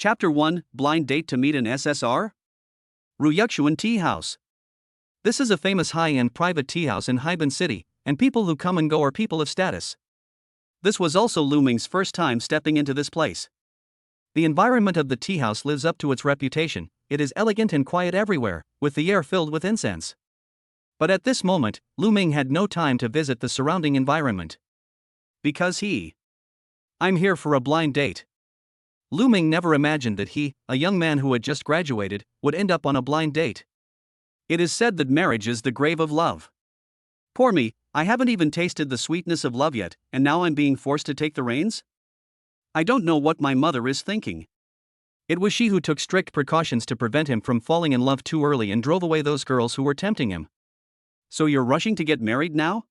Chapter 1 Blind Date to Meet an SSR? Ryukshuan Tea House. This is a famous high-end private tea house in Haiban City, and people who come and go are people of status. This was also Lu Ming's first time stepping into this place. The environment of the tea house lives up to its reputation. It is elegant and quiet everywhere, with the air filled with incense. But at this moment, Lu Ming had no time to visit the surrounding environment. Because I'm here for a blind date. Lu Ming never imagined that he, a young man who had just graduated, would end up on a blind date. It is said that marriage is the grave of love. Poor me, I haven't even tasted the sweetness of love yet, and now I'm being forced to take the reins? I don't know what my mother is thinking. It was she who took strict precautions to prevent him from falling in love too early and drove away those girls who were tempting him. So you're rushing to get married now?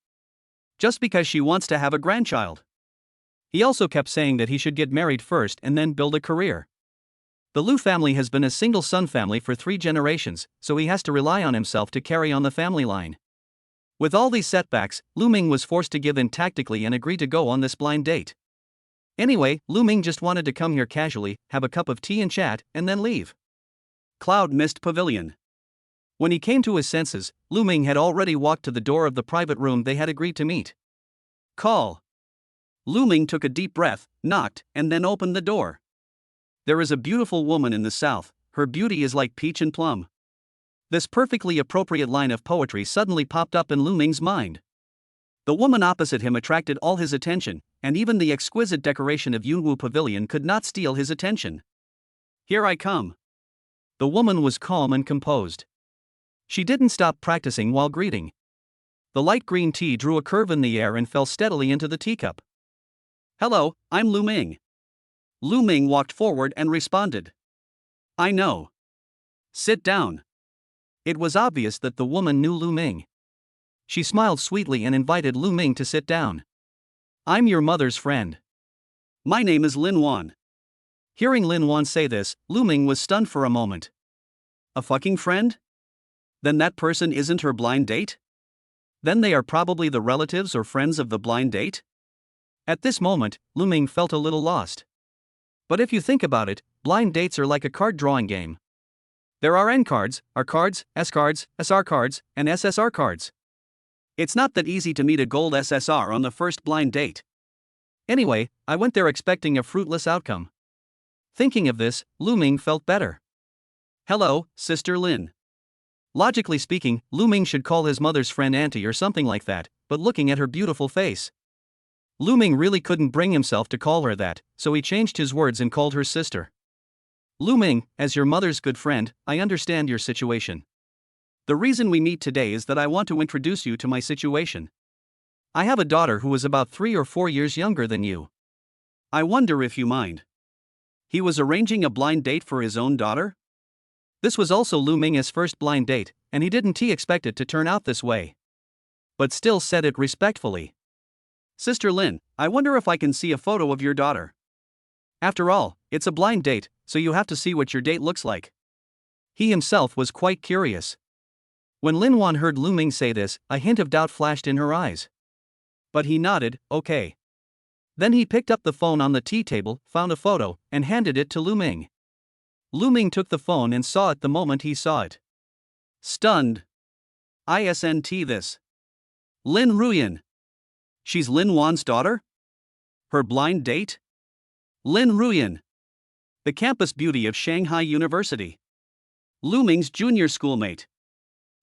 Just because she wants to have a grandchild. He also kept saying that he should get married first and then build a career. The Lu family has been a single-son family for 3 generations, so he has to rely on himself to carry on the family line. With all these setbacks, Lu Ming was forced to give in tactically and agree to go on this blind date. Anyway, Lu Ming just wanted to come here casually, have a cup of tea and chat, and then leave. Cloud Mist Pavilion. When he came to his senses, Lu Ming had already walked to the door of the private room they had agreed to meet. Call. Lu Ming took a deep breath, knocked, and then opened the door. There is a beautiful woman in the south, her beauty is like peach and plum. This perfectly appropriate line of poetry suddenly popped up in Lu Ming's mind. The woman opposite him attracted all his attention, and even the exquisite decoration of Yunwu Pavilion could not steal his attention. Here I come. The woman was calm and composed. She didn't stop practicing while greeting. The light green tea drew a curve in the air and fell steadily into the teacup. Hello, I'm Lu Ming. Lu Ming walked forward and responded. I know. Sit down. It was obvious that the woman knew Lu Ming. She smiled sweetly and invited Lu Ming to sit down. I'm your mother's friend. My name is Linuan. Hearing Linuan say this, Lu Ming was stunned for a moment. A fucking friend? Then that person isn't her blind date? Then they are probably the relatives or friends of the blind date? At this moment, Lu Ming felt a little lost. But if you think about it, blind dates are like a card drawing game. There are N cards, R cards, S cards, SR cards, and SSR cards. It's not that easy to meet a gold SSR on the first blind date. Anyway, I went there expecting a fruitless outcome. Thinking of this, Lu Ming felt better. Hello, Sister Lin. Logically speaking, Lu Ming should call his mother's friend auntie or something like that, but looking at her beautiful face, Lu Ming really couldn't bring himself to call her that, so he changed his words and called her sister. Lu Ming, as your mother's good friend, I understand your situation. The reason we meet today is that I want to introduce you to my situation. I have a daughter who is about 3 or 4 years younger than you. I wonder if you mind. He was arranging a blind date for his own daughter? This was also Lu Ming's first blind date, and he didn't expect it to turn out this way. But still said it respectfully. Sister Lin, I wonder if I can see a photo of your daughter. After all, it's a blind date, so you have to see what your date looks like. He himself was quite curious. When Linuan heard Lu Ming say this, a hint of doubt flashed in her eyes. But he nodded, okay. Then he picked up the phone on the tea table, found a photo, and handed it to Lu Ming. Lu Ming took the phone and saw it the moment he saw it. Stunned. Isn't this Lin Ruyan? She's Linuan's daughter? Her blind date? Lin Ruyan. The campus beauty of Shanghai University. Lu Ming's junior schoolmate.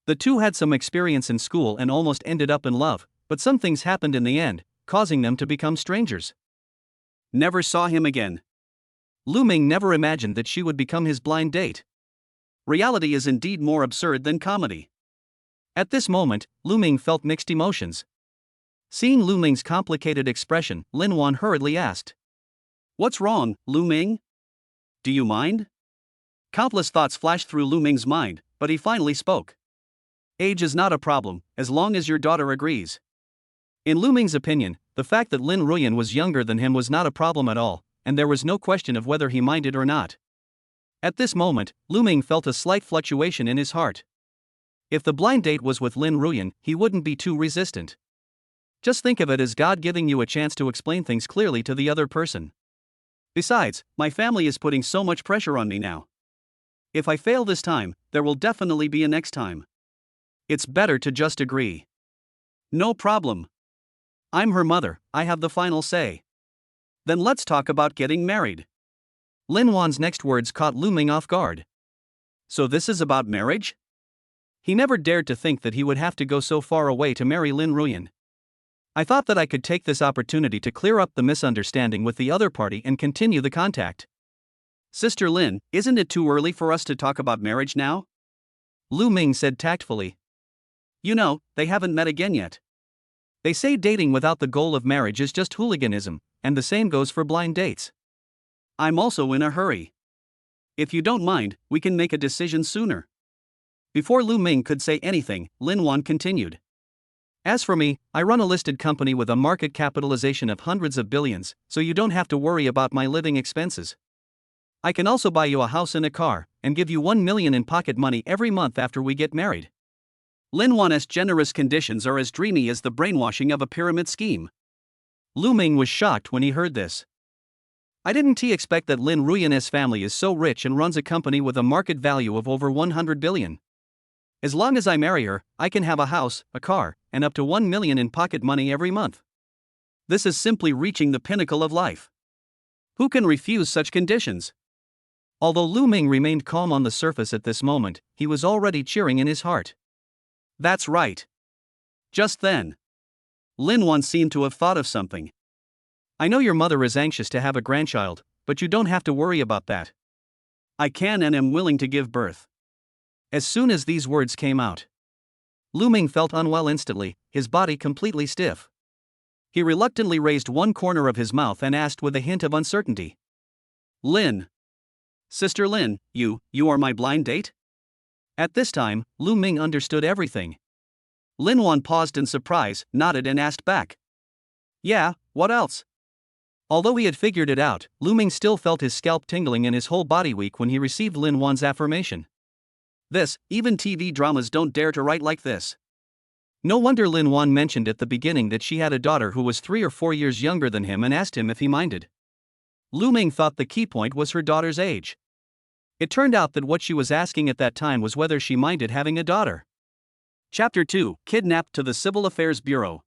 The two had some experience in school and almost ended up in love, but some things happened in the end, causing them to become strangers. Never saw him again. Lu Ming never imagined that she would become his blind date. Reality is indeed more absurd than comedy. At this moment, Lu Ming felt mixed emotions. Seeing Lu Ming's complicated expression, Linuan hurriedly asked. What's wrong, Lu Ming? Do you mind? Countless thoughts flashed through Lu Ming's mind, but he finally spoke. Age is not a problem, as long as your daughter agrees. In Lu Ming's opinion, the fact that Lin Ruyan was younger than him was not a problem at all, and there was no question of whether he minded or not. At this moment, Lu Ming felt a slight fluctuation in his heart. If the blind date was with Lin Ruyan, he wouldn't be too resistant. Just think of it as God giving you a chance to explain things clearly to the other person. Besides, my family is putting so much pressure on me now. If I fail this time, there will definitely be a next time. It's better to just agree. No problem. I'm her mother, I have the final say. Then let's talk about getting married. Linuan's next words caught Lu Ming off guard. So this is about marriage? He never dared to think that he would have to go so far away to marry Lin Ruyan. I thought that I could take this opportunity to clear up the misunderstanding with the other party and continue the contact. Sister Lin, isn't it too early for us to talk about marriage now? Lu Ming said tactfully. You know, they haven't met again yet. They say dating without the goal of marriage is just hooliganism, and the same goes for blind dates. I'm also in a hurry. If you don't mind, we can make a decision sooner. Before Lu Ming could say anything, Linuan continued. As for me, I run a listed company with a market capitalization of hundreds of billions, so you don't have to worry about my living expenses. I can also buy you a house and a car, and give you 1 million in pocket money every month after we get married. Linuan's generous conditions are as dreamy as the brainwashing of a pyramid scheme. Lu Ming was shocked when he heard this. I didn't expect that Lin Ruyan's family is so rich and runs a company with a market value of over 100 billion. As long as I marry her, I can have a house, a car, and up to 1 million in pocket money every month. This is simply reaching the pinnacle of life. Who can refuse such conditions? Although Lu Ming remained calm on the surface at this moment, he was already cheering in his heart. That's right. Just then, Linuan seemed to have thought of something. I know your mother is anxious to have a grandchild, but you don't have to worry about that. I can and am willing to give birth. As soon as these words came out, Lu Ming felt unwell instantly, his body completely stiff. He reluctantly raised one corner of his mouth and asked with a hint of uncertainty. Lin. Sister Lin, you are my blind date? At this time, Lu Ming understood everything. Linuan paused in surprise, nodded and asked back. Yeah, what else? Although he had figured it out, Lu Ming still felt his scalp tingling and his whole body weak when he received Linuan's affirmation. Even TV dramas don't dare to write like this. No wonder Linuan mentioned at the beginning that she had a daughter who was 3 or 4 years younger than him and asked him if he minded. Lu Ming thought the key point was her daughter's age. It turned out that what she was asking at that time was whether she minded having a daughter. Chapter 2, Kidnapped to the Civil Affairs Bureau.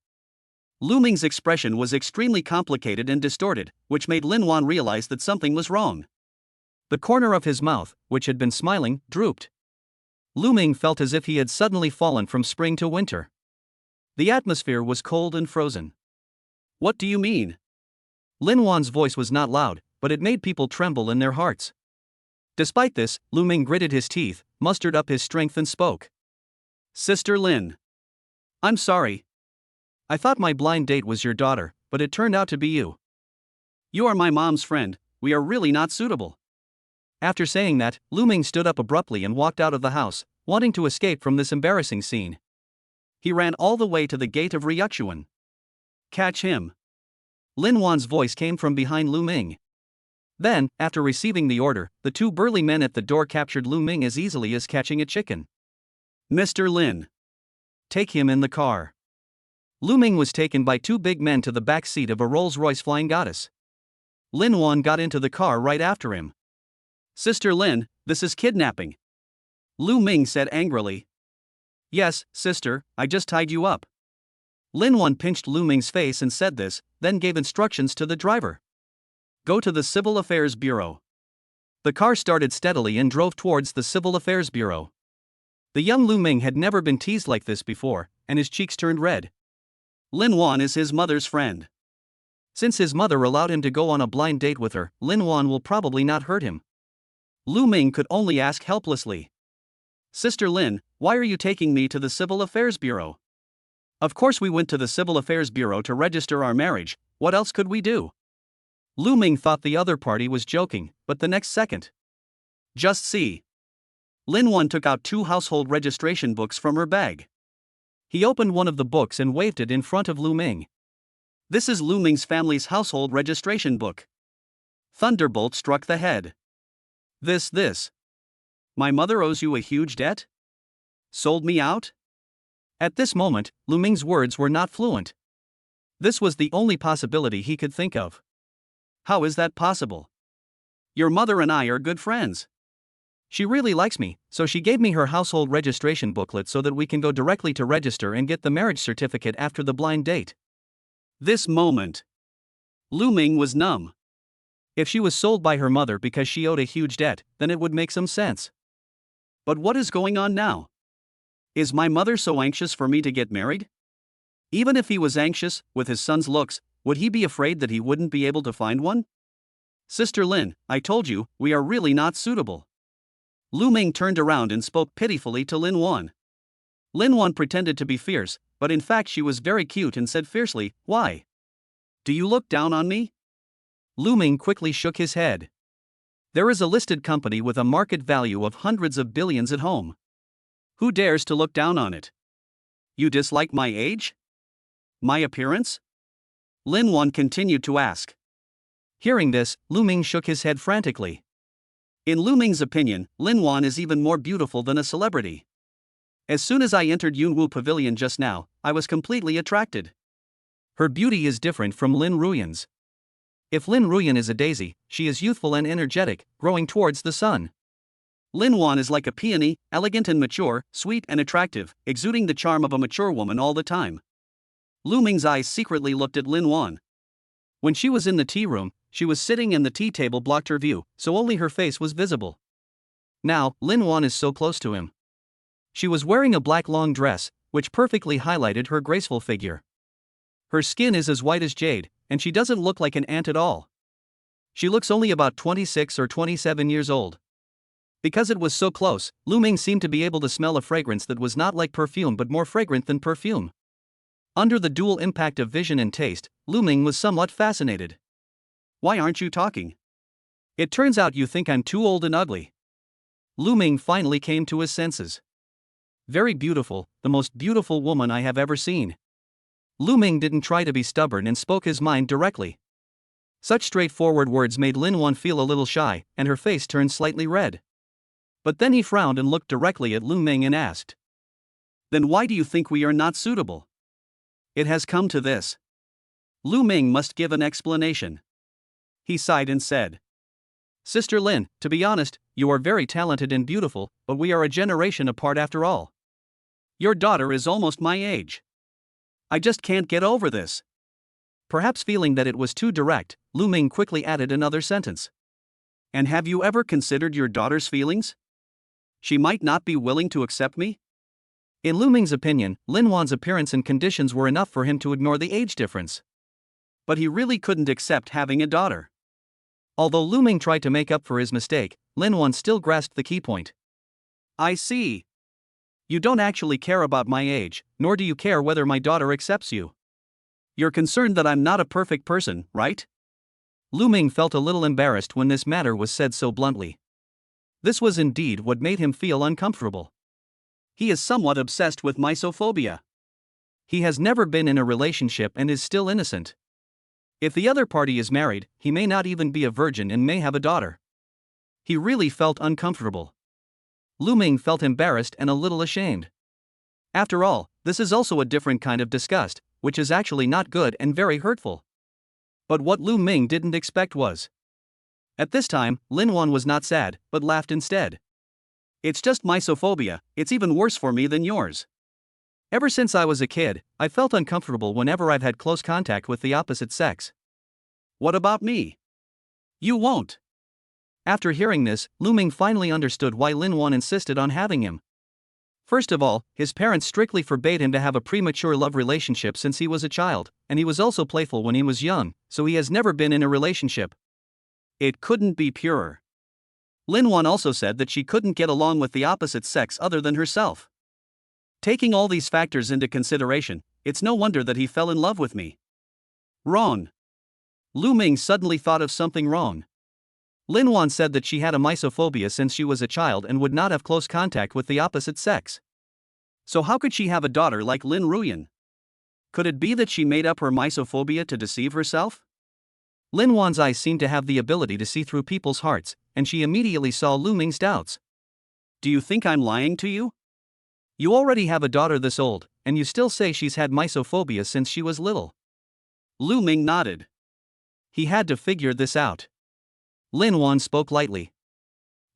Lu Ming's expression was extremely complicated and distorted, which made Linuan realize that something was wrong. The corner of his mouth, which had been smiling, drooped. Lu Ming felt as if he had suddenly fallen from spring to winter. The atmosphere was cold and frozen. What do you mean? Linuan's voice was not loud, but it made people tremble in their hearts. Despite this, Lu Ming gritted his teeth, mustered up his strength and spoke. Sister Lin. I'm sorry. I thought my blind date was your daughter, but it turned out to be you. You are my mom's friend, we are really not suitable. After saying that, Lu Ming stood up abruptly and walked out of the house, wanting to escape from this embarrassing scene. He ran all the way to the gate of Ryukyuan. Catch him. Linuan's voice came from behind Lu Ming. Then, after receiving the order, the 2 burly men at the door captured Lu Ming as easily as catching a chicken. Mr. Lin. Take him in the car. Lu Ming was taken by 2 big men to the back seat of a Rolls-Royce Flying Goddess. Linuan got into the car right after him. Sister Lin, this is kidnapping. Lu Ming said angrily. Yes, sister, I just tied you up. Linuan pinched Lu Ming's face and said this, then gave instructions to the driver. Go to the Civil Affairs Bureau. The car started steadily and drove towards the Civil Affairs Bureau. The young Lu Ming had never been teased like this before, and his cheeks turned red. Linuan is his mother's friend. Since his mother allowed him to go on a blind date with her, Linuan will probably not hurt him. Lu Ming could only ask helplessly. Sister Lin, why are you taking me to the Civil Affairs Bureau? Of course we went to the Civil Affairs Bureau to register our marriage, what else could we do? Lu Ming thought the other party was joking, but the next second. Just see. Linuan took out 2 household registration books from her bag. He opened one of the books and waved it in front of Lu Ming. This is Lu Ming's family's household registration book. Thunderbolt struck the head. This. My mother owes you a huge debt? Sold me out? At this moment, Lu Ming's words were not fluent. This was the only possibility he could think of. How is that possible? Your mother and I are good friends. She really likes me, so she gave me her household registration booklet so that we can go directly to register and get the marriage certificate after the blind date. This moment. Lu Ming was numb. If she was sold by her mother because she owed a huge debt, then it would make some sense. But what is going on now? Is my mother so anxious for me to get married? Even if he was anxious, with his son's looks, would he be afraid that he wouldn't be able to find one? Sister Lin, I told you, we are really not suitable. Lu Ming turned around and spoke pitifully to Linuan. Linuan pretended to be fierce, but in fact she was very cute and said fiercely, "Why? Do you look down on me?" Lu Ming quickly shook his head. There is a listed company with a market value of hundreds of billions at home. Who dares to look down on it? You dislike my age? My appearance? Linuan continued to ask. Hearing this, Lu Ming shook his head frantically. In Lu Ming's opinion, Linuan is even more beautiful than a celebrity. As soon as I entered Yunwu Pavilion just now, I was completely attracted. Her beauty is different from Lin Ruyan's. If Lin Ruyan is a daisy, she is youthful and energetic, growing towards the sun. Linuan is like a peony, elegant and mature, sweet and attractive, exuding the charm of a mature woman all the time. Lu Ming's eyes secretly looked at Linuan. When she was in the tea room, she was sitting and the tea table blocked her view, so only her face was visible. Now, Linuan is so close to him. She was wearing a black long dress, which perfectly highlighted her graceful figure. Her skin is as white as jade, and she doesn't look like an ant at all. She looks only about 26 or 27 years old. Because it was so close, Lu Ming seemed to be able to smell a fragrance that was not like perfume but more fragrant than perfume. Under the dual impact of vision and taste, Lu Ming was somewhat fascinated. Why aren't you talking? It turns out you think I'm too old and ugly. Lu Ming finally came to his senses. Very beautiful, the most beautiful woman I have ever seen. Lu Ming didn't try to be stubborn and spoke his mind directly. Such straightforward words made Linuan feel a little shy, and her face turned slightly red. But then he frowned and looked directly at Lu Ming and asked. Then why do you think we are not suitable? It has come to this. Lu Ming must give an explanation. He sighed and said. Sister Lin, to be honest, you are very talented and beautiful, but we are a generation apart after all. Your daughter is almost my age. I just can't get over this. Perhaps feeling that it was too direct, Lu Ming quickly added another sentence. And have you ever considered your daughter's feelings? She might not be willing to accept me? In Lu Ming's opinion, Linuan's appearance and conditions were enough for him to ignore the age difference. But he really couldn't accept having a daughter. Although Lu Ming tried to make up for his mistake, Linuan still grasped the key point. I see. You don't actually care about my age, nor do you care whether my daughter accepts you. You're concerned that I'm not a perfect person, right? Lu Ming felt a little embarrassed when this matter was said so bluntly. This was indeed what made him feel uncomfortable. He is somewhat obsessed with misophobia. He has never been in a relationship and is still innocent. If the other party is married, he may not even be a virgin and may have a daughter. He really felt uncomfortable. Lu Ming felt embarrassed and a little ashamed. After all, this is also a different kind of disgust, which is actually not good and very hurtful. But what Lu Ming didn't expect was. At this time, Linuan was not sad, but laughed instead. It's just misophobia, it's even worse for me than yours. Ever since I was a kid, I felt uncomfortable whenever I've had close contact with the opposite sex. What about me? You won't. After hearing this, Lu Ming finally understood why Linuan insisted on having him. First of all, his parents strictly forbade him to have a premature love relationship since he was a child, and he was also playful when he was young, so he has never been in a relationship. It couldn't be purer. Linuan also said that she couldn't get along with the opposite sex other than herself. Taking all these factors into consideration, it's no wonder that he fell in love with me. Wrong. Lu Ming suddenly thought of something wrong. Linuan said that she had a misophobia since she was a child and would not have close contact with the opposite sex. So how could she have a daughter like Lin Ruyan? Could it be that she made up her misophobia to deceive herself? Linuan's eyes seemed to have the ability to see through people's hearts, and she immediately saw Lu Ming's doubts. Do you think I'm lying to you? You already have a daughter this old, and you still say she's had misophobia since she was little. Lu Ming nodded. He had to figure this out. Linuan spoke lightly.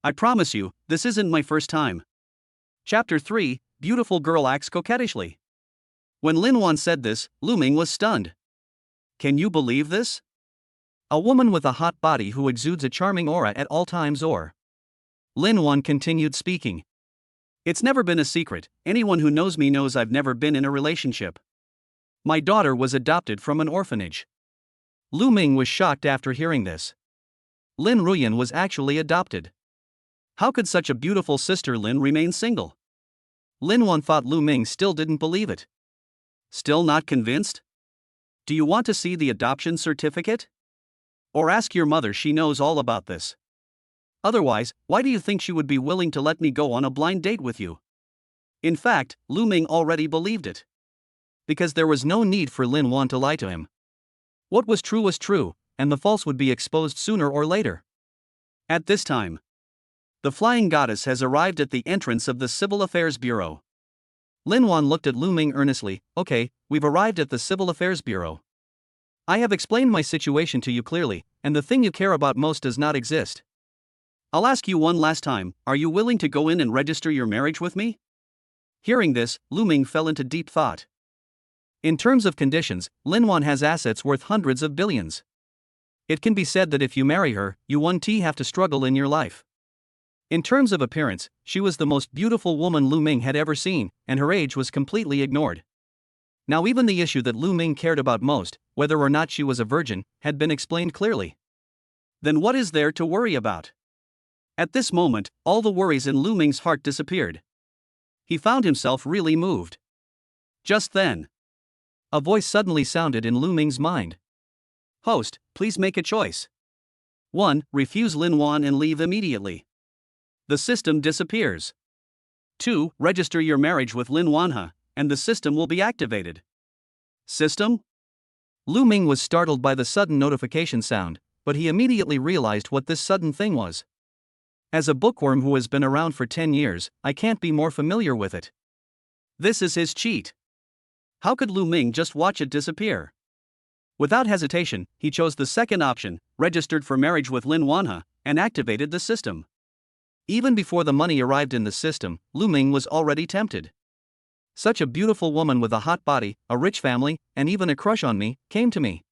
I promise you, this isn't my first time. Chapter 3, Beautiful Girl Acts Coquettishly. When Linuan said this, Lu Ming was stunned. Can you believe this? A woman with a hot body who exudes a charming aura at all times or... Linuan continued speaking. It's never been a secret, anyone who knows me knows I've never been in a relationship. My daughter was adopted from an orphanage. Lu Ming was shocked after hearing this. Lin Ruyan was actually adopted. How could such a beautiful sister Lin remain single? Linuan thought Lu Ming still didn't believe it. Still not convinced? Do you want to see the adoption certificate? Or ask your mother, she knows all about this. Otherwise, why do you think she would be willing to let me go on a blind date with you? In fact, Lu Ming already believed it. Because there was no need for Linuan to lie to him. What was true, and the false would be exposed sooner or later. At this time, the flying goddess has arrived at the entrance of the Civil Affairs Bureau. Linuan looked at Lu Ming earnestly. Okay, we've arrived at the Civil Affairs Bureau. I have explained my situation to you clearly, and the thing you care about most does not exist. I'll ask you one last time, are you willing to go in and register your marriage with me? Hearing this, Lu Ming fell into deep thought. In terms of conditions, Linuan has assets worth hundreds of billions. It can be said that if you marry her, you won't have to struggle in your life. In terms of appearance, she was the most beautiful woman Lu Ming had ever seen, and her age was completely ignored. Now even the issue that Lu Ming cared about most, whether or not she was a virgin, had been explained clearly. Then what is there to worry about? At this moment, all the worries in Lu Ming's heart disappeared. He found himself really moved. Just then, a voice suddenly sounded in Lu Ming's mind. Host, please make a choice. 1. Refuse Linuan and leave immediately. The system disappears. 2. Register your marriage with Linuan, and the system will be activated. System? Lu Ming was startled by the sudden notification sound, but he immediately realized what this sudden thing was. As a bookworm who has been around for 10 years, I can't be more familiar with it. This is his cheat. How could Lu Ming just watch it disappear? Without hesitation, he chose the second option, registered for marriage with Linuan, and activated the system. Even before the money arrived in the system, Lu Ming was already tempted. Such a beautiful woman with a hot body, a rich family, and even a crush on me, came to me.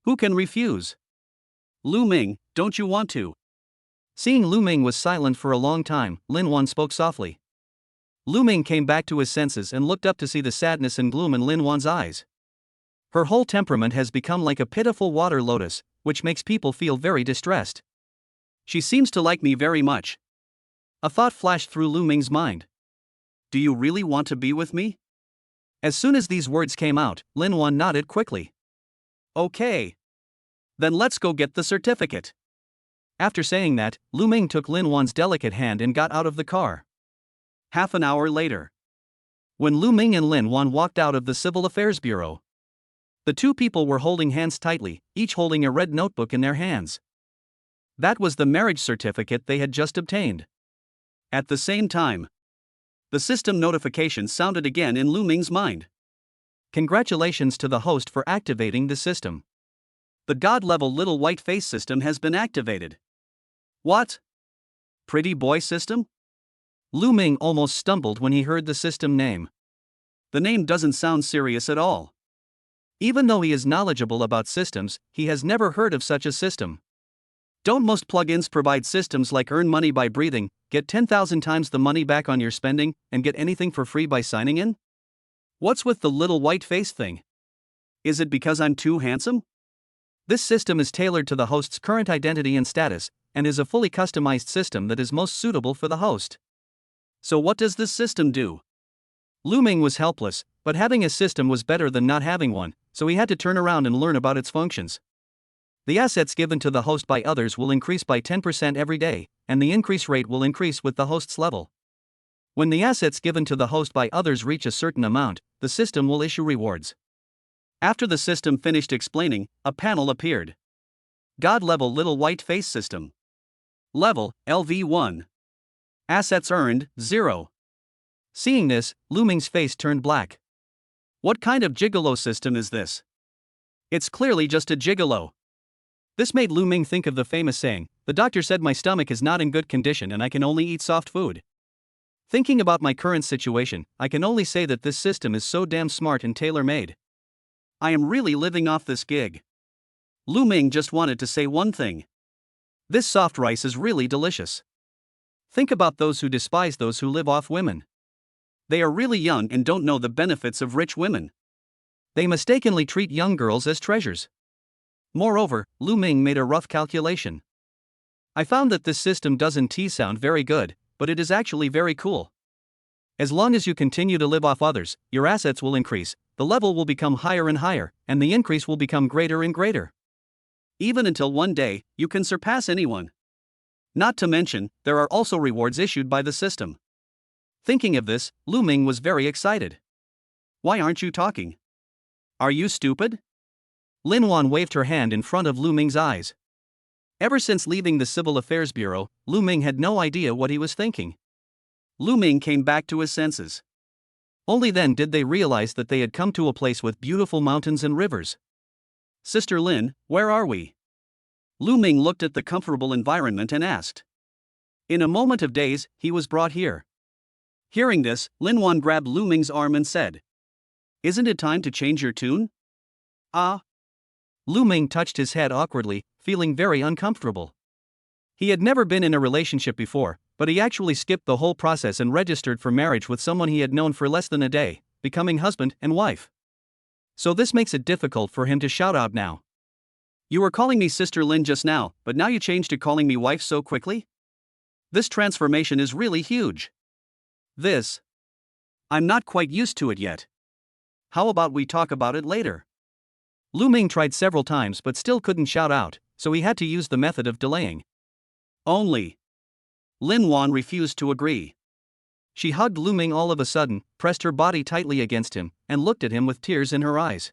Who can refuse? Lu Ming, don't you want to? Seeing Lu Ming was silent for a long time, Linuan spoke softly. Lu Ming came back to his senses and looked up to see the sadness and gloom in Linuan's eyes. Her whole temperament has become like a pitiful water lotus, which makes people feel very distressed. She seems to like me very much. A thought flashed through Lu Ming's mind. Do you really want to be with me? As soon as these words came out, Linuan nodded quickly. Okay. Then let's go get the certificate. After saying that, Lu Ming took Linuan's delicate hand and got out of the car. Half an hour later, when Lu Ming and Linuan walked out of the Civil Affairs Bureau, the two people were holding hands tightly, each holding a red notebook in their hands. That was the marriage certificate they had just obtained. At the same time, the system notification sounded again in Lu Ming's mind. Congratulations to the host for activating the system. The God-level little white face system has been activated. What? Pretty boy system? Lu Ming almost stumbled when he heard the system name. The name doesn't sound serious at all. Even though he is knowledgeable about systems, he has never heard of such a system. Don't most plugins provide systems like earn money by breathing, get 10,000 times the money back on your spending, and get anything for free by signing in? What's with the little white face thing? Is it because I'm too handsome? This system is tailored to the host's current identity and status, and is a fully customized system that is most suitable for the host. So what does this system do? Lu Ming was helpless, but having a system was better than not having one, so he had to turn around and learn about its functions. The assets given to the host by others will increase by 10% every day, and the increase rate will increase with the host's level. When the assets given to the host by others reach a certain amount, the system will issue rewards. After the system finished explaining, a panel appeared. God-level little white face system. Level, LV1. Assets earned, 0. Seeing this, Lu Ming's face turned black. What kind of gigolo system is this? It's clearly just a gigolo. This made Lu Ming think of the famous saying, "The doctor said my stomach is not in good condition and I can only eat soft food." Thinking about my current situation, I can only say that this system is so damn smart and tailor-made. I am really living off this gig. Lu Ming just wanted to say one thing. This soft rice is really delicious. Think about those who despise those who live off women. They are really young and don't know the benefits of rich women. They mistakenly treat young girls as treasures. Moreover, Lu Ming made a rough calculation. I found that this system doesn't sound very good, but it is actually very cool. As long as you continue to live off others, your assets will increase, the level will become higher and higher, and the increase will become greater and greater. Even until one day, you can surpass anyone. Not to mention, there are also rewards issued by the system. Thinking of this, Lu Ming was very excited. Why aren't you talking? Are you stupid? Linuan waved her hand in front of Lu Ming's eyes. Ever since leaving the Civil Affairs Bureau, Lu Ming had no idea what he was thinking. Lu Ming came back to his senses. Only then did they realize that they had come to a place with beautiful mountains and rivers. Sister Lin, where are we? Lu Ming looked at the comfortable environment and asked. In a moment of daze, he was brought here. Hearing this, Linuan grabbed Lu Ming's arm and said, "Isn't it time to change your tune?" Ah. Lu Ming touched his head awkwardly, feeling very uncomfortable. He had never been in a relationship before, but he actually skipped the whole process and registered for marriage with someone he had known for less than a day, becoming husband and wife. So this makes it difficult for him to shout out now. You were calling me Sister Lin just now, but now you changed to calling me wife so quickly? This transformation is really huge. I'm not quite used to it yet. How about we talk about it later? Lu Ming tried several times but still couldn't shout out, so he had to use the method of delaying. Only. Linuan refused to agree. She hugged Lu Ming all of a sudden, pressed her body tightly against him, and looked at him with tears in her eyes.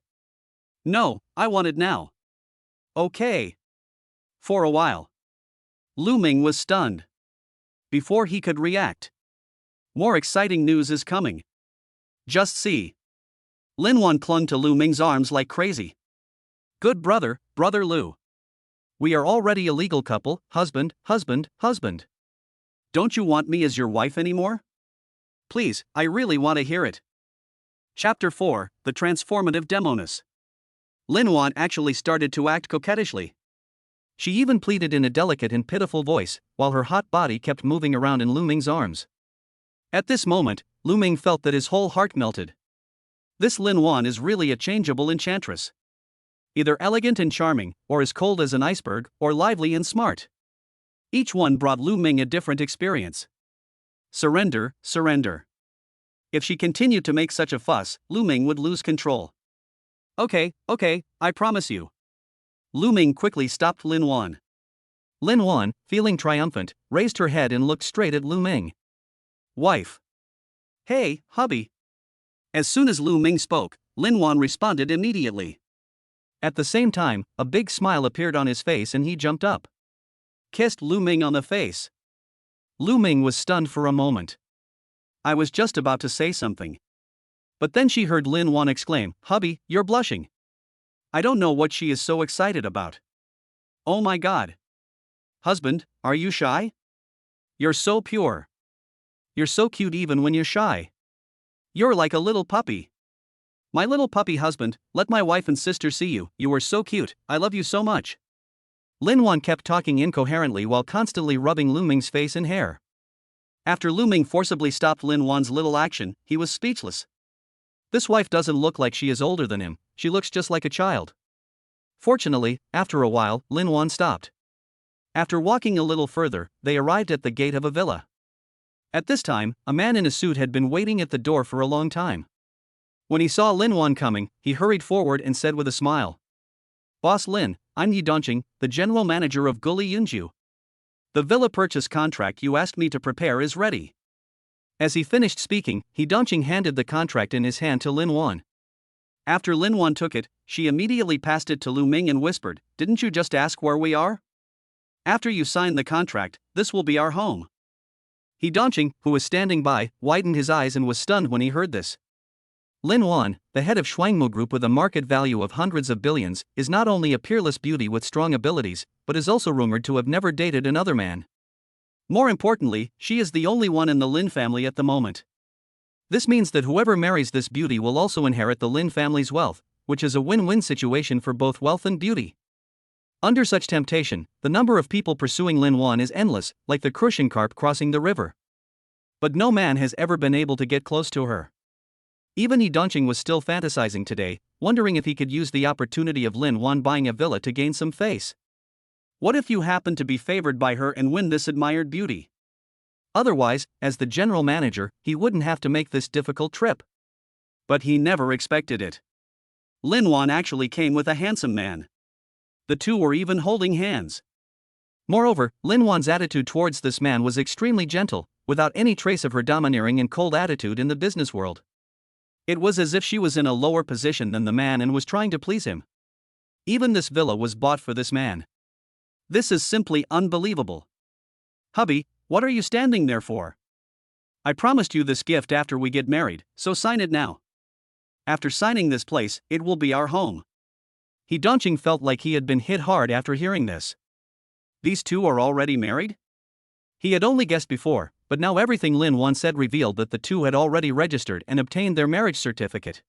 No, I want it now. Okay. For a while. Lu Ming was stunned. Before he could react. More exciting news is coming. Just see. Linuan clung to Lu Ming's arms like crazy. Good brother, brother Lu. We are already a legal couple, husband. Don't you want me as your wife anymore? Please, I really want to hear it. Chapter 4, The Transformative Demoness. Linuan actually started to act coquettishly. She even pleaded in a delicate and pitiful voice, while her hot body kept moving around in Lu Ming's arms. At this moment, Lu Ming felt that his whole heart melted. This Linuan is really a changeable enchantress. Either elegant and charming, or as cold as an iceberg, or lively and smart. Each one brought Lu Ming a different experience. Surrender. If she continued to make such a fuss, Lu Ming would lose control. Okay, I promise you. Lu Ming quickly stopped Linuan. Linuan, feeling triumphant, raised her head and looked straight at Lu Ming. Wife. Hey, hubby. As soon as Lu Ming spoke, Linuan responded immediately. At the same time, a big smile appeared on his face and he jumped up. Kissed Lu Ming on the face. Lu Ming was stunned for a moment. I was just about to say something. But then she heard Linuan exclaim, "Hubby, you're blushing." I don't know what she is so excited about. Oh my god. Husband, are you shy? You're so pure. You're so cute even when you're shy. You're like a little puppy. My little puppy husband, let my wife and sister see you. You are so cute, I love you so much. Linuan kept talking incoherently while constantly rubbing Lu Ming's face and hair. After Lu Ming forcibly stopped Linuan's little action, he was speechless. This wife doesn't look like she is older than him, she looks just like a child. Fortunately, after a while, Linuan stopped. After walking a little further, they arrived at the gate of a villa. At this time, a man in a suit had been waiting at the door for a long time. When he saw Linuan coming, he hurried forward and said with a smile. Boss Lin, I'm Yi Dongqing, the general manager of Guli Yunju. The villa purchase contract you asked me to prepare is ready. As he finished speaking, Yi Dongqing handed the contract in his hand to Linuan. After Linuan took it, she immediately passed it to Lu Ming and whispered, "Didn't you just ask where we are? After you sign the contract, this will be our home." Yi Dongqing, who was standing by, widened his eyes and was stunned when he heard this. Linuan, the head of Shuangmu Group with a market value of hundreds of billions, is not only a peerless beauty with strong abilities, but is also rumored to have never dated another man. More importantly, she is the only one in the Lin family at the moment. This means that whoever marries this beauty will also inherit the Lin family's wealth, which is a win-win situation for both wealth and beauty. Under such temptation, the number of people pursuing Linuan is endless, like the crushing carp crossing the river. But no man has ever been able to get close to her. Even Yi Dongqing was still fantasizing today, wondering if he could use the opportunity of Linuan buying a villa to gain some face. What if you happen to be favored by her and win this admired beauty? Otherwise, as the general manager, he wouldn't have to make this difficult trip. But he never expected it. Linuan actually came with a handsome man. The two were even holding hands. Moreover, Linuan's attitude towards this man was extremely gentle, without any trace of her domineering and cold attitude in the business world. It was as if she was in a lower position than the man and was trying to please him. Even this villa was bought for this man. This is simply unbelievable. Hubby, what are you standing there for? I promised you this gift after we get married, so sign it now. After signing this place, it will be our home. Yi Dongqing felt like he had been hit hard after hearing this. These two are already married? He had only guessed before, but now everything Linuan said revealed that the two had already registered and obtained their marriage certificate.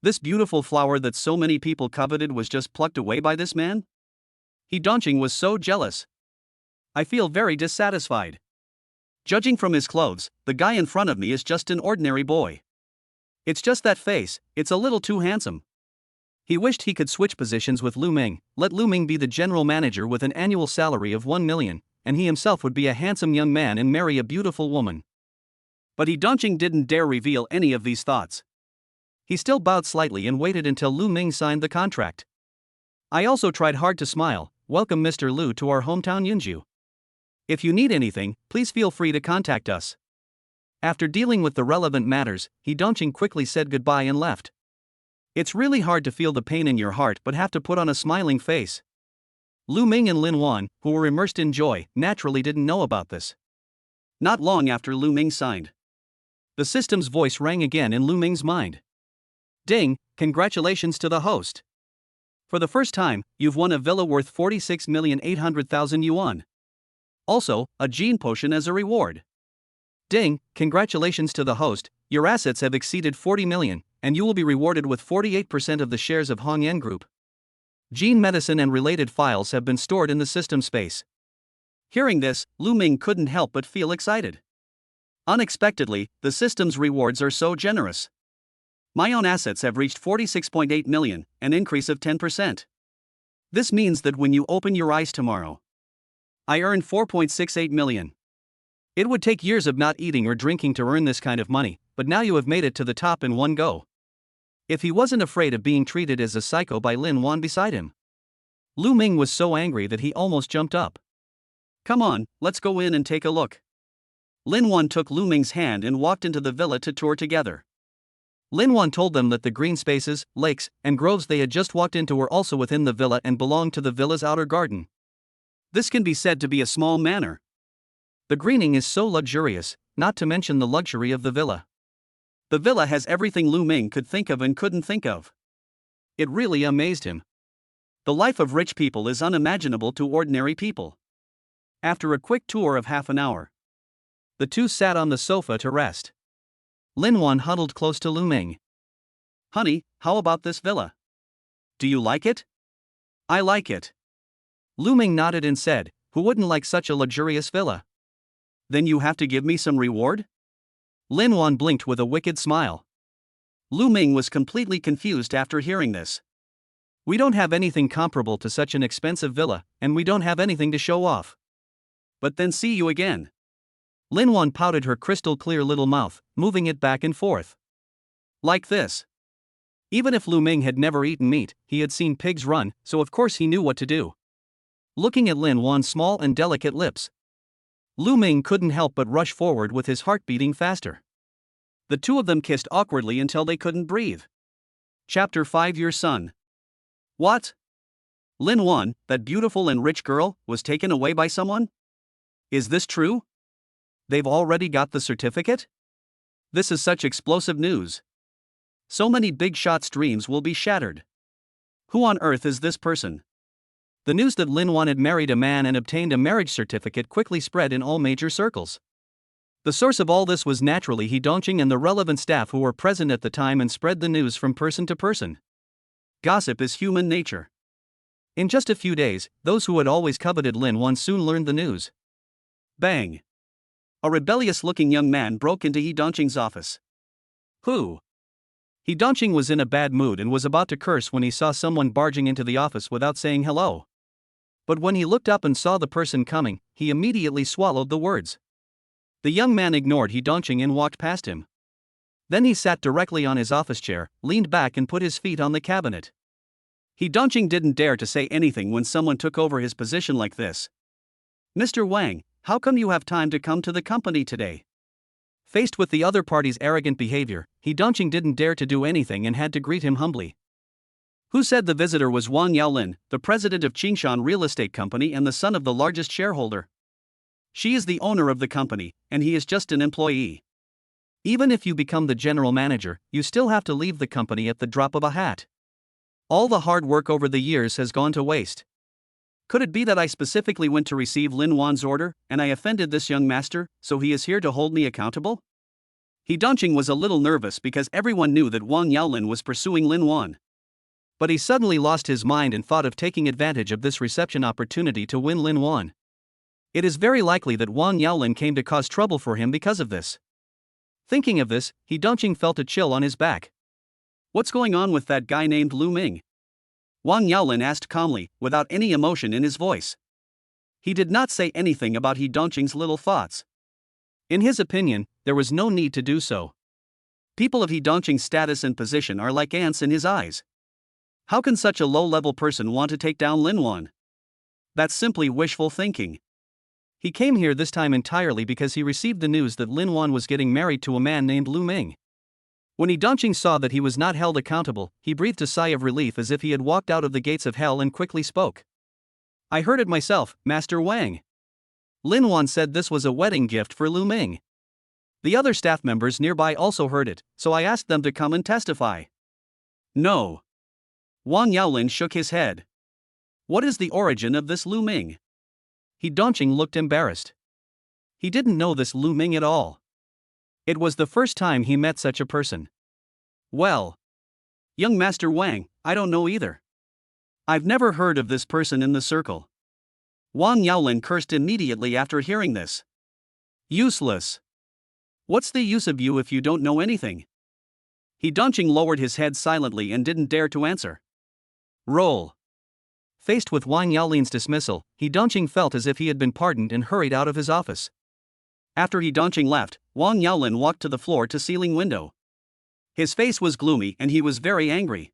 This beautiful flower that so many people coveted was just plucked away by this man? Yi Dongqing was so jealous. I feel very dissatisfied. Judging from his clothes, the guy in front of me is just an ordinary boy. It's just that face, it's a little too handsome. He wished he could switch positions with Lu Ming, let Lu Ming be the general manager with an annual salary of 1 million, and he himself would be a handsome young man and marry a beautiful woman. But Yi Dongqing didn't dare reveal any of these thoughts. He still bowed slightly and waited until Lu Ming signed the contract. I also tried hard to smile. Welcome Mr. Lu to our hometown Yunju. If you need anything, please feel free to contact us. After dealing with the relevant matters, Yi Dongqing quickly said goodbye and left. It's really hard to feel the pain in your heart but have to put on a smiling face. Lu Ming and Linuan, who were immersed in joy, naturally didn't know about this. Not long after Lu Ming signed, the system's voice rang again in Lu Ming's mind. Ding, congratulations to the host. For the first time, you've won a villa worth 46,800,000 yuan. Also, a gene potion as a reward. Ding, congratulations to the host, your assets have exceeded 40 million, and you will be rewarded with 48% of the shares of Hongyan Group. Gene medicine and related files have been stored in the system space. Hearing this, Lu Ming couldn't help but feel excited. Unexpectedly, the system's rewards are so generous. My own assets have reached 46.8 million, an increase of 10%. This means that when you open your eyes tomorrow, I earned 4.68 million. It would take years of not eating or drinking to earn this kind of money, but now you have made it to the top in one go. If he wasn't afraid of being treated as a psycho by Linuan beside him. Lu Ming was so angry that he almost jumped up. Come on, let's go in and take a look. Linuan took Lu Ming's hand and walked into the villa to tour together. Linuan told them that the green spaces, lakes, and groves they had just walked into were also within the villa and belonged to the villa's outer garden. This can be said to be a small manor. The greening is so luxurious, not to mention the luxury of the villa. The villa has everything Lu Ming could think of and couldn't think of. It really amazed him. The life of rich people is unimaginable to ordinary people. After a quick tour of half an hour, the two sat on the sofa to rest. Linuan huddled close to Lu Ming. Honey, how about this villa? Do you like it? I like it. Lu Ming nodded and said, who wouldn't like such a luxurious villa? Then you have to give me some reward? Linuan blinked with a wicked smile. Lu Ming was completely confused after hearing this. We don't have anything comparable to such an expensive villa, and we don't have anything to show off. But then see you again. Linuan pouted her crystal clear little mouth, moving it back and forth. Like this. Even if Lu Ming had never eaten meat, he had seen pigs run, so of course he knew what to do. Looking at Linuan's small and delicate lips, Lu Ming couldn't help but rush forward with his heart beating faster. The two of them kissed awkwardly until they couldn't breathe. Chapter 5 Your son. What? Linuan, that beautiful and rich girl, was taken away by someone? Is this true? They've already got the certificate? This is such explosive news. So many big shots' dreams will be shattered. Who on earth is this person? The news that Linuan had married a man and obtained a marriage certificate quickly spread in all major circles. The source of all this was naturally He Dongqing and the relevant staff who were present at the time and spread the news from person to person. Gossip is human nature. In just a few days, those who had always coveted Linuan soon learned the news. Bang! A rebellious-looking young man broke into He Dongqing's office. Who? He Dongqing was in a bad mood and was about to curse when he saw someone barging into the office without saying hello. But when he looked up and saw the person coming, he immediately swallowed the words. The young man ignored He Dongqing and walked past him. Then he sat directly on his office chair, leaned back and put his feet on the cabinet. He Dongqing didn't dare to say anything when someone took over his position like this. Mr. Wang, how come you have time to come to the company today? Faced with the other party's arrogant behavior, He Dongqing didn't dare to do anything and had to greet him humbly. Who said the visitor was Wang Yaolin, the president of Qingshan Real Estate Company and the son of the largest shareholder? She is the owner of the company, and he is just an employee. Even if you become the general manager, you still have to leave the company at the drop of a hat. All the hard work over the years has gone to waste. Could it be that I specifically went to receive Linuan's order, and I offended this young master, so he is here to hold me accountable? He Dongqing was a little nervous because everyone knew that Wang Yaolin was pursuing Linuan. But he suddenly lost his mind and thought of taking advantage of this reception opportunity to win Linuan. It is very likely that Wang Yaolin came to cause trouble for him because of this. Thinking of this, He Dongqing felt a chill on his back. What's going on with that guy named Lu Ming? Wang Yaolin asked calmly, without any emotion in his voice. He did not say anything about He Dongqing's little thoughts. In his opinion, there was no need to do so. People of He Dongqing's status and position are like ants in his eyes. How can such a low-level person want to take down Linuan? That's simply wishful thinking. He came here this time entirely because he received the news that Linuan was getting married to a man named Lu Ming. When He Dongqing saw that he was not held accountable, he breathed a sigh of relief as if he had walked out of the gates of hell and quickly spoke. I heard it myself, Master Wang. Linuan said this was a wedding gift for Lu Ming. The other staff members nearby also heard it, so I asked them to come and testify. No. Wang Yaolin shook his head. What is the origin of this Lu Ming? He Dongqing looked embarrassed. He didn't know this Lu Ming at all. It was the first time he met such a person. Well, young Master Wang, I don't know either. I've never heard of this person in the circle. Wang Yaolin cursed immediately after hearing this. Useless. What's the use of you if you don't know anything? He Dongqing lowered his head silently and didn't dare to answer. Roll. Faced with Wang Yaolin's dismissal, He Dongqing felt as if he had been pardoned and hurried out of his office. After He Dongqing left, Wang Yaolin walked to the floor-to-ceiling window. His face was gloomy and he was very angry.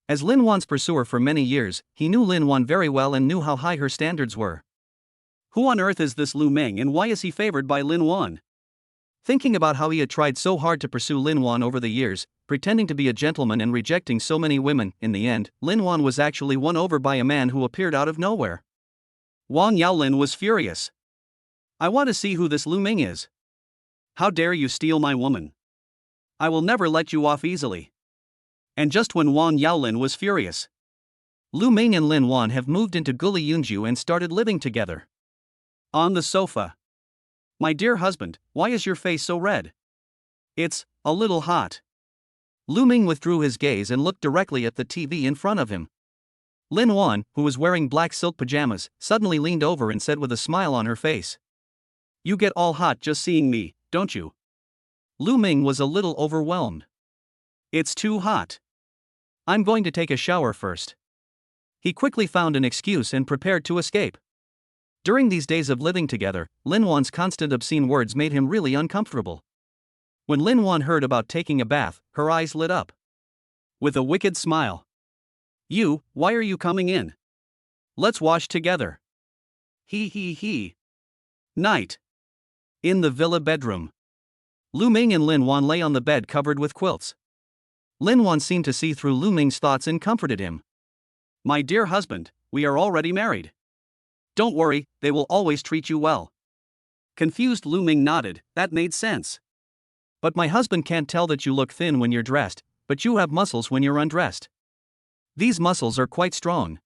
As Linuan's pursuer for many years, he knew Linuan very well and knew how high her standards were. Who on earth is this Lu Ming and why is he favored by Linuan? Thinking about how he had tried so hard to pursue Linuan over the years, pretending to be a gentleman and rejecting so many women, in the end, Linuan was actually won over by a man who appeared out of nowhere. Wang Yaolin was furious. I want to see who this Lu Ming is. How dare you steal my woman? I will never let you off easily. And just when Wang Yaolin was furious, Lu Ming and Linuan have moved into Guli Yunju and started living together. On the sofa. My dear husband, why is your face so red? It's a little hot. Lu Ming withdrew his gaze and looked directly at the TV in front of him. Linuan, who was wearing black silk pajamas, suddenly leaned over and said with a smile on her face. You get all hot just seeing me, don't you? Lu Ming was a little overwhelmed. It's too hot. I'm going to take a shower first. He quickly found an excuse and prepared to escape. During these days of living together, Linuan's constant obscene words made him really uncomfortable. When Linuan heard about taking a bath, her eyes lit up. With a wicked smile. Why are you coming in? Let's wash together. He. Night. In the villa bedroom. Lu Ming and Linuan lay on the bed covered with quilts. Linuan seemed to see through Lu Ming's thoughts and comforted him. My dear husband, we are already married. Don't worry, they will always treat you well. Confused Lu Ming nodded, that made sense. But my husband can't tell that you look thin when you're dressed, but you have muscles when you're undressed. These muscles are quite strong.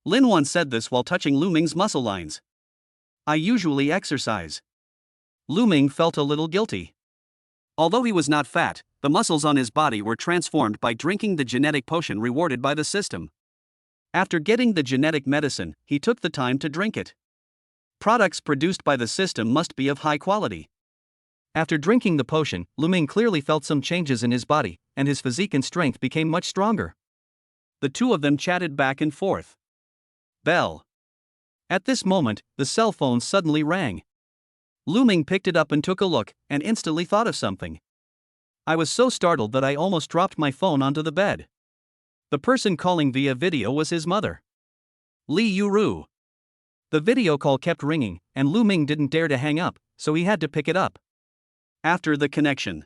Linuan said this while touching Lu Ming's muscle lines. I usually exercise. Lu Ming felt a little guilty. Although he was not fat, the muscles on his body were transformed by drinking the genetic potion rewarded by the system. After getting the genetic medicine, he took the time to drink it. Products produced by the system must be of high quality. After drinking the potion, Lu Ming clearly felt some changes in his body, and his physique and strength became much stronger. The two of them chatted back and forth. Bell. At this moment, the cell phone suddenly rang. Lu Ming picked it up and took a look, and instantly thought of something. I was so startled that I almost dropped my phone onto the bed. The person calling via video was his mother. Li Yuru. The video call kept ringing, and Lu Ming didn't dare to hang up, so he had to pick it up. After the connection,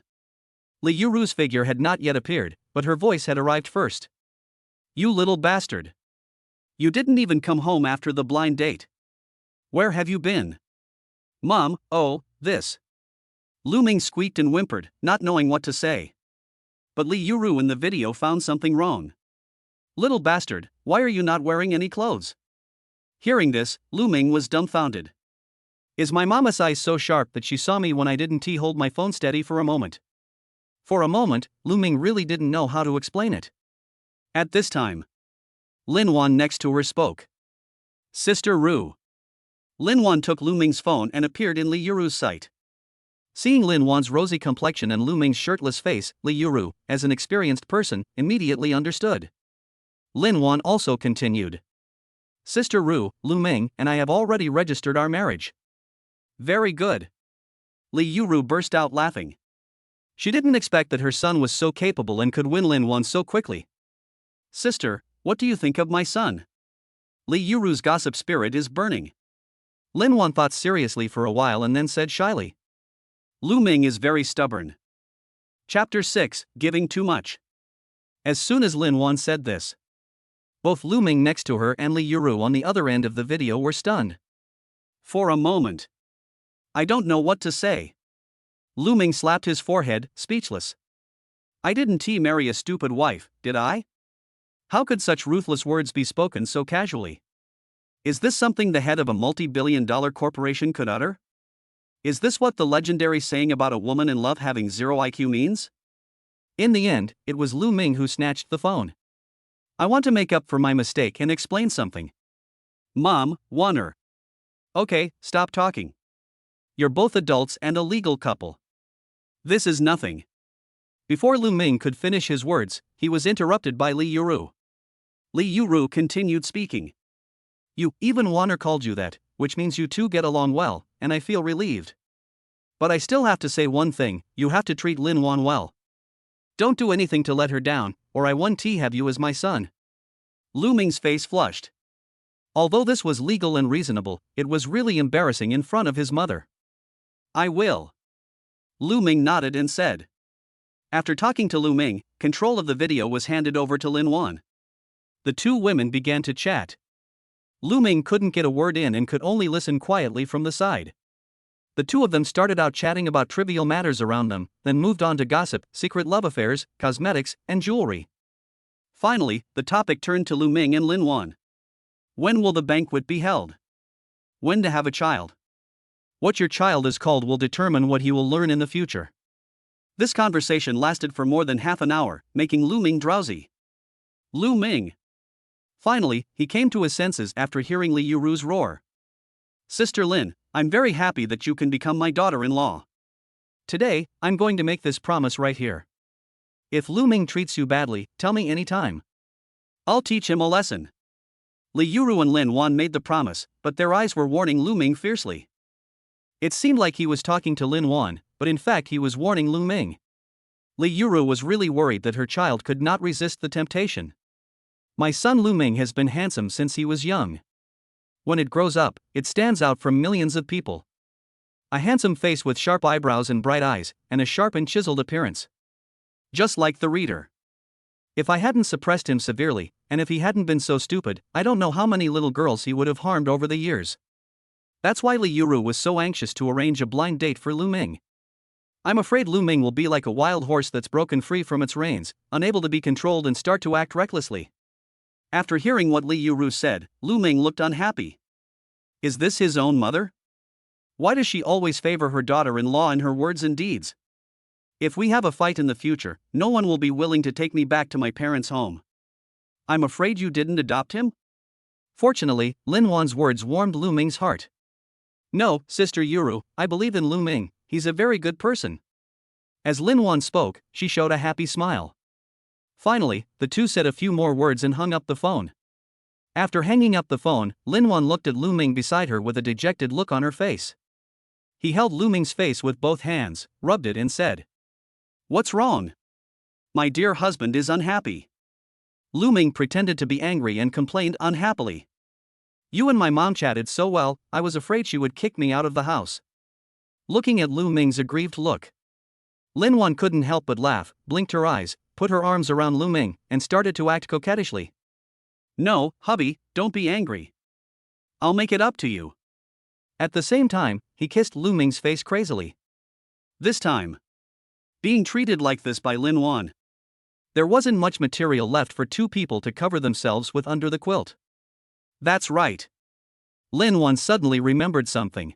Li Yuru's figure had not yet appeared, but her voice had arrived first. You little bastard. You didn't even come home after the blind date. Where have you been? Mom, oh, this. Lu Ming squeaked and whimpered, not knowing what to say. But Li Yuru in the video found something wrong. Little bastard, why are you not wearing any clothes? Hearing this, Lu Ming was dumbfounded. Is my mama's eyes so sharp that she saw me when I didn't hold my phone steady for a moment? For a moment, Lu Ming really didn't know how to explain it. At this time, Linuan next to her spoke. Sister Ru. Linuan took Lu Ming's phone and appeared in Li Yuru's sight. Seeing Linuan's rosy complexion and Lu Ming's shirtless face, Li Yuru, as an experienced person, immediately understood. Linuan also continued. Sister Ru, Lu Ming, and I have already registered our marriage. Very good. Li Yuru burst out laughing. She didn't expect that her son was so capable and could win Linuan so quickly. Sister, what do you think of my son? Li Yuru's gossip spirit is burning. Linuan thought seriously for a while and then said shyly. Lu Ming is very stubborn. Chapter 6, Giving Too Much. As soon as Linuan said this, both Lu Ming next to her and Li Yuru on the other end of the video were stunned. For a moment, I don't know what to say. Lu Ming slapped his forehead, speechless. I didn't marry a stupid wife, did I? How could such ruthless words be spoken so casually? Is this something the head of a multi-billion-dollar corporation could utter? Is this what the legendary saying about a woman in love having zero IQ means? In the end, it was Lu Ming who snatched the phone. I want to make up for my mistake and explain something. Mom, Wanner. Okay, stop talking. You're both adults and a legal couple. This is nothing. Before Lu Ming could finish his words, he was interrupted by Li Yuru. Li Yuru continued speaking. Even Wanner called you that, which means you two get along well, and I feel relieved. But I still have to say one thing, you have to treat Linuan well. Don't do anything to let her down, or I won't have you as my son. Lu Ming's face flushed. Although this was legal and reasonable, it was really embarrassing in front of his mother. I will. Lu Ming nodded and said. After talking to Lu Ming, control of the video was handed over to Linuan. The two women began to chat. Lu Ming couldn't get a word in and could only listen quietly from the side. The two of them started out chatting about trivial matters around them, then moved on to gossip, secret love affairs, cosmetics, and jewelry. Finally, the topic turned to Lu Ming and Linuan. When will the banquet be held? When to have a child? What your child is called will determine what he will learn in the future. This conversation lasted for more than half an hour, making Lu Ming drowsy. Lu Ming. Finally, he came to his senses after hearing Li Yuru's roar. Sister Lin, I'm very happy that you can become my daughter-in-law. Today, I'm going to make this promise right here. If Lu Ming treats you badly, tell me anytime. I'll teach him a lesson. Li Yuru and Linuan made the promise, but their eyes were warning Lu Ming fiercely. It seemed like he was talking to Linuan, but in fact he was warning Lu Ming. Li Yuru was really worried that her child could not resist the temptation. My son Lu Ming has been handsome since he was young. When it grows up, it stands out from millions of people. A handsome face with sharp eyebrows and bright eyes, and a sharp and chiseled appearance. Just like the reader. If I hadn't suppressed him severely, and if he hadn't been so stupid, I don't know how many little girls he would have harmed over the years. That's why Li Yuru was so anxious to arrange a blind date for Lu Ming. I'm afraid Lu Ming will be like a wild horse that's broken free from its reins, unable to be controlled and start to act recklessly. After hearing what Li Yuru said, Lu Ming looked unhappy. Is this his own mother? Why does she always favor her daughter-in-law in her words and deeds? If we have a fight in the future, no one will be willing to take me back to my parents' home. I'm afraid you didn't adopt him? Fortunately, Linuan's words warmed Lu Ming's heart. No, Sister Yuru, I believe in Lu Ming, he's a very good person. As Linuan spoke, she showed a happy smile. Finally, the two said a few more words and hung up the phone. After hanging up the phone, Linuan looked at Lu Ming beside her with a dejected look on her face. He held Lu Ming's face with both hands, rubbed it and said, "What's wrong? My dear husband is unhappy." Lu Ming pretended to be angry and complained unhappily. You and my mom chatted so well, I was afraid she would kick me out of the house. Looking at Lu Ming's aggrieved look, Linuan couldn't help but laugh, blinked her eyes, put her arms around Lu Ming, and started to act coquettishly. No, hubby, don't be angry. I'll make it up to you. At the same time, he kissed Lu Ming's face crazily. This time, being treated like this by Linuan. There wasn't much material left for two people to cover themselves with under the quilt. That's right. Linuan suddenly remembered something.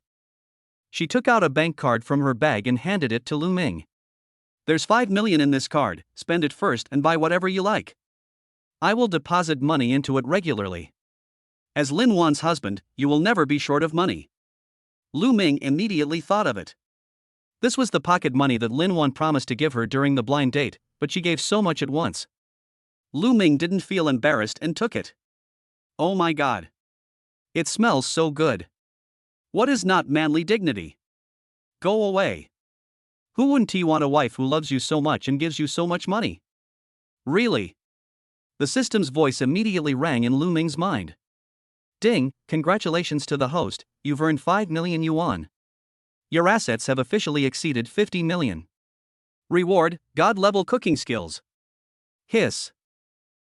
She took out a bank card from her bag and handed it to Lu Ming. There's 5 million in this card, spend it first and buy whatever you like. I will deposit money into it regularly. As Linuan's husband, you will never be short of money. Lu Ming immediately thought of it. This was the pocket money that Linuan promised to give her during the blind date, but she gave so much at once. Lu Ming didn't feel embarrassed and took it. Oh my god. It smells so good. What is not manly dignity? Go away. Who wouldn't want a wife who loves you so much and gives you so much money? Really? The system's voice immediately rang in Lu Ming's mind. Ding, congratulations to the host, you've earned 5 million yuan. Your assets have officially exceeded 50 million. Reward, God-level cooking skills. Hiss.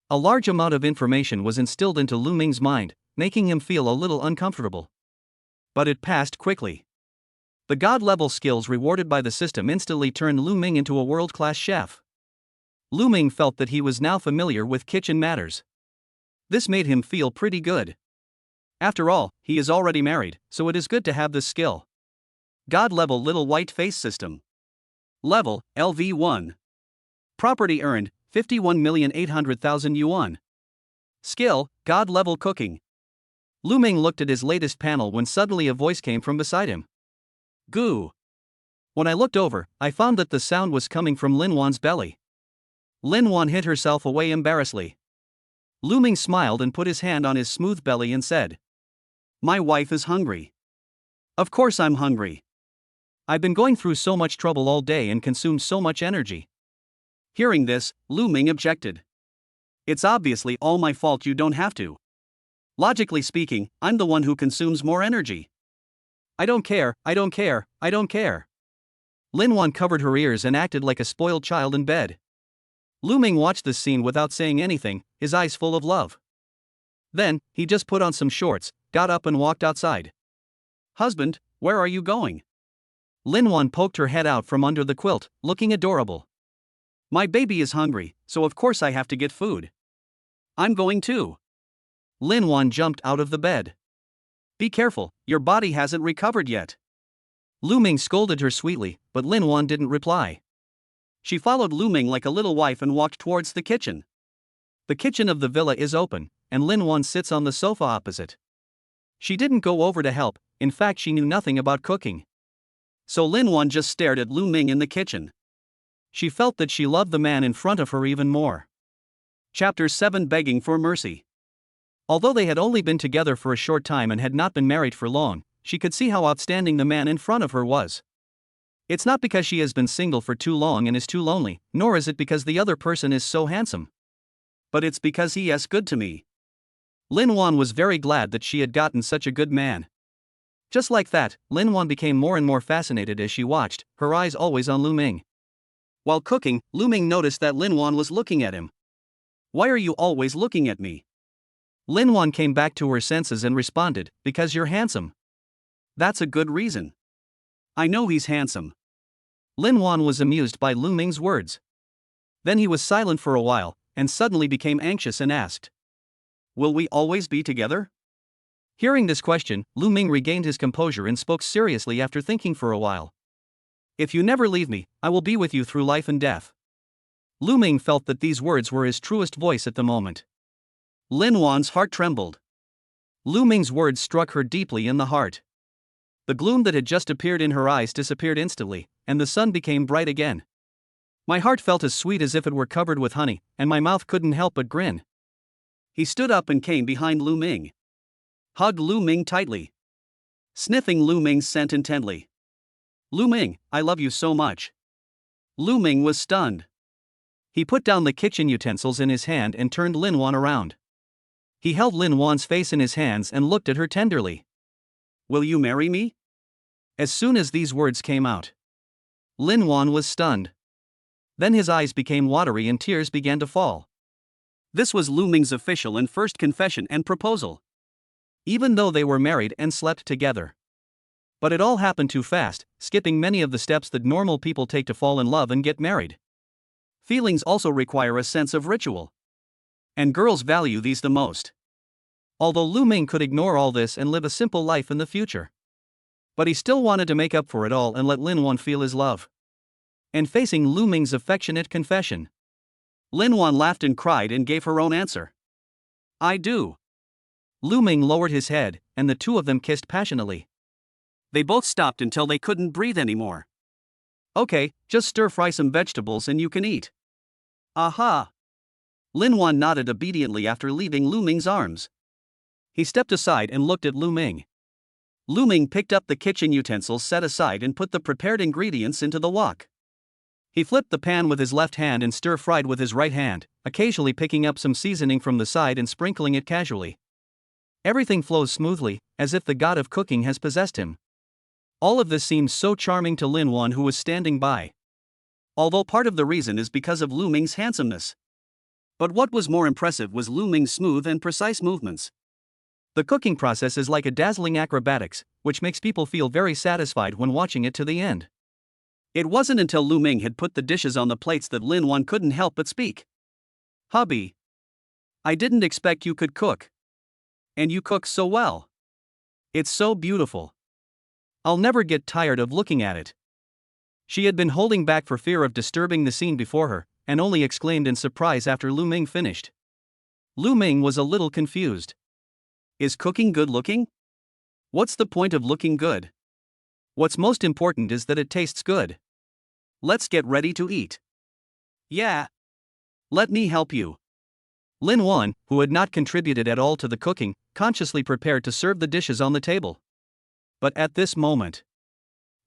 A large amount of information was instilled into Lu Ming's mind, making him feel a little uncomfortable. But it passed quickly. The God-level skills rewarded by the system instantly turned Lu Ming into a world-class chef. Lu Ming felt that he was now familiar with kitchen matters. This made him feel pretty good. After all, he is already married, so it is good to have this skill. God-level little white face system. Level, LV1. Property earned, 51,800,000 yuan. Skill, God-level cooking. Lu Ming looked at his latest panel when suddenly a voice came from beside him. Goo. When I looked over, I found that the sound was coming from Linuan's belly. Linuan hid herself away embarrassedly. Lu Ming smiled and put his hand on his smooth belly and said, My wife is hungry. Of course I'm hungry. I've been going through so much trouble all day and consumed so much energy. Hearing this, Lu Ming objected. It's obviously all my fault, you don't have to. Logically speaking, I'm the one who consumes more energy. I don't care, I don't care, I don't care. Linuan covered her ears and acted like a spoiled child in bed. Lu Ming watched this scene without saying anything, his eyes full of love. Then, he just put on some shorts, got up and walked outside. Husband, where are you going? Linuan poked her head out from under the quilt, looking adorable. My baby is hungry, so of course I have to get food. I'm going too. Linuan jumped out of the bed. Be careful, your body hasn't recovered yet. Lu Ming scolded her sweetly, but Linuan didn't reply. She followed Lu Ming like a little wife and walked towards the kitchen. The kitchen of the villa is open, and Linuan sits on the sofa opposite. She didn't go over to help, in fact she knew nothing about cooking. So Linuan just stared at Lu Ming in the kitchen. She felt that she loved the man in front of her even more. Chapter 7 Begging for Mercy. Although they had only been together for a short time and had not been married for long, she could see how outstanding the man in front of her was. It's not because she has been single for too long and is too lonely, nor is it because the other person is so handsome. But it's because he is good to me. Linuan was very glad that she had gotten such a good man. Just like that, Linuan became more and more fascinated as she watched, her eyes always on Lu Ming. While cooking, Lu Ming noticed that Linuan was looking at him. Why are you always looking at me? Linuan came back to her senses and responded, because you're handsome. That's a good reason. I know he's handsome. Linuan was amused by Lu Ming's words. Then he was silent for a while, and suddenly became anxious and asked, "Will we always be together?" Hearing this question, Lu Ming regained his composure and spoke seriously after thinking for a while. "If you never leave me, I will be with you through life and death." Lu Ming felt that these words were his truest voice at the moment. Linuan's heart trembled. Lu Ming's words struck her deeply in the heart. The gloom that had just appeared in her eyes disappeared instantly, and the sun became bright again. My heart felt as sweet as if it were covered with honey, and my mouth couldn't help but grin. He stood up and came behind Lu Ming. Hugged Lu Ming tightly. Sniffing Lu Ming's scent intently. "Lu Ming, I love you so much." Lu Ming was stunned. He put down the kitchen utensils in his hand and turned Linuan around. He held Linuan's face in his hands and looked at her tenderly. "Will you marry me?" As soon as these words came out, Linuan was stunned. Then his eyes became watery and tears began to fall. This was Lu Ming's official and first confession and proposal. Even though they were married and slept together. But it all happened too fast, skipping many of the steps that normal people take to fall in love and get married. Feelings also require a sense of ritual. And girls value these the most. Although Lu Ming could ignore all this and live a simple life in the future. But he still wanted to make up for it all and let Linuan feel his love. And facing Lu Ming's affectionate confession, Linuan laughed and cried and gave her own answer. "I do." Lu Ming lowered his head, and the two of them kissed passionately. They both stopped until they couldn't breathe anymore. "Okay, just stir-fry some vegetables and you can eat." "Aha!" Linuan nodded obediently after leaving Lu Ming's arms. He stepped aside and looked at Lu Ming. Lu Ming picked up the kitchen utensils set aside and put the prepared ingredients into the wok. He flipped the pan with his left hand and stir-fried with his right hand, occasionally picking up some seasoning from the side and sprinkling it casually. Everything flows smoothly, as if the god of cooking has possessed him. All of this seemed so charming to Linuan, who was standing by. Although part of the reason is because of Lu Ming's handsomeness. But what was more impressive was Lu Ming's smooth and precise movements. The cooking process is like a dazzling acrobatics, which makes people feel very satisfied when watching it to the end. It wasn't until Lu Ming had put the dishes on the plates that Linuan couldn't help but speak. "Hubby, I didn't expect you could cook. And you cook so well. It's so beautiful. I'll never get tired of looking at it." She had been holding back for fear of disturbing the scene before her, and only exclaimed in surprise after Lu Ming finished. Lu Ming was a little confused. Is cooking good looking? What's the point of looking good? What's most important is that it tastes good. Let's get ready to eat. Yeah. Let me help you. Linuan, who had not contributed at all to the cooking, consciously prepared to serve the dishes on the table. But at this moment,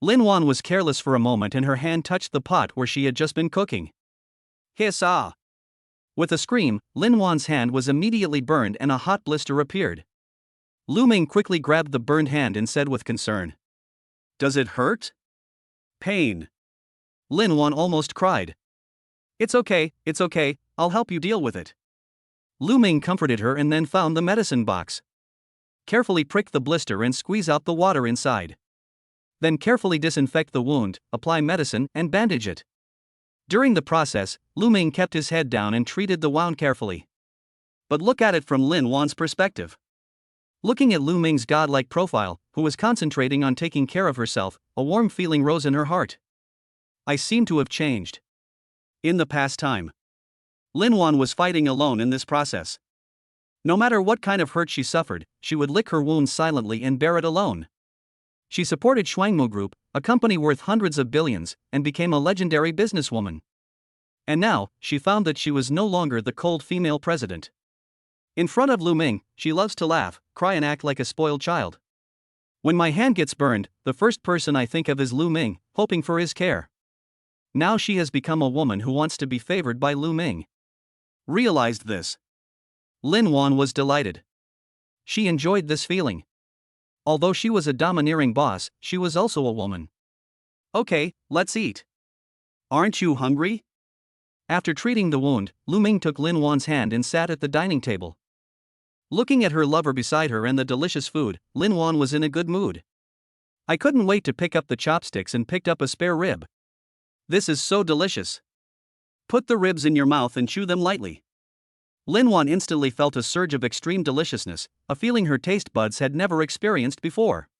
Linuan was careless for a moment and her hand touched the pot where she had just been cooking. Hiss ah! With a scream, Linuan's hand was immediately burned and a hot blister appeared. Lu Ming quickly grabbed the burned hand and said with concern, "Does it hurt?" "Pain." Linuan almost cried. It's okay, I'll help you deal with it." Lu Ming comforted her and then found the medicine box. Carefully prick the blister and squeeze out the water inside. Then carefully disinfect the wound, apply medicine, and bandage it. During the process, Lu Ming kept his head down and treated the wound carefully. But look at it from Linuan's perspective. Looking at Lu Ming's godlike profile, who was concentrating on taking care of herself, a warm feeling rose in her heart. I seem to have changed. In the past time, Linuan was fighting alone in this process. No matter what kind of hurt she suffered, she would lick her wounds silently and bear it alone. She supported Shuangmu Group, a company worth hundreds of billions, and became a legendary businesswoman. And now, she found that she was no longer the cold female president. In front of Lu Ming, she loves to laugh, cry and act like a spoiled child. When my hand gets burned, the first person I think of is Lu Ming, hoping for his care. Now she has become a woman who wants to be favored by Lu Ming. Realized this. Linuan was delighted. She enjoyed this feeling. Although she was a domineering boss, she was also a woman. Okay, let's eat. Aren't you hungry? After treating the wound, Lu Ming took Linuan's hand and sat at the dining table. Looking at her lover beside her and the delicious food, Linuan was in a good mood. I couldn't wait to pick up the chopsticks and picked up a spare rib. This is so delicious. Put the ribs in your mouth and chew them lightly. Linuan instantly felt a surge of extreme deliciousness, a feeling her taste buds had never experienced before.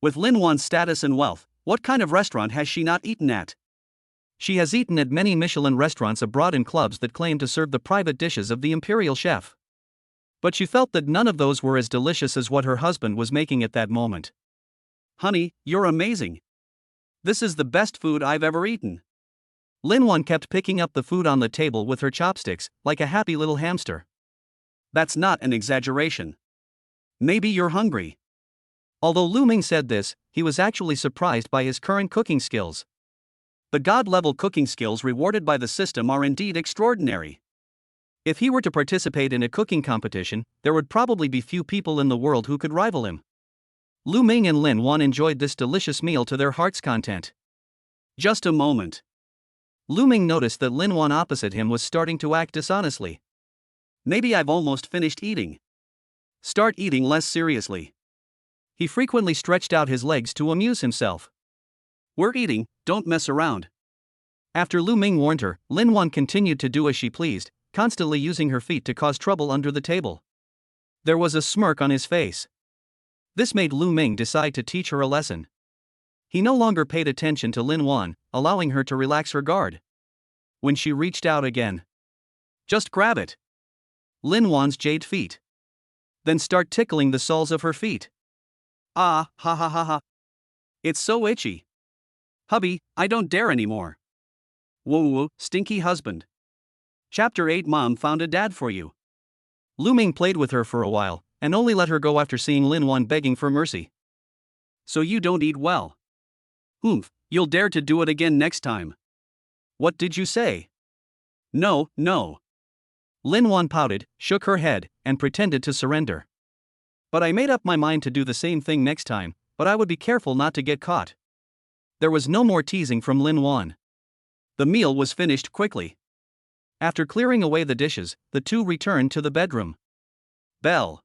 With Linuan's status and wealth, what kind of restaurant has she not eaten at? She has eaten at many Michelin restaurants abroad and clubs that claim to serve the private dishes of the imperial chef. But she felt that none of those were as delicious as what her husband was making at that moment. Honey, you're amazing. This is the best food I've ever eaten. Linuan kept picking up the food on the table with her chopsticks, like a happy little hamster. That's not an exaggeration. Maybe you're hungry. Although Lu Ming said this, he was actually surprised by his current cooking skills. The god-level cooking skills rewarded by the system are indeed extraordinary. If he were to participate in a cooking competition, there would probably be few people in the world who could rival him. Lu Ming and Linuan enjoyed this delicious meal to their heart's content. Just a moment. Lu Ming noticed that Linuan opposite him was starting to act dishonestly. Maybe I've almost finished eating. Start eating less seriously. He frequently stretched out his legs to amuse himself. We're eating, don't mess around. After Lu Ming warned her, Linuan continued to do as she pleased, constantly using her feet to cause trouble under the table. There was a smirk on his face. This made Lu Ming decide to teach her a lesson. He no longer paid attention to Linuan, allowing her to relax her guard. When she reached out again, just grab it. Linuan's jade feet. Then start tickling the soles of her feet. Ah, ha ha ha ha. It's so itchy. Hubby, I don't dare anymore. Whoa whoa, stinky husband. Chapter 8 Mom found a dad for you. Lu Ming played with her for a while, and only let her go after seeing Linuan begging for mercy. So you don't eat well. You'll dare to do it again next time. What did you say? No, no. Linuan pouted, shook her head, and pretended to surrender. But I made up my mind to do the same thing next time, but I would be careful not to get caught. There was no more teasing from Linuan. The meal was finished quickly. After clearing away the dishes, the two returned to the bedroom. Bell.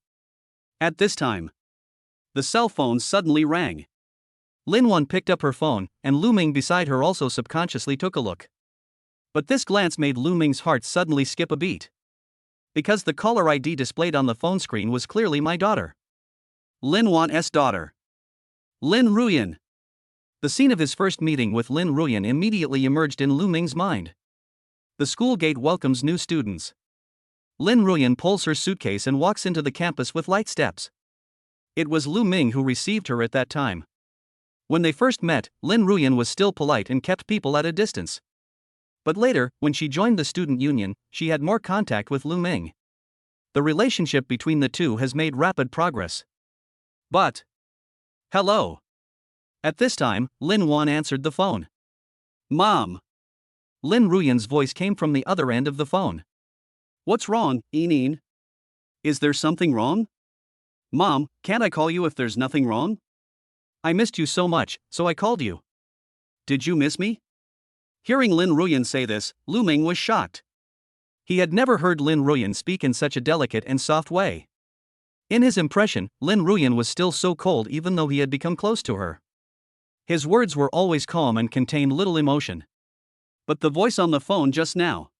At this time, the cell phone suddenly rang. Linuan picked up her phone, and Lu Ming beside her also subconsciously took a look. But this glance made Lu Ming's heart suddenly skip a beat. Because the caller ID displayed on the phone screen was clearly my daughter. Linuan's daughter. Lin Ruyan. The scene of his first meeting with Lin Ruyan immediately emerged in Lu Ming's mind. The school gate welcomes new students. Lin Ruyan pulls her suitcase and walks into the campus with light steps. It was Lu Ming who received her at that time. When they first met, Lin Ruyan was still polite and kept people at a distance. But later, when she joined the student union, she had more contact with Lu Ming. The relationship between the two has made rapid progress. But, hello. At this time, Linuan answered the phone. Mom. Lin Ruyan's voice came from the other end of the phone. What's wrong, Eneen? Is there something wrong? Mom, can't I call you if there's nothing wrong? I missed you so much, so I called you. Did you miss me? Hearing Lin Ruyan say this, Lu Ming was shocked. He had never heard Lin Ruyan speak in such a delicate and soft way. In his impression, Lin Ruyan was still so cold even though he had become close to her. His words were always calm and contained little emotion. But the voice on the phone just now.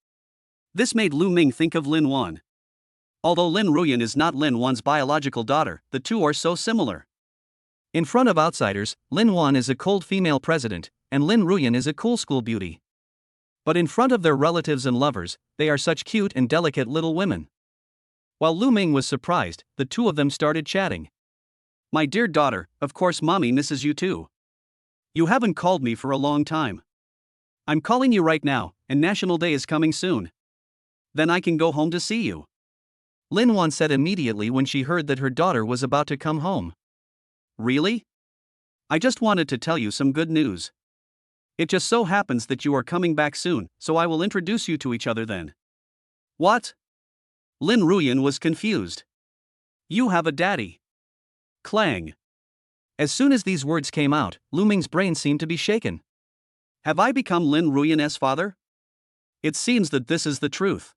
This made Lu Ming think of Linuan. Although Lin Ruyan is not Linuan's biological daughter, the two are so similar. In front of outsiders, Linuan is a cold female president, and Lin Ruyan is a cool school beauty. But in front of their relatives and lovers, they are such cute and delicate little women. While Lu Ming was surprised, the two of them started chatting. My dear daughter, of course mommy misses you too. You haven't called me for a long time. I'm calling you right now, and National Day is coming soon. Then I can go home to see you. Linuan said immediately when she heard that her daughter was about to come home. Really? I just wanted to tell you some good news. It just so happens that you are coming back soon, so I will introduce you to each other then. What? Lin Ruyan was confused. You have a daddy. Clang. As soon as these words came out, Lu Ming's brain seemed to be shaken. Have I become Lin Ruyan's father? It seems that this is the truth.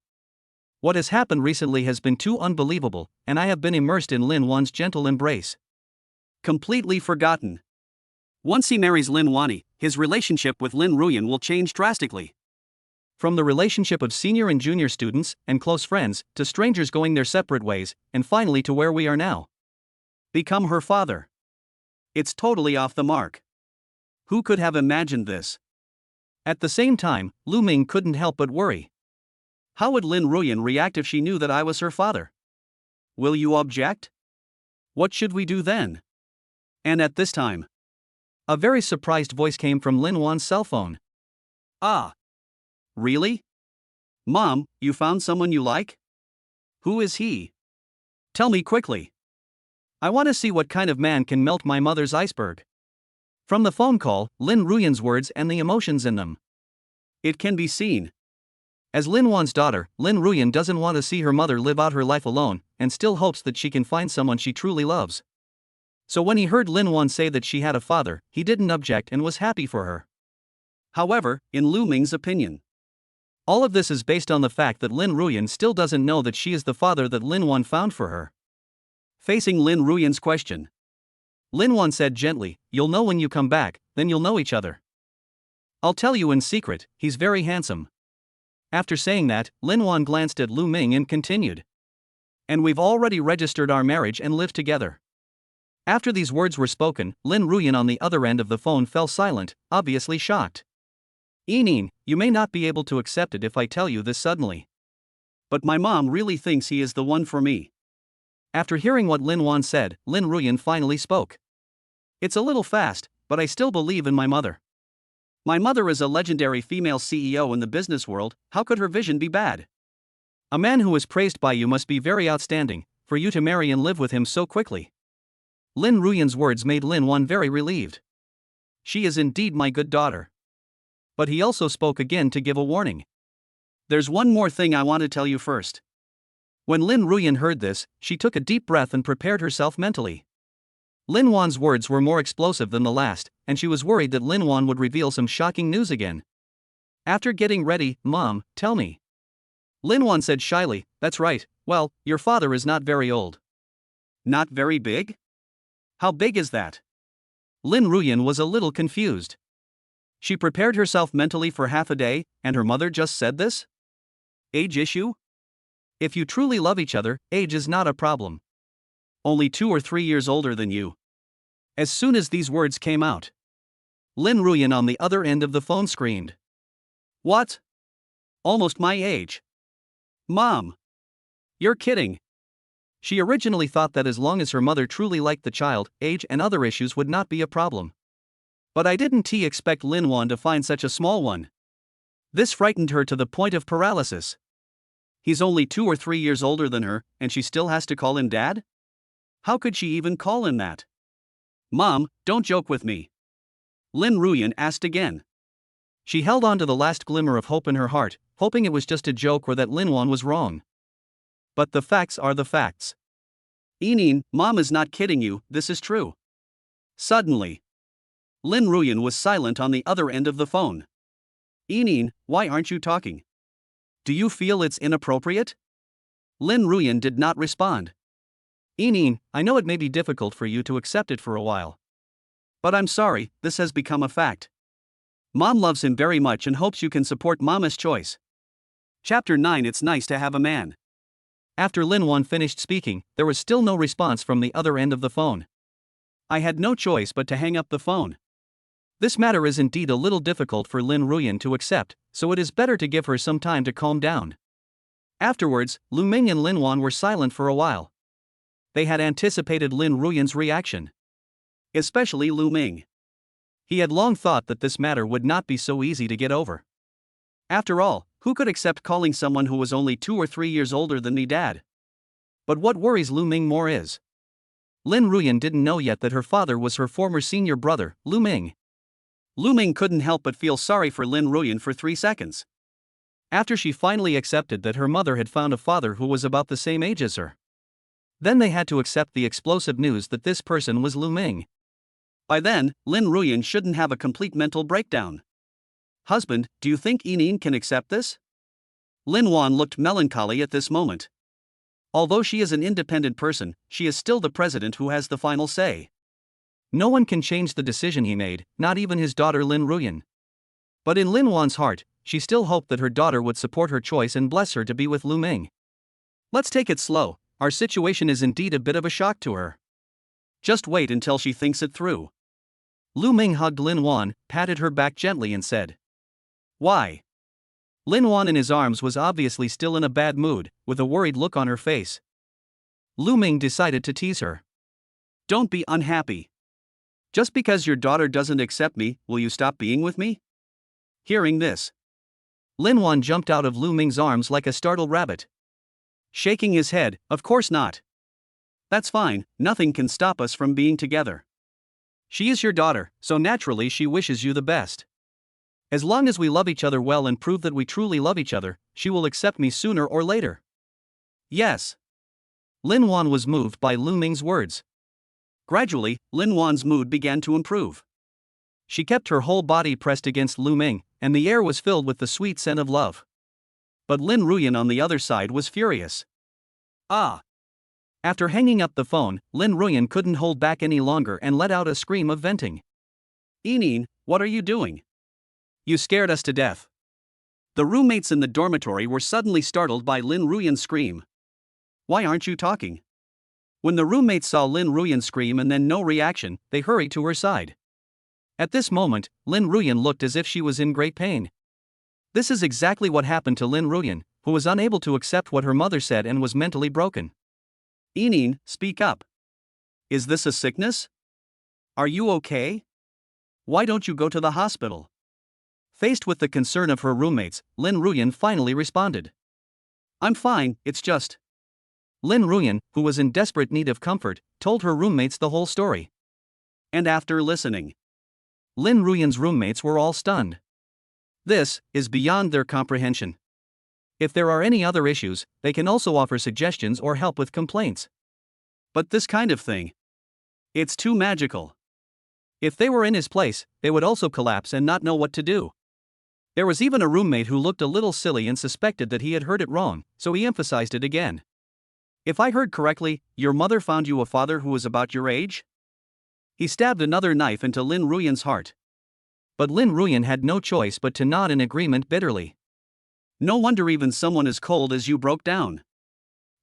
What has happened recently has been too unbelievable, and I have been immersed in Linuan's gentle embrace. Completely forgotten. Once he marries Linuan, his relationship with Lin Ruyan will change drastically. From the relationship of senior and junior students and close friends to strangers going their separate ways, and finally to where we are now. Become her father. It's totally off the mark. Who could have imagined this? At the same time, Lu Ming couldn't help but worry. How would Lin Ruyan react if she knew that I was her father? Will you object? What should we do then? And at this time, a very surprised voice came from Linuan's cell phone. Ah. Really? Mom, you found someone you like? Who is he? Tell me quickly. I want to see what kind of man can melt my mother's iceberg. From the phone call, Lin Ruyan's words and the emotions in them. It can be seen. As Linuan's daughter, Lin Ruyan doesn't want to see her mother live out her life alone, and still hopes that she can find someone she truly loves. So when he heard Linuan say that she had a father, he didn't object and was happy for her. However, in Lu Ming's opinion, all of this is based on the fact that Lin Ruyan still doesn't know that she is the father that Linuan found for her. Facing Lin Ruyan's question, Linuan said gently, "You'll know when you come back, then you'll know each other. I'll tell you in secret, he's very handsome." After saying that, Linuan glanced at Lu Ming and continued. "And we've already registered our marriage and live together." After these words were spoken, Lin Ruyan on the other end of the phone fell silent, obviously shocked. "Yining, you may not be able to accept it if I tell you this suddenly. But my mom really thinks he is the one for me." After hearing what Linuan said, Lin Ruyan finally spoke. "It's a little fast, but I still believe in my mother. My mother is a legendary female CEO in the business world, how could her vision be bad? A man who is praised by you must be very outstanding, for you to marry and live with him so quickly." Lin Ruyan's words made Linuan very relieved. She is indeed my good daughter. But he also spoke again to give a warning. "There's one more thing I want to tell you first." When Lin Ruyan heard this, she took a deep breath and prepared herself mentally. Linuan's words were more explosive than the last, and she was worried that Linuan would reveal some shocking news again. After getting ready, "Mom, tell me." Linuan said shyly, "That's right, well, your father is not very old." "Not very big? How big is that?" Lin Ruyan was a little confused. She prepared herself mentally for half a day, and her mother just said this? Age issue? If you truly love each other, age is not a problem. Only 2 or 3 years older than you. As soon as these words came out, Lin Ruyan on the other end of the phone screamed. "What? Almost my age? Mom! You're kidding." She originally thought that as long as her mother truly liked the child, age and other issues would not be a problem. But I didn't expect Linuan to find such a small one. This frightened her to the point of paralysis. He's only 2 or 3 years older than her, and she still has to call him Dad? How could she even call him that? "Mom, don't joke with me," Lin Ruyan asked again. She held on to the last glimmer of hope in her heart, hoping it was just a joke or that Linuan was wrong. But the facts are the facts. "Yining, Mom is not kidding you, this is true." Suddenly, Lin Ruyan was silent on the other end of the phone. "Yining, why aren't you talking? Do you feel it's inappropriate?" Lin Ruyan did not respond. "Yining, I know it may be difficult for you to accept it for a while. But I'm sorry, this has become a fact. Mom loves him very much and hopes you can support Mama's choice." Chapter 9. It's nice to have a man. After Linuan finished speaking, there was still no response from the other end of the phone. I had no choice but to hang up the phone. This matter is indeed a little difficult for Lin Ruyan to accept, so it is better to give her some time to calm down. Afterwards, Lu Ming and Linuan were silent for a while. They had anticipated Lin Ruyan's reaction. Especially Lu Ming. He had long thought that this matter would not be so easy to get over. After all, who could accept calling someone who was only 2 or 3 years older than me Dad? But what worries Lu Ming more is, Lin Ruyan didn't know yet that her father was her former senior brother, Lu Ming. Lu Ming couldn't help but feel sorry for Lin Ruyan for 3 seconds. After she finally accepted that her mother had found a father who was about the same age as her. Then they had to accept the explosive news that this person was Lu Ming. By then, Lin Ruyan shouldn't have a complete mental breakdown. "Husband, do you think Yining can accept this?" Linuan looked melancholy at this moment. Although she is an independent person, she is still the president who has the final say. No one can change the decision he made, not even his daughter Lin Ruyan. But in Lin Wan's heart, she still hoped that her daughter would support her choice and bless her to be with Lu Ming. Let's take it slow, our situation is indeed a bit of a shock to her. Just wait until she thinks it through. Lu Ming hugged Lin Wan, patted her back gently and said. Why? Lin Wan in his arms was obviously still in a bad mood, with a worried look on her face. Lu Ming decided to tease her. Don't be unhappy. Just because your daughter doesn't accept me, will you stop being with me? Hearing this, Lin Wan jumped out of Lu Ming's arms like a startled rabbit. Shaking his head, of course not. That's fine, nothing can stop us from being together. She is your daughter, so naturally she wishes you the best. As long as we love each other well and prove that we truly love each other, she will accept me sooner or later. Yes. Lin Wan was moved by Lu Ming's words. Gradually, Lin Wan's mood began to improve. She kept her whole body pressed against Lu Ming, and the air was filled with the sweet scent of love. But Lin Ruyan on the other side was furious. Ah! After hanging up the phone, Lin Ruyan couldn't hold back any longer and let out a scream of venting. Enin, what are you doing? You scared us to death. The roommates in the dormitory were suddenly startled by Lin Ruyan's scream. Why aren't you talking? When the roommates saw Lin Ruyan scream and then no reaction, they hurried to her side. At this moment, Lin Ruyan looked as if she was in great pain. This is exactly what happened to Lin Ruyan, who was unable to accept what her mother said and was mentally broken. Enin, speak up. Is this a sickness? Are you okay? Why don't you go to the hospital? Faced with the concern of her roommates, Lin Ruyan finally responded. I'm fine, it's just. Lin Ruyan, who was in desperate need of comfort, told her roommates the whole story. And after listening, Lin Ruyan's roommates were all stunned. This is beyond their comprehension. If there are any other issues, they can also offer suggestions or help with complaints. But this kind of thing, it's too magical. If they were in his place, they would also collapse and not know what to do. There was even a roommate who looked a little silly and suspected that he had heard it wrong, so he emphasized it again. If I heard correctly, your mother found you a father who was about your age? He stabbed another knife into Lin Ruyan's heart. But Lin Ruyan had no choice but to nod in agreement bitterly. No wonder even someone as cold as you broke down.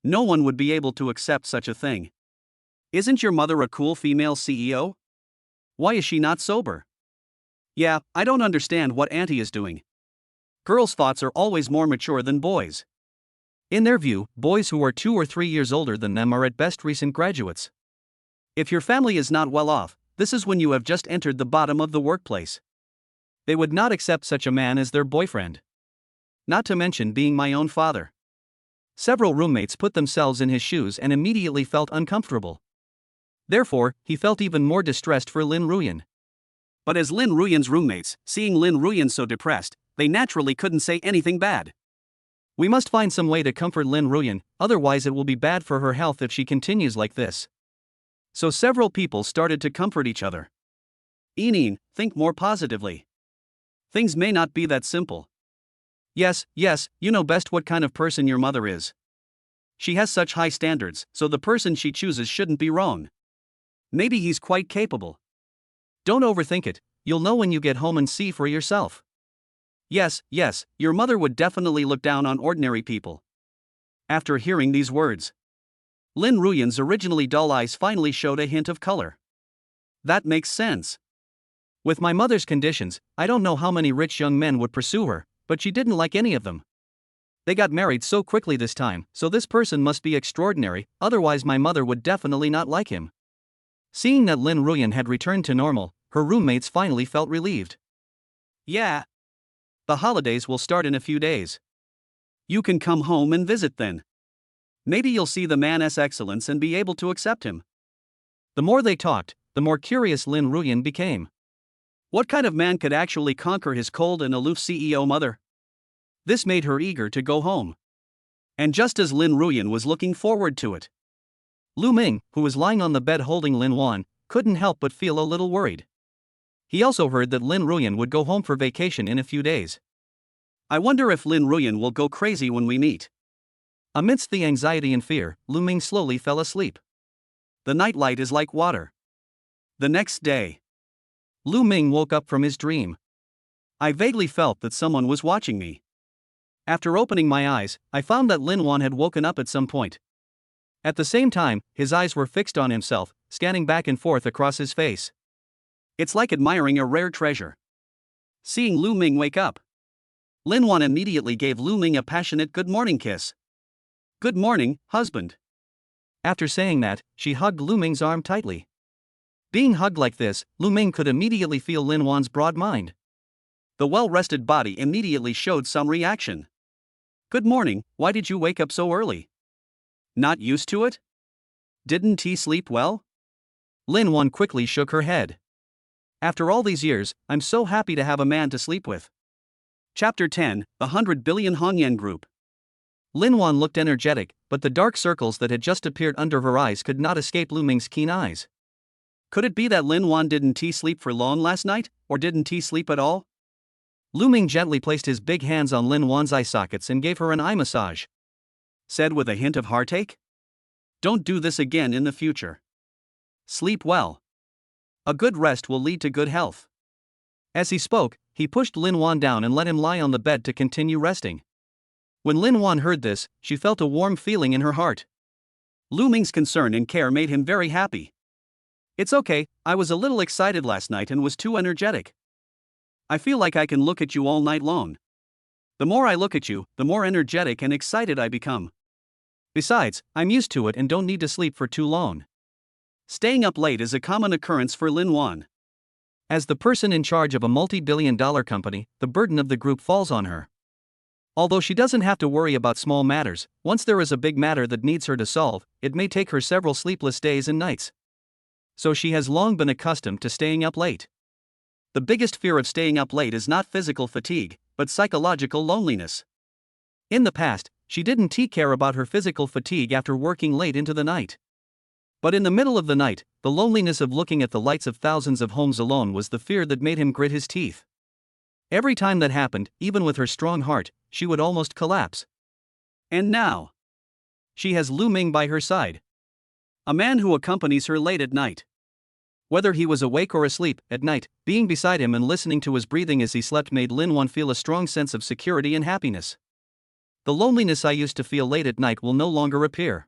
No one would be able to accept such a thing. Isn't your mother a cool female CEO? Why is she not sober? Yeah, I don't understand what Auntie is doing. Girls' thoughts are always more mature than boys. In their view, boys who are 2 or 3 years older than them are at best recent graduates. If your family is not well off, this is when you have just entered the bottom of the workplace. They would not accept such a man as their boyfriend. Not to mention being my own father. Several roommates put themselves in his shoes and immediately felt uncomfortable. Therefore, he felt even more distressed for Lin Ruyan. But as Lin Ruyan's roommates, seeing Lin Ruyan so depressed, they naturally couldn't say anything bad. We must find some way to comfort Lin Ruyan, otherwise it will be bad for her health if she continues like this. So several people started to comfort each other. Enin, think more positively. Things may not be that simple. Yes, you know best what kind of person your mother is. She has such high standards, so the person she chooses shouldn't be wrong. Maybe he's quite capable. Don't overthink it, you'll know when you get home and see for yourself. Yes, your mother would definitely look down on ordinary people. After hearing these words, Lin Ruyan's originally dull eyes finally showed a hint of color. That makes sense. With my mother's conditions, I don't know how many rich young men would pursue her, but she didn't like any of them. They got married so quickly this time, so this person must be extraordinary, otherwise my mother would definitely not like him. Seeing that Lin Ruyan had returned to normal, her roommates finally felt relieved. Yeah. The holidays will start in a few days. You can come home and visit then. Maybe you'll see the man's excellence and be able to accept him. The more they talked, the more curious Lin Ruyan became. What kind of man could actually conquer his cold and aloof CEO mother? This made her eager to go home. And just as Lin Ruyan was looking forward to it, Lu Ming, who was lying on the bed holding Lin Wan, couldn't help but feel a little worried. He also heard that Lin Ruyan would go home for vacation in a few days. I wonder if Lin Ruyan will go crazy when we meet. Amidst the anxiety and fear, Lu Ming slowly fell asleep. The nightlight is like water. The next day, Lu Ming woke up from his dream. I vaguely felt that someone was watching me. After opening my eyes, I found that Linuan had woken up at some point. At the same time, his eyes were fixed on himself, scanning back and forth across his face. It's like admiring a rare treasure. Seeing Lu Ming wake up, Linuan immediately gave Lu Ming a passionate good morning kiss. Good morning, husband. After saying that, she hugged Lu Ming's arm tightly. Being hugged like this, Lu Ming could immediately feel Linuan's broad mind. The well-rested body immediately showed some reaction. Good morning, why did you wake up so early? Not used to it? Didn't he sleep well? Linuan quickly shook her head. After all these years, I'm so happy to have a man to sleep with. Chapter 10, The 100 Billion Hongyan Group. Linuan looked energetic, but the dark circles that had just appeared under her eyes could not escape Lu Ming's keen eyes. Could it be that Linuan didn't sleep for long last night, or didn't he sleep at all? Lu Ming gently placed his big hands on Linuan's eye sockets and gave her an eye massage. Said with a hint of heartache, don't do this again in the future. Sleep well. A good rest will lead to good health. As he spoke, he pushed Linuan down and let him lie on the bed to continue resting. When Linuan heard this, she felt a warm feeling in her heart. Lu Ming's concern and care made him very happy. It's okay, I was a little excited last night and was too energetic. I feel like I can look at you all night long. The more I look at you, the more energetic and excited I become. Besides, I'm used to it and don't need to sleep for too long. Staying up late is a common occurrence for Linuan. As the person in charge of a multi-billion-dollar company, the burden of the group falls on her. Although she doesn't have to worry about small matters, once there is a big matter that needs her to solve, it may take her several sleepless days and nights. So she has long been accustomed to staying up late. The biggest fear of staying up late is not physical fatigue, but psychological loneliness. In the past, she didn't care about her physical fatigue after working late into the night. But in the middle of the night, the loneliness of looking at the lights of thousands of homes alone was the fear that made him grit his teeth. Every time that happened, even with her strong heart, she would almost collapse. And now, she has Lu Ming by her side. A man who accompanies her late at night. Whether he was awake or asleep, at night, being beside him and listening to his breathing as he slept made Linuan feel a strong sense of security and happiness. The loneliness I used to feel late at night will no longer appear.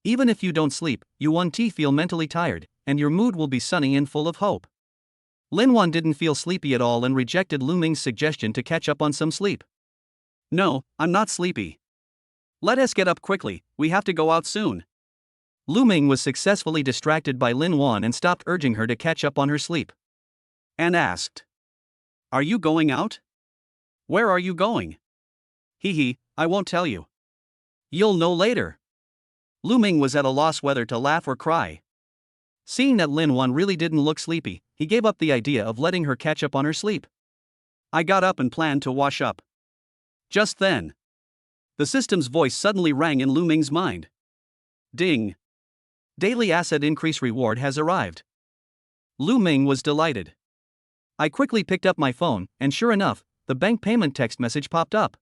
Even if you don't sleep, you won't feel mentally tired, and your mood will be sunny and full of hope. Linuan didn't feel sleepy at all and rejected Lu Ming's suggestion to catch up on some sleep. No, I'm not sleepy. Let us get up quickly, we have to go out soon. Lu Ming was successfully distracted by Linuan and stopped urging her to catch up on her sleep. And asked, are you going out? Where are you going? I won't tell you. You'll know later. Lu Ming was at a loss whether to laugh or cry. Seeing that Linuan really didn't look sleepy, he gave up the idea of letting her catch up on her sleep. I got up and planned to wash up. Just then, the system's voice suddenly rang in Lu Ming's mind. Ding! Daily asset increase reward has arrived. Lu Ming was delighted. I quickly picked up my phone, and sure enough, the bank payment text message popped up.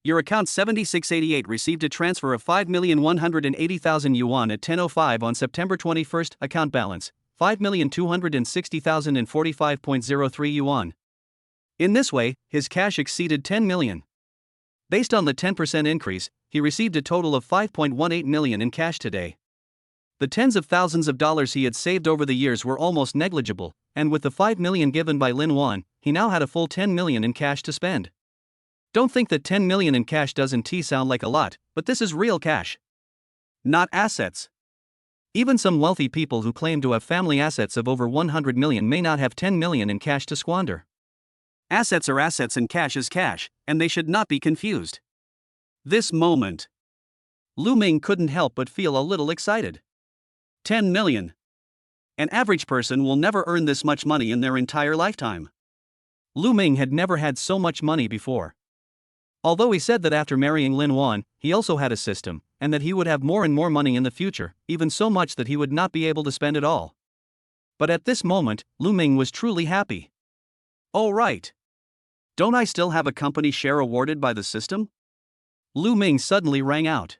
Your account 7688 received a transfer of 5,180,000 yuan at 10:05 on September 21. Account balance, 5,260,045.03 yuan. In this way, his cash exceeded 10 million. Based on the 10% increase, he received a total of 5.18 million in cash today. The tens of thousands of dollars he had saved over the years were almost negligible, and with the 5 million given by Linuan, he now had a full 10 million in cash to spend. Don't think that 10 million in cash doesn't sound like a lot, but this is real cash. Not assets. Even some wealthy people who claim to have family assets of over 100 million may not have 10 million in cash to squander. Assets are assets and cash is cash, and they should not be confused. This moment, Lu Ming couldn't help but feel a little excited. 10 million. An average person will never earn this much money in their entire lifetime. Lu Ming had never had so much money before. Although he said that after marrying Linuan, he also had a system, and that he would have more and more money in the future, even so much that he would not be able to spend it all. But at this moment, Lu Ming was truly happy. Oh right. Don't I still have a company share awarded by the system? Lu Ming suddenly rang out.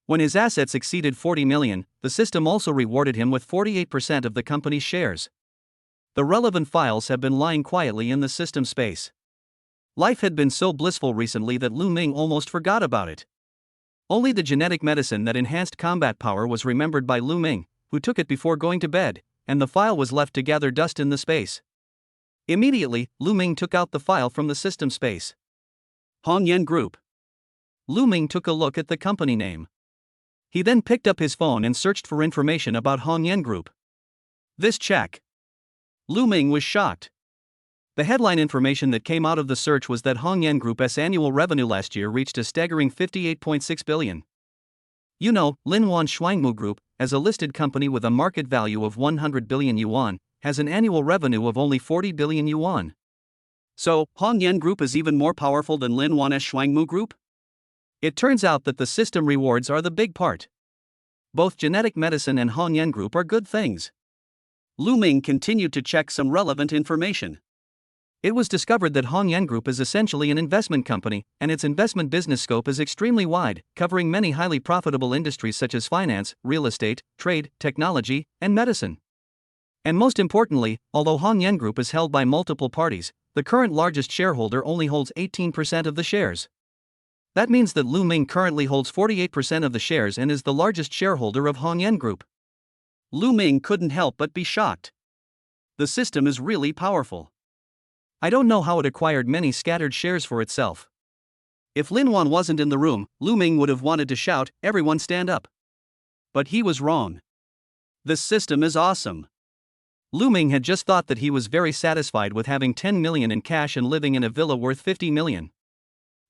When his assets exceeded 40 million, the system also rewarded him with 48% of the company's shares. The relevant files have been lying quietly in the system space. Life had been so blissful recently that Lu Ming almost forgot about it. Only the genetic medicine that enhanced combat power was remembered by Lu Ming, who took it before going to bed, and the file was left to gather dust in the space. Immediately, Lu Ming took out the file from the system space. Hongyan Group. Lu Ming took a look at the company name. He then picked up his phone and searched for information about Hongyan Group. This check. Lu Ming was shocked. The headline information that came out of the search was that Hongyan Group's annual revenue last year reached a staggering 58.6 billion. You know, Linuan Shuangmu Group, as a listed company with a market value of 100 billion yuan, has an annual revenue of only 40 billion yuan. So, Hongyan Group is even more powerful than Linuan Shuangmu Group? It turns out that the system rewards are the big part. Both genetic medicine and Hongyan Group are good things. Lu Ming continued to check some relevant information. It was discovered that Hongyan Group is essentially an investment company, and its investment business scope is extremely wide, covering many highly profitable industries such as finance, real estate, trade, technology, and medicine. And most importantly, although Hongyan Group is held by multiple parties, the current largest shareholder only holds 18% of the shares. That means that Lu Ming currently holds 48% of the shares and is the largest shareholder of Hongyan Group. Lu Ming couldn't help but be shocked. The system is really powerful. I don't know how it acquired many scattered shares for itself. If Linuan wasn't in the room, Lu Ming would have wanted to shout, "Everyone stand up." But he was wrong. This system is awesome. Lu Ming had just thought that he was very satisfied with having 10 million in cash and living in a villa worth 50 million.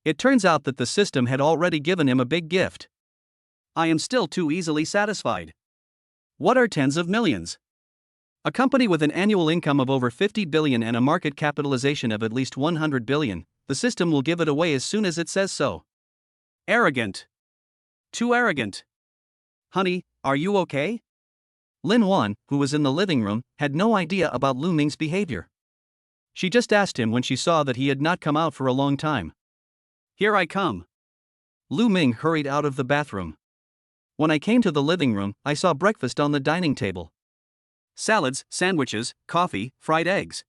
It turns out that the system had already given him a big gift. I am still too easily satisfied. What are tens of millions? A company with an annual income of over 50 billion and a market capitalization of at least 100 billion, the system will give it away as soon as it says so. Arrogant. Too arrogant. Honey, are you okay? Linuan, who was in the living room, had no idea about Lu Ming's behavior. She just asked him when she saw that he had not come out for a long time. Here I come. Lu Ming hurried out of the bathroom. When I came to the living room, I saw breakfast on the dining table. Salads, sandwiches, coffee, fried eggs.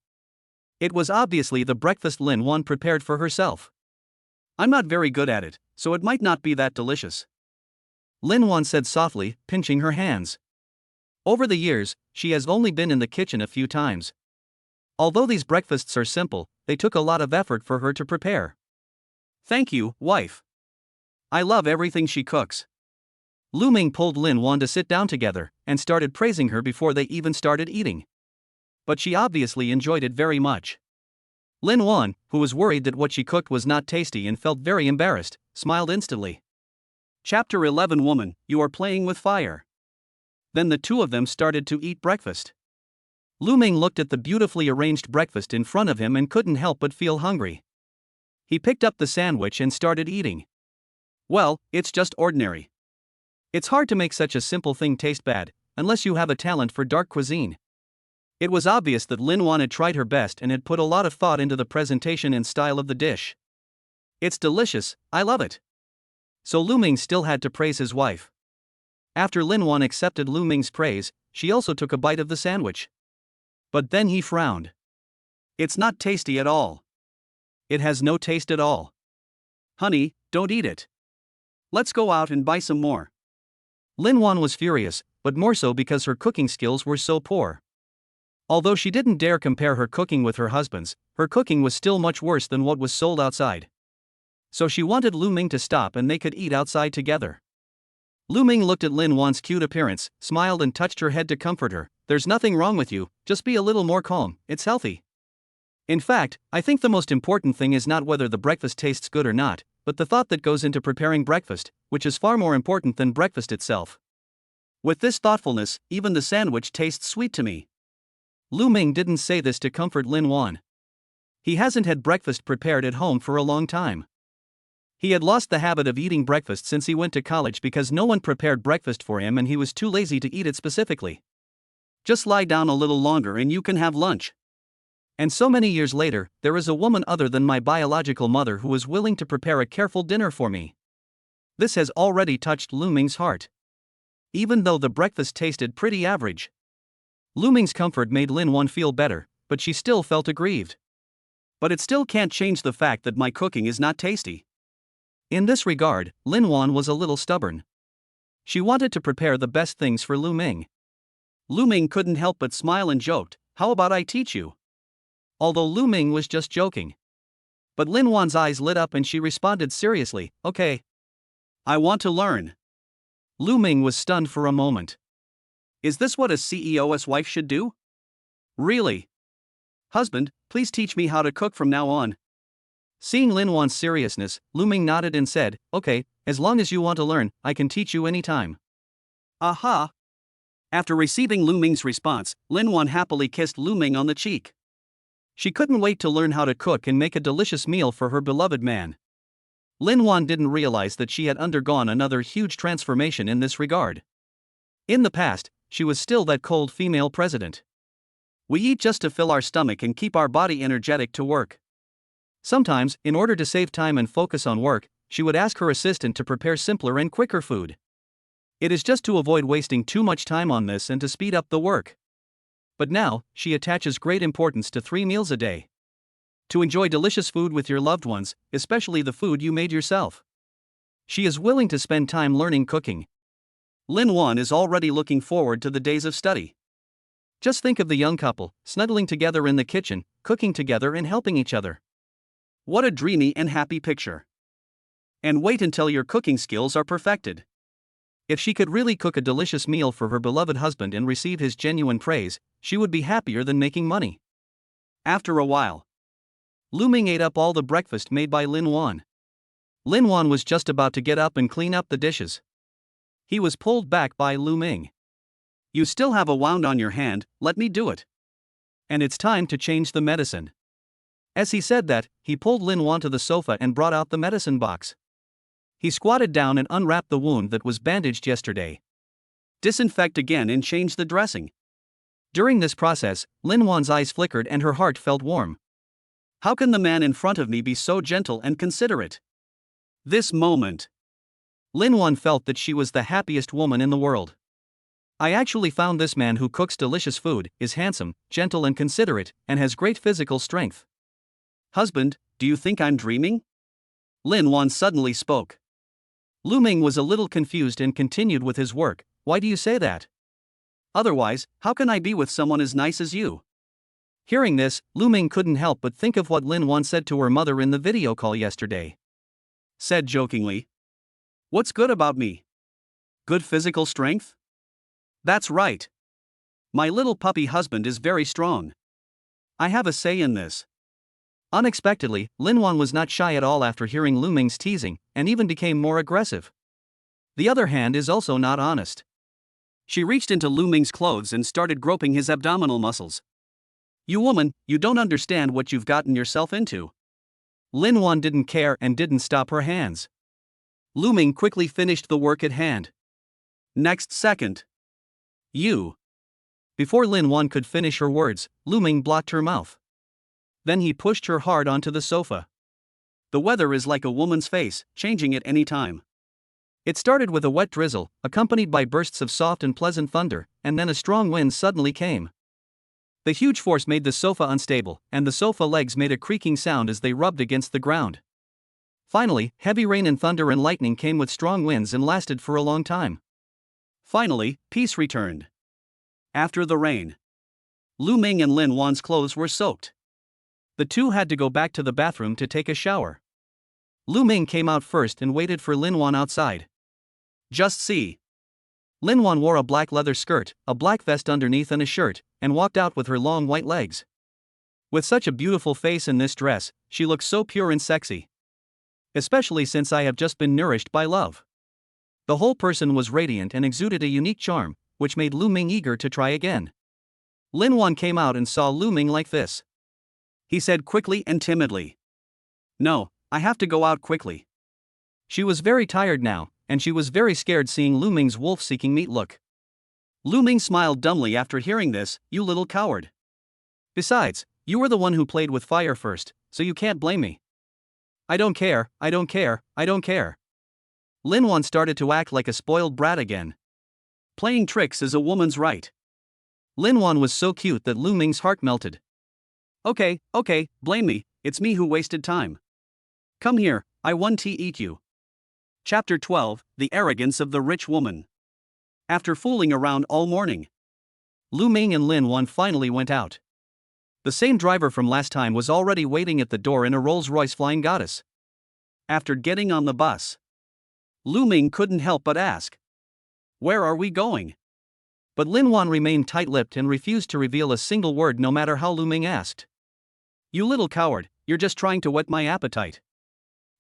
It was obviously the breakfast Linuan prepared for herself. I'm not very good at it, so it might not be that delicious. Linuan said softly, pinching her hands. Over the years, she has only been in the kitchen a few times. Although these breakfasts are simple, they took a lot of effort for her to prepare. Thank you, wife. I love everything she cooks. Lu Ming pulled Linuan to sit down together, and started praising her before they even started eating. But she obviously enjoyed it very much. Linuan, who was worried that what she cooked was not tasty and felt very embarrassed, smiled instantly. Chapter 11 Woman, you are playing with fire. Then the two of them started to eat breakfast. Lu Ming looked at the beautifully arranged breakfast in front of him and couldn't help but feel hungry. He picked up the sandwich and started eating. Well, it's just ordinary. It's hard to make such a simple thing taste bad, unless you have a talent for dark cuisine. It was obvious that Linuan had tried her best and had put a lot of thought into the presentation and style of the dish. It's delicious, I love it. So Lu Ming still had to praise his wife. After Linuan accepted Lu Ming's praise, she also took a bite of the sandwich. But then he frowned. It's not tasty at all. It has no taste at all. Honey, don't eat it. Let's go out and buy some more. Linuan was furious, but more so because her cooking skills were so poor. Although she didn't dare compare her cooking with her husband's, her cooking was still much worse than what was sold outside. So she wanted Lu Ming to stop and they could eat outside together. Lu Ming looked at Linuan's cute appearance, smiled and touched her head to comfort her. There's nothing wrong with you, just be a little more calm, it's healthy. In fact, I think the most important thing is not whether the breakfast tastes good or not, but the thought that goes into preparing breakfast, which is far more important than breakfast itself. With this thoughtfulness, even the sandwich tastes sweet to me. Lu Ming didn't say this to comfort Linuan. He hasn't had breakfast prepared at home for a long time. He had lost the habit of eating breakfast since he went to college because no one prepared breakfast for him and he was too lazy to eat it specifically. Just lie down a little longer and you can have lunch. And so many years later, there is a woman other than my biological mother who is willing to prepare a careful dinner for me. This has already touched Lu Ming's heart. Even though the breakfast tasted pretty average, Lu Ming's comfort made Linuan feel better, but she still felt aggrieved. But it still can't change the fact that my cooking is not tasty. In this regard, Linuan was a little stubborn. She wanted to prepare the best things for Lu Ming. Lu Ming couldn't help but smile and joked, "How about I teach you?" Although Lu Ming was just joking. But Linuan's eyes lit up and she responded seriously, "Okay. I want to learn." Lu Ming was stunned for a moment. Is this what a CEO's wife should do? Really? Husband, please teach me how to cook from now on. Seeing Linuan's seriousness, Lu Ming nodded and said, "Okay, as long as you want to learn, I can teach you anytime." Aha! After receiving Lu Ming's response, Linuan happily kissed Lu Ming on the cheek. She couldn't wait to learn how to cook and make a delicious meal for her beloved man. Linuan didn't realize that she had undergone another huge transformation in this regard. In the past, she was still that cold female president. We eat just to fill our stomach and keep our body energetic to work. Sometimes, in order to save time and focus on work, she would ask her assistant to prepare simpler and quicker food. It is just to avoid wasting too much time on this and to speed up the work. But now, she attaches great importance to 3 meals a day. To enjoy delicious food with your loved ones, especially the food you made yourself. She is willing to spend time learning cooking. Linuan is already looking forward to the days of study. Just think of the young couple, snuggling together in the kitchen, cooking together and helping each other. What a dreamy and happy picture. And wait until your cooking skills are perfected. If she could really cook a delicious meal for her beloved husband and receive his genuine praise, she would be happier than making money. After a while, Lu Ming ate up all the breakfast made by Linuan. Linuan was just about to get up and clean up the dishes. He was pulled back by Lu Ming. "You still have a wound on your hand, let me do it. And it's time to change the medicine." As he said that, he pulled Linuan to the sofa and brought out the medicine box. He squatted down and unwrapped the wound that was bandaged yesterday. Disinfect again and change the dressing. During this process, Linuan's eyes flickered and her heart felt warm. How can the man in front of me be so gentle and considerate? This moment, Linuan felt that she was the happiest woman in the world. I actually found this man who cooks delicious food, is handsome, gentle and considerate, and has great physical strength. Husband, do you think I'm dreaming? Linuan suddenly spoke. Lu Ming was a little confused and continued with his work. Why do you say that? Otherwise, how can I be with someone as nice as you? Hearing this, Lu Ming couldn't help but think of what Linuan said to her mother in the video call yesterday. Said jokingly, "What's good about me? Good physical strength? That's right. My little puppy husband is very strong. I have a say in this." Unexpectedly, Linuan was not shy at all after hearing Lu Ming's teasing, and even became more aggressive. The other hand is also not honest. She reached into Lu Ming's clothes and started groping his abdominal muscles. "You woman, you don't understand what you've gotten yourself into." Linuan didn't care and didn't stop her hands. Lu Ming quickly finished the work at hand. Next second. "You." Before Linuan could finish her words, Lu Ming blocked her mouth. Then he pushed her hard onto the sofa. The weather is like a woman's face, changing at any time. It started with a wet drizzle, accompanied by bursts of soft and pleasant thunder, and then a strong wind suddenly came. The huge force made the sofa unstable, and the sofa legs made a creaking sound as they rubbed against the ground. Finally, heavy rain and thunder and lightning came with strong winds and lasted for a long time. Finally, peace returned. After the rain, Lu Ming and Linuan's clothes were soaked. The two had to go back to the bathroom to take a shower. Lu Ming came out first and waited for Linuan outside. Just see. Linuan wore a black leather skirt, a black vest underneath and a shirt, and walked out with her long white legs. With such a beautiful face in this dress, she looked so pure and sexy. Especially since I have just been nourished by love. The whole person was radiant and exuded a unique charm, which made Lu Ming eager to try again. Linuan came out and saw Lu Ming like this. He said quickly and timidly, "No, I have to go out quickly." She was very tired now, and she was very scared seeing Lu Ming's wolf-seeking meat look. Lu Ming smiled dumbly after hearing this. "You little coward. Besides, you were the one who played with fire first, so you can't blame me." I don't care, I don't care, I don't care." Linuan started to act like a spoiled brat again. Playing tricks is a woman's right. Linuan was so cute that Lu Ming's heart melted. Okay, blame me, it's me who wasted time. Come here, I want to eat you. Chapter 12, The Arrogance of the Rich Woman. After fooling around all morning, Lu Ming and Linuan finally went out. The same driver from last time was already waiting at the door in a Rolls-Royce Flying Goddess. After getting on the bus, Lu Ming couldn't help but ask, "Where are we going?" But Linuan remained tight-lipped and refused to reveal a single word no matter how Lu Ming asked. "You little coward, you're just trying to whet my appetite."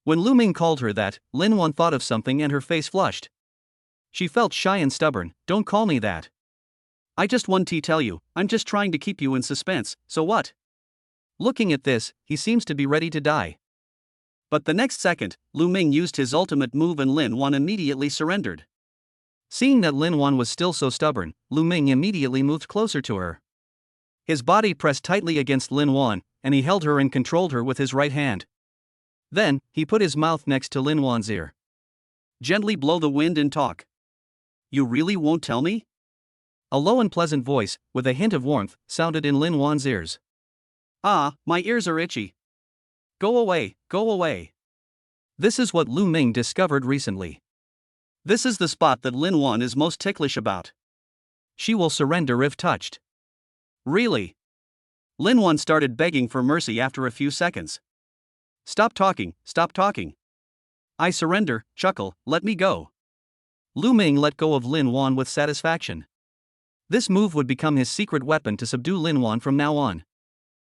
When Lu Ming called her that, Linuan thought of something and her face flushed. She felt shy and stubborn. "Don't call me that. I just want to tell you, I'm just trying to keep you in suspense, so what?" Looking at this, he seems to be ready to die. But the next second, Lu Ming used his ultimate move and Linuan immediately surrendered. Seeing that Linuan was still so stubborn, Lu Ming immediately moved closer to her. His body pressed tightly against Linuan, and he held her and controlled her with his right hand. Then, he put his mouth next to Linuan's ear. "Gently blow the wind and talk. You really won't tell me?" A low and pleasant voice, with a hint of warmth, sounded in Linuan's ears. "Ah, my ears are itchy. Go away, go away." This is what Lu Ming discovered recently. This is the spot that Linuan is most ticklish about. She will surrender if touched. Really? Linuan started begging for mercy after a few seconds. Stop talking, stop talking. I surrender, chuckle, let me go." Lu Ming let go of Linuan with satisfaction. This move would become his secret weapon to subdue Linuan from now on.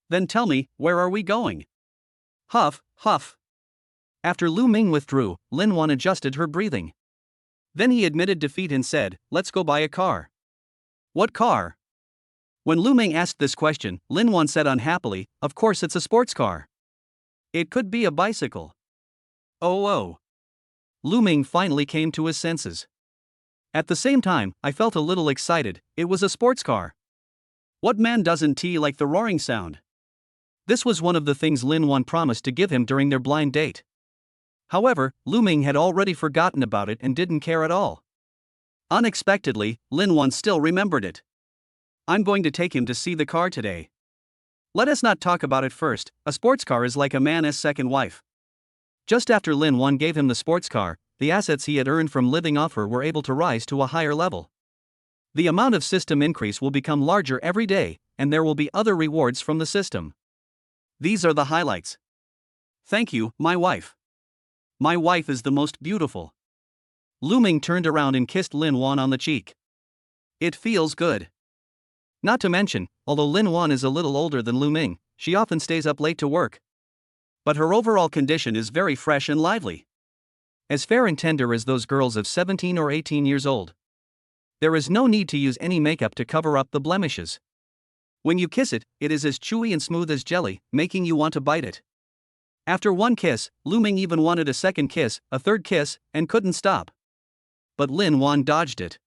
"Then tell me, where are we going?" Huff, huff. After Lu Ming withdrew, Linuan adjusted her breathing. Then he admitted defeat and said, "Let's go buy a car." "What car?" When Lu Ming asked this question, Linuan said unhappily, "Of course it's a sports car. It could be a bicycle." Oh. Lu Ming finally came to his senses. At the same time, I felt a little excited. It was a sports car. What man doesn't like the roaring sound? This was one of the things Linuan promised to give him during their blind date. However, Lu Ming had already forgotten about it and didn't care at all. Unexpectedly, Linuan still remembered it. "I'm going to take him to see the car today. Let us not talk about it first. A sports car is like a man's second wife." Just after Linuan gave him the sports car, the assets he had earned from living off her were able to rise to a higher level. The amount of system increase will become larger every day, and there will be other rewards from the system. These are the highlights. "Thank you, my wife. My wife is the most beautiful." Lu Ming turned around and kissed Linuan on the cheek. "It feels good." Not to mention, although Linuan is a little older than Lu Ming, she often stays up late to work. But her overall condition is very fresh and lively. As fair and tender as those girls of 17 or 18 years old. There is no need to use any makeup to cover up the blemishes. When you kiss it, it is as chewy and smooth as jelly, making you want to bite it. After one kiss, Lu Ming even wanted a second kiss, a third kiss, and couldn't stop. But Linuan dodged it.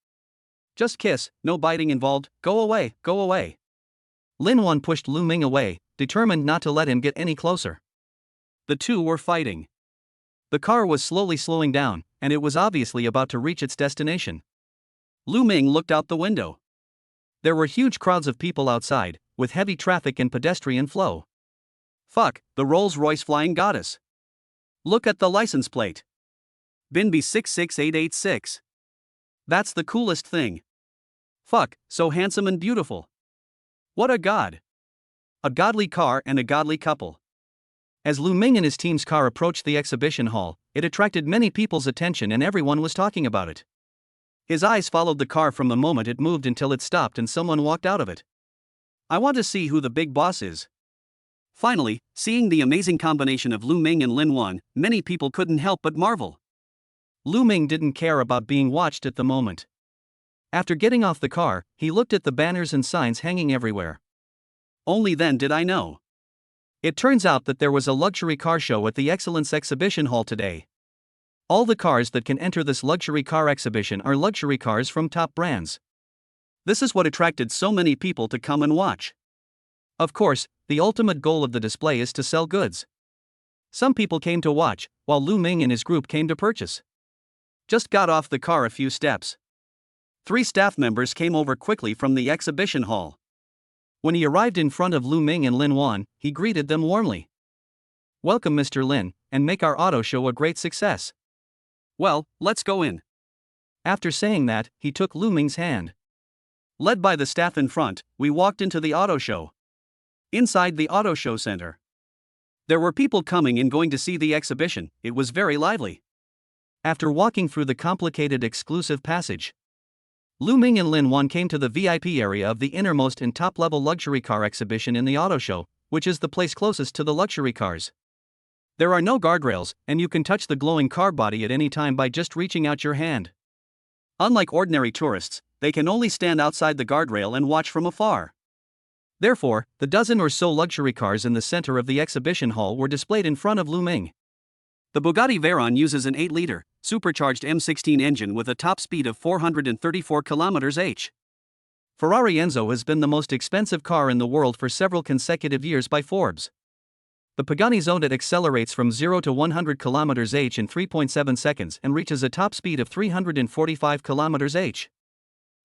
"Just kiss, no biting involved, go away, go away." Linuan pushed Lu Ming away, determined not to let him get any closer. The two were fighting. The car was slowly slowing down, and it was obviously about to reach its destination. Lu Ming looked out the window. There were huge crowds of people outside, with heavy traffic and pedestrian flow. Fuck, the Rolls-Royce Flying Goddess. Look at the license plate. Binby 66886. That's the coolest thing. Fuck, so handsome and beautiful. What a god. A godly car and a godly couple. As Lu Ming and his team's car approached the exhibition hall, it attracted many people's attention and everyone was talking about it. His eyes followed the car from the moment it moved until it stopped and someone walked out of it. "I want to see who the big boss is." Finally, seeing the amazing combination of Lu Ming and Linuan, many people couldn't help but marvel. Lu Ming didn't care about being watched at the moment. After getting off the car, he looked at the banners and signs hanging everywhere. Only then did I know. It turns out that there was a luxury car show at the Excellence Exhibition Hall today. All the cars that can enter this luxury car exhibition are luxury cars from top brands. This is what attracted so many people to come and watch. Of course, the ultimate goal of the display is to sell goods. Some people came to watch, while Lu Ming and his group came to purchase. Just got off the car a few steps. 3 staff members came over quickly from the exhibition hall. When he arrived in front of Lu Ming and Linuan, he greeted them warmly. "Welcome, Mr. Lin, and make our auto show a great success." "Well, let's go in." After saying that, he took Lu Ming's hand. Led by the staff in front, we walked into the auto show. Inside the auto show center, there were people coming and going to see the exhibition. It was very lively. After walking through the complicated exclusive passage, Lu Ming and Lin Wan came to the VIP area of the innermost and top-level luxury car exhibition in the auto show, which is the place closest to the luxury cars. There are no guardrails, and you can touch the glowing car body at any time by just reaching out your hand. Unlike ordinary tourists, they can only stand outside the guardrail and watch from afar. Therefore, the dozen or so luxury cars in the center of the exhibition hall were displayed in front of Lu Ming. The Bugatti Veyron uses an 8-liter, supercharged M16 engine with a top speed of 434 km/h. Ferrari Enzo has been the most expensive car in the world for several consecutive years by Forbes. The Pagani Zonda accelerates from 0 to 100 km/h in 3.7 seconds and reaches a top speed of 345 km/h.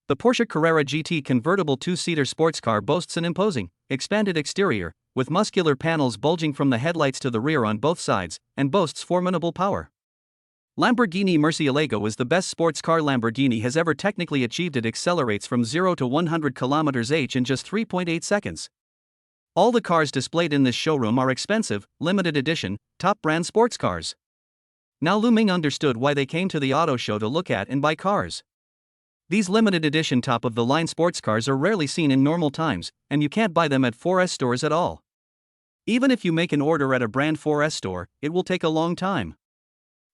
The Porsche Carrera GT convertible 2-seater sports car boasts an imposing, expanded exterior, with muscular panels bulging from the headlights to the rear on both sides, and boasts formidable power. Lamborghini Murcielago is the best sports car Lamborghini has ever technically achieved. It accelerates from 0 to 100 km/h in just 3.8 seconds. All the cars displayed in this showroom are expensive, limited edition, top-brand sports cars. Now Lu Ming understood why they came to the auto show to look at and buy cars. These limited edition top-of-the-line sports cars are rarely seen in normal times, and you can't buy them at 4S stores at all. Even if you make an order at a brand 4S store, it will take a long time.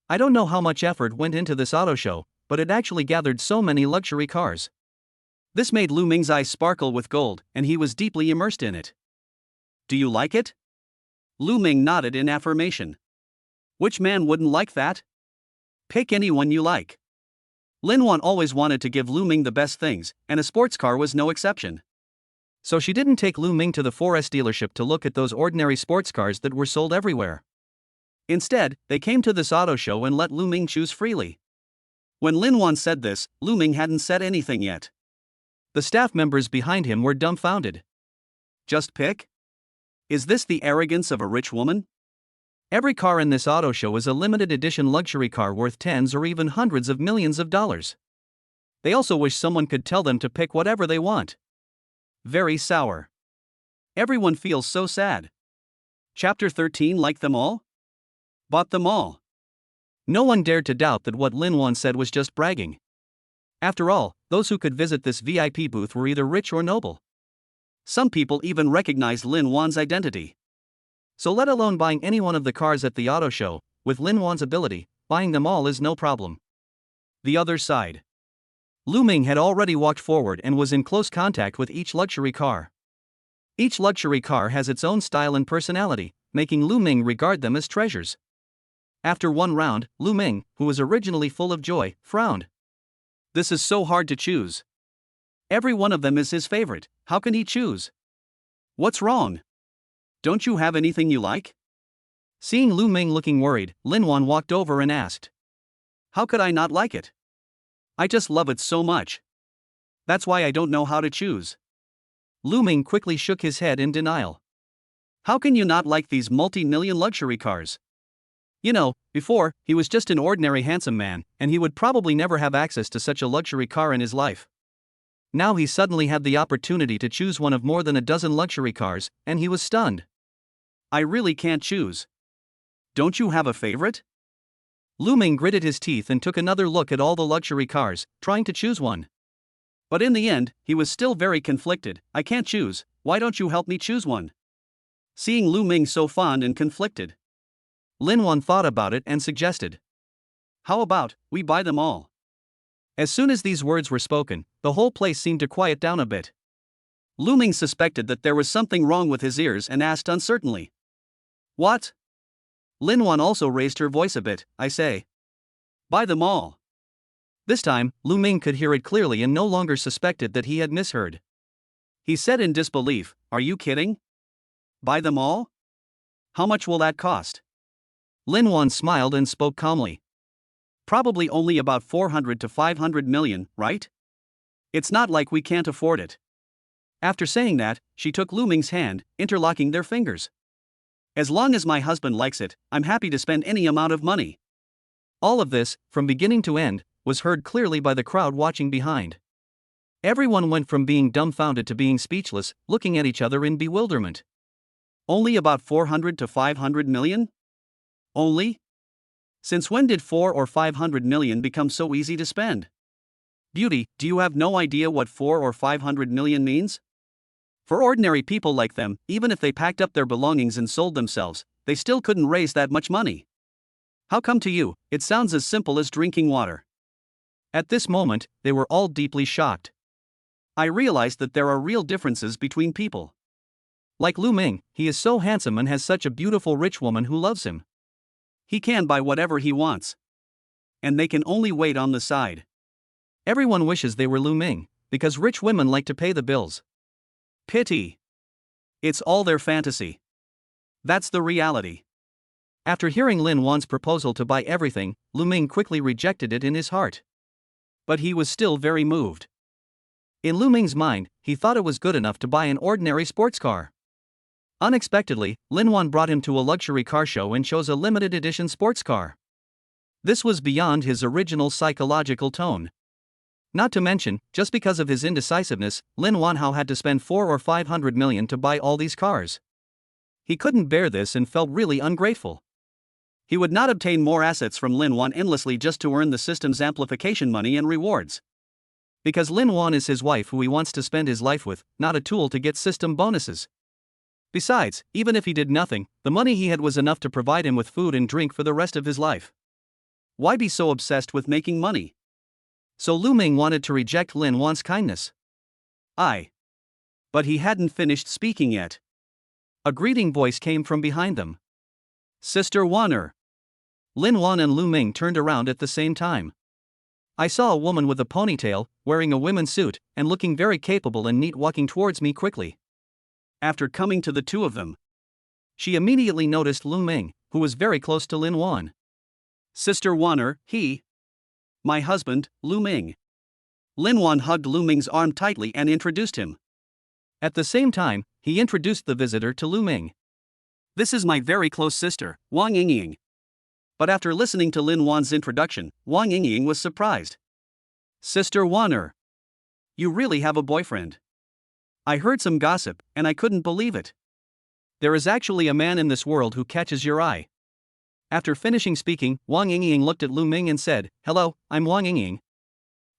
I don't know how much effort went into this auto show, but it actually gathered so many luxury cars. This made Lu Ming's eyes sparkle with gold, and he was deeply immersed in it. "Do you like it?" Lu Ming nodded in affirmation. "Which man wouldn't like that? Pick anyone you like." Linuan always wanted to give Lu Ming the best things, and a sports car was no exception. So she didn't take Lu Ming to the 4S dealership to look at those ordinary sports cars that were sold everywhere. Instead, they came to this auto show and let Lu Ming choose freely. When Linuan said this, Lu Ming hadn't said anything yet. The staff members behind him were dumbfounded. Just pick? Is this the arrogance of a rich woman? Every car in this auto show is a limited edition luxury car worth tens or even hundreds of millions of dollars. They also wish someone could tell them to pick whatever they want. Very sour. Everyone feels so sad. Chapter 13. Like them all? Bought them all. No one dared to doubt that what Linuan said was just bragging. After all, those who could visit this VIP booth were either rich or noble. Some people even recognized Linuan's identity. So let alone buying any one of the cars at the auto show, with Linuan's ability, buying them all is no problem. The other side. Lu Ming had already walked forward and was in close contact with each luxury car. Each luxury car has its own style and personality, making Lu Ming regard them as treasures. After one round, Lu Ming, who was originally full of joy, frowned. This is so hard to choose. Every one of them is his favorite. How can he choose? What's wrong? Don't you have anything you like? Seeing Lu Ming looking worried, Linuan walked over and asked. How could I not like it? I just love it so much. That's why I don't know how to choose. Lu Ming quickly shook his head in denial. How can you not like these multi-million luxury cars? You know, before, he was just an ordinary handsome man, and he would probably never have access to such a luxury car in his life. Now he suddenly had the opportunity to choose one of more than a dozen luxury cars, and he was stunned. I really can't choose. Don't you have a favorite? Lu Ming gritted his teeth and took another look at all the luxury cars, trying to choose one. But in the end, he was still very conflicted. I can't choose, why don't you help me choose one? Seeing Lu Ming so fond and conflicted, Linuan thought about it and suggested. How about, we buy them all? As soon as these words were spoken, the whole place seemed to quiet down a bit. Lu Ming suspected that there was something wrong with his ears and asked uncertainly. What? Linuan also raised her voice a bit. I say. Buy them all. This time, Lu Ming could hear it clearly and no longer suspected that he had misheard. He said in disbelief, Are you kidding? Buy them all? How much will that cost? Linuan smiled and spoke calmly. Probably only about 400 to 500 million, right? It's not like we can't afford it. After saying that, she took Lu Ming's hand, interlocking their fingers. As long as my husband likes it, I'm happy to spend any amount of money. All of this, from beginning to end, was heard clearly by the crowd watching behind. Everyone went from being dumbfounded to being speechless, looking at each other in bewilderment. Only about 400 to 500 million? Only? Since when did 4 or 500 million become so easy to spend? Beauty, do you have no idea what 4 or 500 million means? For ordinary people like them, even if they packed up their belongings and sold themselves, they still couldn't raise that much money. How come to you, it sounds as simple as drinking water? At this moment, they were all deeply shocked. I realized that there are real differences between people. Like Lu Ming, he is so handsome and has such a beautiful rich woman who loves him. He can buy whatever he wants. And they can only wait on the side. Everyone wishes they were Lu Ming, because rich women like to pay the bills. Pity. It's all their fantasy. That's the reality. After hearing Lin Wan's proposal to buy everything, Lu Ming quickly rejected it in his heart. But he was still very moved. In Lu Ming's mind, he thought it was good enough to buy an ordinary sports car. Unexpectedly, Lin Wan brought him to a luxury car show and chose a limited edition sports car. This was beyond his original psychological tone. Not to mention, just because of his indecisiveness, Lin Wanhao had to spend 4 or 500 million to buy all these cars. He couldn't bear this and felt really ungrateful. He would not obtain more assets from Lin Wan endlessly just to earn the system's amplification money and rewards. Because Lin Wan is his wife who he wants to spend his life with, not a tool to get system bonuses. Besides, even if he did nothing, the money he had was enough to provide him with food and drink for the rest of his life. Why be so obsessed with making money? So Lu Ming wanted to reject Lin Wan's kindness. But he hadn't finished speaking yet. A greeting voice came from behind them. Sister Waner. Lin Wan and Lu Ming turned around at the same time. I saw a woman with a ponytail, wearing a women's suit, and looking very capable and neat walking towards me quickly. After coming to the two of them, she immediately noticed Lu Ming, who was very close to Lin Wan. Sister Waner, my husband, Lu Ming. Lin Wan hugged Lu Ming's arm tightly and introduced him. At the same time, he introduced the visitor to Lu Ming. This is my very close sister, Wang Yingying. But after listening to Lin Wan's introduction, Wang Yingying was surprised. Sister Waner. You really have a boyfriend. I heard some gossip, and I couldn't believe it. There is actually a man in this world who catches your eye. After finishing speaking, Wang Yingying looked at Lu Ming and said, Hello, I'm Wang Yingying.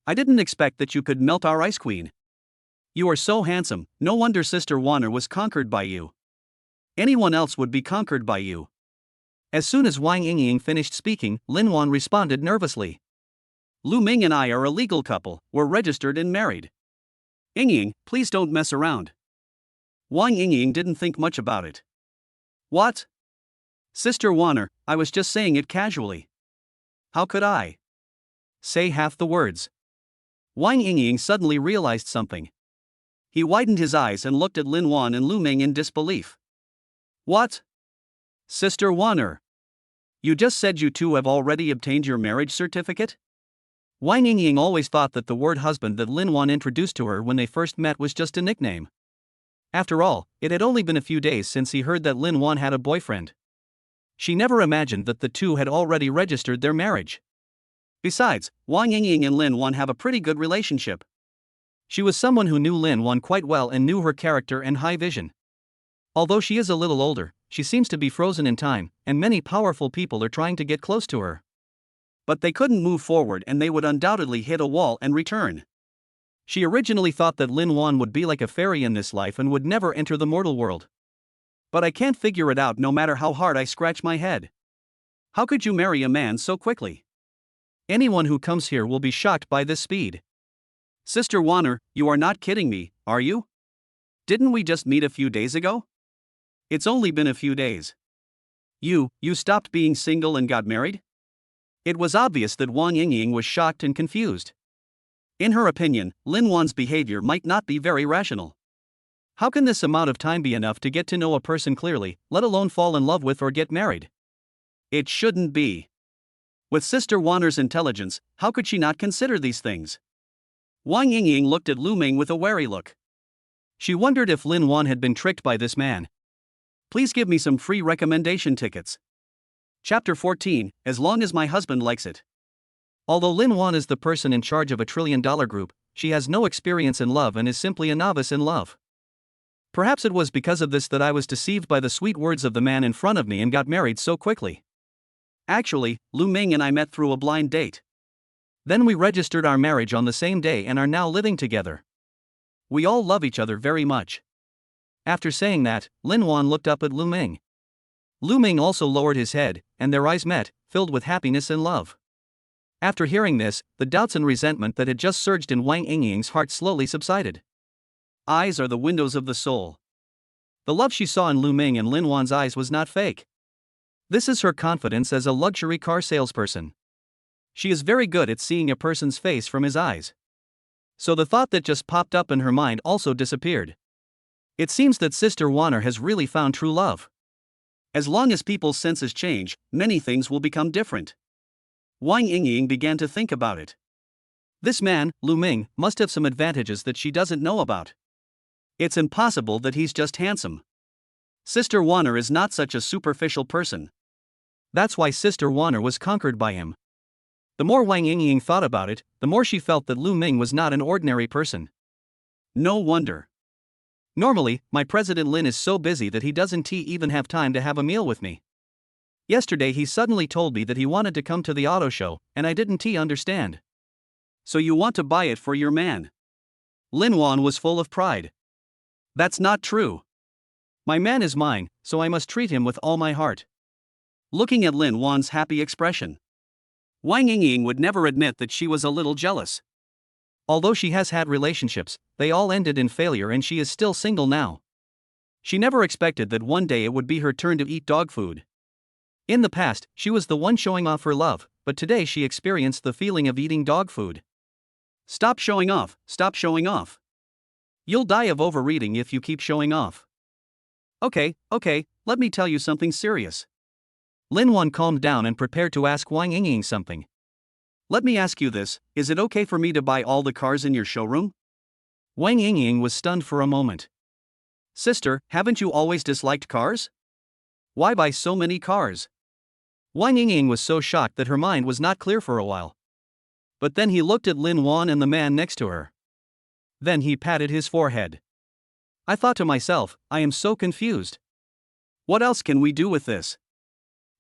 I didn't expect that you could melt our ice queen. You are so handsome, no wonder Sister Waner was conquered by you. Anyone else would be conquered by you. As soon as Wang Yingying finished speaking, Lin Wan responded nervously. Lu Ming and I are a legal couple, we're registered and married. Yingying, please don't mess around. Wang Yingying didn't think much about it. What? Sister Waner, I was just saying it casually. How could I say half the words? Wang Yingying suddenly realized something. He widened his eyes and looked at Lin Wan and Lu Ming in disbelief. What? Sister Waner. You just said you two have already obtained your marriage certificate? Wang Yingying always thought that the word husband that Lin Wan introduced to her when they first met was just a nickname. After all, it had only been a few days since he heard that Lin Wan had a boyfriend. She never imagined that the two had already registered their marriage. Besides, Wang Yingying and Lin Wan have a pretty good relationship. She was someone who knew Lin Wan quite well and knew her character and high vision. Although she is a little older, she seems to be frozen in time, and many powerful people are trying to get close to her. But they couldn't move forward and they would undoubtedly hit a wall and return. She originally thought that Lin Wan would be like a fairy in this life and would never enter the mortal world. But I can't figure it out no matter how hard I scratch my head. How could you marry a man so quickly? Anyone who comes here will be shocked by this speed. Sister Waner, you are not kidding me, are you? Didn't we just meet a few days ago? It's only been a few days. You stopped being single and got married? It was obvious that Wang Yingying was shocked and confused. In her opinion, Lin Wan's behavior might not be very rational. How can this amount of time be enough to get to know a person clearly, let alone fall in love with or get married? It shouldn't be. With Sister Wanner's intelligence, how could she not consider these things? Wang Yingying looked at Lu Ming with a wary look. She wondered if Linuan had been tricked by this man. Please give me some free recommendation tickets. Chapter 14, As Long as My Husband Likes It. Although Linuan is the person in charge of a $1 trillion group, she has no experience in love and is simply a novice in love. Perhaps it was because of this that I was deceived by the sweet words of the man in front of me and got married so quickly. Actually, Lu Ming and I met through a blind date. Then we registered our marriage on the same day and are now living together. We all love each other very much. After saying that, Linuan looked up at Lu Ming. Lu Ming also lowered his head, and their eyes met, filled with happiness and love. After hearing this, the doubts and resentment that had just surged in Wang Yingying's heart slowly subsided. Eyes are the windows of the soul. The love she saw in Lu Ming and Linuan's eyes was not fake. This is her confidence as a luxury car salesperson. She is very good at seeing a person's face from his eyes. So the thought that just popped up in her mind also disappeared. It seems that Sister Wanner has really found true love. As long as people's senses change, many things will become different. Wang Yingying began to think about it. This man, Lu Ming, must have some advantages that she doesn't know about. It's impossible that he's just handsome. Sister Wanner is not such a superficial person. That's why Sister Wanner was conquered by him. The more Wang Yingying thought about it, the more she felt that Lu Ming was not an ordinary person. No wonder. Normally, my President Lin is so busy that he doesn't even have time to have a meal with me. Yesterday he suddenly told me that he wanted to come to the auto show, and I didn't understand. So you want to buy it for your man? Linuan was full of pride. That's not true. My man is mine, so I must treat him with all my heart. Looking at Lin Wan's happy expression, Wang Yingying would never admit that she was a little jealous. Although she has had relationships, they all ended in failure and she is still single now. She never expected that one day it would be her turn to eat dog food. In the past, she was the one showing off her love, but today she experienced the feeling of eating dog food. Stop showing off, stop showing off. You'll die of overeating if you keep showing off. Okay, let me tell you something serious. Linuan calmed down and prepared to ask Wang Yingying something. Let me ask you this, is it okay for me to buy all the cars in your showroom? Wang Yingying was stunned for a moment. Sister, haven't you always disliked cars? Why buy so many cars? Wang Yingying was so shocked that her mind was not clear for a while. But then he looked at Linuan and the man next to her. Then he patted his forehead. I thought to myself, I am so confused. What else can we do with this?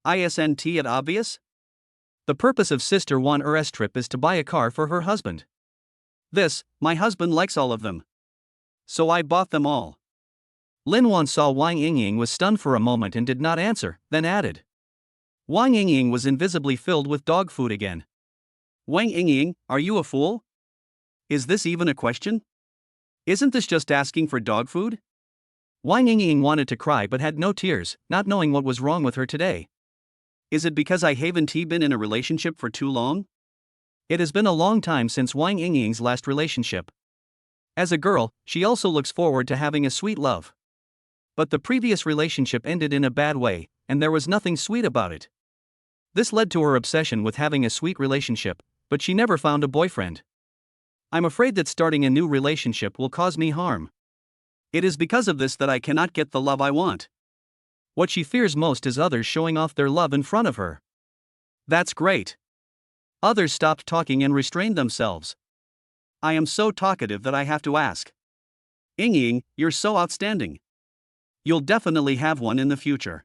Isn't it obvious? The purpose of Sister Wanner's trip is to buy a car for her husband. My husband likes all of them. So I bought them all. Linuan saw Wang Yingying was stunned for a moment and did not answer, then added. Wang Yingying was invisibly filled with dog food again. Wang Yingying, are you a fool? Is this even a question? Isn't this just asking for dog food? Wang Yingying wanted to cry but had no tears, not knowing what was wrong with her today. Is it because I haven't been in a relationship for too long? It has been a long time since Wang Yingying's last relationship. As a girl, she also looks forward to having a sweet love. But the previous relationship ended in a bad way, and there was nothing sweet about it. This led to her obsession with having a sweet relationship, but she never found a boyfriend. I'm afraid that starting a new relationship will cause me harm. It is because of this that I cannot get the love I want. What she fears most is others showing off their love in front of her. That's great. Others stopped talking and restrained themselves. I am so talkative that I have to ask. Yingying, you're so outstanding. You'll definitely have one in the future.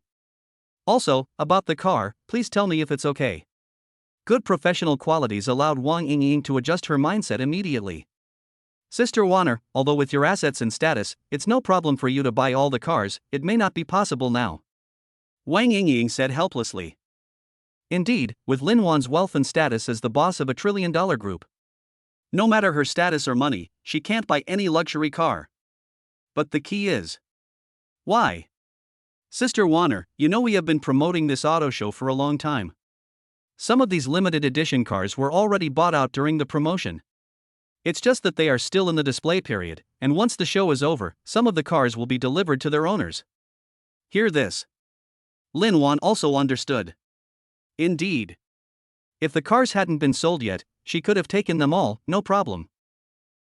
Also, about the car, please tell me if it's okay. Good professional qualities allowed Wang Yingying to adjust her mindset immediately. Sister Wanner, although with your assets and status, it's no problem for you to buy all the cars, it may not be possible now. Wang Yingying said helplessly. Indeed, with Linuan's wealth and status as the boss of a $1 trillion group. No matter her status or money, she can't buy any luxury car. But the key is. Why? Sister Wanner, you know we have been promoting this auto show for a long time. Some of these limited edition cars were already bought out during the promotion. It's just that they are still in the display period, and once the show is over, some of the cars will be delivered to their owners. Hear this. Linuan also understood. Indeed. If the cars hadn't been sold yet, she could have taken them all, no problem.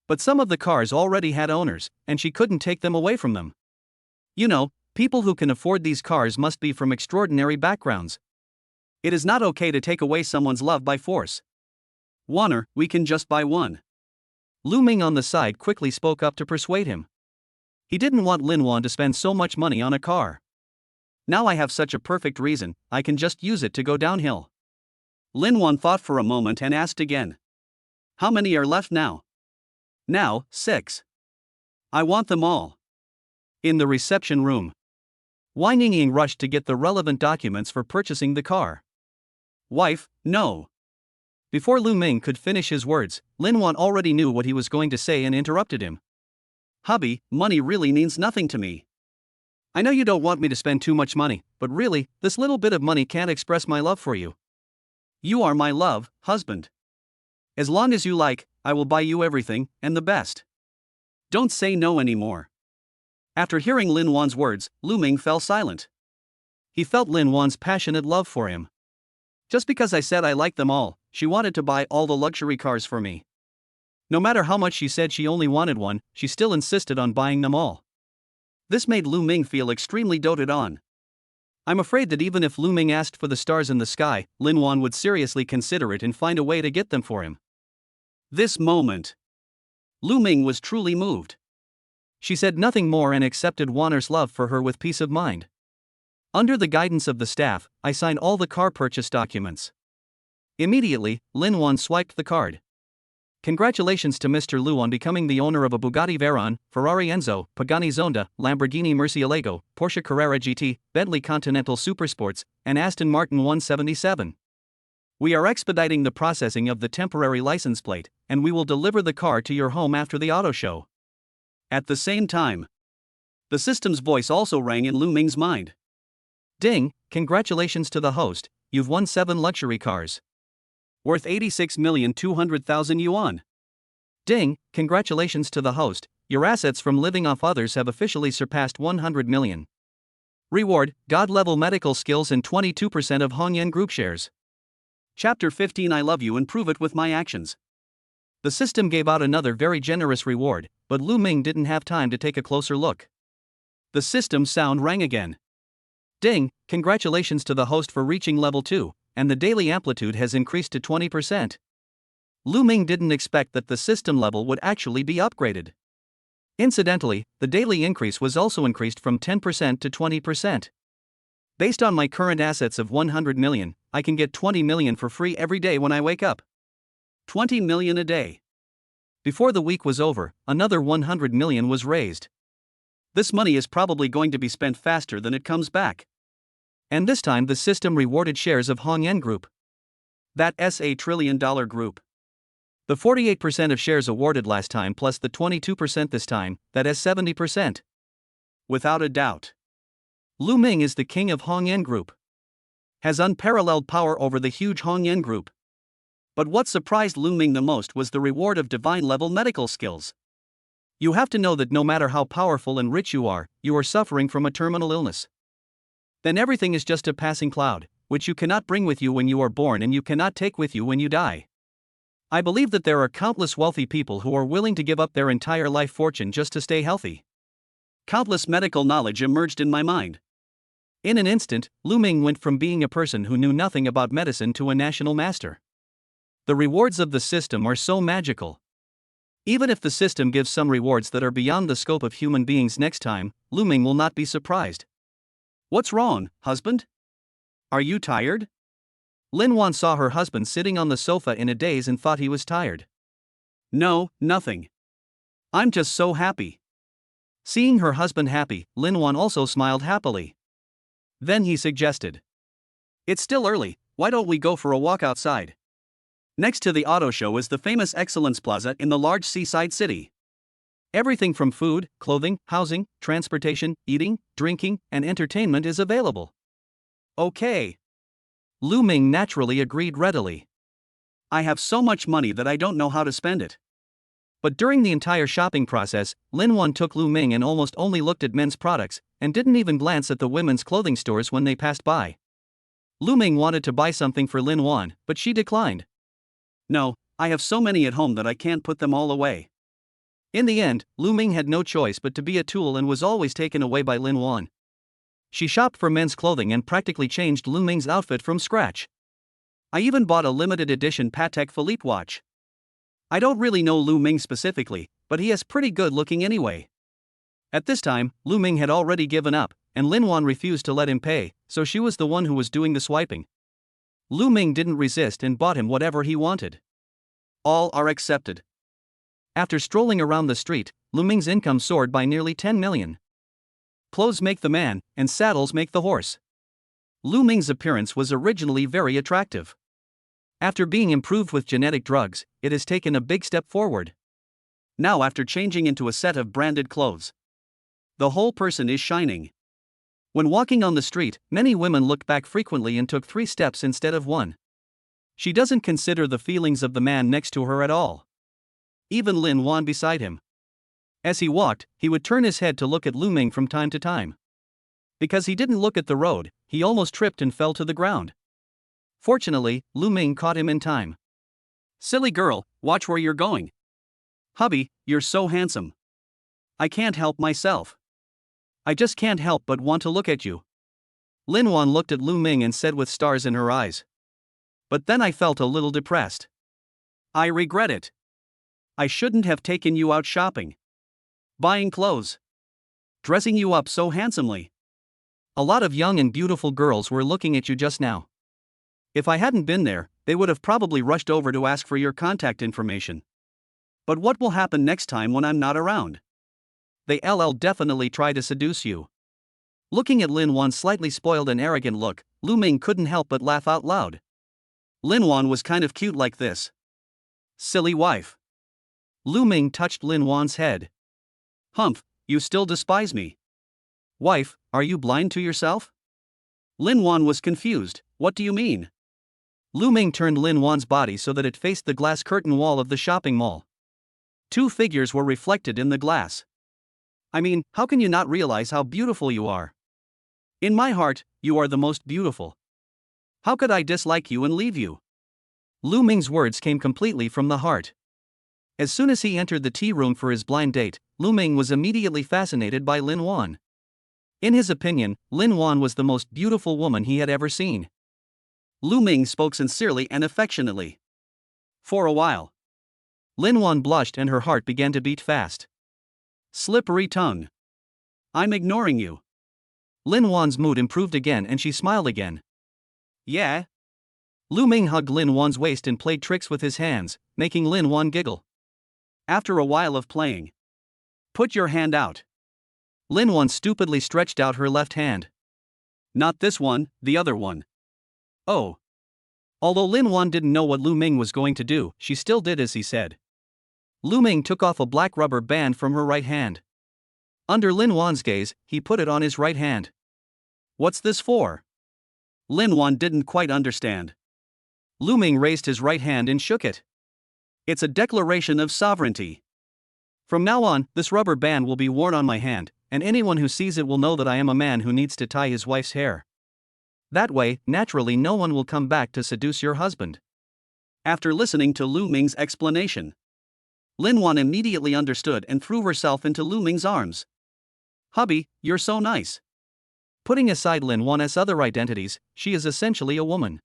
But some of the cars already had owners, and she couldn't take them away from them. You know, people who can afford these cars must be from extraordinary backgrounds. It is not okay to take away someone's love by force. Warner, we can just buy one. Lu Ming on the side quickly spoke up to persuade him. He didn't want Linuan to spend so much money on a car. Now I have such a perfect reason, I can just use it to go downhill. Linuan thought for a moment and asked again. How many are left now? Now, 6. I want them all. In the reception room, Wang Ying rushed to get the relevant documents for purchasing the car. Wife, no. Before Lu Ming could finish his words, Linuan already knew what he was going to say and interrupted him. Hubby, money really means nothing to me. I know you don't want me to spend too much money, but really, this little bit of money can't express my love for you. You are my love, husband. As long as you like, I will buy you everything, and the best. Don't say no anymore. After hearing Linuan's words, Lu Ming fell silent. He felt Linuan's passionate love for him. Just because I said I liked them all, she wanted to buy all the luxury cars for me. No matter how much she said she only wanted one, she still insisted on buying them all. This made Lu Ming feel extremely doted on. I'm afraid that even if Lu Ming asked for the stars in the sky, Linuan would seriously consider it and find a way to get them for him. This moment, Lu Ming was truly moved. She said nothing more and accepted Warner's love for her with peace of mind. Under the guidance of the staff, I signed all the car purchase documents. Immediately, Linuan swiped the card. Congratulations to Mr. Lu on becoming the owner of a Bugatti Veyron, Ferrari Enzo, Pagani Zonda, Lamborghini Murcielago, Porsche Carrera GT, Bentley Continental Supersports, and Aston Martin 177. We are expediting the processing of the temporary license plate, and we will deliver the car to your home after the auto show. At the same time, the system's voice also rang in Lu Ming's mind. Ding, congratulations to the host, you've won 7 luxury cars. Worth 86,200,000 yuan. Ding, congratulations to the host, your assets from living off others have officially surpassed 100 million. Reward, God-level medical skills and 22% of Hongyan Group shares. Chapter 15 I love you and prove it with my actions. The system gave out another very generous reward, but Lu Ming didn't have time to take a closer look. The system's sound rang again. Ding, congratulations to the host for reaching level 2, and the daily amplitude has increased to 20%. Lu Ming didn't expect that the system level would actually be upgraded. Incidentally, the daily increase was also increased from 10% to 20%. Based on my current assets of 100 million, I can get 20 million for free every day when I wake up. 20 million a day. Before the week was over, another 100 million was raised. This money is probably going to be spent faster than it comes back. And this time the system rewarded shares of Hongyan Group. That's a $1 trillion group. The 48% of shares awarded last time plus the 22% this time, that is 70%. Without a doubt, Lu Ming is the king of Hongyan Group. Has unparalleled power over the huge Hongyan Group. But what surprised Lu Ming the most was the reward of divine-level medical skills. You have to know that no matter how powerful and rich you are suffering from a terminal illness. Then everything is just a passing cloud, which you cannot bring with you when you are born and you cannot take with you when you die. I believe that there are countless wealthy people who are willing to give up their entire life fortune just to stay healthy. Countless medical knowledge emerged in my mind. In an instant, Lu Ming went from being a person who knew nothing about medicine to a national master. The rewards of the system are so magical. Even if the system gives some rewards that are beyond the scope of human beings next time, Lu Ming will not be surprised. What's wrong, husband? Are you tired? Linuan saw her husband sitting on the sofa in a daze and thought he was tired. No, nothing. I'm just so happy. Seeing her husband happy, Linuan also smiled happily. Then he suggested. It's still early, why don't we go for a walk outside? Next to the auto show is the famous Excellence Plaza in the large seaside city. Everything from food, clothing, housing, transportation, eating, drinking, and entertainment is available. Okay. Lu Ming naturally agreed readily. I have so much money that I don't know how to spend it. But during the entire shopping process, Linuan took Lu Ming and almost only looked at men's products, and didn't even glance at the women's clothing stores when they passed by. Lu Ming wanted to buy something for Linuan, but she declined. No, I have so many at home that I can't put them all away. In the end, Lu Ming had no choice but to be a tool and was always taken away by Linuan. She shopped for men's clothing and practically changed Lu Ming's outfit from scratch. I even bought a limited edition Patek Philippe watch. I don't really know Lu Ming specifically, but he is pretty good looking anyway. At this time, Lu Ming had already given up, and Linuan refused to let him pay, so she was the one who was doing the swiping. Lu Ming didn't resist and bought him whatever he wanted. All are accepted. After strolling around the street, Lu Ming's income soared by nearly 10 million. Clothes make the man, and saddles make the horse. Lu Ming's appearance was originally very attractive. After being improved with genetic drugs, it has taken a big step forward. Now, after changing into a set of branded clothes, the whole person is shining. When walking on the street, many women looked back frequently and took 3 steps instead of 1. She doesn't consider the feelings of the man next to her at all. Even Linuan beside him. As he walked, he would turn his head to look at Lu Ming from time to time. Because he didn't look at the road, he almost tripped and fell to the ground. Fortunately, Lu Ming caught him in time. Silly girl, watch where you're going. Hubby, you're so handsome. I can't help myself. I just can't help but want to look at you. Linuan looked at Lu Ming and said with stars in her eyes. But then I felt a little depressed. I regret it. I shouldn't have taken you out shopping. Buying clothes. Dressing you up so handsomely. A lot of young and beautiful girls were looking at you just now. If I hadn't been there, they would have probably rushed over to ask for your contact information. But what will happen next time when I'm not around? They'll definitely try to seduce you. Looking at Linuan's slightly spoiled and arrogant look, Lu Ming couldn't help but laugh out loud. Linuan was kind of cute like this. Silly wife. Lu Ming touched Linuan's head. Humph, you still despise me. Wife, are you blind to yourself? Linuan was confused. What do you mean? Lu Ming turned Linuan's body so that it faced the glass curtain wall of the shopping mall. 2 figures were reflected in the glass. I mean, how can you not realize how beautiful you are? In my heart, you are the most beautiful. How could I dislike you and leave you? Lu Ming's words came completely from the heart. As soon as he entered the tea room for his blind date, Lu Ming was immediately fascinated by Linuan. In his opinion, Linuan was the most beautiful woman he had ever seen. Lu Ming spoke sincerely and affectionately. For a while, Linuan blushed and her heart began to beat fast. Slippery tongue. I'm ignoring you. Linuan's mood improved again and she smiled again. Yeah? Lu Ming hugged Linuan's waist and played tricks with his hands, making Linuan giggle. After a while of playing, put your hand out. Linuan stupidly stretched out her left hand. Not this one, the other one. Oh. Although Linuan didn't know what Lu Ming was going to do, she still did as he said. Lu Ming took off a black rubber band from her right hand. Under Linuan's gaze, he put it on his right hand. What's this for? Linuan didn't quite understand. Lu Ming raised his right hand and shook it. It's a declaration of sovereignty. From now on, this rubber band will be worn on my hand, and anyone who sees it will know that I am a man who needs to tie his wife's hair. That way, naturally no one will come back to seduce your husband. After listening to Lu Ming's explanation, Linuan immediately understood and threw herself into Lu Ming's arms. Hubby, you're so nice. Putting aside Linuan's other identities, she is essentially a woman.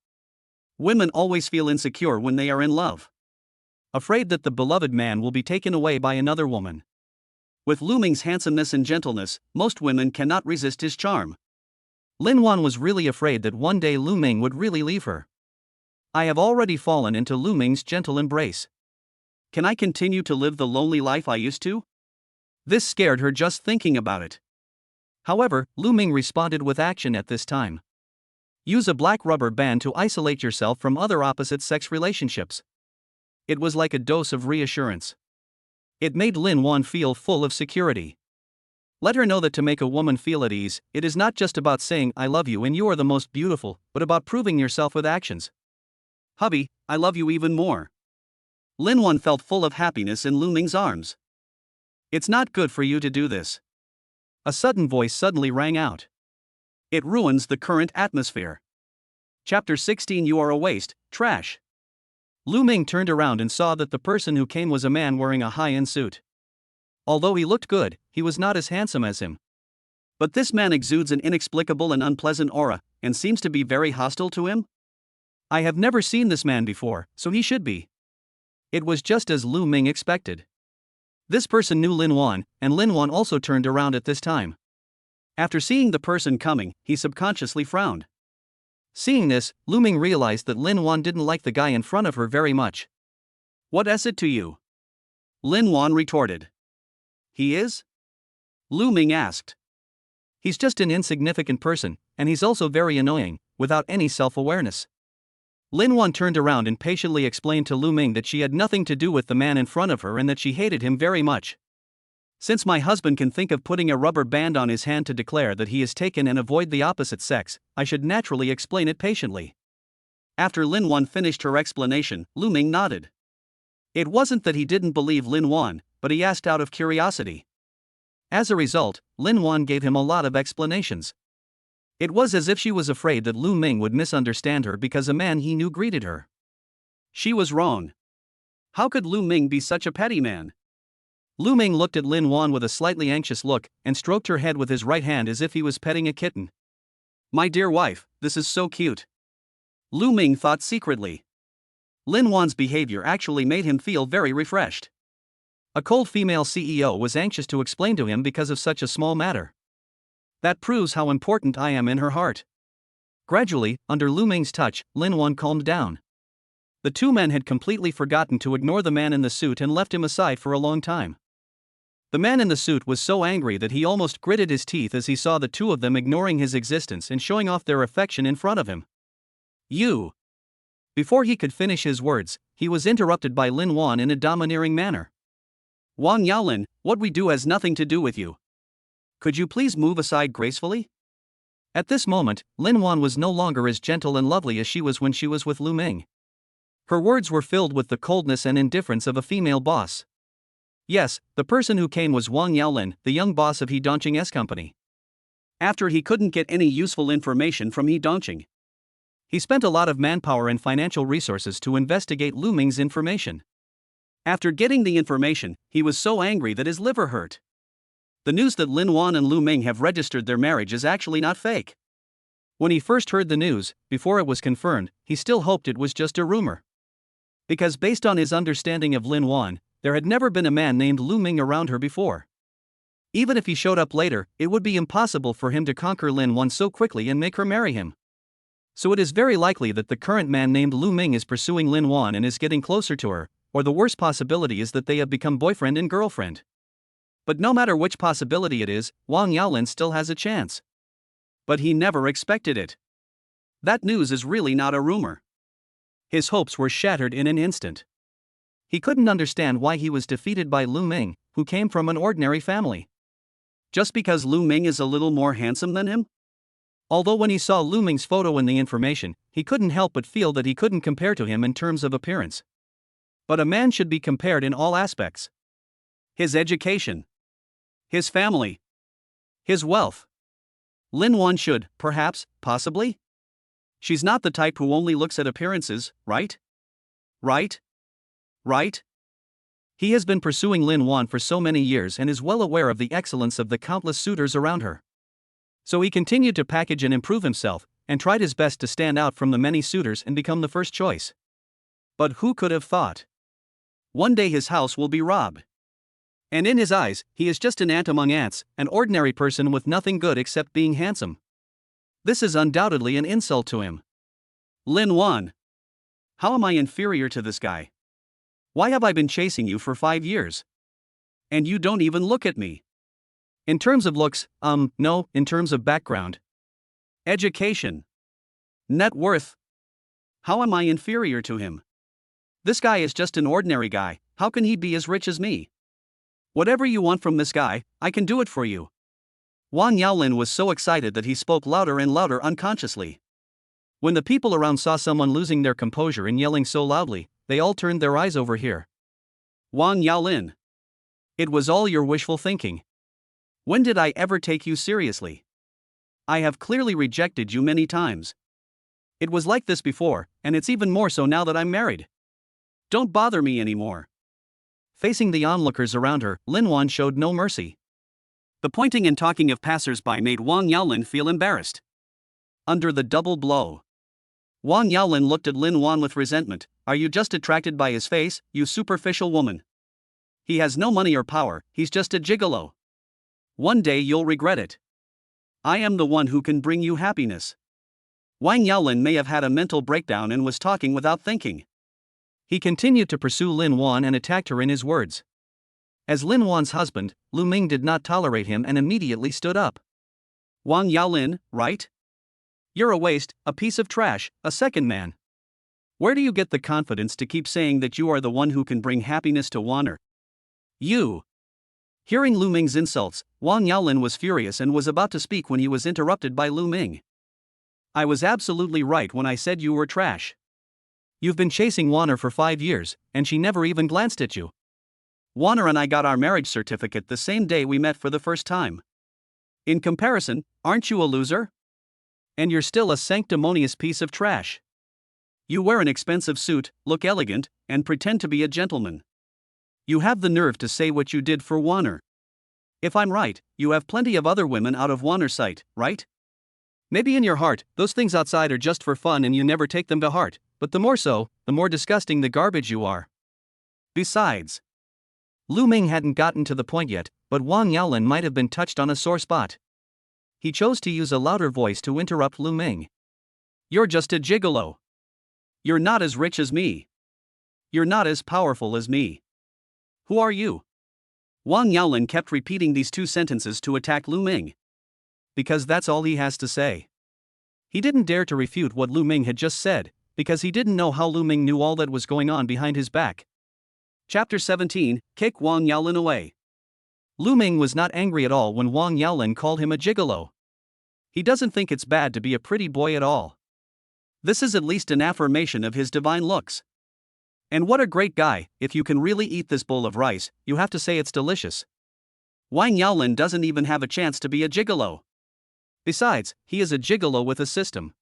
Women always feel insecure when they are in love. Afraid that the beloved man will be taken away by another woman. With Lu Ming's handsomeness and gentleness, most women cannot resist his charm. Linuan was really afraid that one day Lu Ming would really leave her. I have already fallen into Lu Ming's gentle embrace. Can I continue to live the lonely life I used to? This scared her just thinking about it. However, Lu Ming responded with action at this time. Use a black rubber band to isolate yourself from other opposite-sex relationships. It was like a dose of reassurance. It made Linuan feel full of security. Let her know that to make a woman feel at ease, it is not just about saying I love you and you are the most beautiful, but about proving yourself with actions. Hubby, I love you even more. Linuan felt full of happiness in Lu Ming's arms. It's not good for you to do this. A sudden voice suddenly rang out. It ruins the current atmosphere. Chapter 16 You are a waste, trash. Lu Ming turned around and saw that the person who came was a man wearing a high-end suit. Although he looked good, he was not as handsome as him. But this man exudes an inexplicable and unpleasant aura, and seems to be very hostile to him? I have never seen this man before, so he should be. It was just as Lu Ming expected. This person knew Linuan, and Linuan also turned around at this time. After seeing the person coming, he subconsciously frowned. Seeing this, Lu Ming realized that Linuan didn't like the guy in front of her very much. What is it to you? Linuan retorted. He is? Lu Ming asked. He's just an insignificant person, and he's also very annoying, without any self-awareness. Linuan turned around and patiently explained to Lu Ming that she had nothing to do with the man in front of her and that she hated him very much. Since my husband can think of putting a rubber band on his hand to declare that he is taken and avoid the opposite sex, I should naturally explain it patiently. After Linuan finished her explanation, Lu Ming nodded. It wasn't that he didn't believe Linuan, but he asked out of curiosity. As a result, Linuan gave him a lot of explanations. It was as if she was afraid that Lu Ming would misunderstand her because a man he knew greeted her. She was wrong. How could Lu Ming be such a petty man? Lu Ming looked at Linuan with a slightly anxious look and stroked her head with his right hand as if he was petting a kitten. My dear wife, this is so cute. Lu Ming thought secretly. Linuan's behavior actually made him feel very refreshed. A cold female CEO was anxious to explain to him because of such a small matter. That proves how important I am in her heart. Gradually, under Lu Ming's touch, Linuan calmed down. The two men had completely forgotten to ignore the man in the suit and left him aside for a long time. The man in the suit was so angry that he almost gritted his teeth as he saw the two of them ignoring his existence and showing off their affection in front of him. You! Before he could finish his words, he was interrupted by Linuan in a domineering manner. Wang Yaolin, what we do has nothing to do with you. Could you please move aside gracefully? At this moment, Linuan was no longer as gentle and lovely as she was when she was with Lu Ming. Her words were filled with the coldness and indifference of a female boss. Yes, the person who came was Wang Yaolin, the young boss of He Dongqing's company. After he couldn't get any useful information from He Dongqing, he spent a lot of manpower and financial resources to investigate Lu Ming's information. After getting the information, he was so angry that his liver hurt. The news that Linuan and Lu Ming have registered their marriage is actually not fake. When he first heard the news, before it was confirmed, he still hoped it was just a rumor. Because based on his understanding of Linuan, there had never been a man named Lu Ming around her before. Even if he showed up later, it would be impossible for him to conquer Linuan so quickly and make her marry him. So it is very likely that the current man named Lu Ming is pursuing Linuan and is getting closer to her, or the worst possibility is that they have become boyfriend and girlfriend. But no matter which possibility it is, Wang Yaolin still has a chance. But he never expected it. That news is really not a rumor. His hopes were shattered in an instant. He couldn't understand why he was defeated by Lu Ming, who came from an ordinary family. Just because Lu Ming is a little more handsome than him? Although when he saw Lu Ming's photo in the information, he couldn't help but feel that he couldn't compare to him in terms of appearance. But a man should be compared in all aspects. His education. His family. His wealth. Linuan should, perhaps, possibly? She's not the type who only looks at appearances, right? Right? Right? He has been pursuing Linuan for so many years and is well aware of the excellence of the countless suitors around her. So he continued to package and improve himself, and tried his best to stand out from the many suitors and become the first choice. But who could have thought? One day his house will be robbed. And in his eyes, he is just an ant among ants, an ordinary person with nothing good except being handsome. This is undoubtedly an insult to him. Linuan. How am I inferior to this guy? Why have I been chasing you for 5 years? And you don't even look at me. In terms of looks, no, in terms of background. Education. Net worth. How am I inferior to him? This guy is just an ordinary guy, how can he be as rich as me? Whatever you want from this guy, I can do it for you. Wang Yaolin was so excited that he spoke louder and louder unconsciously. When the people around saw someone losing their composure and yelling so loudly, they all turned their eyes over here. Wang Yaolin. It was all your wishful thinking. When did I ever take you seriously? I have clearly rejected you many times. It was like this before, and it's even more so now that I'm married. Don't bother me anymore. Facing the onlookers around her, Linuan showed no mercy. The pointing and talking of passers-by made Wang Yaolin feel embarrassed. Under the double blow, Wang Yaolin looked at Linuan with resentment. Are you just attracted by his face, you superficial woman? He has no money or power, he's just a gigolo. One day you'll regret it. I am the one who can bring you happiness. Wang Yaolin may have had a mental breakdown and was talking without thinking. He continued to pursue Linuan and attacked her in his words. As Linuan's husband, Lu Ming did not tolerate him and immediately stood up. Wang Yaolin, right? You're a waste, a piece of trash, a second man. Where do you get the confidence to keep saying that you are the one who can bring happiness to Wan? You. Hearing Lu Ming's insults, Wang Yaolin was furious and was about to speak when he was interrupted by Lu Ming. I was absolutely right when I said you were trash. You've been chasing Wan for 5 years, and she never even glanced at you. Wan and I got our marriage certificate the same day we met for the first time. In comparison, aren't you a loser? And you're still a sanctimonious piece of trash. You wear an expensive suit, look elegant, and pretend to be a gentleman. You have the nerve to say what you did for Wan. If I'm right, you have plenty of other women out of Wan's sight, right? Maybe in your heart, those things outside are just for fun and you never take them to heart, but the more so, the more disgusting the garbage you are. Besides, Lu Ming hadn't gotten to the point yet, but Wang Yaolin might have been touched on a sore spot. He chose to use a louder voice to interrupt Lu Ming. You're just a gigolo. You're not as rich as me. You're not as powerful as me. Who are you? Wang Yaolin kept repeating these two sentences to attack Lu Ming. Because that's all he has to say. He didn't dare to refute what Lu Ming had just said, because he didn't know how Lu Ming knew all that was going on behind his back. Chapter 17, Kick Wang Yaolin Away. Lu Ming was not angry at all when Wang Yaolin called him a gigolo. He doesn't think it's bad to be a pretty boy at all. This is at least an affirmation of his divine looks. And what a great guy, if you can really eat this bowl of rice, you have to say it's delicious. Wang Yaolin doesn't even have a chance to be a gigolo. Besides, he is a gigolo with a system.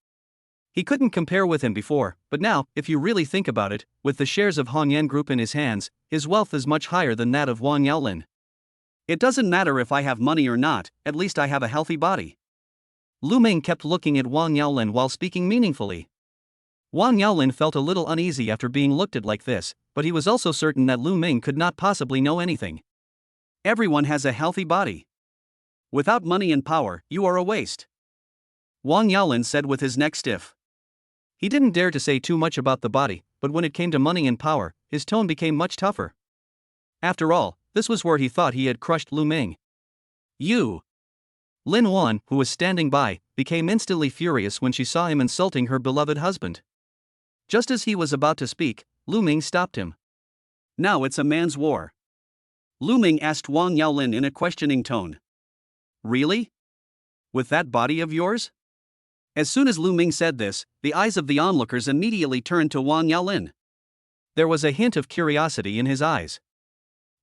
He couldn't compare with him before, but now, if you really think about it, with the shares of Hongyan Group in his hands, his wealth is much higher than that of Wang Yaolin. It doesn't matter if I have money or not, at least I have a healthy body. Lu Ming kept looking at Wang Yaolin while speaking meaningfully. Wang Yaolin felt a little uneasy after being looked at like this, but he was also certain that Lu Ming could not possibly know anything. Everyone has a healthy body. Without money and power, you are a waste. Wang Yaolin said with his neck stiff. He didn't dare to say too much about the body, but when it came to money and power, his tone became much tougher. After all, this was where he thought he had crushed Lu Ming. You. Linuan, who was standing by, became instantly furious when she saw him insulting her beloved husband. Just as he was about to speak, Lu Ming stopped him. Now it's a man's war. Lu Ming asked Wang Yaolin in a questioning tone. Really? With that body of yours? As soon as Lu Ming said this, the eyes of the onlookers immediately turned to Wang Yaolin. There was a hint of curiosity in his eyes.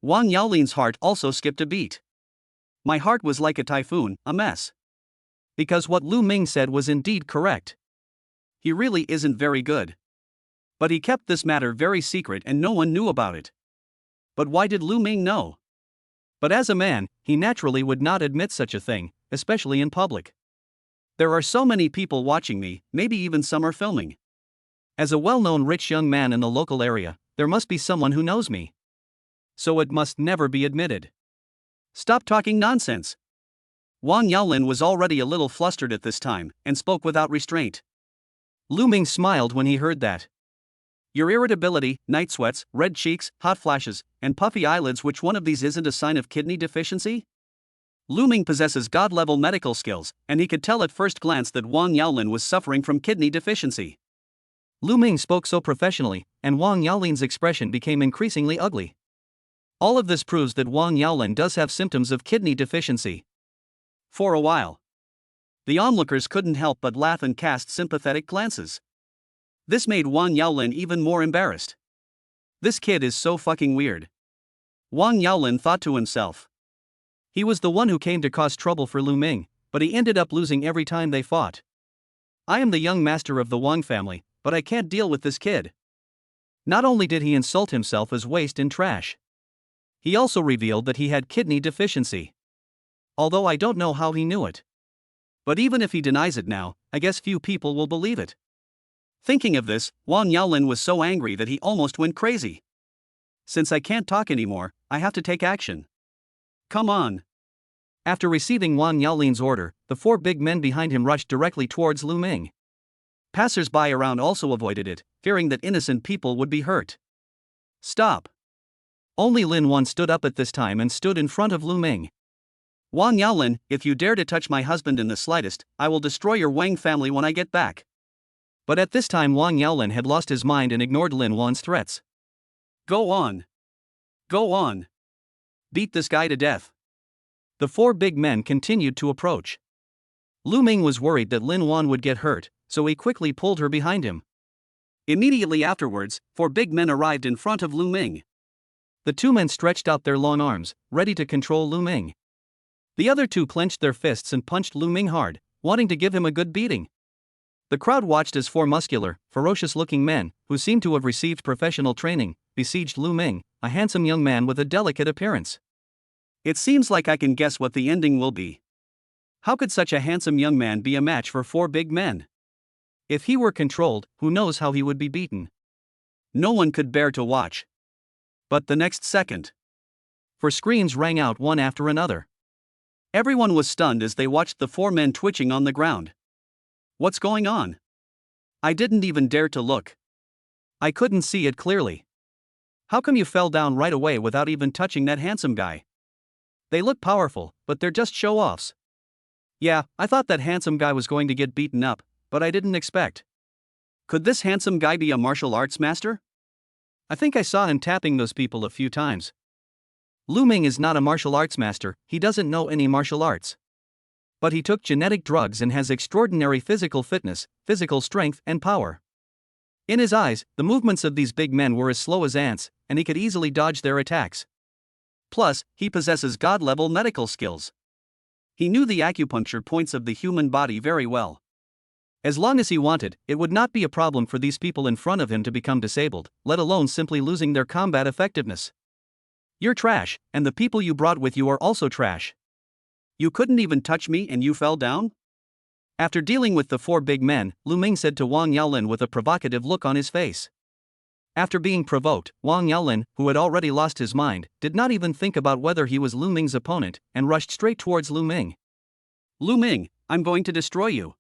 Wang Yaolin's heart also skipped a beat. My heart was like a typhoon, a mess. Because what Lu Ming said was indeed correct. He really isn't very good. But he kept this matter very secret and no one knew about it. But why did Lu Ming know? But as a man, he naturally would not admit such a thing, especially in public. There are so many people watching me, maybe even some are filming. As a well-known rich young man in the local area, there must be someone who knows me. So it must never be admitted. Stop talking nonsense. Wang Yaolin was already a little flustered at this time, and spoke without restraint. Lu Ming smiled when he heard that. Your irritability, night sweats, red cheeks, hot flashes, and puffy eyelids, which one of these isn't a sign of kidney deficiency? Lu Ming possesses god-level medical skills, and he could tell at first glance that Wang Yaolin was suffering from kidney deficiency. Lu Ming spoke so professionally, and Wang Yaolin's expression became increasingly ugly. All of this proves that Wang Yaolin does have symptoms of kidney deficiency. For a while, the onlookers couldn't help but laugh and cast sympathetic glances. This made Wang Yaolin even more embarrassed. This kid is so fucking weird. Wang Yaolin thought to himself. He was the one who came to cause trouble for Lu Ming, but he ended up losing every time they fought. I am the young master of the Wang family, but I can't deal with this kid. Not only did he insult himself as waste and trash, he also revealed that he had kidney deficiency. Although I don't know how he knew it. But even if he denies it now, I guess few people will believe it. Thinking of this, Wang Yaolin was so angry that he almost went crazy. Since I can't talk anymore, I have to take action. Come on. After receiving Wang Yaolin's order, the four big men behind him rushed directly towards Lu Ming. Passers-by around also avoided it, fearing that innocent people would be hurt. Stop. Only Linuan stood up at this time and stood in front of Lu Ming. Wang Yaolin, if you dare to touch my husband in the slightest, I will destroy your Wang family when I get back. But at this time Wang Yaolin had lost his mind and ignored Linuan's threats. Go on. Go on. Beat this guy to death. The four big men continued to approach. Lu Ming was worried that Linuan would get hurt, so he quickly pulled her behind him. Immediately afterwards, four big men arrived in front of Lu Ming. The two men stretched out their long arms, ready to control Lu Ming. The other two clenched their fists and punched Lu Ming hard, wanting to give him a good beating. The crowd watched as four muscular, ferocious-looking men, who seemed to have received professional training, besieged Lu Ming, a handsome young man with a delicate appearance. It seems like I can guess what the ending will be. How could such a handsome young man be a match for four big men? If he were controlled, who knows how he would be beaten? No one could bear to watch. But the next second, four screams rang out one after another. Everyone was stunned as they watched the four men twitching on the ground. What's going on? I didn't even dare to look. I couldn't see it clearly. How come you fell down right away without even touching that handsome guy? They look powerful, but they're just show-offs. Yeah, I thought that handsome guy was going to get beaten up, but I didn't expect. Could this handsome guy be a martial arts master? I think I saw him tapping those people a few times. Lu Ming is not a martial arts master, he doesn't know any martial arts. But he took genetic drugs and has extraordinary physical fitness, physical strength, and power. In his eyes, the movements of these big men were as slow as ants, and he could easily dodge their attacks. Plus, he possesses god-level medical skills. He knew the acupuncture points of the human body very well. As long as he wanted, it would not be a problem for these people in front of him to become disabled, let alone simply losing their combat effectiveness. You're trash, and the people you brought with you are also trash. You couldn't even touch me and you fell down? After dealing with the four big men, Lu Ming said to Wang Yaolin with a provocative look on his face. After being provoked, Wang Yaolin, who had already lost his mind, did not even think about whether he was Lu Ming's opponent, and rushed straight towards Lu Ming. Lu Ming, I'm going to destroy you.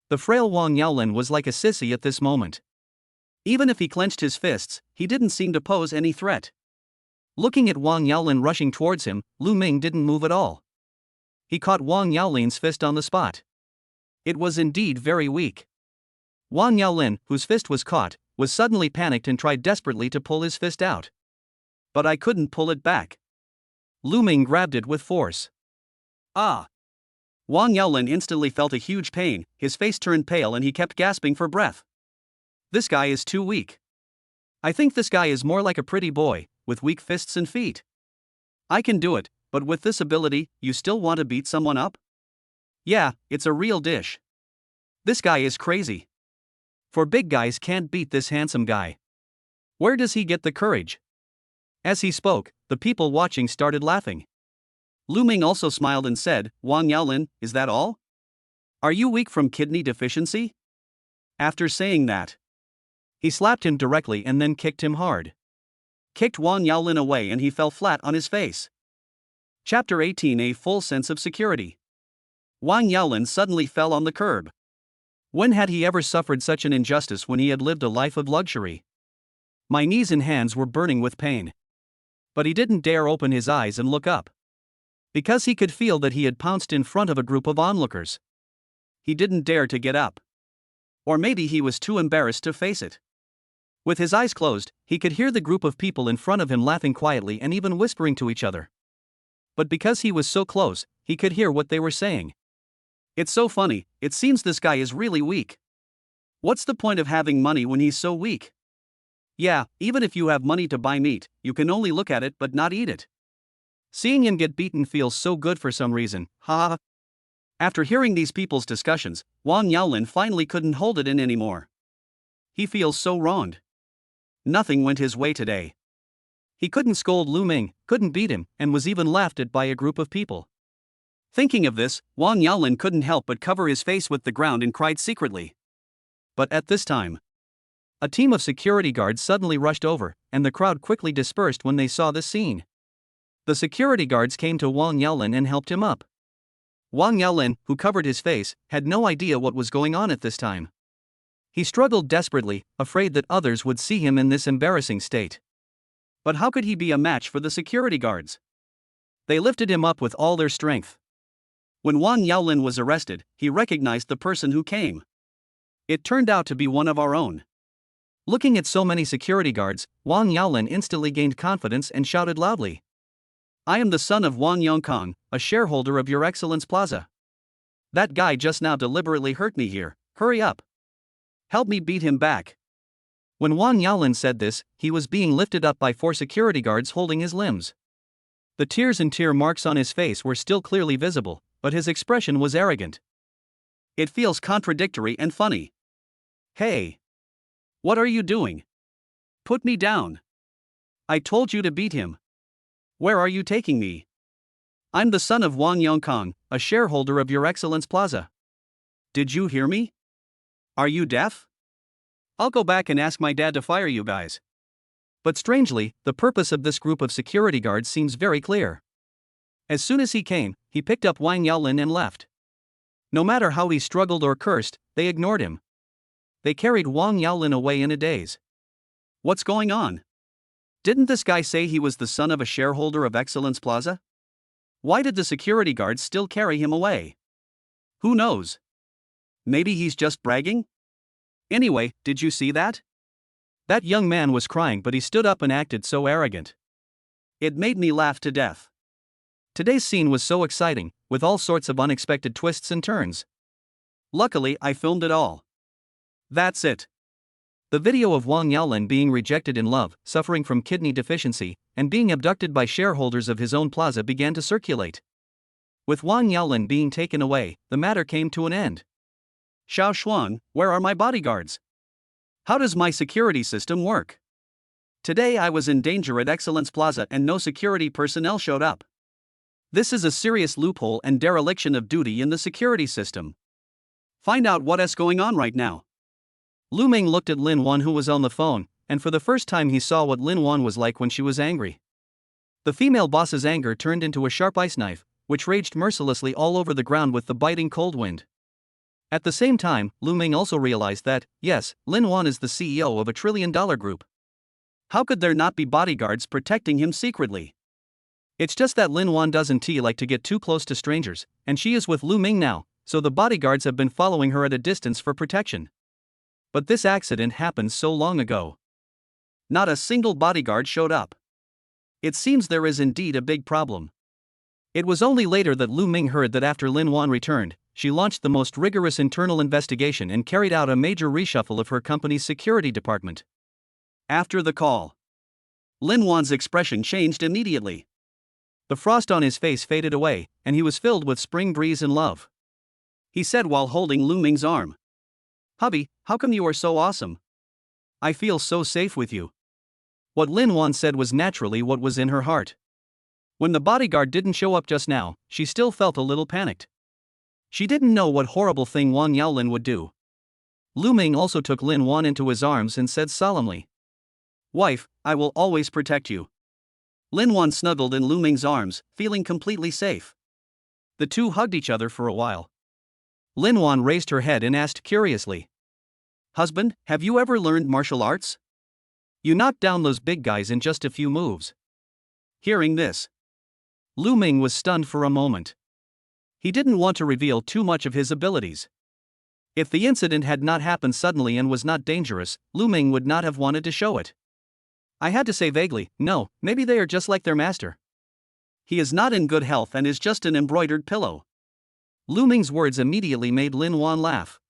The frail Wang Yaolin was like a sissy at this moment. Even if he clenched his fists, he didn't seem to pose any threat. Looking at Wang Yaolin rushing towards him, Lu Ming didn't move at all. He caught Wang Yaolin's fist on the spot. It was indeed very weak. Wang Yaolin, whose fist was caught, was suddenly panicked and tried desperately to pull his fist out. But I couldn't pull it back. Lu Ming grabbed it with force. Ah! Wang Yaolin instantly felt a huge pain, his face turned pale and he kept gasping for breath. This guy is too weak. I think this guy is more like a pretty boy, with weak fists and feet. I can do it, but with this ability, you still want to beat someone up? Yeah, it's a real dish. This guy is crazy. For big guys can't beat this handsome guy. Where does he get the courage? As he spoke, the people watching started laughing. Lu Ming also smiled and said, Wang Yaolin, is that all? Are you weak from kidney deficiency? After saying that, he slapped him directly and then kicked him hard. Kicked Wang Yaolin away and he fell flat on his face. Chapter 18. A full sense of security. Wang Yaolin suddenly fell on the curb. When had he ever suffered such an injustice when he had lived a life of luxury? My knees and hands were burning with pain. But he didn't dare open his eyes and look up. Because he could feel that he had pounced in front of a group of onlookers. He didn't dare to get up. Or maybe he was too embarrassed to face it. With his eyes closed, he could hear the group of people in front of him laughing quietly and even whispering to each other. But because he was so close, he could hear what they were saying. It's so funny, it seems this guy is really weak. What's the point of having money when he's so weak? Yeah, even if you have money to buy meat, you can only look at it but not eat it. Seeing him get beaten feels so good for some reason, haha. After hearing these people's discussions, Wang Yaolin finally couldn't hold it in anymore. He feels so wronged. Nothing went his way today. He couldn't scold Lu Ming, couldn't beat him, and was even laughed at by a group of people. Thinking of this, Wang Yaolin couldn't help but cover his face with the ground and cried secretly. But at this time, a team of security guards suddenly rushed over, and the crowd quickly dispersed when they saw this scene. The security guards came to Wang Yaolin and helped him up. Wang Yaolin, who covered his face, had no idea what was going on at this time. He struggled desperately, afraid that others would see him in this embarrassing state. But how could he be a match for the security guards? They lifted him up with all their strength. When Wang Yaolin was arrested, he recognized the person who came. It turned out to be one of our own. Looking at so many security guards, Wang Yaolin instantly gained confidence and shouted loudly. I am the son of Wang Yongkong, a shareholder of Your Excellence Plaza. That guy just now deliberately hurt me here, hurry up. Help me beat him back. When Wang Yaolin said this, he was being lifted up by 4 security guards holding his limbs. The tears and tear marks on his face were still clearly visible, but his expression was arrogant. It feels contradictory and funny. Hey! What are you doing? Put me down. I told you to beat him. Where are you taking me? I'm the son of Wang Yongkong, a shareholder of Your Excellence Plaza. Did you hear me? Are you deaf? I'll go back and ask my dad to fire you guys. But strangely, the purpose of this group of security guards seems very clear. As soon as he came, he picked up Wang Yaolin and left. No matter how he struggled or cursed, they ignored him. They carried Wang Yaolin away in a daze. What's going on? Didn't this guy say he was the son of a shareholder of Excellence Plaza? Why did the security guards still carry him away? Who knows? Maybe he's just bragging? Anyway, did you see that? That young man was crying, but he stood up and acted so arrogant. It made me laugh to death. Today's scene was so exciting, with all sorts of unexpected twists and turns. Luckily, I filmed it all. That's it. The video of Wang Yaolin being rejected in love, suffering from kidney deficiency, and being abducted by shareholders of his own plaza began to circulate. With Wang Yaolin being taken away, the matter came to an end. Xiao Xuan, where are my bodyguards? How does my security system work? Today I was in danger at Excellence Plaza and no security personnel showed up. This is a serious loophole and dereliction of duty in the security system. Find out what's going on right now. Lu Ming looked at Linuan, who was on the phone, and for the first time he saw what Linuan was like when she was angry. The female boss's anger turned into a sharp ice knife, which raged mercilessly all over the ground with the biting cold wind. At the same time, Lu Ming also realized that, yes, Linuan is the CEO of a trillion-dollar group. How could there not be bodyguards protecting him secretly? It's just that Linuan doesn't like to get too close to strangers, and she is with Lu Ming now, so the bodyguards have been following her at a distance for protection. But this accident happened so long ago. Not a single bodyguard showed up. It seems there is indeed a big problem. It was only later that Lu Ming heard that after Linuan returned, she launched the most rigorous internal investigation and carried out a major reshuffle of her company's security department. After the call, Linuan's expression changed immediately. The frost on his face faded away, and he was filled with spring breeze and love. He said while holding Lu Ming's arm, "Hubby, how come you are so awesome? I feel so safe with you." What Linuan said was naturally what was in her heart. When the bodyguard didn't show up just now, she still felt a little panicked. She didn't know what horrible thing Wang Yaolin would do. Lu Ming also took Linuan into his arms and said solemnly, "Wife, I will always protect you." Linuan snuggled in Lu Ming's arms, feeling completely safe. The two hugged each other for a while. Linuan raised her head and asked curiously, "Husband, have you ever learned martial arts? You knocked down those big guys in just a few moves." Hearing this, Lu Ming was stunned for a moment. He didn't want to reveal too much of his abilities. If the incident had not happened suddenly and was not dangerous, Lu Ming would not have wanted to show it. I had to say vaguely, "No, maybe they are just like their master. He is not in good health and is just an embroidered pillow." Lu Ming's words immediately made Linuan laugh.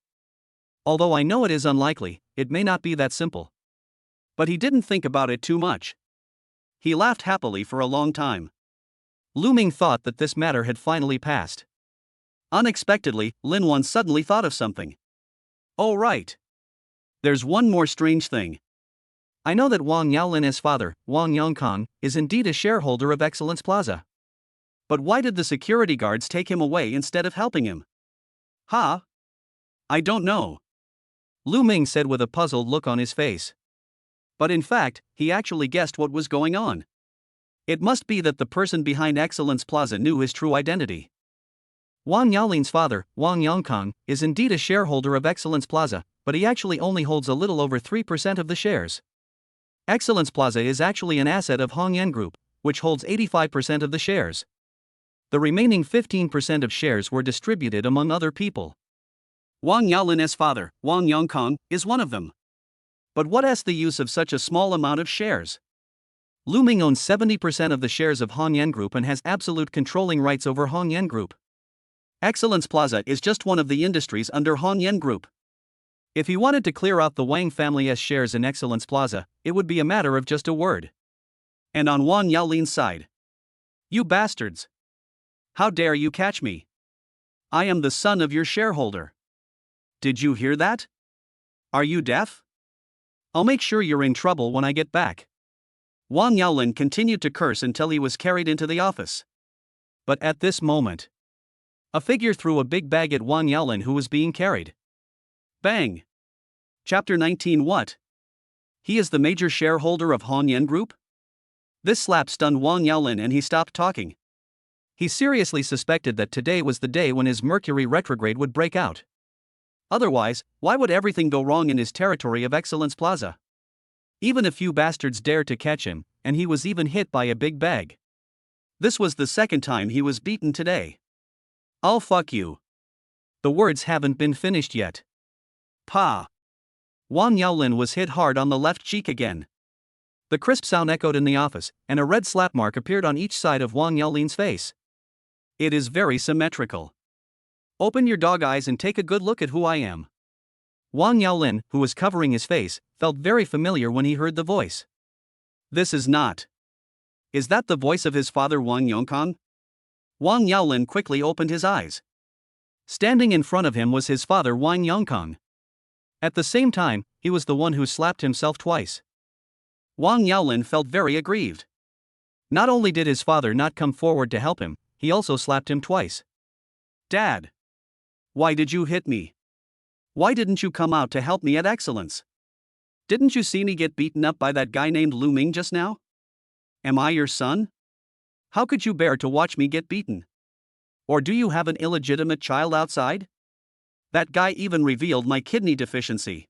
Although I know it is unlikely, it may not be that simple. But he didn't think about it too much. He laughed happily for a long time. Lu Ming thought that this matter had finally passed. Unexpectedly, Linuan suddenly thought of something. Oh right. There's one more strange thing. I know that Wang Yaolin's father, Wang Yongkang, is indeed a shareholder of Excellence Plaza. But why did the security guards take him away instead of helping him? Huh? I don't know. Lu Ming said with a puzzled look on his face. But in fact, he actually guessed what was going on. It must be that the person behind Excellence Plaza knew his true identity. Wang Yaolin's father, Wang Yongkang, is indeed a shareholder of Excellence Plaza, but he actually only holds a little over 3% of the shares. Excellence Plaza is actually an asset of Hongyan Group, which holds 85% of the shares. The remaining 15% of shares were distributed among other people. Wang Yaolin's father, Wang Yongkang, is one of them. But what is the use of such a small amount of shares? Lu Ming owns 70% of the shares of Hongyan Group and has absolute controlling rights over Hongyan Group. Excellence Plaza is just one of the industries under Hongyan Group. If he wanted to clear out the Wang family's shares in Excellence Plaza, it would be a matter of just a word. And on Wang Yaolin's side. You bastards! How dare you catch me? I am the son of your shareholder. Did you hear that? Are you deaf? I'll make sure you're in trouble when I get back. Wang Yaolin continued to curse until he was carried into the office. But at this moment, a figure threw a big bag at Wang Yaolin, who was being carried. Bang! Chapter 19. What? He is the major shareholder of Hongyan Group? This slap stunned Wang Yaolin and he stopped talking. He seriously suspected that today was the day when his Mercury retrograde would break out. Otherwise, why would everything go wrong in his territory of Excellence Plaza? Even a few bastards dared to catch him, and he was even hit by a big bag. This was the second time he was beaten today. I'll fuck you. The words haven't been finished yet. Pa! Wang Yaolin was hit hard on the left cheek again. The crisp sound echoed in the office, and a red slap mark appeared on each side of Wang Yaolin's face. It is very symmetrical. Open your dog eyes and take a good look at who I am. Wang Yaolin, who was covering his face, felt very familiar when he heard the voice. This is not. Is that the voice of his father Wang Yongkang? Wang Yaolin quickly opened his eyes. Standing in front of him was his father Wang Yongkang. At the same time, he was the one who slapped himself twice. Wang Yaolin felt very aggrieved. Not only did his father not come forward to help him, he also slapped him twice. Dad! Why did you hit me? Why didn't you come out to help me at Excellence? Didn't you see me get beaten up by that guy named Lu Ming just now? Am I your son? How could you bear to watch me get beaten? Or do you have an illegitimate child outside? That guy even revealed my kidney deficiency.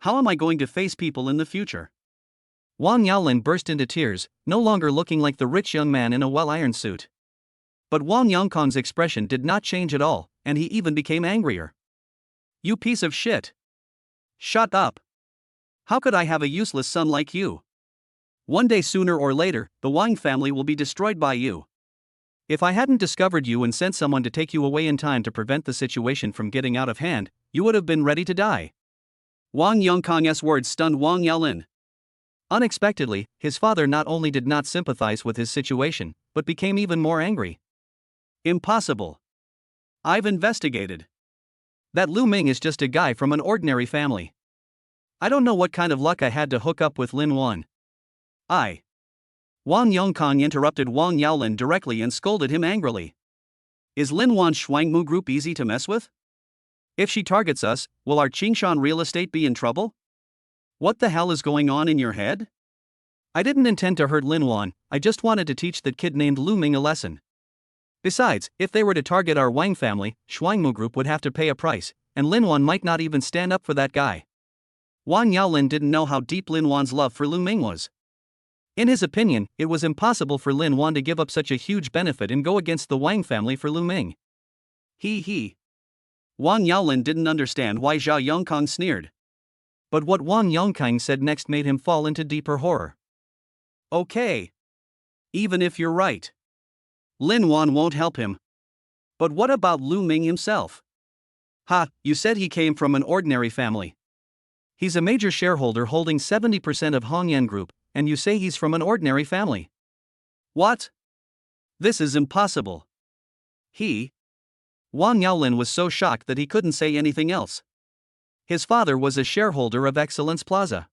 How am I going to face people in the future? Wang Yaolin burst into tears, no longer looking like the rich young man in a well-ironed suit. But Wang Yongkang's expression did not change at all, and he even became angrier. You piece of shit! Shut up! How could I have a useless son like you? One day sooner or later, the Wang family will be destroyed by you. If I hadn't discovered you and sent someone to take you away in time to prevent the situation from getting out of hand, you would have been ready to die. Wang Yongkang's words stunned Wang Yaolin. Unexpectedly, his father not only did not sympathize with his situation, but became even more angry. Impossible. I've investigated. That Lu Ming is just a guy from an ordinary family. I don't know what kind of luck I had to hook up with Linuan. Wang Yongkang interrupted Wang Yaolin directly and scolded him angrily. Is Linuan's Shuangmu Group easy to mess with? If she targets us, will our Qingshan real estate be in trouble? What the hell is going on in your head? I didn't intend to hurt Linuan, I just wanted to teach that kid named Lu Ming a lesson. Besides, if they were to target our Wang family, Shuangmu Group would have to pay a price, and Linuan might not even stand up for that guy. Wang Yaolin didn't know how deep Linuan's love for Lu Ming was. In his opinion, it was impossible for Linuan to give up such a huge benefit and go against the Wang family for Lu Ming. Wang Yaolin didn't understand why Zhao Yongkang sneered. But what Wang Yongkang said next made him fall into deeper horror. Okay. Even if you're right. Linuan won't help him. But what about Lu Ming himself? You said he came from an ordinary family. He's a major shareholder holding 70% of Hongyan Group, and you say he's from an ordinary family. What? This is impossible. Wang Yaolin was so shocked that he couldn't say anything else. His father was a shareholder of Excellence Plaza.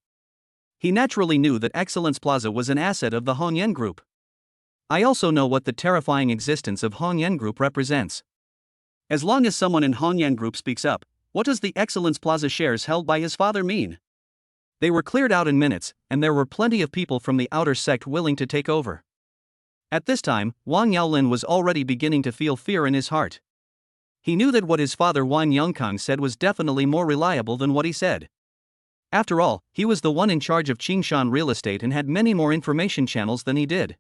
He naturally knew that Excellence Plaza was an asset of the Hongyan Group. I also know what the terrifying existence of Hongyan Group represents. As long as someone in Hongyan Group speaks up, what does the Excellence Plaza shares held by his father mean? They were cleared out in minutes, and there were plenty of people from the outer sect willing to take over. At this time, Wang Yaolin was already beginning to feel fear in his heart. He knew that what his father Wang Yongkang said was definitely more reliable than what he said. After all, he was the one in charge of Qingshan real estate and had many more information channels than he did.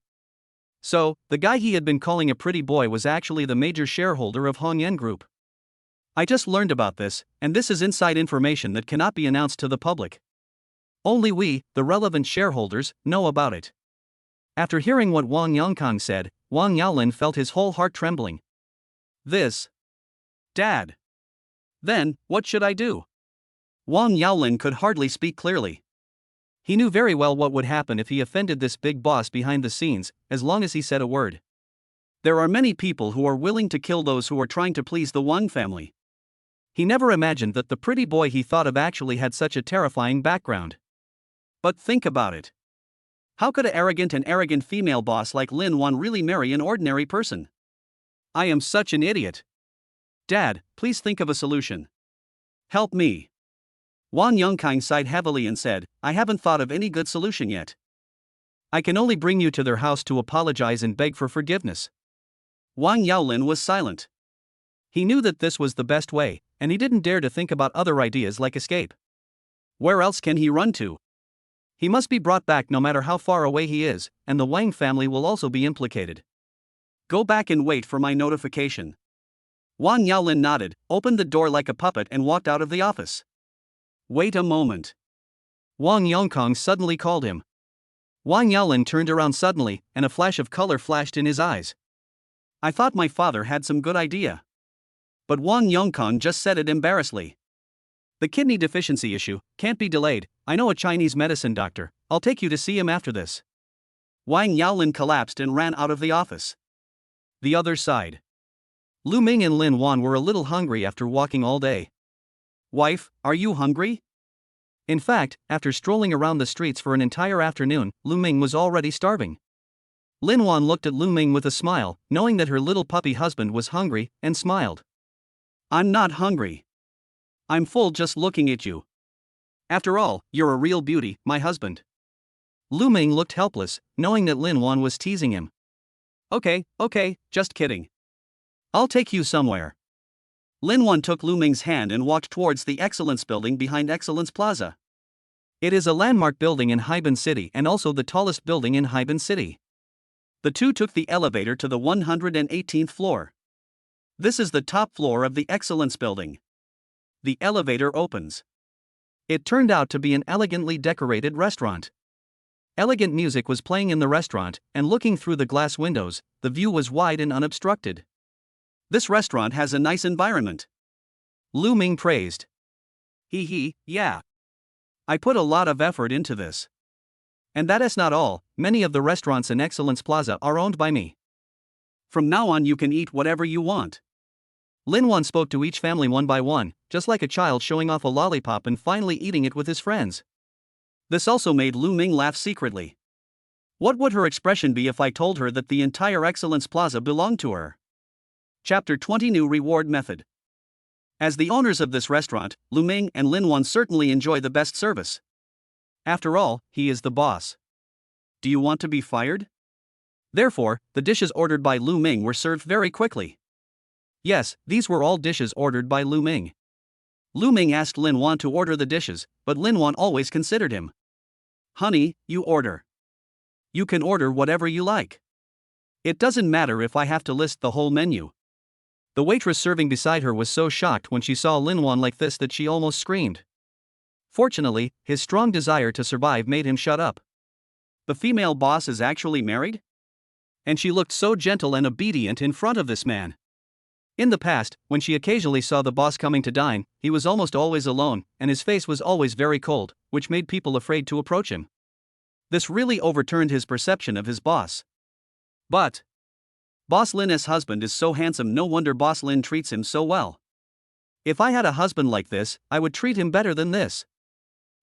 So, the guy he had been calling a pretty boy was actually the major shareholder of Hongyan Group. I just learned about this, and this is inside information that cannot be announced to the public. Only we, the relevant shareholders, know about it. After hearing what Wang Yongkang said, Wang Yaolin felt his whole heart trembling. This. Dad. Then, what should I do? Wang Yaolin could hardly speak clearly. He knew very well what would happen if he offended this big boss behind the scenes, as long as he said a word. There are many people who are willing to kill those who are trying to please the Wang family. He never imagined that the pretty boy he thought of actually had such a terrifying background. But think about it. How could an arrogant female boss like Linuan really marry an ordinary person? I am such an idiot. Dad, please think of a solution. Help me. Wang Yongkang sighed heavily and said, I haven't thought of any good solution yet. I can only bring you to their house to apologize and beg for forgiveness. Wang Yaolin was silent. He knew that this was the best way, and he didn't dare to think about other ideas like escape. Where else can he run to? He must be brought back no matter how far away he is, and the Wang family will also be implicated. Go back and wait for my notification. Wang Yaolin nodded, opened the door like a puppet and walked out of the office. Wait a moment. Wang Yongkang suddenly called him. Wang Yaolin turned around suddenly, and a flash of color flashed in his eyes. I thought my father had some good idea. But Wang Yongkang just said it embarrassedly. The kidney deficiency issue can't be delayed. I know a Chinese medicine doctor. I'll take you to see him after this. Wang Yaolin collapsed and ran out of the office. The other side. Lu Ming and Lin Wan were a little hungry after walking all day. Wife, are you hungry? In fact, after strolling around the streets for an entire afternoon, Lu Ming was already starving. Lin Wan looked at Lu Ming with a smile, knowing that her little puppy husband was hungry, and smiled. I'm not hungry. I'm full just looking at you. After all, you're a real beauty, my husband. Lu Ming looked helpless, knowing that Lin Wan was teasing him. Okay, just kidding. I'll take you somewhere. Lin Wan took Lu Ming's hand and walked towards the Excellence building behind Excellence Plaza. It is a landmark building in Haiban City and also the tallest building in Haiban City. The two took the elevator to the 118th floor. This is the top floor of the Excellence building. The elevator opens. It turned out to be an elegantly decorated restaurant. Elegant music was playing in the restaurant, and looking through the glass windows, the view was wide and unobstructed. This restaurant has a nice environment. Lu Ming praised. Yeah. I put a lot of effort into this. And that is not all, many of the restaurants in Excellence Plaza are owned by me. From now on you can eat whatever you want. Lin Wan spoke to each family one by one, just like a child showing off a lollipop and finally eating it with his friends. This also made Lu Ming laugh secretly. What would her expression be if I told her that the entire Excellence Plaza belonged to her? Chapter 20 New Reward Method. As the owners of this restaurant, Lu Ming and Lin Wan certainly enjoy the best service. After all, he is the boss. Do you want to be fired? Therefore, the dishes ordered by Lu Ming were served very quickly. Yes, these were all dishes ordered by Lu Ming. Lu Ming asked Lin Wan to order the dishes, but Lin Wan always considered him. Honey, you order. You can order whatever you like. It doesn't matter if I have to list the whole menu. The waitress serving beside her was so shocked when she saw Lin Wan like this that she almost screamed. Fortunately, his strong desire to survive made him shut up. The female boss is actually married? And she looked so gentle and obedient in front of this man. In the past, when she occasionally saw the boss coming to dine, he was almost always alone, and his face was always very cold, which made people afraid to approach him. This really overturned his perception of his boss. But Boss Lin's husband is so handsome, no wonder Boss Lin treats him so well. If I had a husband like this, I would treat him better than this.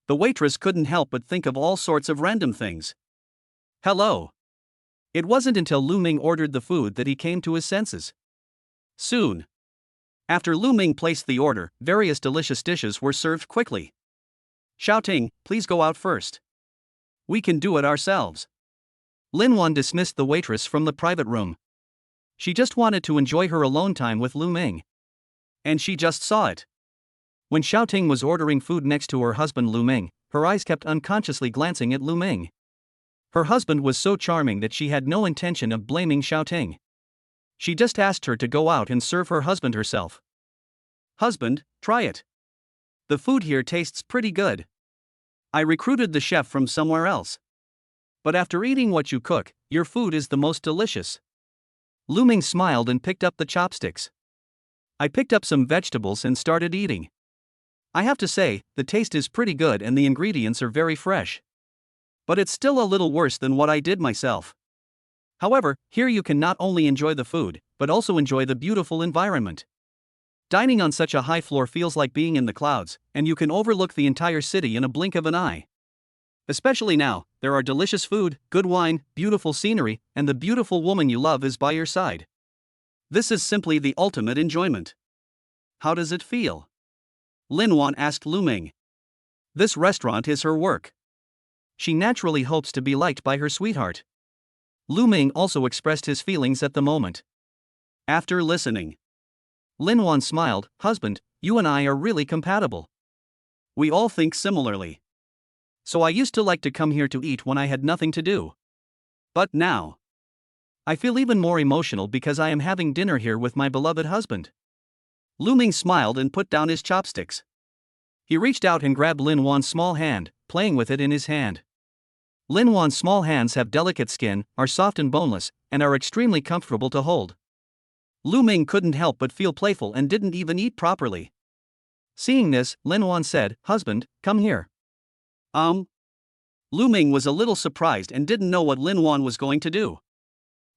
The waitress couldn't help but think of all sorts of random things. Hello. It wasn't until Lu Ming ordered the food that he came to his senses. Soon after Lu Ming placed the order, various delicious dishes were served quickly. Shouting, please go out first. We can do it ourselves. Linuan dismissed the waitress from the private room. She just wanted to enjoy her alone time with Lu Ming. And she just saw it. When Xiaoting was ordering food next to her husband Lu Ming, her eyes kept unconsciously glancing at Lu Ming. Her husband was so charming that she had no intention of blaming Xiaoting. She just asked her to go out and serve her husband herself. Husband, try it. The food here tastes pretty good. I recruited the chef from somewhere else. But after eating what you cook, your food is the most delicious. Lu Ming smiled and picked up the chopsticks. I picked up some vegetables and started eating. I have to say, the taste is pretty good and the ingredients are very fresh. But it's still a little worse than what I did myself. However, here you can not only enjoy the food, but also enjoy the beautiful environment. Dining on such a high floor feels like being in the clouds, and you can overlook the entire city in a blink of an eye. Especially now, there are delicious food, good wine, beautiful scenery, and the beautiful woman you love is by your side. This is simply the ultimate enjoyment. How does it feel? Linuan asked Lu Ming. This restaurant is her work. She naturally hopes to be liked by her sweetheart. Lu Ming also expressed his feelings at the moment. After listening, Linuan smiled, husband, you and I are really compatible. We all think similarly. So I used to like to come here to eat when I had nothing to do. But now, I feel even more emotional because I am having dinner here with my beloved husband. Lu Ming smiled and put down his chopsticks. He reached out and grabbed Linuan's small hand, playing with it in his hand. Linuan's small hands have delicate skin, are soft and boneless, and are extremely comfortable to hold. Lu Ming couldn't help but feel playful and didn't even eat properly. Seeing this, Linuan said, husband, come here. Lu Ming was a little surprised and didn't know what Linuan was going to do.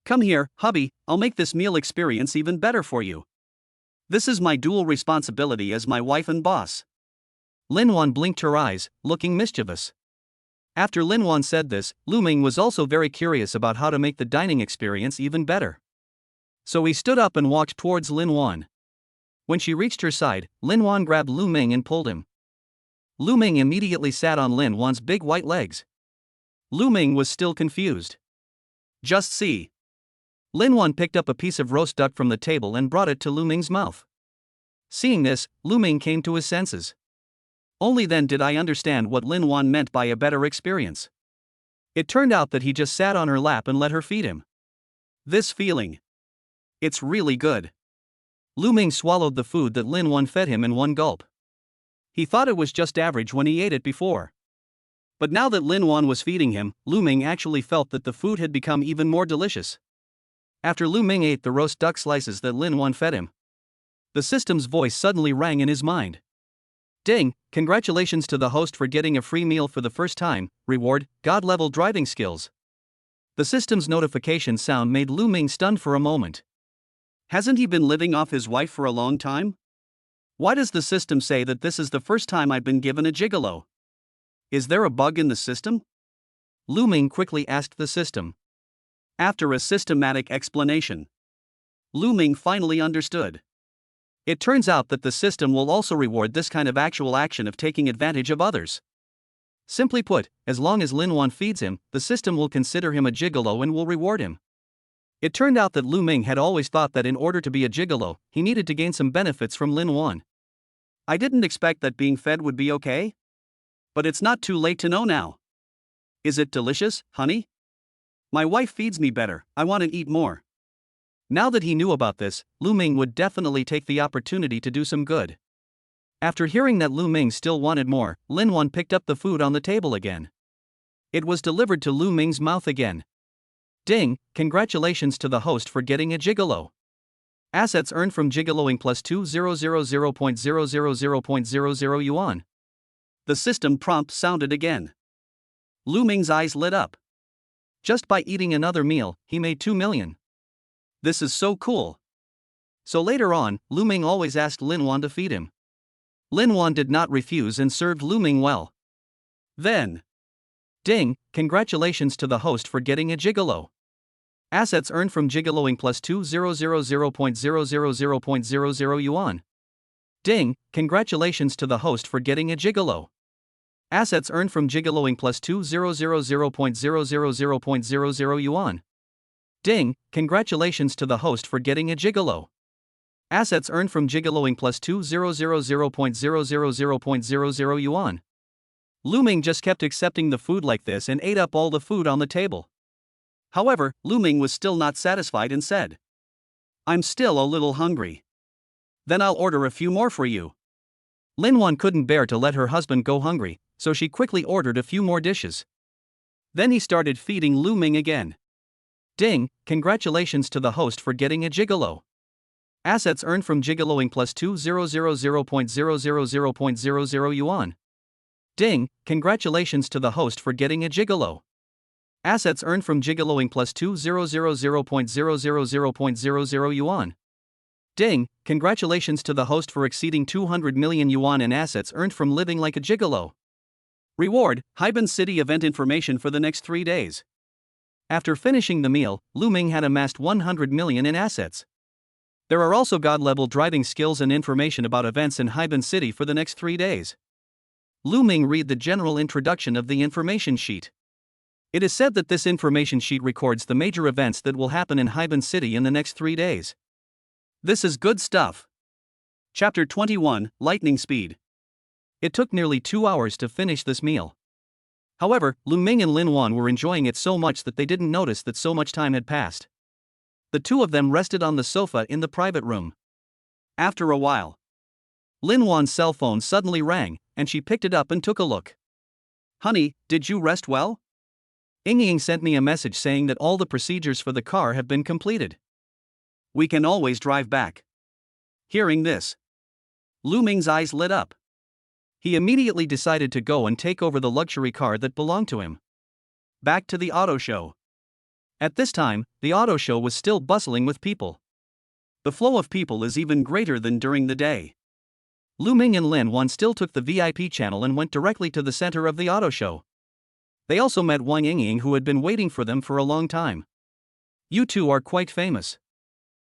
Come here, hubby, I'll make this meal experience even better for you. This is my dual responsibility as my wife and boss. Linuan blinked her eyes, looking mischievous. After Linuan said this, Lu Ming was also very curious about how to make the dining experience even better. So he stood up and walked towards Linuan. When she reached her side, Linuan grabbed Lu Ming and pulled him. Lu Ming immediately sat on Linuan's big white legs. Lu Ming was still confused. Just see. Linuan picked up a piece of roast duck from the table and brought it to Lu Ming's mouth. Seeing this, Lu Ming came to his senses. Only then did I understand what Linuan meant by a better experience. It turned out that he just sat on her lap and let her feed him. This feeling. It's really good. Lu Ming swallowed the food that Linuan fed him in one gulp. He thought it was just average when he ate it before. But now that Linuan was feeding him, Lu Ming actually felt that the food had become even more delicious. After Lu Ming ate the roast duck slices that Linuan fed him, the system's voice suddenly rang in his mind. Ding, congratulations to the host for getting a free meal for the first time, reward, God-level driving skills. The system's notification sound made Lu Ming stunned for a moment. Hasn't he been living off his wife for a long time? Why does the system say that this is the first time I've been given a gigolo? Is there a bug in the system? Lu Ming quickly asked the system. After a systematic explanation, Lu Ming finally understood. It turns out that the system will also reward this kind of actual action of taking advantage of others. Simply put, as long as Linuan feeds him, the system will consider him a gigolo and will reward him. It turned out that Lu Ming had always thought that in order to be a gigolo, he needed to gain some benefits from Linuan. I didn't expect that being fed would be okay. But it's not too late to know now. Is it delicious, honey? My wife feeds me better, I want to eat more. Now that he knew about this, Lu Ming would definitely take the opportunity to do some good. After hearing that Lu Ming still wanted more, Linuan picked up the food on the table again. It was delivered to Lu Ming's mouth again. Ding, congratulations to the host for getting a gigolo. Assets earned from gigoloing plus 2000.000.0000 yuan. The system prompt sounded again. Lu Ming's eyes lit up. Just by eating another meal, he made 2 million. This is so cool. So later on, Lu Ming always asked Linuan to feed him. Linuan did not refuse and served Lu Ming well. Then, ding, congratulations to the host for getting a gigolo. Assets earned from gigoloing plus 2000.000.0000 yuan. Ding, congratulations to the host for getting a gigolo. Assets earned from gigoloing plus 2000.000.00 yuan. Ding, congratulations to the host for getting a gigolo. Assets earned from gigoloing plus 2000.000.00 yuan. Lu Ming just kept accepting the food like this and ate up all the food on the table. However, Lu Ming was still not satisfied and said, "I'm still a little hungry. Then I'll order a few more for you." Linuan couldn't bear to let her husband go hungry, so she quickly ordered a few more dishes. Then he started feeding Lu Ming again. Ding, congratulations to the host for getting a gigolo. Assets earned from gigoloing plus 2000.000.00 yuan. Ding, congratulations to the host for getting a gigolo. Assets earned from gigoloing plus 2000.000.00 yuan. Ding, congratulations to the host for exceeding 200 million yuan in assets earned from living like a gigolo. Reward, Haiban City event information for the next 3 days. After finishing the meal, Lu Ming had amassed 100 million in assets. There are also god-level driving skills and information about events in Haiban City for the next 3 days. Lu Ming read the general introduction of the information sheet. It is said that this information sheet records the major events that will happen in Haiban City in the next 3 days. This is good stuff. Chapter 21, Lightning Speed. It took nearly 2 hours to finish this meal. However, Lu Ming and Linuan were enjoying it so much that they didn't notice that so much time had passed. The two of them rested on the sofa in the private room. After a while, Linuan's cell phone suddenly rang, and she picked it up and took a look. "Honey, did you rest well? Ying sent me a message saying that all the procedures for the car have been completed. We can always drive back." Hearing this, Lu Ming's eyes lit up. He immediately decided to go and take over the luxury car that belonged to him. Back to the auto show. At this time, the auto show was still bustling with people. The flow of people is even greater than during the day. Lu Ming and Linuan still took the VIP channel and went directly to the center of the auto show. They also met Wang, who had been waiting for them for a long time. "You two are quite famous."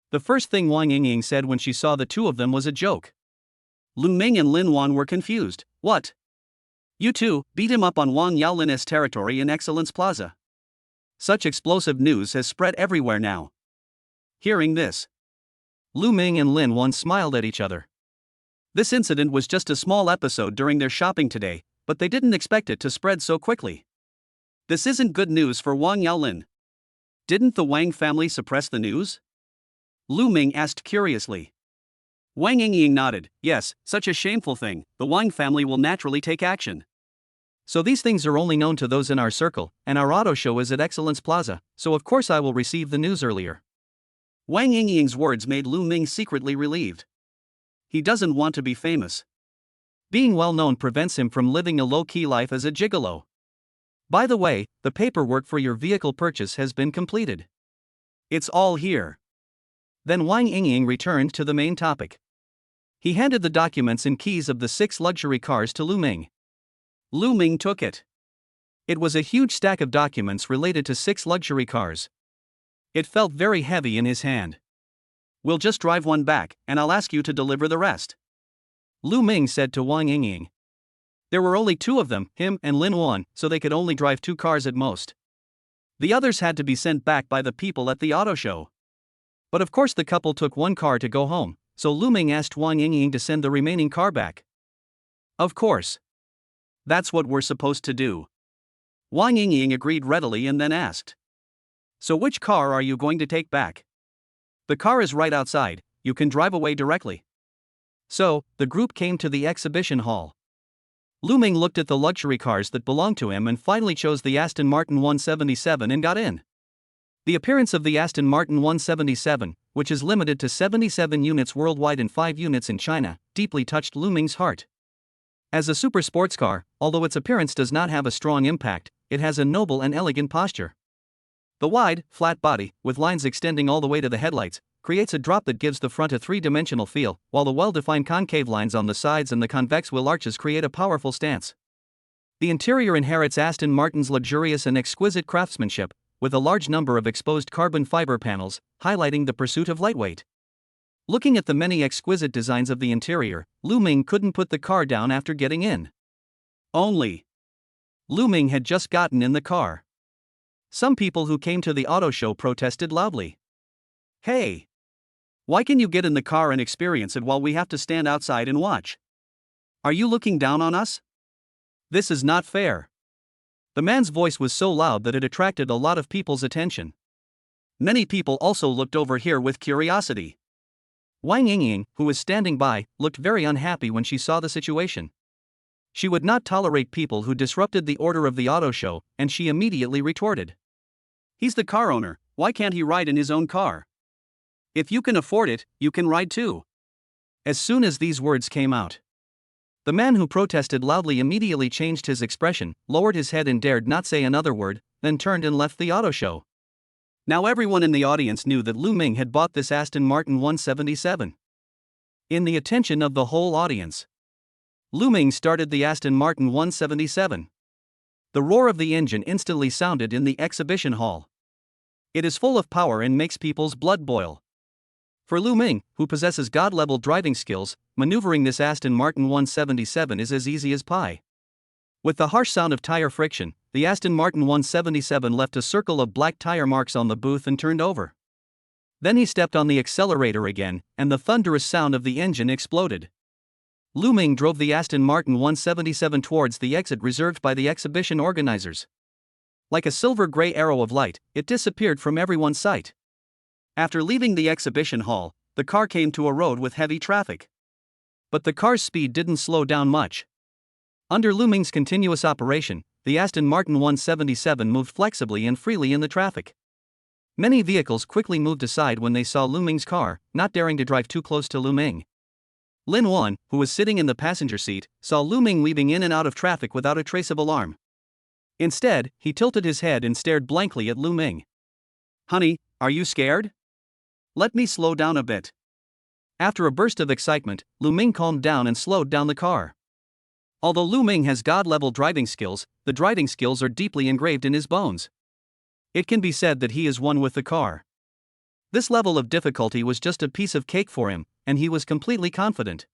The first thing Wang said when she saw the two of them was a joke. Lu Ming and Linuan were confused. "What? You two beat him up on Wang Yaolin's territory in Excellence Plaza." Such explosive news has spread everywhere now. Hearing this, Lu Ming and Linuan smiled at each other. This incident was just a small episode during their shopping today, but they didn't expect it to spread so quickly. This isn't good news for Wang Yaolin. Didn't the Wang family suppress the news? Lu Ming asked curiously. Wang Ying nodded. "Yes, such a shameful thing, the Wang family will naturally take action. So these things are only known to those in our circle, and our auto show is at Excellence Plaza, so of course I will receive the news earlier." Wang Ying's words made Lu Ming secretly relieved. He doesn't want to be famous. Being well known prevents him from living a low-key life as a gigolo. By the way, the paperwork for your vehicle purchase has been completed. It's all here. Then Wang Ying returned to the main topic. He handed the documents and keys of the 6 luxury cars to Lu Ming. Lu Ming took it. It was a huge stack of documents related to 6 luxury cars. It felt very heavy in his hand. "We'll just drive one back, and I'll ask you to deliver the rest," Lu Ming said to Wang Ying. There were only 2 of them, him and Linuan, so they could only drive 2 cars at most. The others had to be sent back by the people at the auto show. But of course the couple took 1 car to go home, so Lu Ming asked Wang Ying to send the remaining car back. "Of course. That's what we're supposed to do." Wang Ying agreed readily and then asked, "So which car are you going to take back?" "The car is right outside, you can drive away directly." So, the group came to the exhibition hall. Lu Ming looked at the luxury cars that belonged to him and finally chose the Aston Martin 177 and got in. The appearance of the Aston Martin 177, which is limited to 77 units worldwide and 5 units in China, deeply touched Lu Ming's heart. As a super sports car, although its appearance does not have a strong impact, it has a noble and elegant posture. The wide, flat body, with lines extending all the way to the headlights, creates a drop that gives the front a three-dimensional feel, while the well-defined concave lines on the sides and the convex wheel arches create a powerful stance. The interior inherits Aston Martin's luxurious and exquisite craftsmanship, with a large number of exposed carbon fiber panels, highlighting the pursuit of lightweight. Looking at the many exquisite designs of the interior, Lu Ming couldn't put the car down after getting in. Only. Lu Ming had just gotten in the car. Some people who came to the auto show protested loudly. Hey! Why can you get in the car and experience it while we have to stand outside and watch? Are you looking down on us? This is not fair. The man's voice was so loud that it attracted a lot of people's attention. Many people also looked over here with curiosity. Wang Yingying, who was standing by, looked very unhappy when she saw the situation. She would not tolerate people who disrupted the order of the auto show, and she immediately retorted. He's the car owner, why can't he ride in his own car? If you can afford it, you can ride too. As soon as these words came out, the man who protested loudly immediately changed his expression, lowered his head and dared not say another word, then turned and left the auto show. Now everyone in the audience knew that Lu Ming had bought this Aston Martin 177. In the attention of the whole audience, Lu Ming started the Aston Martin 177. The roar of the engine instantly sounded in the exhibition hall. It is full of power and makes people's blood boil. For Lu Ming, who possesses god-level driving skills, maneuvering this Aston Martin 177 is as easy as pie. With the harsh sound of tire friction, the Aston Martin 177 left a circle of black tire marks on the booth and turned over. Then he stepped on the accelerator again, and the thunderous sound of the engine exploded. Lu Ming drove the Aston Martin 177 towards the exit reserved by the exhibition organizers. Like a silver-gray arrow of light, it disappeared from everyone's sight. After leaving the exhibition hall, the car came to a road with heavy traffic. But the car's speed didn't slow down much. Under Lu Ming's continuous operation, the Aston Martin 177 moved flexibly and freely in the traffic. Many vehicles quickly moved aside when they saw Lu Ming's car, not daring to drive too close to Lu Ming. Linuan, who was sitting in the passenger seat, saw Lu Ming weaving in and out of traffic without a trace of alarm. Instead, he tilted his head and stared blankly at Lu Ming. Honey, are you scared? Let me slow down a bit. After a burst of excitement, Lu Ming calmed down and slowed down the car. Although Lu Ming has god-level driving skills, the driving skills are deeply engraved in his bones. It can be said that he is one with the car. This level of difficulty was just a piece of cake for him, and he was completely confident.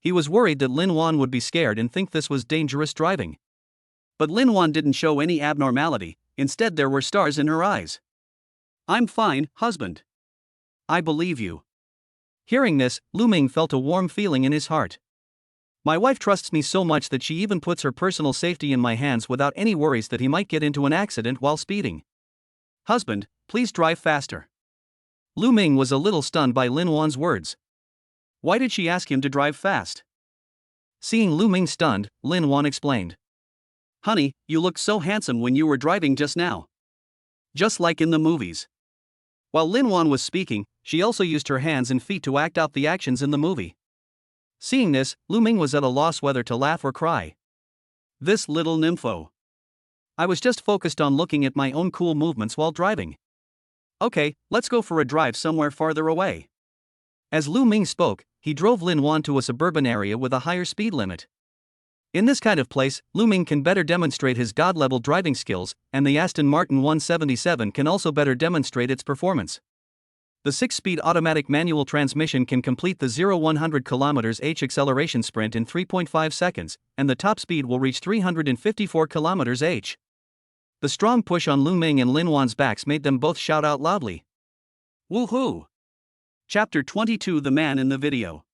He was worried that Linuan would be scared and think this was dangerous driving. But Linuan didn't show any abnormality, instead there were stars in her eyes. I'm fine, husband. I believe you. Hearing this, Lu Ming felt a warm feeling in his heart. My wife trusts me so much that she even puts her personal safety in my hands without any worries that he might get into an accident while speeding. Husband, please drive faster. Lu Ming was a little stunned by Linuan's words. Why did she ask him to drive fast? Seeing Lu Ming stunned, Linuan explained. Honey, you looked so handsome when you were driving just now. Just like in the movies. While Linuan was speaking, she also used her hands and feet to act out the actions in the movie. Seeing this, Lu Ming was at a loss whether to laugh or cry. This little nympho. I was just focused on looking at my own cool movements while driving. Okay, let's go for a drive somewhere farther away. As Lu Ming spoke, he drove Linuan to a suburban area with a higher speed limit. In this kind of place, Lu Ming can better demonstrate his god-level driving skills, and the Aston Martin 177 can also better demonstrate its performance. The 6-speed automatic manual transmission can complete the 0-100 km/h acceleration sprint in 3.5 seconds, and the top speed will reach 354 km/h. The strong push on Lu Ming and Linuan's backs made them both shout out loudly. Woohoo! Chapter 22 The Man in the Video.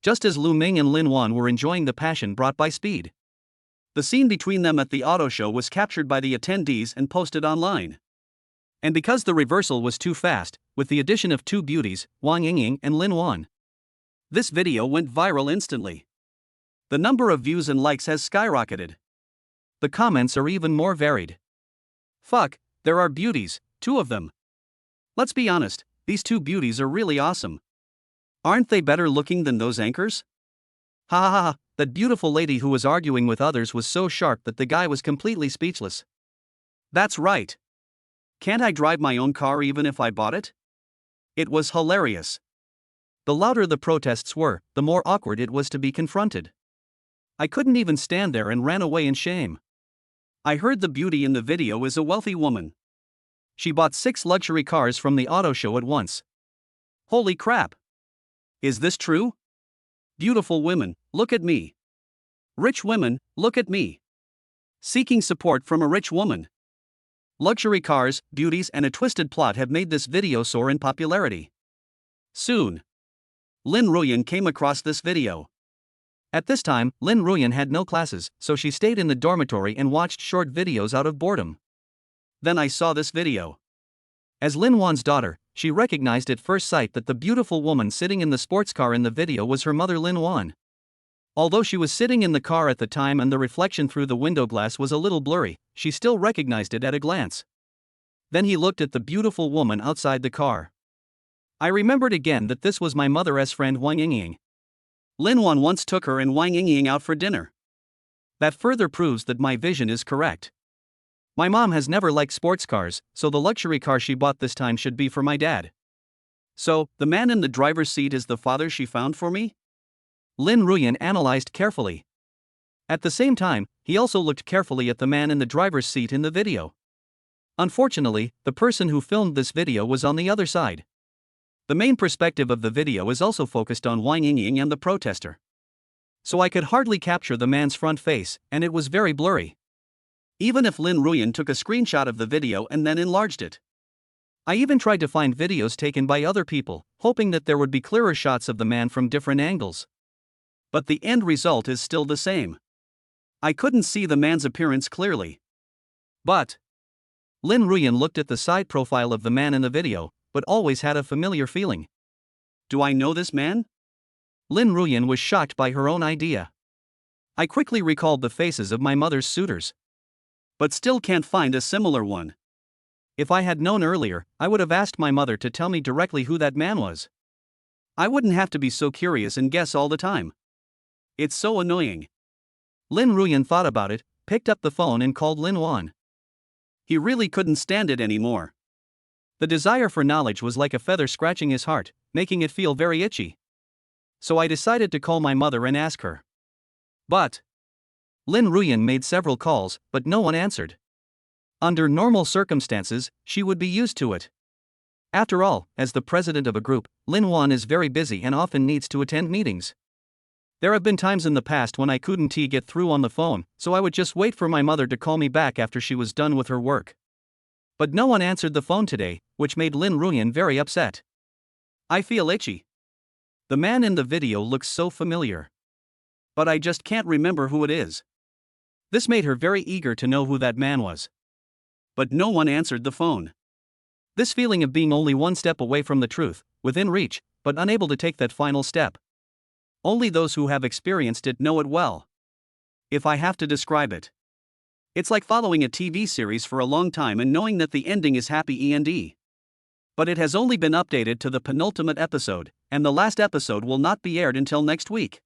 Just as Lu Ming and Linuan were enjoying the passion brought by speed, the scene between them at the auto show was captured by the attendees and posted online. And because the reversal was too fast, with the addition of two beauties, Wang Yingying and Linuan, this video went viral instantly. The number of views and likes has skyrocketed. The comments are even more varied. Fuck, there are beauties, two of them. Let's be honest, these two beauties are really awesome. Aren't they better looking than those anchors? Ha ha ha, that beautiful lady who was arguing with others was so sharp that the guy was completely speechless. That's right. Can't I drive my own car even if I bought it? It was hilarious. The louder the protests were, the more awkward it was to be confronted. I couldn't even stand there and ran away in shame. I heard the beauty in the video is a wealthy woman. She bought 6 luxury cars from the auto show at once. Holy crap! Is this true? Beautiful women, look at me. Rich women, look at me. Seeking support from a rich woman. Luxury cars, beauties, and a twisted plot have made this video soar in popularity. Soon, Lin Ruyan came across this video. At this time, Lin Ruyan had no classes, so she stayed in the dormitory and watched short videos out of boredom. Then I saw this video. As Linuan's daughter, she recognized at first sight that the beautiful woman sitting in the sports car in the video was her mother Linuan. Although she was sitting in the car at the time and the reflection through the window glass was a little blurry, she still recognized it at a glance. Then he looked at the beautiful woman outside the car. I remembered again that this was my mother's friend Wang Yingying. Linuan once took her and Wang Yingying out for dinner. That further proves that my vision is correct. My mom has never liked sports cars, so the luxury car she bought this time should be for my dad. So, the man in the driver's seat is the father she found for me? Lin Ruyan analyzed carefully. At the same time, he also looked carefully at the man in the driver's seat in the video. Unfortunately, the person who filmed this video was on the other side. The main perspective of the video is also focused on Wang Yingying and the protester. So I could hardly capture the man's front face, and it was very blurry. Even if Lin Ruyan took a screenshot of the video and then enlarged it. I even tried to find videos taken by other people, hoping that there would be clearer shots of the man from different angles. But the end result is still the same. I couldn't see the man's appearance clearly. But Lin Ruyan looked at the side profile of the man in the video, but always had a familiar feeling. Do I know this man? Lin Ruyan was shocked by her own idea. I quickly recalled the faces of my mother's suitors. But still can't find a similar one. If I had known earlier, I would have asked my mother to tell me directly who that man was. I wouldn't have to be so curious and guess all the time. It's so annoying. Lin Ruyan thought about it, picked up the phone and called Linuan. He really couldn't stand it anymore. The desire for knowledge was like a feather scratching his heart, making it feel very itchy. So I decided to call my mother and ask her. But Lin Ruyan made several calls, but no one answered. Under normal circumstances, she would be used to it. After all, as the president of a group, Linuan is very busy and often needs to attend meetings. There have been times in the past when I couldn't get through on the phone, so I would just wait for my mother to call me back after she was done with her work. But no one answered the phone today, which made Lin Ruyan very upset. I feel itchy. The man in the video looks so familiar. But I just can't remember who it is. This made her very eager to know who that man was. But no one answered the phone. This feeling of being only one step away from the truth, within reach, but unable to take that final step. Only those who have experienced it know it well. If I have to describe it, it's like following a TV series for a long time and knowing that the ending is happy end. But it has only been updated to the penultimate episode, and the last episode will not be aired until next week.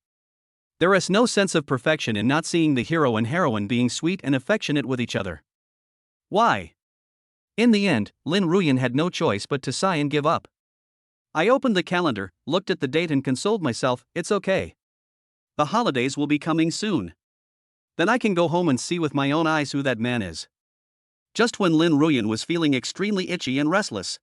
There is no sense of perfection in not seeing the hero and heroine being sweet and affectionate with each other. Why? In the end, Lin Ruyan had no choice but to sigh and give up. I opened the calendar, looked at the date and consoled myself, it's okay. The holidays will be coming soon. Then I can go home and see with my own eyes who that man is. Just when Lin Ruyan was feeling extremely itchy and restless.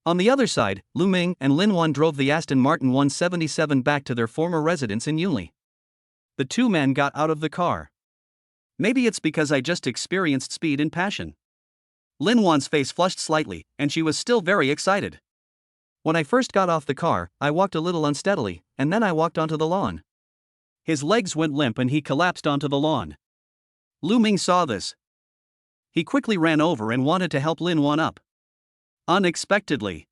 On the other side, Lu Ming and Linuan drove the Aston Martin 177 back to their former residence in Yunli. The two men got out of the car. Maybe it's because I just experienced speed and passion. Linuan's face flushed slightly, and she was still very excited. When I first got off the car, I walked a little unsteadily, and then I walked onto the lawn. His legs went limp and he collapsed onto the lawn. Lu Ming saw this. He quickly ran over and wanted to help Linuan up. Unexpectedly,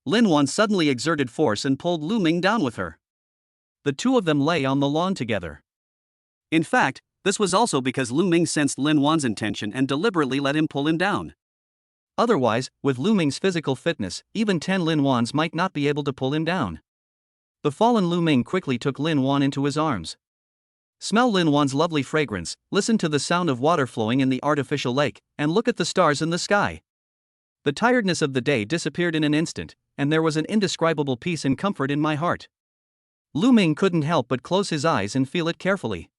Linuan suddenly exerted force and pulled Lu Ming down with her. The two of them lay on the lawn together. In fact, this was also because Lu Ming sensed Linuan's intention and deliberately let him pull him down. Otherwise, with Lu Ming's physical fitness, even 10 Linuans might not be able to pull him down. The fallen Lu Ming quickly took Linuan into his arms. Smell Linuan's lovely fragrance, listen to the sound of water flowing in the artificial lake, and look at the stars in the sky. The tiredness of the day disappeared in an instant, and there was an indescribable peace and comfort in my heart. Lu Ming couldn't help but close his eyes and feel it carefully.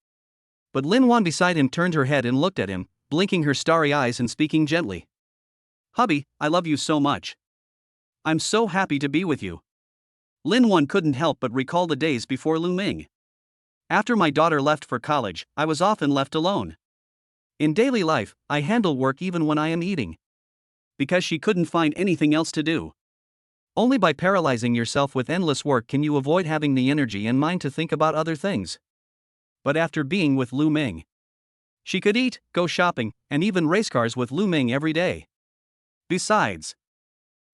But Linuan beside him turned her head and looked at him, blinking her starry eyes and speaking gently. "Hubby, I love you so much. I'm so happy to be with you." Linuan couldn't help but recall the days before Lu Ming. After my daughter left for college, I was often left alone. In daily life, I handle work even when I am eating. Because she couldn't find anything else to do. Only by paralyzing yourself with endless work can you avoid having the energy and mind to think about other things. But after being with Lu Ming, she could eat, go shopping, and even race cars with Lu Ming every day. Besides,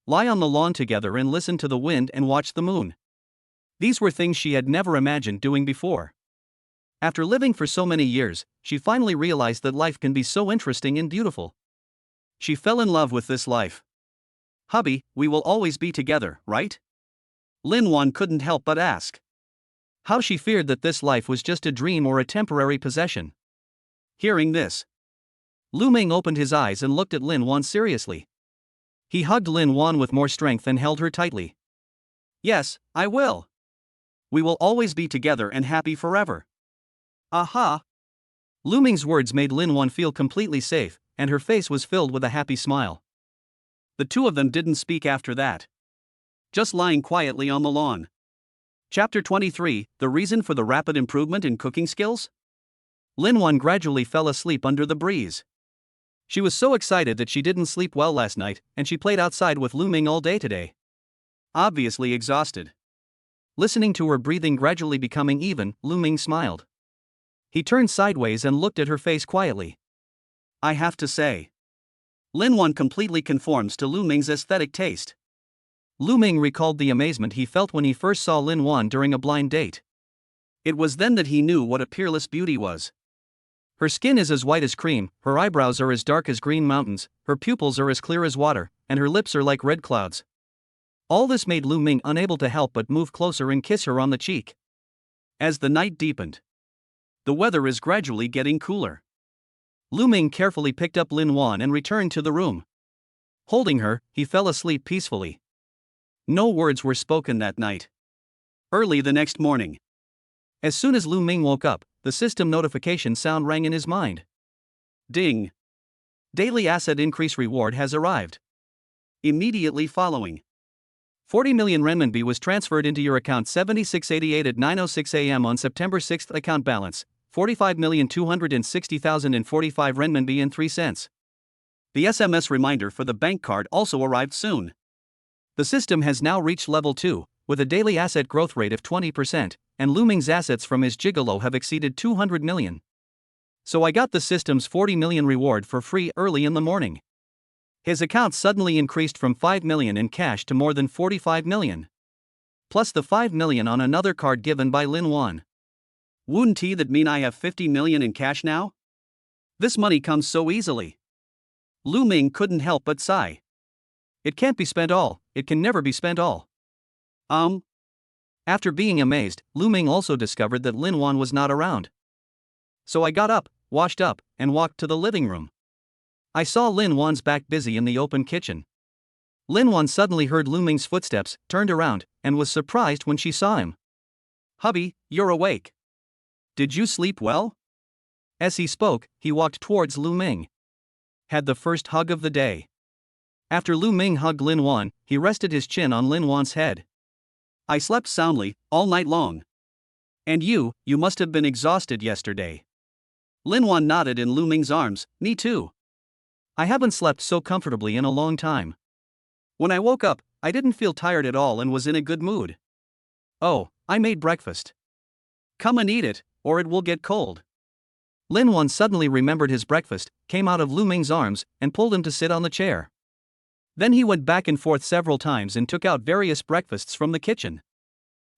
lie on the lawn together and listen to the wind and watch the moon. These were things she had never imagined doing before. After living for so many years, she finally realized that life can be so interesting and beautiful. She fell in love with this life. "Hubby, we will always be together, right?" Linuan couldn't help but ask. How she feared that this life was just a dream or a temporary possession. Hearing this, Lu Ming opened his eyes and looked at Linuan seriously. He hugged Linuan with more strength and held her tightly. "Yes, I will. We will always be together and happy forever." Aha! Lu Ming's words made Linuan feel completely safe, and her face was filled with a happy smile. The two of them didn't speak after that. Just lying quietly on the lawn. Chapter 23, The Reason for the Rapid Improvement in Cooking Skills? Linuan gradually fell asleep under the breeze. She was so excited that she didn't sleep well last night, and she played outside with Lu Ming all day today. Obviously exhausted. Listening to her breathing gradually becoming even, Lu Ming smiled. He turned sideways and looked at her face quietly. "I have to say, Linuan completely conforms to Lu Ming's aesthetic taste." Lu Ming recalled the amazement he felt when he first saw Linuan during a blind date. It was then that he knew what a peerless beauty was. Her skin is as white as cream, her eyebrows are as dark as green mountains, her pupils are as clear as water, and her lips are like red clouds. All this made Lu Ming unable to help but move closer and kiss her on the cheek. As the night deepened, the weather is gradually getting cooler. Lu Ming carefully picked up Linuan and returned to the room. Holding her, he fell asleep peacefully. No words were spoken that night. Early the next morning, as soon as Lu Ming woke up, the system notification sound rang in his mind. Ding! Daily asset increase reward has arrived. Immediately following, 40 million renminbi was transferred into your account 7688 at 9:06 a.m. on September 6th. Account balance 45,260,045 renminbi and 3 cents. The SMS reminder for the bank card also arrived soon. The system has now reached level 2, with a daily asset growth rate of 20%, and Lu Ming's assets from his gigolo have exceeded 200 million. So I got the system's 40 million reward for free early in the morning. His account suddenly increased from 5 million in cash to more than 45 million. Plus the 5 million on another card given by Linuan. Wouldn't that mean I have 50 million in cash now? This money comes so easily. Lu Ming couldn't help but sigh. It can't be spent all, it can never be spent all. After being amazed, Lu Ming also discovered that Linuan was not around. So I got up, washed up, and walked to the living room. I saw Linuan's back busy in the open kitchen. Linuan suddenly heard Lu Ming's footsteps, turned around, and was surprised when she saw him. "Hubby, you're awake. Did you sleep well?" As he spoke, he walked towards Lu Ming. Had the first hug of the day. After Lu Ming hugged Linuan, he rested his chin on Linuan's head. "I slept soundly, all night long. And you must have been exhausted yesterday." Linuan nodded in Lu Ming's arms. "Me too. I haven't slept so comfortably in a long time. When I woke up, I didn't feel tired at all and was in a good mood. Oh, I made breakfast. Come and eat it, or it will get cold." Linuan suddenly remembered his breakfast, came out of Lu Ming's arms, and pulled him to sit on the chair. Then he went back and forth several times and took out various breakfasts from the kitchen.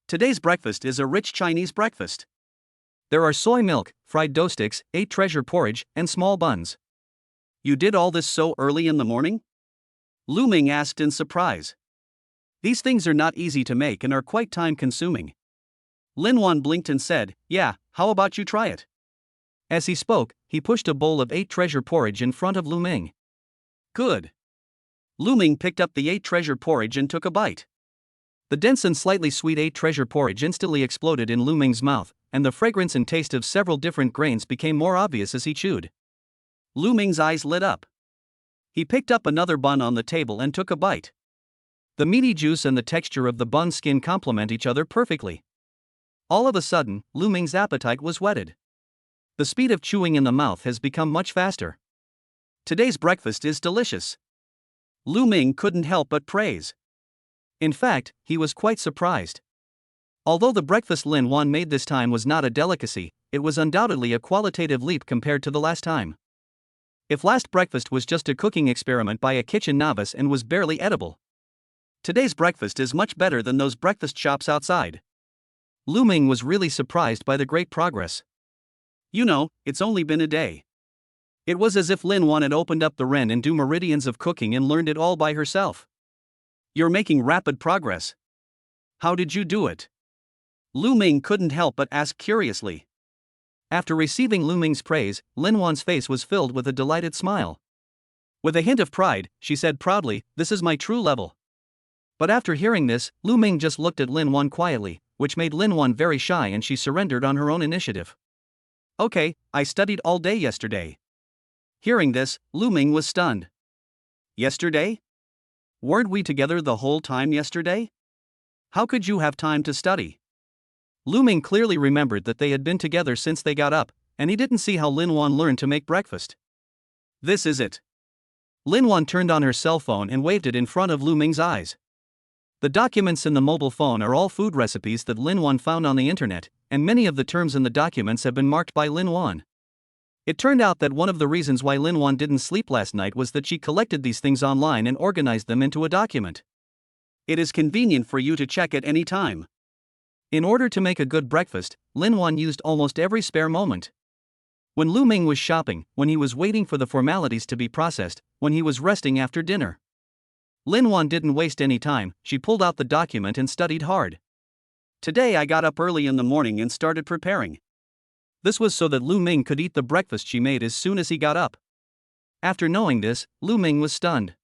Today's breakfast is a rich Chinese breakfast. There are soy milk, fried dough sticks, 8 treasure porridge, and small buns. "You did all this so early in the morning?" Lu Ming asked in surprise. "These things are not easy to make and are quite time-consuming." Linuan blinked and said, "Yeah, how about you try it?" As he spoke, he pushed a bowl of 8 treasure porridge in front of Lu Ming. "Good. Lu Ming picked up the 8 treasure porridge and took a bite. The dense and slightly sweet 8 treasure porridge instantly exploded in Lu Ming's mouth, and the fragrance and taste of several different grains became more obvious as he chewed. Lu Ming's eyes lit up. He picked up another bun on the table and took a bite. The meaty juice and the texture of the bun's skin complement each other perfectly. All of a sudden, Lu Ming's appetite was whetted. The speed of chewing in the mouth has become much faster. Today's breakfast is delicious. Lu Ming couldn't help but praise. In fact, he was quite surprised. Although the breakfast Linuan made this time was not a delicacy, it was undoubtedly a qualitative leap compared to the last time. If last breakfast was just a cooking experiment by a kitchen novice and was barely edible, today's breakfast is much better than those breakfast shops outside. Lu Ming was really surprised by the great progress. You know, it's only been a day. It was as if Linuan had opened up the Ren and Du meridians of cooking and learned it all by herself. You're making rapid progress. How did you do it? Lu Ming couldn't help but ask curiously. After receiving Lu Ming's praise, Linuan's face was filled with a delighted smile. With a hint of pride, she said proudly, "This is my true level." But after hearing this, Lu Ming just looked at Linuan quietly, which made Linuan very shy and she surrendered on her own initiative. Okay, I studied all day yesterday. Hearing this, Lu Ming was stunned. Yesterday? Weren't we together the whole time yesterday? How could you have time to study? Lu Ming clearly remembered that they had been together since they got up, and he didn't see how Linuan learned to make breakfast. This is it. Linuan turned on her cell phone and waved it in front of Lu Ming's eyes. The documents in the mobile phone are all food recipes that Linuan found on the internet, and many of the terms in the documents have been marked by Linuan. It turned out that one of the reasons why Linuan didn't sleep last night was that she collected these things online and organized them into a document. It is convenient for you to check at any time. In order to make a good breakfast, Linuan used almost every spare moment. When Lu Ming was shopping, when he was waiting for the formalities to be processed, when he was resting after dinner. Linuan didn't waste any time, she pulled out the document and studied hard. Today I got up early in the morning and started preparing. This was so that Lu Ming could eat the breakfast she made as soon as he got up. After knowing this, Lu Ming was stunned.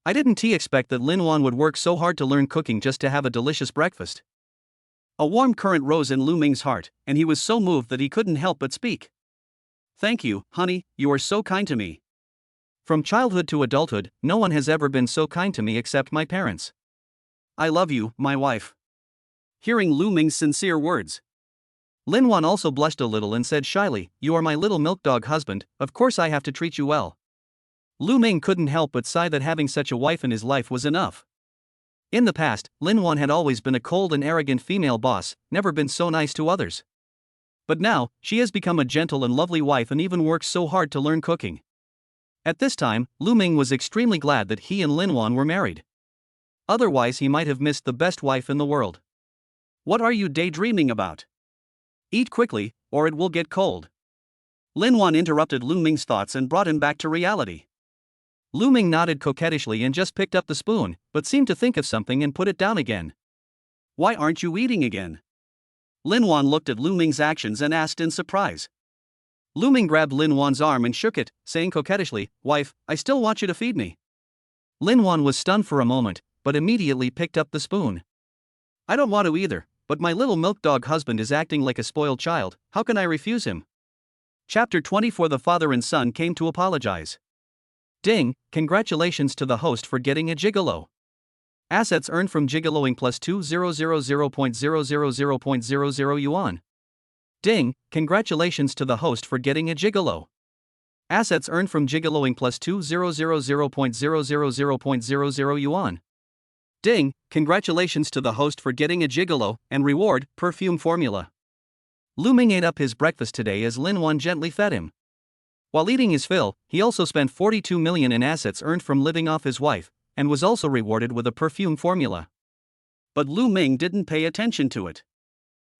I didn't expect that Linuan would work so hard to learn cooking just to have a delicious breakfast. A warm current rose in Lu Ming's heart, and he was so moved that he couldn't help but speak. Thank you, honey, you are so kind to me. From childhood to adulthood, no one has ever been so kind to me except my parents. I love you, my wife. Hearing Lu Ming's sincere words, Linuan also blushed a little and said shyly, "You are my little milk dog husband, of course I have to treat you well." Lu Ming couldn't help but sigh that having such a wife in his life was enough. In the past, Linuan had always been a cold and arrogant female boss, never been so nice to others. But now, she has become a gentle and lovely wife and even works so hard to learn cooking. At this time, Lu Ming was extremely glad that he and Linuan were married. Otherwise he might have missed the best wife in the world. What are you daydreaming about? Eat quickly, or it will get cold. Linuan interrupted Lu Ming's thoughts and brought him back to reality. Lu Ming nodded coquettishly and just picked up the spoon, but seemed to think of something and put it down again. Why aren't you eating again? Linuan looked at Lu Ming's actions and asked in surprise. Lu Ming grabbed Linuan's arm and shook it, saying coquettishly, "Wife, I still want you to feed me." Linuan was stunned for a moment, but immediately picked up the spoon. I don't want to either, but my little milk dog husband is acting like a spoiled child, how can I refuse him? Chapter 24. The father and son came to apologize. Ding, congratulations to the host for getting a gigolo. Assets earned from gigoloing plus 2000.000.00 yuan. Ding, congratulations to the host for getting a gigolo. Assets earned from gigoloing plus 2000.000.00 yuan. Ding, congratulations to the host for getting a gigolo, and reward, perfume formula. Lu Ming ate up his breakfast today as Linuan gently fed him. While eating his fill, he also spent 42 million in assets earned from living off his wife, and was also rewarded with a perfume formula. But Lu Ming didn't pay attention to it.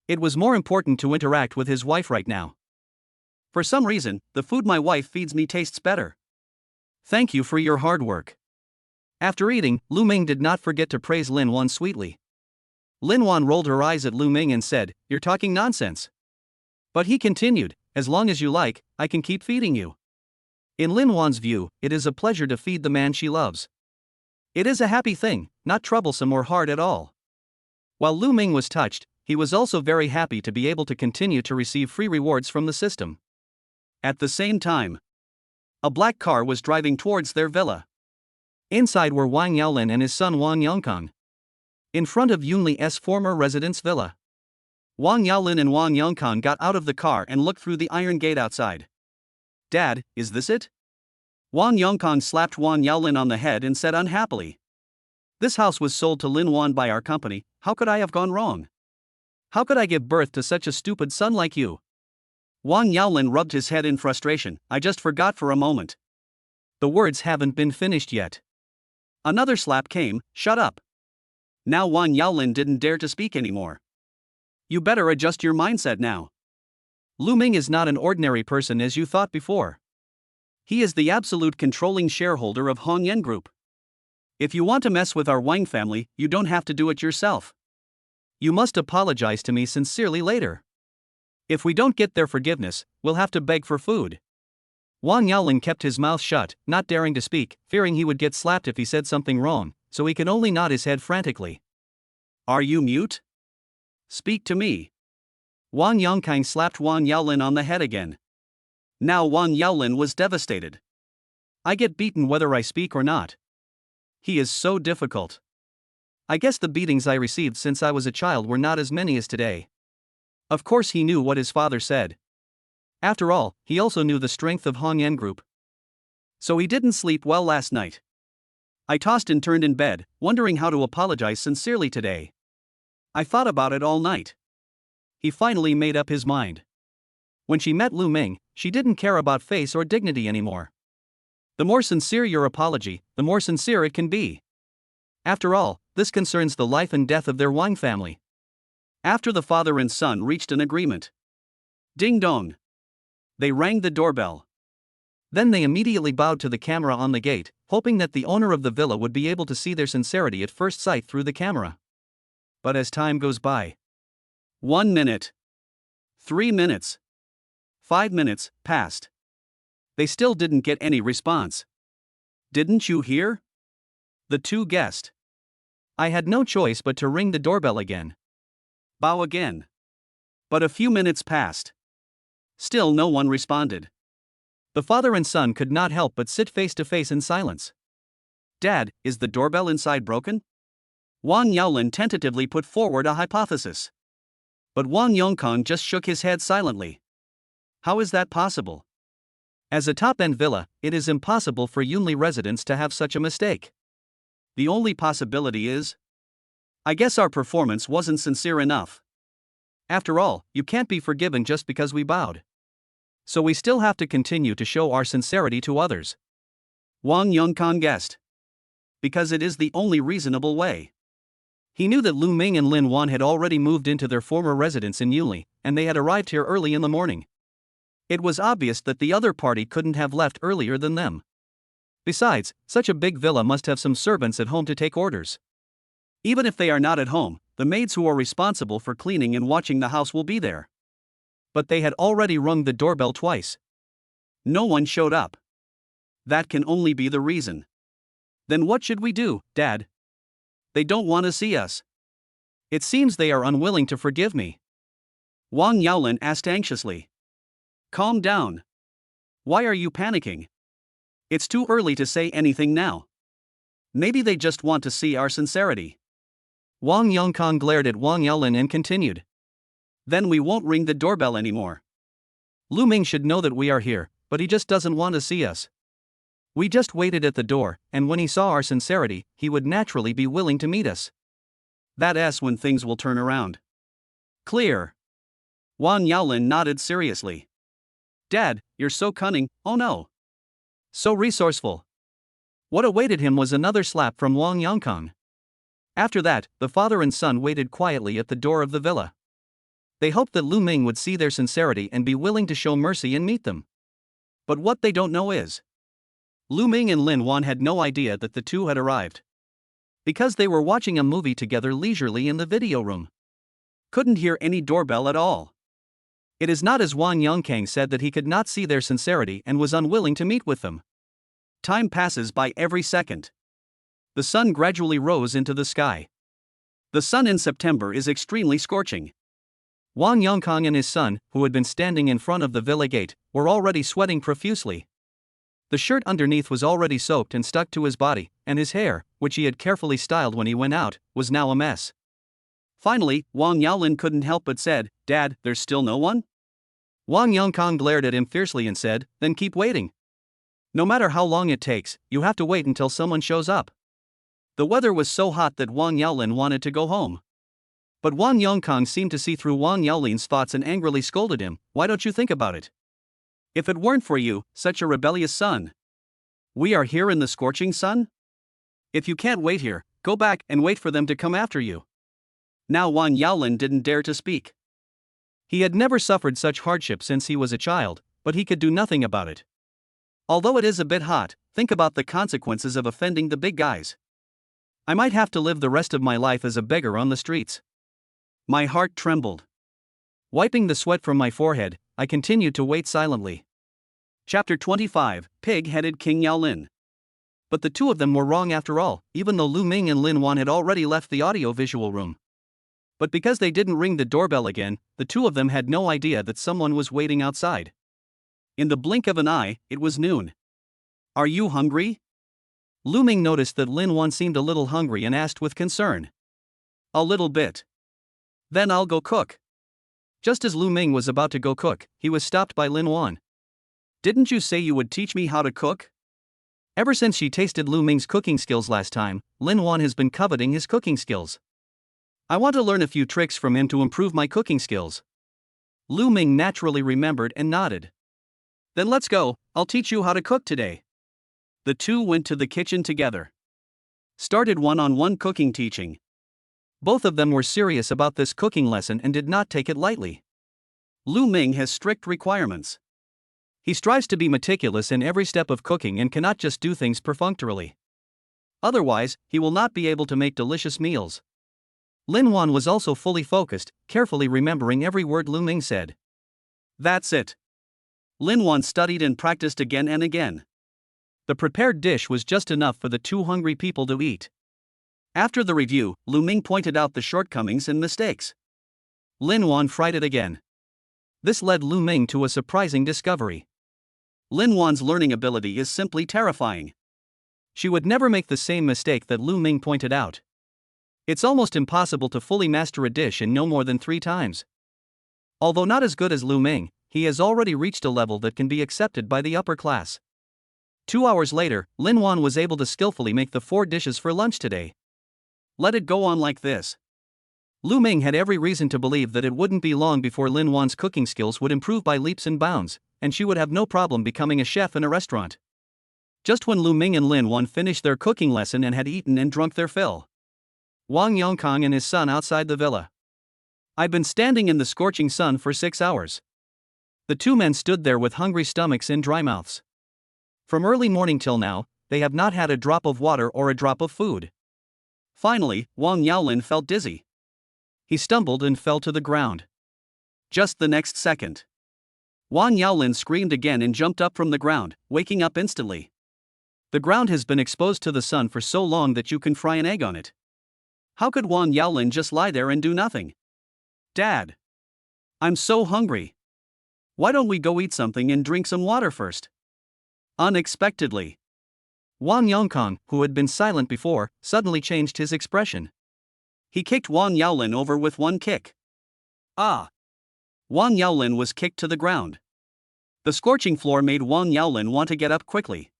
It was more important to interact with his wife right now. For some reason, the food my wife feeds me tastes better. Thank you for your hard work. After eating, Lu Ming did not forget to praise Linuan sweetly. Linuan rolled her eyes at Lu Ming and said, "You're talking nonsense." But he continued, "As long as you like, I can keep feeding you." In Linuan's view, it is a pleasure to feed the man she loves. It is a happy thing, not troublesome or hard at all. While Lu Ming was touched, he was also very happy to be able to continue to receive free rewards from the system. At the same time, a black car was driving towards their villa. Inside were Wang Yaolin and his son Wang Yongkang. In front of Yunli's former residence villa. Wang Yaolin and Wang Yongkang got out of the car and looked through the iron gate outside. "Dad, is this it?" Wang Yongkang slapped Wang Yaolin on the head and said unhappily. "This house was sold to Linuan by our company, how could I have gone wrong? How could I give birth to such a stupid son like you?" Wang Yaolin rubbed his head in frustration. "I just forgot for a moment." The words haven't been finished yet. Another slap came. "Shut up." Now Wang Yaolin didn't dare to speak anymore. "You better adjust your mindset now. Lu Ming is not an ordinary person as you thought before. He is the absolute controlling shareholder of Hongyan Group. If you want to mess with our Wang family, you don't have to do it yourself. You must apologize to me sincerely later. If we don't get their forgiveness, we'll have to beg for food." Wang Yaolin kept his mouth shut, not daring to speak, fearing he would get slapped if he said something wrong, so he could only nod his head frantically. "Are you mute? Speak to me." Wang Yongkang slapped Wang Yaolin on the head again. Now Wang Yaolin was devastated. "I get beaten whether I speak or not. He is so difficult. I guess the beatings I received since I was a child were not as many as today." Of course he knew what his father said. After all, he also knew the strength of Hongyan Group. So he didn't sleep well last night. "I tossed and turned in bed, wondering how to apologize sincerely today. I thought about it all night." He finally made up his mind. When she met Lu Ming, she didn't care about face or dignity anymore. The more sincere your apology, the more sincere it can be. After all, this concerns the life and death of their Wang family. After the father and son reached an agreement. Ding dong. They rang the doorbell. Then they immediately bowed to the camera on the gate, hoping that the owner of the villa would be able to see their sincerity at first sight through the camera. But as time goes by, 1 minute, 3 minutes, 5 minutes passed. They still didn't get any response. "Didn't you hear?" The two guessed. "I had no choice but to ring the doorbell again. Bow again." But a few minutes passed. Still no one responded. The father and son could not help but sit face to face in silence. "Dad, is the doorbell inside broken?" Wang Yaolin tentatively put forward a hypothesis. But Wang Yongkang just shook his head silently. "How is that possible? As a top-end villa, it is impossible for Yunli residents to have such a mistake. The only possibility is, I guess our performance wasn't sincere enough. After all, you can't be forgiven just because we bowed. So we still have to continue to show our sincerity to others." Wang Yongkang guessed. Because it is the only reasonable way. He knew that Lu Ming and Lin Wan had already moved into their former residence in Yunli, and they had arrived here early in the morning. It was obvious that the other party couldn't have left earlier than them. Besides, such a big villa must have some servants at home to take orders. Even if they are not at home, the maids who are responsible for cleaning and watching the house will be there. But they had already rung the doorbell twice. No one showed up. That can only be the reason. Then what should we do, Dad? They don't want to see us. It seems they are unwilling to forgive me. Wang Yaolin asked anxiously. Calm down. Why are you panicking? It's too early to say anything now. Maybe they just want to see our sincerity. Wang Yongkang glared at Wang Yaolin and continued. Then we won't ring the doorbell anymore. Lu Ming should know that we are here, but he just doesn't want to see us. We just waited at the door, and when he saw our sincerity, he would naturally be willing to meet us. That's when things will turn around. Clear. Wang Yaolin nodded seriously. Dad, you're so cunning, oh no. So resourceful. What awaited him was another slap from Wang Yongkang. After that, the father and son waited quietly at the door of the villa. They hoped that Lu Ming would see their sincerity and be willing to show mercy and meet them. But what they don't know is, Lu Ming and Lin Wan had no idea that the two had arrived. Because they were watching a movie together leisurely in the video room. Couldn't hear any doorbell at all. It is not as Wang Yongkang said that he could not see their sincerity and was unwilling to meet with them. Time passes by every second. the sun gradually rose into the sky. The sun in September is extremely scorching. Wang Yongkang and his son, who had been standing in front of the villa gate, were already sweating profusely. The shirt underneath was already soaked and stuck to his body, and his hair, which he had carefully styled when he went out, was now a mess. Finally, Wang Yaolin couldn't help but said, "Dad, there's still no one?" Wang Yongkang glared at him fiercely and said, "Then keep waiting. No matter how long it takes, you have to wait until someone shows up." The weather was so hot that Wang Yaolin wanted to go home. But Wang Yongkang seemed to see through Wang Yaolin's thoughts and angrily scolded him, "Why don't you think about it? If it weren't for you, such a rebellious son. We are here in the scorching sun? If you can't wait here, go back and wait for them to come after you." Now Wang Yaolin didn't dare to speak. He had never suffered such hardship since he was a child, but he could do nothing about it. Although it is a bit hot, think about the consequences of offending the big guys. I might have to live the rest of my life as a beggar on the streets. My heart trembled. Wiping the sweat from my forehead, I continued to wait silently. Chapter 25, Pig-Headed King Yaolin. But the two of them were wrong after all, even though Lu Ming and Linuan had already left the audio-visual room. But because they didn't ring the doorbell again, the two of them had no idea that someone was waiting outside. In the blink of an eye, it was noon. "Are you hungry?" Lu Ming noticed that Linuan seemed a little hungry and asked with concern. "A little bit." "Then I'll go cook." Just as Lu Ming was about to go cook, he was stopped by Linuan. "Didn't you say you would teach me how to cook?" Ever since she tasted Lu Ming's cooking skills last time, Linuan has been coveting his cooking skills. "I want to learn a few tricks from him to improve my cooking skills." Lu Ming naturally remembered and nodded. "Then let's go, I'll teach you how to cook today." The two went to the kitchen together. Started one-on-one cooking teaching. Both of them were serious about this cooking lesson and did not take it lightly. Lu Ming has strict requirements. He strives to be meticulous in every step of cooking and cannot just do things perfunctorily. Otherwise, he will not be able to make delicious meals. Linuan was also fully focused, carefully remembering every word Lu Ming said. That's it. Linuan studied and practiced again and again. The prepared dish was just enough for the two hungry people to eat. After the review, Lu Ming pointed out the shortcomings and mistakes. Linuan fried it again. This led Lu Ming to a surprising discovery. Linuan's learning ability is simply terrifying. She would never make the same mistake that Lu Ming pointed out. It's almost impossible to fully master a dish in no more than 3 times. Although not as good as Lu Ming, he has already reached a level that can be accepted by the upper class. 2 hours later, Linuan was able to skillfully make the 4 dishes for lunch today. Let it go on like this. Lu Ming had every reason to believe that it wouldn't be long before Linuan's cooking skills would improve by leaps and bounds, and she would have no problem becoming a chef in a restaurant. Just when Lu Ming and Linuan finished their cooking lesson and had eaten and drunk their fill, Wang Yongkang and his son outside the villa. I've been standing in the scorching sun for 6 hours. The two men stood there with hungry stomachs and dry mouths. From early morning till now, they have not had a drop of water or a drop of food. Finally, Wang Yaolin felt dizzy. He stumbled and fell to the ground. Just the next second, Wang Yaolin screamed again and jumped up from the ground, waking up instantly. The ground has been exposed to the sun for so long that you can fry an egg on it. How could Wang Yaolin just lie there and do nothing? Dad, I'm so hungry. Why don't we go eat something and drink some water first? Unexpectedly, Wang Yongkang, who had been silent before, suddenly changed his expression. He kicked Wang Yaolin over with one kick. Ah! Wang Yaolin was kicked to the ground. The scorching floor made Wang Yaolin want to get up quickly.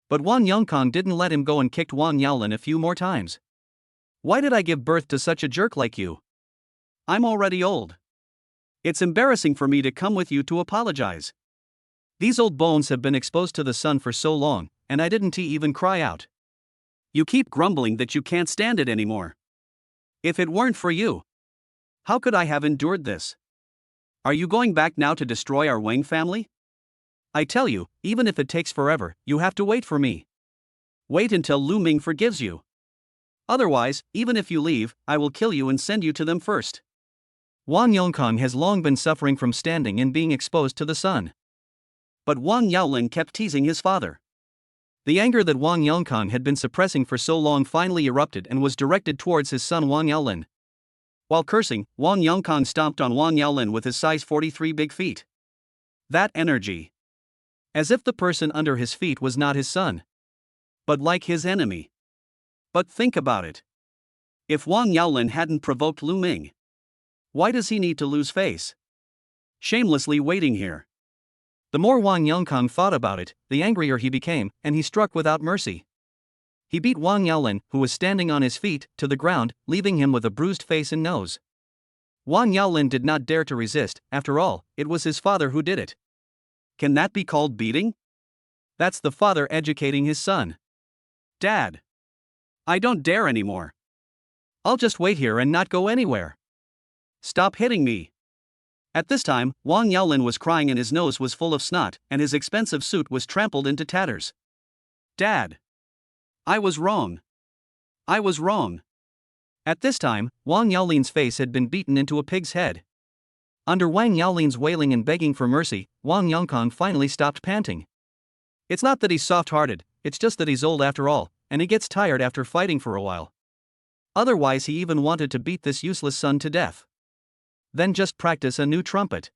But Wang Yongkang didn't let him go and kicked Wang Yaolin a few more times. Why did I give birth to such a jerk like you? I'm already old. It's embarrassing for me to come with you to apologize. These old bones have been exposed to the sun for so long, and I didn't even cry out. You keep grumbling that you can't stand it anymore. If it weren't for you, how could I have endured this? Are you going back now to destroy our Wang family? I tell you, even if it takes forever, you have to wait for me. Wait until Lu Ming forgives you. Otherwise, even if you leave, I will kill you and send you to them first. Wang Yongkang has long been suffering from standing and being exposed to the sun. But Wang Yaolin kept teasing his father. The anger that Wang Yongkang had been suppressing for so long finally erupted and was directed towards his son Wang Yaolin. While cursing, Wang Yongkang stomped on Wang Yaolin with his size 43 big feet. That energy. As if the person under his feet was not his son, but like his enemy. But think about it. If Wang Yaolin hadn't provoked Lu Ming, why does he need to lose face? Shamelessly waiting here. The more Wang Yongkang thought about it, the angrier he became, and he struck without mercy. He beat Wang Yaolin, who was standing on his feet, to the ground, leaving him with a bruised face and nose. Wang Yaolin did not dare to resist. After all, it was his father who did it. Can that be called beating? That's the father educating his son. Dad. I don't dare anymore. I'll just wait here and not go anywhere. Stop hitting me. At this time, Wang Yaolin was crying and his nose was full of snot, and his expensive suit was trampled into tatters. Dad. I was wrong. I was wrong. At this time, Wang Yaolin's face had been beaten into a pig's head. Under Wang Yaolin's wailing and begging for mercy, Wang Yongkang finally stopped panting. It's not that he's soft-hearted, it's just that he's old after all, and he gets tired after fighting for a while. Otherwise he even wanted to beat this useless son to death. Then just practice a new trumpet.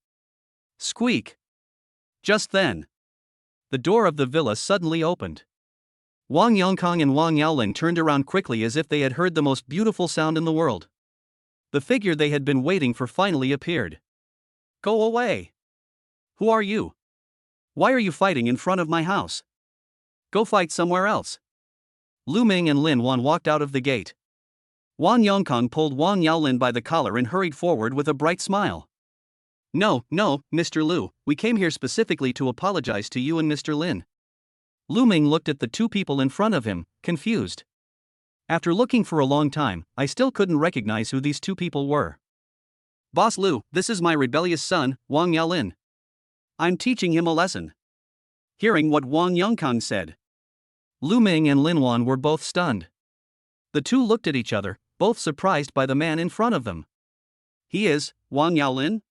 Squeak. Just then, the door of the villa suddenly opened. Wang Yongkang and Wang Yaolin turned around quickly as if they had heard the most beautiful sound in the world. The figure they had been waiting for finally appeared. Go away. Who are you? Why are you fighting in front of my house? Go fight somewhere else. Lu Ming and Linuan walked out of the gate. Wang Yongkang pulled Wang Yaolin by the collar and hurried forward with a bright smile. No, Mr. Lu, we came here specifically to apologize to you and Mr. Lin. Lu Ming looked at the two people in front of him, confused. After looking for a long time, I still couldn't recognize who these two people were. Boss Lu, this is my rebellious son, Wang Yaolin. I'm teaching him a lesson. Hearing what Wang Yongkang said, Lu Ming and Linuan were both stunned. The two looked at each other, both surprised by the man in front of them. He is Wang Yaolin?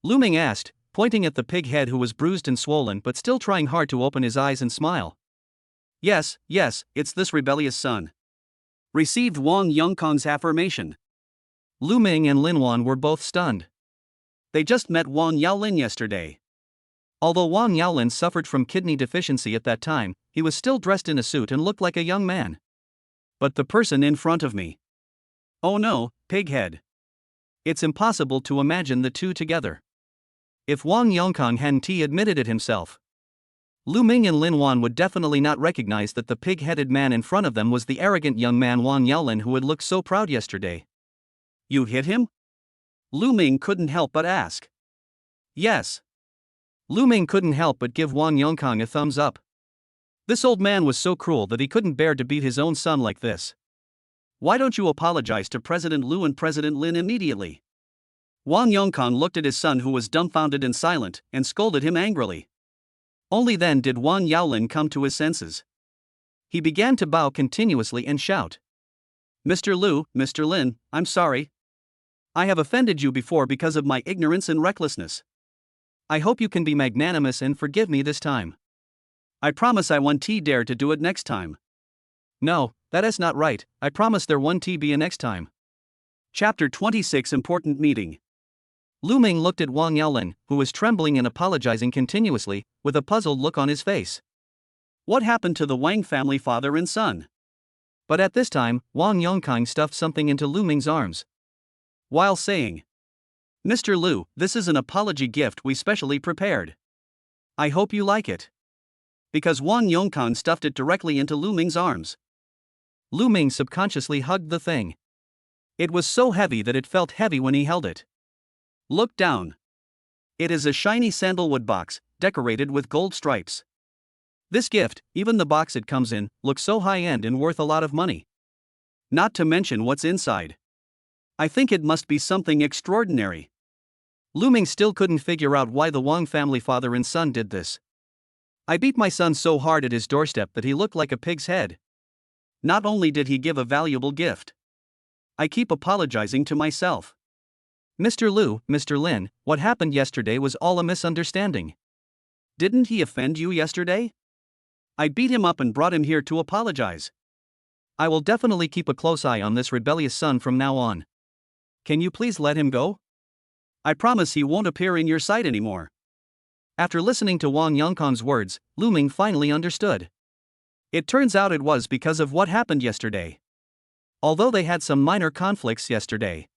Lu Ming asked, pointing at the pig head who was bruised and swollen but still trying hard to open his eyes and smile. Yes, it's this rebellious son. Received Wang Yongkang's affirmation. Lu Ming and Linuan were both stunned. They just met Wang Yaolin yesterday. Although Wang Yaolin suffered from kidney deficiency at that time, he was still dressed in a suit and looked like a young man. But the person in front of me. Oh no, pighead. It's impossible to imagine the two together. If Wang Yongkang hadn't admitted it himself, Lu Ming and Linuan would definitely not recognize that the pig-headed man in front of them was the arrogant young man Wang Yaolin who had looked so proud yesterday. You hit him? Lu Ming couldn't help but ask. Yes. Lu Ming couldn't help but give Wang Yongkang a thumbs up. This old man was so cruel that he couldn't bear to beat his own son like this. Why don't you apologize to President Lu and President Lin immediately? Wang Yongkang looked at his son who was dumbfounded and silent, and scolded him angrily. Only then did Wang Yaolin come to his senses. He began to bow continuously and shout. Mr. Lu, Mr. Lin, I'm sorry. I have offended you before because of my ignorance and recklessness. I hope you can be magnanimous and forgive me this time. I promise I won't dare to do it next time. No, that is not right, I promise there won't be a next time. Chapter 26 Important Meeting. Lu Ming looked at Wang Yaolin, who was trembling and apologizing continuously, with a puzzled look on his face. What happened to the Wang family father and son? But at this time, Wang Yongkang stuffed something into Lu Ming's arms, while saying, Mr. Lu, this is an apology gift we specially prepared. I hope you like it. Because Wang Yongkang stuffed it directly into Lu Ming's arms. Lu Ming subconsciously hugged the thing. It was so heavy that it felt heavy when he held it. Look down. It is a shiny sandalwood box, decorated with gold stripes. This gift, even the box it comes in, looks so high-end and worth a lot of money. Not to mention what's inside. I think it must be something extraordinary. Lu Ming still couldn't figure out why the Wang family father and son did this. I beat my son so hard at his doorstep that he looked like a pig's head. Not only did he give a valuable gift, I keep apologizing to myself. Mr. Lu, Mr. Lin, what happened yesterday was all a misunderstanding. Didn't he offend you yesterday? I beat him up and brought him here to apologize. I will definitely keep a close eye on this rebellious son from now on. Can you please let him go? I promise he won't appear in your sight anymore." After listening to Wang Yongkang's words, Lu Ming finally understood. It turns out it was because of what happened yesterday. Although they had some minor conflicts yesterday.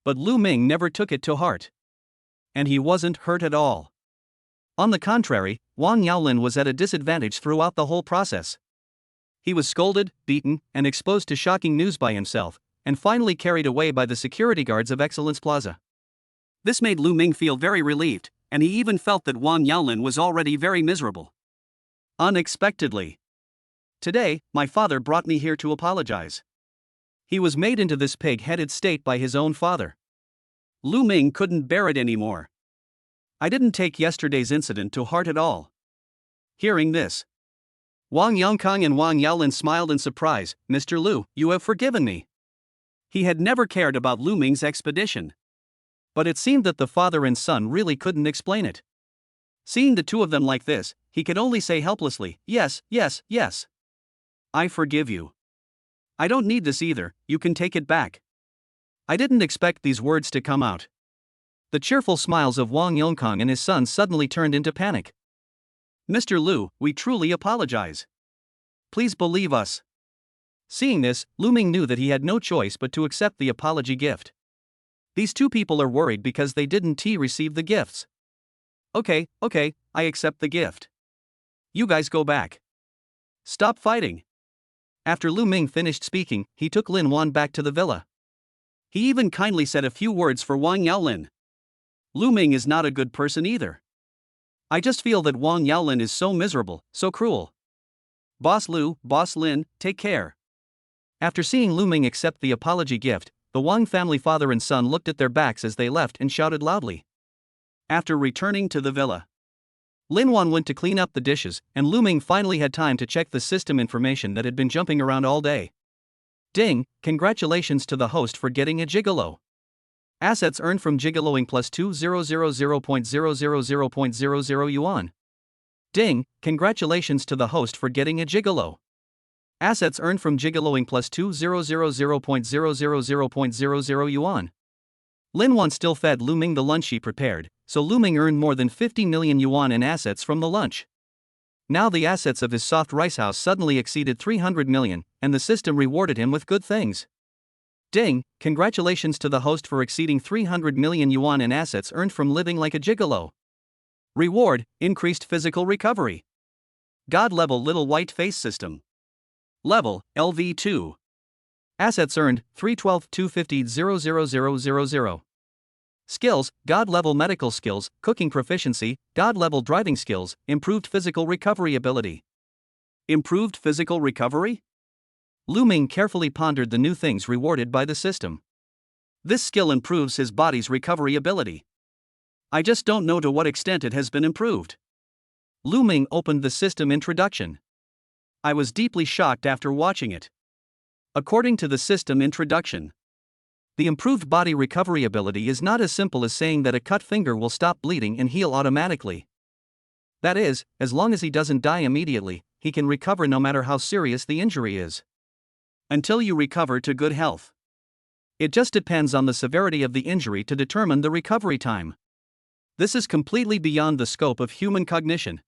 But Lu Ming never took it to heart. And he wasn't hurt at all. On the contrary, Wang Yaolin was at a disadvantage throughout the whole process. He was scolded, beaten, and exposed to shocking news by himself, and finally carried away by the security guards of Excellence Plaza. This made Lu Ming feel very relieved, and he even felt that Wang Yaolin was already very miserable. Unexpectedly. Today, my father brought me here to apologize. He was made into this pig-headed state by his own father. Lu Ming couldn't bear it anymore. I didn't take yesterday's incident to heart at all. Hearing this, Wang Yongkang and Wang Yaolin smiled in surprise. "Mr. Lu, you have forgiven me." He had never cared about Lu Ming's expedition. But it seemed that the father and son really couldn't explain it. Seeing the two of them like this, he could only say helplessly, "Yes, yes, yes. I forgive you. I don't need this either, you can take it back." I didn't expect these words to come out. The cheerful smiles of Wang Yongkang and his son suddenly turned into panic. "Mr. Lu, we truly apologize. Please believe us." Seeing this, Lu Ming knew that he had no choice but to accept the apology gift. These two people are worried because they didn't receive the gifts. Okay, I accept the gift. You guys go back. Stop fighting." After Lu Ming finished speaking, he took Linuan back to the villa. He even kindly said a few words for Wang Yaolin. Lu Ming is not a good person either. I just feel that Wang Yaolin is so miserable, so cruel. Boss Lu, Boss Lin, take care. After seeing Lu Ming accept the apology gift, the Wang family father and son looked at their backs as they left and shouted loudly. After returning to the villa, Linuan went to clean up the dishes, and Lu Ming finally had time to check the system information that had been jumping around all day. Ding, congratulations to the host for getting a gigolo. Assets earned from gigoloing plus 2000.000.00 yuan. Ding, congratulations to the host for getting a gigolo. Assets earned from gigoloing plus 2000.000.00 yuan. Linuan still fed Lu Ming the lunch she prepared, so Lu Ming earned more than 50 million yuan in assets from the lunch. Now the assets of his soft rice house suddenly exceeded 300 million, and the system rewarded him with good things. Ding, congratulations to the host for exceeding 300 million yuan in assets earned from living like a gigolo. Reward, increased physical recovery. God level little white face system. Level, LV2. Assets earned, 312-250-00000. Skills, God level medical skills, cooking proficiency, God level driving skills, improved physical recovery ability. Improved physical recovery? Lu Ming carefully pondered the new things rewarded by the system. This skill improves his body's recovery ability. I just don't know to what extent it has been improved. Lu Ming opened the system introduction. I was deeply shocked after watching it. According to the system introduction, the improved body recovery ability is not as simple as saying that a cut finger will stop bleeding and heal automatically. That is, as long as he doesn't die immediately, he can recover no matter how serious the injury is. Until you recover to good health. It just depends on the severity of the injury to determine the recovery time. This is completely beyond the scope of human cognition.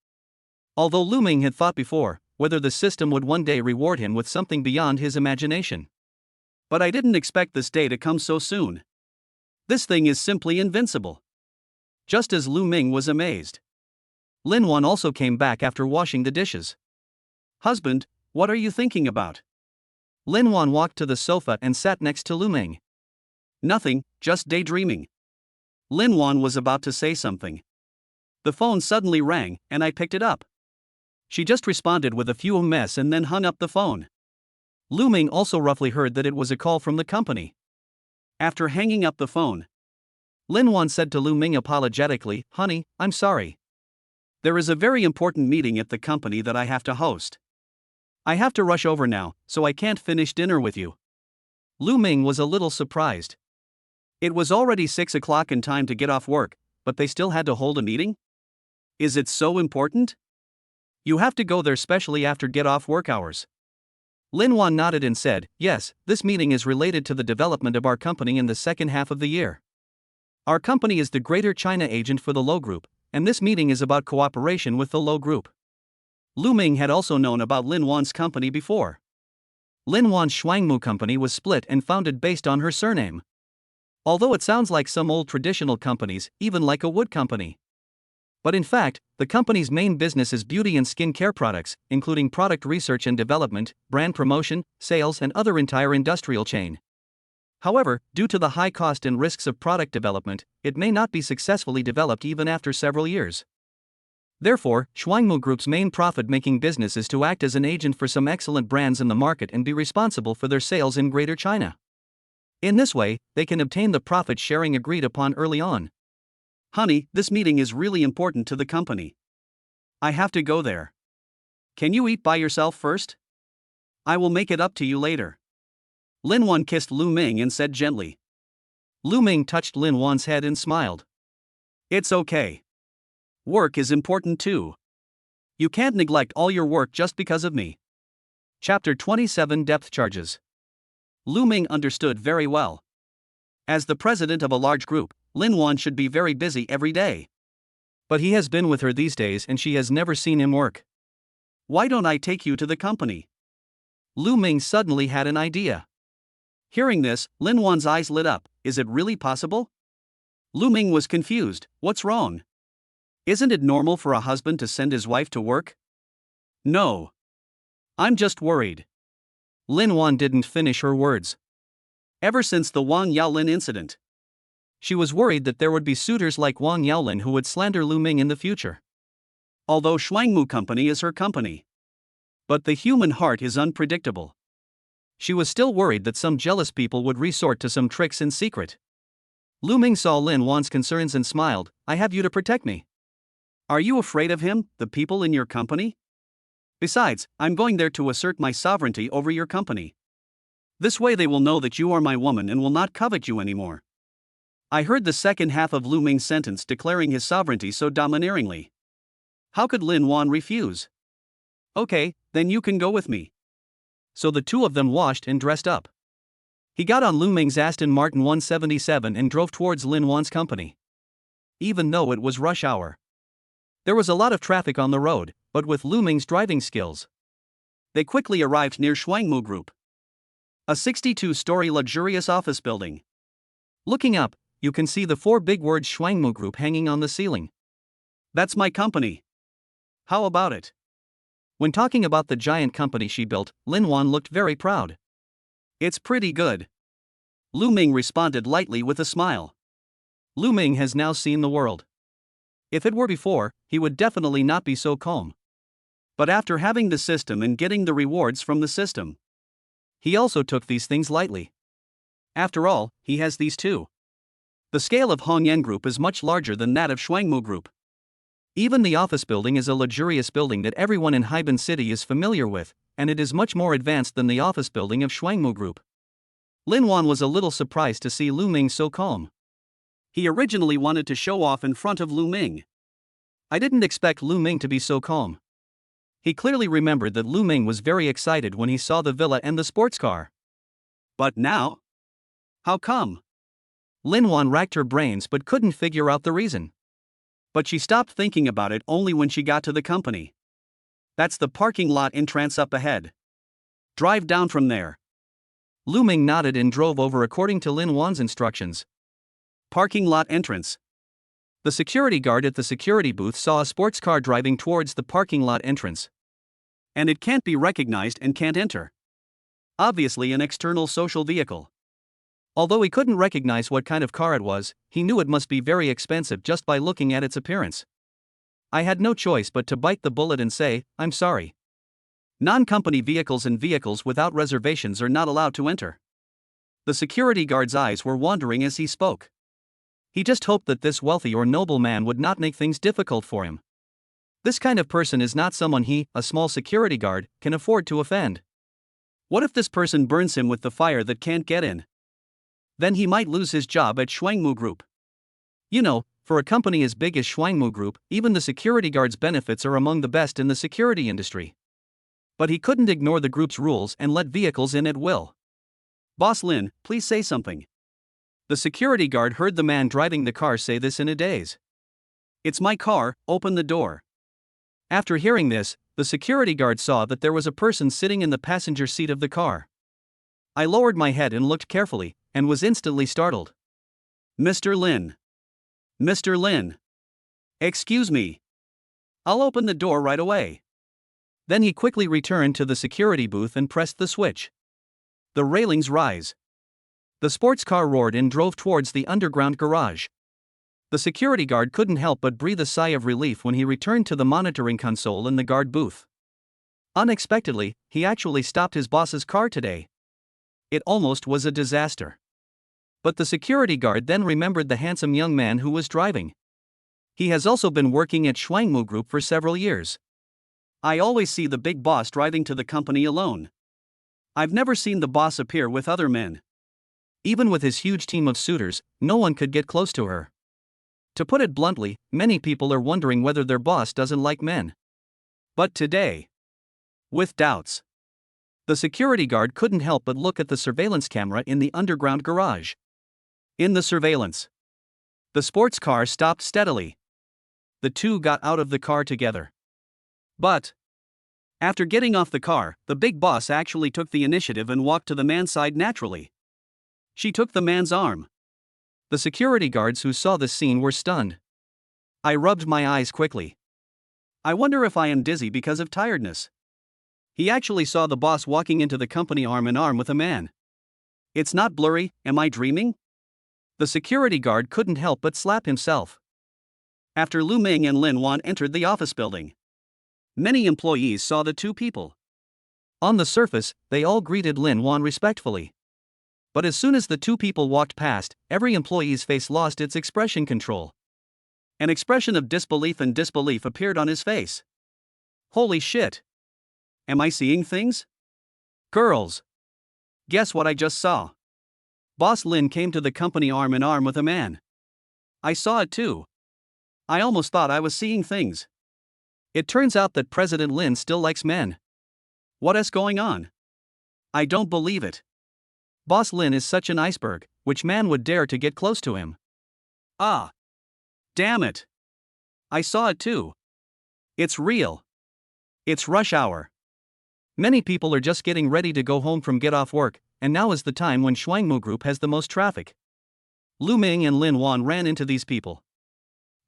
Although Lu Ming had thought before, whether the system would one day reward him with something beyond his imagination. But I didn't expect this day to come so soon. This thing is simply invincible. Just as Lu Ming was amazed. Linuan also came back after washing the dishes. Husband, what are you thinking about? Linuan walked to the sofa and sat next to Lu Ming. Nothing, just daydreaming. Linuan was about to say something. The phone suddenly rang, and I picked it up. She just responded with a few mess and then hung up the phone. Lu Ming also roughly heard that it was a call from the company. After hanging up the phone, Linuan said to Lu Ming apologetically, "Honey, I'm sorry. There is a very important meeting at the company that I have to host. I have to rush over now, so I can't finish dinner with you." Lu Ming was a little surprised. It was already 6 o'clock and time to get off work, but they still had to hold a meeting? Is it so important? You have to go there specially after get-off work hours. Linuan nodded and said, yes, this meeting is related to the development of our company in the second half of the year. Our company is the Greater China agent for the Lo Group, and this meeting is about cooperation with the Lo Group. Lu Ming had also known about Linuan's company before. Linuan's Shuangmu company was split and founded based on her surname. Although it sounds like some old traditional companies, even like a wood company. But in fact, the company's main business is beauty and skin care products, including product research and development, brand promotion, sales, and other entire industrial chain. However, due to the high cost and risks of product development, it may not be successfully developed even after several years. Therefore, Shuangmu Group's main profit-making business is to act as an agent for some excellent brands in the market and be responsible for their sales in Greater China. In this way, they can obtain the profit sharing agreed upon early on. Honey, this meeting is really important to the company. I have to go there. Can you eat by yourself first? I will make it up to you later. Linuan kissed Lu Ming and said gently. Lu Ming touched Linuan's head and smiled. It's okay. Work is important too. You can't neglect all your work just because of me. Chapter 27 Depth Charges. Lu Ming understood very well. As the president of a large group, Linuan should be very busy every day. But he has been with her these days and she has never seen him work. Why don't I take you to the company? Lu Ming suddenly had an idea. Hearing this, Linuan's eyes lit up. Is it really possible? Lu Ming was confused. What's wrong? Isn't it normal for a husband to send his wife to work? No. I'm just worried. Linuan didn't finish her words. Ever since the Wang Yaolin incident, she was worried that there would be suitors like Wang Yaolin who would slander Lu Ming in the future. Although Shuangmu Company is her company. But the human heart is unpredictable. She was still worried that some jealous people would resort to some tricks in secret. Lu Ming saw Linuan's concerns and smiled. I have you to protect me. Are you afraid of him, the people in your company? Besides, I'm going there to assert my sovereignty over your company. This way they will know that you are my woman and will not covet you anymore. I heard the second half of Lu Ming's sentence declaring his sovereignty so domineeringly. How could Linuan refuse? Okay, then you can go with me. So the two of them washed and dressed up. He got on Lu Ming's Aston Martin 177 and drove towards Linuan's company. Even though it was rush hour. There was a lot of traffic on the road, but with Lu Ming's driving skills, they quickly arrived near Shuangmu Group, a 62-story luxurious office building. Looking up, you can see the 4 big words Shuangmu Group hanging on the ceiling. That's my company. How about it? When talking about the giant company she built, Linuan looked very proud. It's pretty good. Lu Ming responded lightly with a smile. Lu Ming has now seen the world. If it were before, he would definitely not be so calm. But after having the system and getting the rewards from the system, he also took these things lightly. After all, he has these too. The scale of Hongyan Group is much larger than that of Shuangmu Group. Even the office building is a luxurious building that everyone in Haiban City is familiar with, and it is much more advanced than the office building of Shuangmu Group. Linuan was a little surprised to see Lu Ming so calm. He originally wanted to show off in front of Lu Ming. I didn't expect Lu Ming to be so calm. He clearly remembered that Lu Ming was very excited when he saw the villa and the sports car. But now? How come? Linuan racked her brains but couldn't figure out the reason. But she stopped thinking about it only when she got to the company. That's the parking lot entrance up ahead. Drive down from there. Lu Ming nodded and drove over according to Linuan's instructions. Parking lot entrance. The security guard at the security booth saw a sports car driving towards the parking lot entrance. And it can't be recognized and can't enter. Obviously an external social vehicle. Although he couldn't recognize what kind of car it was, he knew it must be very expensive just by looking at its appearance. I had no choice but to bite the bullet and say, I'm sorry. Non-company vehicles and vehicles without reservations are not allowed to enter. The security guard's eyes were wandering as he spoke. He just hoped that this wealthy or noble man would not make things difficult for him. This kind of person is not someone he, a small security guard, can afford to offend. What if this person burns him with the fire that can't get in? Then he might lose his job at Shuangmu Group. You know, For a company as big as Schwangmu Group, even the security guard's benefits are among the best in the security industry. But he couldn't ignore the group's rules and let vehicles in at will. "Boss Lin, please say something." The security guard heard the man driving the car say this in a daze. "It's my car, open the door." After hearing this, the security guard saw that there was a person sitting in the passenger seat of the car. I lowered my head and looked carefully, and was instantly startled. "Mr. Lin. Mr. Lin. Excuse me. I'll open the door right away." Then he quickly returned to the security booth and pressed the switch. The railings rise. The sports car roared and drove towards the underground garage. The security guard couldn't help but breathe a sigh of relief when he returned to the monitoring console in the guard booth. Unexpectedly, he actually stopped his boss's car today. It almost was a disaster. But the security guard then remembered the handsome young man who was driving. He has also been working at Schwangmu Group for several years. "I always see the big boss driving to the company alone. I've never seen the boss appear with other men." Even with his huge team of suitors, no one could get close to her. To put it bluntly, many people are wondering whether their boss doesn't like men. But today, with doubts, the security guard couldn't help but look at the surveillance camera in the underground garage. In the surveillance, the sports car stopped steadily. The two got out of the car together. But after getting off the car, the big boss actually took the initiative and walked to the man's side naturally. She took the man's arm. The security guards who saw this scene were stunned. I rubbed my eyes quickly. I wonder if I am dizzy because of tiredness. He actually saw the boss walking into the company arm in arm with a man. It's not blurry, am I dreaming? The security guard couldn't help but slap himself. After Lu Ming and Linuan entered the office building, many employees saw the two people. On the surface, they all greeted Linuan respectfully. But as soon as the two people walked past, every employee's face lost its expression control. An expression of disbelief and disbelief appeared on his face. Holy shit! Am I seeing things? Girls! Guess what I just saw? Boss Lin came to the company arm in arm with a man. I saw it too. I almost thought I was seeing things. It turns out that President Lin still likes men. What is going on? I don't believe it. Boss Lin is such an iceberg, which man would dare to get close to him? Ah! Damn it! I saw it too. It's real. It's rush hour. Many people are just getting ready to go home from get off work, and now is the time when Schwangmu Group has the most traffic. Lu Ming and Linuan ran into these people.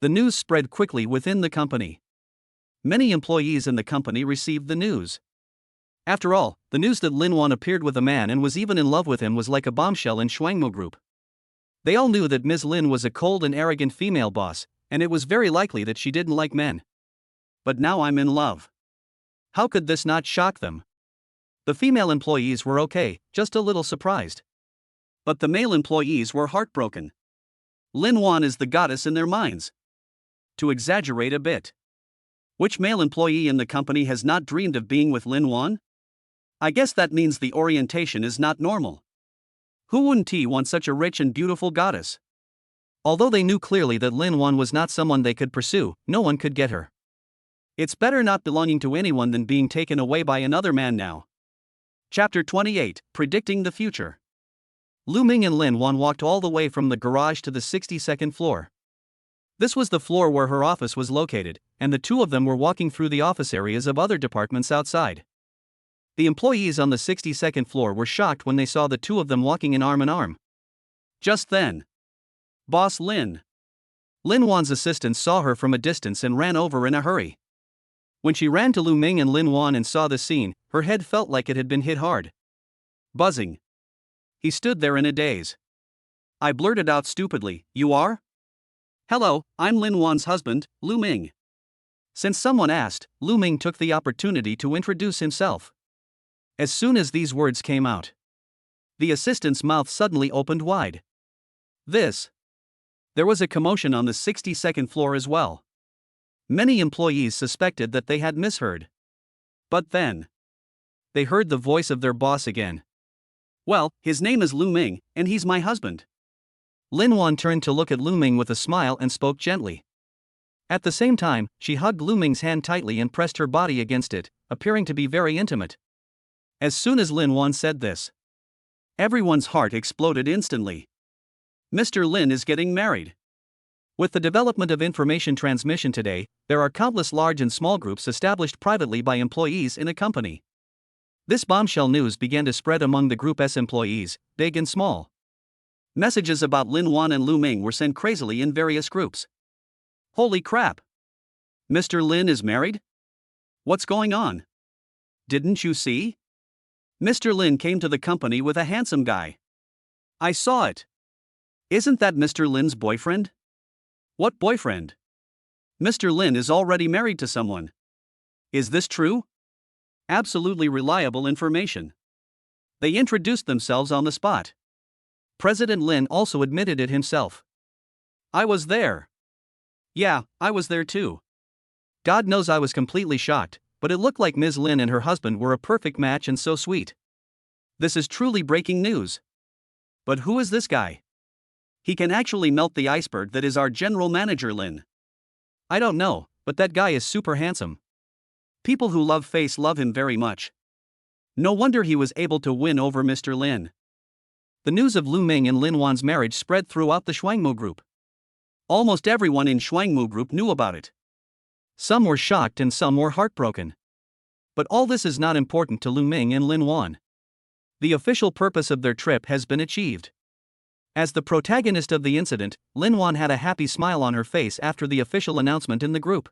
The news spread quickly within the company. Many employees in the company received the news. After all, the news that Linuan appeared with a man and was even in love with him was like a bombshell in Schwangmu Group. They all knew that Ms. Lin was a cold and arrogant female boss, and it was very likely that she didn't like men. But now I'm in love. How could this not shock them? The female employees were okay, just a little surprised. But the male employees were heartbroken. Linuan is the goddess in their minds. To exaggerate a bit. Which male employee in the company has not dreamed of being with Linuan? I guess that means the orientation is not normal. Who wouldn't want such a rich and beautiful goddess? Although they knew clearly that Linuan was not someone they could pursue, no one could get her. It's better not belonging to anyone than being taken away by another man now. Chapter 28, Predicting the Future. Lu Ming and Linuan walked all the way from the garage to the 62nd floor. This was the floor where her office was located, and the two of them were walking through the office areas of other departments outside. The employees on the 62nd floor were shocked when they saw the two of them walking in arm. Just then, Boss Lin. Linuan's assistant saw her from a distance and ran over in a hurry. When she ran to Lu Ming and Linuan and saw the scene, her head felt like it had been hit hard. Buzzing. He stood there in a daze. I blurted out stupidly, "You are?" "Hello, I'm Linuan's husband, Lu Ming." Since someone asked, Lu Ming took the opportunity to introduce himself. As soon as these words came out, the assistant's mouth suddenly opened wide. There was a commotion on the 62nd floor as well. Many employees suspected that they had misheard. But then, they heard the voice of their boss again. "Well, his name is Lu Ming, and he's my husband." Linuan turned to look at Lu Ming with a smile and spoke gently. At the same time, she hugged Lu Ming's hand tightly and pressed her body against it, appearing to be very intimate. As soon as Linuan said this, everyone's heart exploded instantly. Mr. Lin is getting married. With the development of information transmission today, there are countless large and small groups established privately by employees in a company. This bombshell news began to spread among the group's employees, big and small. Messages about Linuan and Lu Ming were sent crazily in various groups. Holy crap! Mr. Lin is married? What's going on? Didn't you see? Mr. Lin came to the company with a handsome guy. I saw it. Isn't that Mr. Lin's boyfriend? What boyfriend? Mr. Lin is already married to someone. Is this true? Absolutely reliable information. They introduced themselves on the spot. President Lin also admitted it himself. I was there. Yeah, I was there too. God knows I was completely shocked, but it looked like Ms. Lin and her husband were a perfect match and so sweet. This is truly breaking news. But who is this guy? He can actually melt the iceberg that is our general manager Lin. I don't know, but that guy is super handsome. People who love face love him very much. No wonder he was able to win over Mr. Lin. The news of Lu Ming and Linuan's marriage spread throughout the Shuangmu group. Almost everyone in Shuangmu group knew about it. Some were shocked and some were heartbroken. But all this is not important to Lu Ming and Linuan. The official purpose of their trip has been achieved. As the protagonist of the incident, Linuan had a happy smile on her face after the official announcement in the group.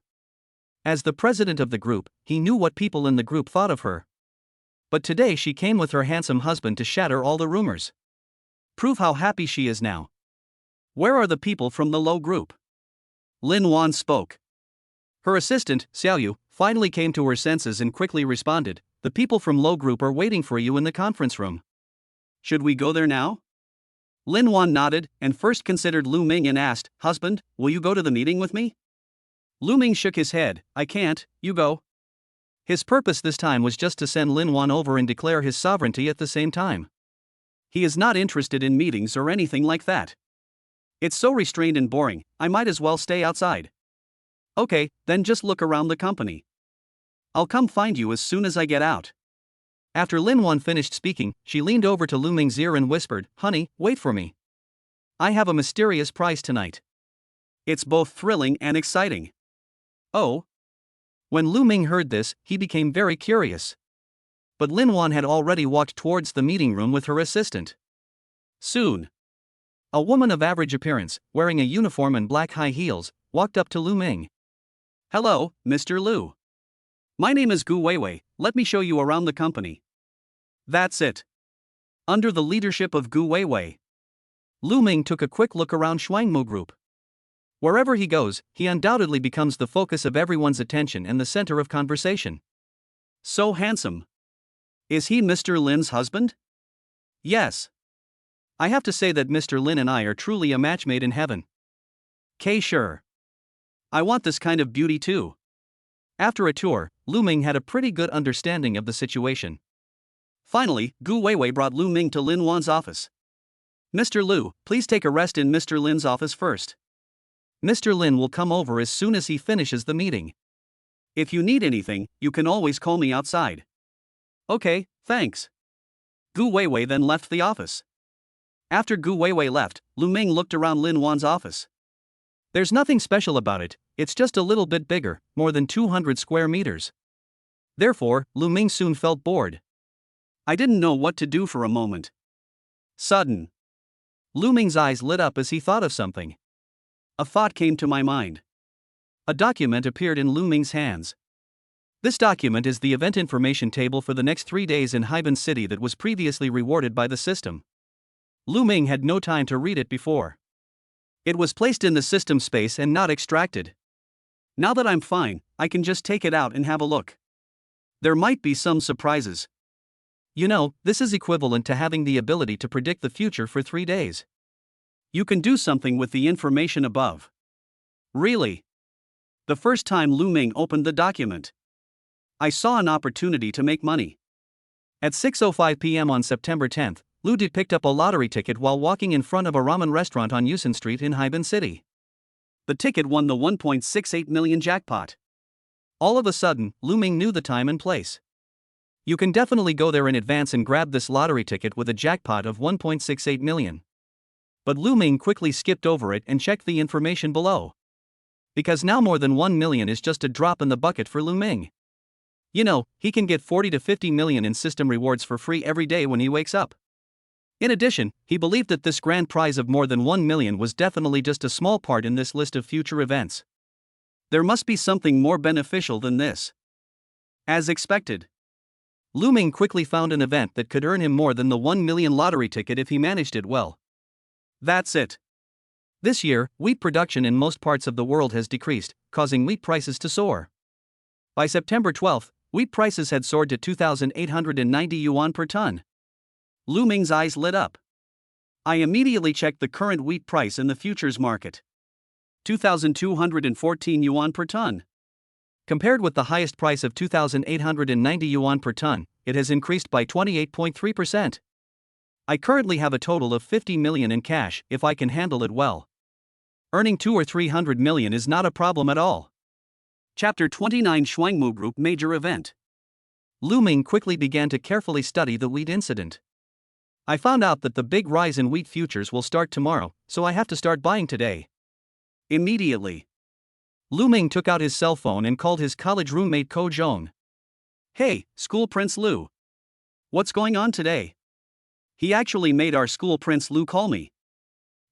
As the president of the group, he knew what people in the group thought of her. But today she came with her handsome husband to shatter all the rumors. Prove how happy she is now. Where are the people from the low group? Linuan spoke. Her assistant, Xiaoyu, finally came to her senses and quickly responded, the people from low group are waiting for you in the conference room. Should we go there now? Linuan nodded and first considered Lu Ming and asked, husband, will you go to the meeting with me? Lu Ming shook his head, I can't, you go. His purpose this time was just to send Linuan over and declare his sovereignty at the same time. He is not interested in meetings or anything like that. It's so restrained and boring, I might as well stay outside. Okay, then just look around the company. I'll come find you as soon as I get out. After Linuan finished speaking, she leaned over to Lu Ming's ear and whispered, honey, wait for me. I have a mysterious prize tonight. It's both thrilling and exciting. Oh? When Lu Ming heard this, he became very curious. But Linuan had already walked towards the meeting room with her assistant. Soon, a woman of average appearance, wearing a uniform and black high heels, walked up to Lu Ming. Hello, Mr. Lu. My name is Gu Weiwei, let me show you around the company. That's it. Under the leadership of Gu Weiwei, Lu Ming took a quick look around Shuangmu Group. Wherever he goes, he undoubtedly becomes the focus of everyone's attention and the center of conversation. So handsome. Is he Mr. Lin's husband? Yes. I have to say that Mr. Lin and I are truly a match made in heaven. Sure. I want this kind of beauty too. After a tour, Lu Ming had a pretty good understanding of the situation. Finally, Gu Weiwei brought Lu Ming to Linuan's office. Mr. Lu, please take a rest in Mr. Lin's office first. Mr. Lin will come over as soon as he finishes the meeting. If you need anything, you can always call me outside. Okay, thanks. Gu Weiwei then left the office. After Gu Weiwei left, Lu Ming looked around Linuan's office. There's nothing special about it, it's just a little bit bigger, more than 200 square meters. Therefore, Lu Ming soon felt bored. I didn't know what to do for a moment. Sudden. Lu Ming's eyes lit up as he thought of something. A thought came to my mind. A document appeared in Lu Ming's hands. This document is the event information table for the next 3 days in Haiban City that was previously rewarded by the system. Lu Ming had no time to read it before. It was placed in the system space and not extracted. Now that I'm fine, I can just take it out and have a look. There might be some surprises. You know, this is equivalent to having the ability to predict the future for 3 days. You can do something with the information above. Really? The first time Lu Ming opened the document, I saw an opportunity to make money. At 6:05 p.m. on September 10th, Lu Di picked up a lottery ticket while walking in front of a ramen restaurant on Yusen Street in Haiban City. The ticket won the 1.68 million jackpot. All of a sudden, Lu Ming knew the time and place. You can definitely go there in advance and grab this lottery ticket with a jackpot of 1.68 million. But Lu Ming quickly skipped over it and checked the information below. Because now more than 1 million is just a drop in the bucket for Lu Ming. You know, he can get 40 to 50 million in system rewards for free every day when he wakes up. In addition, he believed that this grand prize of more than 1 million was definitely just a small part in this list of future events. There must be something more beneficial than this. As expected, Lu Ming quickly found an event that could earn him more than the 1 million lottery ticket if he managed it well. That's it. This year, wheat production in most parts of the world has decreased, causing wheat prices to soar. By September 12, wheat prices had soared to 2,890 yuan per ton. Lu Ming's eyes lit up. I immediately checked the current wheat price in the futures market. 2,214 yuan per ton. Compared with the highest price of 2,890 yuan per ton, it has increased by 28.3%. I currently have a total of 50 million in cash if I can handle it well. Earning 2 or 300 million is not a problem at all. Chapter 29 Shuangmu Group Major Event. Lu Ming quickly began to carefully study the wheat incident. I found out that the big rise in wheat futures will start tomorrow, so I have to start buying today. Immediately, Lu Ming took out his cell phone and called his college roommate Ko Zhong. Hey, School Prince Lu. What's going on today? He actually made our School Prince Lu call me.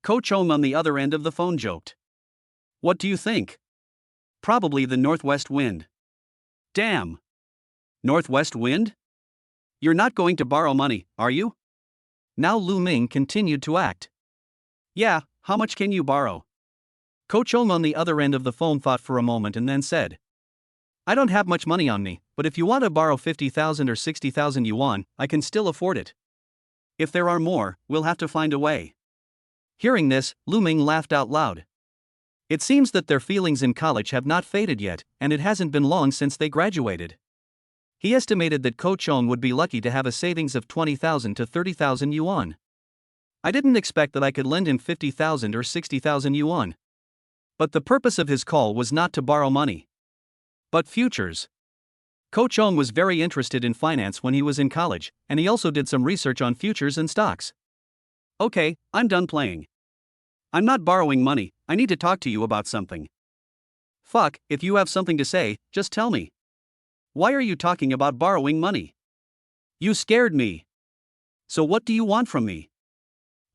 Ko Zhong on the other end of the phone joked. What do you think? Probably the northwest wind. Damn. Northwest wind? You're not going to borrow money, are you? Now Lu Ming continued to act. Yeah, how much can you borrow? Ko Zhong on the other end of the phone thought for a moment and then said. I don't have much money on me, but if you want to borrow 50,000 or 60,000 yuan, I can still afford it. If there are more, we'll have to find a way. Hearing this, Lu Ming laughed out loud. It seems that their feelings in college have not faded yet, and it hasn't been long since they graduated. He estimated that Ko Zhong would be lucky to have a savings of 20,000 to 30,000 yuan. I didn't expect that I could lend him 50,000 or 60,000 yuan. But the purpose of his call was not to borrow money, but futures. Ko Zhong was very interested in finance when he was in college, and he also did some research on futures and stocks. Okay, I'm done playing. I'm not borrowing money, I need to talk to you about something. Fuck, if you have something to say, just tell me. Why are you talking about borrowing money? You scared me. So what do you want from me?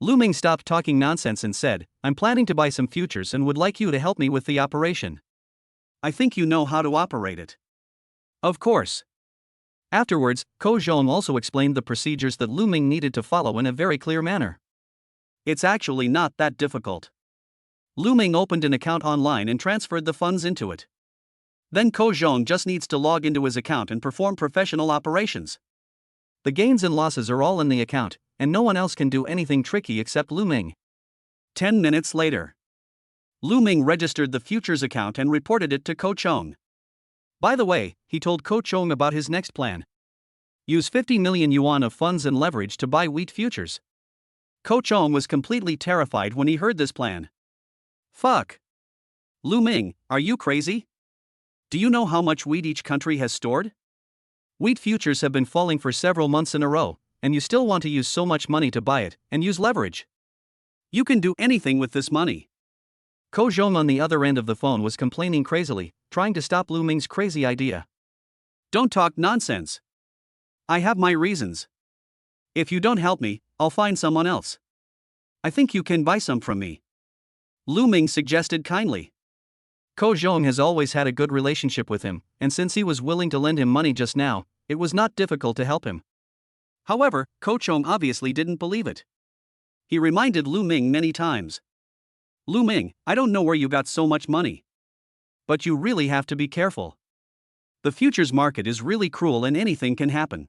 Lu Ming stopped talking nonsense and said, I'm planning to buy some futures and would like you to help me with the operation. I think you know how to operate it. Of course. Afterwards, Ko Zhong also explained the procedures that Lu Ming needed to follow in a very clear manner. It's actually not that difficult. Lu Ming opened an account online and transferred the funds into it. Then Ko Zhong just needs to log into his account and perform professional operations. The gains and losses are all in the account, and no one else can do anything tricky except Lu Ming. 10 minutes later, Lu Ming registered the futures account and reported it to Ko Zhong. By the way, he told Ko Zhong about his next plan. Use 50 million yuan of funds and leverage to buy wheat futures. Ko Zhong was completely terrified when he heard this plan. Fuck. Lu Ming, are you crazy? Do you know how much wheat each country has stored? Wheat futures have been falling for several months in a row, and you still want to use so much money to buy it, and use leverage. You can do anything with this money. Ko Zhong on the other end of the phone was complaining crazily, trying to stop Lu Ming's crazy idea. Don't talk nonsense. I have my reasons. If you don't help me, I'll find someone else. I think you can buy some from me. Lu Ming suggested kindly. Ko Zhong has always had a good relationship with him, and since he was willing to lend him money just now, it was not difficult to help him. However, Ko Zhong obviously didn't believe it. He reminded Lu Ming many times. Lu Ming, I don't know where you got so much money. But you really have to be careful. The futures market is really cruel and anything can happen.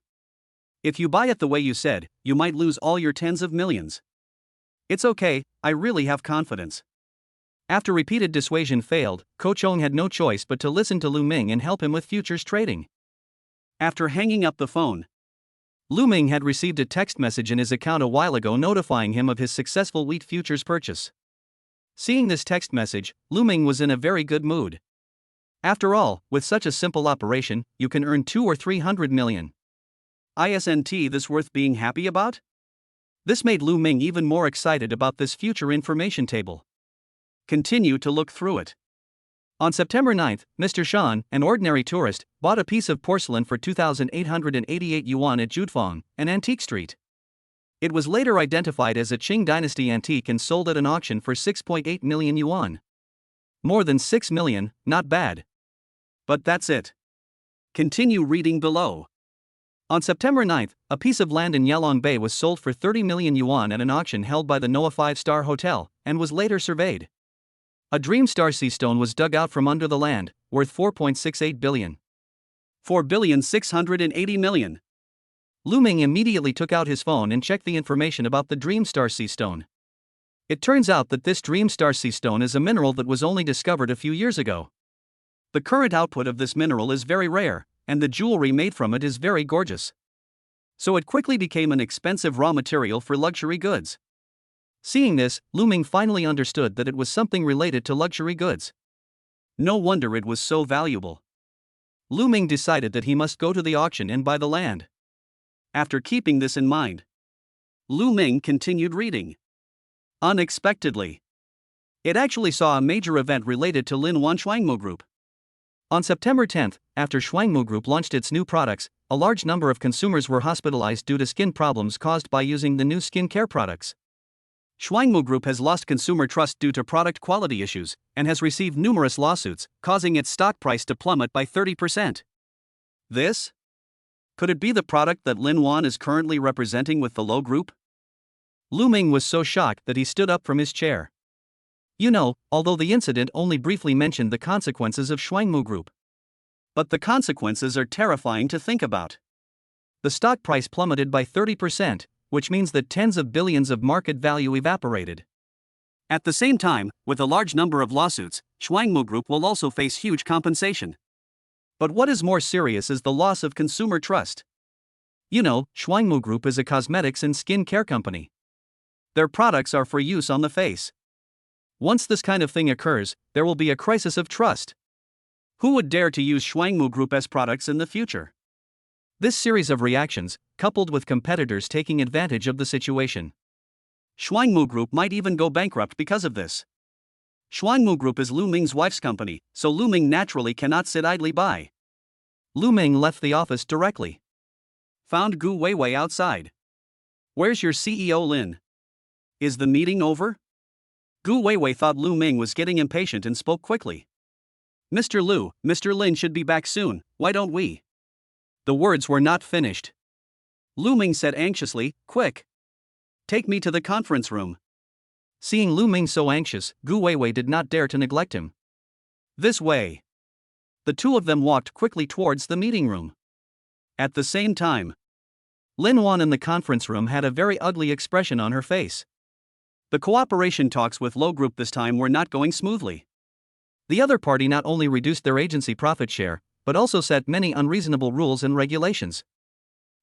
If you buy it the way you said, you might lose all your tens of millions. It's okay, I really have confidence. After repeated dissuasion failed, Ko Zhong had no choice but to listen to Lu Ming and help him with futures trading. After hanging up the phone, Lu Ming had received a text message in his account a while ago notifying him of his successful wheat futures purchase. Seeing this text message, Lu Ming was in a very good mood. After all, with such a simple operation, you can earn 2 or 300 million. Isn't this worth being happy about? This made Lu Ming even more excited about this future information table. Continue to look through it. On September 9, Mr. Shan, an ordinary tourist, bought a piece of porcelain for 2,888 yuan at Judfang, an antique street. It was later identified as a Qing dynasty antique and sold at an auction for 6.8 million yuan. More than 6 million, not bad. But that's it. Continue reading below. On September 9, a piece of land in Yaolin Bay was sold for 30 million yuan at an auction held by the Noah 5-star Hotel, and was later surveyed. A dream star sea stone was dug out from under the land, worth 4.68 billion. 4,680 million. Lu Ming immediately took out his phone and checked the information about the dream star sea stone. It turns out that this dream star sea stone is a mineral that was only discovered a few years ago. The current output of this mineral is very rare, and the jewelry made from it is very gorgeous. So it quickly became an expensive raw material for luxury goods. Seeing this, Lu Ming finally understood that it was something related to luxury goods. No wonder it was so valuable. Lu Ming decided that he must go to the auction and buy the land. After keeping this in mind, Lu Ming continued reading. Unexpectedly, it actually saw a major event related to Linuan Shuangmu Group. On September 10, after Shuangmu Group launched its new products, a large number of consumers were hospitalized due to skin problems caused by using the new skincare products. Shuangmu Group has lost consumer trust due to product quality issues, and has received numerous lawsuits, causing its stock price to plummet by 30%. This? Could it be the product that Linuan is currently representing with the Lo Group? Lu Ming was so shocked that he stood up from his chair. You know, although the incident only briefly mentioned the consequences of Shuangmu Group. But the consequences are terrifying to think about. The stock price plummeted by 30%, which means that tens of billions of market value evaporated. At the same time, with a large number of lawsuits, Shuangmu Group will also face huge compensation. But what is more serious is the loss of consumer trust. You know, Shuangmu Group is a cosmetics and skin care company. Their products are for use on the face. Once this kind of thing occurs, there will be a crisis of trust. Who would dare to use Shuangmu Group as products in the future? This series of reactions, coupled with competitors taking advantage of the situation. Shuangmu Group might even go bankrupt because of this. Shuangmu Group is Lu Ming's wife's company, so Lu Ming naturally cannot sit idly by. Lu Ming left the office directly. Found Gu Weiwei outside. Where's your CEO Lin? Is the meeting over? Gu Weiwei thought Lu Ming was getting impatient and spoke quickly. Mr. Lu, Mr. Lin should be back soon, why don't we? The words were not finished. Lu Ming said anxiously, quick. Take me to the conference room. Seeing Lu Ming so anxious, Gu Weiwei did not dare to neglect him. This way. The two of them walked quickly towards the meeting room. At the same time, Linuan in the conference room had a very ugly expression on her face. The cooperation talks with Lo Group this time were not going smoothly. The other party not only reduced their agency profit share, but also set many unreasonable rules and regulations.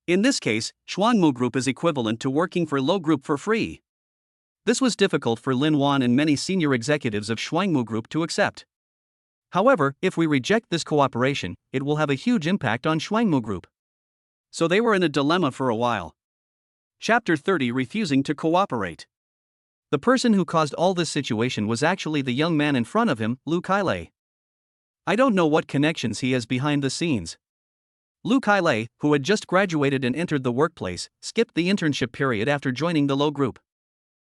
In this case, Shuangmu Group is equivalent to working for Lo Group for free. This was difficult for Linuan and many senior executives of Shuangmu Group to accept. However, if we reject this cooperation, it will have a huge impact on Shuangmu Group. So they were in a dilemma for a while. Chapter 30: Refusing to cooperate. The person who caused all this situation was actually the young man in front of him, Lu Kailei. I don't know what connections he has behind the scenes. Lu Kailei, who had just graduated and entered the workplace, skipped the internship period after joining the Lo Group.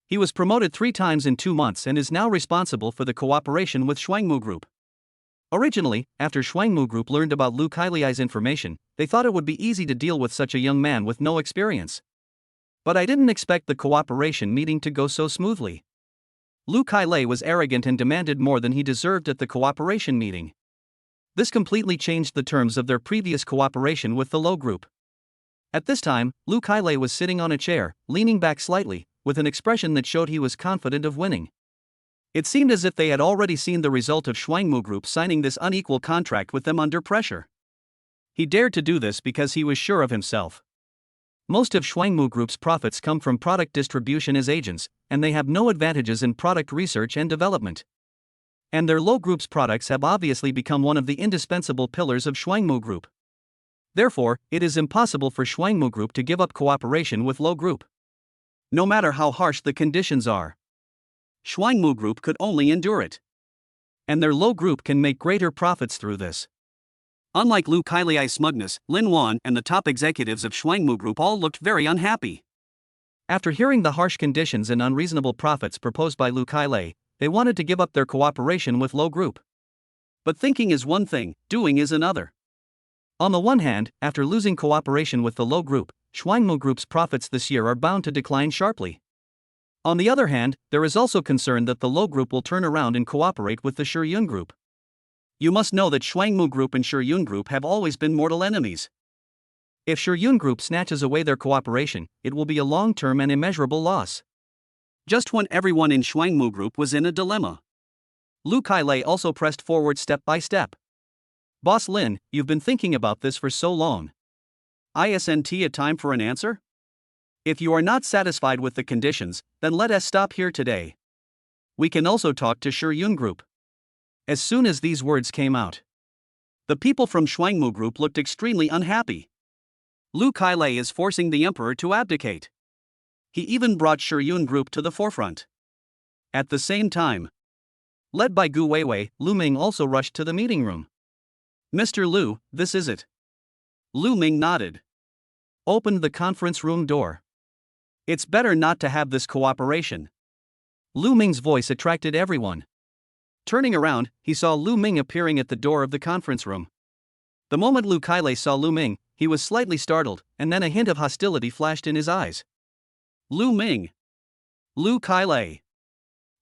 He was promoted 3 times in 2 months and is now responsible for the cooperation with Shuangmu Group. Originally, after Shuangmu Group learned about Lu Kailei's information, they thought it would be easy to deal with such a young man with no experience. But I didn't expect the cooperation meeting to go so smoothly. Lu Kailei was arrogant and demanded more than he deserved at the cooperation meeting. This completely changed the terms of their previous cooperation with the Lo Group. At this time, Lu Kailei was sitting on a chair, leaning back slightly, with an expression that showed he was confident of winning. It seemed as if they had already seen the result of Shuangmu Group signing this unequal contract with them under pressure. He dared to do this because he was sure of himself. Most of Shuangmu Group's profits come from product distribution as agents, and they have no advantages in product research and development. And their Low Group's products have obviously become one of the indispensable pillars of Shuangmu Group. Therefore, it is impossible for Shuangmu Group to give up cooperation with Low Group. No matter how harsh the conditions are, Shuangmu Group could only endure it. And their Low Group can make greater profits through this. Unlike Lu Kailiai's smugness, Linuan and the top executives of Shuangmu Group all looked very unhappy. After hearing the harsh conditions and unreasonable profits proposed by Lu Kailai, they wanted to give up their cooperation with Low Group. But thinking is one thing, doing is another. On the one hand, after losing cooperation with the Low Group, Shuangmu Group's profits this year are bound to decline sharply. On the other hand, there is also concern that the Low Group will turn around and cooperate with the Shiyun Group. You must know that Shuangmu Group and Shiyun Group have always been mortal enemies. If Shiyun Group snatches away their cooperation, it will be a long-term and immeasurable loss. Just when everyone in Shuangmu Group was in a dilemma, Lu Kailai also pressed forward step by step. Boss Lin, you've been thinking about this for so long. Isn't it time for an answer? If you are not satisfied with the conditions, then let us stop here today. We can also talk to Shiyun Group. As soon as these words came out, the people from Shuangmu Group looked extremely unhappy. Lu Kailai is forcing the emperor to abdicate. He even brought Shiyun Group to the forefront. At the same time, led by Gu Weiwei, Lu Ming also rushed to the meeting room. Mr. Lu, this is it. Lu Ming nodded. Opened the conference room door. It's better not to have this cooperation. Lu Ming's voice attracted everyone. Turning around, he saw Lu Ming appearing at the door of the conference room. The moment Lu Kailai saw Lu Ming, he was slightly startled, and then a hint of hostility flashed in his eyes. Lu Ming. Lu Kailai.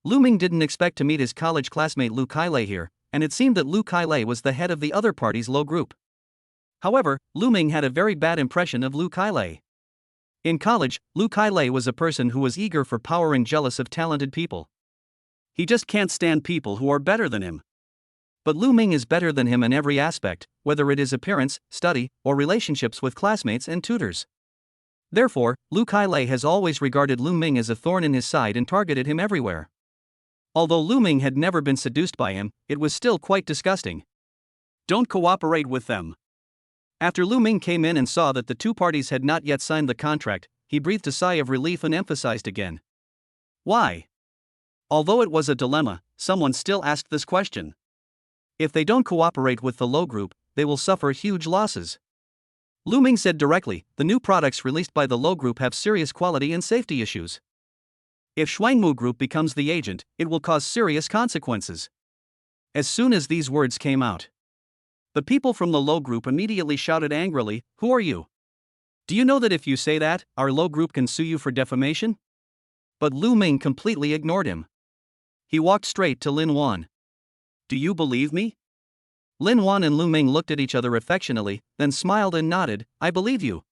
Lu Ming didn't expect to meet his college classmate Lu Kailai here, and it seemed that Lu Kailai was the head of the other party's Low Group. However, Lu Ming had a very bad impression of Lu Kailai. In college, Lu Kailai was a person who was eager for power and jealous of talented people. He just can't stand people who are better than him. But Lu Ming is better than him in every aspect, whether it is appearance, study, or relationships with classmates and tutors. Therefore, Lu Kailai has always regarded Lu Ming as a thorn in his side and targeted him everywhere. Although Lu Ming had never been seduced by him, it was still quite disgusting. Don't cooperate with them. After Lu Ming came in and saw that the two parties had not yet signed the contract, he breathed a sigh of relief and emphasized again. Why? Although it was a dilemma, someone still asked this question. If they don't cooperate with the Low Group, they will suffer huge losses. Lu Ming said directly, the new products released by the Low Group have serious quality and safety issues. If Shuangmu Group becomes the agent, it will cause serious consequences. As soon as these words came out, the people from the Low Group immediately shouted angrily, "Who are you? Do you know that if you say that, our Low Group can sue you for defamation?" But Lu Ming completely ignored him. He walked straight to Linuan. Do you believe me? Linuan and Lu Ming looked at each other affectionately, then smiled and nodded, I believe you.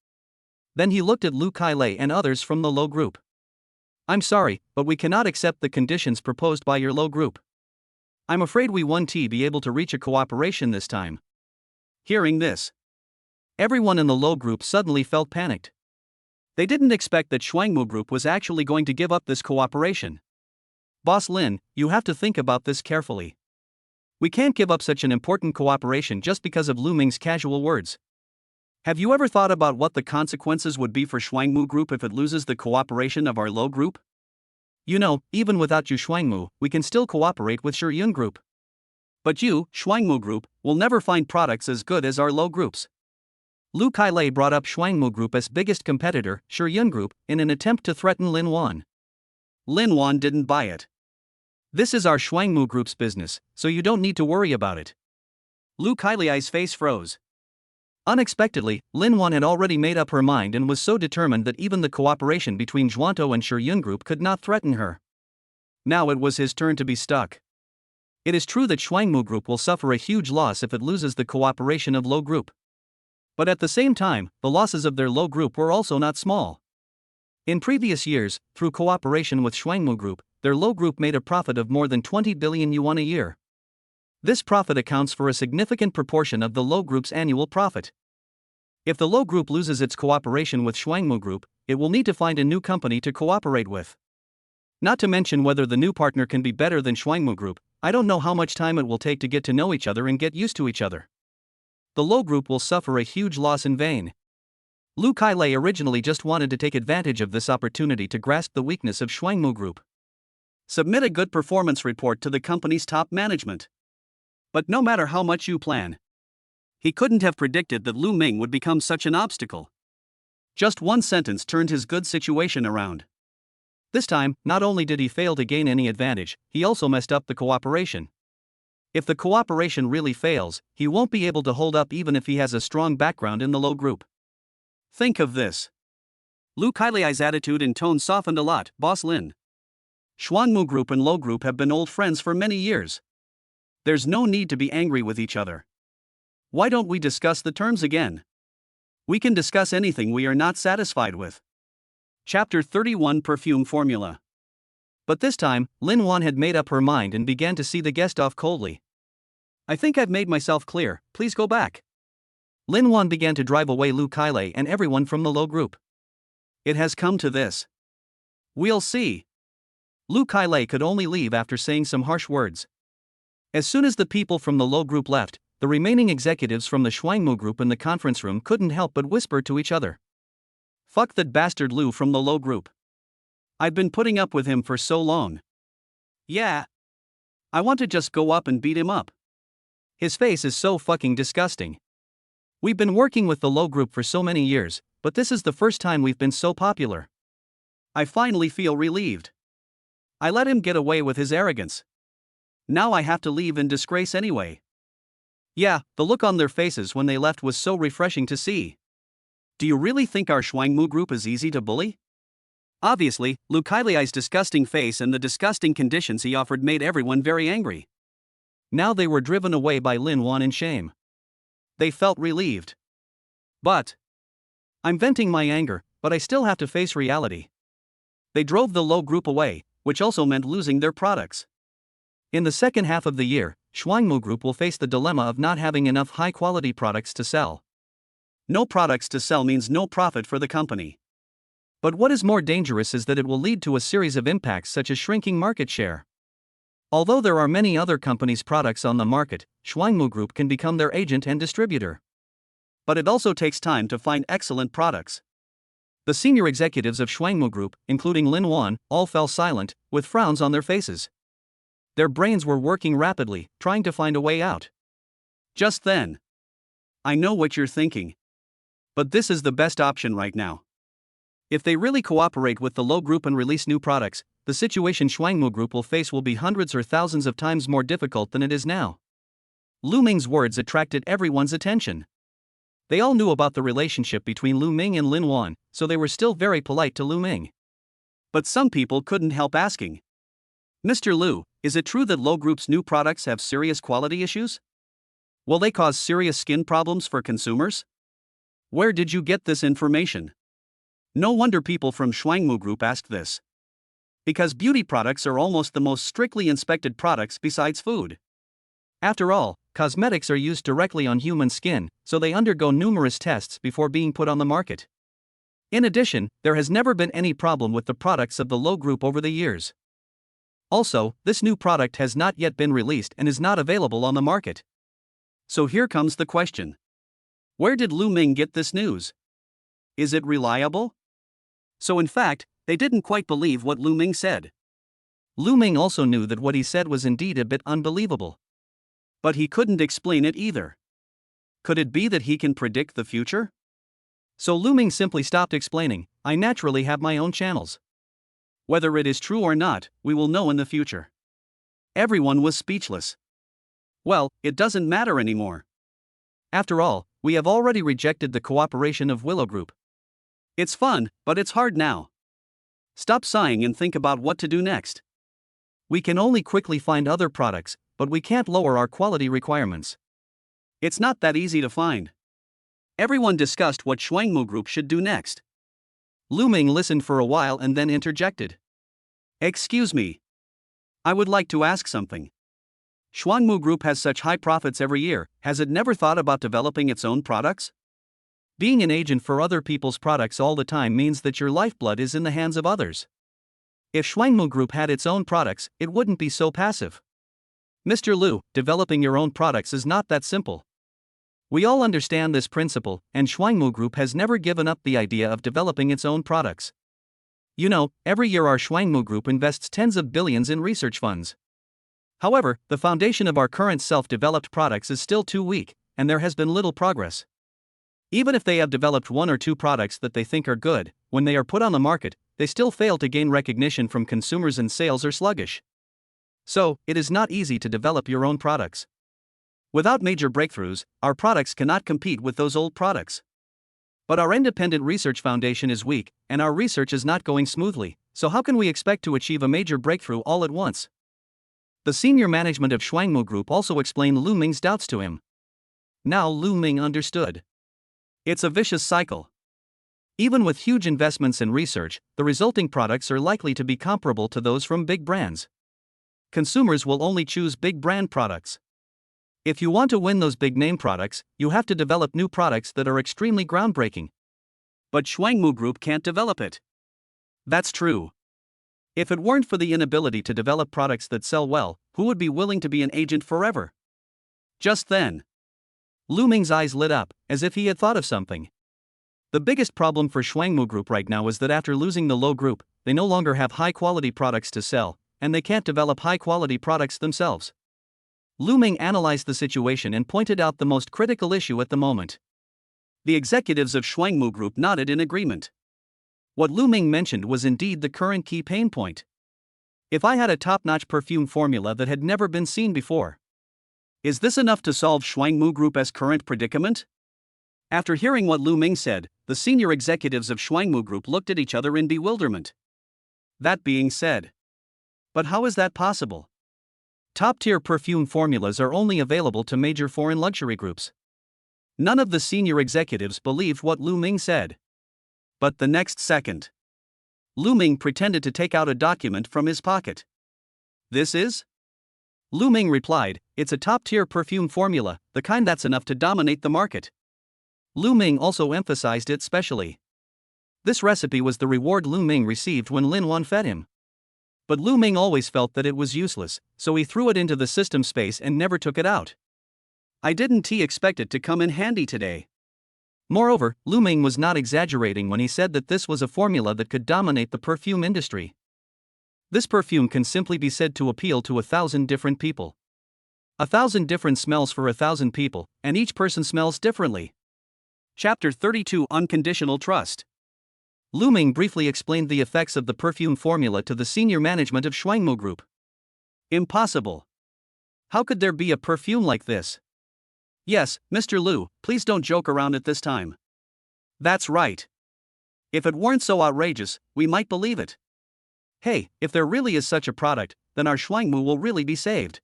Then he looked at Lu Kailai and others from the Low Group. I'm sorry, but we cannot accept the conditions proposed by your Low Group. I'm afraid we won't be able to reach a cooperation this time. Hearing this, everyone in the Low Group suddenly felt panicked. They didn't expect that Shuangmu Group was actually going to give up this cooperation. Boss Lin, you have to think about this carefully. We can't give up such an important cooperation just because of Lu Ming's casual words. Have you ever thought about what the consequences would be for Shuangmu Group if it loses the cooperation of our Low Group? You know, even without you Shuangmu, we can still cooperate with Shiyun Group. But you, Shuangmu Group, will never find products as good as our Low Groups. Lu Kailai brought up Shuangmu Group as biggest competitor, Shiyun Group, in an attempt to threaten Linuan. Linuan didn't buy it. This is our Shuangmu Group's business, so you don't need to worry about it. Lu Kailai's face froze. Unexpectedly, Linuan had already made up her mind and was so determined that even the cooperation between Zhuanto and Shiyun Group could not threaten her. Now it was his turn to be stuck. It is true that Shuangmu Group will suffer a huge loss if it loses the cooperation of Low Group. But at the same time, the losses of their Low Group were also not small. In previous years, through cooperation with Shuangmu Group, their Low Group made a profit of more than 20 billion yuan a year. This profit accounts for a significant proportion of the Low Group's annual profit. If the Low Group loses its cooperation with Shuangmu Group, it will need to find a new company to cooperate with. Not to mention whether the new partner can be better than Shuangmu Group. I don't know how much time it will take to get to know each other and get used to each other. The Low Group will suffer a huge loss in vain. Lu Kailei originally just wanted to take advantage of this opportunity to grasp the weakness of Shuangmu Group. Submit a good performance report to the company's top management. But no matter how much you plan, he couldn't have predicted that Lu Ming would become such an obstacle. Just one sentence turned his good situation around. This time, not only did he fail to gain any advantage, he also messed up the cooperation. If the cooperation really fails, he won't be able to hold up even if he has a strong background in the Low Group. Think of this. Lu Kailei's attitude and tone softened a lot, Boss Lin. Shuangmu Group and Low Group have been old friends for many years. There's no need to be angry with each other. Why don't we discuss the terms again? We can discuss anything we are not satisfied with. Chapter 31 Perfume Formula. But this time, Linuan had made up her mind and began to see the guest off coldly. I think I've made myself clear, please go back. Linuan began to drive away Lu Kailei and everyone from the Low Group. It has come to this. We'll see. Lu Kailei could only leave after saying some harsh words. As soon as the people from the Low Group left, the remaining executives from the Shuangmu Group in the conference room couldn't help but whisper to each other. Fuck that bastard Lu from the Low Group. I've been putting up with him for so long. Yeah. I want to just go up and beat him up. His face is so fucking disgusting. We've been working with the Low Group for so many years, but this is the first time we've been so popular. I finally feel relieved. I let him get away with his arrogance. Now I have to leave in disgrace anyway. Yeah, the look on their faces when they left was so refreshing to see. Do you really think our Shuangmu Group is easy to bully? Obviously, Lu Kailei's disgusting face and the disgusting conditions he offered made everyone very angry. Now they were driven away by Linuan in shame. They felt relieved. But I'm venting my anger, but I still have to face reality. They drove the Low Group away, which also meant losing their products. In the second half of the year, Shuangmu Group will face the dilemma of not having enough high-quality products to sell. No products to sell means no profit for the company. But what is more dangerous is that it will lead to a series of impacts such as shrinking market share. Although there are many other companies' products on the market, Shuangmu Group can become their agent and distributor. But it also takes time to find excellent products. The senior executives of Shuangmu Group, including Linuan, all fell silent, with frowns on their faces. Their brains were working rapidly, trying to find a way out. Just then. I know what you're thinking. But this is the best option right now. If they really cooperate with the Low Group and release new products, the situation Shuangmu Group will face will be hundreds or thousands of times more difficult than it is now. Lu Ming's words attracted everyone's attention. They all knew about the relationship between Lu Ming and Linuan, so they were still very polite to Lu Ming. But some people couldn't help asking. Mr. Lu, is it true that Low Group's new products have serious quality issues? Will they cause serious skin problems for consumers? Where did you get this information? No wonder people from Shuangmu Group asked this. Because beauty products are almost the most strictly inspected products besides food. After all, cosmetics are used directly on human skin, so they undergo numerous tests before being put on the market. In addition, there has never been any problem with the products of the Low Group over the years. Also, this new product has not yet been released and is not available on the market. So here comes the question. Where did Lu Ming get this news? Is it reliable? So in fact, they didn't quite believe what Lu Ming said. Lu Ming also knew that what he said was indeed a bit unbelievable. But he couldn't explain it either. Could it be that he can predict the future? So Lu Ming simply stopped explaining. I naturally have my own channels. Whether it is true or not, we will know in the future. Everyone was speechless. Well, it doesn't matter anymore. After all, we have already rejected the cooperation of Willow Group. It's fun, but it's hard now. Stop sighing and think about what to do next. We can only quickly find other products, but we can't lower our quality requirements. It's not that easy to find. Everyone discussed what Shuangmu Group should do next. Lu Ming listened for a while and then interjected. Excuse me. I would like to ask something. Shuangmu Group has such high profits every year, has it never thought about developing its own products? Being an agent for other people's products all the time means that your lifeblood is in the hands of others. If Shuangmu Group had its own products, it wouldn't be so passive. Mr. Lu, developing your own products is not that simple. We all understand this principle, and Shuangmu Group has never given up the idea of developing its own products. You know, every year our Shuangmu Group invests tens of billions in research funds. However, the foundation of our current self-developed products is still too weak, and there has been little progress. Even if they have developed one or two products that they think are good, when they are put on the market, they still fail to gain recognition from consumers and sales are sluggish. So, it is not easy to develop your own products. Without major breakthroughs, our products cannot compete with those old products. But our independent research foundation is weak, and our research is not going smoothly, so how can we expect to achieve a major breakthrough all at once? The senior management of Shuangmu Group also explained Lu Ming's doubts to him. Now Lu Ming understood. It's a vicious cycle. Even with huge investments in research, the resulting products are likely to be comparable to those from big brands. Consumers will only choose big brand products. If you want to win those big name products, you have to develop new products that are extremely groundbreaking. But Shuangmu Group can't develop it. That's true. If it weren't for the inability to develop products that sell well, who would be willing to be an agent forever? Just then, Lu Ming's eyes lit up, as if he had thought of something. The biggest problem for Shuangmu Group right now is that after losing the Low Group, they no longer have high-quality products to sell, and they can't develop high-quality products themselves. Lu Ming analyzed the situation and pointed out the most critical issue at the moment. The executives of Shuangmu Group nodded in agreement. What Lu Ming mentioned was indeed the current key pain point. If I had a top-notch perfume formula that had never been seen before, is this enough to solve Shuangmu Group's current predicament? After hearing what Lu Ming said, the senior executives of Shuangmu Group looked at each other in bewilderment. That being said, but how is that possible? Top-tier perfume formulas are only available to major foreign luxury groups. None of the senior executives believed what Lu Ming said. But the next second, Lu Ming pretended to take out a document from his pocket. This is? Lu Ming replied, it's a top-tier perfume formula, the kind that's enough to dominate the market. Lu Ming also emphasized it specially. This recipe was the reward Lu Ming received when Linuan fed him. But Lu Ming always felt that it was useless, so he threw it into the system space and never took it out. I didn't expect it to come in handy today. Moreover, Lu Ming was not exaggerating when he said that this was a formula that could dominate the perfume industry. This perfume can simply be said to appeal to 1,000 different people. 1,000 different smells for 1,000 people, and each person smells differently. Chapter 32 Unconditional Trust. Lu Ming briefly explained the effects of the perfume formula to the senior management of Shuangmu Group. Impossible. How could there be a perfume like this? Yes, Mr. Lu, please don't joke around at this time. That's right. If it weren't so outrageous, we might believe it. Hey, if there really is such a product, then our Shuangmu will really be saved.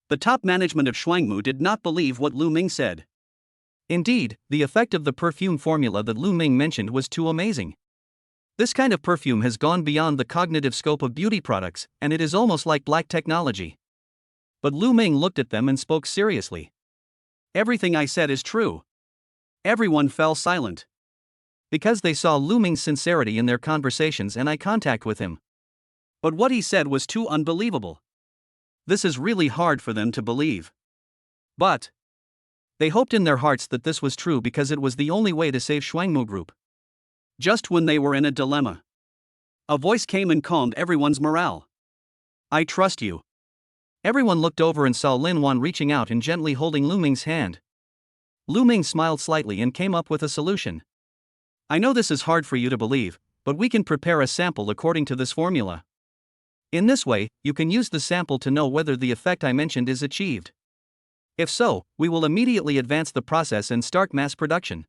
The top management of Shuangmu did not believe what Lu Ming said. Indeed, the effect of the perfume formula that Lu Ming mentioned was too amazing. This kind of perfume has gone beyond the cognitive scope of beauty products, and it is almost like black technology. But Lu Ming looked at them and spoke seriously. Everything I said is true. Everyone fell silent. Because they saw Lu Ming's sincerity in their conversations and eye contact with him. But what he said was too unbelievable. This is really hard for them to believe. But they hoped in their hearts that this was true because it was the only way to save Shuangmu Group. Just when they were in a dilemma, a voice came and calmed everyone's morale. I trust you. Everyone looked over and saw Linuan reaching out and gently holding Lu Ming's hand. Lu Ming smiled slightly and came up with a solution. I know this is hard for you to believe, but we can prepare a sample according to this formula. In this way, you can use the sample to know whether the effect I mentioned is achieved. If so, we will immediately advance the process and start mass production.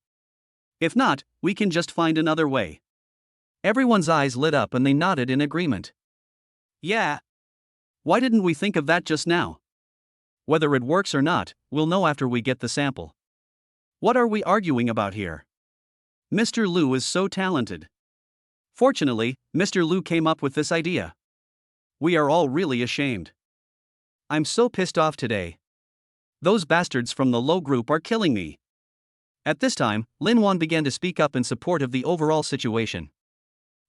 If not, we can just find another way. Everyone's eyes lit up and they nodded in agreement. Yeah. Why didn't we think of that just now? Whether it works or not, we'll know after we get the sample. What are we arguing about here? Mr. Lu is so talented. Fortunately, Mr. Lu came up with this idea. We are all really ashamed. I'm so pissed off today. Those bastards from the Low Group are killing me. At this time, Linuan began to speak up in support of the overall situation.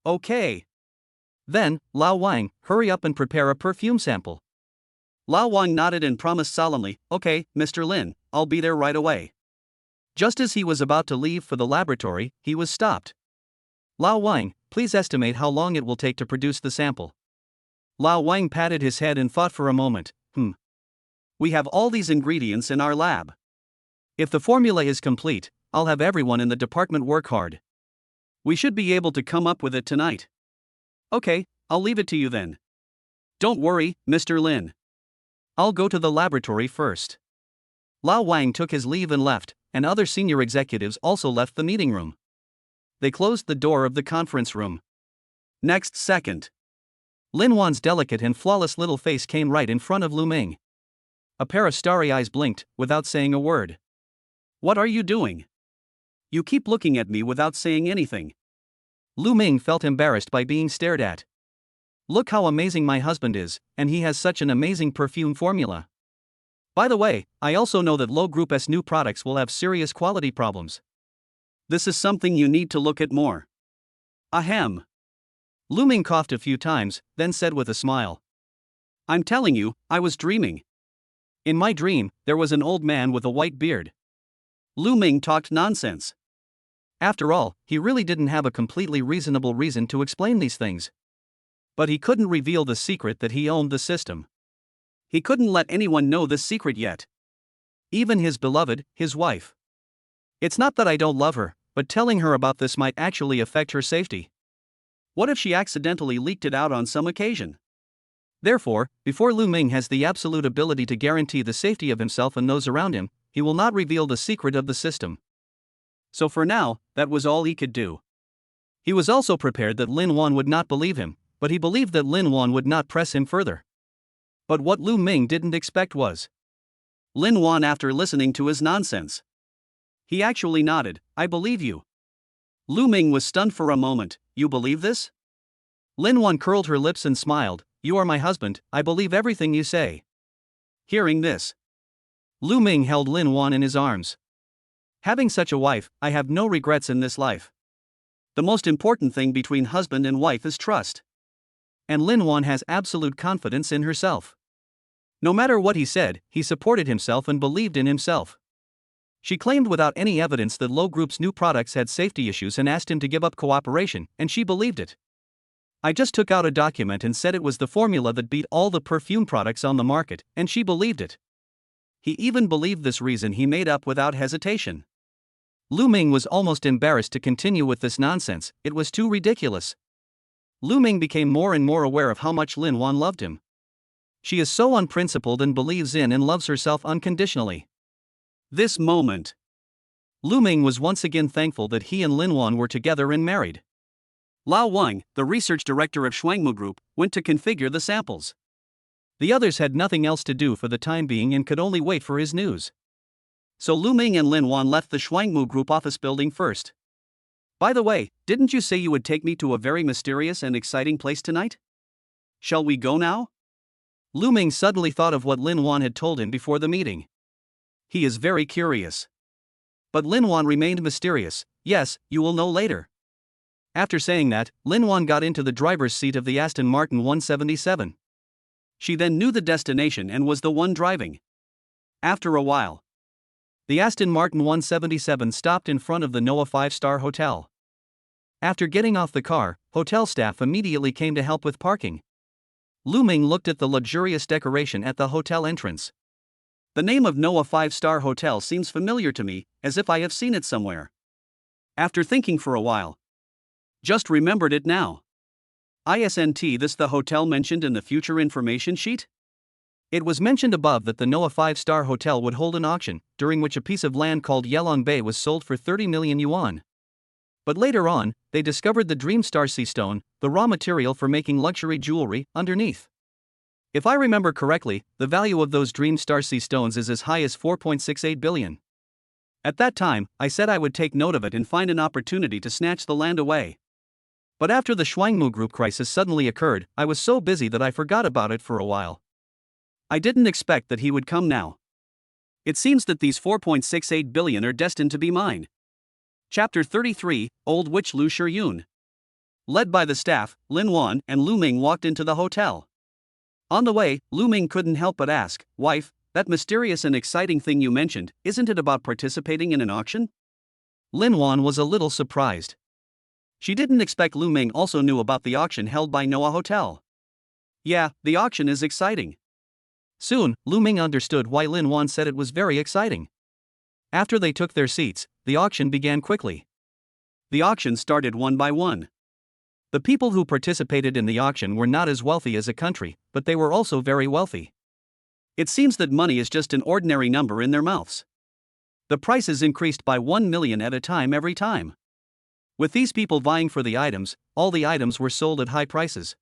Okay. Then, Wang, hurry up and prepare a perfume sample. Wang nodded and promised solemnly, okay, Mr. Lin, I'll be there right away. Just as he was about to leave for the laboratory, he was stopped. Wang, please estimate how long it will take to produce the sample. Wang patted his head and thought for a moment. We have all these ingredients in our lab. If the formula is complete, I'll have everyone in the department work hard. We should be able to come up with it tonight. Okay, I'll leave it to you then. Don't worry, Mr. Lin. I'll go to the laboratory first. Wang took his leave and left, and other senior executives also left the meeting room. They closed the door of the conference room. Next second, Linuan's delicate and flawless little face came right in front of Lu Ming. A pair of starry eyes blinked, without saying a word. What are you doing? You keep looking at me without saying anything. Lu Ming felt embarrassed by being stared at. Look how amazing my husband is, and he has such an amazing perfume formula. By the way, I also know that low Group S new products will have serious quality problems. This is something you need to look at more. Ahem. Lu Ming coughed a few times, then said with a smile. I'm telling you, I was dreaming. In my dream, there was an old man with a white beard. Lu Ming talked nonsense. After all, he really didn't have a completely reasonable reason to explain these things. But he couldn't reveal the secret that he owned the system. He couldn't let anyone know this secret yet. Even his beloved, his wife. It's not that I don't love her, but telling her about this might actually affect her safety. What if she accidentally leaked it out on some occasion? Therefore, before Lu Ming has the absolute ability to guarantee the safety of himself and those around him, he will not reveal the secret of the system. So for now, that was all he could do. He was also prepared that Linuan would not believe him, but he believed that Linuan would not press him further. But what Lu Ming didn't expect was Linuan after listening to his nonsense. He actually nodded, I believe you. Lu Ming was stunned for a moment, you believe this? Linuan curled her lips and smiled, you are my husband, I believe everything you say. Hearing this, Lu Ming held Linuan in his arms. Having such a wife, I have no regrets in this life. The most important thing between husband and wife is trust. And Linuan has absolute confidence in herself. No matter what he said, he supported himself and believed in himself. She claimed without any evidence that Low Group's new products had safety issues and asked him to give up cooperation, and she believed it. I just took out a document and said it was the formula that beat all the perfume products on the market, and she believed it. He even believed this reason he made up without hesitation. Lu Ming was almost embarrassed to continue with this nonsense, it was too ridiculous. Lu Ming became more and more aware of how much Linuan loved him. She is so unprincipled and believes in and loves herself unconditionally. This moment, Lu Ming was once again thankful that he and Linuan were together and married. Wang, the research director of Shuangmu Group, went to configure the samples. The others had nothing else to do for the time being and could only wait for his news. So Lu Ming and Linuan left the Shuangmu Group office building first. By the way, didn't you say you would take me to a very mysterious and exciting place tonight? Shall we go now? Lu Ming suddenly thought of what Linuan had told him before the meeting. He is very curious. But Linuan remained mysterious, yes, you will know later. After saying that, Linuan got into the driver's seat of the Aston Martin 177. She then knew the destination and was the one driving. After a while, the Aston Martin 177 stopped in front of the Noah 5-star hotel. After getting off the car, hotel staff immediately came to help with parking. Lu Ming looked at the luxurious decoration at the hotel entrance. The name of Noah 5-star hotel seems familiar to me, as if I have seen it somewhere. After thinking for a while, just remembered it now. Isn't this the hotel mentioned in the future information sheet? It was mentioned above that the Noah 5-star hotel would hold an auction, during which a piece of land called Yaolin Bay was sold for 30 million yuan. But later on, they discovered the Dream Star Sea Stone, the raw material for making luxury jewelry, underneath. If I remember correctly, the value of those Dream Star Sea Stones is as high as 4.68 billion. At that time, I said I would take note of it and find an opportunity to snatch the land away. But after the Shuangmu Group crisis suddenly occurred, I was so busy that I forgot about it for a while. I didn't expect that he would come now. It seems that these 4.68 billion are destined to be mine. Chapter 33, Old Witch Lu Shiyun. Led by the staff, Linuan and Lu Ming walked into the hotel. On the way, Lu Ming couldn't help but ask, "Wife, that mysterious and exciting thing you mentioned, isn't it about participating in an auction?" Linuan was a little surprised. She didn't expect Lu Ming also knew about the auction held by Noah Hotel. Yeah, the auction is exciting. Soon, Lu Ming understood why Linuan said it was very exciting. After they took their seats, the auction began quickly. The auction started one by one. The people who participated in the auction were not as wealthy as a country, but they were also very wealthy. It seems that money is just an ordinary number in their mouths. The prices increased by 1 million at a time every time. With these people vying for the items, all the items were sold at high prices.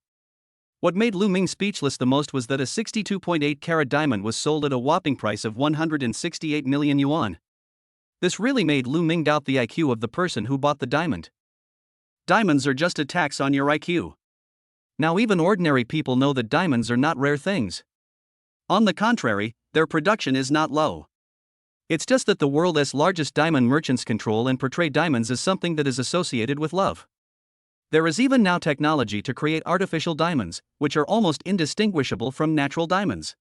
What made Lu Ming speechless the most was that a 62.8 carat diamond was sold at a whopping price of 168 million yuan. This really made Lu Ming doubt the IQ of the person who bought the diamond. Diamonds are just a tax on your IQ. Now even ordinary people know that diamonds are not rare things. On the contrary, their production is not low. It's just that the world's largest diamond merchants control and portray diamonds as something that is associated with love. There is even now technology to create artificial diamonds, which are almost indistinguishable from natural diamonds.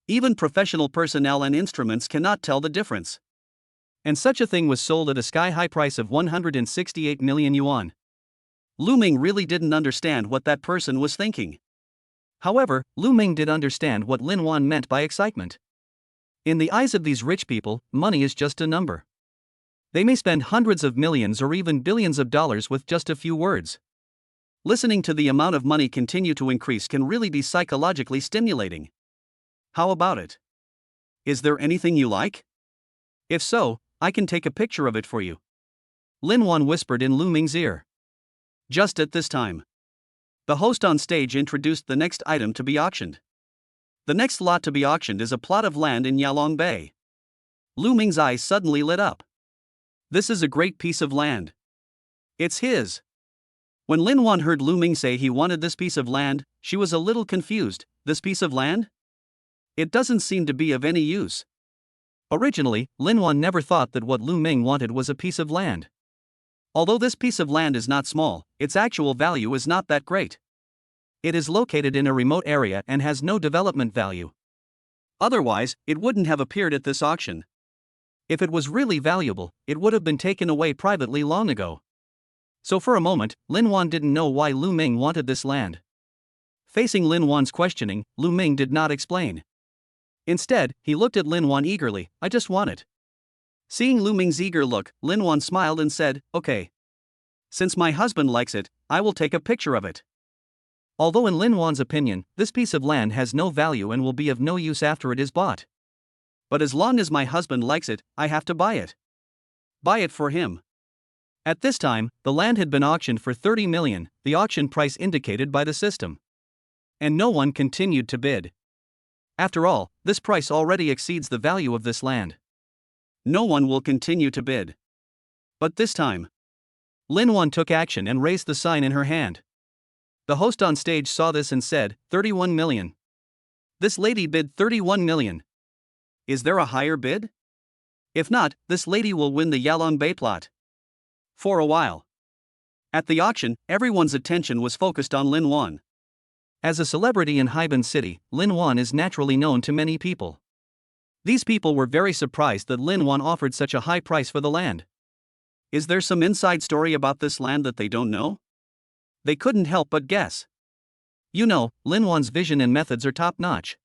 Even professional personnel and instruments cannot tell the difference. And such a thing was sold at a sky-high price of 168 million yuan. Lu Ming really didn't understand what that person was thinking. However, Lu Ming did understand what Linuan meant by excitement. In the eyes of these rich people, money is just a number. They may spend hundreds of millions or even billions of dollars with just a few words. Listening to the amount of money continue to increase can really be psychologically stimulating. How about it? Is there anything you like? If so, I can take a picture of it for you. Linuan whispered in Lu Ming's ear. Just at this time, the host on stage introduced the next item to be auctioned. The next lot to be auctioned is a plot of land in Yaolin Bay. Lu Ming's eyes suddenly lit up. This is a great piece of land. It's his. When Linuan heard Lu Ming say he wanted this piece of land, she was a little confused. This piece of land? It doesn't seem to be of any use. Originally, Linuan never thought that what Lu Ming wanted was a piece of land. Although this piece of land is not small, its actual value is not that great. It is located in a remote area and has no development value. Otherwise, it wouldn't have appeared at this auction. If it was really valuable, it would have been taken away privately long ago. So for a moment, Linuan didn't know why Lu Ming wanted this land. Facing Linuan's questioning, Lu Ming did not explain. Instead, he looked at Linuan eagerly. I just want it. Seeing Lu Ming's eager look, Linuan smiled and said, okay. Since my husband likes it, I will take a picture of it. Although in Linuan's opinion, this piece of land has no value and will be of no use after it is bought. But as long as my husband likes it, I have to buy it. Buy it for him. At this time, the land had been auctioned for 30 million, the auction price indicated by the system. And no one continued to bid. After all, this price already exceeds the value of this land. No one will continue to bid. But this time, Linuan took action and raised the sign in her hand. The host on stage saw this and said, 31 million. This lady bid 31 million. Is there a higher bid? If not, this lady will win the Yaolin Bay plot. For a while. At the auction, everyone's attention was focused on Linuan. As a celebrity in Haiban City, Linuan is naturally known to many people. These people were very surprised that Linuan offered such a high price for the land. Is there some inside story about this land that they don't know? They couldn't help but guess. You know, Linuan's vision and methods are top-notch.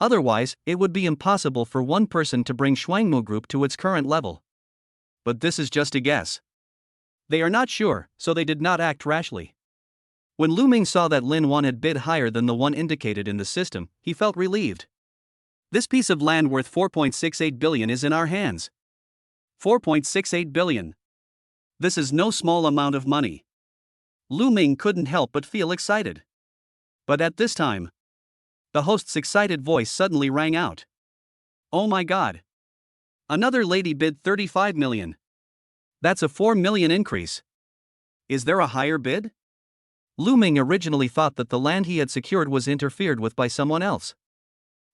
Otherwise, it would be impossible for one person to bring Shuangmu Group to its current level. But this is just a guess. They are not sure, so they did not act rashly. When Lu Ming saw that Linuan had bid higher than the one indicated in the system, he felt relieved. This piece of land worth 4.68 billion is in our hands. 4.68 billion. This is no small amount of money. Lu Ming couldn't help but feel excited. But at this time, the host's excited voice suddenly rang out. Oh my God! Another lady bid 35 million. That's a 4 million increase. Is there a higher bid? Lu Ming originally thought that the land he had secured was interfered with by someone else.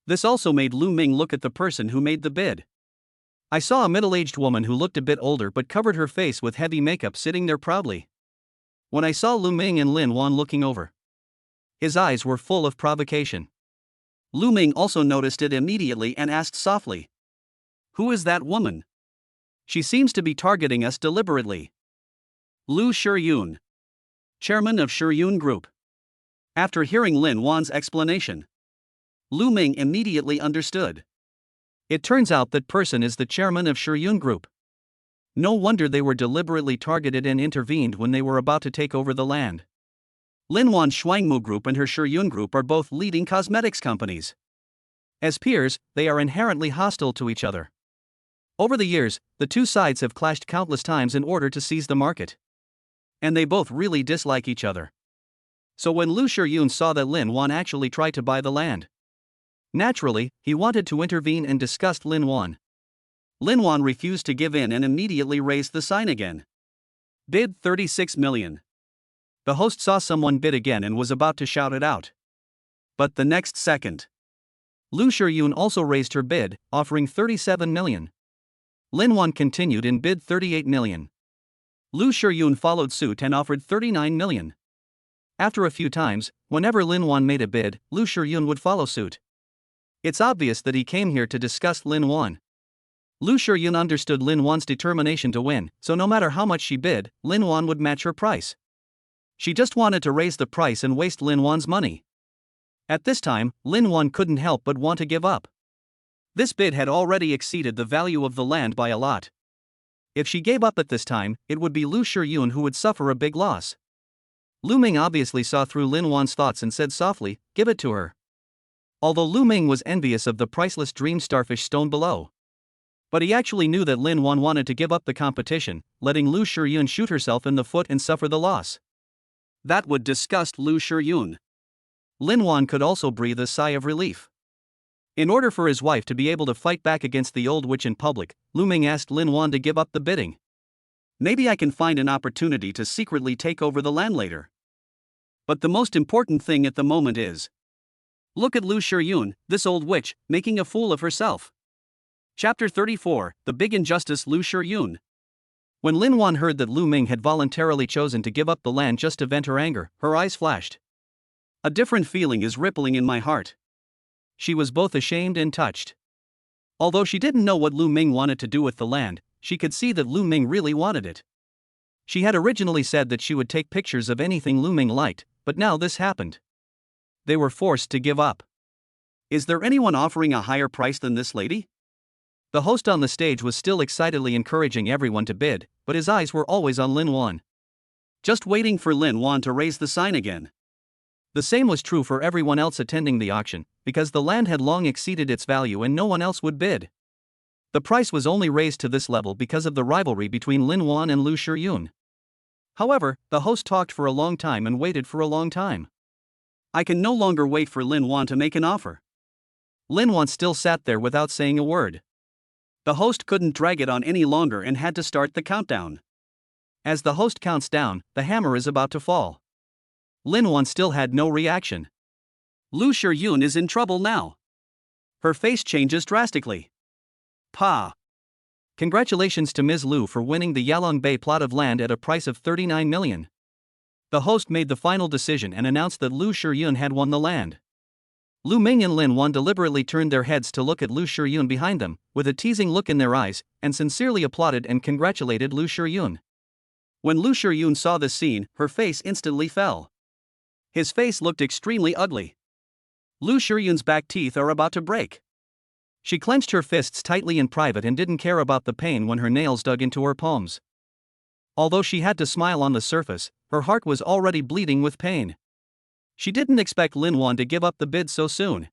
This also made Lu Ming look at the person who made the bid. I saw a middle-aged woman who looked a bit older but covered her face with heavy makeup sitting there proudly. When I saw Lu Ming and Linuan looking over, his eyes were full of provocation. Lu Ming also noticed it immediately and asked softly, "Who is that woman? She seems to be targeting us deliberately." Lu Shiyun, chairman of Shiyun Group. After hearing Linuan's explanation, Lu Ming immediately understood. It turns out that person is the chairman of Shiyun Group. No wonder they were deliberately targeted and intervened when they were about to take over the land. Linuan Shuangmu Group and her Shiyun Group are both leading cosmetics companies. As peers, they are inherently hostile to each other. Over the years, the two sides have clashed countless times in order to seize the market. And they both really dislike each other. So when Lu Shiyun saw that Linuan actually tried to buy the land, naturally, he wanted to intervene and disgust Linuan. Linuan refused to give in and immediately raised the sign again. Bid 36 million. The host saw someone bid again and was about to shout it out. But the next second, Lu Shiyun also raised her bid, offering 37 million. Linuan continued and bid 38 million. Lu Shiyun followed suit and offered 39 million. After a few times, whenever Linuan made a bid, Lu Shiyun would follow suit. It's obvious that he came here to disgust Linuan. Lu Shiyun understood Linuan's determination to win, so no matter how much she bid, Linuan would match her price. She just wanted to raise the price and waste Linuan's money. At this time, Linuan couldn't help but want to give up. This bid had already exceeded the value of the land by a lot. If she gave up at this time, it would be Lu Shiyun who would suffer a big loss. Lu Ming obviously saw through Linuan's thoughts and said softly, "Give it to her." Although Lu Ming was envious of the priceless dream starfish stone below, but he actually knew that Linuan wanted to give up the competition, letting Lu Shiyun shoot herself in the foot and suffer the loss. That would disgust Lu Shiyun. Linuan could also breathe a sigh of relief. In order for his wife to be able to fight back against the old witch in public, Lu Ming asked Linuan to give up the bidding. "Maybe I can find an opportunity to secretly take over the land later. But the most important thing at the moment is, look at Lu Shiyun, this old witch, making a fool of herself." Chapter 34, The Big Injustice. Lu Shiyun. When Linuan heard that Lu Ming had voluntarily chosen to give up the land just to vent her anger, her eyes flashed. "A different feeling is rippling in my heart." She was both ashamed and touched. Although she didn't know what Lu Ming wanted to do with the land, she could see that Lu Ming really wanted it. She had originally said that she would take pictures of anything Lu Ming liked, but now this happened. They were forced to give up. "Is there anyone offering a higher price than this lady?" The host on the stage was still excitedly encouraging everyone to bid, but his eyes were always on Linuan. Just waiting for Linuan to raise the sign again. The same was true for everyone else attending the auction, because the land had long exceeded its value and no one else would bid. The price was only raised to this level because of the rivalry between Linuan and Lu Shiyun. However, the host talked for a long time and waited for a long time. "I can no longer wait for Linuan to make an offer." Linuan still sat there without saying a word. The host couldn't drag it on any longer and had to start the countdown. As the host counts down, the hammer is about to fall. Linuan still had no reaction. Lu Shiyun is in trouble now. Her face changes drastically. "Pa! Congratulations to Ms. Lu for winning the Yaolin Bay plot of land at a price of 39 million. The host made the final decision and announced that Lu Shiyun had won the land. Lu Ming and Linuan deliberately turned their heads to look at Lu Shiyun behind them, with a teasing look in their eyes, and sincerely applauded and congratulated Lu Shiyun. When Lu Shiyun saw this scene, her face instantly fell. His face looked extremely ugly. Lu Shiyun's back teeth are about to break. She clenched her fists tightly in private and didn't care about the pain when her nails dug into her palms. Although she had to smile on the surface, her heart was already bleeding with pain. She didn't expect Linuan to give up the bid so soon.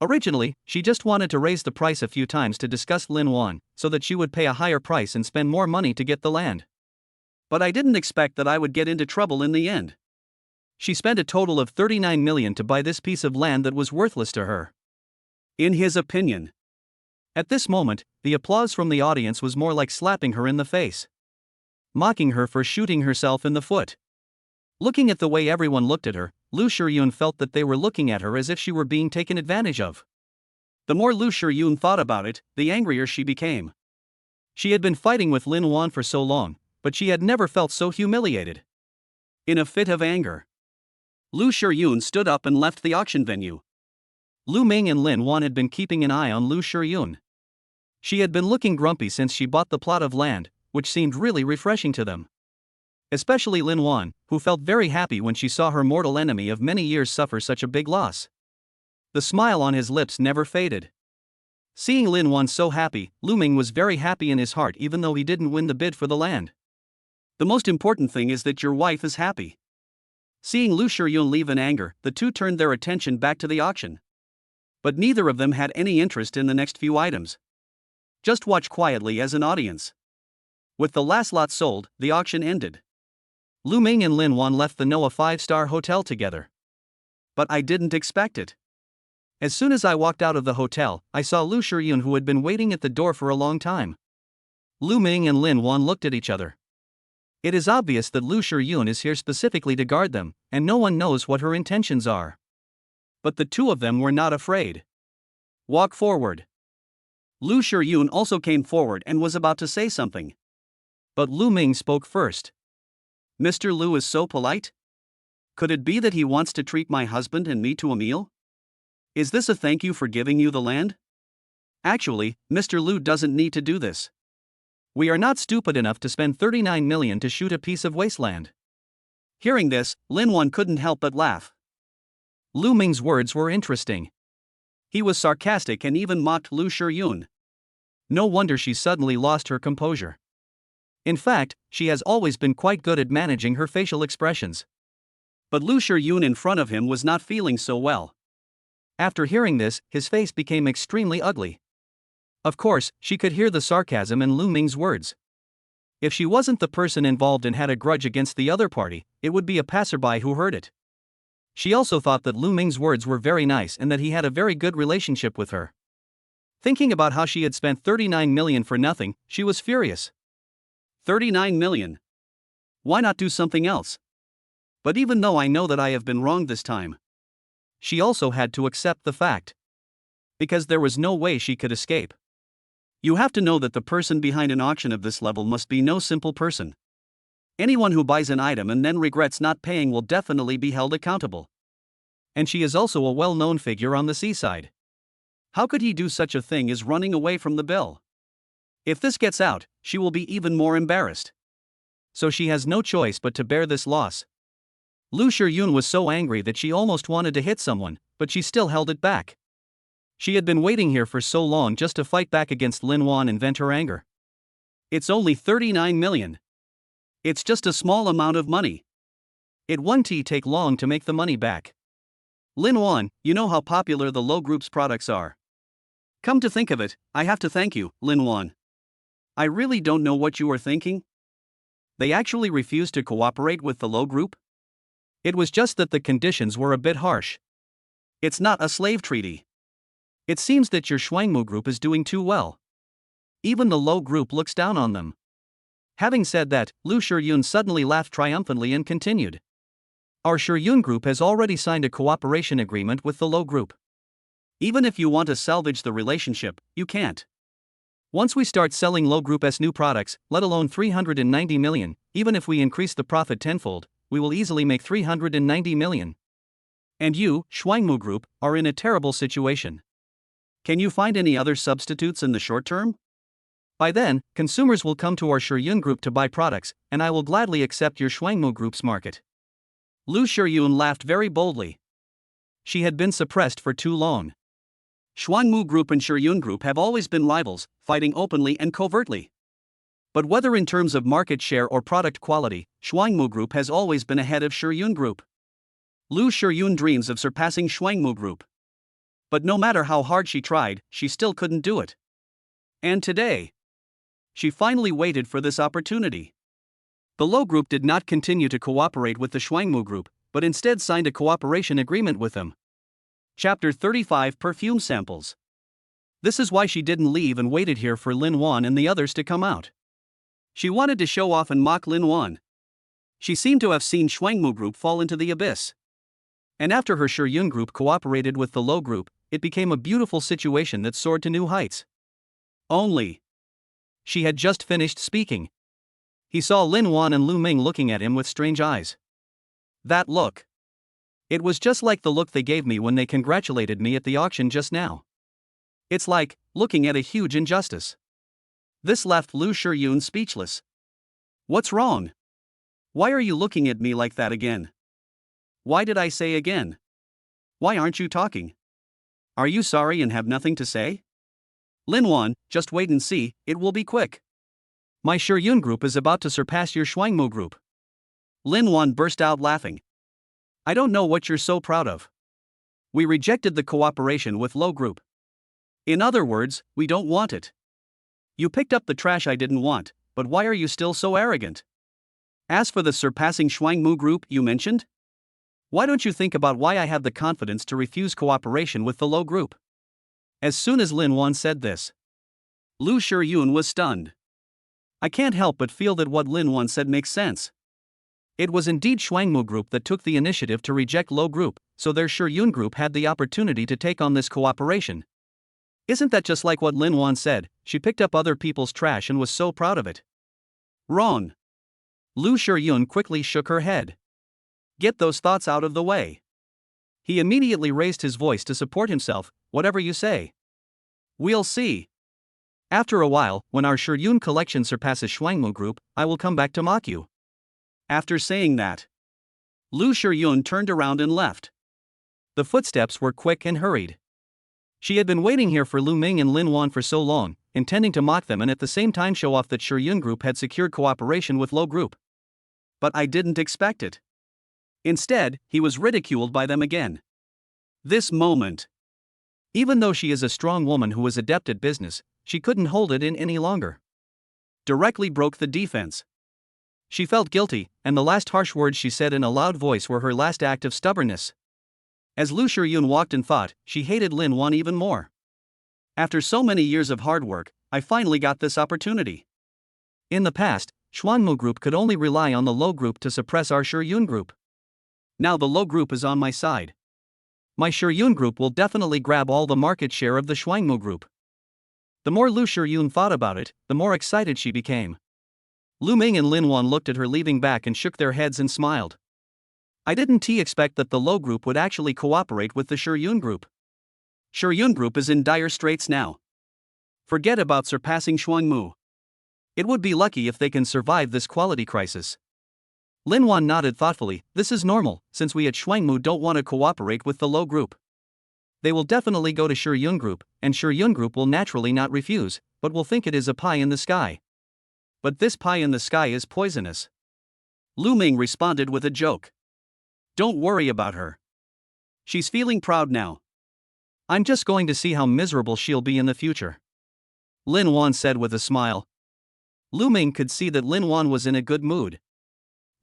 Originally, she just wanted to raise the price a few times to disgust Linuan, so that she would pay a higher price and spend more money to get the land. But I didn't expect that I would get into trouble in the end. She spent a total of 39 million to buy this piece of land that was worthless to her. In his opinion. At this moment, the applause from the audience was more like slapping her in the face, mocking her for shooting herself in the foot. Looking at the way everyone looked at her, Lu Shiyun felt that they were looking at her as if she were being taken advantage of. The more Lu Shiyun thought about it, the angrier she became. She had been fighting with Linuan for so long, but she had never felt so humiliated. In a fit of anger, Lu Shiyun stood up and left the auction venue. Lu Ming and Linuan had been keeping an eye on Lu Shiyun. She had been looking grumpy since she bought the plot of land, which seemed really refreshing to them. Especially Linuan, who felt very happy when she saw her mortal enemy of many years suffer such a big loss. The smile on his lips never faded. Seeing Linuan so happy, Lu Ming was very happy in his heart even though he didn't win the bid for the land. The most important thing is that your wife is happy. Seeing Lu Shiyun leave in anger, the two turned their attention back to the auction. But neither of them had any interest in the next few items. Just watch quietly as an audience. With the last lot sold, the auction ended. Lu Ming and Linuan left the Noah 5-star hotel together. But I didn't expect it. As soon as I walked out of the hotel, I saw Lu Shiyun, who had been waiting at the door for a long time. Lu Ming and Linuan looked at each other. It is obvious that Lu Shiyun is here specifically to guard them, and no one knows what her intentions are. But the two of them were not afraid. Walk forward. Lu Shiyun also came forward and was about to say something. But Lu Ming spoke first. Mr. Lu is so polite? Could it be that he wants to treat my husband and me to a meal? Is this a thank you for giving you the land? Actually, Mr. Lu doesn't need to do this. We are not stupid enough to spend 39 million to shoot a piece of wasteland. Hearing this, Linuan couldn't help but laugh. Lu Ming's words were interesting. He was sarcastic and even mocked Lu Shiyun. No wonder she suddenly lost her composure. In fact, she has always been quite good at managing her facial expressions. But Lu Shiyun in front of him was not feeling so well. After hearing this, his face became extremely ugly. Of course, she could hear the sarcasm in Lu Ming's words. If she wasn't the person involved and had a grudge against the other party, it would be a passerby who heard it. She also thought that Lu Ming's words were very nice and that he had a very good relationship with her. Thinking about how she had spent 39 million for nothing, she was furious. 39 million. Why not do something else? But even though I know that I have been wrong this time, she also had to accept the fact. Because there was no way she could escape. You have to know that the person behind an auction of this level must be no simple person. Anyone who buys an item and then regrets not paying will definitely be held accountable. And she is also a well-known figure on the seaside. How could he do such a thing as running away from the bill? If this gets out, she will be even more embarrassed. So she has no choice but to bear this loss. Lu Shiyun was so angry that she almost wanted to hit someone, but she still held it back. She had been waiting here for so long just to fight back against Linuan and vent her anger. It's only 39 million. It's just a small amount of money. It won't take long to make the money back. Linuan, you know how popular the Low Group's products are. Come to think of it, I have to thank you, Linuan. I really don't know what you were thinking. They actually refused to cooperate with the Low Group? It was just that the conditions were a bit harsh. It's not a slave treaty. It seems that your Shuangmu group is doing too well. Even the Low Group looks down on them. Having said that, Lu Shiyun suddenly laughed triumphantly and continued. Our Shiyun group has already signed a cooperation agreement with the Low Group. Even if you want to salvage the relationship, you can't. Once we start selling Low Group's new products, let alone 390 million, even if we increase the profit tenfold, we will easily make 390 million. And you, Shuangmu Group, are in a terrible situation. Can you find any other substitutes in the short term? By then, consumers will come to our Shiyun Group to buy products, and I will gladly accept your Shuangmu Group's market. Lu Shiyun laughed very boldly. She had been suppressed for too long. Shuangmu Group and Shiyun Group have always been rivals, fighting openly and covertly. But whether in terms of market share or product quality, Shuangmu Group has always been ahead of Shiyun Group. Lu Shiyun dreams of surpassing Shuangmu Group. But no matter how hard she tried, she still couldn't do it. And today, she finally waited for this opportunity. The Low Group did not continue to cooperate with the Shuangmu Group, but instead signed a cooperation agreement with them. Chapter 35 Perfume Samples. This is why she didn't leave and waited here for Linuan and the others to come out. She wanted to show off and mock Linuan. She seemed to have seen Shuangmu Group fall into the abyss. And after her Shiyun Group cooperated with the Low Group, it became a beautiful situation that soared to new heights. Only. She had just finished speaking. He saw Linuan and Lu Ming looking at him with strange eyes. That look. It was just like the look they gave me when they congratulated me at the auction just now. It's like looking at a huge injustice. This left Lu Shiyun speechless. What's wrong? Why are you looking at me like that again? Why did I say again? Why aren't you talking? Are you sorry and have nothing to say? Linuan, just wait and see, it will be quick. My Shiyun group is about to surpass your Shuangmu group. Linuan burst out laughing. I don't know what you're so proud of. We rejected the cooperation with Low group. In other words, we don't want it. You picked up the trash I didn't want, but why are you still so arrogant? As for the surpassing Shuangmu group you mentioned, why don't you think about why I have the confidence to refuse cooperation with the Low group? As soon as Linuan said this, Lu Shiyun was stunned. I can't help but feel that what Linuan said makes sense. It was indeed Shuangmu group that took the initiative to reject Low group, so their Shiyun group had the opportunity to take on this cooperation. Isn't that just like what Linuan said? She picked up other people's trash and was so proud of it. Wrong. Lu Shiyun quickly shook her head. Get those thoughts out of the way. He immediately raised his voice to support himself. Whatever you say. We'll see. After a while, when our Shiyun collection surpasses Shuangmu group, I will come back to mock you. After saying that, Lu Shiyun turned around and left. The footsteps were quick and hurried. She had been waiting here for Lu Ming and Linuan for so long, intending to mock them and at the same time show off that Shiyun group had secured cooperation with Low group. But I didn't expect it. Instead, he was ridiculed by them again. This moment. Even though she is a strong woman who is adept at business, she couldn't hold it in any longer. Directly broke the defense. She felt guilty, and the last harsh words she said in a loud voice were her last act of stubbornness. As Lu Shiyun walked and thought, she hated Linuan even more. After so many years of hard work, I finally got this opportunity. In the past, Shuangmu group could only rely on the Low group to suppress our Shiyun group. Now the Low group is on my side. My Shiyun group will definitely grab all the market share of the Shuangmu group. The more Lu Shiyun thought about it, the more excited she became. Lu Ming and Linuan looked at her leaving back and shook their heads and smiled. I didn't expect that the Low group would actually cooperate with the Shiyun group. Shiyun group is in dire straits now. Forget about surpassing Shuangmu. It would be lucky if they can survive this quality crisis. Linuan nodded thoughtfully. This is normal, since we at Shuangmu don't want to cooperate with the Low group. They will definitely go to Shiyun group, and Shiyun group will naturally not refuse, but will think it is a pie in the sky. But this pie in the sky is poisonous. Lu Ming responded with a joke. Don't worry about her. She's feeling proud now. I'm just going to see how miserable she'll be in the future. Linuan said with a smile. Lu Ming could see that Linuan was in a good mood.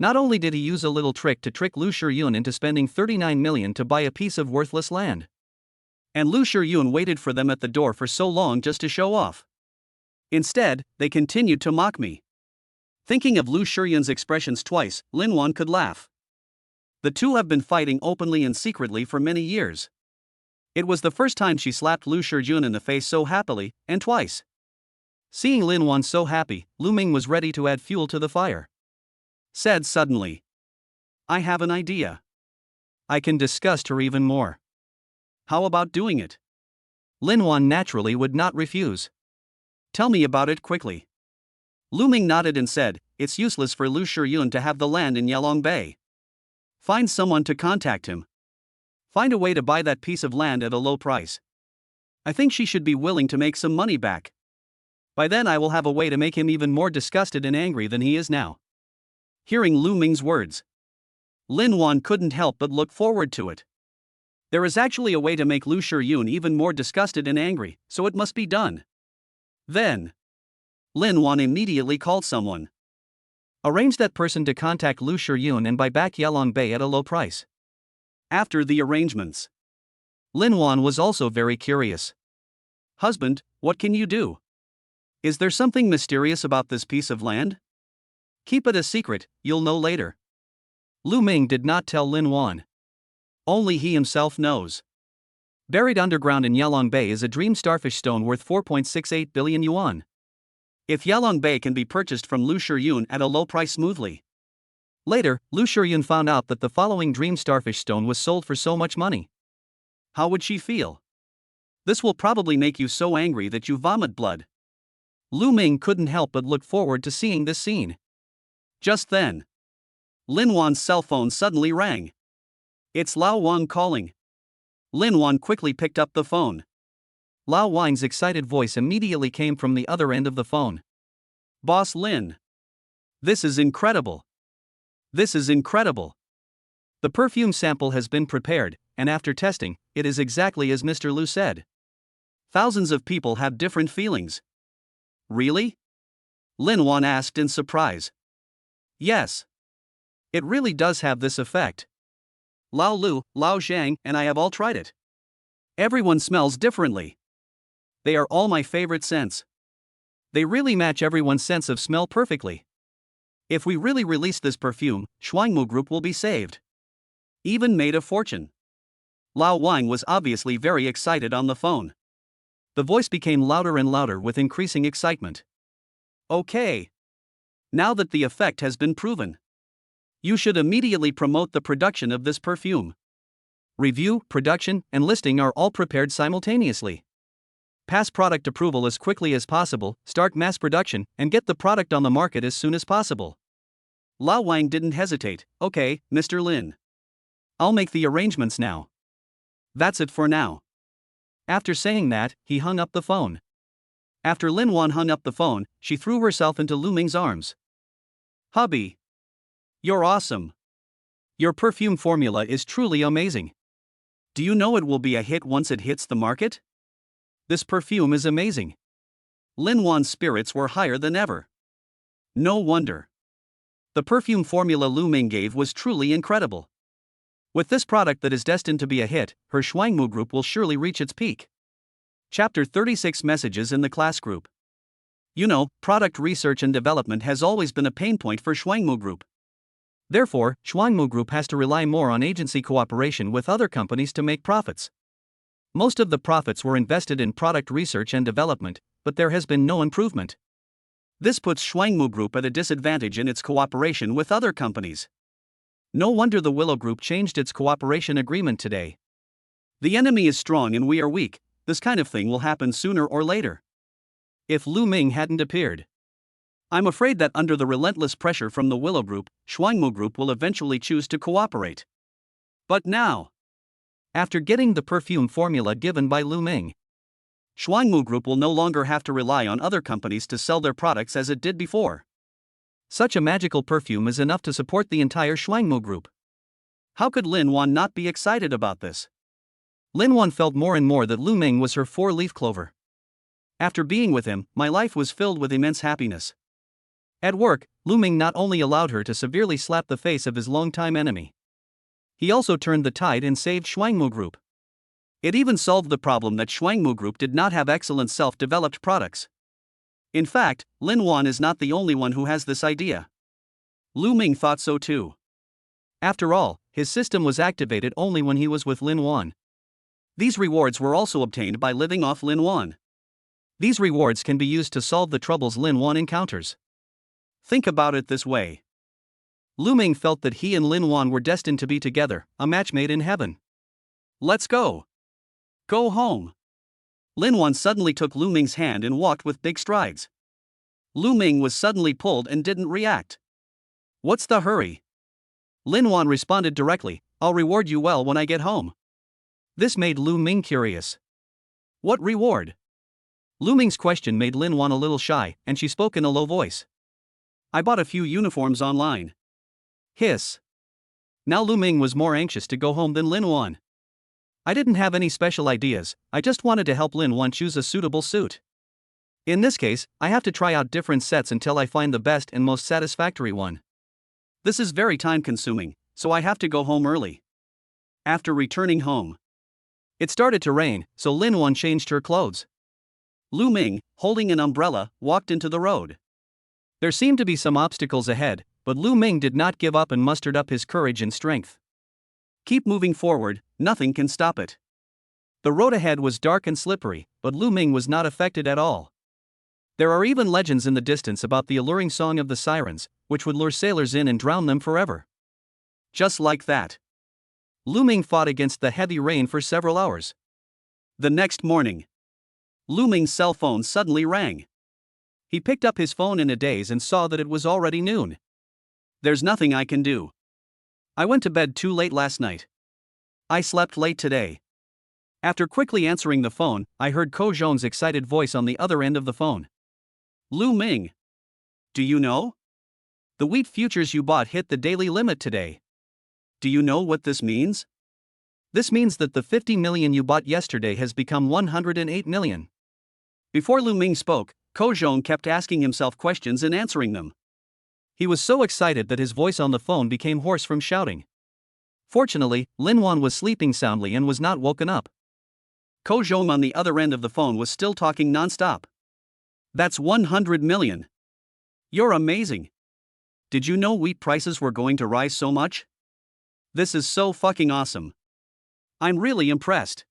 Not only did he use a little trick to trick Lu Shiyun into spending 39 million to buy a piece of worthless land. And Lu Shiyun waited for them at the door for so long just to show off. Instead, they continued to mock me. Thinking of Lu Shiyun's expressions twice, Linuan could laugh. The two have been fighting openly and secretly for many years. It was the first time she slapped Lu Shiyun in the face so happily, and twice. Seeing Linuan so happy, Lu Ming was ready to add fuel to the fire. Said suddenly. I have an idea. I can disgust her even more. How about doing it? Linuan naturally would not refuse. Tell me about it quickly. Lu Ming nodded and said, it's useless for Lu Shiyun to have the land in Yaolin Bay. Find someone to contact him. Find a way to buy that piece of land at a low price. I think she should be willing to make some money back. By then I will have a way to make him even more disgusted and angry than he is now. Hearing Lu Ming's words, Linuan couldn't help but look forward to it. There is actually a way to make Lu Shiyun even more disgusted and angry, so it must be done. Then, Linuan immediately called someone. Arrange that person to contact Lu Shiyun and buy back Yaolin Bay at a low price. After the arrangements, Linuan was also very curious. Husband, what can you do? Is there something mysterious about this piece of land? Keep it a secret, you'll know later. Lu Ming did not tell Linuan. Only he himself knows. Buried underground in Yaolin Bay is a dream starfish stone worth 4.68 billion yuan. If Yaolin Bay can be purchased from Lu Shiyun at a low price smoothly. Later, Lu Shiyun found out that the following dream starfish stone was sold for so much money. How would she feel? This will probably make you so angry that you vomit blood. Lu Ming couldn't help but look forward to seeing this scene. Just then, Linuan's cell phone suddenly rang. It's Lao Wang calling. Linuan quickly picked up the phone. Lao Wang's excited voice immediately came from the other end of the phone. Boss Lin. This is incredible. This is incredible. The perfume sample has been prepared, and after testing, it is exactly as Mr. Lu said. Thousands of people have different feelings. Really? Linuan asked in surprise. Yes. It really does have this effect. Lao Lu, Lao Zhang, and I have all tried it. Everyone smells differently. They are all my favorite scents. They really match everyone's sense of smell perfectly. If we really release this perfume, Shuangmu Group will be saved. Even made a fortune. Lao Wang was obviously very excited on the phone. The voice became louder and louder with increasing excitement. Okay. Now that the effect has been proven, you should immediately promote the production of this perfume. Review, production, and listing are all prepared simultaneously. Pass product approval as quickly as possible, start mass production, and get the product on the market as soon as possible. Lao Wang didn't hesitate. Okay, Mr. Lin. I'll make the arrangements now. That's it for now. After saying that, he hung up the phone. After Linuan hung up the phone, she threw herself into Lu Ming's arms. Hubby. You're awesome. Your perfume formula is truly amazing. Do you know it will be a hit once it hits the market? This perfume is amazing. Linuan's spirits were higher than ever. No wonder. The perfume formula Lu Ming gave was truly incredible. With this product that is destined to be a hit, her Shuangmu Group will surely reach its peak. Chapter 36 Messages in the Class Group. You know, product research and development has always been a pain point for Shuangmu Group. Therefore, Shuangmu Group has to rely more on agency cooperation with other companies to make profits. Most of the profits were invested in product research and development, but there has been no improvement. This puts Shuangmu Group at a disadvantage in its cooperation with other companies. No wonder the Willow Group changed its cooperation agreement today. The enemy is strong and we are weak. This kind of thing will happen sooner or later. If Lu Ming hadn't appeared, I'm afraid that under the relentless pressure from the Willow Group, Shuangmu Group will eventually choose to cooperate. But now, after getting the perfume formula given by Lu Ming, Shuangmu Group will no longer have to rely on other companies to sell their products as it did before. Such a magical perfume is enough to support the entire Shuangmu Group. How could Linuan not be excited about this? Linuan felt more and more that Lu Ming was her four-leaf clover. After being with him, my life was filled with immense happiness. At work, Lu Ming not only allowed her to severely slap the face of his longtime enemy, he also turned the tide and saved Shuangmu Group. It even solved the problem that Shuangmu Group did not have excellent self-developed products. In fact, Linuan is not the only one who has this idea. Lu Ming thought so too. After all, his system was activated only when he was with Linuan. These rewards were also obtained by living off Linuan. These rewards can be used to solve the troubles Linuan encounters. Think about it this way. Lu Ming felt that he and Linuan were destined to be together, a match made in heaven. Let's go. Go home. Linuan suddenly took Lu Ming's hand and walked with big strides. Lu Ming was suddenly pulled and didn't react. What's the hurry? Linuan responded directly, I'll reward you well when I get home. This made Lu Ming curious. What reward? Lu Ming's question made Linuan a little shy, and she spoke in a low voice. I bought a few uniforms online. Hiss. Now Lu Ming was more anxious to go home than Linuan. I didn't have any special ideas, I just wanted to help Linuan choose a suitable suit. In this case, I have to try out different sets until I find the best and most satisfactory one. This is very time-consuming, so I have to go home early. After returning home, it started to rain, so Linuan changed her clothes. Lu Ming, holding an umbrella, walked into the road. There seemed to be some obstacles ahead, but Lu Ming did not give up and mustered up his courage and strength. Keep moving forward, nothing can stop it. The road ahead was dark and slippery, but Lu Ming was not affected at all. There are even legends in the distance about the alluring song of the sirens, which would lure sailors in and drown them forever. Just like that, Lu Ming fought against the heavy rain for several hours. The next morning, Lu Ming's cell phone suddenly rang. He picked up his phone in a daze and saw that it was already noon. There's nothing I can do. I went to bed too late last night. I slept late today. After quickly answering the phone, I heard Ko Zhong's excited voice on the other end of the phone. Lu Ming. Do you know? The wheat futures you bought hit the daily limit today. Do you know what this means? This means that the 50 million you bought yesterday has become 108 million. Before Lu Ming spoke, Ko Zhong kept asking himself questions and answering them. He was so excited that his voice on the phone became hoarse from shouting. Fortunately, Linuan was sleeping soundly and was not woken up. Ko Zhong on the other end of the phone was still talking non-stop. That's 100 million. You're amazing. Did you know wheat prices were going to rise so much? This is so fucking awesome. I'm really impressed.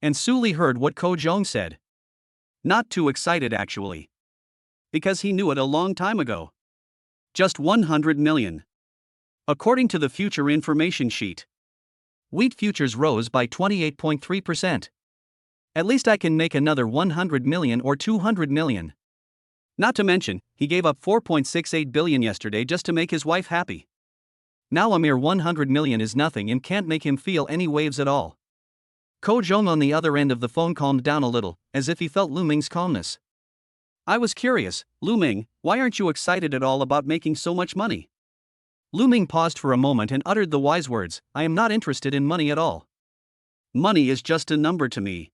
And Suli heard what Ko Zhong said. Not too excited actually. Because he knew it a long time ago. Just 100 million. According to the future information sheet, wheat futures rose by 28.3%. At least I can make another 100 million or 200 million. Not to mention, he gave up 4.68 billion yesterday just to make his wife happy. Now a mere 100 million is nothing and can't make him feel any waves at all. Ko Zhong on the other end of the phone calmed down a little, as if he felt Lu Ming's calmness. I was curious, Lu Ming, why aren't you excited at all about making so much money? Lu Ming paused for a moment and uttered the wise words, I am not interested in money at all. Money is just a number to me.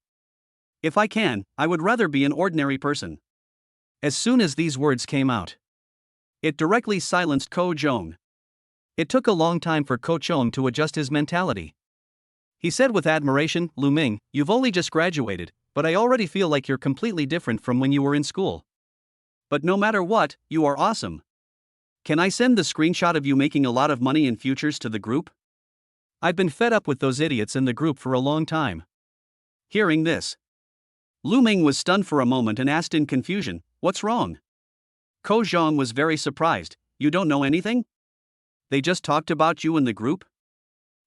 If I can, I would rather be an ordinary person. As soon as these words came out, it directly silenced Ko Zhong. It took a long time for Ko Zhong to adjust his mentality. He said with admiration, Lu Ming, you've only just graduated, but I already feel like you're completely different from when you were in school. But no matter what, you are awesome. Can I send the screenshot of you making a lot of money in futures to the group? I've been fed up with those idiots in the group for a long time. Hearing this, Lu Ming was stunned for a moment and asked in confusion, what's wrong? Ko Zhong was very surprised, you don't know anything? They just talked about you in the group?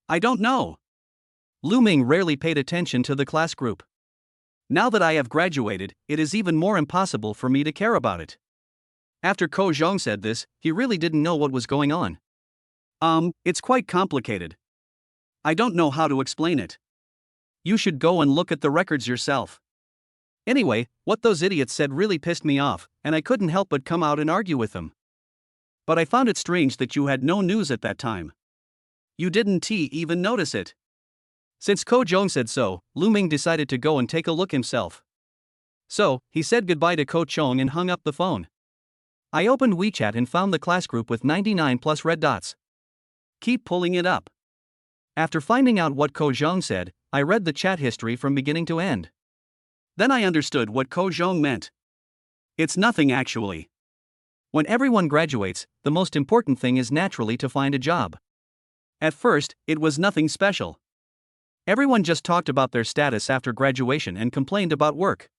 I don't know. Lu Ming rarely paid attention to the class group. Now that I have graduated, it is even more impossible for me to care about it. After Ko Zhong said this, he really didn't know what was going on. It's quite complicated. I don't know how to explain it. You should go and look at the records yourself. Anyway, what those idiots said really pissed me off, and I couldn't help but come out and argue with them. But I found it strange that you had no news at that time. You didn't even notice it. Since Ko Zhong said so, Lu Ming decided to go and take a look himself. So, he said goodbye to Ko Zhong and hung up the phone. I opened WeChat and found the class group with 99 plus red dots. Keep pulling it up. After finding out what Ko Zhong said, I read the chat history from beginning to end. Then I understood what Ko Zhong meant. It's nothing actually. When everyone graduates, the most important thing is naturally to find a job. At first, it was nothing special. Everyone just talked about their status after graduation and complained about work.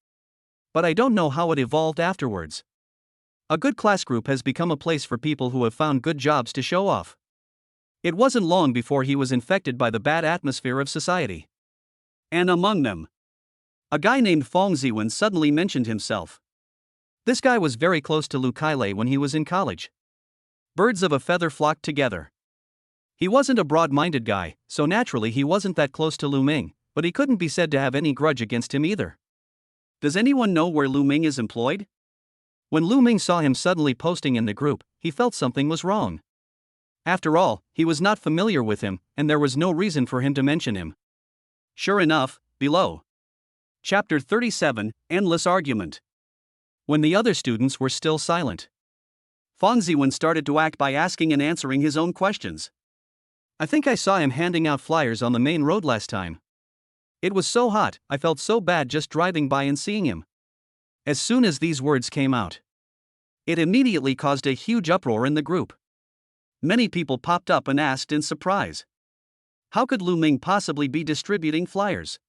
But I don't know how it evolved afterwards. A good class group has become a place for people who have found good jobs to show off. It wasn't long before he was infected by the bad atmosphere of society. And among them, a guy named Fong Ziwen suddenly mentioned himself. This guy was very close to Lu Kailei when he was in college. Birds of a feather flocked together. He wasn't a broad-minded guy, so naturally he wasn't that close to Lu Ming, but he couldn't be said to have any grudge against him either. Does anyone know where Lu Ming is employed? When Lu Ming saw him suddenly posting in the group, he felt something was wrong. After all, he was not familiar with him, and there was no reason for him to mention him. Sure enough, below. Chapter 37, Endless Argument. When the other students were still silent, Fong Ziwen started to act by asking and answering his own questions. I think I saw him handing out flyers on the main road last time. It was so hot, I felt so bad just driving by and seeing him. As soon as these words came out, it immediately caused a huge uproar in the group. Many people popped up and asked in surprise, how could Lu Ming possibly be distributing flyers?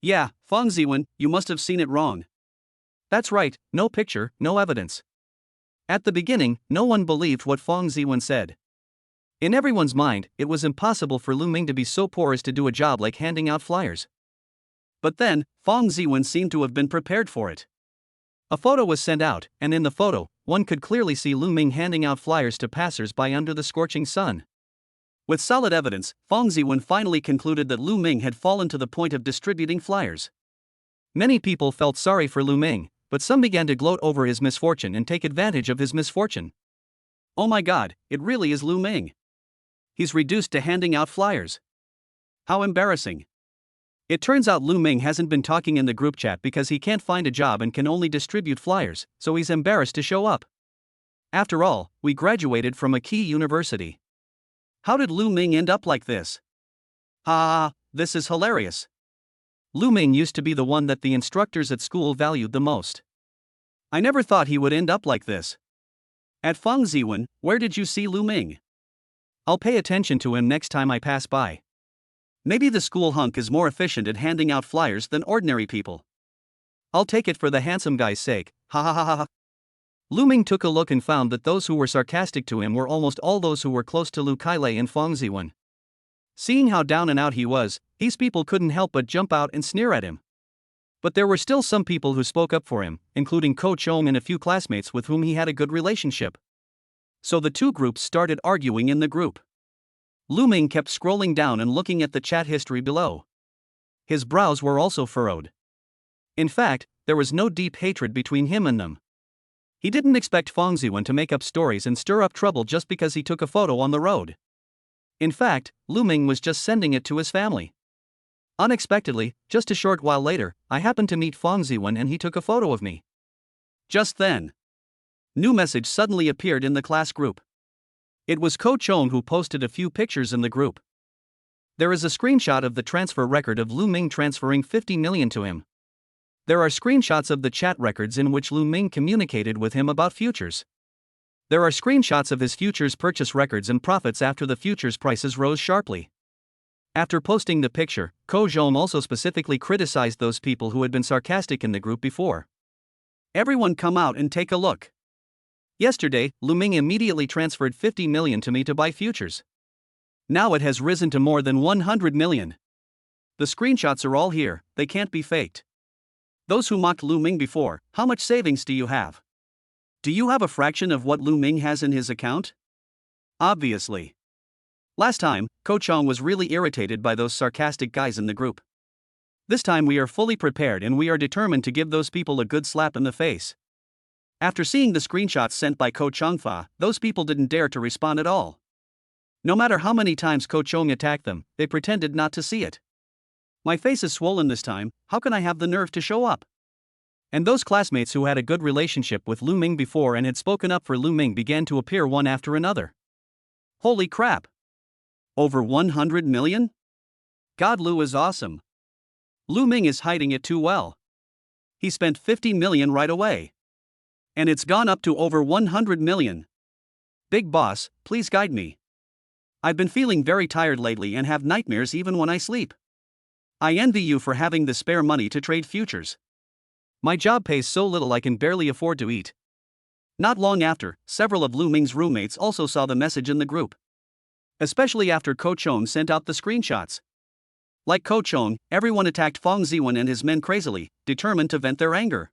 Yeah, Fang Ziwen, you must have seen it wrong. That's right, no picture, no evidence. At the beginning, no one believed what Fang Ziwen said. In everyone's mind, it was impossible for Lu Ming to be so poor as to do a job like handing out flyers. But then, Fang Ziwen seemed to have been prepared for it. A photo was sent out, and in the photo, one could clearly see Lu Ming handing out flyers to passers-by under the scorching sun. With solid evidence, Fang Ziwen finally concluded that Lu Ming had fallen to the point of distributing flyers. Many people felt sorry for Lu Ming, but some began to gloat over his misfortune and take advantage of his misfortune. Oh my god, it really is Lu Ming. He's reduced to handing out flyers. How embarrassing. It turns out Lu Ming hasn't been talking in the group chat because he can't find a job and can only distribute flyers, so he's embarrassed to show up. After all, we graduated from a key university. How did Lu Ming end up like this? Ha, this is hilarious. Lu Ming used to be the one that the instructors at school valued the most. I never thought he would end up like this. At Fang Ziwen, where did you see Lu Ming? I'll pay attention to him next time I pass by. Maybe the school hunk is more efficient at handing out flyers than ordinary people. I'll take it for the handsome guy's sake, ha ha ha ha ha. Lu Ming took a look and found that those who were sarcastic to him were almost all those who were close to Lu Kailei and Fang Ziwen. Seeing how down and out he was, these people couldn't help but jump out and sneer at him. But there were still some people who spoke up for him, including Ko Chong and a few classmates with whom he had a good relationship. So the two groups started arguing in the group. Lu Ming kept scrolling down and looking at the chat history below. His brows were also furrowed. In fact, there was no deep hatred between him and them. He didn't expect Fang Ziwen to make up stories and stir up trouble just because he took a photo on the road. In fact, Lu Ming was just sending it to his family. Unexpectedly, just a short while later, I happened to meet Fang Ziwen and he took a photo of me. Just then, new message suddenly appeared in the class group. It was Ko Chong who posted a few pictures in the group. There is a screenshot of the transfer record of Lu Ming transferring 50 million to him. There are screenshots of the chat records in which Lu Ming communicated with him about futures. There are screenshots of his futures purchase records and profits after the futures prices rose sharply. After posting the picture, Ko Chong also specifically criticized those people who had been sarcastic in the group before. Everyone come out and take a look. Yesterday, Lu Ming immediately transferred 50 million to me to buy futures. Now it has risen to more than 100 million. The screenshots are all here, they can't be faked. Those who mocked Lu Ming before, how much savings do you have? Do you have a fraction of what Lu Ming has in his account? Obviously. Last time, Ko Chong was really irritated by those sarcastic guys in the group. This time we are fully prepared and we are determined to give those people a good slap in the face. After seeing the screenshots sent by Ko Chongfa, those people didn't dare to respond at all. No matter how many times Ko Chong attacked them, they pretended not to see it. My face is swollen this time, how can I have the nerve to show up? And those classmates who had a good relationship with Lu Ming before and had spoken up for Lu Ming began to appear one after another. Holy crap! Over 100 million? God, Lu is awesome. Lu Ming is hiding it too well. He spent 50 million right away. And it's gone up to over 100 million. Big boss, please guide me. I've been feeling very tired lately and have nightmares even when I sleep. I envy you for having the spare money to trade futures. My job pays so little I can barely afford to eat. Not long after, several of Lu Ming's roommates also saw the message in the group. Especially after Ko Chong sent out the screenshots. Like Ko Chong, everyone attacked Fang Ziwen and his men crazily, determined to vent their anger.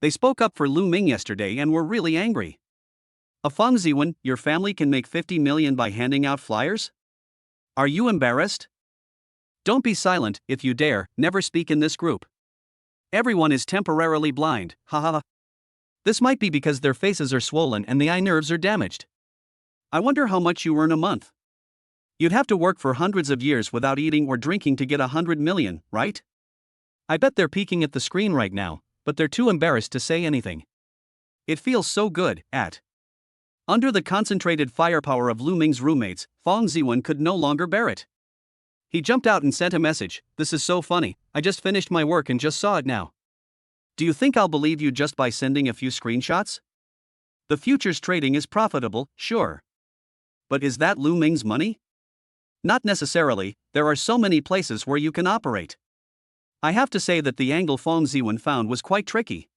They spoke up for Lu Ming yesterday and were really angry. Fang Ziwen, your family can make 50 million by handing out flyers? Are you embarrassed? Don't be silent, if you dare, never speak in this group. Everyone is temporarily blind, ha ha ha. This might be because their faces are swollen and the eye nerves are damaged. I wonder how much you earn a month. You'd have to work for hundreds of years without eating or drinking to get 100 million, right? I bet they're peeking at the screen right now, but they're too embarrassed to say anything. It feels so good, Under the concentrated firepower of Lu Ming's roommates, Fang Ziwen could no longer bear it. He jumped out and sent a message, "This is so funny, I just finished my work and just saw it now. Do you think I'll believe you just by sending a few screenshots? The futures trading is profitable, sure. But is that Lu Ming's money? Not necessarily, there are so many places where you can operate. I have to say that the angle Feng Ziwen found was quite tricky.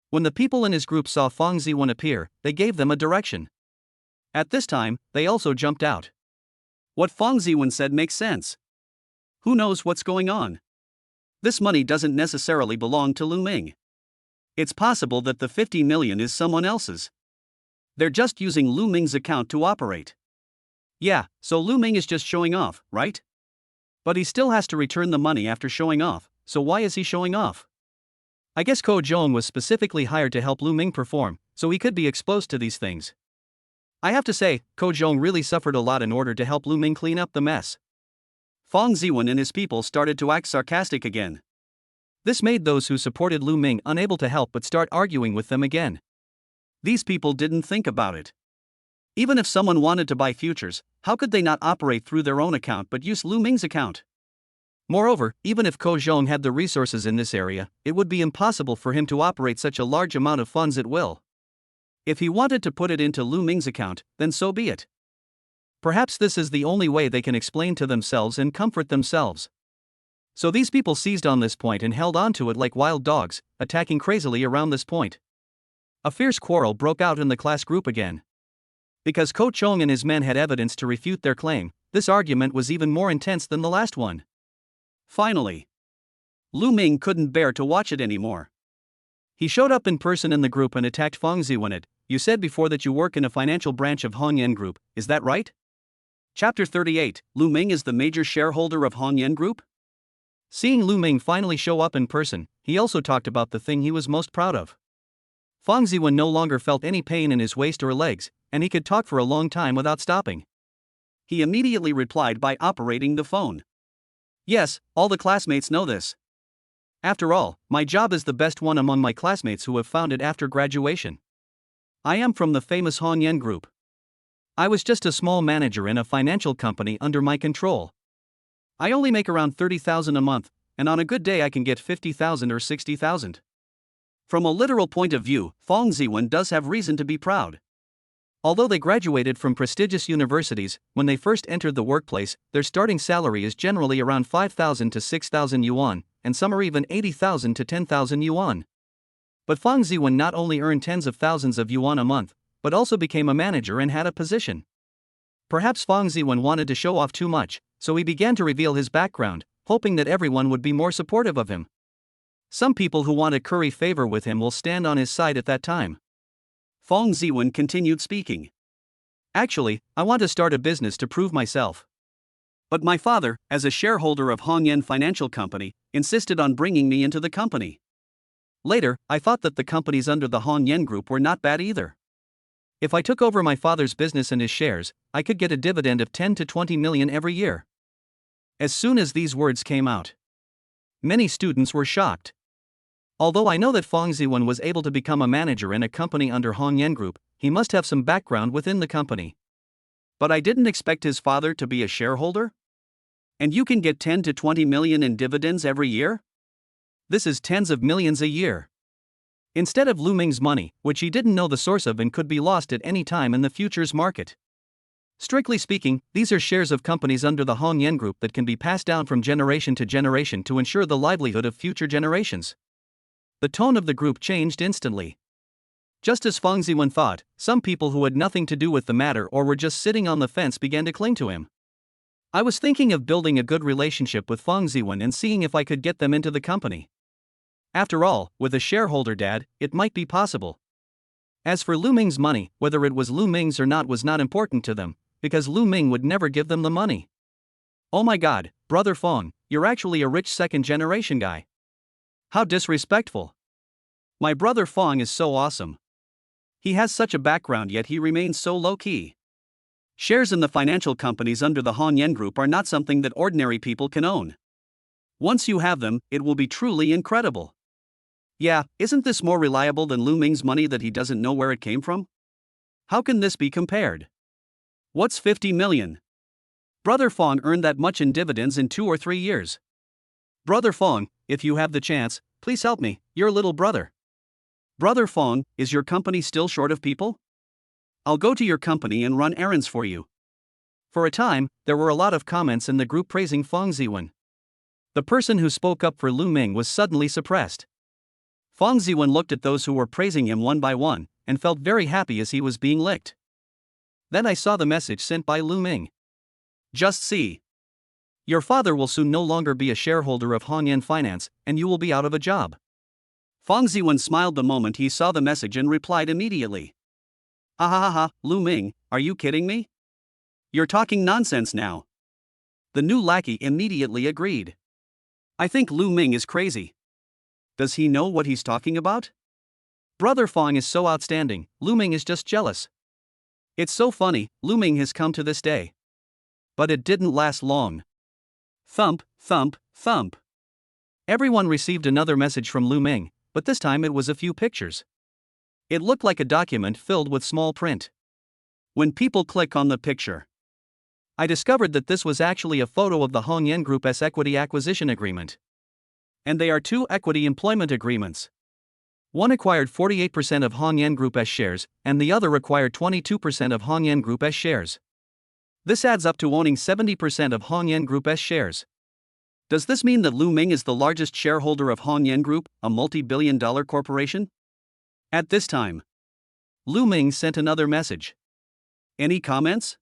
When the people in his group saw Feng Ziwen appear, they gave them a direction. At this time, they also jumped out. What Feng Ziwen said makes sense. Who knows what's going on? This money doesn't necessarily belong to Lu Ming. It's possible that the 50 million is someone else's. They're just using Lu Ming's account to operate. Yeah, so Lu Ming is just showing off, right? But he still has to return the money after showing off, so why is he showing off? I guess Ko Zhong was specifically hired to help Lu Ming perform, so he could be exposed to these things. I have to say, Ko Zhong really suffered a lot in order to help Lu Ming clean up the mess. Feng Ziwen and his people started to act sarcastic again. This made those who supported Lu Ming unable to help but start arguing with them again. These people didn't think about it. Even if someone wanted to buy futures, how could they not operate through their own account but use Lu Ming's account? Moreover, even if Ko Zhong had the resources in this area, it would be impossible for him to operate such a large amount of funds at will. If he wanted to put it into Lu Ming's account, then so be it. Perhaps this is the only way they can explain to themselves and comfort themselves. So these people seized on this point and held on to it like wild dogs, attacking crazily around this point. A fierce quarrel broke out in the class group again. Because Ko Zhong and his men had evidence to refute their claim, this argument was even more intense than the last one. Finally, Lu Ming couldn't bear to watch it anymore. He showed up in person in the group and attacked Feng Ziwen. You said before that you work in a financial branch of Hongyan Group, is that right? Chapter 38, Lu Ming is the major shareholder of Hongyan Group? Seeing Lu Ming finally show up in person, he also talked about the thing he was most proud of. Feng Ziwen no longer felt any pain in his waist or legs, and he could talk for a long time without stopping. He immediately replied by operating the phone. Yes, all the classmates know this. After all, my job is the best one among my classmates who have found it after graduation. I am from the famous Hongyan Group. I was just a small manager in a financial company under my control. I only make around 30,000 a month, and on a good day I can get 50,000 or 60,000. From a literal point of view, Feng Ziwen does have reason to be proud. Although they graduated from prestigious universities, when they first entered the workplace, their starting salary is generally around 5,000 to 6,000 yuan, and some are even 80,000 to 10,000 yuan. But Feng Ziwen not only earned tens of thousands of yuan a month, but also became a manager and had a position. Perhaps Feng Ziwen wanted to show off too much, so he began to reveal his background, hoping that everyone would be more supportive of him. Some people who want to curry favor with him will stand on his side at that time. Feng Ziwen continued speaking. Actually, I want to start a business to prove myself. But my father, as a shareholder of Hongyan Financial Company, insisted on bringing me into the company. Later, I thought that the companies under the Hongyan Group were not bad either. If I took over my father's business and his shares, I could get a dividend of 10 to 20 million every year. As soon as these words came out, many students were shocked. Although I know that Feng Ziwen was able to become a manager in a company under Hongyan Group, he must have some background within the company. But I didn't expect his father to be a shareholder? And you can get 10 to 20 million in dividends every year? This is tens of millions a year. Instead of Lu Ming's money, which he didn't know the source of and could be lost at any time in the futures market. Strictly speaking, these are shares of companies under the Hongyan Group that can be passed down from generation to generation to ensure the livelihood of future generations. The tone of the group changed instantly. Just as Feng Ziwen thought, some people who had nothing to do with the matter or were just sitting on the fence began to cling to him. I was thinking of building a good relationship with Feng Ziwen and seeing if I could get them into the company. After all, with a shareholder dad, it might be possible. As for Lu Ming's money, whether it was Lu Ming's or not was not important to them, because Lu Ming would never give them the money. Oh my god, brother Feng, you're actually a rich second-generation guy. How disrespectful. My brother Feng is so awesome. He has such a background yet he remains so low-key. Shares in the financial companies under the Hongyan Group are not something that ordinary people can own. Once you have them, it will be truly incredible. Yeah, isn't this more reliable than Lu Ming's money that he doesn't know where it came from? How can this be compared? What's 50 million? Brother Feng earned that much in dividends in 2 or 3 years. Brother Feng, if you have the chance, please help me, your little brother. Brother Feng, is your company still short of people? I'll go to your company and run errands for you. For a time, there were a lot of comments in the group praising Feng Ziwen. The person who spoke up for Lu Ming was suddenly suppressed. Fang Ziwen looked at those who were praising him one by one, and felt very happy as he was being licked. Then I saw the message sent by Lu Ming. Just see. Your father will soon no longer be a shareholder of Hongyan Finance, and you will be out of a job. Fang Ziwen smiled the moment he saw the message and replied immediately. Ha, Lu Ming, are you kidding me? You're talking nonsense now. The new lackey immediately agreed. I think Lu Ming is crazy. Does he know what he's talking about? Brother Fang is so outstanding, Lu Ming is just jealous. It's so funny, Lu Ming has come to this day. But it didn't last long. Thump, thump, thump. Everyone received another message from Lu Ming, but this time it was a few pictures. It looked like a document filled with small print. When people click on the picture, I discovered that this was actually a photo of the Hongyan Group's equity acquisition agreement. And they are two equity employment agreements. One acquired 48% of Hongyan Group's shares, and the other acquired 22% of Hongyan Group's shares. This adds up to owning 70% of Hongyan Group's shares. Does this mean that Lu Ming is the largest shareholder of Hongyan Group, a multi-billion-dollar corporation? At this time, Lu Ming sent another message. Any comments?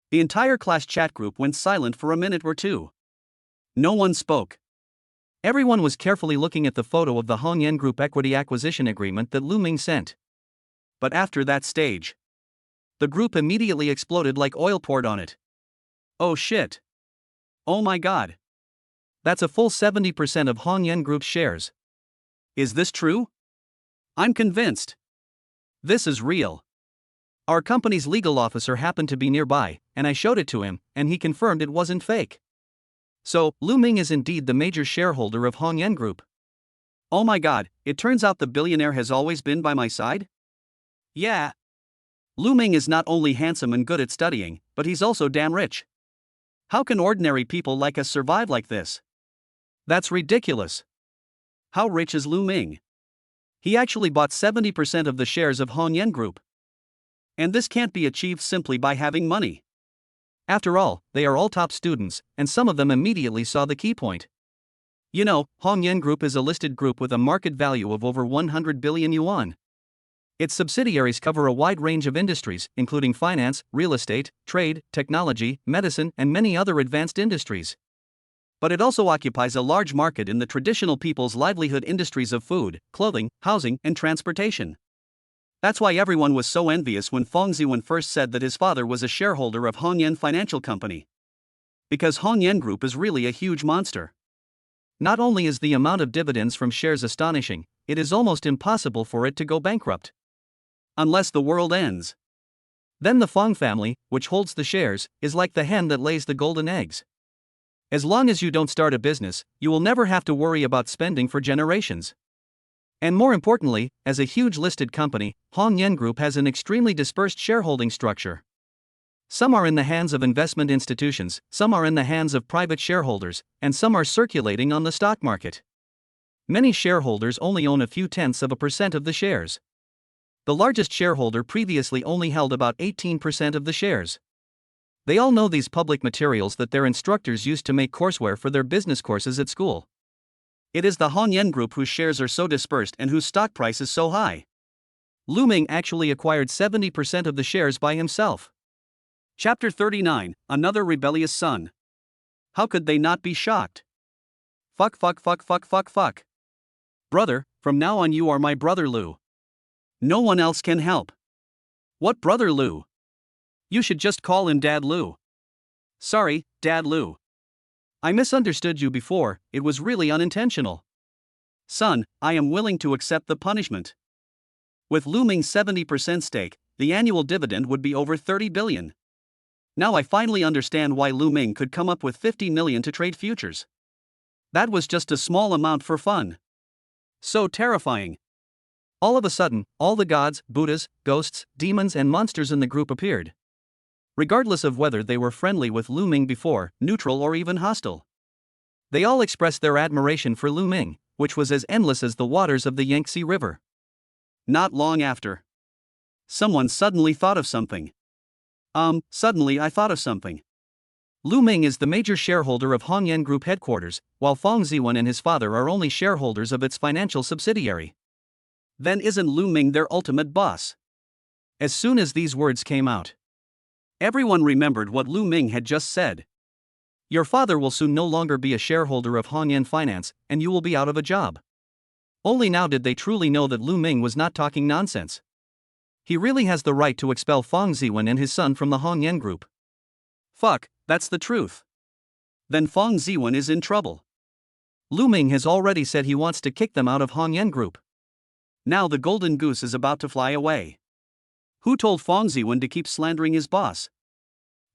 The entire class chat group went silent for a minute or two. No one spoke. Everyone was carefully looking at the photo of the Hongyan Group equity acquisition agreement that Lu Ming sent. But after that stage, the group immediately exploded like oil poured on it. Oh shit. Oh my god. That's a full 70% of Hongyan Group's shares. Is this true? I'm convinced. This is real. Our company's legal officer happened to be nearby, and I showed it to him, and he confirmed it wasn't fake. So, Lu Ming is indeed the major shareholder of Hongyan Group. Oh my god, it turns out the billionaire has always been by my side? Yeah. Lu Ming is not only handsome and good at studying, but he's also damn rich. How can ordinary people like us survive like this? That's ridiculous. How rich is Lu Ming? He actually bought 70% of the shares of Hongyan Group. And this can't be achieved simply by having money. After all, they are all top students, and some of them immediately saw the key point. You know, Hongyan Group is a listed group with a market value of over 100 billion yuan. Its subsidiaries cover a wide range of industries, including finance, real estate, trade, technology, medicine, and many other advanced industries. But it also occupies a large market in the traditional people's livelihood industries of food, clothing, housing, and transportation. That's why everyone was so envious when Fang Ziwen first said that his father was a shareholder of Hongyan Financial Company. Because Hongyan Group is really a huge monster. Not only is the amount of dividends from shares astonishing, it is almost impossible for it to go bankrupt. Unless the world ends. Then the Fang family, which holds the shares, is like the hen that lays the golden eggs. As long as you don't start a business, you will never have to worry about spending for generations. And more importantly, as a huge listed company, Hongyan Group has an extremely dispersed shareholding structure. Some are in the hands of investment institutions, some are in the hands of private shareholders, and some are circulating on the stock market. Many shareholders only own a few tenths of a percent of the shares. The largest shareholder previously only held about 18% of the shares. They all know these public materials that their instructors used to make courseware for their business courses at school. It is the Hongyan Group whose shares are so dispersed and whose stock price is so high. Lu Ming actually acquired 70% of the shares by himself. Chapter 39, Another Rebellious Son. How could they not be shocked? Fuck. Brother, from now on you are my brother Lu. No one else can help. What brother Lu? You should just call him Dad Lu. Sorry, Dad Lu. I misunderstood you before, it was really unintentional. Son, I am willing to accept the punishment. With Lu Ming's 70% stake, the annual dividend would be over 30 billion. Now I finally understand why Lu Ming could come up with 50 million to trade futures. That was just a small amount for fun. So terrifying. All of a sudden, all the gods, Buddhas, ghosts, demons and monsters in the group appeared. Regardless of whether they were friendly with Lu Ming before, neutral or even hostile. They all expressed their admiration for Lu Ming, which was as endless as the waters of the Yangtze River. Not long after, someone suddenly thought of something. Suddenly I thought of something. Lu Ming is the major shareholder of Hongyan Group headquarters, while Fong Ziwen and his father are only shareholders of its financial subsidiary. Then isn't Lu Ming their ultimate boss? As soon as these words came out, everyone remembered what Lu Ming had just said. Your father will soon no longer be a shareholder of Hongyan Finance, and you will be out of a job. Only now did they truly know that Lu Ming was not talking nonsense. He really has the right to expel Fong Ziwen and his son from the Hongyan Group. Fuck, that's the truth. Then Fong Ziwen is in trouble. Lu Ming has already said he wants to kick them out of Hongyan Group. Now the golden goose is about to fly away. Who told Fong Ziwen to keep slandering his boss?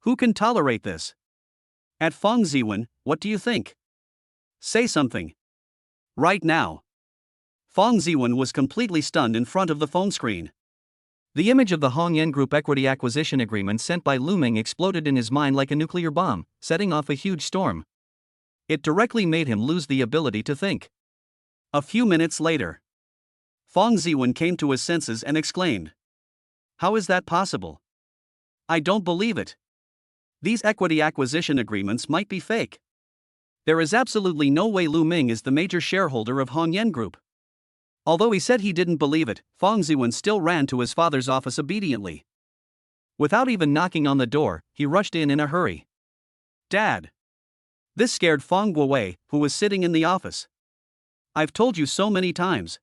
Who can tolerate this? At Fong Ziwen, what do you think? Say something. Right now. Fong Ziwen was completely stunned in front of the phone screen. The image of the Hongyan Group equity acquisition agreement sent by Lu Ming exploded in his mind like a nuclear bomb, setting off a huge storm. It directly made him lose the ability to think. A few minutes later, Fong Ziwen came to his senses and exclaimed, "How is that possible? I don't believe it. These equity acquisition agreements might be fake. There is absolutely no way Lu Ming is the major shareholder of Hongyan Group." Although he said he didn't believe it, Fong Ziwen still ran to his father's office obediently. Without even knocking on the door, he rushed in a hurry. "Dad!" This scared Fong Guowei, who was sitting in the office. "I've told you so many times.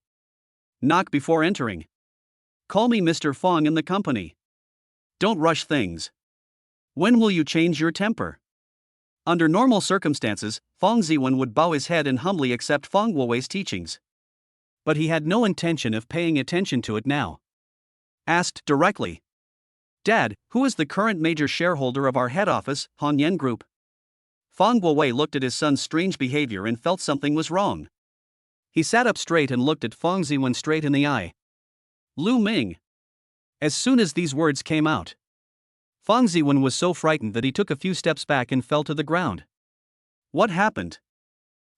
Knock before entering. Call me Mr. Fong in the company. Don't rush things. When will you change your temper?" Under normal circumstances, Fong Ziwen would bow his head and humbly accept Fong Guowei's teachings. But he had no intention of paying attention to it now. Asked directly, "Dad, who is the current major shareholder of our head office, Hongyan Group?" Fong Guowei looked at his son's strange behavior and felt something was wrong. He sat up straight and looked at Fong Ziwen straight in the eye. "Lu Ming." As soon as these words came out, Fong Ziwen was so frightened that he took a few steps back and fell to the ground. What happened?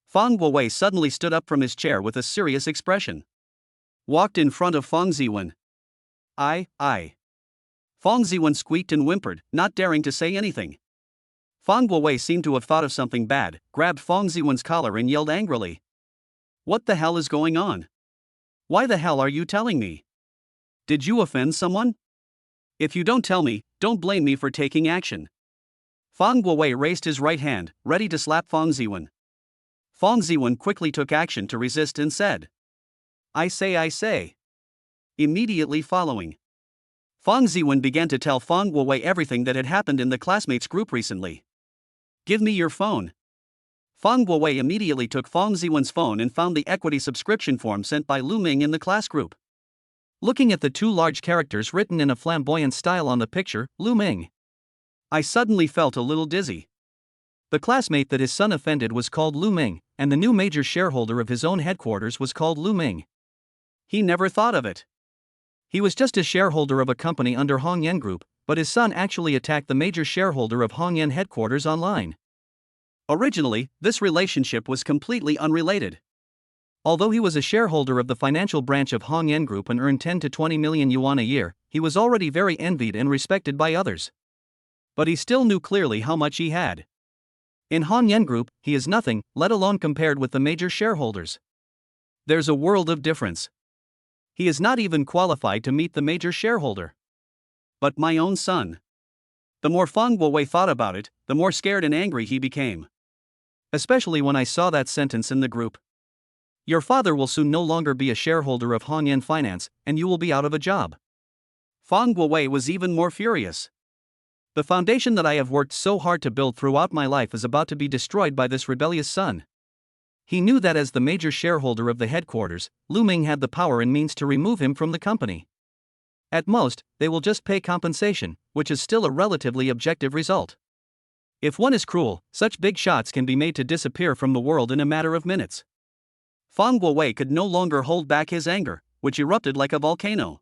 Fong Guowei suddenly stood up from his chair with a serious expression. Walked in front of Fong Ziwen. I. Fong Ziwen squeaked and whimpered, not daring to say anything. Fong Guowei seemed to have thought of something bad, grabbed Fong Ziwen's collar and yelled angrily. "What the hell is going on? Why the hell are you telling me? Did you offend someone? If you don't tell me, don't blame me for taking action." Fong Guowei raised his right hand, ready to slap Fong Ziwen. Fong Ziwen quickly took action to resist and said, I say. Immediately following, Fong Ziwen began to tell Fong Guowei everything that had happened in the classmates group recently. "Give me your phone." Fong Guowei immediately took Fong Ziwen's phone and found the equity subscription form sent by Lu Ming in the class group. Looking at the two large characters written in a flamboyant style on the picture, Lu Ming, I suddenly felt a little dizzy. The classmate that his son offended was called Lu Ming, and the new major shareholder of his own headquarters was called Lu Ming. He never thought of it. He was just a shareholder of a company under Hongyan Group, but his son actually attacked the major shareholder of Hongyan headquarters online. Originally, this relationship was completely unrelated. Although he was a shareholder of the financial branch of Hongyan Group and earned 10 to 20 million yuan a year, he was already very envied and respected by others. But he still knew clearly how much he had. In Hongyan Group, he is nothing, let alone compared with the major shareholders. There's a world of difference. He is not even qualified to meet the major shareholder. But my own son. The more Fong Guowei thought about it, the more scared and angry he became. Especially when I saw that sentence in the group. Your father will soon no longer be a shareholder of Hongyan Finance, and you will be out of a job. Fong Guowei was even more furious. The foundation that I have worked so hard to build throughout my life is about to be destroyed by this rebellious son. He knew that as the major shareholder of the headquarters, Lu Ming had the power and means to remove him from the company. At most, they will just pay compensation, which is still a relatively objective result. If one is cruel, such big shots can be made to disappear from the world in a matter of minutes. Fong Guowei could no longer hold back his anger, which erupted like a volcano.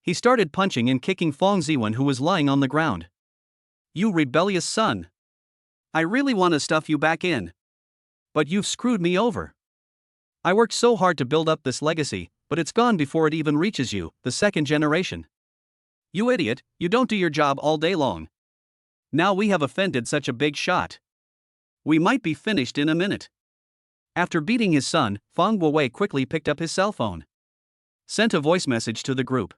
He started punching and kicking Fong Ziwen, who was lying on the ground. You rebellious son. I really want to stuff you back in. But you've screwed me over. I worked so hard to build up this legacy, but it's gone before it even reaches you, the second generation. You idiot, you don't do your job all day long. Now we have offended such a big shot. We might be finished in a minute. After beating his son, Fang Guowei quickly picked up his cell phone. Sent a voice message to the group.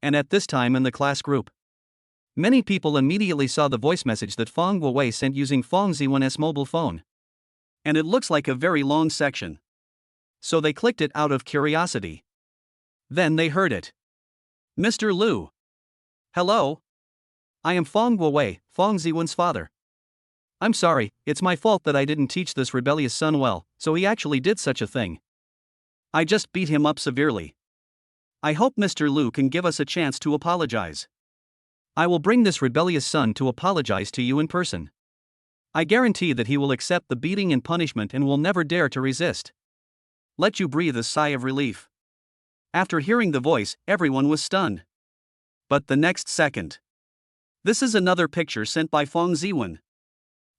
And at this time in the class group, many people immediately saw the voice message that Fang Guowei sent using Fang Ziwen's mobile phone. And it looks like a very long section. So they clicked it out of curiosity. Then they heard it. Mr. Liu. Hello? I am Fang Guowei, Fang Ziwen's father. I'm sorry, it's my fault that I didn't teach this rebellious son well, so he actually did such a thing. I just beat him up severely. I hope Mr. Liu can give us a chance to apologize. I will bring this rebellious son to apologize to you in person. I guarantee that he will accept the beating and punishment and will never dare to resist. Let you breathe a sigh of relief. After hearing the voice, everyone was stunned. But the next second. This is another picture sent by Fang Ziwen.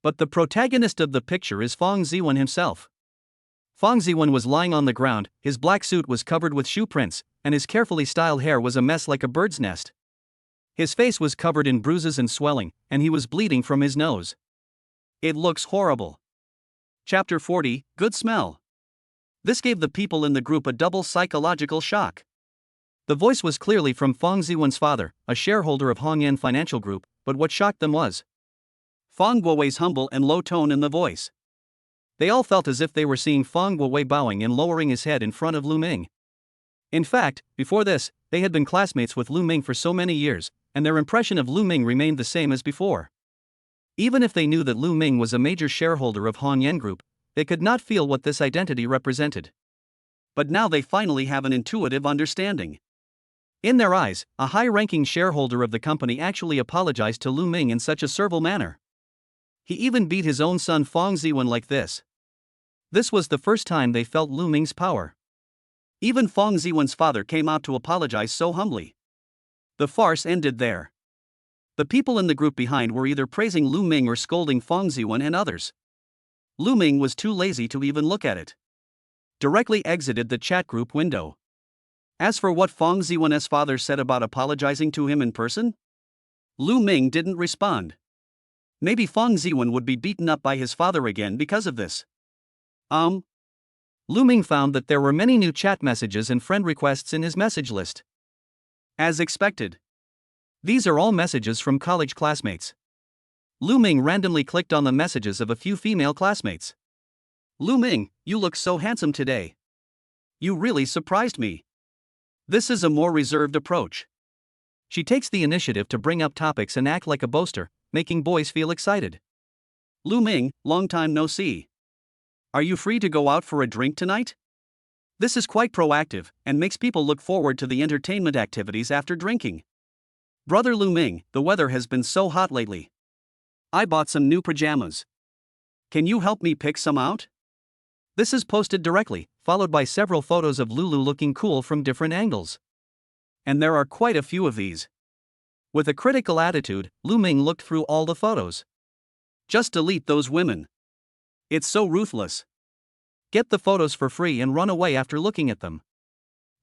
But the protagonist of the picture is Fang Ziwen himself. Fang Ziwen was lying on the ground, his black suit was covered with shoe prints, and his carefully styled hair was a mess like a bird's nest. His face was covered in bruises and swelling, and he was bleeding from his nose. It looks horrible. Chapter 40, Good Smell. This gave the people in the group a double psychological shock. The voice was clearly from Fang Ziwen's father, a shareholder of Hongyan Financial Group, but what shocked them was Fang Guowei's humble and low tone in the voice. They all felt as if they were seeing Fang Guowei bowing and lowering his head in front of Lu Ming. In fact, before this, they had been classmates with Lu Ming for so many years, and their impression of Lu Ming remained the same as before. Even if they knew that Lu Ming was a major shareholder of Hongyan Group, they could not feel what this identity represented. But now they finally have an intuitive understanding. In their eyes, a high-ranking shareholder of the company actually apologized to Lu Ming in such a servile manner. He even beat his own son Fang Ziwen like this. This was the first time they felt Lu Ming's power. Even Fang Ziwen's father came out to apologize so humbly. The farce ended there. The people in the group behind were either praising Lu Ming or scolding Fang Ziwen and others. Lu Ming was too lazy to even look at it. Directly exited the chat group window. As for what Fang Ziwen's father said about apologizing to him in person, Lu Ming didn't respond. Maybe Fang Ziwen would be beaten up by his father again because of this. Lu Ming found that there were many new chat messages and friend requests in his message list. As expected. These are all messages from college classmates. Lu Ming randomly clicked on the messages of a few female classmates. Lu Ming, you look so handsome today. You really surprised me. This is a more reserved approach. She takes the initiative to bring up topics and act like a boaster, making boys feel excited. Lu Ming, long time no see. Are you free to go out for a drink tonight? This is quite proactive, and makes people look forward to the entertainment activities after drinking. Brother Lu Ming, the weather has been so hot lately. I bought some new pajamas. Can you help me pick some out? This is posted directly, followed by several photos of Lulu looking cool from different angles. And there are quite a few of these. With a critical attitude, Lu Ming looked through all the photos. Just delete those women. It's so ruthless. Get the photos for free and run away after looking at them.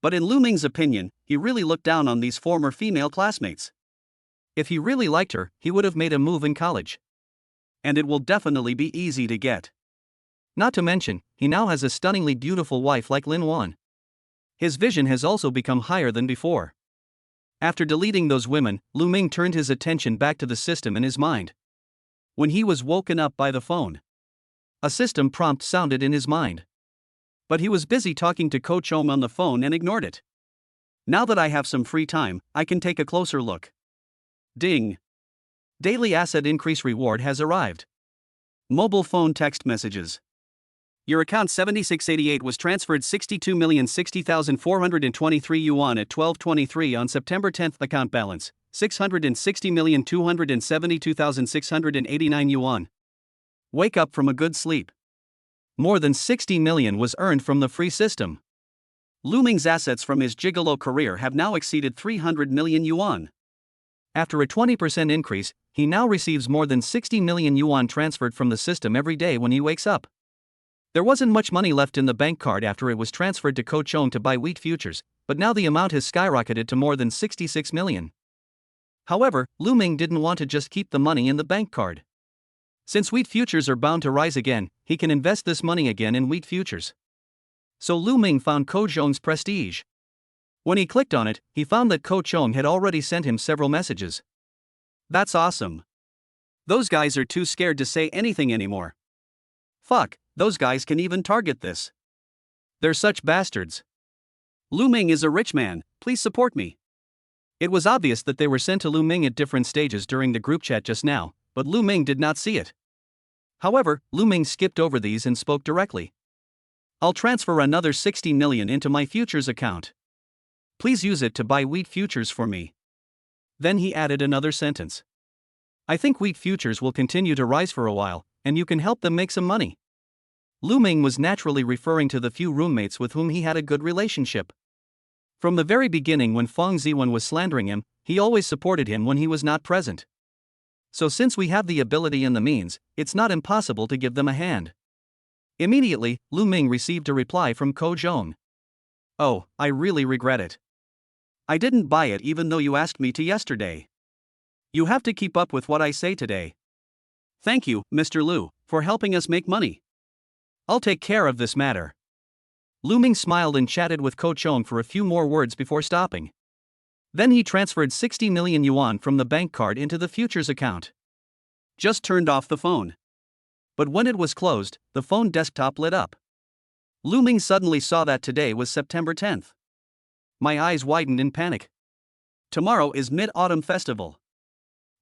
But in Lu Ming's opinion, he really looked down on these former female classmates. If he really liked her, he would have made a move in college. And it will definitely be easy to get. Not to mention, he now has a stunningly beautiful wife like Linuan. His vision has also become higher than before. After deleting those women, Lu Ming turned his attention back to the system in his mind. When he was woken up by the phone, a system prompt sounded in his mind. But he was busy talking to Coach Om on the phone and ignored it. Now that I have some free time, I can take a closer look. Ding! Daily asset increase reward has arrived. Mobile phone text messages. Your account 7688 was transferred 62,060,423 yuan at 12:23 on September 10th. Account balance 660,272,689 yuan. Wake up from a good sleep. More than 60 million was earned from the free system. Lu Ming's assets from his gigolo career have now exceeded 300 million yuan. After a 20% increase, he now receives more than 60 million yuan transferred from the system every day when he wakes up. There wasn't much money left in the bank card after it was transferred to Coach Om to buy wheat futures, but now the amount has skyrocketed to more than 66 million. However, Lu Ming didn't want to just keep the money in the bank card. Since wheat futures are bound to rise again, he can invest this money again in wheat futures. So Lu Ming found Ko Zhong's prestige. When he clicked on it, he found that Ko Zhong had already sent him several messages. That's awesome. Those guys are too scared to say anything anymore. Fuck, those guys can even target this. They're such bastards. Lu Ming is a rich man, please support me. It was obvious that they were sent to Lu Ming at different stages during the group chat just now, but Lu Ming did not see it. However, Lu Ming skipped over these and spoke directly. I'll transfer another 60 million into my futures account. Please use it to buy wheat futures for me. Then he added another sentence. I think wheat futures will continue to rise for a while, and you can help them make some money. Lu Ming was naturally referring to the few roommates with whom he had a good relationship. From the very beginning, when Feng Ziwen was slandering him, he always supported him when he was not present. So since we have the ability and the means, it's not impossible to give them a hand. Immediately, Lu Ming received a reply from Ko Zhong. Oh, I really regret it. I didn't buy it even though you asked me to yesterday. You have to keep up with what I say today. Thank you, Mr. Lu, for helping us make money. I'll take care of this matter. Lu Ming smiled and chatted with Ko Zhong for a few more words before stopping. Then he transferred 60 million yuan from the bank card into the futures account. Just turned off the phone. But when it was closed, the phone desktop lit up. Lu Ming suddenly saw that today was September 10th. My eyes widened in panic. Tomorrow is Mid-Autumn Festival.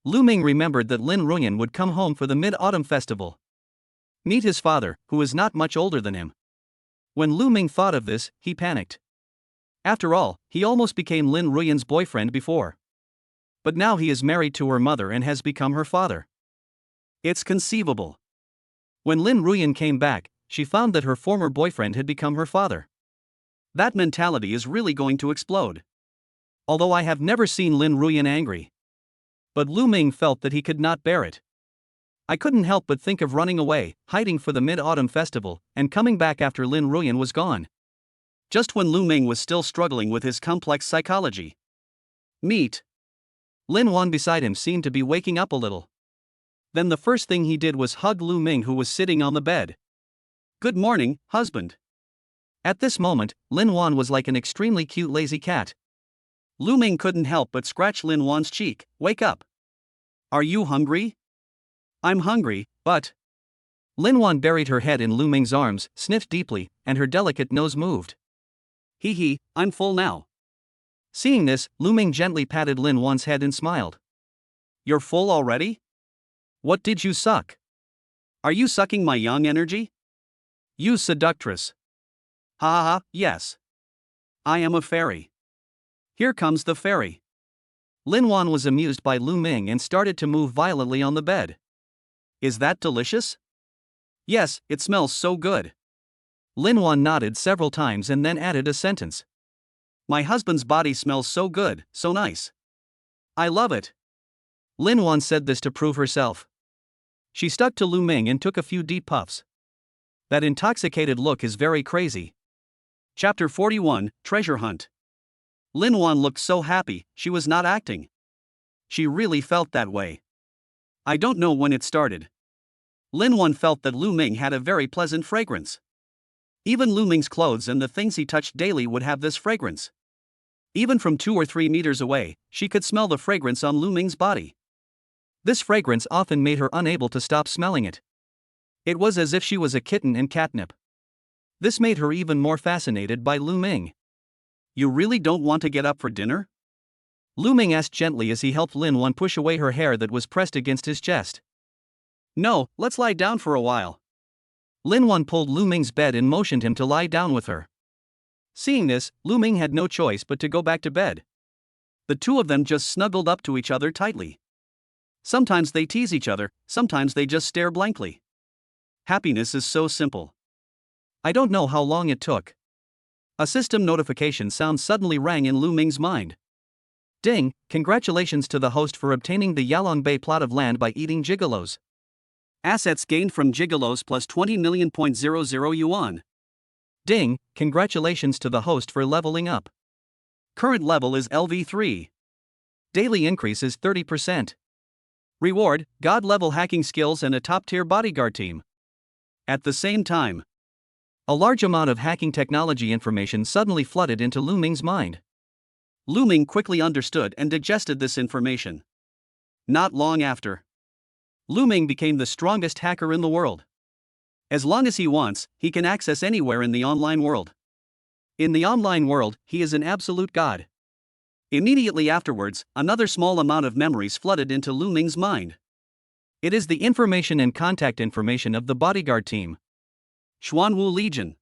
Lu Ming remembered that Lin Ruyan would come home for the Mid-Autumn Festival. Meet his father, who is not much older than him. When Lu Ming thought of this, he panicked. After all, he almost became Lin Ruyan's boyfriend before. But now he is married to her mother and has become her father. It's conceivable. When Lin Ruyan came back, she found that her former boyfriend had become her father. That mentality is really going to explode. Although I have never seen Lin Ruyan angry. But Lu Ming felt that he could not bear it. I couldn't help but think of running away, hiding for the Mid-Autumn Festival, and coming back after Lin Ruyan was gone. Just when Lu Ming was still struggling with his complex psychology. Meet. Lin Wan beside him seemed to be waking up a little. Then the first thing he did was hug Lu Ming, who was sitting on the bed. Good morning, husband. At this moment, Lin Wan was like an extremely cute lazy cat. Lu Ming couldn't help but scratch Lin Wan's cheek. Wake up. Are you hungry? I'm hungry, but... Lin Wan buried her head in Lu Ming's arms, sniffed deeply, and her delicate nose moved. Hee, I'm full now. Seeing this, Lu Ming gently patted Lin Wan's head and smiled. You're full already? What did you suck? Are you sucking my young energy? You seductress. Ha, yes. I am a fairy. Here comes the fairy. Lin Wan was amused by Lu Ming and started to move violently on the bed. Is that delicious? Yes, it smells so good. Lin Wan nodded several times and then added a sentence. My husband's body smells so good, so nice. I love it. Lin Wan said this to prove herself. She stuck to Lu Ming and took a few deep puffs. That intoxicated look is very crazy. Chapter 41, Treasure Hunt. Lin Wan looked so happy, she was not acting. She really felt that way. I don't know when it started. Lin Wan felt that Lu Ming had a very pleasant fragrance. Even Lu Ming's clothes and the things he touched daily would have this fragrance. Even from 2 or 3 meters away, she could smell the fragrance on Lu Ming's body. This fragrance often made her unable to stop smelling it. It was as if she was a kitten in catnip. This made her even more fascinated by Lu Ming. You really don't want to get up for dinner? Lu Ming asked gently as he helped Lin Wan push away her hair that was pressed against his chest. No, let's lie down for a while. Lin Wan pulled Lu Ming's bed and motioned him to lie down with her. Seeing this, Lu Ming had no choice but to go back to bed. The two of them just snuggled up to each other tightly. Sometimes they tease each other, sometimes they just stare blankly. Happiness is so simple. I don't know how long it took. A system notification sound suddenly rang in Lu Ming's mind. Ding, congratulations to the host for obtaining the Yaolin Bay plot of land by eating gigolos. Assets gained from gigolos plus 20 million.00 yuan. Ding, congratulations to the host for leveling up. Current level is LV3. Daily increase is 30%. Reward, God-level hacking skills and a top-tier bodyguard team. At the same time, a large amount of hacking technology information suddenly flooded into Lu Ming's mind. Lu Ming quickly understood and digested this information. Not long after, Lu Ming became the strongest hacker in the world. As long as he wants, he can access anywhere in the online world. In the online world, he is an absolute god. Immediately afterwards, another small amount of memories flooded into Lu Ming's mind. It is the information and contact information of the bodyguard team. Xuanwu Legion.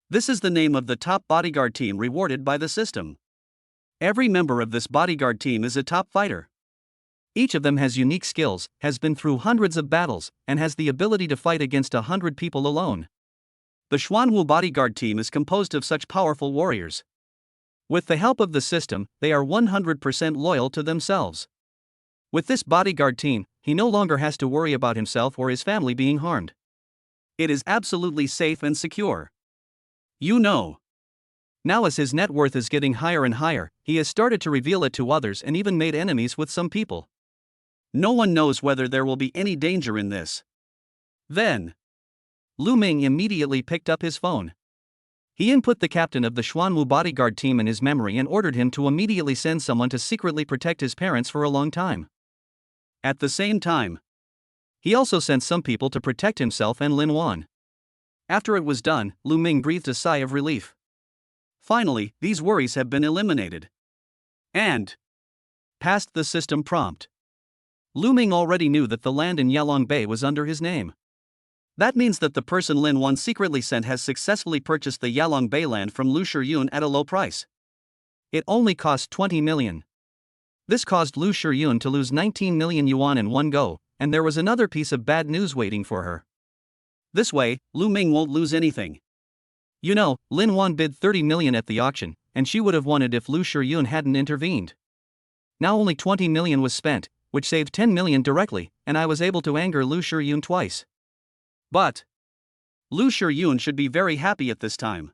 This is the name of the top bodyguard team rewarded by the system. Every member of this bodyguard team is a top fighter. Each of them has unique skills, has been through hundreds of battles, and has the ability to fight against 100 people alone. The Xuanwu bodyguard team is composed of such powerful warriors. With the help of the system, they are 100% loyal to themselves. With this bodyguard team, he no longer has to worry about himself or his family being harmed. It is absolutely safe and secure. You know. Now as his net worth is getting higher and higher, he has started to reveal it to others and even made enemies with some people. No one knows whether there will be any danger in this. Then, Lu Ming immediately picked up his phone. He input the captain of the Xuanwu bodyguard team in his memory and ordered him to immediately send someone to secretly protect his parents for a long time. At the same time, he also sent some people to protect himself and Linuan. After it was done, Lu Ming breathed a sigh of relief. Finally, these worries have been eliminated. And passed the system prompt. Lu Ming already knew that the land in Yaolin Bay was under his name. That means that the person Linuan secretly sent has successfully purchased the Yaolin Bay land from Lu Shiyun at a low price. It only cost 20 million. This caused Lu Shiyun to lose 19 million yuan in one go, and there was another piece of bad news waiting for her. This way, Lu Ming won't lose anything. You know, Linuan bid 30 million at the auction, and she would have won it if Lu Shiyun hadn't intervened. Now only 20 million was spent, which saved 10 million directly, and I was able to anger Lu Shiyun twice. But Lu Shiyun should be very happy at this time.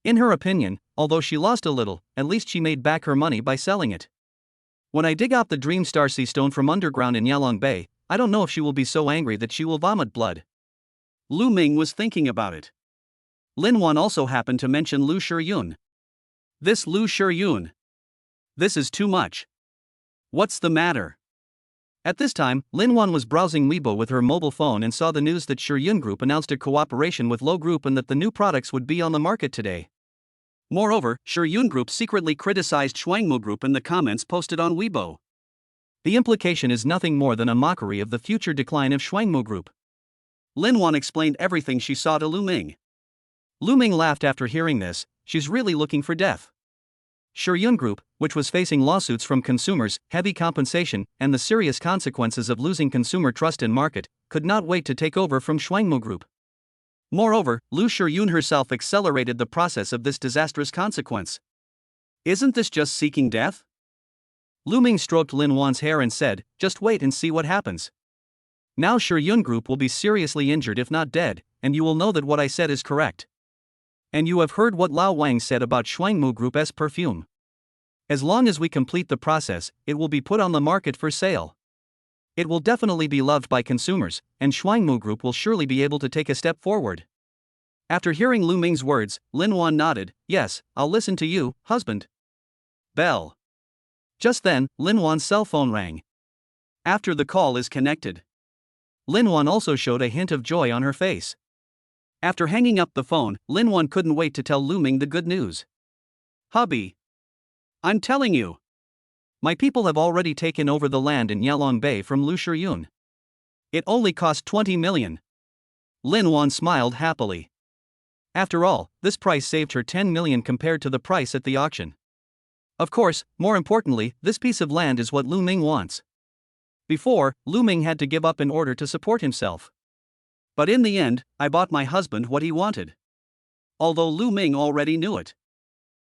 In her opinion, although she lost a little, at least she made back her money by selling it. When I dig out the Dream Star Sea Stone from underground in Yaolin Bay, I don't know if she will be so angry that she will vomit blood. Lu Ming was thinking about it. Linuan also happened to mention Lu Shiyun. This Lu Shiyun. This is too much. What's the matter? At this time, Linuan was browsing Weibo with her mobile phone and saw the news that Shiyun Group announced a cooperation with Lo Group and that the new products would be on the market today. Moreover, Shiyun Group secretly criticized Xuanwu Group in the comments posted on Weibo. The implication is nothing more than a mockery of the future decline of Xuanwu Group. Linuan explained everything she saw to Lu Ming. Lu Ming laughed after hearing this. She's really looking for death. Shiyun Group, which was facing lawsuits from consumers, heavy compensation, and the serious consequences of losing consumer trust in market, could not wait to take over from Xuanwu Group. Moreover, Lu Shiyun herself accelerated the process of this disastrous consequence. Isn't this just seeking death? Lu Ming stroked Linuan's hair and said, just wait and see what happens. Now Shiyun Group will be seriously injured if not dead, and you will know that what I said is correct. And you have heard what Wang said about Xuanwu Group's perfume. As long as we complete the process, it will be put on the market for sale. It will definitely be loved by consumers, and Xuanwu Group will surely be able to take a step forward. After hearing Lu Ming's words, Linuan nodded, yes, I'll listen to you, husband. Bell. Just then, Linuan's cell phone rang. After the call is connected, Linuan also showed a hint of joy on her face. After hanging up the phone, Linuan couldn't wait to tell Lu Ming the good news. Hubby. I'm telling you. My people have already taken over the land in Yaolin Bay from Lu Shiyun. It only cost 20 million. Linuan smiled happily. After all, this price saved her 10 million compared to the price at the auction. Of course, more importantly, this piece of land is what Lu Ming wants. Before, Lu Ming had to give up in order to support himself. But in the end, I bought my husband what he wanted. Although Lu Ming already knew it.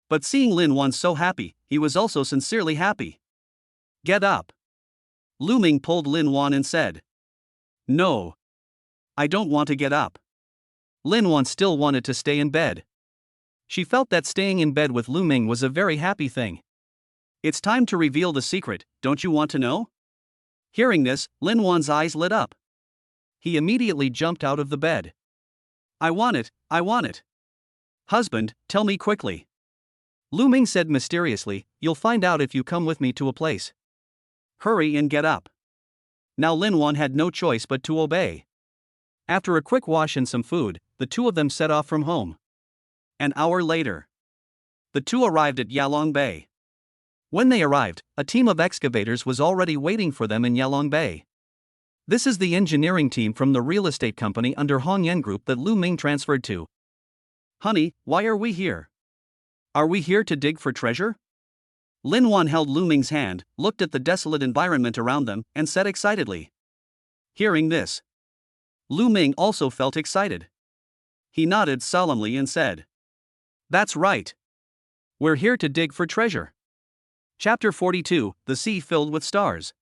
But seeing Linuan so happy, he was also sincerely happy. Get up. Lu Ming pulled Linuan and said. No. I don't want to get up. Linuan still wanted to stay in bed. She felt that staying in bed with Lu Ming was a very happy thing. It's time to reveal the secret, don't you want to know? Hearing this, Linuan's eyes lit up. He immediately jumped out of the bed. I want it, I want it. Husband, tell me quickly. Lu Ming said mysteriously, you'll find out if you come with me to a place. Hurry and get up. Now Linuan had no choice but to obey. After a quick wash and some food, the two of them set off from home. An hour later, the two arrived at Yaolin Bay. When they arrived, a team of excavators was already waiting for them in Yaolin Bay. This is the engineering team from the real estate company under Hongyan Group that Lu Ming transferred to. Honey, why are we here? Are we here to dig for treasure? Linuan held Lu Ming's hand, looked at the desolate environment around them, and said excitedly. Hearing this, Lu Ming also felt excited. He nodded solemnly and said, that's right. We're here to dig for treasure. Chapter 42, The Sea Filled with Stars.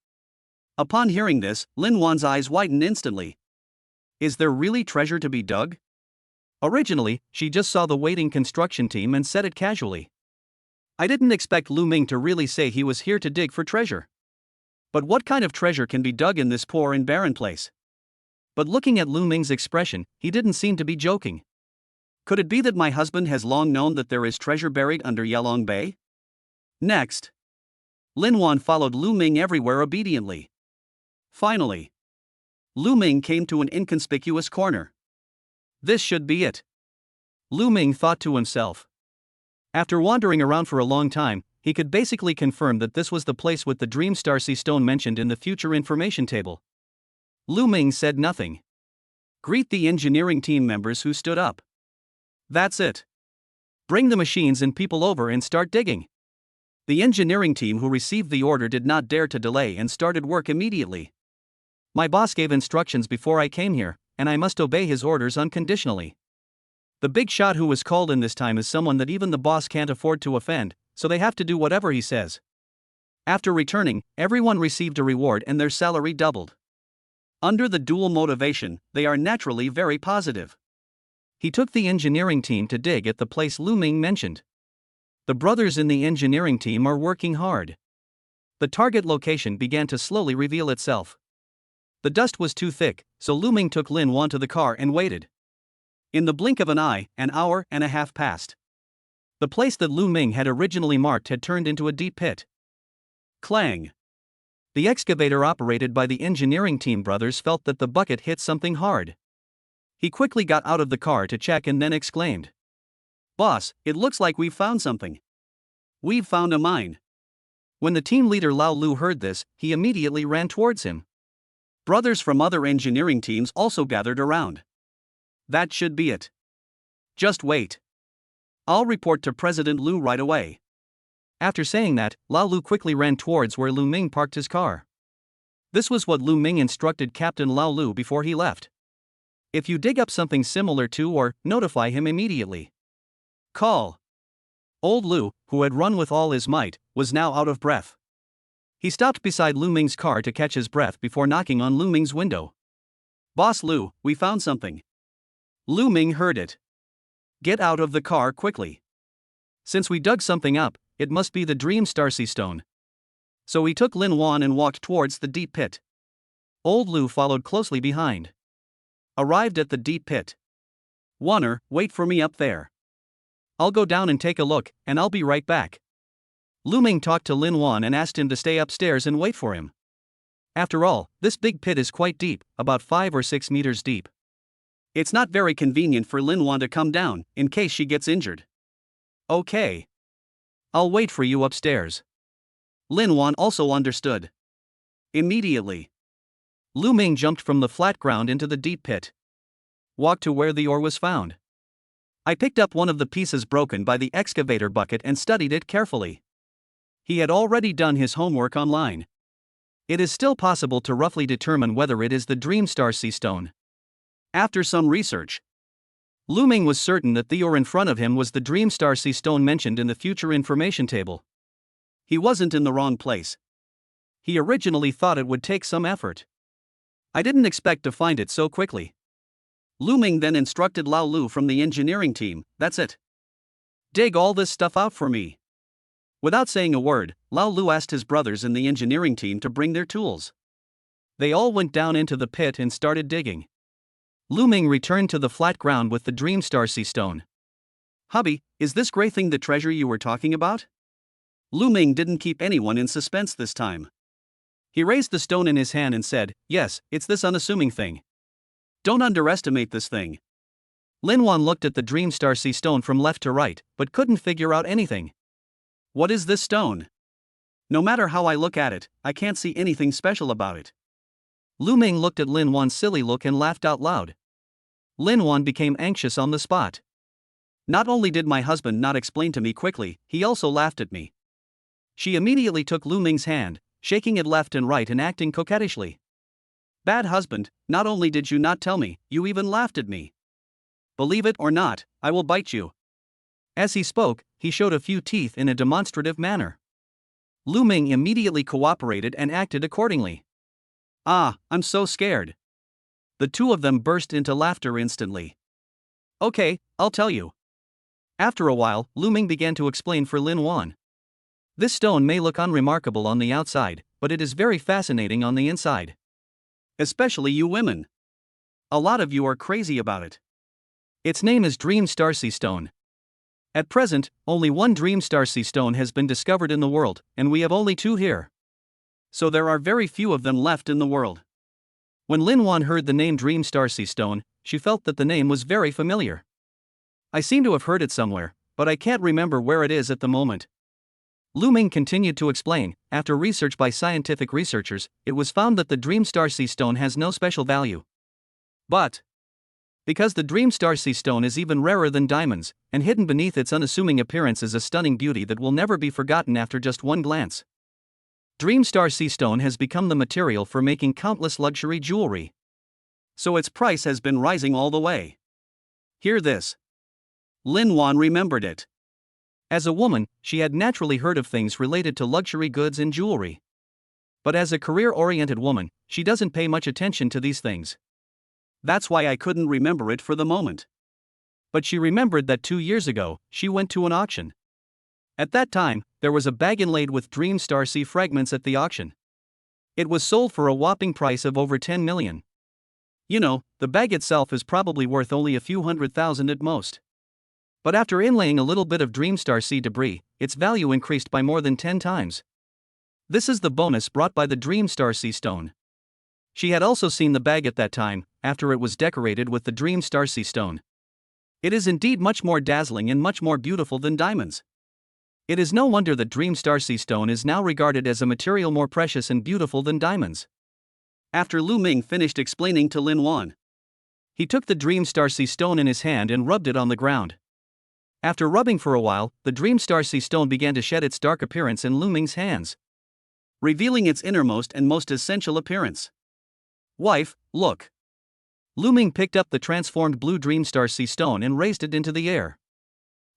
Upon hearing this, Linuan's eyes widened instantly. Is there really treasure to be dug? Originally, she just saw the waiting construction team and said it casually. I didn't expect Lu Ming to really say he was here to dig for treasure. But what kind of treasure can be dug in this poor and barren place? But looking at Lu Ming's expression, he didn't seem to be joking. Could it be that my husband has long known that there is treasure buried under Yaolin Bay? Next, Linuan followed Lu Ming everywhere obediently. Finally, Lu Ming came to an inconspicuous corner. This should be it. Lu Ming thought to himself. After wandering around for a long time, he could basically confirm that this was the place with the Dream Star Sea Stone mentioned in the future information table. Lu Ming said nothing. Greet the engineering team members who stood up. That's it. Bring the machines and people over and start digging. The engineering team who received the order did not dare to delay and started work immediately. My boss gave instructions before I came here, and I must obey his orders unconditionally. The big shot who was called in this time is someone that even the boss can't afford to offend, so they have to do whatever he says. After returning, everyone received a reward and their salary doubled. Under the dual motivation, they are naturally very positive. He took the engineering team to dig at the place Lu Ming mentioned. The brothers in the engineering team are working hard. The target location began to slowly reveal itself. The dust was too thick, so Lu Ming took Linuan to the car and waited. In the blink of an eye, an hour and a half passed. The place that Lu Ming had originally marked had turned into a deep pit. Clang! The excavator operated by the engineering team brothers felt that the bucket hit something hard. He quickly got out of the car to check and then exclaimed. Boss, it looks like we've found something. We've found a mine. When the team leader Lao Lu heard this, he immediately ran towards him. Brothers from other engineering teams also gathered around. That should be it. Just wait. I'll report to President Lu right away. After saying that, Lao Lu quickly ran towards where Lu Ming parked his car. This was what Lu Ming instructed Captain Lao Lu before he left. If you dig up something similar to or notify him immediately. Call. Old Lu, who had run with all his might, was now out of breath. He stopped beside Lu Ming's car to catch his breath before knocking on Lu Ming's window. Boss Lu, we found something. Lu Ming heard it. Get out of the car quickly. Since we dug something up, it must be the Dream Star Sea Stone. So he took Linuan and walked towards the deep pit. Old Lu followed closely behind. Arrived at the deep pit. Wanner, wait for me up there. I'll go down and take a look, and I'll be right back. Lu Ming talked to Linuan and asked him to stay upstairs and wait for him. After all, this big pit is quite deep, about 5 or 6 meters deep. It's not very convenient for Linuan to come down, in case she gets injured. Okay. I'll wait for you upstairs. Linuan also understood. Immediately, Lu Ming jumped from the flat ground into the deep pit. Walked to where the ore was found. I picked up one of the pieces broken by the excavator bucket and studied it carefully. He had already done his homework online. It is still possible to roughly determine whether it is the Dream Star Sea Stone. After some research, Lu Ming was certain that the ore in front of him was the Dream Star Sea Stone mentioned in the future information table. He wasn't in the wrong place. He originally thought it would take some effort. I didn't expect to find it so quickly. Lu Ming then instructed Lao Lu from the engineering team, that's it. Dig all this stuff out for me. Without saying a word, Lao Lu asked his brothers in the engineering team to bring their tools. They all went down into the pit and started digging. Lu Ming returned to the flat ground with the Dream Star Sea Stone. Hubby, is this gray thing the treasure you were talking about? Lu Ming didn't keep anyone in suspense this time. He raised the stone in his hand and said, yes, it's this unassuming thing. Don't underestimate this thing. Linuan looked at the Dream Star Sea Stone from left to right, but couldn't figure out anything. What is this stone? No matter how I look at it, I can't see anything special about it. Lu Ming looked at Linuan's silly look and laughed out loud. Linuan became anxious on the spot. Not only did my husband not explain to me quickly, he also laughed at me. She immediately took Lu Ming's hand, shaking it left and right and acting coquettishly. Bad husband, not only did you not tell me, you even laughed at me. Believe it or not, I will bite you. As he spoke, he showed a few teeth in a demonstrative manner. Lu Ming immediately cooperated and acted accordingly. Ah, I'm so scared. The two of them burst into laughter instantly. Okay, I'll tell you. After a while, Lu Ming began to explain for Linuan. This stone may look unremarkable on the outside, but it is very fascinating on the inside. Especially you women. A lot of you are crazy about it. Its name is Dream Star Sea Stone. At present, only one Dream Star Sea Stone has been discovered in the world, and we have only two here. So there are very few of them left in the world. When Linuan heard the name Dream Star Sea Stone, she felt that the name was very familiar. I seem to have heard it somewhere, but I can't remember where it is at the moment. Lu Ming continued to explain, after research by scientific researchers, it was found that the Dream Star Sea Stone has no special value. But because the Dream Star Sea Stone is even rarer than diamonds, and hidden beneath its unassuming appearance is a stunning beauty that will never be forgotten after just one glance. Dream Star Sea Stone has become the material for making countless luxury jewelry. So its price has been rising all the way. Hear this. Linuan remembered it. As a woman, she had naturally heard of things related to luxury goods and jewelry. But as a career-oriented woman, she doesn't pay much attention to these things. That's why I couldn't remember it for the moment. But she remembered that 2 years ago, she went to an auction. At that time, there was a bag inlaid with Dream Star Sea fragments at the auction. It was sold for a whopping price of over 10 million. You know, the bag itself is probably worth only a few $100,000 at most. But after inlaying a little bit of Dream Star Sea debris, its value increased by more than 10 times. This is the bonus brought by the Dream Star Sea Stone. She had also seen the bag at that time, after it was decorated with the Dream Star Sea Stone. It is indeed much more dazzling and much more beautiful than diamonds. It is no wonder that Dream Star Sea Stone is now regarded as a material more precious and beautiful than diamonds. After Lu Ming finished explaining to Linuan, he took the Dream Star Sea Stone in his hand and rubbed it on the ground. After rubbing for a while, the Dream Star Sea Stone began to shed its dark appearance in Lu Ming's hands, revealing its innermost and most essential appearance. Wife, look. Lu Ming picked up the transformed blue Dream Star Sea Stone and raised it into the air.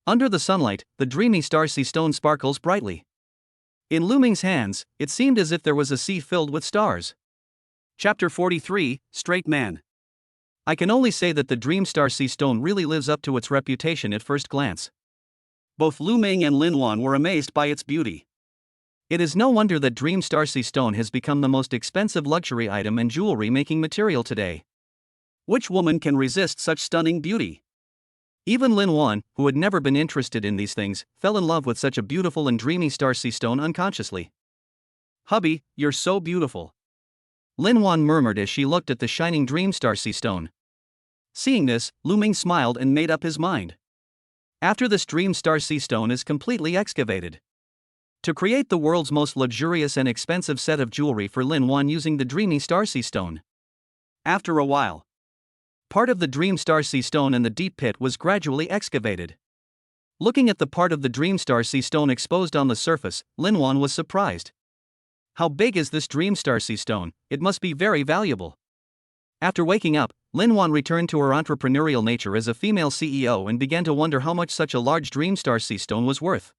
Under the sunlight, the dreamy Star Sea Stone sparkles brightly. In Lu Ming's hands, it seemed as if there was a sea filled with stars. Chapter 43, Straight Man. I can only say that the Dream Star Sea Stone really lives up to its reputation at first glance. Both Lu Ming and Linuan were amazed by its beauty. It is no wonder that Dream Star Sea Stone has become the most expensive luxury item and jewelry-making material today. Which woman can resist such stunning beauty? Even Linuan, who had never been interested in these things, fell in love with such a beautiful and dreamy Star Sea Stone unconsciously. Hubby, you're so beautiful. Linuan murmured as she looked at the shining Dream Star Sea Stone. Seeing this, Lu Ming smiled and made up his mind. After this Dream Star Sea Stone is completely excavated, to create the world's most luxurious and expensive set of jewelry for Linuan using the dreamy Star Sea Stone. After a while, part of the Dream Star Sea Stone in the deep pit was gradually excavated. Looking at the part of the Dream Star Sea Stone exposed on the surface, Linuan was surprised. How big is this Dream Star Sea Stone? It must be very valuable. After waking up, Linuan returned to her entrepreneurial nature as a female CEO and began to wonder how much such a large Dream Star Sea Stone was worth.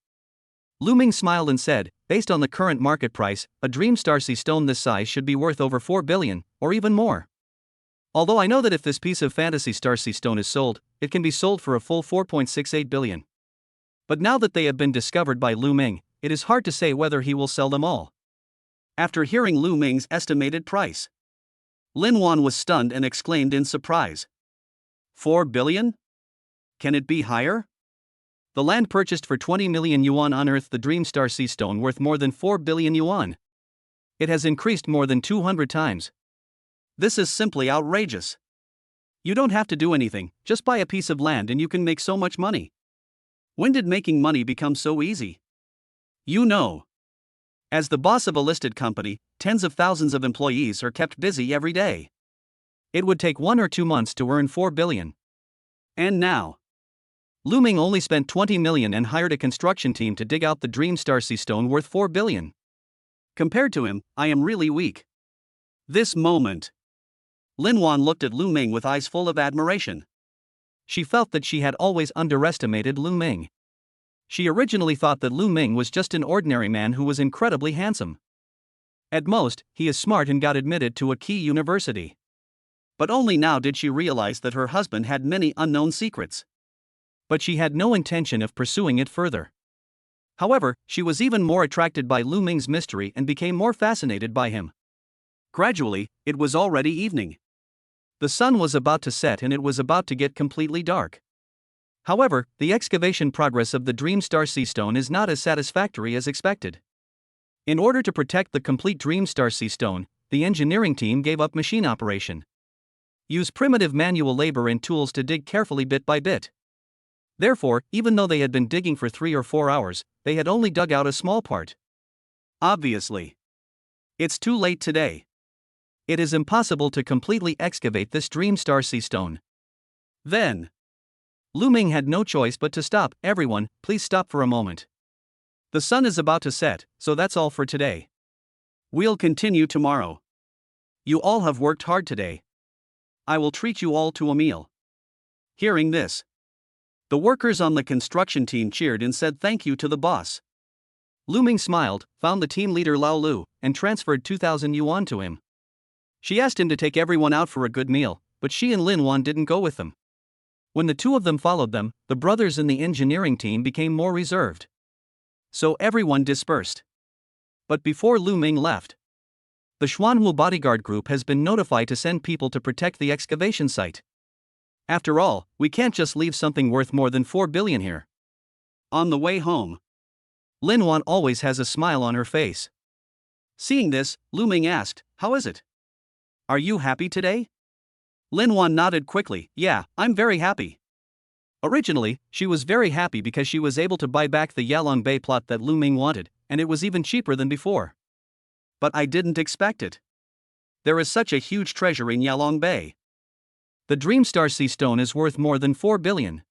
Lu Ming smiled and said, based on the current market price, a Dream Star Sea Stone this size should be worth over 4 billion, or even more. Although I know that if this piece of fantasy Star Sea Stone is sold, it can be sold for a full 4.68 billion. But now that they have been discovered by Lu Ming, it is hard to say whether he will sell them all. After hearing Lu Ming's estimated price, Linuan was stunned and exclaimed in surprise. 4 billion? Can it be higher? The land purchased for 20 million yuan unearthed the Dreamstar Sea Stone worth more than 4 billion yuan. It has increased more than 200 times. This is simply outrageous. You don't have to do anything, just buy a piece of land and you can make so much money. When did making money become so easy? You know. As the boss of a listed company, tens of thousands of employees are kept busy every day. It would take 1 or 2 months to earn 4 billion. And now, Lu Ming only spent 20 million and hired a construction team to dig out the Dreamstar Sea Stone worth 4 billion. Compared to him, I am really weak. This moment, Linuan looked at Lu Ming with eyes full of admiration. She felt that she had always underestimated Lu Ming. She originally thought that Lu Ming was just an ordinary man who was incredibly handsome. At most, he is smart and got admitted to a key university. But only now did she realize that her husband had many unknown secrets. But she had no intention of pursuing it further. However, she was even more attracted by Lu Ming's mystery and became more fascinated by him. Gradually, it was already evening. The sun was about to set and it was about to get completely dark. However, the excavation progress of the Dreamstar Sea Stone is not as satisfactory as expected. In order to protect the complete Dreamstar Sea Stone, the engineering team gave up machine operation. Use primitive manual labor and tools to dig carefully bit by bit. Therefore, even though they had been digging for 3 or 4 hours, they had only dug out a small part. Obviously, it's too late today. It is impossible to completely excavate this Dreamstar Sea Stone. Then, Lu Ming had no choice but to stop. Everyone, please stop for a moment. The sun is about to set, so that's all for today. We'll continue tomorrow. You all have worked hard today. I will treat you all to a meal. Hearing this, the workers on the construction team cheered and said thank you to the boss. Lu Ming smiled, found the team leader Lao Lu, and transferred 2,000 yuan to him. She asked him to take everyone out for a good meal, but she and Linuan didn't go with them. When the two of them followed them, the brothers in the engineering team became more reserved. So everyone dispersed. But before Lu Ming left, the Xuanwu bodyguard group has been notified to send people to protect the excavation site. After all, we can't just leave something worth more than 4 billion here. On the way home, Linuan always has a smile on her face. Seeing this, Lu Ming asked, "How is it? Are you happy today?" Linuan nodded quickly. "Yeah, I'm very happy." Originally, she was very happy because she was able to buy back the Yaolin Bay plot that Lu Ming wanted, and it was even cheaper than before. But I didn't expect it. There is such a huge treasure in Yaolin Bay. The Dreamstar Sea Stone is worth more than 4 billion.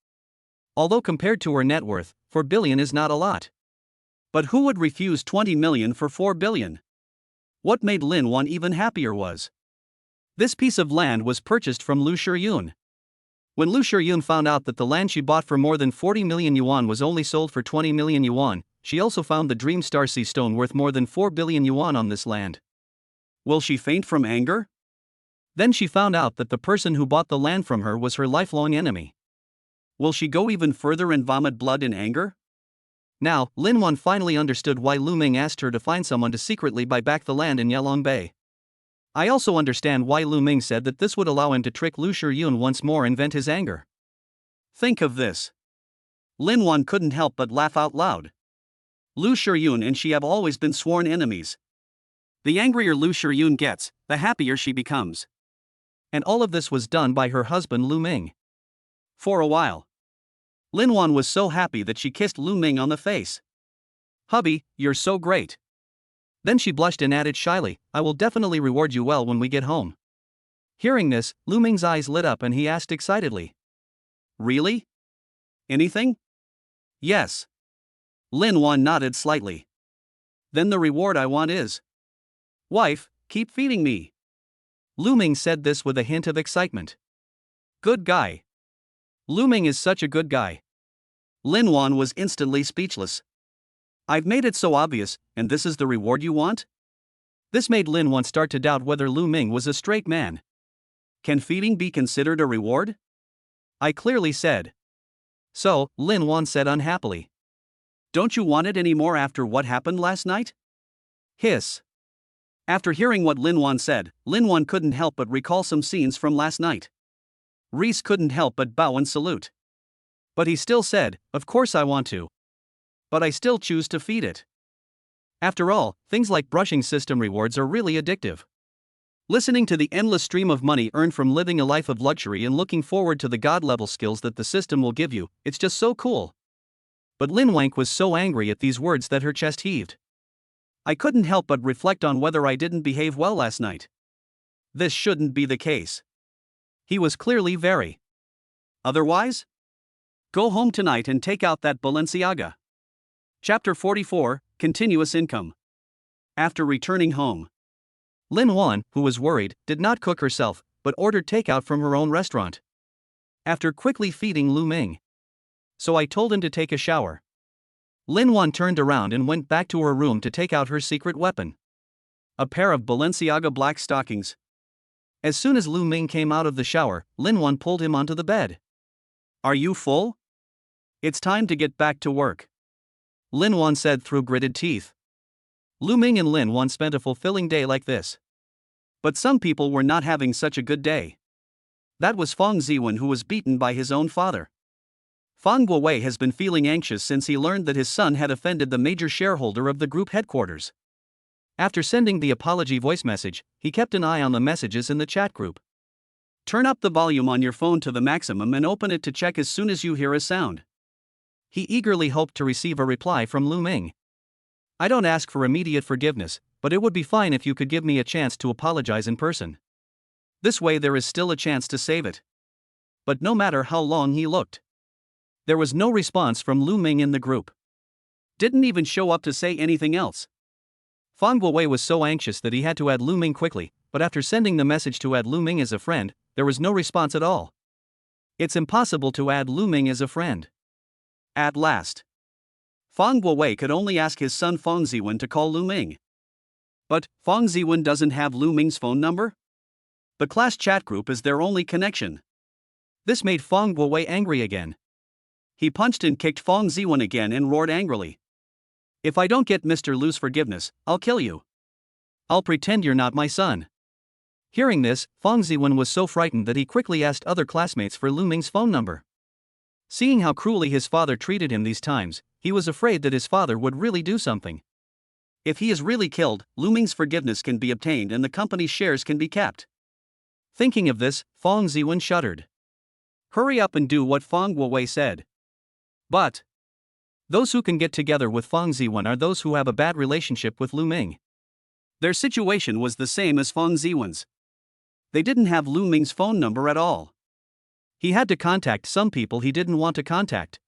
Although compared to her net worth, 4 billion is not a lot. But who would refuse 20 million for 4 billion? What made Linuan even happier was, this piece of land was purchased from Lu Shiyun. When Lu Shiyun found out that the land she bought for more than 40 million yuan was only sold for 20 million yuan, she also found the Dreamstar Sea Stone worth more than 4 billion yuan on this land. Will she faint from anger? Then she found out that the person who bought the land from her was her lifelong enemy. Will she go even further and vomit blood in anger? Now, Linuan finally understood why Lu Ming asked her to find someone to secretly buy back the land in Yaolin Bay. I also understand why Lu Ming said that this would allow him to trick Lu Shiyun once more and vent his anger. Think of this. Linuan couldn't help but laugh out loud. Lu Shiyun and she have always been sworn enemies. The angrier Lu Shiyun gets, the happier she becomes. And all of this was done by her husband Lu Ming. For a while, Linuan was so happy that she kissed Lu Ming on the face. "Hubby, you're so great." Then she blushed and added shyly, "I will definitely reward you well when we get home." Hearing this, Lu Ming's eyes lit up and he asked excitedly, "Really? Anything?" "Yes." Linuan nodded slightly. "Then the reward I want is, wife, keep feeding me." Lu Ming said this with a hint of excitement. Good guy. Lu Ming is such a good guy. Linuan was instantly speechless. I've made it so obvious, and this is the reward you want? This made Linuan start to doubt whether Lu Ming was a straight man. Can feeding be considered a reward? I clearly said. So, Linuan said unhappily. Don't you want it anymore after what happened last night? Hiss. After hearing what Linuan said, Linuan couldn't help but recall some scenes from last night. Reese couldn't help but bow and salute. But he still said, "Of course I want to. But I still choose to feed it." After all, things like brushing system rewards are really addictive. Listening to the endless stream of money earned from living a life of luxury and looking forward to the god-level skills that the system will give you, it's just so cool. But Lin Wang was so angry at these words that her chest heaved. I couldn't help but reflect on whether I didn't behave well last night. This shouldn't be the case. He was clearly very. Otherwise? Go home tonight and take out that Balenciaga. Chapter 44, Continuous Income. After returning home, Lin Wan, who was worried, did not cook herself, but ordered takeout from her own restaurant. After quickly feeding Lu Ming. So I told him to take a shower. Lin Wan turned around and went back to her room to take out her secret weapon. A pair of Balenciaga black stockings. As soon as Lu Ming came out of the shower, Lin Wan pulled him onto the bed. Are you full? It's time to get back to work, Lin Wan said through gritted teeth. Lu Ming and Lin Wan spent a fulfilling day like this. But some people were not having such a good day. That was Feng Ziwen, who was beaten by his own father. Fang Guowei has been feeling anxious since he learned that his son had offended the major shareholder of the group headquarters. After sending the apology voice message, he kept an eye on the messages in the chat group. Turn up the volume on your phone to the maximum and open it to check as soon as you hear a sound. He eagerly hoped to receive a reply from Lu Ming. I don't ask for immediate forgiveness, but it would be fine if you could give me a chance to apologize in person. This way there is still a chance to save it. But no matter how long he looked, there was no response from Lu Ming in the group. Didn't even show up to say anything else. Fang Guowei was so anxious that he had to add Lu Ming quickly, but after sending the message to add Lu Ming as a friend, there was no response at all. It's impossible to add Lu Ming as a friend. At last, Fang Guowei could only ask his son Feng Ziwen to call Lu Ming. But Feng Ziwen doesn't have Lu Ming's phone number? The class chat group is their only connection. This made Fang Guowei angry again. He punched and kicked Feng Ziwen again and roared angrily. If I don't get Mr. Lu's forgiveness, I'll kill you. I'll pretend you're not my son. Hearing this, Feng Ziwen was so frightened that he quickly asked other classmates for Lu Ming's phone number. Seeing how cruelly his father treated him these times, he was afraid that his father would really do something. If he is really killed, Lu Ming's forgiveness can be obtained and the company's shares can be kept. Thinking of this, Feng Ziwen shuddered. Hurry up and do what Fang Guowei said. But those who can get together with Feng Ziwen are those who have a bad relationship with Lu Ming. Their situation was the same as Feng Ziwen's. They didn't have Lu Ming's phone number at all. He had to contact some people he didn't want to contact.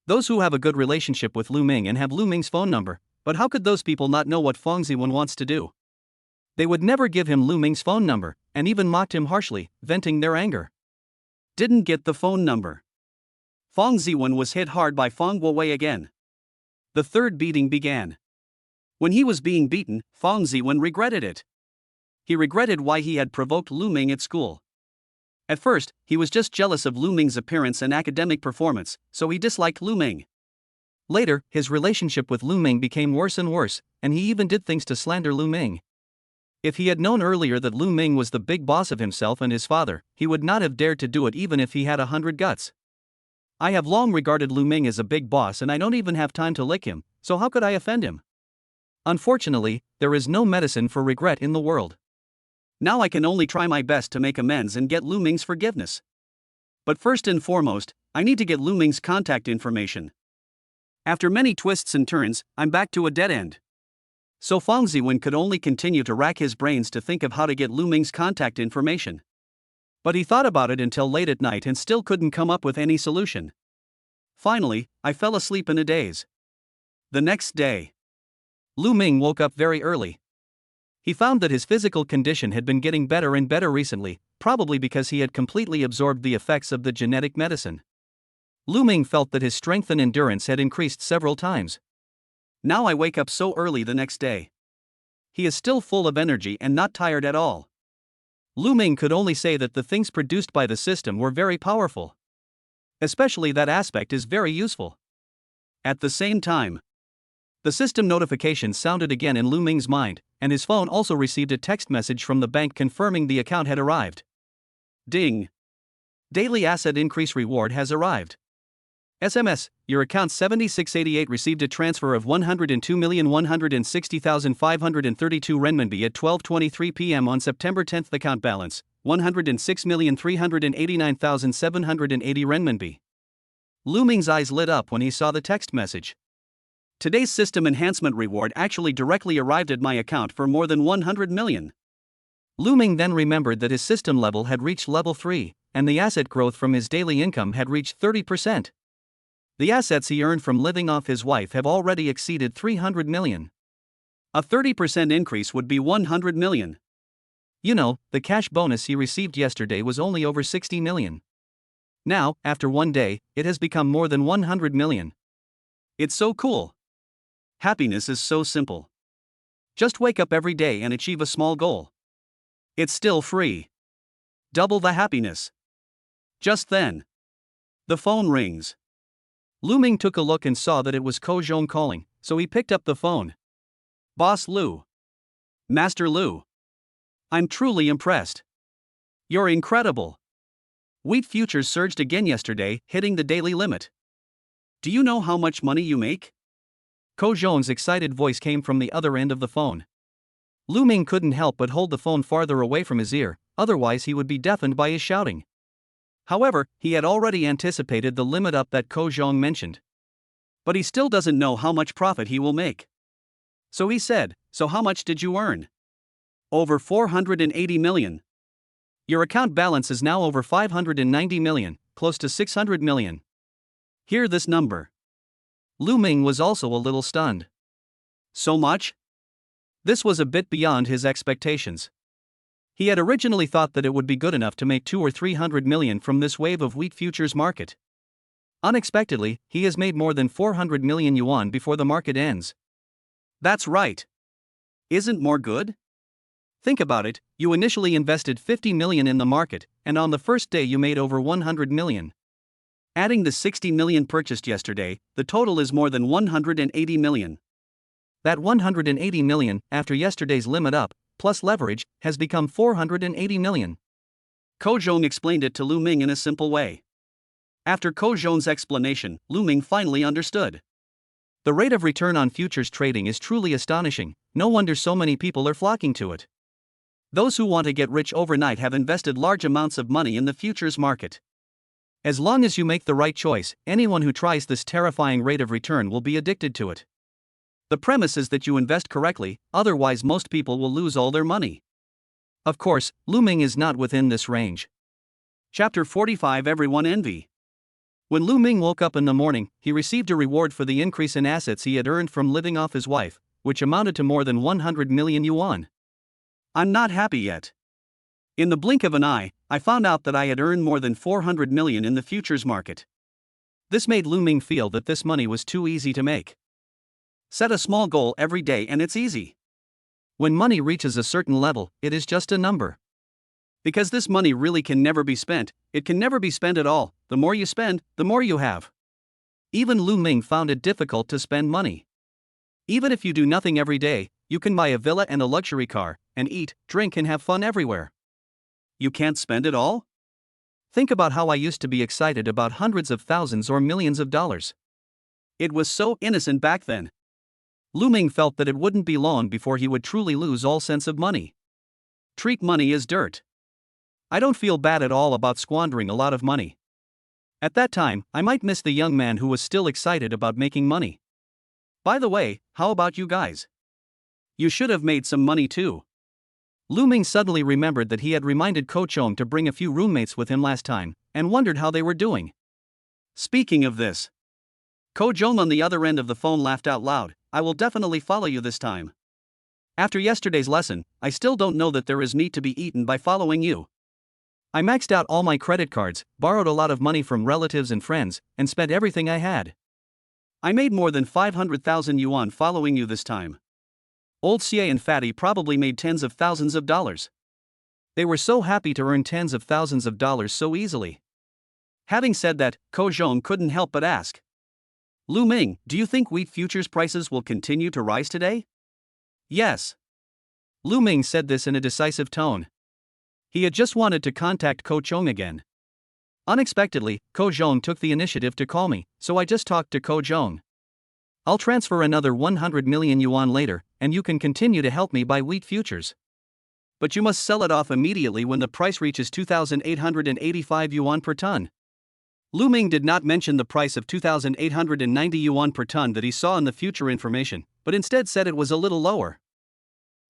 Those who have a good relationship with Lu Ming and have Lu Ming's phone number, but how could those people not know what Feng Ziwen wants to do? They would never give him Lu Ming's phone number, and even mocked him harshly, venting their anger. Didn't get the phone number. Feng Ziwen was hit hard by Fang Guowei again. The third beating began. When he was being beaten, Feng Ziwen regretted it. He regretted why he had provoked Lu Ming at school. At first, he was just jealous of Lu Ming's appearance and academic performance, so he disliked Lu Ming. Later, his relationship with Lu Ming became worse and worse, and he even did things to slander Lu Ming. If he had known earlier that Lu Ming was the big boss of himself and his father, he would not have dared to do it even if he had 100 guts. I have long regarded Lu Ming as a big boss and I don't even have time to lick him, so how could I offend him? Unfortunately, there is no medicine for regret in the world. Now I can only try my best to make amends and get Lu Ming's forgiveness. But first and foremost, I need to get Lu Ming's contact information. After many twists and turns, I'm back to a dead end. So Feng Ziwen could only continue to rack his brains to think of how to get Lu Ming's contact information. But he thought about it until late at night and still couldn't come up with any solution. Finally, I fell asleep in a daze. The next day, Lu Ming woke up very early. He found that his physical condition had been getting better and better recently, probably because he had completely absorbed the effects of the genetic medicine. Lu Ming felt that his strength and endurance had increased several times. Now I wake up so early the next day. He is still full of energy and not tired at all. Lu Ming could only say that the things produced by the system were very powerful. Especially that aspect is very useful. At the same time, the system notification sounded again in Lu Ming's mind, and his phone also received a text message from the bank confirming the account had arrived. Ding! Daily asset increase reward has arrived. SMS, your account 7688 received a transfer of 102,160,532 renminbi at 12:23 p.m. on September 10. Account balance, 106,389,780 renminbi. Lu Ming's eyes lit up when he saw the text message. Today's system enhancement reward actually directly arrived at my account for more than 100 million. Lu Ming then remembered that his system level had reached level 3, and the asset growth from his daily income had reached 30%. The assets he earned from living off his wife have already exceeded 300 million. A 30% increase would be 100 million. You know, the cash bonus he received yesterday was only over 60 million. Now, after one day, it has become more than 100 million. It's so cool. Happiness is so simple. Just wake up every day and achieve a small goal. It's still free. Double the happiness. Just then, the phone rings. Lu Ming took a look and saw that it was Ko Zhong calling, so he picked up the phone. Boss Lu. Master Lu. I'm truly impressed. You're incredible. Wheat futures surged again yesterday, hitting the daily limit. Do you know how much money you make? Ko Zhong's excited voice came from the other end of the phone. Lu Ming couldn't help but hold the phone farther away from his ear, otherwise he would be deafened by his shouting. However, he had already anticipated the limit up that Ko Zhong mentioned. But he still doesn't know how much profit he will make. So he said, so how much did you earn? Over 480 million. Your account balance is now over 590 million, close to 600 million. Hear this number. Lu Ming was also a little stunned. So much? This was a bit beyond his expectations. He had originally thought that it would be good enough to make 200 or 300 million from this wave of wheat futures market. Unexpectedly, he has made more than 400 million yuan before the market ends. That's right. Isn't more good? Think about it, you initially invested 50 million in the market, and on the first day you made over 100 million. Adding the 60 million purchased yesterday, the total is more than 180 million. That 180 million, after yesterday's limit up, plus leverage, has become 480 million. Ko Zhong explained it to Lu Ming in a simple way. After Ko Zhong's explanation, Lu Ming finally understood. The rate of return on futures trading is truly astonishing, no wonder so many people are flocking to it. Those who want to get rich overnight have invested large amounts of money in the futures market. As long as you make the right choice, anyone who tries this terrifying rate of return will be addicted to it. The premise is that you invest correctly, otherwise most people will lose all their money. Of course, Lu Ming is not within this range. Chapter 45 Everyone Envy. When Lu Ming woke up in the morning, he received a reward for the increase in assets he had earned from living off his wife, which amounted to more than 100 million yuan. I'm not happy yet. In the blink of an eye, I found out that I had earned more than 400 million in the futures market. This made Lu Ming feel that this money was too easy to make. Set a small goal every day and it's easy. When money reaches a certain level, it is just a number. Because this money really can never be spent, it can never be spent at all. The more you spend, the more you have. Even Lu Ming found it difficult to spend money. Even if you do nothing every day, you can buy a villa and a luxury car, and eat, drink and have fun everywhere. You can't spend it all? Think about how I used to be excited about hundreds of thousands or millions of dollars. It was so innocent back then. Lu Ming felt that it wouldn't be long before he would truly lose all sense of money. Treat money as dirt. I don't feel bad at all about squandering a lot of money. At that time, I might miss the young man who was still excited about making money. By the way, how about you guys? You should have made some money too. Lu Ming suddenly remembered that he had reminded Ko Zhong to bring a few roommates with him last time, and wondered how they were doing. Speaking of this, Ko Zhong on the other end of the phone laughed out loud. I will definitely follow you this time. After yesterday's lesson, I still don't know that there is meat to be eaten by following you. I maxed out all my credit cards, borrowed a lot of money from relatives and friends, and spent everything I had. I made more than 500,000 yuan following you this time. Old Xie and Fatty probably made tens of thousands of dollars. They were so happy to earn tens of thousands of dollars so easily. Having said that, Ko Zhong couldn't help but ask. Lu Ming, do you think wheat futures prices will continue to rise today? Yes. Lu Ming said this in a decisive tone. He had just wanted to contact Ko Chong again. Unexpectedly, Ko Zhong took the initiative to call me, so I just talked to Ko Zhong. I'll transfer another 100 million yuan later, and you can continue to help me buy wheat futures. But you must sell it off immediately when the price reaches 2,885 yuan per ton. Lu Ming did not mention the price of 2,890 yuan per ton that he saw in the future information, but instead said it was a little lower.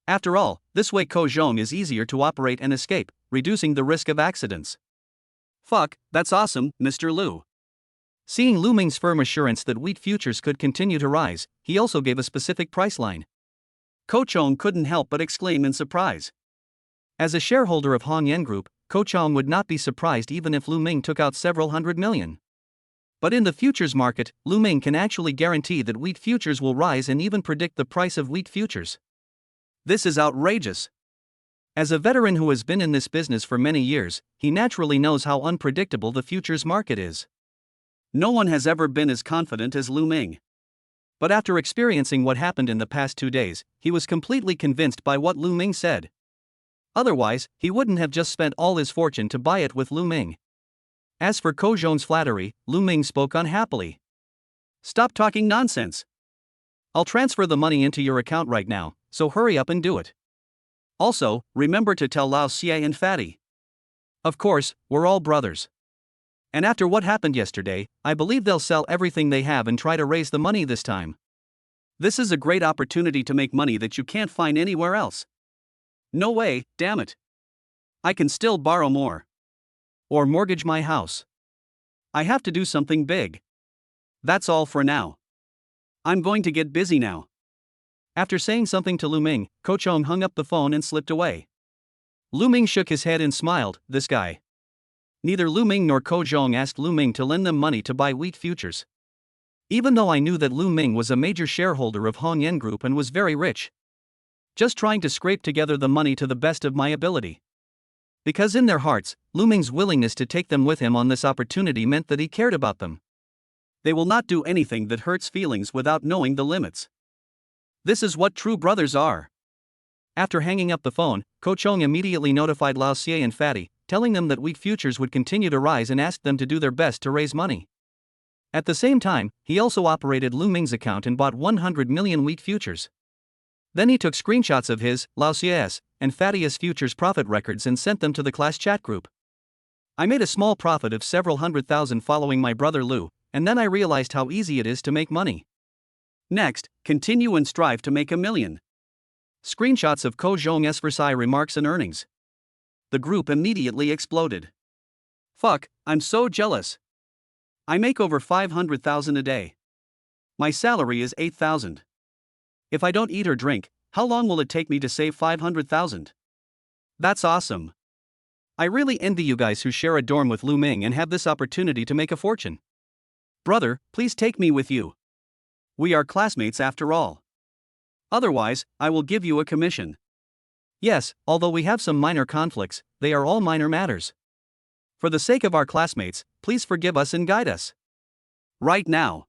After all, this way Ko Zhong is easier to operate and escape, reducing the risk of accidents. Fuck, that's awesome, Mr. Lu. Seeing Lu Ming's firm assurance that wheat futures could continue to rise, he also gave a specific price line. Ko Chong couldn't help but exclaim in surprise. As a shareholder of Hong Yen Group, Ko Chong would not be surprised even if Lu Ming took out several hundred million. But in the futures market, Lu Ming can actually guarantee that wheat futures will rise and even predict the price of wheat futures. This is outrageous. As a veteran who has been in this business for many years, he naturally knows how unpredictable the futures market is. No one has ever been as confident as Lu Ming. But after experiencing what happened in the past 2 days, he was completely convinced by what Lu Ming said. Otherwise, he wouldn't have just spent all his fortune to buy it with Lu Ming. As for Ko Zhong's flattery, Lu Ming spoke unhappily. Stop talking nonsense. I'll transfer the money into your account right now, so hurry up and do it. Also, remember to tell Lao Xie and Fatty. Of course, we're all brothers. And after what happened yesterday, I believe they'll sell everything they have and try to raise the money this time. This is a great opportunity to make money that you can't find anywhere else. No way, damn it. I can still borrow more. Or mortgage my house. I have to do something big. That's all for now. I'm going to get busy now. After saying something to Lu Ming, Ko Chong hung up the phone and slipped away. Lu Ming shook his head and smiled, this guy. Neither Lu Ming nor Ko Zhong asked Lu Ming to lend them money to buy wheat futures. Even though I knew that Lu Ming was a major shareholder of Hong Yen Group and was very rich. Just trying to scrape together the money to the best of my ability. Because in their hearts, Lu Ming's willingness to take them with him on this opportunity meant that he cared about them. They will not do anything that hurts feelings without knowing the limits. This is what true brothers are. After hanging up the phone, Ko Chong immediately notified Lao Xie and Fatty, telling them that wheat futures would continue to rise and asked them to do their best to raise money. At the same time, he also operated Lu Ming's account and bought 100 million wheat futures. Then he took screenshots of his, Lao Xie's, and Fatty's futures profit records and sent them to the class chat group. I made a small profit of several 100,000 following my brother Lu, and then I realized how easy it is to make money. Next, continue and strive to make 1 million. Screenshots of Ko Zhong's Versailles remarks and earnings. The group immediately exploded. Fuck, I'm so jealous. I make over 500,000 a day. My salary is 8,000. If I don't eat or drink, how long will it take me to save 500,000? That's awesome. I really envy you guys who share a dorm with Lu Ming and have this opportunity to make a fortune. Brother, please take me with you. We are classmates after all. Otherwise, I will give you a commission. Yes, although we have some minor conflicts, they are all minor matters. For the sake of our classmates, please forgive us and guide us. Right now.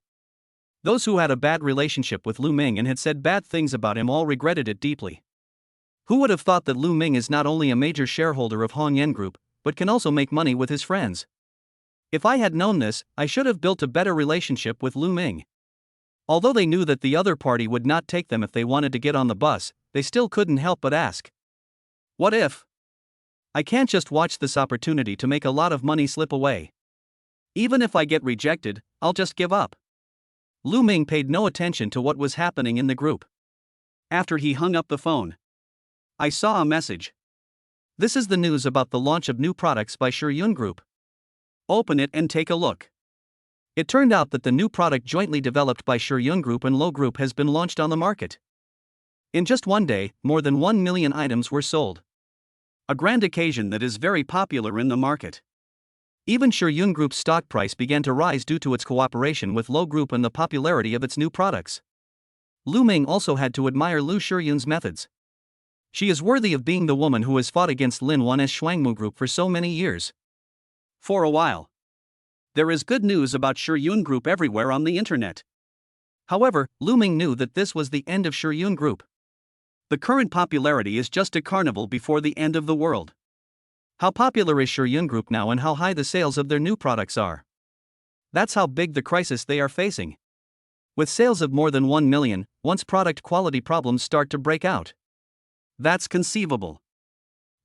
Those who had a bad relationship with Lu Ming and had said bad things about him all regretted it deeply. Who would have thought that Lu Ming is not only a major shareholder of Hong Yen Group, but can also make money with his friends? If I had known this, I should have built a better relationship with Lu Ming. Although they knew that the other party would not take them if they wanted to get on the bus, they still couldn't help but ask. What if? I can't just watch this opportunity to make a lot of money slip away. Even if I get rejected, I'll just give up. Lu Ming paid no attention to what was happening in the group. After he hung up the phone, I saw a message. This is the news about the launch of new products by Yun Group. Open it and take a look. It turned out that the new product jointly developed by Yun Group and Lo Group has been launched on the market. In just one day, more than 1 million items were sold. A grand occasion that is very popular in the market. Even Yun Group's stock price began to rise due to its cooperation with Lo Group and the popularity of its new products. Lu Ming also had to admire Lu Shiyun's methods. She is worthy of being the woman who has fought against Linuan's Shuangmu Group for so many years. For a while. There is good news about Yun Group everywhere on the internet. However, Lu Ming knew that this was the end of Shiyun Group. The current popularity is just a carnival before the end of the world. How popular is Shiyun Group now and how high the sales of their new products are? That's how big the crisis they are facing. With sales of more than 1 million, once product quality problems start to break out. That's conceivable.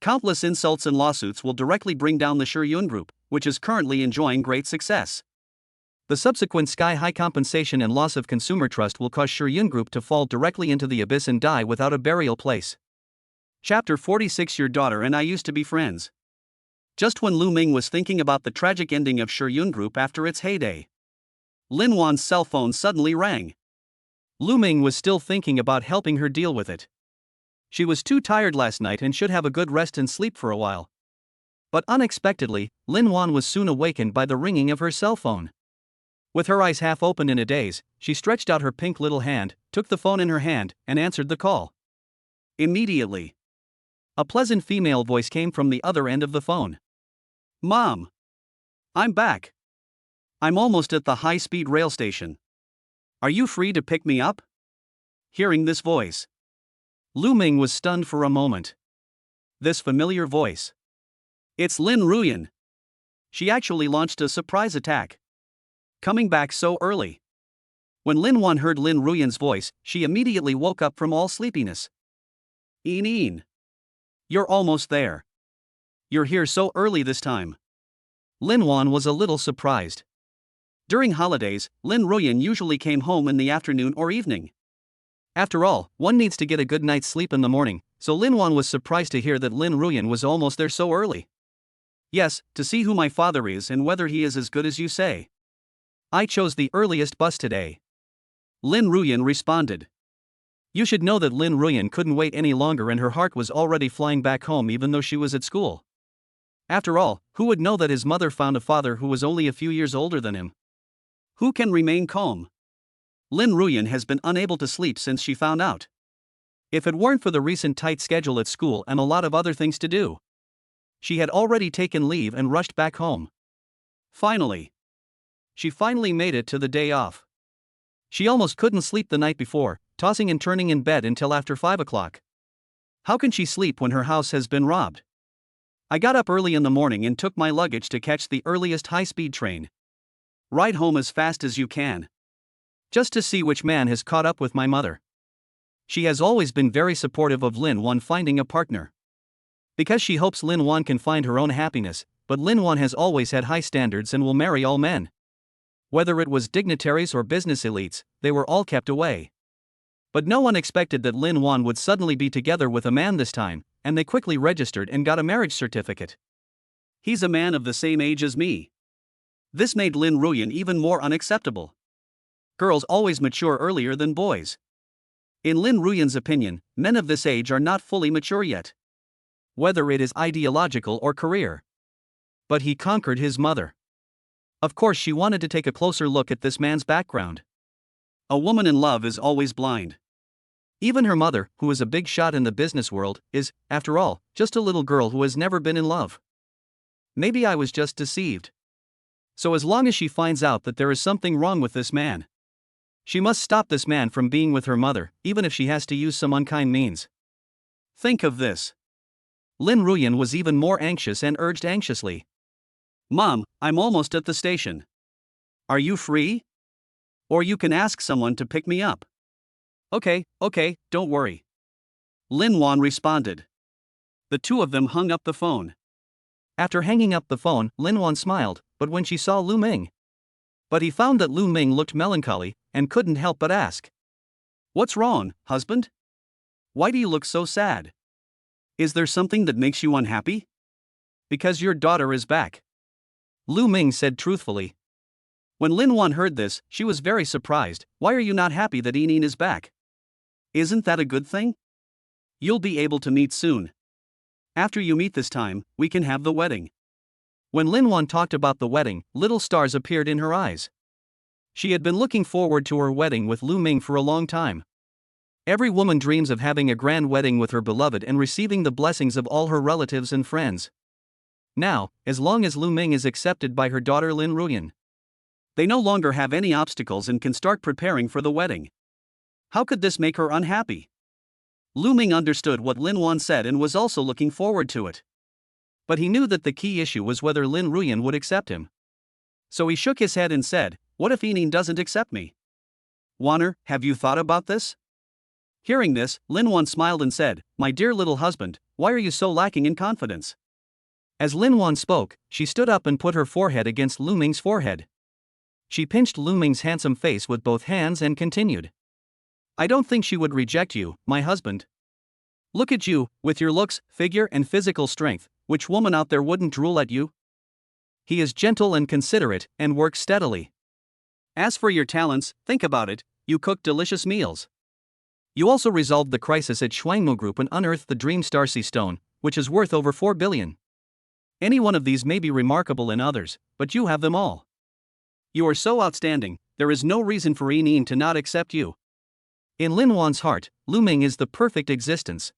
Countless insults and lawsuits will directly bring down the Shiyun Group, which is currently enjoying great success. The subsequent sky-high compensation and loss of consumer trust will cause Shiyun Group to fall directly into the abyss and die without a burial place. Chapter 46. Your daughter and I used to be friends. Just when Lu Ming was thinking about the tragic ending of Shiyun Group after its heyday, Linuan's cell phone suddenly rang. Lu Ming was still thinking about helping her deal with it. She was too tired last night and should have a good rest and sleep for a while. But unexpectedly, Linuan was soon awakened by the ringing of her cell phone. With her eyes half open in a daze, she stretched out her pink little hand, took the phone in her hand, and answered the call. Immediately, a pleasant female voice came from the other end of the phone. Mom! I'm back. I'm almost at the high-speed rail station. Are you free to pick me up? Hearing this voice, Lu Ming was stunned for a moment. This familiar voice. It's Lin Ruyan. She actually launched a surprise attack. Coming back so early. When Linuan heard Lin Ruyan's voice, she immediately woke up from all sleepiness. Een. You're almost there. You're here so early this time. Linuan was a little surprised. During holidays, Lin Ruyan usually came home in the afternoon or evening. After all, one needs to get a good night's sleep in the morning, so Linuan was surprised to hear that Lin Ruyan was almost there so early. Yes, to see who my father is and whether he is as good as you say. I chose the earliest bus today. Lin Ruyan responded. You should know that Lin Ruyan couldn't wait any longer and her heart was already flying back home even though she was at school. After all, who would know that his mother found a father who was only a few years older than him? Who can remain calm? Lin Ruyan has been unable to sleep since she found out. If it weren't for the recent tight schedule at school and a lot of other things to do, she had already taken leave and rushed back home. Finally. She finally made it to the day off. She almost couldn't sleep the night before, tossing and turning in bed until after 5 o'clock. How can she sleep when her house has been robbed? I got up early in the morning and took my luggage to catch the earliest high-speed train. Ride home as fast as you can. Just to see which man has caught up with my mother. She has always been very supportive of Linuan finding a partner. Because she hopes Linuan can find her own happiness, but Linuan has always had high standards and will marry all men. Whether it was dignitaries or business elites, they were all kept away. But no one expected that Linuan would suddenly be together with a man this time, and they quickly registered and got a marriage certificate. He's a man of the same age as me. This made Lin Ruyan even more unacceptable. Girls always mature earlier than boys. In Lin Ruyan's opinion, men of this age are not fully mature yet. Whether it is ideological or career. But he conquered his mother. Of course, she wanted to take a closer look at this man's background. A woman in love is always blind. Even her mother, who is a big shot in the business world, is, after all, just a little girl who has never been in love. Maybe I was just deceived. So as long as she finds out that there is something wrong with this man, she must stop this man from being with her mother, even if she has to use some unkind means. Think of this. Lin Ruyan was even more anxious and urged anxiously. Mom, I'm almost at the station. Are you free? Or you can ask someone to pick me up. Okay, don't worry. Linuan responded. The two of them hung up the phone. After hanging up the phone, Linuan smiled, but when she saw Lu Ming. But he found that Lu Ming looked melancholy, and couldn't help but ask. What's wrong, husband? Why do you look so sad? Is there something that makes you unhappy? Because your daughter is back. Lu Ming said truthfully. When Linuan heard this, she was very surprised. Why are you not happy that Een is back? Isn't that a good thing? You'll be able to meet soon. After you meet this time, we can have the wedding. When Linuan talked about the wedding, little stars appeared in her eyes. She had been looking forward to her wedding with Lu Ming for a long time. Every woman dreams of having a grand wedding with her beloved and receiving the blessings of all her relatives and friends. Now, as long as Lu Ming is accepted by her daughter Lin Ruyan. They no longer have any obstacles and can start preparing for the wedding. How could this make her unhappy? Lu Ming understood what Linuan said and was also looking forward to it. But he knew that the key issue was whether Lin Ruyan would accept him. So he shook his head and said, "What if Yining doesn't accept me?" "Wanner, have you thought about this?" Hearing this, Linuan smiled and said, "My dear little husband, why are you so lacking in confidence?" As Linuan spoke, she stood up and put her forehead against Lu Ming's forehead. She pinched Lu Ming's handsome face with both hands and continued, "I don't think she would reject you, my husband. Look at you, with your looks, figure and physical strength, which woman out there wouldn't drool at you? He is gentle and considerate, and works steadily. As for your talents, think about it, you cook delicious meals. You also resolved the crisis at Shuangmu Group and unearthed the Dream Starcy Stone, which is worth over 4 billion. Any one of these may be remarkable in others, but you have them all. You are so outstanding, there is no reason for Yining to not accept you." In Linuan's heart, Lu Ming is the perfect existence.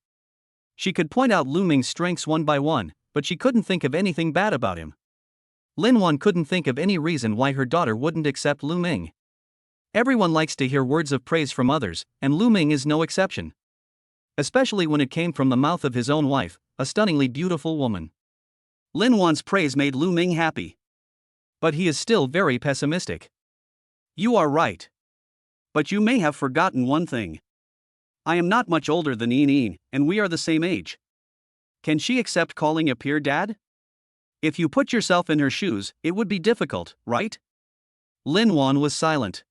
She could point out Lu Ming's strengths one by one, but she couldn't think of anything bad about him. Linuan couldn't think of any reason why her daughter wouldn't accept Lu Ming. Everyone likes to hear words of praise from others, and Lu Ming is no exception. Especially when it came from the mouth of his own wife, a stunningly beautiful woman. Linuan's praise made Lu Ming happy. But he is still very pessimistic. "You are right. But you may have forgotten one thing. I am not much older than Yining, and we are the same age. Can she accept calling a peer dad? If you put yourself in her shoes, it would be difficult, right?" Linuan was silent.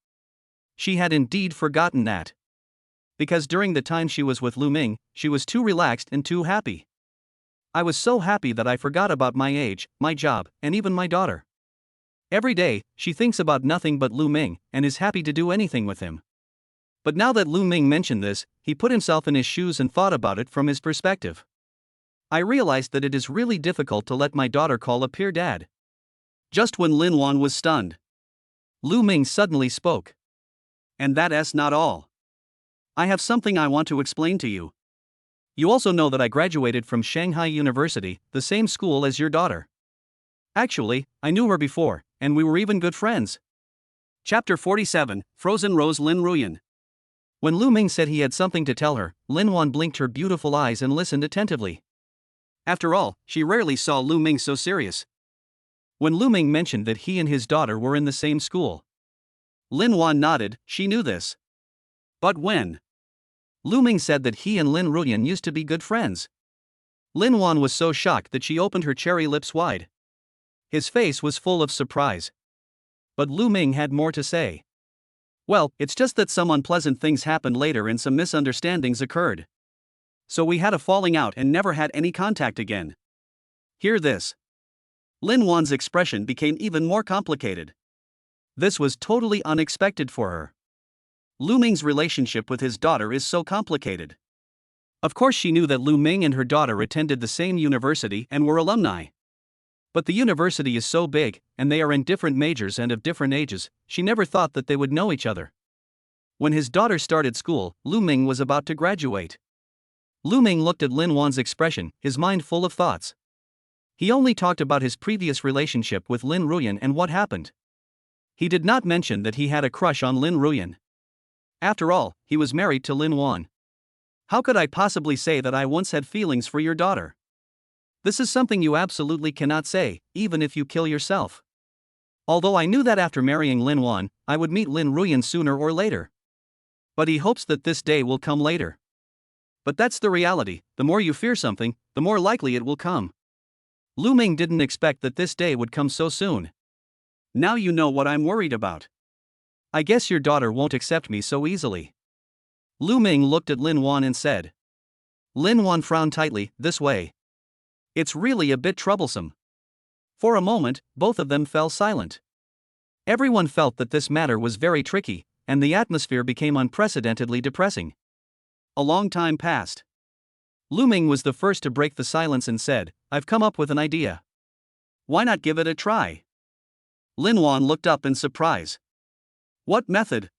She had indeed forgotten that. Because during the time she was with Lu Ming, she was too relaxed and too happy. "I was so happy that I forgot about my age, my job, and even my daughter. Every day, she thinks about nothing but Lu Ming, and is happy to do anything with him." But now that Lu Ming mentioned this, he put himself in his shoes and thought about it from his perspective. "I realized that it is really difficult to let my daughter call a peer dad." Just when Linuan was stunned, Lu Ming suddenly spoke. "And that's not all. I have something I want to explain to you. You also know that I graduated from Shanghai University, the same school as your daughter. Actually, I knew her before, and we were even good friends." Chapter 47, Frozen Rose Lin Ruyan. When Lu Ming said he had something to tell her, Linuan blinked her beautiful eyes and listened attentively. After all, she rarely saw Lu Ming so serious. When Lu Ming mentioned that he and his daughter were in the same school, Linuan nodded. She knew this. But when Lu Ming said that he and Lin Ruyan used to be good friends, Linuan was so shocked that she opened her cherry lips wide. His face was full of surprise. But Lu Ming had more to say. "Well, it's just that some unpleasant things happened later and some misunderstandings occurred. So we had a falling out and never had any contact again." Hear this. Linuan's expression became even more complicated. This was totally unexpected for her. Lu Ming's relationship with his daughter is so complicated. Of course, she knew that Lu Ming and her daughter attended the same university and were alumni. But the university is so big, and they are in different majors and of different ages, she never thought that they would know each other. When his daughter started school, Lu Ming was about to graduate. Lu Ming looked at Linuan's expression, his mind full of thoughts. He only talked about his previous relationship with Lin Ruyan and what happened. He did not mention that he had a crush on Lin Ruyan. After all, he was married to Linuan. "How could I possibly say that I once had feelings for your daughter? This is something you absolutely cannot say, even if you kill yourself. Although I knew that after marrying Linuan, I would meet Lin Ruyan sooner or later. But he hopes that this day will come later. But that's the reality, the more you fear something, the more likely it will come." Lu Ming didn't expect that this day would come so soon. "Now you know what I'm worried about. I guess your daughter won't accept me so easily." Lu Ming looked at Linuan and said. Linuan frowned tightly. "This way. It's really a bit troublesome." For a moment, both of them fell silent. Everyone felt that this matter was very tricky, and the atmosphere became unprecedentedly depressing. A long time passed. Lu Ming was the first to break the silence and said, "I've come up with an idea. Why not give it a try?" Linuan looked up in surprise. "What method?"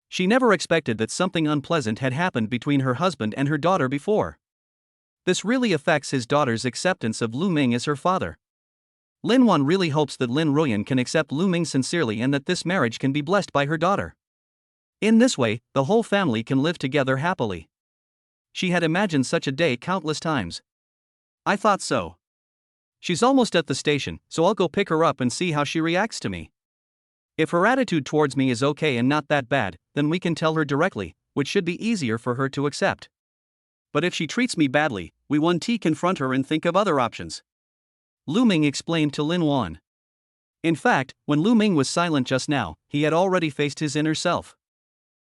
She never expected that something unpleasant had happened between her husband and her daughter before. This really affects his daughter's acceptance of Lu Ming as her father. Linuan really hopes that Lin Ruyan can accept Lu Ming sincerely and that this marriage can be blessed by her daughter. In this way, the whole family can live together happily. She had imagined such a day countless times. I thought so. She's almost at the station, so I'll go pick her up and see how she reacts to me. If her attitude towards me is okay and not that bad, then we can tell her directly, which should be easier for her to accept. But if she treats me badly, we confront her and think of other options. Lu Ming explained to Lin Wan. In fact, when Lu Ming was silent just now, he had already faced his inner self.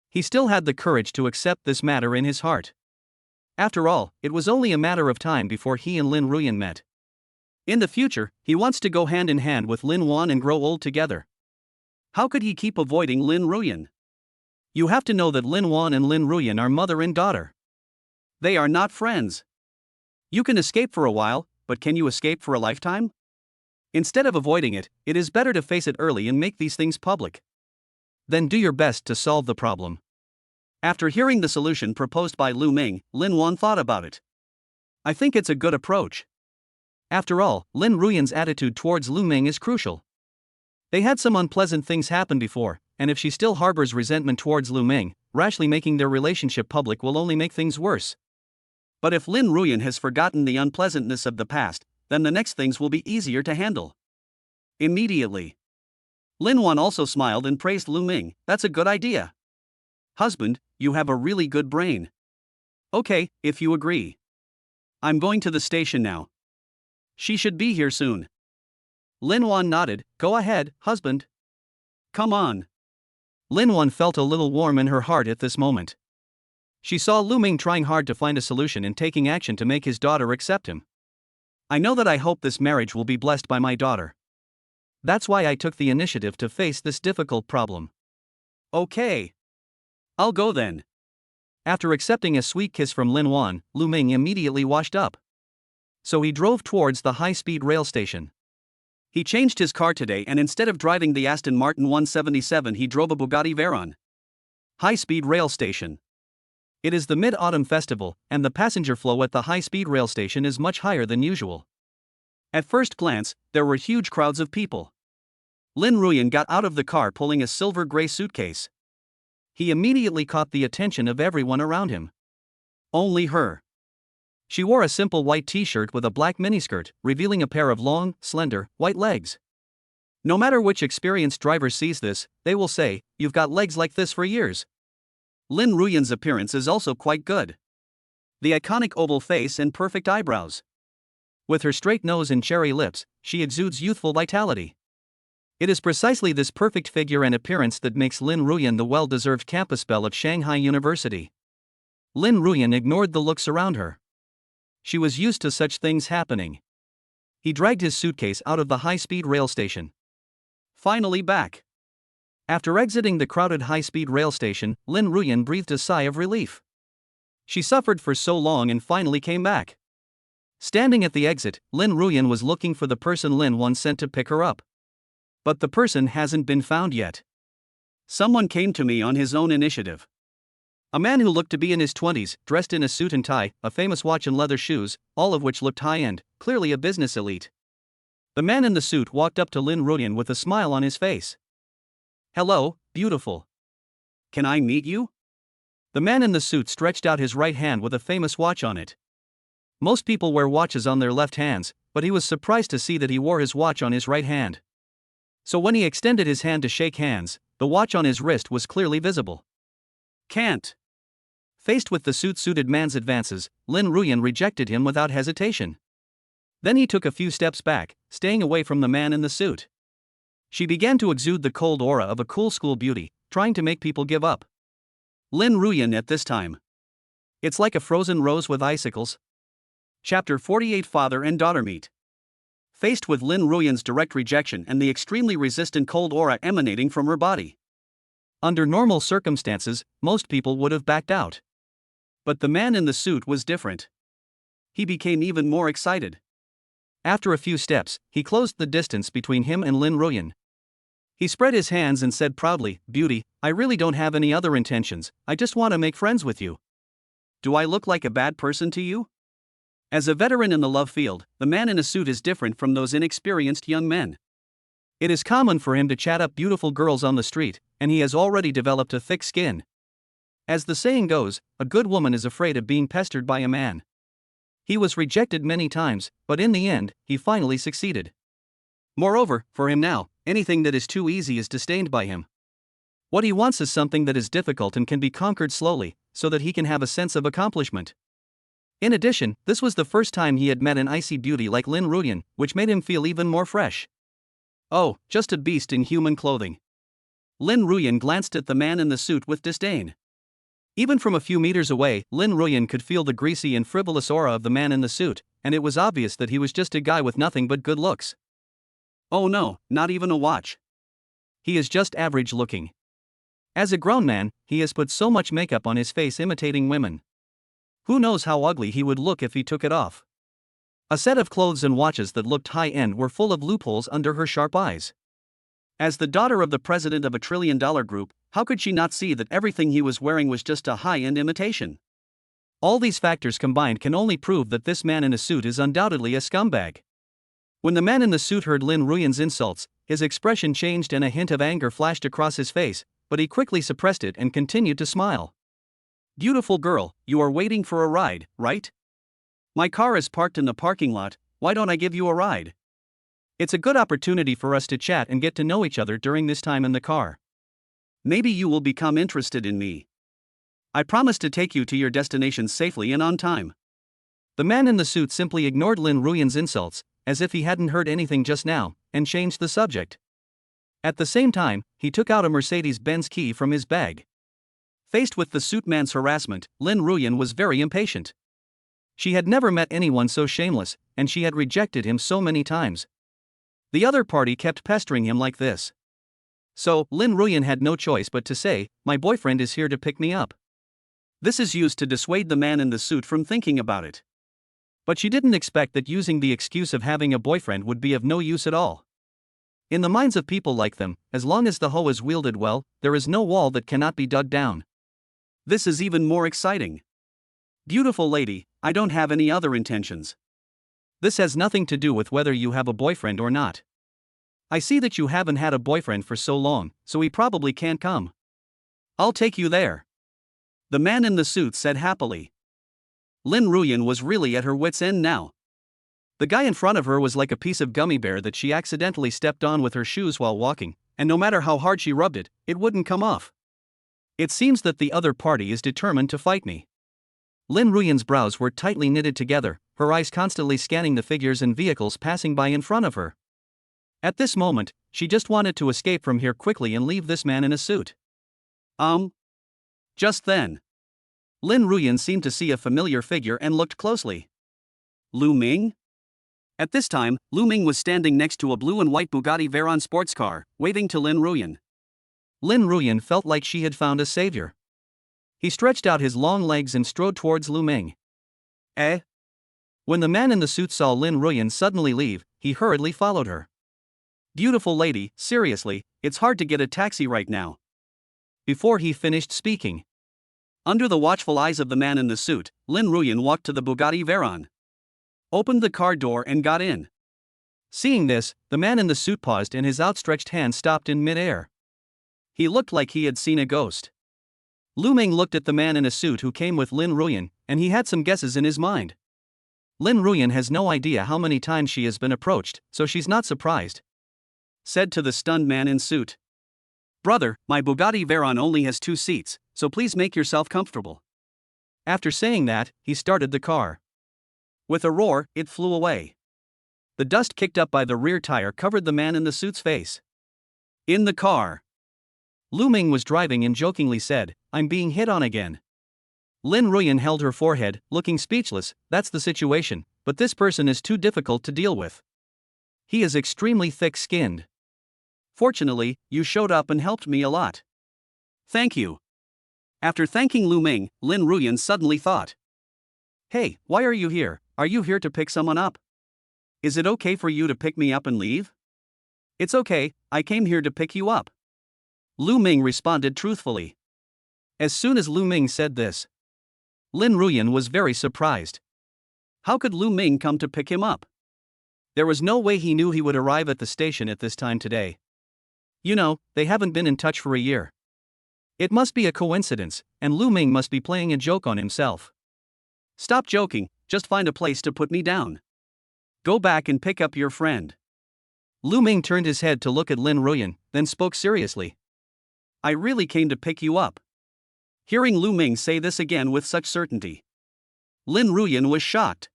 He still had the courage to accept this matter in his heart. After all, it was only a matter of time before he and Lin Ruyan met. In the future, he wants to go hand in hand with Lin Wan and grow old together. How could he keep avoiding Lin Ruyan? You have to know that Lin Wan and Lin Ruyan are mother and daughter. They are not friends. You can escape for a while, but can you escape for a lifetime? Instead of avoiding it, it is better to face it early and make these things public. Then do your best to solve the problem. After hearing the solution proposed by Lu Ming, Lin Wan thought about it. I think it's a good approach. After all, Lin Ruyan's attitude towards Lu Ming is crucial. They had some unpleasant things happen before, and if she still harbors resentment towards Lu Ming, rashly making their relationship public will only make things worse. But if Lin Ruyan has forgotten the unpleasantness of the past, then the next things will be easier to handle. Immediately. Lin Wan also smiled and praised Lu Ming. That's a good idea. Husband, you have a really good brain. Okay, if you agree. I'm going to the station now. She should be here soon. Lin Wan nodded. Go ahead, husband. Come on. Lin Wan felt a little warm in her heart at this moment. She saw Lu Ming trying hard to find a solution and taking action to make his daughter accept him. I know that I hope this marriage will be blessed by my daughter. That's why I took the initiative to face this difficult problem. Okay. I'll go then. After accepting a sweet kiss from Lin Wan, Lu Ming immediately washed up. So he drove towards the high-speed rail station. He changed his car today and instead of driving the Aston Martin 177 he drove a Bugatti Veyron. High-speed rail station. It is the Mid-Autumn Festival, and the passenger flow at the high-speed rail station is much higher than usual. At first glance, there were huge crowds of people. Lin Ruyan got out of the car pulling a silver-gray suitcase. He immediately caught the attention of everyone around him. Only her. She wore a simple white t-shirt with a black miniskirt, revealing a pair of long, slender, white legs. No matter which experienced driver sees this, they will say, "You've got legs like this for years." Lin Ruyan's appearance is also quite good. The iconic oval face and perfect eyebrows. With her straight nose and cherry lips, she exudes youthful vitality. It is precisely this perfect figure and appearance that makes Lin Ruyan the well-deserved campus belle of Shanghai University. Lin Ruyan ignored the looks around her. She was used to such things happening. He dragged his suitcase out of the high-speed rail station. Finally back. After exiting the crowded high-speed rail station, Lin Ruyan breathed a sigh of relief. She suffered for so long and finally came back. Standing at the exit, Lin Ruyan was looking for the person Lin Wan sent to pick her up. But the person hasn't been found yet. Someone came to me on his own initiative. A man who looked to be in his 20s, dressed in a suit and tie, a famous watch and leather shoes, all of which looked high-end, clearly a business elite. The man in the suit walked up to Lin Ruyan with a smile on his face. "Hello, beautiful. Can I meet you?" The man in the suit stretched out his right hand with a famous watch on it. Most people wear watches on their left hands, but he was surprised to see that he wore his watch on his right hand. So when he extended his hand to shake hands, the watch on his wrist was clearly visible. Can't. Faced with the suit-suited man's advances, Lin Ruyan rejected him without hesitation. Then he took a few steps back, staying away from the man in the suit. She began to exude the cold aura of a cool school beauty, trying to make people give up. Lin Ruyan at this time. It's like a frozen rose with icicles. Chapter 48 Father and Daughter Meet. Faced with Lin Ruyan's direct rejection and the extremely resistant cold aura emanating from her body. Under normal circumstances, most people would have backed out. But the man in the suit was different. He became even more excited. After a few steps, he closed the distance between him and Lin Ruyan. He spread his hands and said proudly, "Beauty, I really don't have any other intentions, I just want to make friends with you. Do I look like a bad person to you?" As a veteran in the love field, the man in a suit is different from those inexperienced young men. It is common for him to chat up beautiful girls on the street, and he has already developed a thick skin. As the saying goes, a good woman is afraid of being pestered by a man. He was rejected many times, but in the end, he finally succeeded. Moreover, for him now, anything that is too easy is disdained by him. What he wants is something that is difficult and can be conquered slowly, so that he can have a sense of accomplishment. In addition, this was the first time he had met an icy beauty like Linuan, which made him feel even more fresh. Oh, just a beast in human clothing. Linuan glanced at the man in the suit with disdain. Even from a few meters away, Linuan could feel the greasy and frivolous aura of the man in the suit, and it was obvious that he was just a guy with nothing but good looks. Oh no, not even a watch. He is just average looking. As a grown man, he has put so much makeup on his face imitating women. Who knows how ugly he would look if he took it off? A set of clothes and watches that looked high-end were full of loopholes under her sharp eyes. As the daughter of the president of a trillion-dollar group, how could she not see that everything he was wearing was just a high-end imitation? All these factors combined can only prove that this man in a suit is undoubtedly a scumbag. When the man in the suit heard Linuan's insults, his expression changed and a hint of anger flashed across his face, but he quickly suppressed it and continued to smile. Beautiful girl, you are waiting for a ride, right? My car is parked in the parking lot, why don't I give you a ride? It's a good opportunity for us to chat and get to know each other during this time in the car. Maybe you will become interested in me. I promise to take you to your destination safely and on time. The man in the suit simply ignored Linuan's insults, as if he hadn't heard anything just now, and changed the subject. At the same time, he took out a Mercedes-Benz key from his bag. Faced with the suit man's harassment, Linuan was very impatient. She had never met anyone so shameless, and she had rejected him so many times. The other party kept pestering him like this. So, Linuan had no choice but to say, "My boyfriend is here to pick me up." This is used to dissuade the man in the suit from thinking about it. But she didn't expect that using the excuse of having a boyfriend would be of no use at all. In the minds of people like them, as long as the hoe is wielded well, there is no wall that cannot be dug down. This is even more exciting. Beautiful lady, I don't have any other intentions. This has nothing to do with whether you have a boyfriend or not. I see that you haven't had a boyfriend for so long, so he probably can't come. I'll take you there. The man in the suit said happily. Linuan was really at her wits' end now. The guy in front of her was like a piece of gummy bear that she accidentally stepped on with her shoes while walking, and no matter how hard she rubbed it, it wouldn't come off. It seems that the other party is determined to fight me. Linuan's brows were tightly knitted together, her eyes constantly scanning the figures and vehicles passing by in front of her. At this moment, she just wanted to escape from here quickly and leave this man in a suit. Just then, Linuan seemed to see a familiar figure and looked closely. Lu Ming? At this time, Lu Ming was standing next to a blue and white Bugatti Veyron sports car, waving to Linuan. Linuan felt like she had found a savior. He stretched out his long legs and strode towards Lu Ming. Eh? When the man in the suit saw Linuan suddenly leave, he hurriedly followed her. Beautiful lady, seriously, it's hard to get a taxi right now. Before he finished speaking, under the watchful eyes of the man in the suit, Linuan walked to the Bugatti Veyron, opened the car door and got in. Seeing this, the man in the suit paused and his outstretched hand stopped in mid-air. He looked like he had seen a ghost. Lu Ming looked at the man in a suit who came with Linuan, and he had some guesses in his mind. Linuan has no idea how many times she has been approached, so she's not surprised. Said to the stunned man in suit. Brother, my Bugatti Veyron only has 2 seats, so please make yourself comfortable. After saying that, he started the car. With a roar, it flew away. The dust kicked up by the rear tire covered the man in the suit's face. In the car, Lu Ming was driving and jokingly said, "I'm being hit on again." Linuan held her forehead, looking speechless. That's the situation, but this person is too difficult to deal with. He is extremely thick-skinned. Fortunately, you showed up and helped me a lot. Thank you. After thanking Lu Ming, Linuan suddenly thought. Hey, why are you here? Are you here to pick someone up? Is it okay for you to pick me up and leave? It's okay, I came here to pick you up. Lu Ming responded truthfully. As soon as Lu Ming said this, Linuan was very surprised. How could Lu Ming come to pick him up? There was no way he knew he would arrive at the station at this time today. You know, they haven't been in touch for a year. It must be a coincidence, and Lu Ming must be playing a joke on himself. Stop joking, just find a place to put me down. Go back and pick up your friend. Lu Ming turned his head to look at Lin Ruyan, then spoke seriously. I really came to pick you up. Hearing Lu Ming say this again with such certainty, Lin Ruyan was shocked.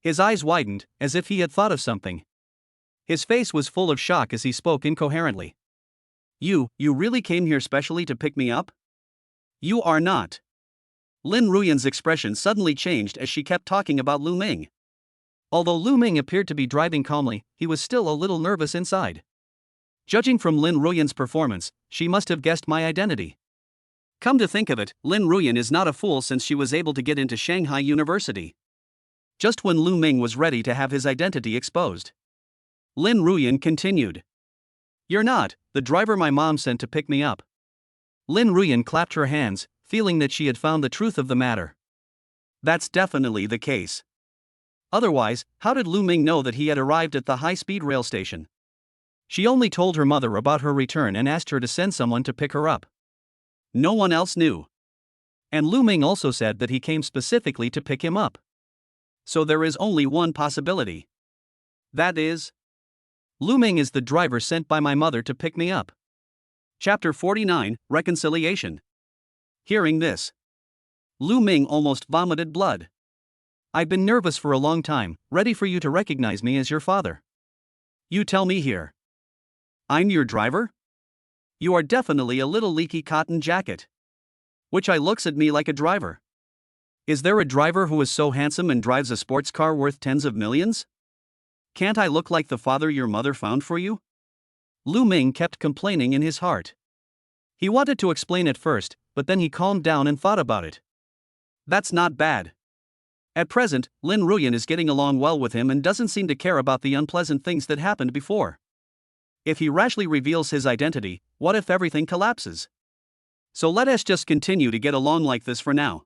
His eyes widened, as if he had thought of something. His face was full of shock as he spoke incoherently. You really came here specially to pick me up? You are not. Lin Ruyan's expression suddenly changed as she kept talking about Lu Ming. Although Lu Ming appeared to be driving calmly, he was still a little nervous inside. Judging from Lin Ruyan's performance, she must have guessed my identity. Come to think of it, Lin Ruyan is not a fool since she was able to get into Shanghai University. Just when Lu Ming was ready to have his identity exposed, Lin Ruyan continued. You're not the driver my mom sent to pick me up. Lin Ruyan clapped her hands, feeling that she had found the truth of the matter. That's definitely the case. Otherwise, how did Lu Ming know that he had arrived at the high-speed rail station? She only told her mother about her return and asked her to send someone to pick her up. No one else knew. And Lu Ming also said that he came specifically to pick him up. So there is only one possibility. That is, Lu Ming is the driver sent by my mother to pick me up. Chapter 49, Reconciliation. Hearing this, Lu Ming almost vomited blood. I've been nervous for a long time, ready for you to recognize me as your father. You tell me here. I'm your driver? You are definitely a little leaky cotton jacket. Which eye looks at me like a driver. Is there a driver who is so handsome and drives a sports car worth tens of millions? Can't I look like the father your mother found for you? Lu Ming kept complaining in his heart. He wanted to explain at first, but then he calmed down and thought about it. That's not bad. At present, Lin Ruyan is getting along well with him and doesn't seem to care about the unpleasant things that happened before. If he rashly reveals his identity, what if everything collapses? So let us just continue to get along like this for now.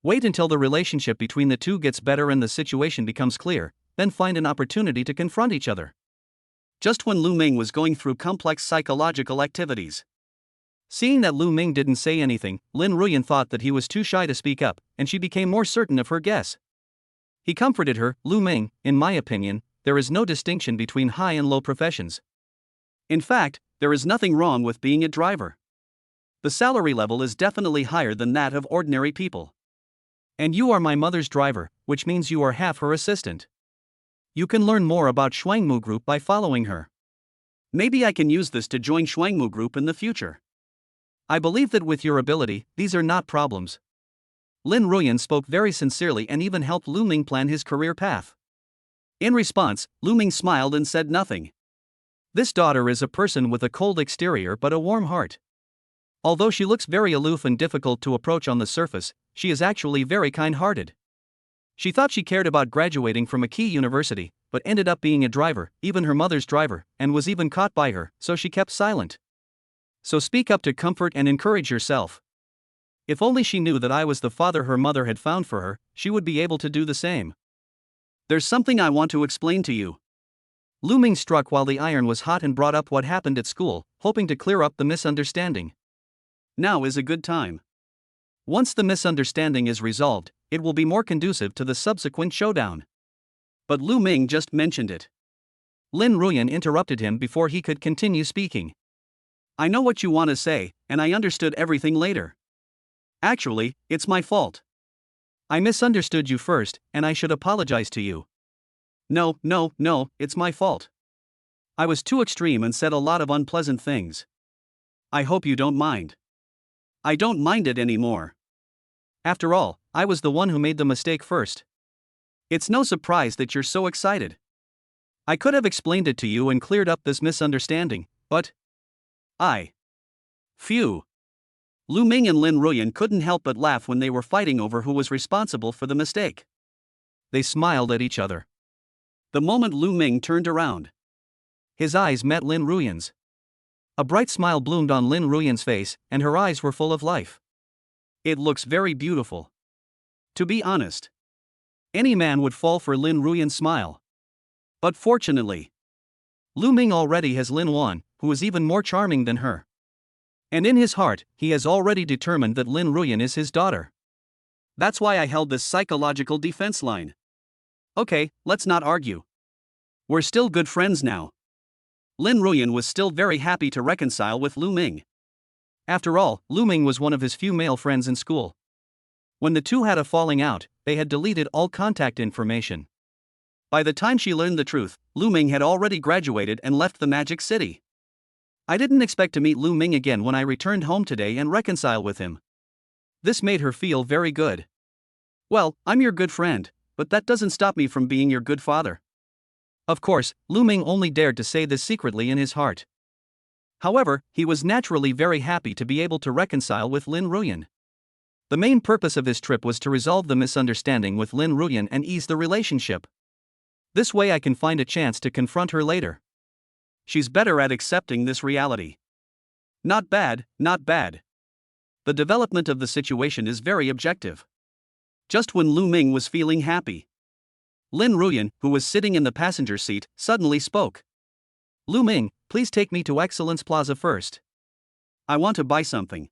Wait until the relationship between the two gets better and the situation becomes clear, then find an opportunity to confront each other. Just when Lu Ming was going through complex psychological activities. Seeing that Lu Ming didn't say anything, Lin Ruyan thought that he was too shy to speak up, and she became more certain of her guess. He comforted her, Lu Ming, in my opinion, there is no distinction between high and low professions. In fact, there is nothing wrong with being a driver. The salary level is definitely higher than that of ordinary people. And you are my mother's driver, which means you are half her assistant. You can learn more about Shuangmu Group by following her. Maybe I can use this to join Shuangmu Group in the future. I believe that with your ability, these are not problems. Lin Ruyan spoke very sincerely and even helped Lu Ming plan his career path. In response, Lu Ming smiled and said nothing. This daughter is a person with a cold exterior but a warm heart. Although she looks very aloof and difficult to approach on the surface, she is actually very kind-hearted. She thought she cared about graduating from a key university, but ended up being a driver, even her mother's driver, and was even caught by her, so she kept silent. So speak up to comfort and encourage yourself. If only she knew that I was the father her mother had found for her, she would be able to do the same. There's something I want to explain to you. Lu Ming struck while the iron was hot and brought up what happened at school, hoping to clear up the misunderstanding. Now is a good time. Once the misunderstanding is resolved, it will be more conducive to the subsequent showdown. But Lu Ming just mentioned it. Lin Ruyan interrupted him before he could continue speaking. I know what you want to say, and I understood everything later. Actually, it's my fault. I misunderstood you first, and I should apologize to you. No, it's my fault. I was too extreme and said a lot of unpleasant things. I hope you don't mind. I don't mind it anymore. After all, I was the one who made the mistake first. It's no surprise that you're so excited. I could have explained it to you and cleared up this misunderstanding, but Phew. Lu Ming and Lin Ruyan couldn't help but laugh when they were fighting over who was responsible for the mistake. They smiled at each other. The moment Lu Ming turned around, his eyes met Lin Ruyan's. A bright smile bloomed on Lin Ruyan's face, and her eyes were full of life. It looks very beautiful. To be honest. Any man would fall for Lin Ruyan's smile. But fortunately, Lu Ming already has Linuan, who is even more charming than her. And in his heart, he has already determined that Lin Ruyan is his daughter. That's why I held this psychological defense line. Okay, let's not argue. We're still good friends now. Lin Ruyan was still very happy to reconcile with Lu Ming. After all, Lu Ming was one of his few male friends in school. When the two had a falling out, they had deleted all contact information. By the time she learned the truth, Lu Ming had already graduated and left the Magic City. I didn't expect to meet Lu Ming again when I returned home today and reconcile with him. This made her feel very good. Well, I'm your good friend, but that doesn't stop me from being your good father. Of course, Lu Ming only dared to say this secretly in his heart. However, he was naturally very happy to be able to reconcile with Lin Ruyan. The main purpose of his trip was to resolve the misunderstanding with Lin Ruyan and ease the relationship. This way I can find a chance to confront her later. She's better at accepting this reality. Not bad, not bad. The development of the situation is very objective. Just when Lu Ming was feeling happy, Lin Ruyan, who was sitting in the passenger seat, suddenly spoke. Lu Ming, please take me to Excellence Plaza first. I want to buy something.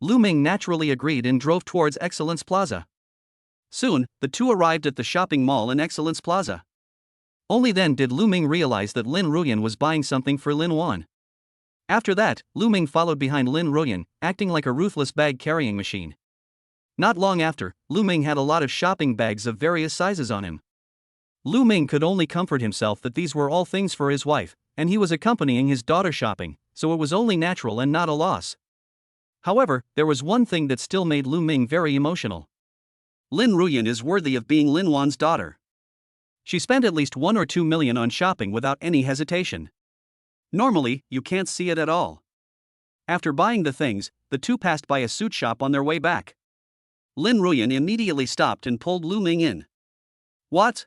Lu Ming naturally agreed and drove towards Excellence Plaza. Soon, the two arrived at the shopping mall in Excellence Plaza. Only then did Lu Ming realize that Lin Ruyan was buying something for Linuan. After that, Lu Ming followed behind Lin Ruyan, acting like a ruthless bag-carrying machine. Not long after, Lu Ming had a lot of shopping bags of various sizes on him. Lu Ming could only comfort himself that these were all things for his wife, and he was accompanying his daughter shopping, so it was only natural and not a loss. However, there was one thing that still made Lu Ming very emotional. Lin Ruyan is worthy of being Linuan's daughter. She spent at least 1 or 2 million on shopping without any hesitation. Normally, you can't see it at all. After buying the things, the two passed by a suit shop on their way back. Lin Ruyan immediately stopped and pulled Lu Ming in. What?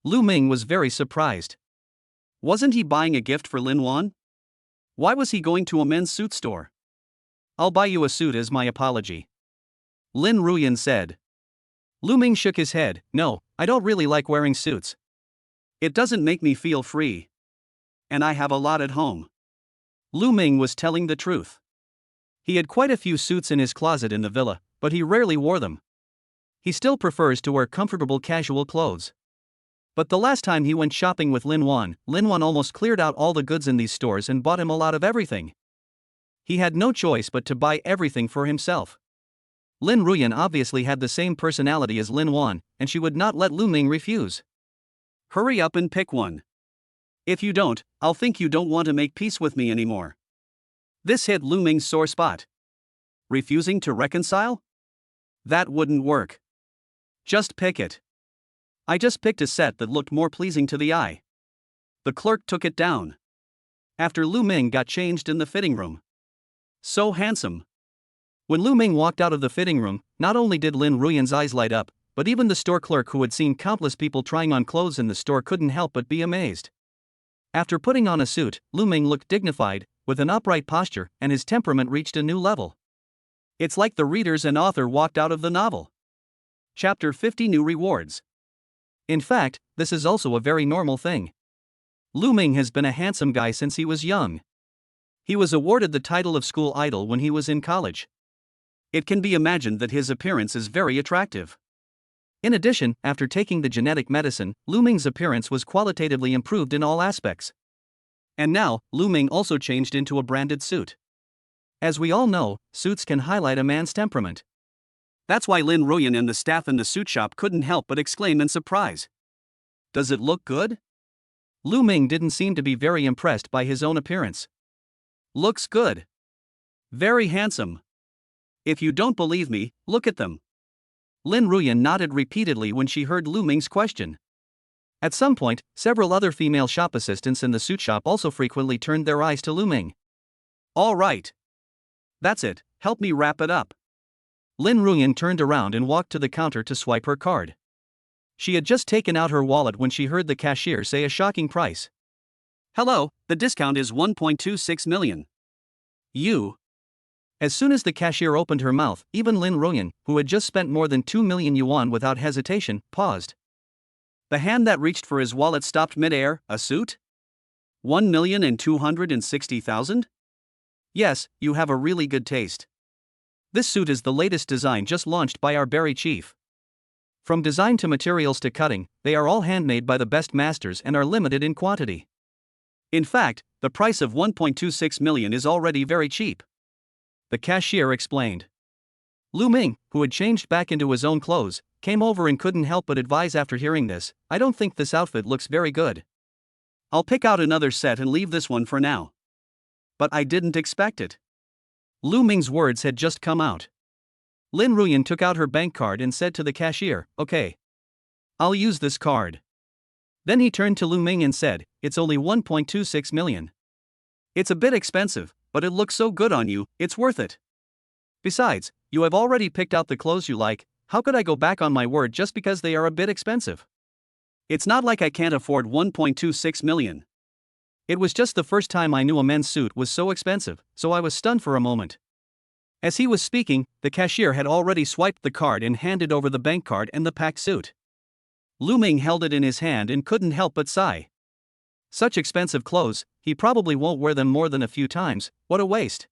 Lu Ming was very surprised. Wasn't he buying a gift for Linuan? Why was he going to a men's suit store? I'll buy you a suit as my apology. Lin Ruyan said. Lu Ming shook his head. No, I don't really like wearing suits. It doesn't make me feel free. And I have a lot at home. Lu Ming was telling the truth. He had quite a few suits in his closet in the villa, but he rarely wore them. He still prefers to wear comfortable casual clothes. But the last time he went shopping with Linuan almost cleared out all the goods in these stores and bought him a lot of everything. He had no choice but to buy everything for himself. Lin Ruyan obviously had the same personality as Linuan, and she would not let Lu Ming refuse. Hurry up and pick one. If you don't, I'll think you don't want to make peace with me anymore. This hit Lu Ming's sore spot. Refusing to reconcile? That wouldn't work. Just pick it. I just picked a set that looked more pleasing to the eye. The clerk took it down. After Lu Ming got changed in the fitting room. So handsome. When Lu Ming walked out of the fitting room, not only did Lin Ruyan's eyes light up, but even the store clerk who had seen countless people trying on clothes in the store couldn't help but be amazed. After putting on a suit, Lu Ming looked dignified, with an upright posture, and his temperament reached a new level. It's like the readers and author walked out of the novel. Chapter 50 New Rewards. In fact, this is also a very normal thing. Lu Ming has been a handsome guy since he was young. He was awarded the title of school idol when he was in college. It can be imagined that his appearance is very attractive. In addition, after taking the genetic medicine, Lu Ming's appearance was qualitatively improved in all aspects. And now, Lu Ming also changed into a branded suit. As we all know, suits can highlight a man's temperament. That's why Lin Ruyan and the staff in the suit shop couldn't help but exclaim in surprise. Does it look good? Lu Ming didn't seem to be very impressed by his own appearance. Looks good. Very handsome. If you don't believe me, look at them. Lin Ruyan nodded repeatedly when she heard Lu Ming's question. At some point, several other female shop assistants in the suit shop also frequently turned their eyes to Lu Ming. All right. That's it, help me wrap it up. Lin Ruyan turned around and walked to the counter to swipe her card. She had just taken out her wallet when she heard the cashier say a shocking price. Hello, the discount is 1.26 million. You. As soon as the cashier opened her mouth, even Lin Ruyan, who had just spent more than 2 million yuan without hesitation, paused. The hand that reached for his wallet stopped midair. A suit? 1,260,000? Yes, you have a really good taste. This suit is the latest design just launched by our berry chief. From design to materials to cutting, they are all handmade by the best masters and are limited in quantity. In fact, the price of 1.26 million is already very cheap. The cashier explained. Lu Ming, who had changed back into his own clothes, came over and couldn't help but advise after hearing this, I don't think this outfit looks very good. I'll pick out another set and leave this one for now. But I didn't expect it. Lu Ming's words had just come out. Lin Ruyan took out her bank card and said to the cashier, okay. I'll use this card. Then he turned to Lu Ming and said, it's only 1.26 million. It's a bit expensive, but it looks so good on you, it's worth it. Besides, you have already picked out the clothes you like, how could I go back on my word just because they are a bit expensive? It's not like I can't afford 1.26 million. It was just the first time I knew a men's suit was so expensive, so I was stunned for a moment. As he was speaking, the cashier had already swiped the card and handed over the bank card and the packed suit. Lu Ming held it in his hand and couldn't help but sigh. Such expensive clothes, he probably won't wear them more than a few times, what a waste.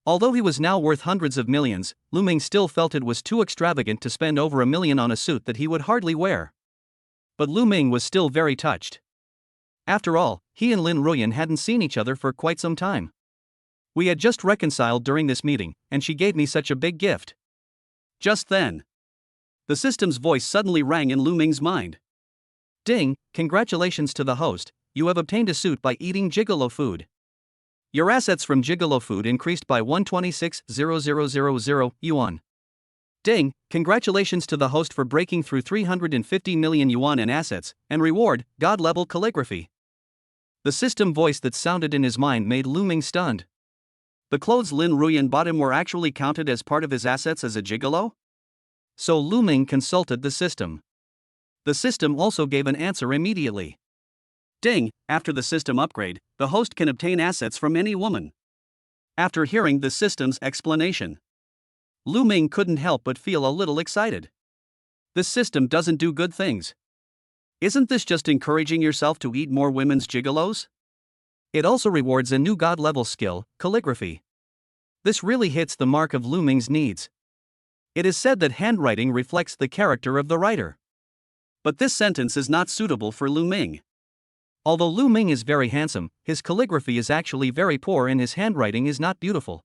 Although he was now worth hundreds of millions, Lu Ming still felt it was too extravagant to spend over $1 million on a suit that he would hardly wear. But Lu Ming was still very touched. After all, he and Lin Ruyan hadn't seen each other for quite some time. We had just reconciled during this meeting, and she gave me such a big gift. Just then, the system's voice suddenly rang in Lu Ming's mind. Ding, congratulations to the host, you have obtained a suit by eating gigolo food. Your assets from gigolo food increased by 126,000 yuan. Ding, congratulations to the host for breaking through 350 million yuan in assets, and reward, God-level calligraphy. The system voice that sounded in his mind made Lu Ming stunned. The clothes Lin Ruyan bought him were actually counted as part of his assets as a gigolo? So Lu Ming consulted the system. The system also gave an answer immediately. Ding, after the system upgrade, the host can obtain assets from any woman. After hearing the system's explanation, Lu Ming couldn't help but feel a little excited. This system doesn't do good things. Isn't this just encouraging yourself to eat more women's gigolos? It also rewards a new god-level skill, calligraphy. This really hits the mark of Lu Ming's needs. It is said that handwriting reflects the character of the writer. But this sentence is not suitable for Lu Ming. Although Lu Ming is very handsome, his calligraphy is actually very poor and his handwriting is not beautiful.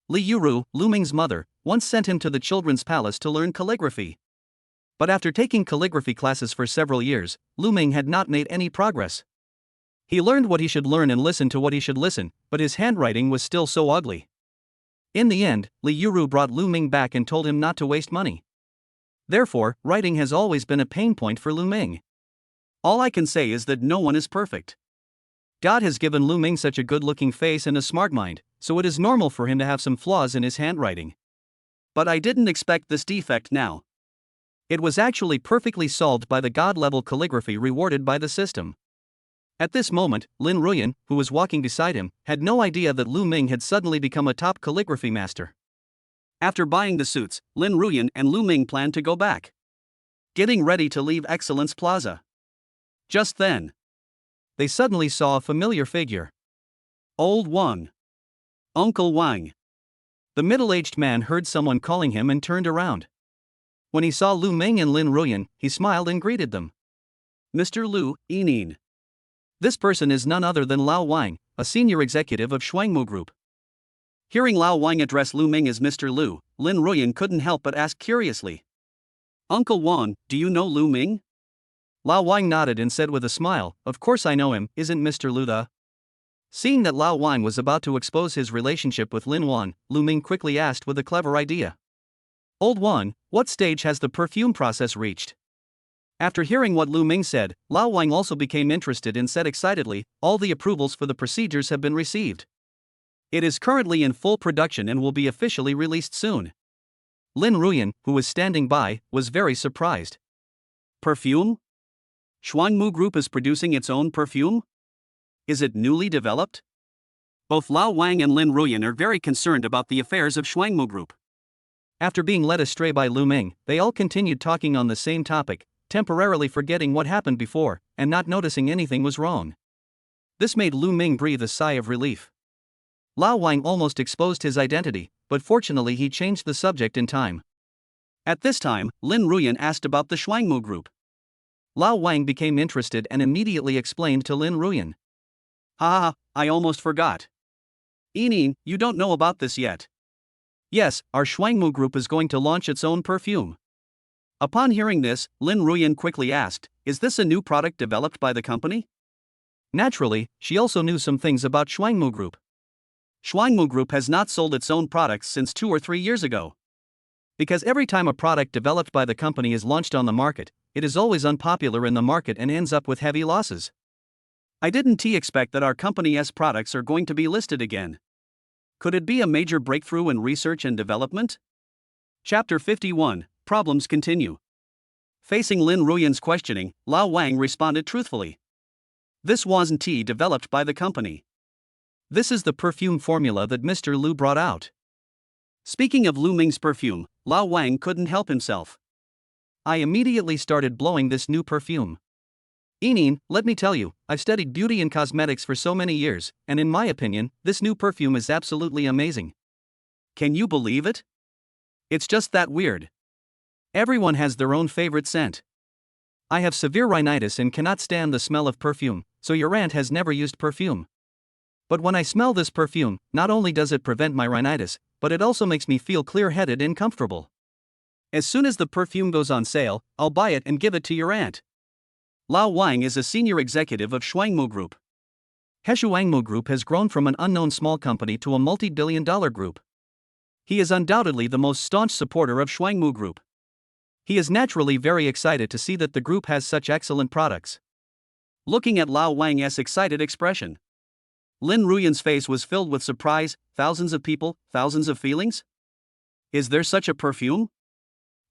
Li Yuru, Lu Ming's mother, once sent him to the children's palace to learn calligraphy. But after taking calligraphy classes for several years, Lu Ming had not made any progress. He learned what he should learn and listened to what he should listen, but his handwriting was still so ugly. In the end, Li Yuru brought Lu Ming back and told him not to waste money. Therefore, writing has always been a pain point for Lu Ming. All I can say is that no one is perfect. God has given Lu Ming such a good-looking face and a smart mind, so it is normal for him to have some flaws in his handwriting. But I didn't expect this defect now. It was actually perfectly solved by the god-level calligraphy rewarded by the system. At this moment, Lin Ruyan, who was walking beside him, had no idea that Lu Ming had suddenly become a top calligraphy master. After buying the suits, Lin Ruyan and Lu Ming planned to go back, getting ready to leave Excellence Plaza. Just then, they suddenly saw a familiar figure. Old Wang. Uncle Wang. The middle-aged man heard someone calling him and turned around. When he saw Lu Ming and Lin Ruyan, he smiled and greeted them. Mr. Lu, Yinin. This person is none other than Lao Wang, a senior executive of Shuangmu Group. Hearing Lao Wang address Lu Ming as Mr. Lu, Lin Ruyan couldn't help but ask curiously. Uncle Wang, do you know Lu Ming? Lao Wang nodded and said with a smile, of course I know him, isn't Mr. Lu the? Seeing that Lao Wang was about to expose his relationship with Linuan, Lu Ming quickly asked with a clever idea. Old Wang, what stage has the perfume process reached? After hearing what Lu Ming said, Lao Wang also became interested and said excitedly, all the approvals for the procedures have been received. It is currently in full production and will be officially released soon. Lin Ruyan, who was standing by, was very surprised. Perfume? Shuangmu Group is producing its own perfume? Is it newly developed? Both Lao Wang and Lin Ruyan are very concerned about the affairs of Shuangmu Group. After being led astray by Lu Ming, they all continued talking on the same topic, temporarily forgetting what happened before, and not noticing anything was wrong. This made Lu Ming breathe a sigh of relief. Lao Wang almost exposed his identity, but fortunately he changed the subject in time. At this time, Lin Ruyan asked about the Shuangmu Group. Lao Wang became interested and immediately explained to Lin Ruyan. "Ha, I almost forgot. Inin, you don't know about this yet. Yes, our Shuangmu Group is going to launch its own perfume." Upon hearing this, Lin Ruyan quickly asked, "Is this a new product developed by the company?" Naturally, she also knew some things about Shuangmu Group. Shuangmu Group has not sold its own products since 2 or 3 years ago. Because every time a product developed by the company is launched on the market, it is always unpopular in the market and ends up with heavy losses. I didn't expect that our company's products are going to be listed again. Could it be a major breakthrough in research and development? Chapter 51, Problems continue. Facing Lin Ruyan's questioning, Lao Wang responded truthfully. This wasn't tea developed by the company. This is the perfume formula that Mr. Lu brought out. Speaking of Lu Ming's perfume, Lao Wang couldn't help himself. I immediately started blowing this new perfume. Inin, let me tell you, I've studied beauty and cosmetics for so many years, and in my opinion, this new perfume is absolutely amazing. Can you believe it? It's just that weird. Everyone has their own favorite scent. I have severe rhinitis and cannot stand the smell of perfume, so your aunt has never used perfume. But when I smell this perfume, not only does it prevent my rhinitis, but it also makes me feel clear-headed and comfortable. As soon as the perfume goes on sale, I'll buy it and give it to your aunt. Lao Wang is a senior executive of Shuangmu Group. Shuangmu Group has grown from an unknown small company to a multi-billion-dollar group. He is undoubtedly the most staunch supporter of Shuangmu Group. He is naturally very excited to see that the group has such excellent products. Looking at Lao Wang's excited expression, Lin Ruyan's face was filled with surprise. Thousands of people, thousands of feelings? Is there such a perfume?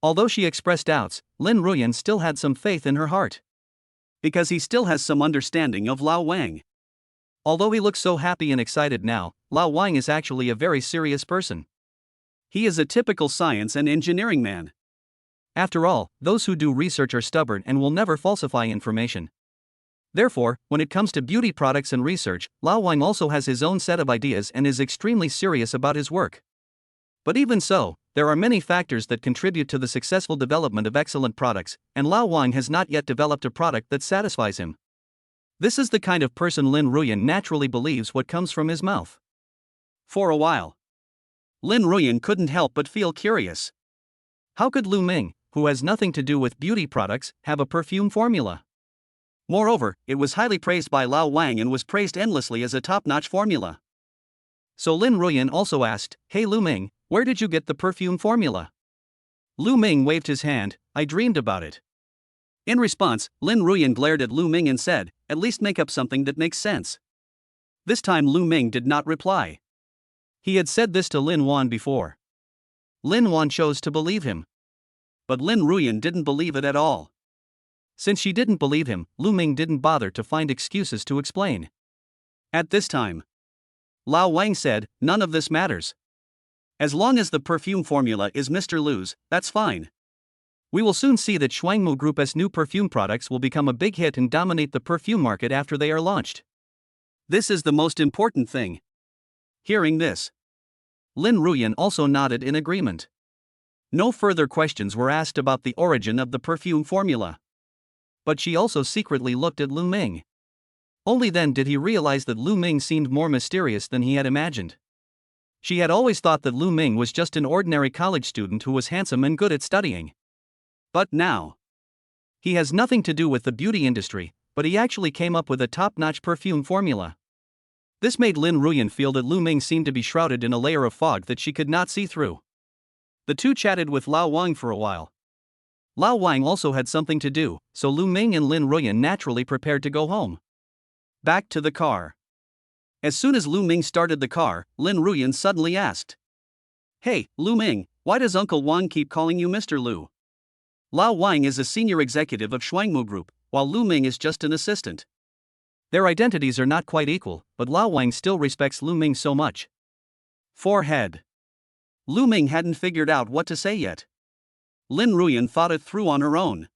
Although she expressed doubts, Lin Ruyan still had some faith in her heart. Because he still has some understanding of Lao Wang. Although he looks so happy and excited now, Lao Wang is actually a very serious person. He is a typical science and engineering man. After all, those who do research are stubborn and will never falsify information. Therefore, when it comes to beauty products and research, Lao Wang also has his own set of ideas and is extremely serious about his work. But even so, there are many factors that contribute to the successful development of excellent products, and Lao Wang has not yet developed a product that satisfies him. This is the kind of person Lin Ruyan naturally believes what comes from his mouth. For a while, Lin Ruyan couldn't help but feel curious. How could Lu Ming, who has nothing to do with beauty products, have a perfume formula? Moreover, it was highly praised by Lao Wang and was praised endlessly as a top-notch formula. So Lin Ruyan also asked, "Hey Lu Ming, where did you get the perfume formula?" Lu Ming waved his hand, "I dreamed about it." In response, Lin Ruyan glared at Lu Ming and said, "At least make up something that makes sense." This time Lu Ming did not reply. He had said this to Lin Wan before. Lin Wan chose to believe him. But Lin Ruyan didn't believe it at all. Since she didn't believe him, Lu Ming didn't bother to find excuses to explain. At this time, Lao Wang said, "None of this matters. As long as the perfume formula is Mr. Lu's, that's fine. We will soon see that Shuangmu Group's new perfume products will become a big hit and dominate the perfume market after they are launched. This is the most important thing." Hearing this, Lin Ruyan also nodded in agreement. No further questions were asked about the origin of the perfume formula. But she also secretly looked at Lu Ming. Only then did he realize that Lu Ming seemed more mysterious than he had imagined. She had always thought that Lu Ming was just an ordinary college student who was handsome and good at studying. But now, he has nothing to do with the beauty industry, but he actually came up with a top-notch perfume formula. This made Lin Ruyan feel that Lu Ming seemed to be shrouded in a layer of fog that she could not see through. The two chatted with Lao Wang for a while. Lao Wang also had something to do, so Lu Ming and Lin Ruyan naturally prepared to go home. Back to the car. As soon as Lu Ming started the car, Lin Ruyan suddenly asked, "Hey, Lu Ming, why does Uncle Wang keep calling you Mr. Lu?" Lao Wang is a senior executive of Shuangmu Group, while Lu Ming is just an assistant. Their identities are not quite equal, but Wang still respects Lu Ming so much. Forehead. Lu Ming hadn't figured out what to say yet. Lin Ruyan thought it through on her own.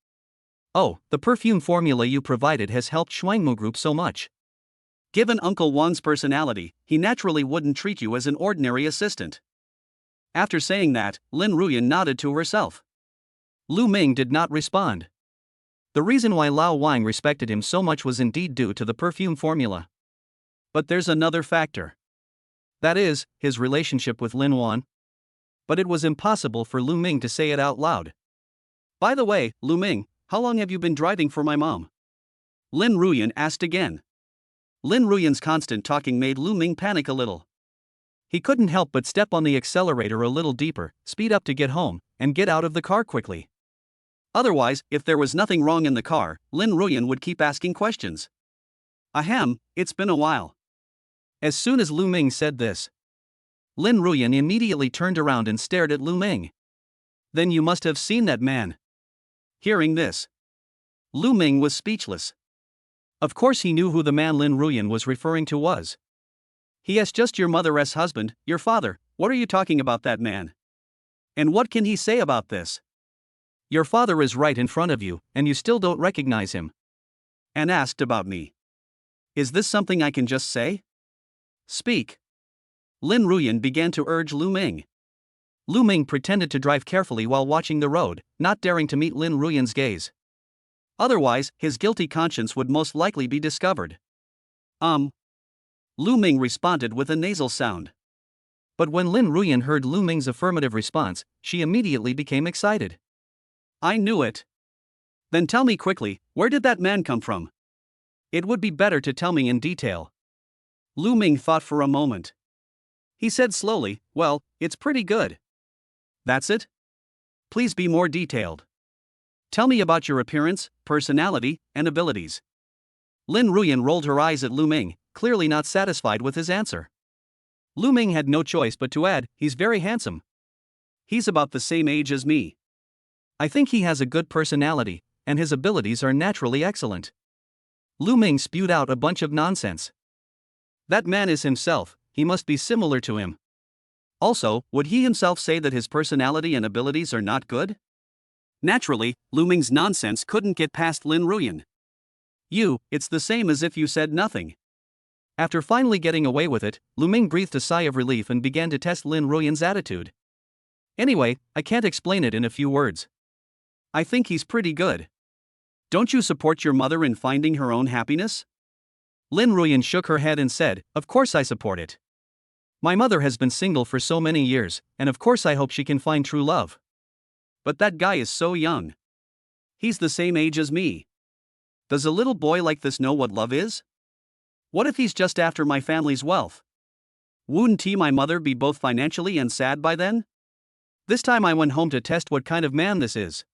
Oh, the perfume formula you provided has helped Shuangmu Group so much. Given Uncle Wang's personality, he naturally wouldn't treat you as an ordinary assistant. After saying that, Lin Ruyan nodded to herself. Lu Ming did not respond. The reason why Wang respected him so much was indeed due to the perfume formula. But there's another factor. That is, his relationship with Linuan. But it was impossible for Lu Ming to say it out loud. By the way, Lu Ming, how long have you been driving for my mom? Lin Ruyan asked again. Lin Ruyan's constant talking made Lu Ming panic a little. He couldn't help but step on the accelerator a little deeper, speed up to get home, and get out of the car quickly. Otherwise, if there was nothing wrong in the car, Lin Ruyan would keep asking questions. Ahem, it's been a while. As soon as Lu Ming said this, Lin Ruyan immediately turned around and stared at Lu Ming. Then you must have seen that man. Hearing this, Lu Ming was speechless. Of course he knew who the man Lin Ruyan was referring to was. He is just your mother's husband, your father. What are you talking about that man? And what can he say about this? Your father is right in front of you, and you still don't recognize him. And asked about me. Is this something I can just say? Speak. Lin Ruyan began to urge Lu Ming. Lu Ming pretended to drive carefully while watching the road, not daring to meet Lin Ruyan's gaze. Otherwise, his guilty conscience would most likely be discovered. Lu Ming responded with a nasal sound. But when Lin Ruyan heard Lu Ming's affirmative response, she immediately became excited. I knew it. Then tell me quickly, where did that man come from? It would be better to tell me in detail. Lu Ming thought for a moment. He said slowly, well, it's pretty good. That's it? Please be more detailed. Tell me about your appearance, personality, and abilities. Lin Ruyan rolled her eyes at Lu Ming, clearly not satisfied with his answer. Lu Ming had no choice but to add, he's very handsome. He's about the same age as me. I think he has a good personality, and his abilities are naturally excellent. Lu Ming spewed out a bunch of nonsense. That man is himself, he must be similar to him. Also, would he himself say that his personality and abilities are not good? Naturally, Lu Ming's nonsense couldn't get past Lin Ruyan. It's the same as if you said nothing. After finally getting away with it, Lu Ming breathed a sigh of relief and began to test Lin Ruyan's attitude. Anyway, I can't explain it in a few words. I think he's pretty good. Don't you support your mother in finding her own happiness? Lin Ruyan shook her head and said, of course I support it. My mother has been single for so many years, and of course I hope she can find true love. But that guy is so young. He's the same age as me. Does a little boy like this know what love is? What if he's just after my family's wealth? Wouldn't my mother be both financially and sad by then? This time I went home to test what kind of man this is.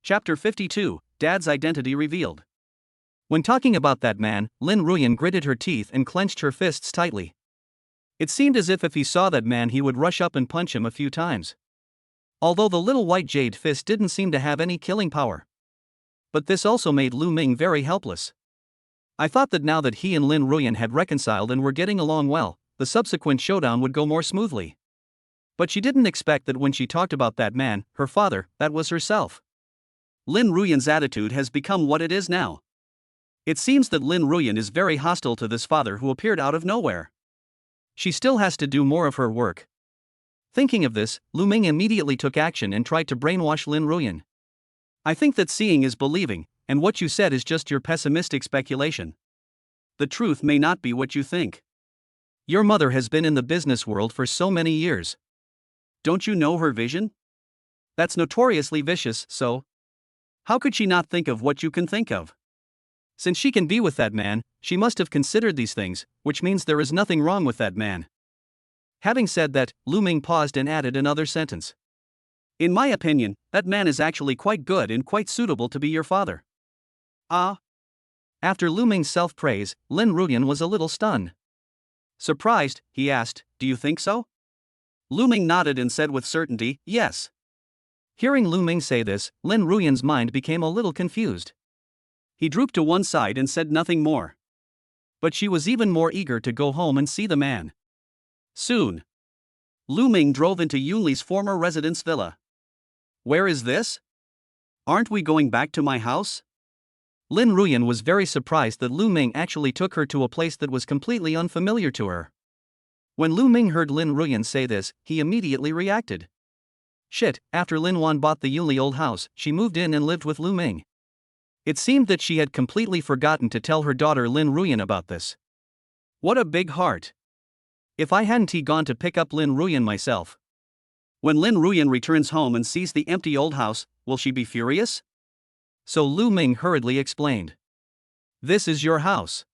Chapter 52, Dad's Identity Revealed. When talking about that man, Lin Ruyan gritted her teeth and clenched her fists tightly. It seemed as if he saw that man he would rush up and punch him a few times. Although the little white jade fist didn't seem to have any killing power. But this also made Lu Ming very helpless. I thought that now that he and Lin Ruyan had reconciled and were getting along well, the subsequent showdown would go more smoothly. But she didn't expect that when she talked about that man, her father, that was herself. Lin Ruyan's attitude has become what it is now. It seems that Lin Ruyan is very hostile to this father who appeared out of nowhere. She still has to do more of her work. Thinking of this, Lu Ming immediately took action and tried to brainwash Lin Ruyan. I think that seeing is believing, and what you said is just your pessimistic speculation. The truth may not be what you think. Your mother has been in the business world for so many years. Don't you know her vision? That's notoriously vicious, so how could she not think of what you can think of? Since she can be with that man, she must have considered these things, which means there is nothing wrong with that man. Having said that, Lu Ming paused and added another sentence. In my opinion, that man is actually quite good and quite suitable to be your father. After Lu Ming's self-praise, Lin Ruyan was a little stunned. Surprised, he asked, do you think so? Lu Ming nodded and said with certainty, yes. Hearing Lu Ming say this, Lin Ruyan's mind became a little confused. He drooped to one side and said nothing more. But she was even more eager to go home and see the man. Soon, Lu Ming drove into Yunli's former residence villa. Where is this? Aren't we going back to my house? Lin Ruyan was very surprised that Lu Ming actually took her to a place that was completely unfamiliar to her. When Lu Ming heard Lin Ruyan say this, he immediately reacted. Shit, after Linuan bought the Yunli old house, she moved in and lived with Lu Ming. It seemed that she had completely forgotten to tell her daughter Lin Ruyan about this. What a big heart. If I hadn't gone to pick up Lin Ruyan myself. When Lin Ruyan returns home and sees the empty old house, will she be furious? So Lu Ming hurriedly explained. This is your house.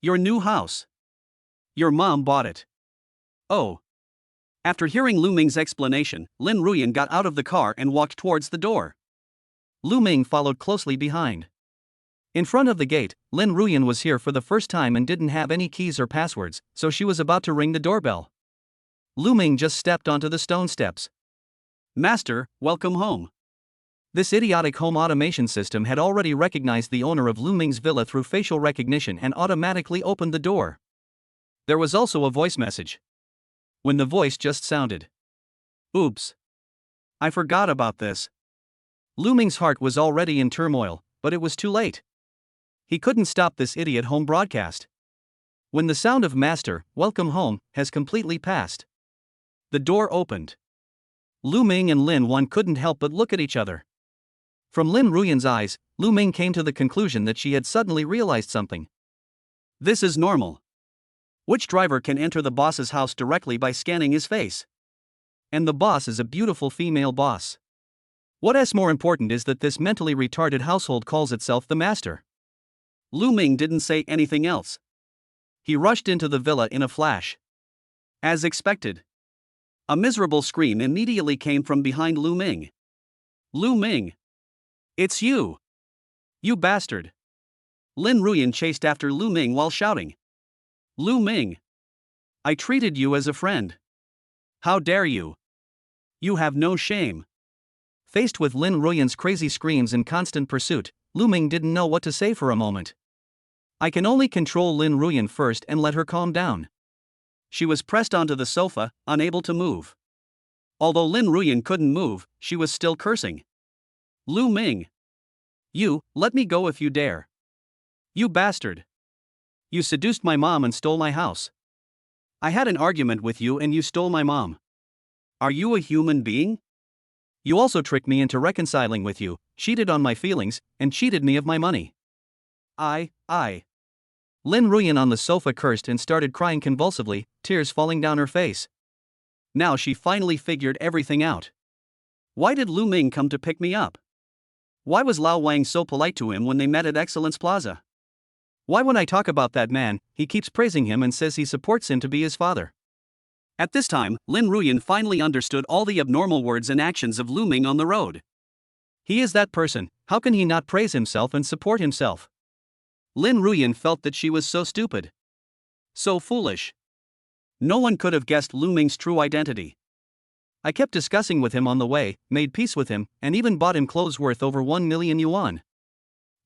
Your new house. Your mom bought it. Oh. After hearing Lu Ming's explanation, Lin Ruyan got out of the car and walked towards the door. Lu Ming followed closely behind. In front of the gate, Lin Ruyan was here for the first time and didn't have any keys or passwords, so she was about to ring the doorbell. Lu Ming just stepped onto the stone steps. Master, welcome home. This idiotic home automation system had already recognized the owner of Lu Ming's villa through facial recognition and automatically opened the door. There was also a voice message. When the voice just sounded. Oops. I forgot about this. Lu Ming's heart was already in turmoil, but it was too late. He couldn't stop this idiot home broadcast. When the sound of Master, welcome home, has completely passed. The door opened. Lu Ming and Lin Wan couldn't help but look at each other. From Lin Ruyan's eyes, Lu Ming came to the conclusion that she had suddenly realized something. This is normal. Which driver can enter the boss's house directly by scanning his face? And the boss is a beautiful female boss. What's more important is that this mentally retarded household calls itself the master. Lu Ming didn't say anything else. He rushed into the villa in a flash. As expected. A miserable scream immediately came from behind Lu Ming. Lu Ming! It's you! You bastard! Lin Ruyan chased after Lu Ming while shouting. Lu Ming! I treated you as a friend. How dare you! You have no shame. Faced with Lin Ruyan's crazy screams in constant pursuit, Lu Ming didn't know what to say for a moment. I can only control Lin Ruyan first and let her calm down. She was pressed onto the sofa, unable to move. Although Lin Ruyan couldn't move, she was still cursing. Lu Ming! You, let me go if you dare. You bastard! You seduced my mom and stole my house. I had an argument with you and you stole my mom. Are you a human being? You also tricked me into reconciling with you, cheated on my feelings, and cheated me of my money. I. Lin Ruyan on the sofa cursed and started crying convulsively, tears falling down her face. Now she finally figured everything out. Why did Lu Ming come to pick me up? Why was Lao Wang so polite to him when they met at Excellence Plaza? Why when I talk about that man, he keeps praising him and says he supports him to be his father? At this time, Lin Ruyan finally understood all the abnormal words and actions of Lu Ming on the road. He is that person, how can he not praise himself and support himself? Lin Ruyan felt that she was so stupid. So foolish. No one could have guessed Lu Ming's true identity. I kept discussing with him on the way, made peace with him, and even bought him clothes worth over 1 million yuan.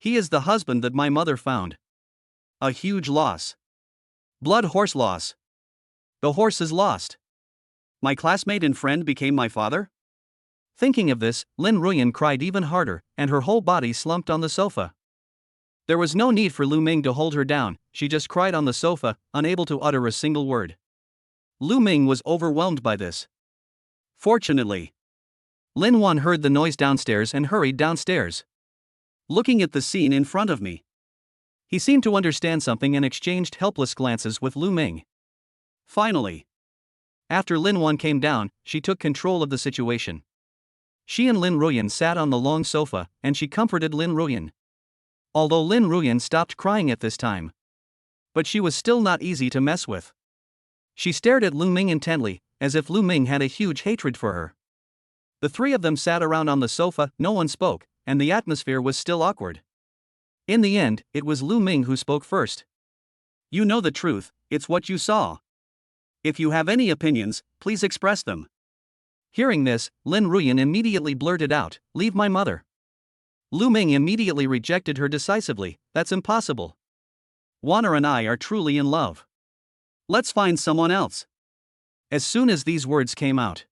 He is the husband that my mother found. A huge loss. Blood horse loss. The horse is lost. My classmate and friend became my father? Thinking of this, Lin Ruyan cried even harder, and her whole body slumped on the sofa. There was no need for Lu Ming to hold her down, she just cried on the sofa, unable to utter a single word. Lu Ming was overwhelmed by this. Fortunately, Lin Wan heard the noise downstairs and hurried downstairs. Looking at the scene in front of me, he seemed to understand something and exchanged helpless glances with Lu Ming. Finally, after Lin Wan came down, she took control of the situation. She and Lin Ruyan sat on the long sofa, and she comforted Lin Ruyan. Although Lin Ruyan stopped crying at this time. But she was still not easy to mess with. She stared at Lu Ming intently, as if Lu Ming had a huge hatred for her. The three of them sat around on the sofa, no one spoke, and the atmosphere was still awkward. In the end, it was Lu Ming who spoke first. You know the truth, it's what you saw. If you have any opinions, please express them. Hearing this, Lin Ruyan immediately blurted out, "Leave my mother." Lu Ming immediately rejected her decisively, "That's impossible. Wana and I are truly in love. Let's find someone else. As soon as these words came out,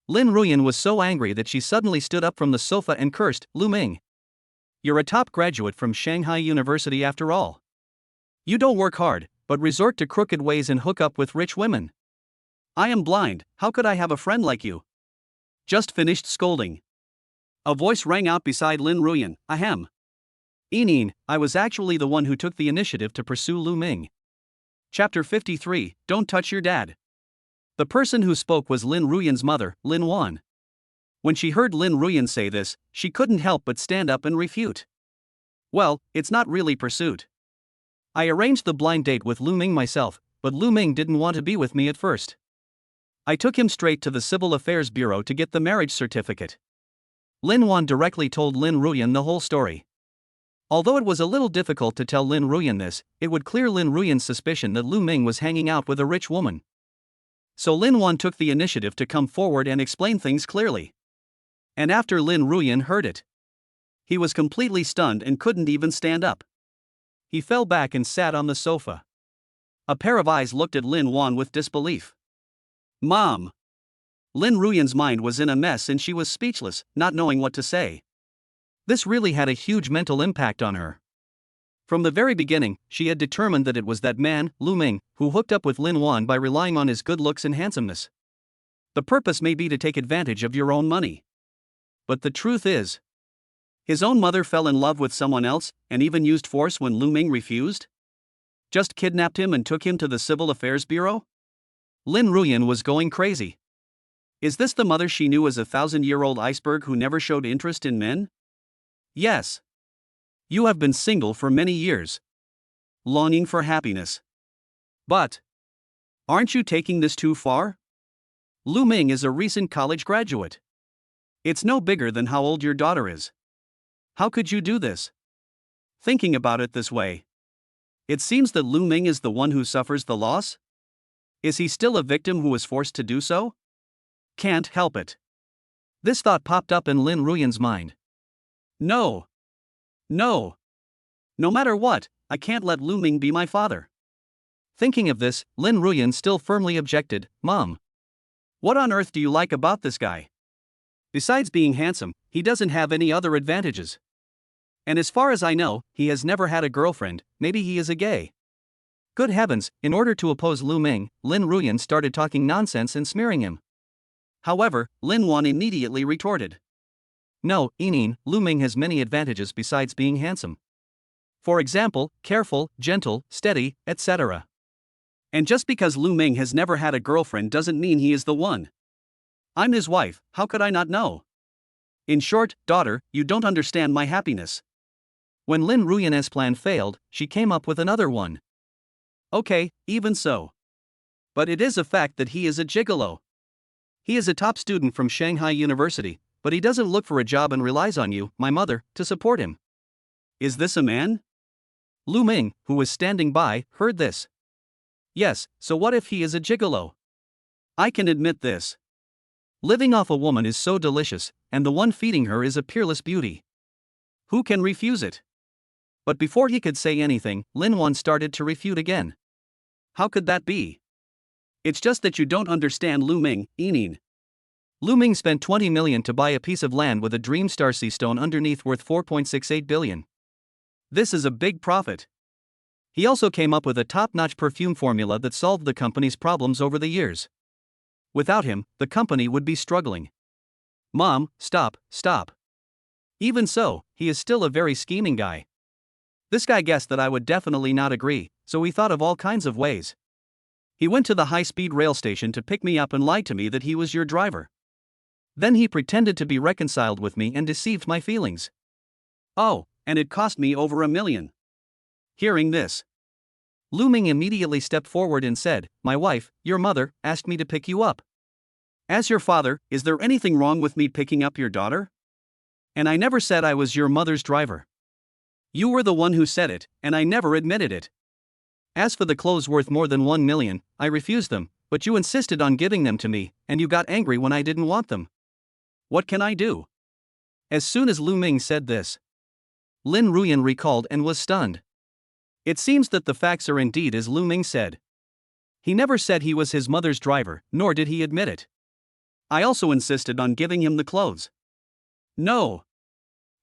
Lin Ruyan was so angry that she suddenly stood up from the sofa and cursed, Lu Ming. You're a top graduate from Shanghai University after all. You don't work hard, but resort to crooked ways and hook up with rich women. I am blind, how could I have a friend like you? Just finished scolding. A voice rang out beside Lin Ruyan, ahem. Inin, I was actually the one who took the initiative to pursue Lu Ming. Chapter 53, Don't Touch Your Dad. The person who spoke was Lin Ruyan's mother, Linuan. When she heard Lin Ruyan say this, she couldn't help but stand up and refute. Well, it's not really pursuit. I arranged the blind date with Lu Ming myself, but Lu Ming didn't want to be with me at first. I took him straight to the Civil Affairs Bureau to get the marriage certificate. Lin Wan directly told Lin Ruyan the whole story. Although it was a little difficult to tell Lin Ruyan this, it would clear Lin Ruyan's suspicion that Lu Ming was hanging out with a rich woman. So Lin Wan took the initiative to come forward and explain things clearly. And after Lin Ruyan heard it, he was completely stunned and couldn't even stand up. He fell back and sat on the sofa. A pair of eyes looked at Lin Wan with disbelief. Mom! Lin Ruyan's mind was in a mess and she was speechless, not knowing what to say. This really had a huge mental impact on her. From the very beginning, she had determined that it was that man, Lu Ming, who hooked up with Lin Wan by relying on his good looks and handsomeness. The purpose may be to take advantage of your own money. But the truth is, his own mother fell in love with someone else, and even used force when Lu Ming refused? Just kidnapped him and took him to the Civil Affairs Bureau? Lin Ruyan was going crazy. Is this the mother she knew as a 1,000-year-old iceberg who never showed interest in men? Yes. You have been single for many years, longing for happiness. But aren't you taking this too far? Lu Ming is a recent college graduate. It's no bigger than how old your daughter is. How could you do this? Thinking about it this way, it seems that Lu Ming is the one who suffers the loss? Is he still a victim who was forced to do so? Can't help it. This thought popped up in Lin Ruyan's mind. No. No. No matter what, I can't let Lu Ming be my father. Thinking of this, Lin Ruyan still firmly objected, Mom. What on earth do you like about this guy? Besides being handsome, he doesn't have any other advantages. And as far as I know, he has never had a girlfriend, maybe he is a gay. Good heavens, in order to oppose Lu Ming, Lin Ruyan started talking nonsense and smearing him. However, Lin Wan immediately retorted. No, Inin, Lu Ming has many advantages besides being handsome. For example, careful, gentle, steady, etc. And just because Lu Ming has never had a girlfriend doesn't mean he is the one. I'm his wife, how could I not know? In short, daughter, you don't understand my happiness. When Lin Ruyan's plan failed, she came up with another one. Okay, even so. But it is a fact that he is a gigolo. He is a top student from Shanghai University, but he doesn't look for a job and relies on you, my mother, to support him. Is this a man? Lu Ming, who was standing by, heard this. Yes, so what if he is a gigolo? I can admit this. Living off a woman is so delicious, and the one feeding her is a peerless beauty. Who can refuse it? But before he could say anything, Lin Wan started to refute again. How could that be? It's just that you don't understand Lu Ming, Inin. Lu Ming spent 20 million to buy a piece of land with a dream starseed stone underneath worth 4.68 billion. This is a big profit. He also came up with a top-notch perfume formula that solved the company's problems over the years. Without him, the company would be struggling. Mom, stop. Even so, he is still a very scheming guy. This guy guessed that I would definitely not agree, so he thought of all kinds of ways. He went to the high-speed rail station to pick me up and lied to me that he was your driver. Then he pretended to be reconciled with me and deceived my feelings. Oh, and it cost me over $1 million. Hearing this, Lu Ming immediately stepped forward and said, My wife, your mother, asked me to pick you up. As your father, is there anything wrong with me picking up your daughter? And I never said I was your mother's driver. You were the one who said it, and I never admitted it. As for the clothes worth more than 1 million, I refused them, but you insisted on giving them to me, and you got angry when I didn't want them. What can I do? As soon as Lu Ming said this, Lin Ruyan recalled and was stunned. It seems that the facts are indeed as Lu Ming said. He never said he was his mother's driver, nor did he admit it. I also insisted on giving him the clothes. No.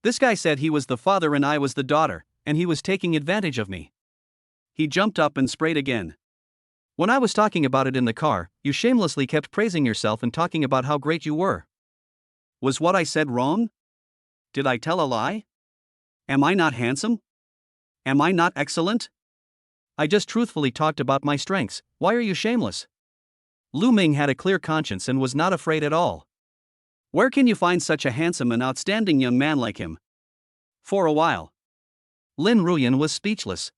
This guy said he was the father and I was the daughter, and he was taking advantage of me. He jumped up and sprayed again. When I was talking about it in the car, you shamelessly kept praising yourself and talking about how great you were. Was what I said wrong? Did I tell a lie? Am I not handsome? Am I not excellent? I just truthfully talked about my strengths. Why are you shameless? Lu Ming had a clear conscience and was not afraid at all. Where can you find such a handsome and outstanding young man like him? For a while, Lin Ruyan was speechless.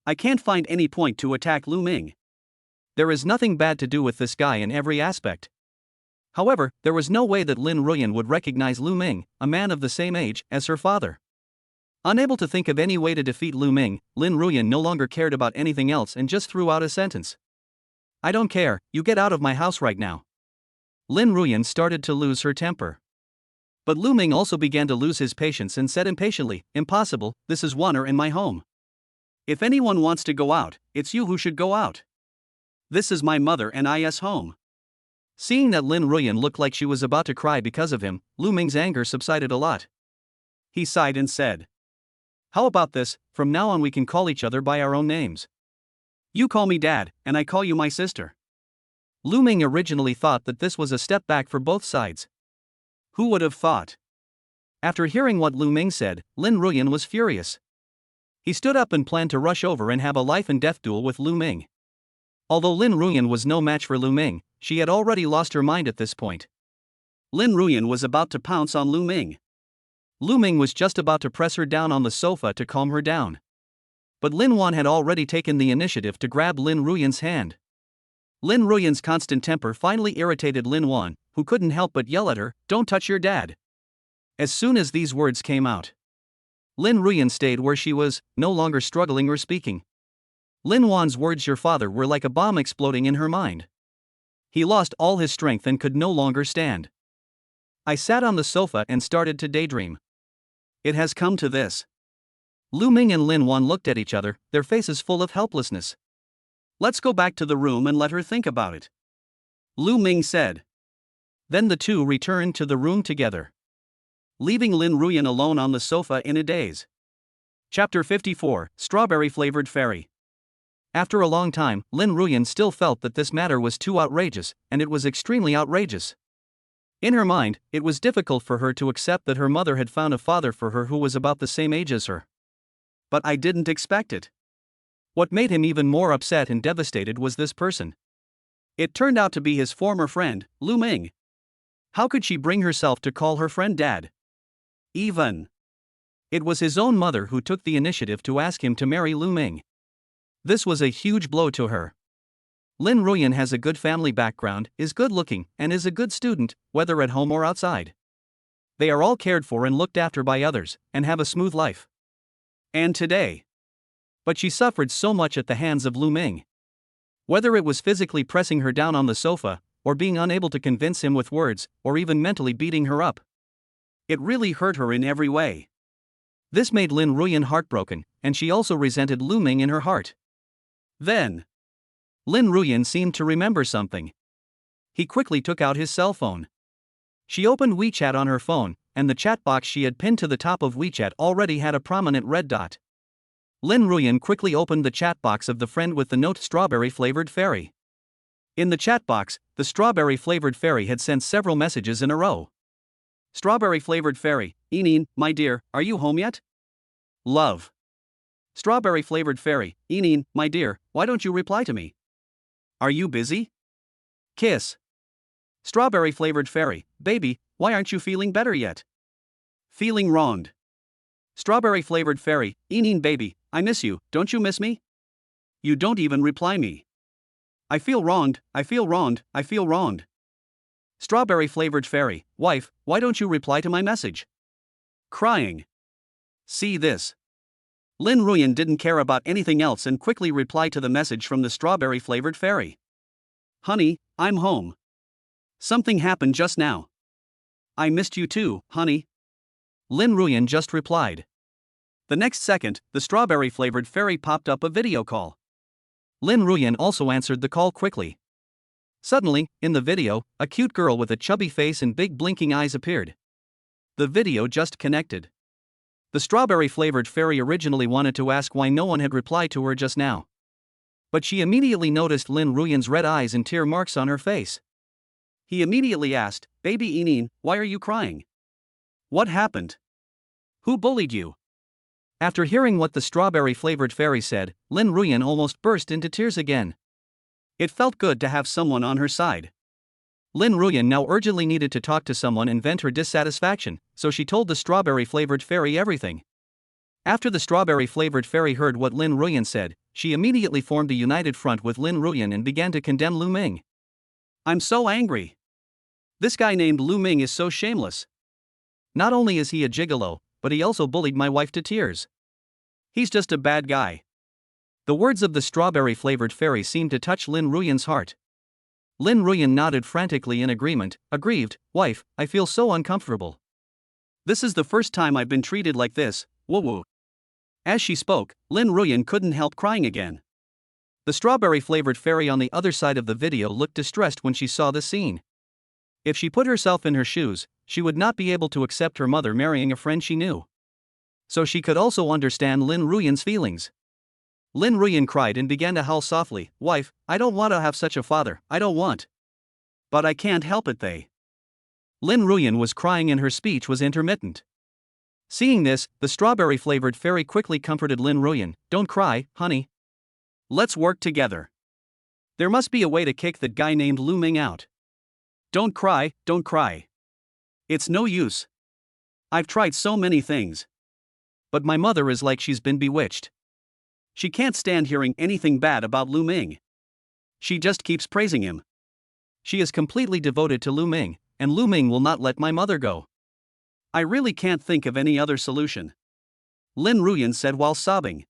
I can't find any point to attack Lu Ming. There is nothing bad to do with this guy in every aspect. However, there was no way that Lin Ruyan would recognize Lu Ming, a man of the same age as her father. Unable to think of any way to defeat Lu Ming, Lin Ruyan no longer cared about anything else and just threw out a sentence. I don't care, you get out of my house right now. Lin Ruyan started to lose her temper. But Lu Ming also began to lose his patience and said impatiently, impossible, this is honor in my home. If anyone wants to go out, it's you who should go out. This is my mother and I's home. Seeing that Lin Ruyan looked like she was about to cry because of him, Lu Ming's anger subsided a lot. He sighed and said, how about this, from now on we can call each other by our own names. You call me Dad, and I call you my sister. Lu Ming originally thought that this was a step back for both sides. Who would have thought? After hearing what Lu Ming said, Lin Ruyan was furious. He stood up and planned to rush over and have a life and death duel with Lu Ming. Although Lin Ruyan was no match for Lu Ming, she had already lost her mind at this point. Lin Ruyan was about to pounce on Lu Ming. Lu Ming was just about to press her down on the sofa to calm her down. But Linuan had already taken the initiative to grab Lin Ruyan's hand. Lin Ruyan's constant temper finally irritated Linuan, who couldn't help but yell at her, don't touch your dad. As soon as these words came out, Lin Ruyan stayed where she was, no longer struggling or speaking. Linuan's words your father were like a bomb exploding in her mind. He lost all his strength and could no longer stand. I sat on the sofa and started to daydream. It has come to this. Lu Ming and Linuan looked at each other, their faces full of helplessness. Let's go back to the room and let her think about it, Lu Ming said. Then the two returned to the room together, leaving Lin Ruyan alone on the sofa in a daze. Chapter 54, Strawberry-Flavored Fairy. After a long time, Lin Ruyan still felt that this matter was too outrageous, and it was extremely outrageous. In her mind, it was difficult for her to accept that her mother had found a father for her who was about the same age as her. But I didn't expect it. What made him even more upset and devastated was this person. It turned out to be his former friend, Lu Ming. How could she bring herself to call her friend Dad? Even. It was his own mother who took the initiative to ask him to marry Lu Ming. This was a huge blow to her. Lin Ruyan has a good family background, is good looking, and is a good student, whether at home or outside. They are all cared for and looked after by others, and have a smooth life. And today. But she suffered so much at the hands of Lu Ming. Whether it was physically pressing her down on the sofa, or being unable to convince him with words, or even mentally beating her up. It really hurt her in every way. This made Lin Ruyan heartbroken, and she also resented Lu Ming in her heart. Then, Lin Ruyan seemed to remember something. He quickly took out his cell phone. She opened WeChat on her phone, and the chat box she had pinned to the top of WeChat already had a prominent red dot. Lin Ruyan quickly opened the chat box of the friend with the note Strawberry-Flavored Fairy. In the chat box, the Strawberry-Flavored Fairy had sent several messages in a row. Strawberry-Flavored Fairy, Eneen, my dear, are you home yet? Love. Strawberry-Flavored Fairy, Eneen, my dear, why don't you reply to me? Are you busy? Kiss. Strawberry-Flavored Fairy, baby, why aren't you feeling better yet? Feeling wronged. Strawberry-Flavored Fairy, Eneen baby, I miss you, don't you miss me? You don't even reply me. I feel wronged, I feel wronged, I feel wronged. Strawberry-Flavored Fairy, wife, why don't you reply to my message? Crying. See this. Lin Ruyan didn't care about anything else and quickly replied to the message from the Strawberry-Flavored Fairy. Honey, I'm home. Something happened just now. I missed you too, honey. Lin Ruyan just replied. The next second, the strawberry-flavored fairy popped up a video call. Lin Ruyan also answered the call quickly. Suddenly, in the video, a cute girl with a chubby face and big blinking eyes appeared. The video just connected. The strawberry-flavored fairy originally wanted to ask why no one had replied to her just now. But she immediately noticed Lin Ruyan's red eyes and tear marks on her face. He immediately asked, "Baby Enin, why are you crying? What happened? Who bullied you?" After hearing what the strawberry-flavored fairy said, Lin Ruyan almost burst into tears again. It felt good to have someone on her side. Lin Ruyan now urgently needed to talk to someone and vent her dissatisfaction, so she told the strawberry-flavored fairy everything. After the strawberry-flavored fairy heard what Lin Ruyan said, she immediately formed a united front with Lin Ruyan and began to condemn Lu Ming. "I'm so angry. This guy named Lu Ming is so shameless. Not only is he a gigolo, but he also bullied my wife to tears. He's just a bad guy." The words of the strawberry-flavored fairy seemed to touch Lin Ruyan's heart. Lin Ruyan nodded frantically in agreement, aggrieved, "Wife, I feel so uncomfortable. This is the first time I've been treated like this, woo-woo." As she spoke, Lin Ruyan couldn't help crying again. The strawberry-flavored fairy on the other side of the video looked distressed when she saw this scene. If she put herself in her shoes, she would not be able to accept her mother marrying a friend she knew. So she could also understand Lin Ruyan's feelings. Lin Ruyan cried and began to howl softly, "Wife, I don't want to have such a father, I don't want. But I can't help it they." Lin Ruyan was crying and her speech was intermittent. Seeing this, the strawberry-flavored fairy quickly comforted Lin Ruyan, "Don't cry, honey. Let's work together. There must be a way to kick that guy named Lu Ming out. Don't cry, don't cry. It's no use. I've tried so many things. But my mother is like she's been bewitched. She can't stand hearing anything bad about Lu Ming. She just keeps praising him. She is completely devoted to Lu Ming, and Lu Ming will not let my mother go. I really can't think of any other solution," Lin Ruyan said while sobbing.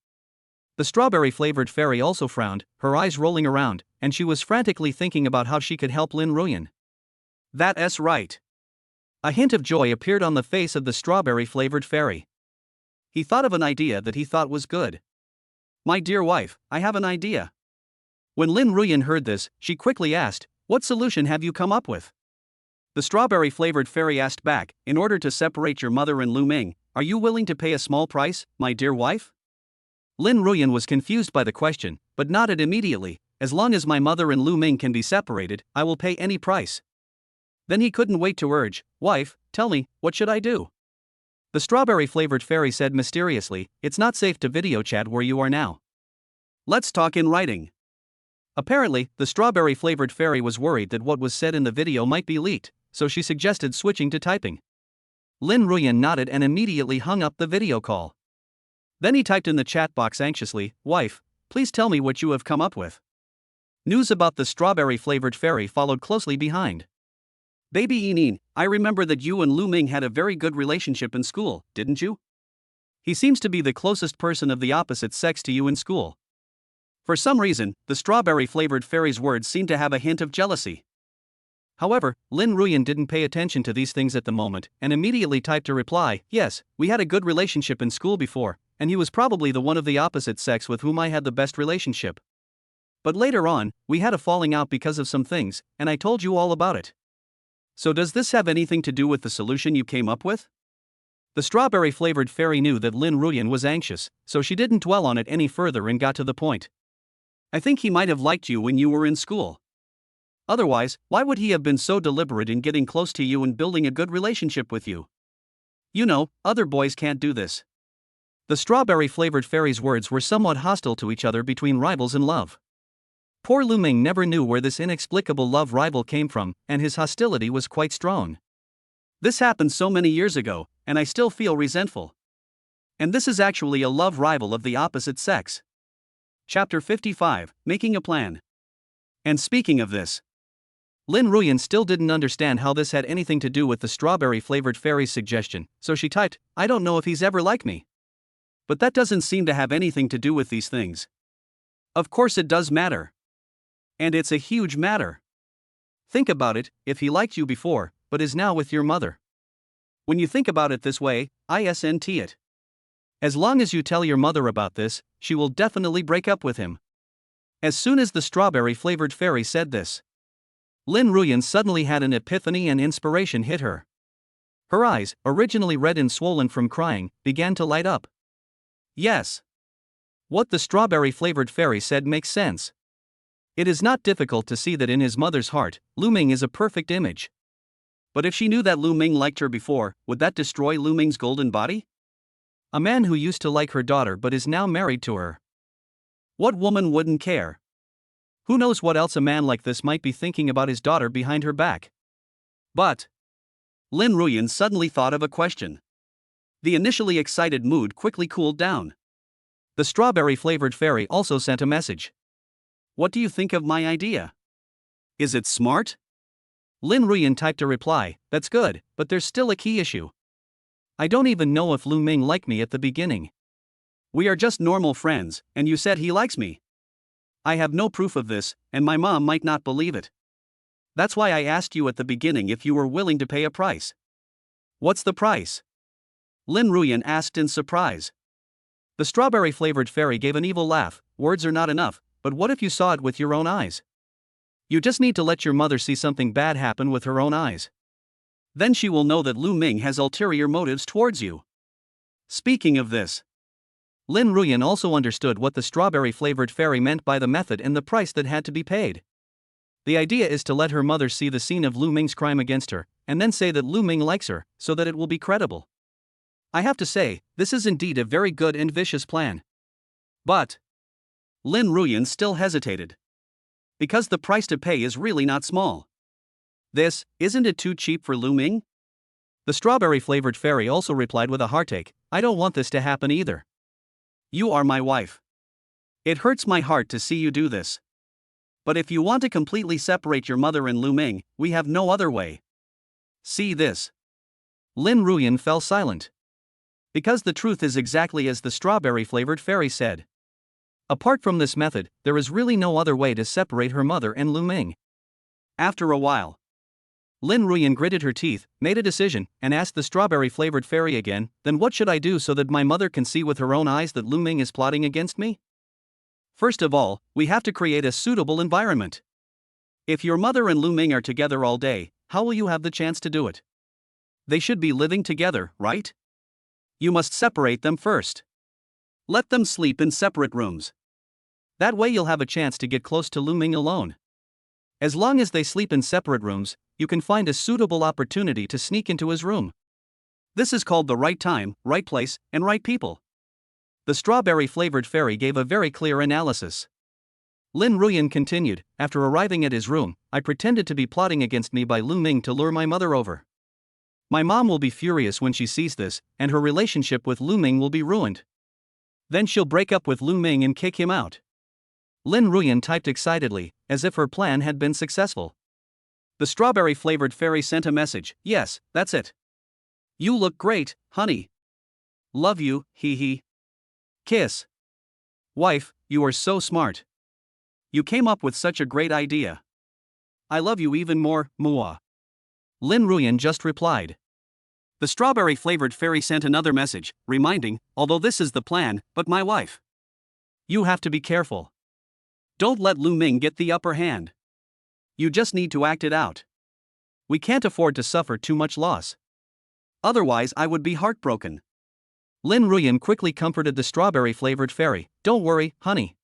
The strawberry-flavored fairy also frowned, her eyes rolling around, and she was frantically thinking about how she could help Lin Ruyan. "That's right." A hint of joy appeared on the face of the strawberry-flavored fairy. He thought of an idea that he thought was good. "My dear wife, I have an idea." When Lin Ruyan heard this, she quickly asked, "What solution have you come up with?" The strawberry-flavored fairy asked back, "In order to separate your mother and Lu Ming, are you willing to pay a small price, my dear wife?" Lin Ruyan was confused by the question, but nodded immediately, "As long as my mother and Lu Ming can be separated, I will pay any price." Then he couldn't wait to urge, "Wife, tell me, what should I do?" The strawberry-flavored fairy said mysteriously, "It's not safe to video chat where you are now. Let's talk in writing." Apparently, the strawberry-flavored fairy was worried that what was said in the video might be leaked, so she suggested switching to typing. Lin Ruyan nodded and immediately hung up the video call. Then he typed in the chat box anxiously, "Wife, please tell me what you have come up with." News about the strawberry-flavored fairy followed closely behind. "Baby Enin, I remember that you and Lu Ming had a very good relationship in school, didn't you? He seems to be the closest person of the opposite sex to you in school." For some reason, the strawberry-flavored fairy's words seemed to have a hint of jealousy. However, Lin Ruyan didn't pay attention to these things at the moment and immediately typed a reply, "Yes, we had a good relationship in school before, and he was probably the one of the opposite sex with whom I had the best relationship. But later on, we had a falling out because of some things, and I told you all about it. So does this have anything to do with the solution you came up with?" The strawberry-flavored fairy knew that Lin Ruyan was anxious, so she didn't dwell on it any further and got to the point. "I think he might have liked you when you were in school. Otherwise, why would he have been so deliberate in getting close to you and building a good relationship with you? You know, other boys can't do this." The strawberry-flavored fairy's words were somewhat hostile to each other between rivals in love. Poor Lu Ming never knew where this inexplicable love rival came from, and his hostility was quite strong. "This happened so many years ago, and I still feel resentful. And this is actually a love rival of the opposite sex." Chapter 55, Making a Plan. And speaking of this, Lin Ruyan still didn't understand how this had anything to do with the strawberry-flavored fairy's suggestion, so she typed, "I don't know if he's ever like me. But that doesn't seem to have anything to do with these things. Of course it does matter. And it's a huge matter. Think about it, if he liked you before, but is now with your mother. When you think about it this way, isn't it? As long as you tell your mother about this, she will definitely break up with him. As soon as the strawberry-flavored fairy said this, Lin Ruyan suddenly had an epiphany and inspiration hit her. Her eyes, originally red and swollen from crying, began to light up. Yes. What the strawberry-flavored fairy said makes sense. It is not difficult to see that in his mother's heart, Lu Ming is a perfect image. But if she knew that Lu Ming liked her before, would that destroy Lu Ming's golden body? A man who used to like her daughter but is now married to her. What woman wouldn't care? Who knows what else a man like this might be thinking about his daughter behind her back? But Lin Ruyan suddenly thought of a question. The initially excited mood quickly cooled down. The strawberry-flavored fairy also sent a message. What do you think of my idea? Is it smart? Lin Ruyan typed a reply, that's good, but there's still a key issue. I don't even know if Lu Ming liked me at the beginning. We are just normal friends, and you said he likes me. I have no proof of this, and my mom might not believe it. That's why I asked you at the beginning if you were willing to pay a price. What's the price? Lin Ruyan asked in surprise. The strawberry-flavored fairy gave an evil laugh. Words are not enough, but what if you saw it with your own eyes? You just need to let your mother see something bad happen with her own eyes. Then she will know that Lu Ming has ulterior motives towards you. Speaking of this, Lin Ruyan also understood what the strawberry-flavored fairy meant by the method and the price that had to be paid. The idea is to let her mother see the scene of Lu Ming's crime against her, and then say that Lu Ming likes her, so that it will be credible. I have to say, this is indeed a very good and vicious plan. But Lin Ruyan still hesitated. Because the price to pay is really not small. Isn't it too cheap for Lu Ming? The strawberry-flavored fairy also replied with a heartache, I don't want this to happen either. You are my wife. It hurts my heart to see you do this. But if you want to completely separate your mother and Lu Ming, we have no other way. See this. Lin Ruyan fell silent. Because the truth is exactly as the strawberry-flavored fairy said. Apart from this method, there is really no other way to separate her mother and Lu Ming. After a while, Lin Ruyan gritted her teeth, made a decision, and asked the strawberry-flavored fairy again, then what should I do so that my mother can see with her own eyes that Lu Ming is plotting against me? First of all, we have to create a suitable environment. If your mother and Lu Ming are together all day, how will you have the chance to do it? They should be living together, right? You must separate them first. Let them sleep in separate rooms. That way you'll have a chance to get close to Lu Ming alone. As long as they sleep in separate rooms, you can find a suitable opportunity to sneak into his room. This is called the right time, right place, and right people. The strawberry-flavored fairy gave a very clear analysis. Lin Ruyan continued, after arriving at his room, I pretended to be plotting against me by Lu Ming to lure my mother over. My mom will be furious when she sees this, and her relationship with Lu Ming will be ruined. Then she'll break up with Lu Ming and kick him out. Lin Ruyan typed excitedly, as if her plan had been successful. The strawberry-flavored fairy sent a message, yes, that's it. You look great, honey. Love you, hee hee. Kiss. Wife, you are so smart. You came up with such a great idea. I love you even more, Mua. Lin Ruyan just replied. The strawberry-flavored fairy sent another message, reminding, although this is the plan, but my wife. You have to be careful. Don't let Lu Ming get the upper hand. You just need to act it out. We can't afford to suffer too much loss. Otherwise I would be heartbroken. Lin Ruyan quickly comforted the strawberry-flavored fairy, don't worry, honey.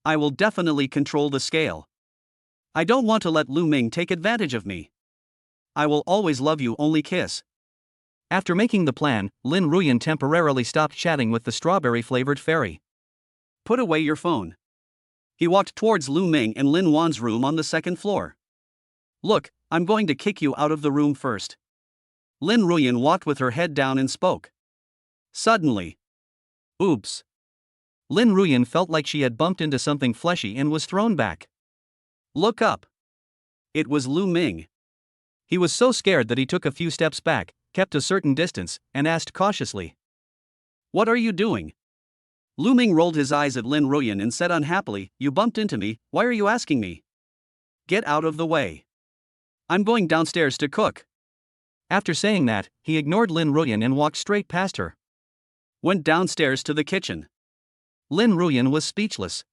I will definitely control the scale. I don't want to let Lu Ming take advantage of me. I will always love you, only kiss. After making the plan, Lin Ruyan temporarily stopped chatting with the strawberry-flavored fairy. Put away your phone. He walked towards Lu Ming and Lin Wan's room on the second floor. Look, I'm going to kick you out of the room first. Lin Ruyan walked with her head down and spoke. Suddenly. Oops. Lin Ruyan felt like she had bumped into something fleshy and was thrown back. Look up. It was Lu Ming. He was so scared that he took a few steps back, kept a certain distance, and asked cautiously. What are you doing? Lu Ming rolled his eyes at Lin Ruyan and said unhappily, you bumped into me, why are you asking me? Get out of the way. I'm going downstairs to cook. After saying that, he ignored Lin Ruyan and walked straight past her. went downstairs to the kitchen. Lin Ruyan was speechless.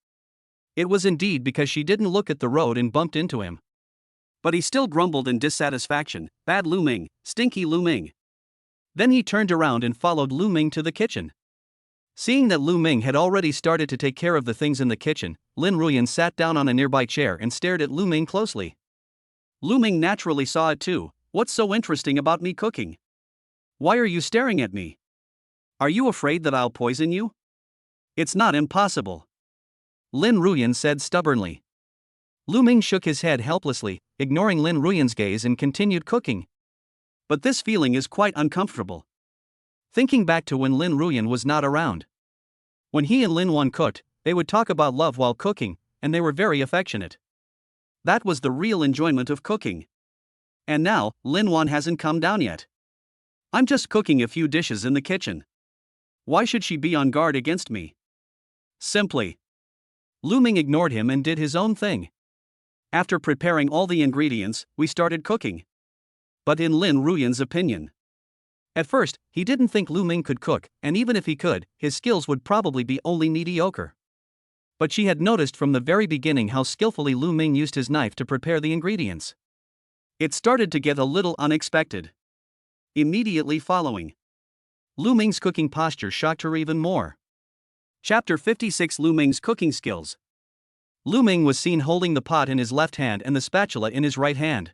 It was indeed because she didn't look at the road and bumped into him. But he still grumbled in dissatisfaction, "Bad Lu Ming, stinky Lu Ming." Then he turned around and followed Lu Ming to the kitchen. Seeing that Lu Ming had already started to take care of the things in the kitchen, Lin Ruyan sat down on a nearby chair and stared at Lu Ming closely. Lu Ming naturally saw it too. "What's so interesting about me cooking? Why are you staring at me? Are you afraid that I'll poison you?" "It's not impossible," Lin Ruyan said stubbornly. Lu Ming shook his head helplessly, ignoring Lin Ruyan's gaze and continued cooking. But this feeling is quite uncomfortable. Thinking back to when Lin Ruyan was not around. When he and Linuan cooked, they would talk about love while cooking, and they were very affectionate. That was the real enjoyment of cooking. And now, Linuan hasn't come down yet. I'm just cooking a few dishes in the kitchen. Why should she be on guard against me? Simply. Lu Ming ignored him and did his own thing. After preparing all the ingredients, we started cooking. But in Lin Ruyan's opinion, at first, he didn't think Lu Ming could cook, and even if he could, his skills would probably be only mediocre. But she had noticed from the very beginning how skillfully Lu Ming used his knife to prepare the ingredients. It started to get a little unexpected. Immediately following, Lu Ming's cooking posture shocked her even more. Chapter 56: Lu Ming's cooking skills. Lu Ming was seen holding the pot in his left hand and the spatula in his right hand.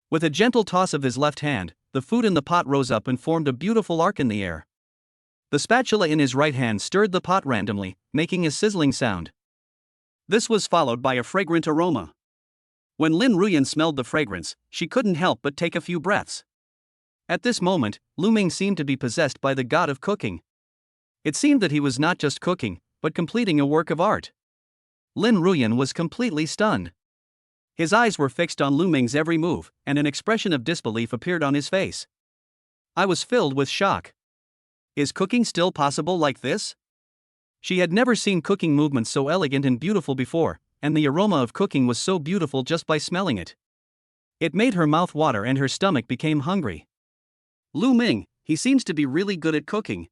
With a gentle toss of his left hand, the food in the pot rose up and formed a beautiful arc in the air. The spatula in his right hand stirred the pot randomly, making a sizzling sound. This was followed by a fragrant aroma. When Lin Ruyan smelled the fragrance, she couldn't help but take a few breaths. At this moment, Lu Ming seemed to be possessed by the god of cooking. It seemed that he was not just cooking, but completing a work of art. Lin Ruyan was completely stunned. His eyes were fixed on Lu Ming's every move, and an expression of disbelief appeared on his face. I was filled with shock. Is cooking still possible like this? She had never seen cooking movements so elegant and beautiful before, and the aroma of cooking was so beautiful just by smelling it. It made her mouth water and her stomach became hungry. Lu Ming, he seems to be really good at cooking.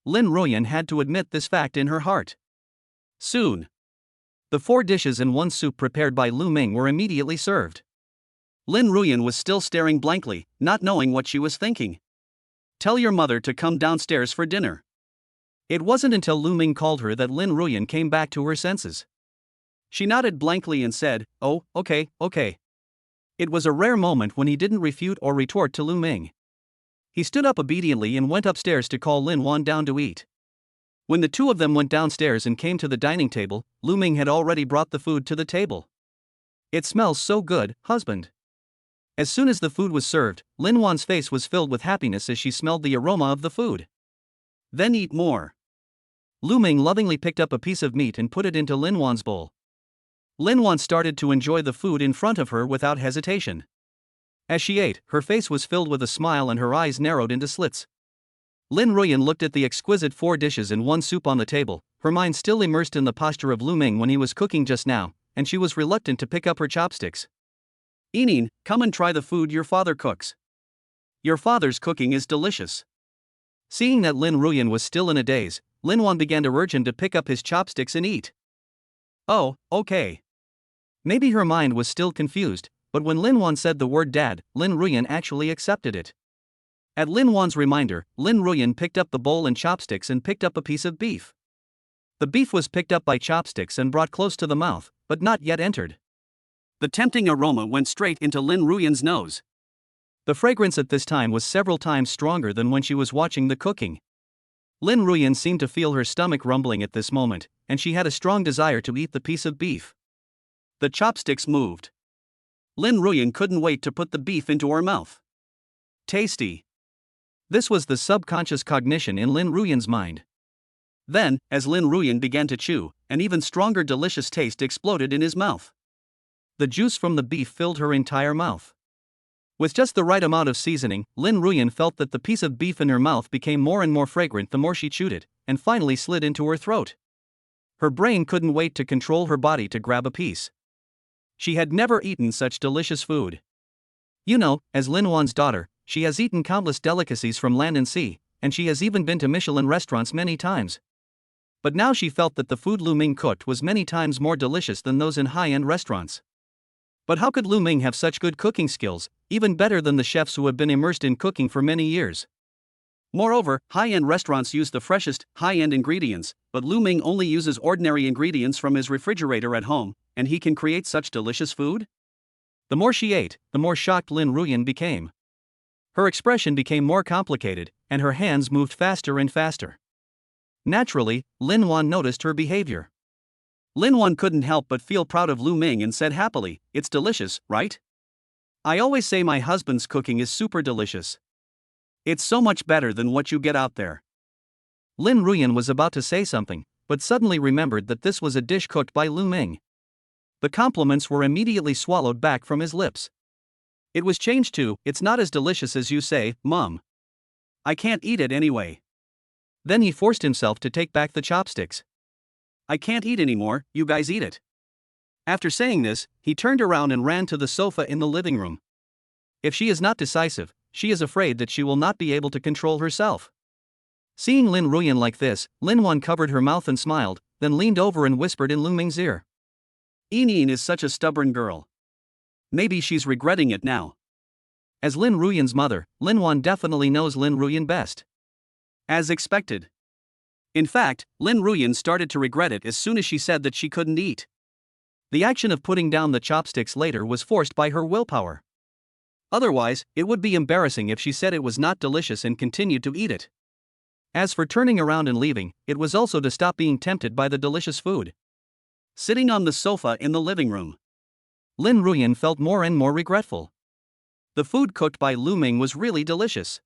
Lin Ruyan had to admit this fact in her heart. Soon, the 4 dishes and 1 soup prepared by Lu Ming were immediately served. Lin Ruyan was still staring blankly, not knowing what she was thinking. Tell your mother to come downstairs for dinner. It wasn't until Lu Ming called her that Lin Ruyan came back to her senses. She nodded blankly and said, "Oh, okay." It was a rare moment when he didn't refute or retort to Lu Ming. He stood up obediently and went upstairs to call Linuan down to eat. When the two of them went downstairs and came to the dining table, Lu Ming had already brought the food to the table. It smells so good, husband. As soon as the food was served, Linuan's face was filled with happiness as she smelled the aroma of the food. Then eat more. Lu Ming lovingly picked up a piece of meat and put it into Linuan's bowl. Linuan started to enjoy the food in front of her without hesitation. As she ate, her face was filled with a smile and her eyes narrowed into slits. Lin Ruyan looked at the exquisite 4 dishes and 1 soup on the table, her mind still immersed in the posture of Lu Ming when he was cooking just now, and she was reluctant to pick up her chopsticks. Enin, come and try the food your father cooks. Your father's cooking is delicious. Seeing that Lin Ruyan was still in a daze, Linuan began to urge him to pick up his chopsticks and eat. Oh, okay. Maybe her mind was still confused, but when Linuan said the word dad, Lin Ruyan actually accepted it. At Linuan's reminder, Lin Ruyan picked up the bowl and chopsticks and picked up a piece of beef. The beef was picked up by chopsticks and brought close to the mouth, but not yet entered. The tempting aroma went straight into Lin Ruyan's nose. The fragrance at this time was several times stronger than when she was watching the cooking. Lin Ruyan seemed to feel her stomach rumbling at this moment, and she had a strong desire to eat the piece of beef. The chopsticks moved. Lin Ruyan couldn't wait to put the beef into her mouth. Tasty. This was the subconscious cognition in Lin Ruyan's mind. Then, as Lin Ruyan began to chew, an even stronger delicious taste exploded in his mouth. The juice from the beef filled her entire mouth. With just the right amount of seasoning, Lin Ruyan felt that the piece of beef in her mouth became more and more fragrant the more she chewed it, and finally slid into her throat. Her brain couldn't wait to control her body to grab a piece. She had never eaten such delicious food. You know, as Linuan's daughter, she has eaten countless delicacies from land and sea, and she has even been to Michelin restaurants many times. But now she felt that the food Lu Ming cooked was many times more delicious than those in high-end restaurants. But how could Lu Ming have such good cooking skills, even better than the chefs who have been immersed in cooking for many years? Moreover, high-end restaurants use the freshest, high-end ingredients, but Lu Ming only uses ordinary ingredients from his refrigerator at home, and he can create such delicious food? The more she ate, the more shocked Lin Ruyan became. Her expression became more complicated, and her hands moved faster and faster. Naturally, Linuan noticed her behavior. Linuan couldn't help but feel proud of Lu Ming and said happily, "It's delicious, right? I always say my husband's cooking is super delicious. It's so much better than what you get out there." Lin Ruyan was about to say something, but suddenly remembered that this was a dish cooked by Lu Ming. The compliments were immediately swallowed back from his lips. It was changed to, "It's not as delicious as you say, Mum. I can't eat it anyway." Then he forced himself to take back the chopsticks. "I can't eat anymore, you guys eat it." After saying this, he turned around and ran to the sofa in the living room. If she is not decisive, she is afraid that she will not be able to control herself. Seeing Lin Ruyan like this, Linuan covered her mouth and smiled, then leaned over and whispered in Lu Ming's ear. "Yinyin is such a stubborn girl. Maybe she's regretting it now." As Lin Ruyan's mother, Linuan definitely knows Lin Ruyan best. As expected. In fact, Lin Ruyan started to regret it as soon as she said that she couldn't eat. The action of putting down the chopsticks later was forced by her willpower. Otherwise, it would be embarrassing if she said it was not delicious and continued to eat it. As for turning around and leaving, it was also to stop being tempted by the delicious food. Sitting on the sofa in the living room, Lin Ruyan felt more and more regretful. The food cooked by Lu Ming was really delicious.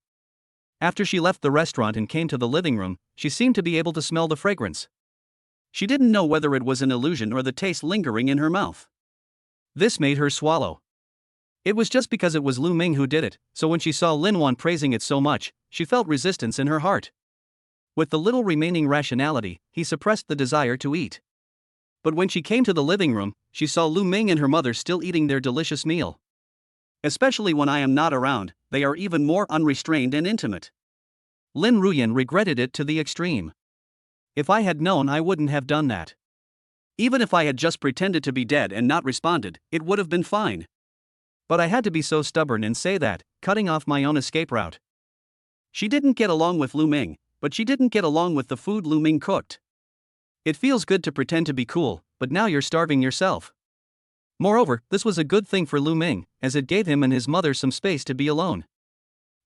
After she left the restaurant and came to the living room, she seemed to be able to smell the fragrance. She didn't know whether it was an illusion or the taste lingering in her mouth. This made her swallow. It was just because it was Lu Ming who did it, so when she saw Linuan praising it so much, she felt resistance in her heart. With the little remaining rationality, he suppressed the desire to eat. But when she came to the living room, she saw Lu Ming and her mother still eating their delicious meal. Especially when I am not around, they are even more unrestrained and intimate. Lin Ruyan regretted it to the extreme. If I had known, I wouldn't have done that. Even if I had just pretended to be dead and not responded, it would have been fine. But I had to be so stubborn and say that, cutting off my own escape route. She didn't get along with Lu Ming, but she didn't get along with the food Lu Ming cooked. It feels good to pretend to be cool, but now you're starving yourself. Moreover, this was a good thing for Lu Ming, as it gave him and his mother some space to be alone.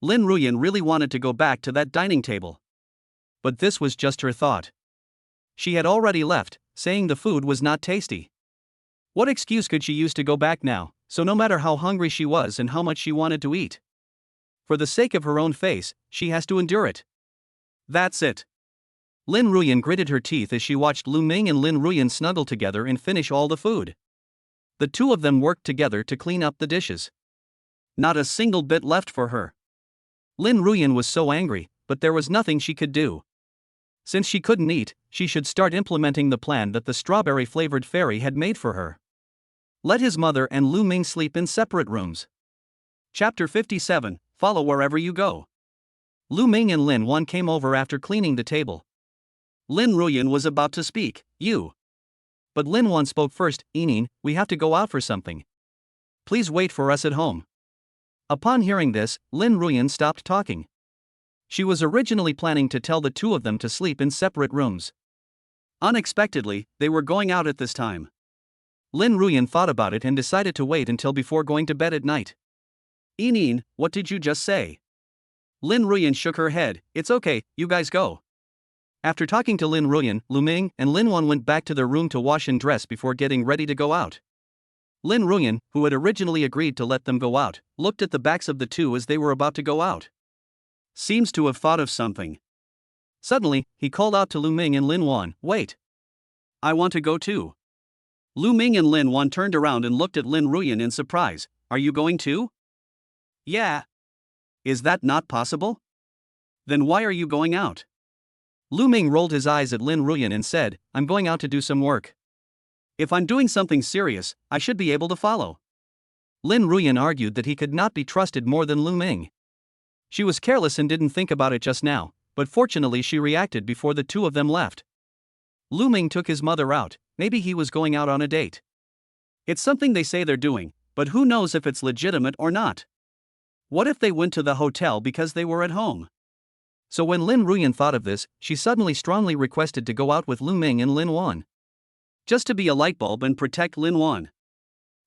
Lin Ruyan really wanted to go back to that dining table. But this was just her thought. She had already left, saying the food was not tasty. What excuse could she use to go back now, so no matter how hungry she was and how much she wanted to eat? For the sake of her own face, she has to endure it. That's it. Lin Ruyan gritted her teeth as she watched Lu Ming and Lin Ruyan snuggle together and finish all the food. The two of them worked together to clean up the dishes. Not a single bit left for her. Lin Ruyan was so angry, but there was nothing she could do. Since she couldn't eat, she should start implementing the plan that the strawberry-flavored fairy had made for her. Let his mother and Lu Ming sleep in separate rooms. Chapter 57, Follow Wherever You Go. Lu Ming and Lin Wan came over after cleaning the table. Lin Ruyan was about to speak, "You." But Lin Wan spoke first, "Yinyin, we have to go out for something. Please wait for us at home." Upon hearing this, Lin Ruyan stopped talking. She was originally planning to tell the two of them to sleep in separate rooms. Unexpectedly, they were going out at this time. Lin Ruyan thought about it and decided to wait until before going to bed at night. "Yinyin, what did you just say?" Lin Ruyan shook her head. "It's okay, you guys go." After talking to Lin Ruyan, Lu Ming and Lin Wan went back to their room to wash and dress before getting ready to go out. Lin Ruyan, who had originally agreed to let them go out, looked at the backs of the two as they were about to go out. Seems to have thought of something. Suddenly, he called out to Lu Ming and Lin Wan, "Wait. I want to go too." Lu Ming and Lin Wan turned around and looked at Lin Ruyan in surprise. "Are you going too?" "Yeah." "Is that not possible? Then why are you going out?" Lu Ming rolled his eyes at Lin Ruyan and said, "I'm going out to do some work. If I'm doing something serious, I should be able to follow." Lin Ruyan argued that he could not be trusted more than Lu Ming. She was careless and didn't think about it just now, but fortunately she reacted before the two of them left. Lu Ming took his mother out, maybe he was going out on a date. It's something they say they're doing, but who knows if it's legitimate or not. What if they went to the hotel because they were at home? So when Lin Ruyan thought of this, she suddenly strongly requested to go out with Lu Ming and Linuan. Just to be a light bulb and protect Linuan.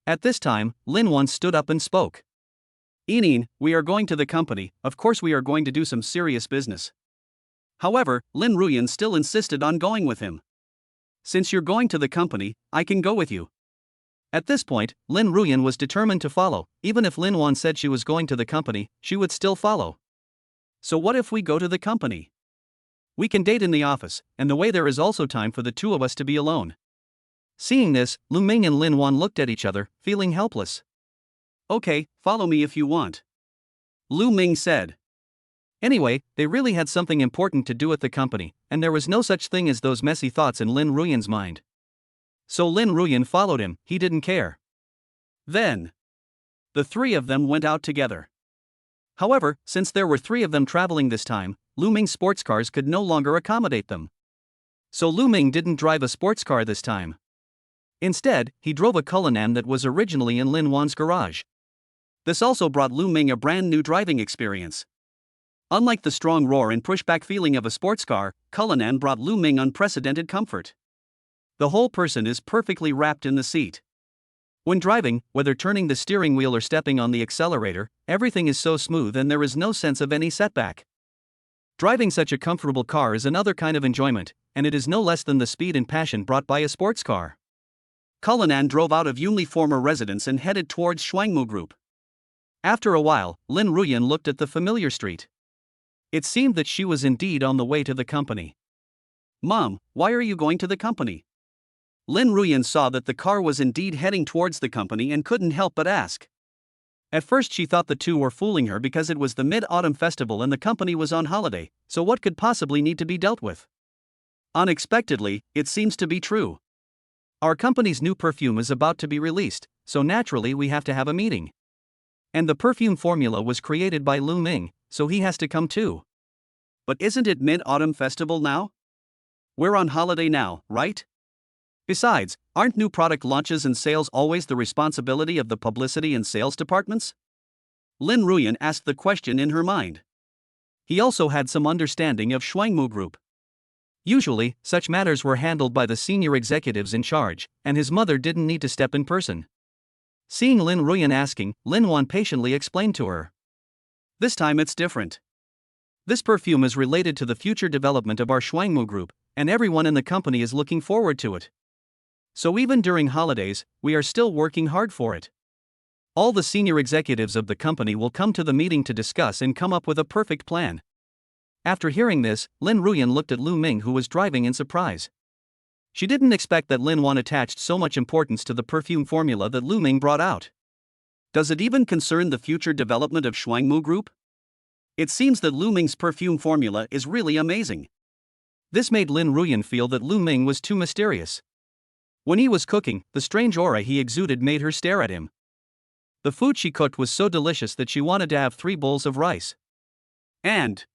At this time, Linuan stood up and spoke. Enin, we are going to the company, of course we are going to do some serious business. However, Lin Ruyan still insisted on going with him. Since you're going to the company, I can go with you. At this point, Lin Ruyan was determined to follow, even if Linuan said she was going to the company, she would still follow. So what if we go to the company? We can date in the office, and the way there is also time for the two of us to be alone. Seeing this, Lu Ming and Linuan looked at each other, feeling helpless. Okay, follow me if you want. Lu Ming said. Anyway, they really had something important to do at the company, and there was no such thing as those messy thoughts in Lin Ruyan's mind. So Lin Ruyan followed him, he didn't care. Then, the three of them went out together. However, since there were three of them traveling this time, Lu Ming's sports cars could no longer accommodate them. So Lu Ming didn't drive a sports car this time. Instead, he drove a Cullinan that was originally in Linuan's garage. This also brought Lu Ming a brand new driving experience. Unlike the strong roar and pushback feeling of a sports car, Cullinan brought Lu Ming unprecedented comfort. The whole person is perfectly wrapped in the seat. When driving, whether turning the steering wheel or stepping on the accelerator, everything is so smooth and there is no sense of any setback. Driving such a comfortable car is another kind of enjoyment, and it is no less than the speed and passion brought by a sports car. Cullinan drove out of Yunli former residence and headed towards Shuangmu Group. After a while, Lin Ruyan looked at the familiar street. It seemed that she was indeed on the way to the company. Mom, why are you going to the company? Lin Ruyan saw that the car was indeed heading towards the company and couldn't help but ask. At first she thought the two were fooling her because it was the Mid-Autumn Festival and the company was on holiday, so what could possibly need to be dealt with? Unexpectedly, it seems to be true. Our company's new perfume is about to be released, so naturally we have to have a meeting. And the perfume formula was created by Lu Ming, so he has to come too. But isn't it Mid-Autumn Festival now? We're on holiday now, right? Besides, aren't new product launches and sales always the responsibility of the publicity and sales departments? Lin Ruyan asked the question in her mind. He also had some understanding of Shuangmu Group. Usually, such matters were handled by the senior executives in charge, and his mother didn't need to step in person. Seeing Lin Ruyan asking, Linuan patiently explained to her. This time it's different. This perfume is related to the future development of our Shuangmu Group, and everyone in the company is looking forward to it. So even during holidays, we are still working hard for it. All the senior executives of the company will come to the meeting to discuss and come up with a perfect plan. After hearing this, Lin Ruyan looked at Lu Ming, who was driving in surprise. She didn't expect that Linuan attached so much importance to the perfume formula that Lu Ming brought out. Does it even concern the future development of Shuangmu Group? It seems that Lu Ming's perfume formula is really amazing. This made Lin Ruyan feel that Lu Ming was too mysterious. When he was cooking, the strange aura he exuded made her stare at him. The food she cooked was so delicious that she wanted to have 3 bowls of rice. And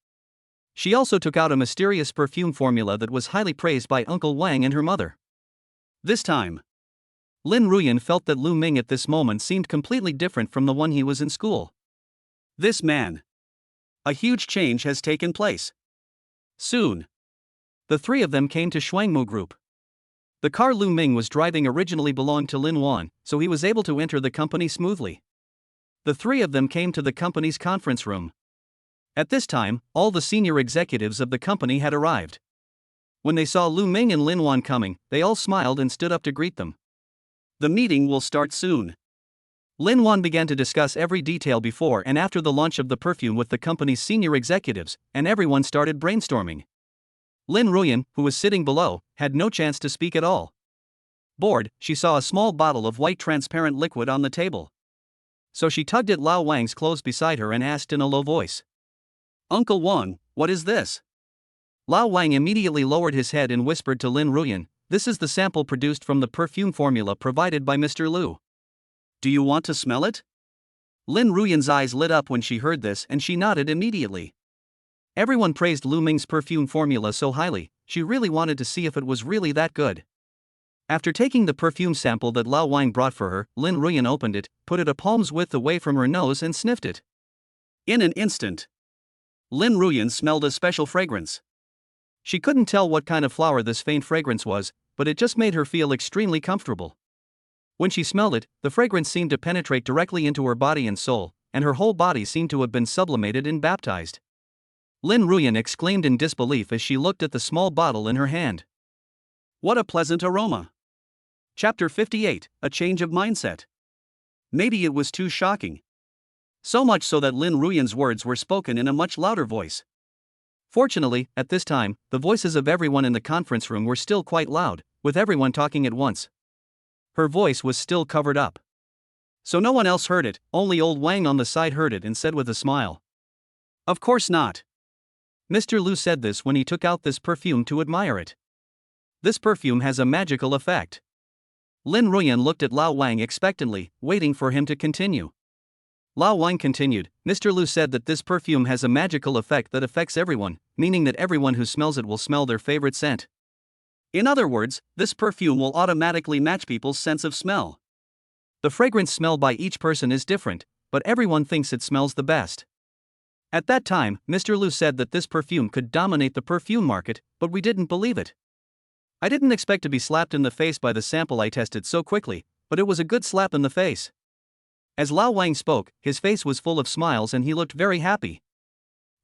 she also took out a mysterious perfume formula that was highly praised by Uncle Wang and her mother. This time, Lin Ruyan felt that Lu Ming at this moment seemed completely different from the one he was in school. This man. A huge change has taken place. Soon, the three of them came to Shuangmu Group. The car Lu Ming was driving originally belonged to Linuan, so he was able to enter the company smoothly. The three of them came to the company's conference room. At this time, all the senior executives of the company had arrived. When they saw Lu Ming and Linuan coming, they all smiled and stood up to greet them. The meeting will start soon. Linuan began to discuss every detail before and after the launch of the perfume with the company's senior executives, and everyone started brainstorming. Lin Ruyan, who was sitting below, had no chance to speak at all. Bored, she saw a small bottle of white transparent liquid on the table. So she tugged at Lao Wang's clothes beside her and asked in a low voice. Uncle Wang, what is this? Lao Wang immediately lowered his head and whispered to Lin Ruyan, this is the sample produced from the perfume formula provided by Mr. Lu. Do you want to smell it? Lin Ruyan's eyes lit up when she heard this and she nodded immediately. Everyone praised Lu Ming's perfume formula so highly, she really wanted to see if it was really that good. After taking the perfume sample that Lao Wang brought for her, Lin Ruyan opened it, put it a palm's width away from her nose and sniffed it. In an instant, Lin Ruyan smelled a special fragrance. She couldn't tell what kind of flower this faint fragrance was, but it just made her feel extremely comfortable. When she smelled it, the fragrance seemed to penetrate directly into her body and soul, and her whole body seemed to have been sublimated and baptized. Lin Ruyan exclaimed in disbelief as she looked at the small bottle in her hand. What a pleasant aroma! Chapter 58, A Change of Mindset. Maybe it was too shocking. So much so that Lin Ruyan's words were spoken in a much louder voice. Fortunately, at this time, the voices of everyone in the conference room were still quite loud, with everyone talking at once. Her voice was still covered up. So no one else heard it, only old Wang on the side heard it and said with a smile. Of course not. Mr. Lu said this when he took out this perfume to admire it. This perfume has a magical effect. Lin Ruyan looked at Lao Wang expectantly, waiting for him to continue. Lao Wang continued, Mr. Lu said that this perfume has a magical effect that affects everyone, meaning that everyone who smells it will smell their favorite scent. In other words, this perfume will automatically match people's sense of smell. The fragrance smelled by each person is different, but everyone thinks it smells the best. At that time, Mr. Lu said that this perfume could dominate the perfume market, but we didn't believe it. I didn't expect to be slapped in the face by the sample I tested so quickly, but it was a good slap in the face. As Lao Wang spoke, his face was full of smiles and he looked very happy.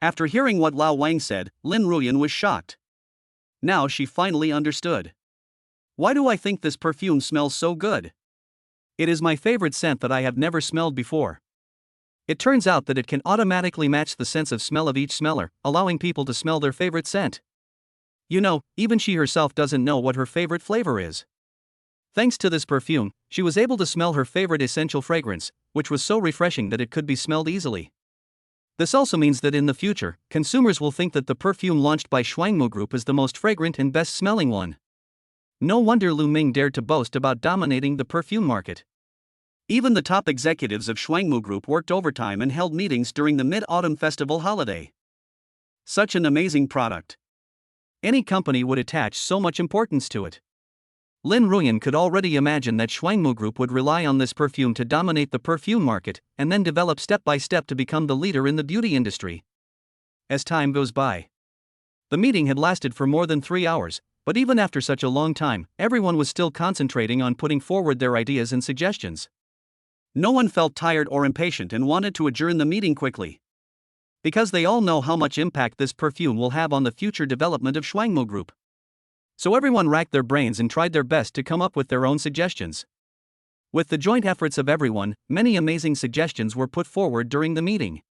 After hearing what Lao Wang said, Lin Ruyan was shocked. Now she finally understood. Why do I think this perfume smells so good? It is my favorite scent that I have never smelled before. It turns out that it can automatically match the sense of smell of each smeller, allowing people to smell their favorite scent. You know, even she herself doesn't know what her favorite flavor is. Thanks to this perfume, she was able to smell her favorite essential fragrance, which was so refreshing that it could be smelled easily. This also means that in the future, consumers will think that the perfume launched by Shuangmu Group is the most fragrant and best-smelling one. No wonder Lu Ming dared to boast about dominating the perfume market. Even the top executives of Shuangmu Group worked overtime and held meetings during the Mid-Autumn Festival holiday. Such an amazing product. Any company would attach so much importance to it. Lin Ruyan could already imagine that Shuangmu Group would rely on this perfume to dominate the perfume market, and then develop step by step to become the leader in the beauty industry. As time goes by, the meeting had lasted for more than 3 hours, but even after such a long time, everyone was still concentrating on putting forward their ideas and suggestions. No one felt tired or impatient and wanted to adjourn the meeting quickly. Because they all know how much impact this perfume will have on the future development of Shuangmu Group. So everyone racked their brains and tried their best to come up with their own suggestions. With the joint efforts of everyone, many amazing suggestions were put forward during the meeting.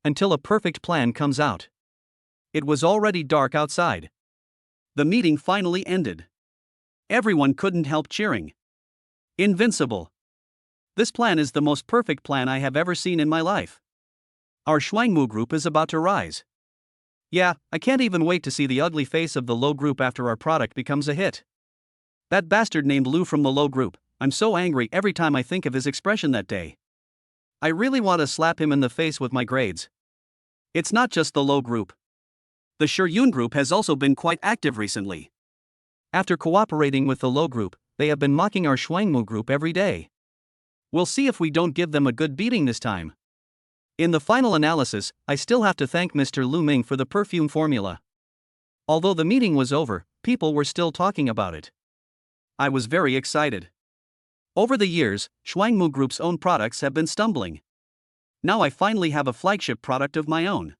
Until a perfect plan comes out. It was already dark outside. The meeting finally ended. Everyone couldn't help cheering. Invincible. This plan is the most perfect plan I have ever seen in my life. Our Shuangmu Group is about to rise. Yeah, I can't even wait to see the ugly face of the Low Group after our product becomes a hit. That bastard named Lu from the Low Group, I'm so angry every time I think of his expression that day. I really want to slap him in the face with my grades. It's not just the Low Group. The Shuyun Group has also been quite active recently. After cooperating with the Low Group, they have been mocking our Shuangmu Group every day. We'll see if we don't give them a good beating this time. In the final analysis, I still have to thank Mr. Lu Ming for the perfume formula. Although the meeting was over, people were still talking about it. I was very excited. Over the years, Shuangmu Group's own products have been stumbling. Now I finally have a flagship product of my own.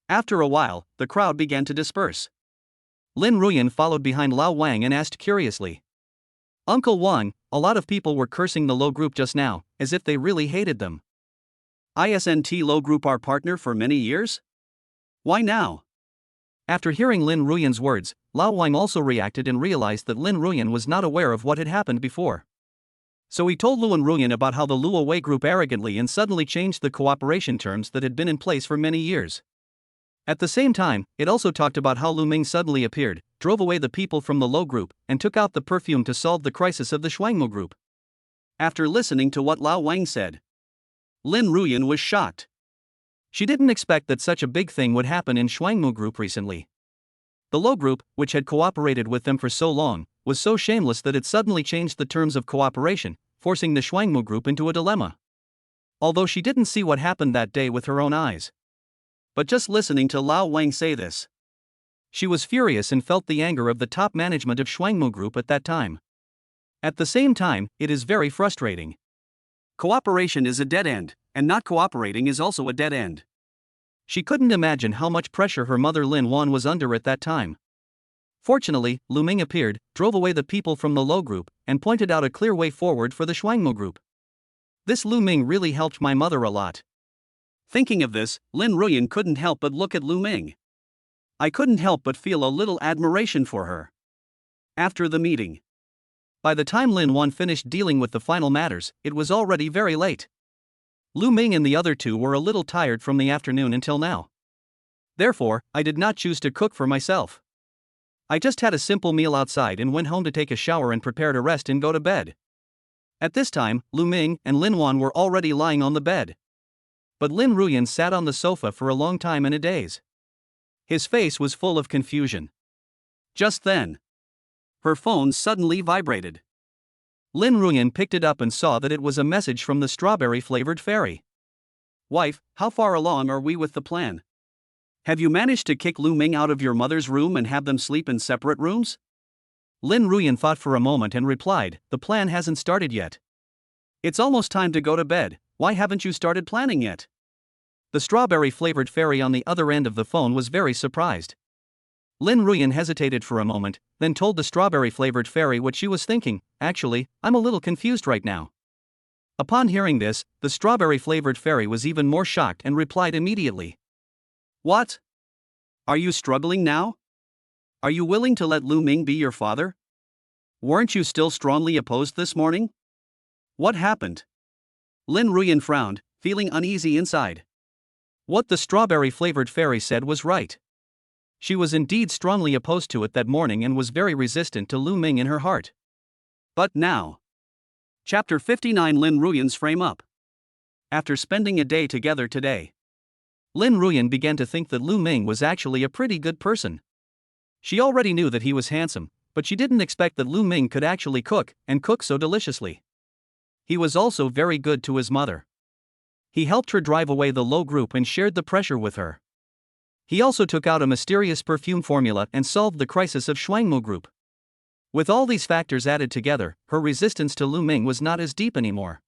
After a while, the crowd began to disperse. Lin Ruyan followed behind Lao Wang and asked curiously. Uncle Wang, a lot of people were cursing the Low Group just now, as if they really hated them. Isn't Low Group our partner for many years? Why now? After hearing Lin Ruyan's words, Lao Wang also reacted and realized that Lin Ruyan was not aware of what had happened before. So he told Lin Ruyan about how the Luowei Group arrogantly and suddenly changed the cooperation terms that had been in place for many years. At the same time, it also talked about how Lu Ming suddenly appeared, drove away the people from the Low Group, and took out the perfume to solve the crisis of the Shuangmu Group. After listening to what Lao Wang said, Lin Ruyan was shocked. She didn't expect that such a big thing would happen in Shuangmu group recently. The low group, which had cooperated with them for so long, was so shameless that it suddenly changed the terms of cooperation, forcing the Shuangmu group into a dilemma. Although she didn't see what happened that day with her own eyes. But just listening to Wang say this, she was furious and felt the anger of the top management of Shuangmu group at that time. At the same time, it is very frustrating. Cooperation is a dead end, and not cooperating is also a dead end. She couldn't imagine how much pressure her mother Linuan was under at that time. Fortunately, Lu Ming appeared, drove away the people from the low group, and pointed out a clear way forward for the Shuangmu group. This Lu Ming really helped my mother a lot. Thinking of this, Lin Ruyan couldn't help but look at Lu Ming. I couldn't help but feel a little admiration for her. After the meeting. By the time Lin Wan finished dealing with the final matters, it was already very late. Lu Ming and the other two were a little tired from the afternoon until now. Therefore, I did not choose to cook for myself. I just had a simple meal outside and went home to take a shower and prepare to rest and go to bed. At this time, Lu Ming and Lin Wan were already lying on the bed. But Lin Ruyan sat on the sofa for a long time and a daze. His face was full of confusion. Just then, her phone suddenly vibrated. Lin Ruyan picked it up and saw that it was a message from the strawberry-flavored fairy. Wife, how far along are we with the plan? Have you managed to kick Lu Ming out of your mother's room and have them sleep in separate rooms? Lin Ruyan thought for a moment and replied, the plan hasn't started yet. It's almost time to go to bed, why haven't you started planning yet? The strawberry-flavored fairy on the other end of the phone was very surprised. Lin Ruyan hesitated for a moment, then told the strawberry-flavored fairy what she was thinking. Actually, I'm a little confused right now. Upon hearing this, the strawberry-flavored fairy was even more shocked and replied immediately. What? Are you struggling now? Are you willing to let Lu Ming be your father? Weren't you still strongly opposed this morning? What happened? Lin Ruyan frowned, feeling uneasy inside. What the strawberry-flavored fairy said was right. She was indeed strongly opposed to it that morning and was very resistant to Lu Ming in her heart. But now. Chapter 59 Lin Ruyan's frame up. After spending a day together today, Lin Ruyan began to think that Lu Ming was actually a pretty good person. She already knew that he was handsome, but she didn't expect that Lu Ming could actually cook, and cook so deliciously. He was also very good to his mother. He helped her drive away the low group and shared the pressure with her. He also took out a mysterious perfume formula and solved the crisis of Shuangmu group. With all these factors added together, her resistance to Lu Ming was not as deep anymore.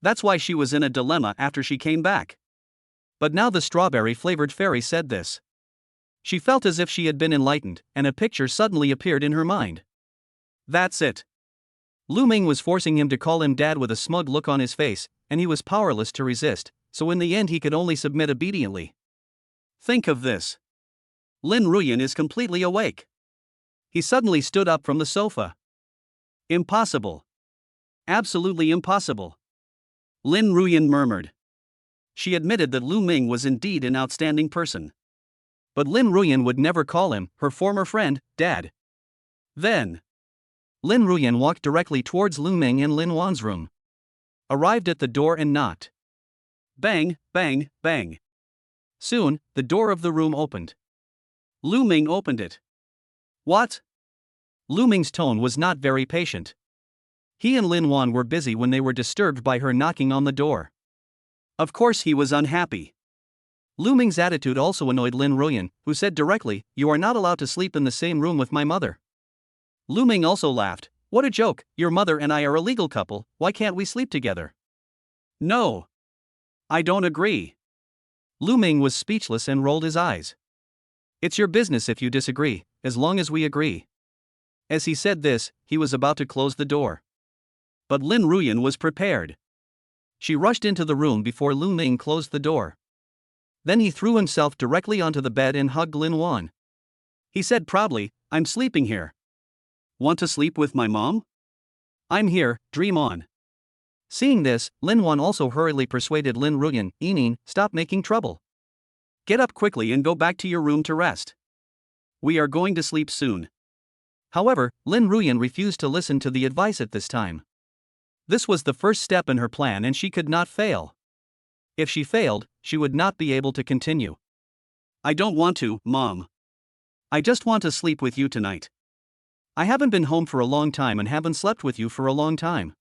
That's why she was in a dilemma after she came back. But now the strawberry-flavored fairy said this. She felt as if she had been enlightened, and a picture suddenly appeared in her mind. That's it. Lu Ming was forcing him to call him dad with a smug look on his face, and he was powerless to resist, so in the end he could only submit obediently. Think of this. Lin Ruyan is completely awake. He suddenly stood up from the sofa. Impossible. Absolutely impossible. Lin Ruyan murmured. She admitted that Lu Ming was indeed an outstanding person. But Lin Ruyan would never call him, her former friend, dad. Then, Lin Ruyan walked directly towards Lu Ming and Lin Wan's room. Arrived at the door and knocked. Bang, bang, bang. Soon, the door of the room opened. Lu Ming opened it. What? Lu Ming's tone was not very patient. He and Lin Wan were busy when they were disturbed by her knocking on the door. Of course he was unhappy. Lu Ming's attitude also annoyed Lin Ruyan, who said directly, "You are not allowed to sleep in the same room with my mother." Lu Ming also laughed. What a joke, your mother and I are a legal couple, why can't we sleep together? No. I don't agree. Lu Ming was speechless and rolled his eyes. It's your business if you disagree, as long as we agree. As he said this, he was about to close the door. But Lin Ruyan was prepared. She rushed into the room before Lu Ming closed the door. Then he threw himself directly onto the bed and hugged Lin Wan. He said proudly, I'm sleeping here. Want to sleep with my mom? I'm here, dream on. Seeing this, Lin Wan also hurriedly persuaded Lin Ruyan, Enin, stop making trouble. Get up quickly and go back to your room to rest. We are going to sleep soon. However, Lin Ruyan refused to listen to the advice at this time. This was the first step in her plan and she could not fail. If she failed, she would not be able to continue. I don't want to, Mom. I just want to sleep with you tonight. I haven't been home for a long time and haven't slept with you for a long time.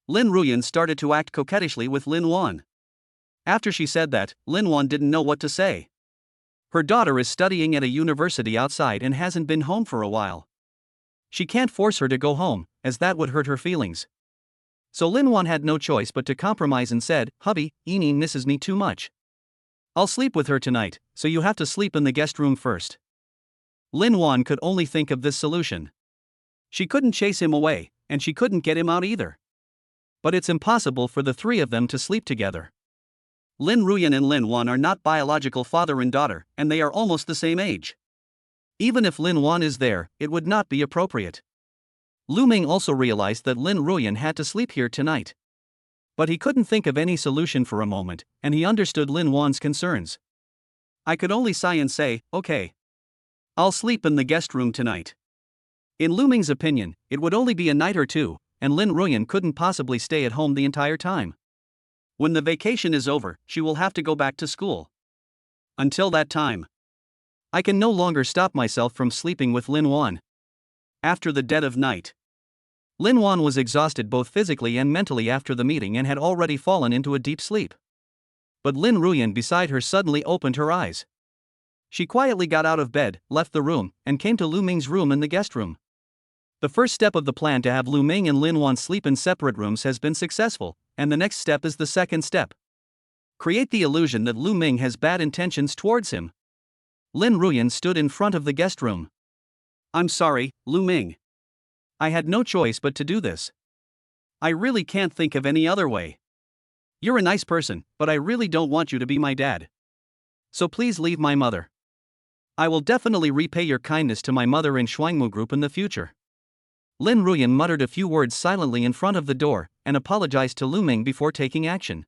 Lin Ruyan started to act coquettishly with Linuan. After she said that, Linuan didn't know what to say. Her daughter is studying at a university outside and hasn't been home for a while. She can't force her to go home, as that would hurt her feelings. So Linuan had no choice but to compromise and said, "Hubby, Ini misses me too much. I'll sleep with her tonight, so you have to sleep in the guest room first." Linuan could only think of this solution. She couldn't chase him away, and she couldn't get him out either. But it's impossible for the three of them to sleep together. Lin Ruyan and Linuan are not biological father and daughter, and they are almost the same age. Even if Linuan is there, it would not be appropriate. Lu Ming also realized that Lin Ruyan had to sleep here tonight. But he couldn't think of any solution for a moment, and he understood Linuan's concerns. I could only sigh and say, "Okay. I'll sleep in the guest room tonight." In Lu Ming's opinion, it would only be a night or two, and Lin Ruyan couldn't possibly stay at home the entire time. When the vacation is over, she will have to go back to school. Until that time, I can no longer stop myself from sleeping with Linuan. After the dead of night, Linuan was exhausted both physically and mentally after the meeting and had already fallen into a deep sleep. But Lin Ruyan beside her suddenly opened her eyes. She quietly got out of bed, left the room, and came to Lu Ming's room in the guest room. The first step of the plan to have Lu Ming and Linuan sleep in separate rooms has been successful, and the next step is the second step. Create the illusion that Lu Ming has bad intentions towards him. Lin Ruyan stood in front of the guest room. "I'm sorry, Lu Ming. I had no choice but to do this. I really can't think of any other way. You're a nice person, but I really don't want you to be my dad. So please leave my mother. I will definitely repay your kindness to my mother in Shuangmu Group in the future." Lin Ruyan muttered a few words silently in front of the door, and apologized to Lu Ming before taking action.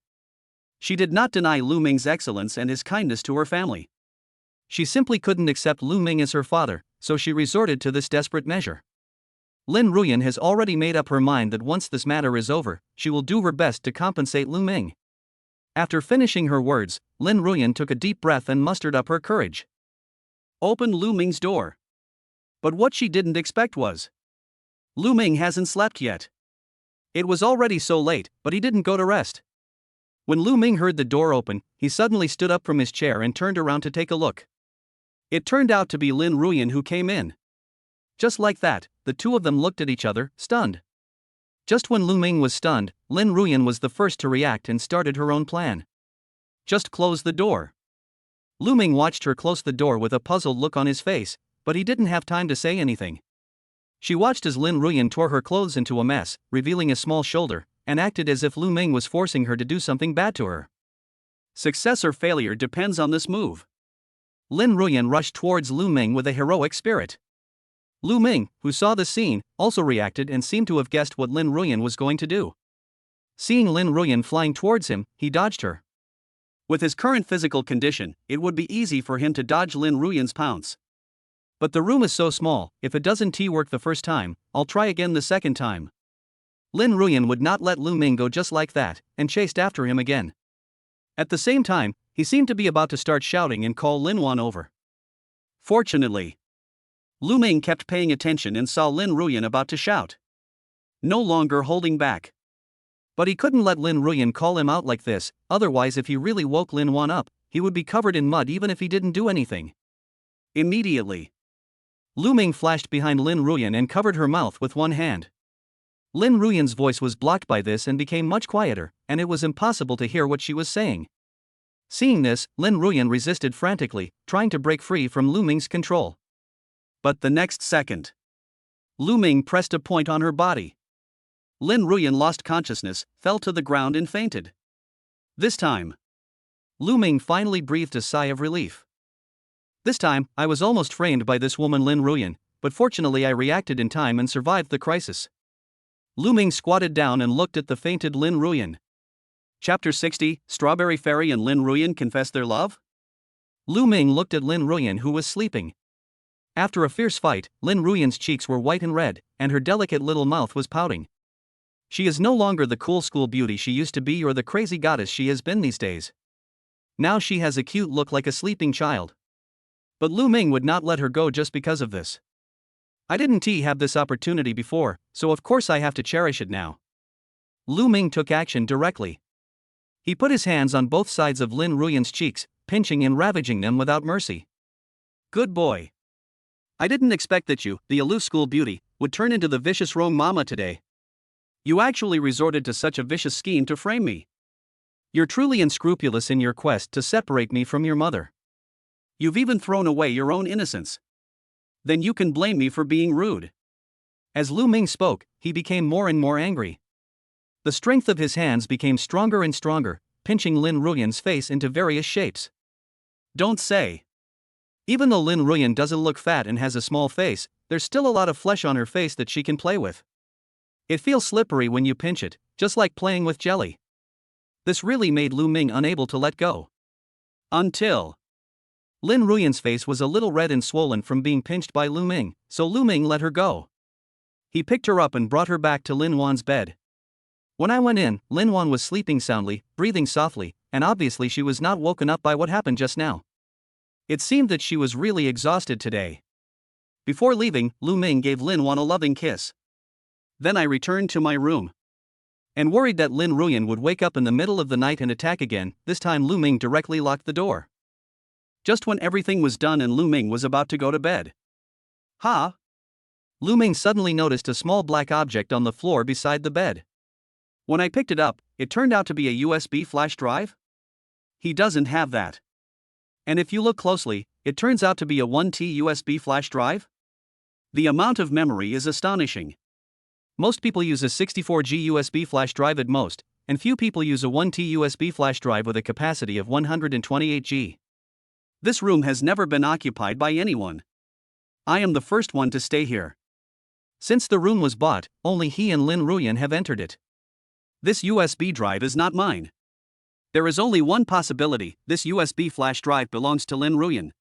She did not deny Lu Ming's excellence and his kindness to her family. She simply couldn't accept Lu Ming as her father, so she resorted to this desperate measure. Lin Ruyan has already made up her mind that once this matter is over, she will do her best to compensate Lu Ming. After finishing her words, Lin Ruyan took a deep breath and mustered up her courage. Opened Lu Ming's door. But what she didn't expect was, Lu Ming hasn't slept yet. It was already so late, but he didn't go to rest. When Lu Ming heard the door open, he suddenly stood up from his chair and turned around to take a look. It turned out to be Lin Ruyan who came in. Just like that, the two of them looked at each other, stunned. Just when Lu Ming was stunned, Lin Ruyan was the first to react and started her own plan. "Just close the door." Lu Ming watched her close the door with a puzzled look on his face, but he didn't have time to say anything. She watched as Lin Ruyan tore her clothes into a mess, revealing a small shoulder, and acted as if Lu Ming was forcing her to do something bad to her. Success or failure depends on this move. Lin Ruyan rushed towards Lu Ming with a heroic spirit. Lu Ming, who saw the scene, also reacted and seemed to have guessed what Lin Ruyan was going to do. Seeing Lin Ruyan flying towards him, he dodged her. With his current physical condition, it would be easy for him to dodge Lin Ruyan's pounce. But the room is so small, if it doesn't work the first time, I'll try again the second time. Lin Ruyan would not let Lu Ming go just like that, and chased after him again. At the same time, he seemed to be about to start shouting and call Linuan over. Fortunately, Lu Ming kept paying attention and saw Lin Ruyan about to shout. No longer holding back. But he couldn't let Lin Ruyan call him out like this, otherwise if he really woke Linuan up, he would be covered in mud even if he didn't do anything. Immediately, Lu Ming flashed behind Lin Ruyan and covered her mouth with one hand. Lin Ruyan's voice was blocked by this and became much quieter, and it was impossible to hear what she was saying. Seeing this, Lin Ruyan resisted frantically, trying to break free from Lu Ming's control. But the next second, Lu Ming pressed a point on her body. Lin Ruyan lost consciousness, fell to the ground and fainted. This time, Lu Ming finally breathed a sigh of relief. This time, I was almost framed by this woman Lin Ruyan, but fortunately I reacted in time and survived the crisis. Lu Ming squatted down and looked at the fainted Lin Ruyan. Chapter 60, Strawberry Fairy and Lin Ruyan confess their love? Lu Ming looked at Lin Ruyan who was sleeping. After a fierce fight, Lin Ruyan's cheeks were white and red, and her delicate little mouth was pouting. She is no longer the cool school beauty she used to be or the crazy goddess she has been these days. Now she has a cute look like a sleeping child. But Lu Ming would not let her go just because of this. I didn't have this opportunity before, so of course I have to cherish it now. Lu Ming took action directly. He put his hands on both sides of Lin Ruyan's cheeks, pinching and ravaging them without mercy. Good boy. I didn't expect that you, the aloof school beauty, would turn into the vicious rogue mama today. You actually resorted to such a vicious scheme to frame me. You're truly unscrupulous in your quest to separate me from your mother. You've even thrown away your own innocence. Then you can blame me for being rude. As Lu Ming spoke, he became more and more angry. The strength of his hands became stronger and stronger, pinching Lin Ruyan's face into various shapes. Don't say. Even though Lin Ruyan doesn't look fat and has a small face, there's still a lot of flesh on her face that she can play with. It feels slippery when you pinch it, just like playing with jelly. This really made Lu Ming unable to let go. Until Lin Ruyan's face was a little red and swollen from being pinched by Lu Ming, so Lu Ming let her go. He picked her up and brought her back to Lin Wan's bed. When I went in, Lin Wan was sleeping soundly, breathing softly, and obviously she was not woken up by what happened just now. It seemed that she was really exhausted today. Before leaving, Lu Ming gave Lin Wan a loving kiss. Then I returned to my room. And worried that Lin Ruyan would wake up in the middle of the night and attack again, this time Lu Ming directly locked the door. Just when everything was done and Lu Ming was about to go to bed. Ha! Lu Ming suddenly noticed a small black object on the floor beside the bed. When I picked it up, it turned out to be a USB flash drive? He doesn't have that. And if you look closely, it turns out to be a 1T USB flash drive? The amount of memory is astonishing. Most people use a 64G USB flash drive at most, and few people use a 1T USB flash drive with a capacity of 128G. This room has never been occupied by anyone. I am the first one to stay here. Since the room was bought, only he and Lin Ruyan have entered it. This USB drive is not mine. There is only one possibility: this USB flash drive belongs to Lin Ruyan.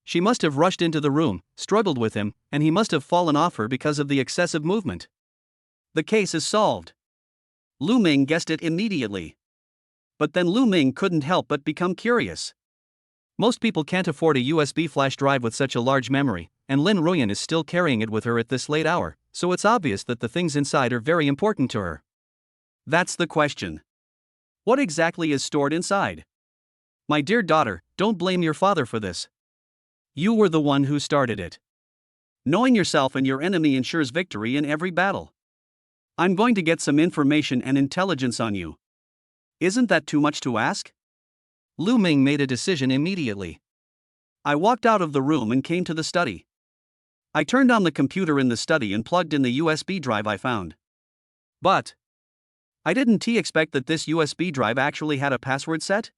She must have rushed into the room, struggled with him, and he must have fallen off her because of the excessive movement. The case is solved. Lu Ming guessed it immediately. But then Lu Ming couldn't help but become curious. Most people can't afford a USB flash drive with such a large memory, and Lin Ruyan is still carrying it with her at this late hour, so it's obvious that the things inside are very important to her. That's the question. What exactly is stored inside? My dear daughter, don't blame your father for this. You were the one who started it. Knowing yourself and your enemy ensures victory in every battle. I'm going to get some information and intelligence on you. Isn't that too much to ask? Lu Ming made a decision immediately. I walked out of the room and came to the study. I turned on the computer in the study and plugged in the USB drive I found. But I didn't expect that this USB drive actually had a password set.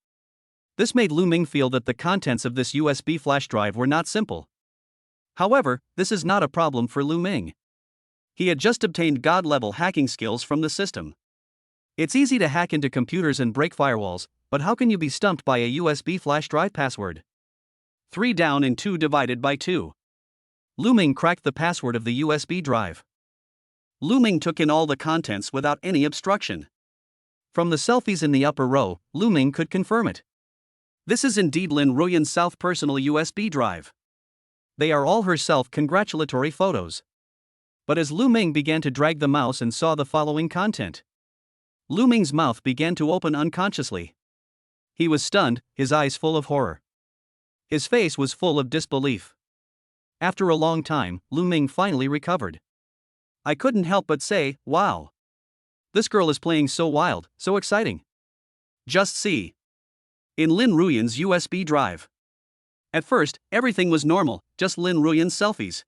This made Lu Ming feel that the contents of this USB flash drive were not simple. However, this is not a problem for Lu Ming. He had just obtained God-level hacking skills from the system. It's easy to hack into computers and break firewalls, but how can you be stumped by a USB flash drive password? 3 down and 2 divided by 2. Lu Ming cracked the password of the USB drive. Lu Ming took in all the contents without any obstruction. From the selfies in the upper row, Lu Ming could confirm it. This is indeed Lin Ruyan's South personal USB drive. They are all her self-congratulatory photos. But as Lu Ming began to drag the mouse and saw the following content, Lu Ming's mouth began to open unconsciously. He was stunned, his eyes full of horror. His face was full of disbelief. After a long time, Lu Ming finally recovered. I couldn't help but say, wow. This girl is playing so wild, so exciting. Just see. In Lin Ruyan's USB drive. At first, everything was normal, just Lin Ruyan's selfies.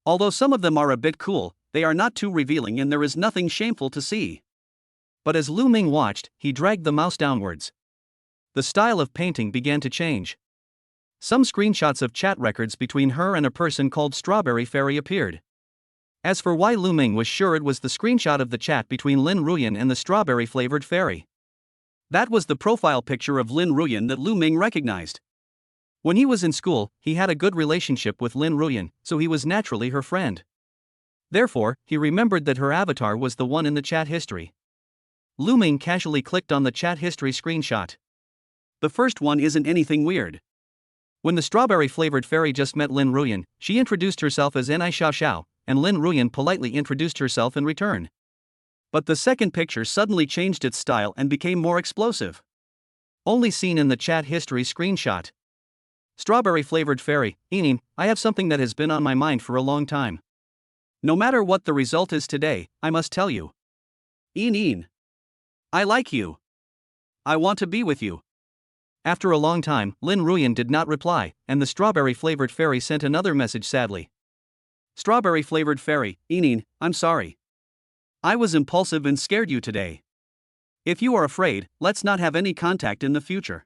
Although some of them are a bit cool, they are not too revealing and there is nothing shameful to see. But as Lu Ming watched, he dragged the mouse downwards. The style of painting began to change. Some screenshots of chat records between her and a person called Strawberry Fairy appeared. As for why Lu Ming was sure it was the screenshot of the chat between Lin Ruyan and the strawberry-flavored fairy. That was the profile picture of Lin Ruyan that Lu Ming recognized. When he was in school, he had a good relationship with Lin Ruyan, so he was naturally her friend. Therefore, he remembered that her avatar was the one in the chat history. Lu Ming casually clicked on the chat history screenshot. The first one isn't anything weird. When the strawberry-flavored fairy just met Lin Ruyan, she introduced herself as Ni Xiao Xiao, and Lin Ruyan politely introduced herself in return. But the second picture suddenly changed its style and became more explosive. Only seen in the chat history screenshot. Strawberry-flavored fairy, Enin, I have something that has been on my mind for a long time. No matter what the result is today, I must tell you. Enin. I like you. I want to be with you. After a long time, Lin Ruyan did not reply, and the strawberry-flavored fairy sent another message sadly. Strawberry-flavored fairy, Enin, I'm sorry. I was impulsive and scared you today. If you are afraid, let's not have any contact in the future.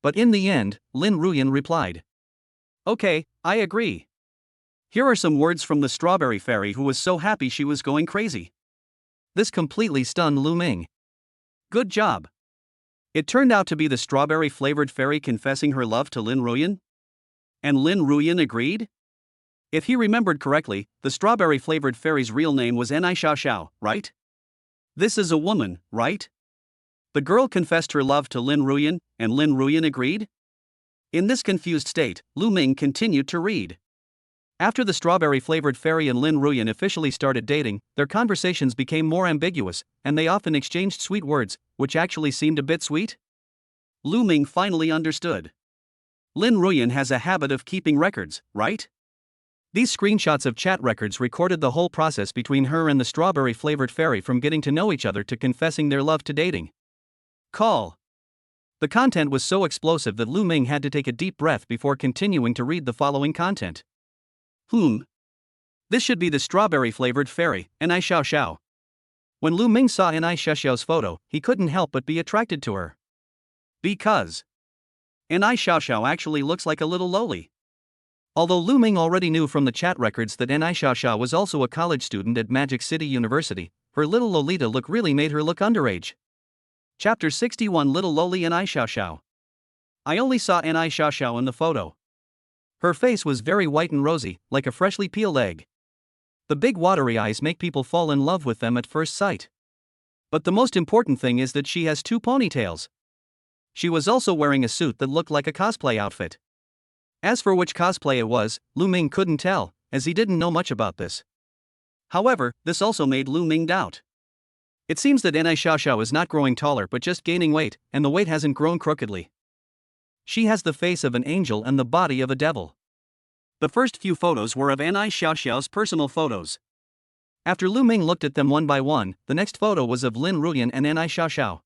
But in the end, Lin Ruyan replied. Okay, I agree. Here are some words from the strawberry fairy who was so happy she was going crazy. This completely stunned Lu Ming. Good job. It turned out to be the strawberry-flavored fairy confessing her love to Lin Ruyan? And Lin Ruyan agreed? If he remembered correctly, the strawberry-flavored fairy's real name was Ni Xiao Xiao, right? This is a woman, right? The girl confessed her love to Lin Ruyan, and Lin Ruyan agreed? In this confused state, Lu Ming continued to read. After the strawberry-flavored fairy and Lin Ruyan officially started dating, their conversations became more ambiguous, and they often exchanged sweet words, which actually seemed a bit sweet. Lu Ming finally understood. Lin Ruyan has a habit of keeping records, right? These screenshots of chat records recorded the whole process between her and the strawberry-flavored fairy from getting to know each other to confessing their love to dating. Call. The content was so explosive that Lu Ming had to take a deep breath before continuing to read the following content. This should be the strawberry-flavored fairy, Ni Xiao Xiao. When Lu Ming saw Ni Xiao Xiao's photo, he couldn't help but be attracted to her. Because Ni Xiao Xiao actually looks like a little lowly. Although Lu Ming already knew from the chat records that Ni Xiao Xiao was also a college student at Magic City University, her little Lolita look really made her look underage. Chapter 61 Little Loli Ni Xiao Xiao. I only saw Ni Xiao Xiao in the photo. Her face was very white and rosy, like a freshly peeled egg. The big watery eyes make people fall in love with them at first sight. But the most important thing is that she has 2 ponytails. She was also wearing a suit that looked like a cosplay outfit. As for which cosplay it was, Lu Ming couldn't tell, as he didn't know much about this. However, this also made Lu Ming doubt. It seems that Ni Xiao Xiao is not growing taller but just gaining weight, and the weight hasn't grown crookedly. She has the face of an angel and the body of a devil. The first few photos were of Ni Xiao Xiao's personal photos. After Lu Ming looked at them one by one, the next photo was of Lin Ruyan and Ni Xiao Xiao.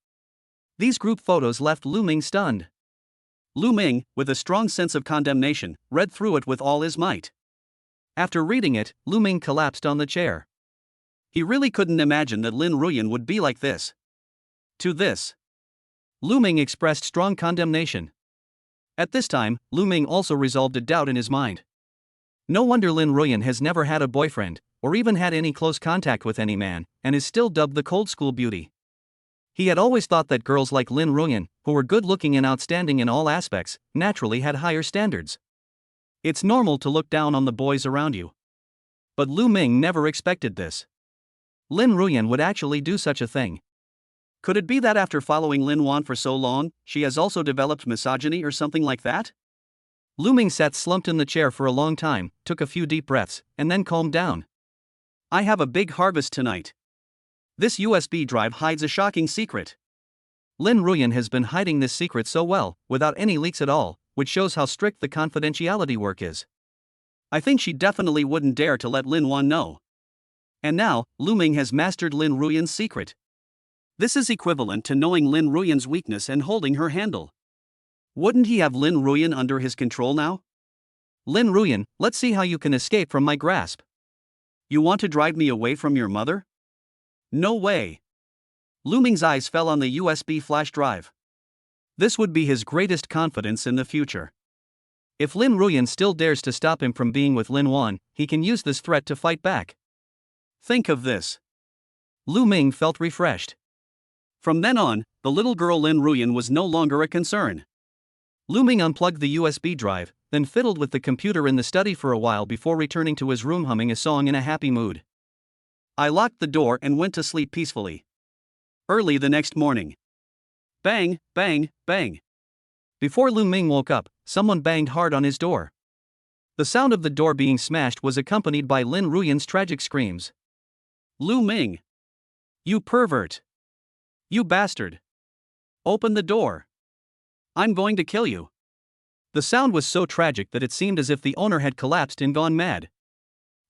These group photos left Lu Ming stunned. Lu Ming, with a strong sense of condemnation, read through it with all his might. After reading it, Lu Ming collapsed on the chair. He really couldn't imagine that Lin Ruyan would be like this. To this, Lu Ming expressed strong condemnation. At this time, Lu Ming also resolved a doubt in his mind. No wonder Lin Ruyan has never had a boyfriend, or even had any close contact with any man, and is still dubbed the cold school beauty. He had always thought that girls like Lin Ruyan, who were good-looking and outstanding in all aspects, naturally had higher standards. It's normal to look down on the boys around you. But Lu Ming never expected this. Lin Ruyan would actually do such a thing. Could it be that after following Linuan for so long, she has also developed misogyny or something like that? Lu Ming sat slumped in the chair for a long time, took a few deep breaths, and then calmed down. I have a big harvest tonight. This USB drive hides a shocking secret. Lin Ruyan has been hiding this secret so well, without any leaks at all, which shows how strict the confidentiality work is. I think she definitely wouldn't dare to let Linuan know. And now, Lu Ming has mastered Lin Ruyan's secret. This is equivalent to knowing Lin Ruyan's weakness and holding her handle. Wouldn't he have Lin Ruyan under his control now? Lin Ruyan, let's see how you can escape from my grasp. You want to drive me away from your mother? No way. Lu Ming's eyes fell on the USB flash drive. This would be his greatest confidence in the future. If Lin Ruyan still dares to stop him from being with Linuan, he can use this threat to fight back. Think of this. Lu Ming felt refreshed. From then on, the little girl Lin Ruyan was no longer a concern. Lu Ming unplugged the USB drive, then fiddled with the computer in the study for a while before returning to his room humming a song in a happy mood. I locked the door and went to sleep peacefully. Early the next morning. Bang, bang, bang. Before Lu Ming woke up, someone banged hard on his door. The sound of the door being smashed was accompanied by Lin Ruyan's tragic screams. Lu Ming! You pervert! You bastard! Open the door! I'm going to kill you! The sound was so tragic that it seemed as if the owner had collapsed and gone mad.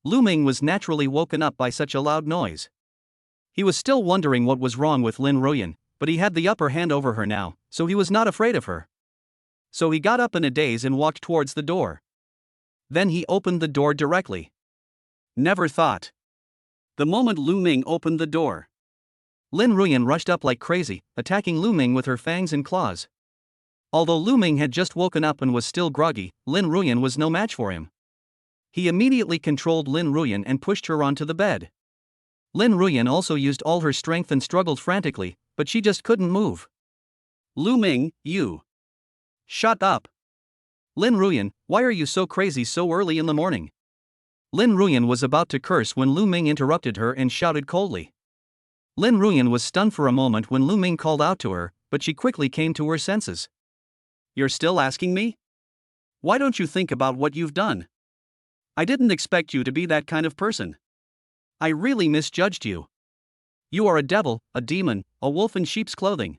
Lu Ming was naturally woken up by such a loud noise. He was still wondering what was wrong with Lin Ruyan, but he had the upper hand over her now, so he was not afraid of her. So he got up in a daze and walked towards the door. Then he opened the door directly. Never thought. The moment Lu Ming opened the door, Lin Ruyan rushed up like crazy, attacking Lu Ming with her fangs and claws. Although Lu Ming had just woken up and was still groggy, Lin Ruyan was no match for him. He immediately controlled Lin Ruyan and pushed her onto the bed. Lin Ruyan also used all her strength and struggled frantically, but she just couldn't move. Lu Ming, you! Shut up! Lin Ruyan, why are you so crazy so early in the morning? Lin Ruyan was about to curse when Lu Ming interrupted her and shouted coldly. Lin Ruyan was stunned for a moment when Lu Ming called out to her, but she quickly came to her senses. You're still asking me? Why don't you think about what you've done? I didn't expect you to be that kind of person. I really misjudged you. You are a devil, a demon, a wolf in sheep's clothing.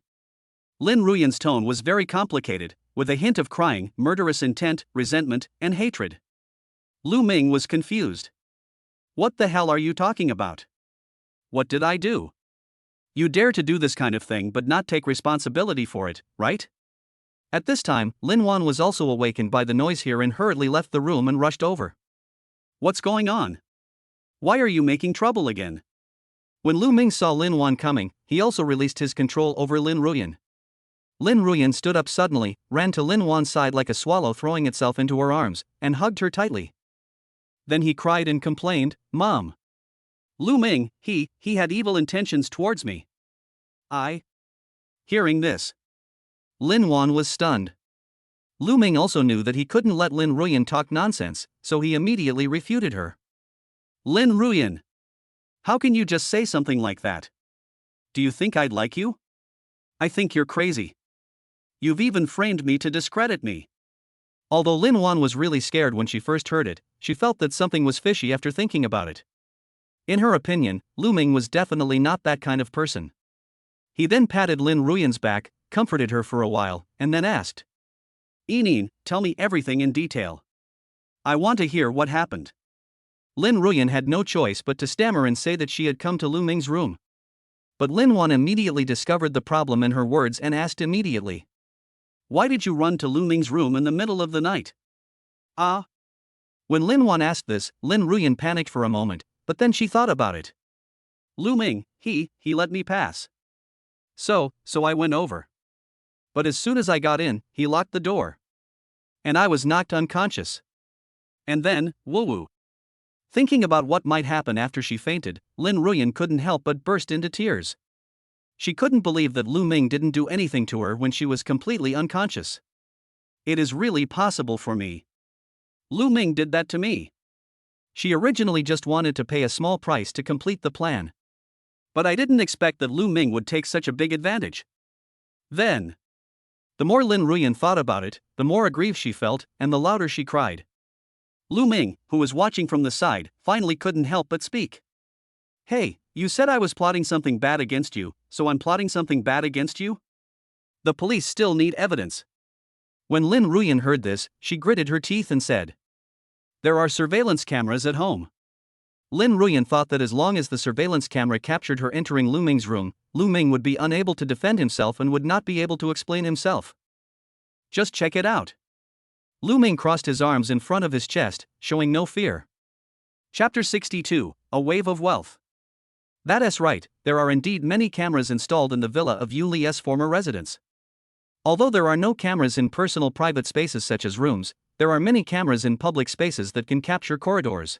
Lin Ruyan's tone was very complicated, with a hint of crying, murderous intent, resentment, and hatred. Lu Ming was confused. What the hell are you talking about? What did I do? You dare to do this kind of thing but not take responsibility for it, right? At this time, Linuan was also awakened by the noise here and hurriedly left the room and rushed over. What's going on? Why are you making trouble again? When Lu Ming saw Linuan coming, he also released his control over Lin Ruyan. Lin Ruyan stood up suddenly, ran to Linuan's side like a swallow throwing itself into her arms, and hugged her tightly. Then he cried and complained, Mom! Lu Ming, he had evil intentions towards me. Hearing this, Linuan was stunned. Lu Ming also knew that he couldn't let Lin Ruyan talk nonsense, so he immediately refuted her. Lin Ruyan! How can you just say something like that? Do you think I'd like you? I think you're crazy. You've even framed me to discredit me. Although Linuan was really scared when she first heard it, she felt that something was fishy after thinking about it. In her opinion, Lu Ming was definitely not that kind of person. He then patted Lin Ruyan's back, comforted her for a while, and then asked, Enin, tell me everything in detail. I want to hear what happened. Lin Ruyan had no choice but to stammer and say that she had come to Lu Ming's room. But Linuan immediately discovered the problem in her words and asked immediately, Why did you run to Lu Ming's room in the middle of the night? When Linuan asked this, Lin Ruyan panicked for a moment, but then she thought about it. Lu Ming, he let me pass. So I went over. But as soon as I got in, he locked the door. And I was knocked unconscious. And then, woo-woo. Thinking about what might happen after she fainted, Lin Ruyan couldn't help but burst into tears. She couldn't believe that Lu Ming didn't do anything to her when she was completely unconscious. It is really possible for me. Lu Ming did that to me. She originally just wanted to pay a small price to complete the plan. But I didn't expect that Lu Ming would take such a big advantage. Then, the more Lin Ruyan thought about it, the more aggrieved she felt, and the louder she cried. Lu Ming, who was watching from the side, finally couldn't help but speak. Hey, you said I was plotting something bad against you, so I'm plotting something bad against you? The police still need evidence. When Lin Ruyan heard this, she gritted her teeth and said, There are surveillance cameras at home. Lin Ruyan thought that as long as the surveillance camera captured her entering Lu Ming's room, Lu Ming would be unable to defend himself and would not be able to explain himself. Just check it out. Lu Ming crossed his arms in front of his chest, showing no fear. Chapter 62, A Wave of Wealth. That's right, there are indeed many cameras installed in the villa of Yu Li's former residence. Although there are no cameras in personal private spaces such as rooms, there are many cameras in public spaces that can capture corridors.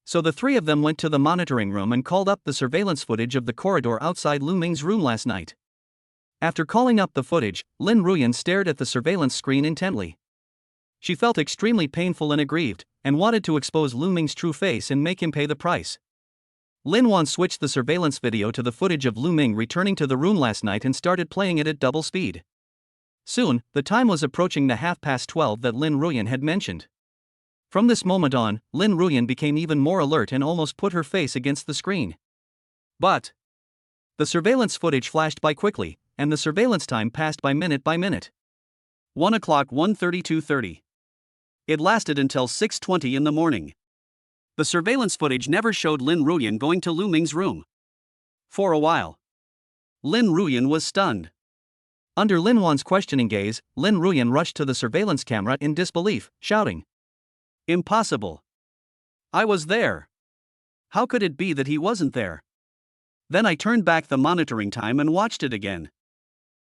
So the three of them went to the monitoring room and called up the surveillance footage of the corridor outside Lu Ming's room last night. After calling up the footage, Lin Ruyan stared at the surveillance screen intently. She felt extremely painful and aggrieved, and wanted to expose Lu Ming's true face and make him pay the price. Linuan switched the surveillance video to the footage of Lu Ming returning to the room last night and started playing it at double speed. Soon, the time was approaching the 12:30 that Lin Ruyan had mentioned. From this moment on, Lin Ruyan became even more alert and almost put her face against the screen. But the surveillance footage flashed by quickly, and the surveillance time passed by minute by minute. 1 o'clock 1:32:30. It lasted until 6:20 in the morning. The surveillance footage never showed Lin Ruyan going to Lu Ming's room. For a while, Lin Ruyan was stunned. Under Linuan's questioning gaze, Lin Ruyan rushed to the surveillance camera in disbelief, shouting, "Impossible! I was there! How could it be that he wasn't there?" Then I turned back the monitoring time and watched it again.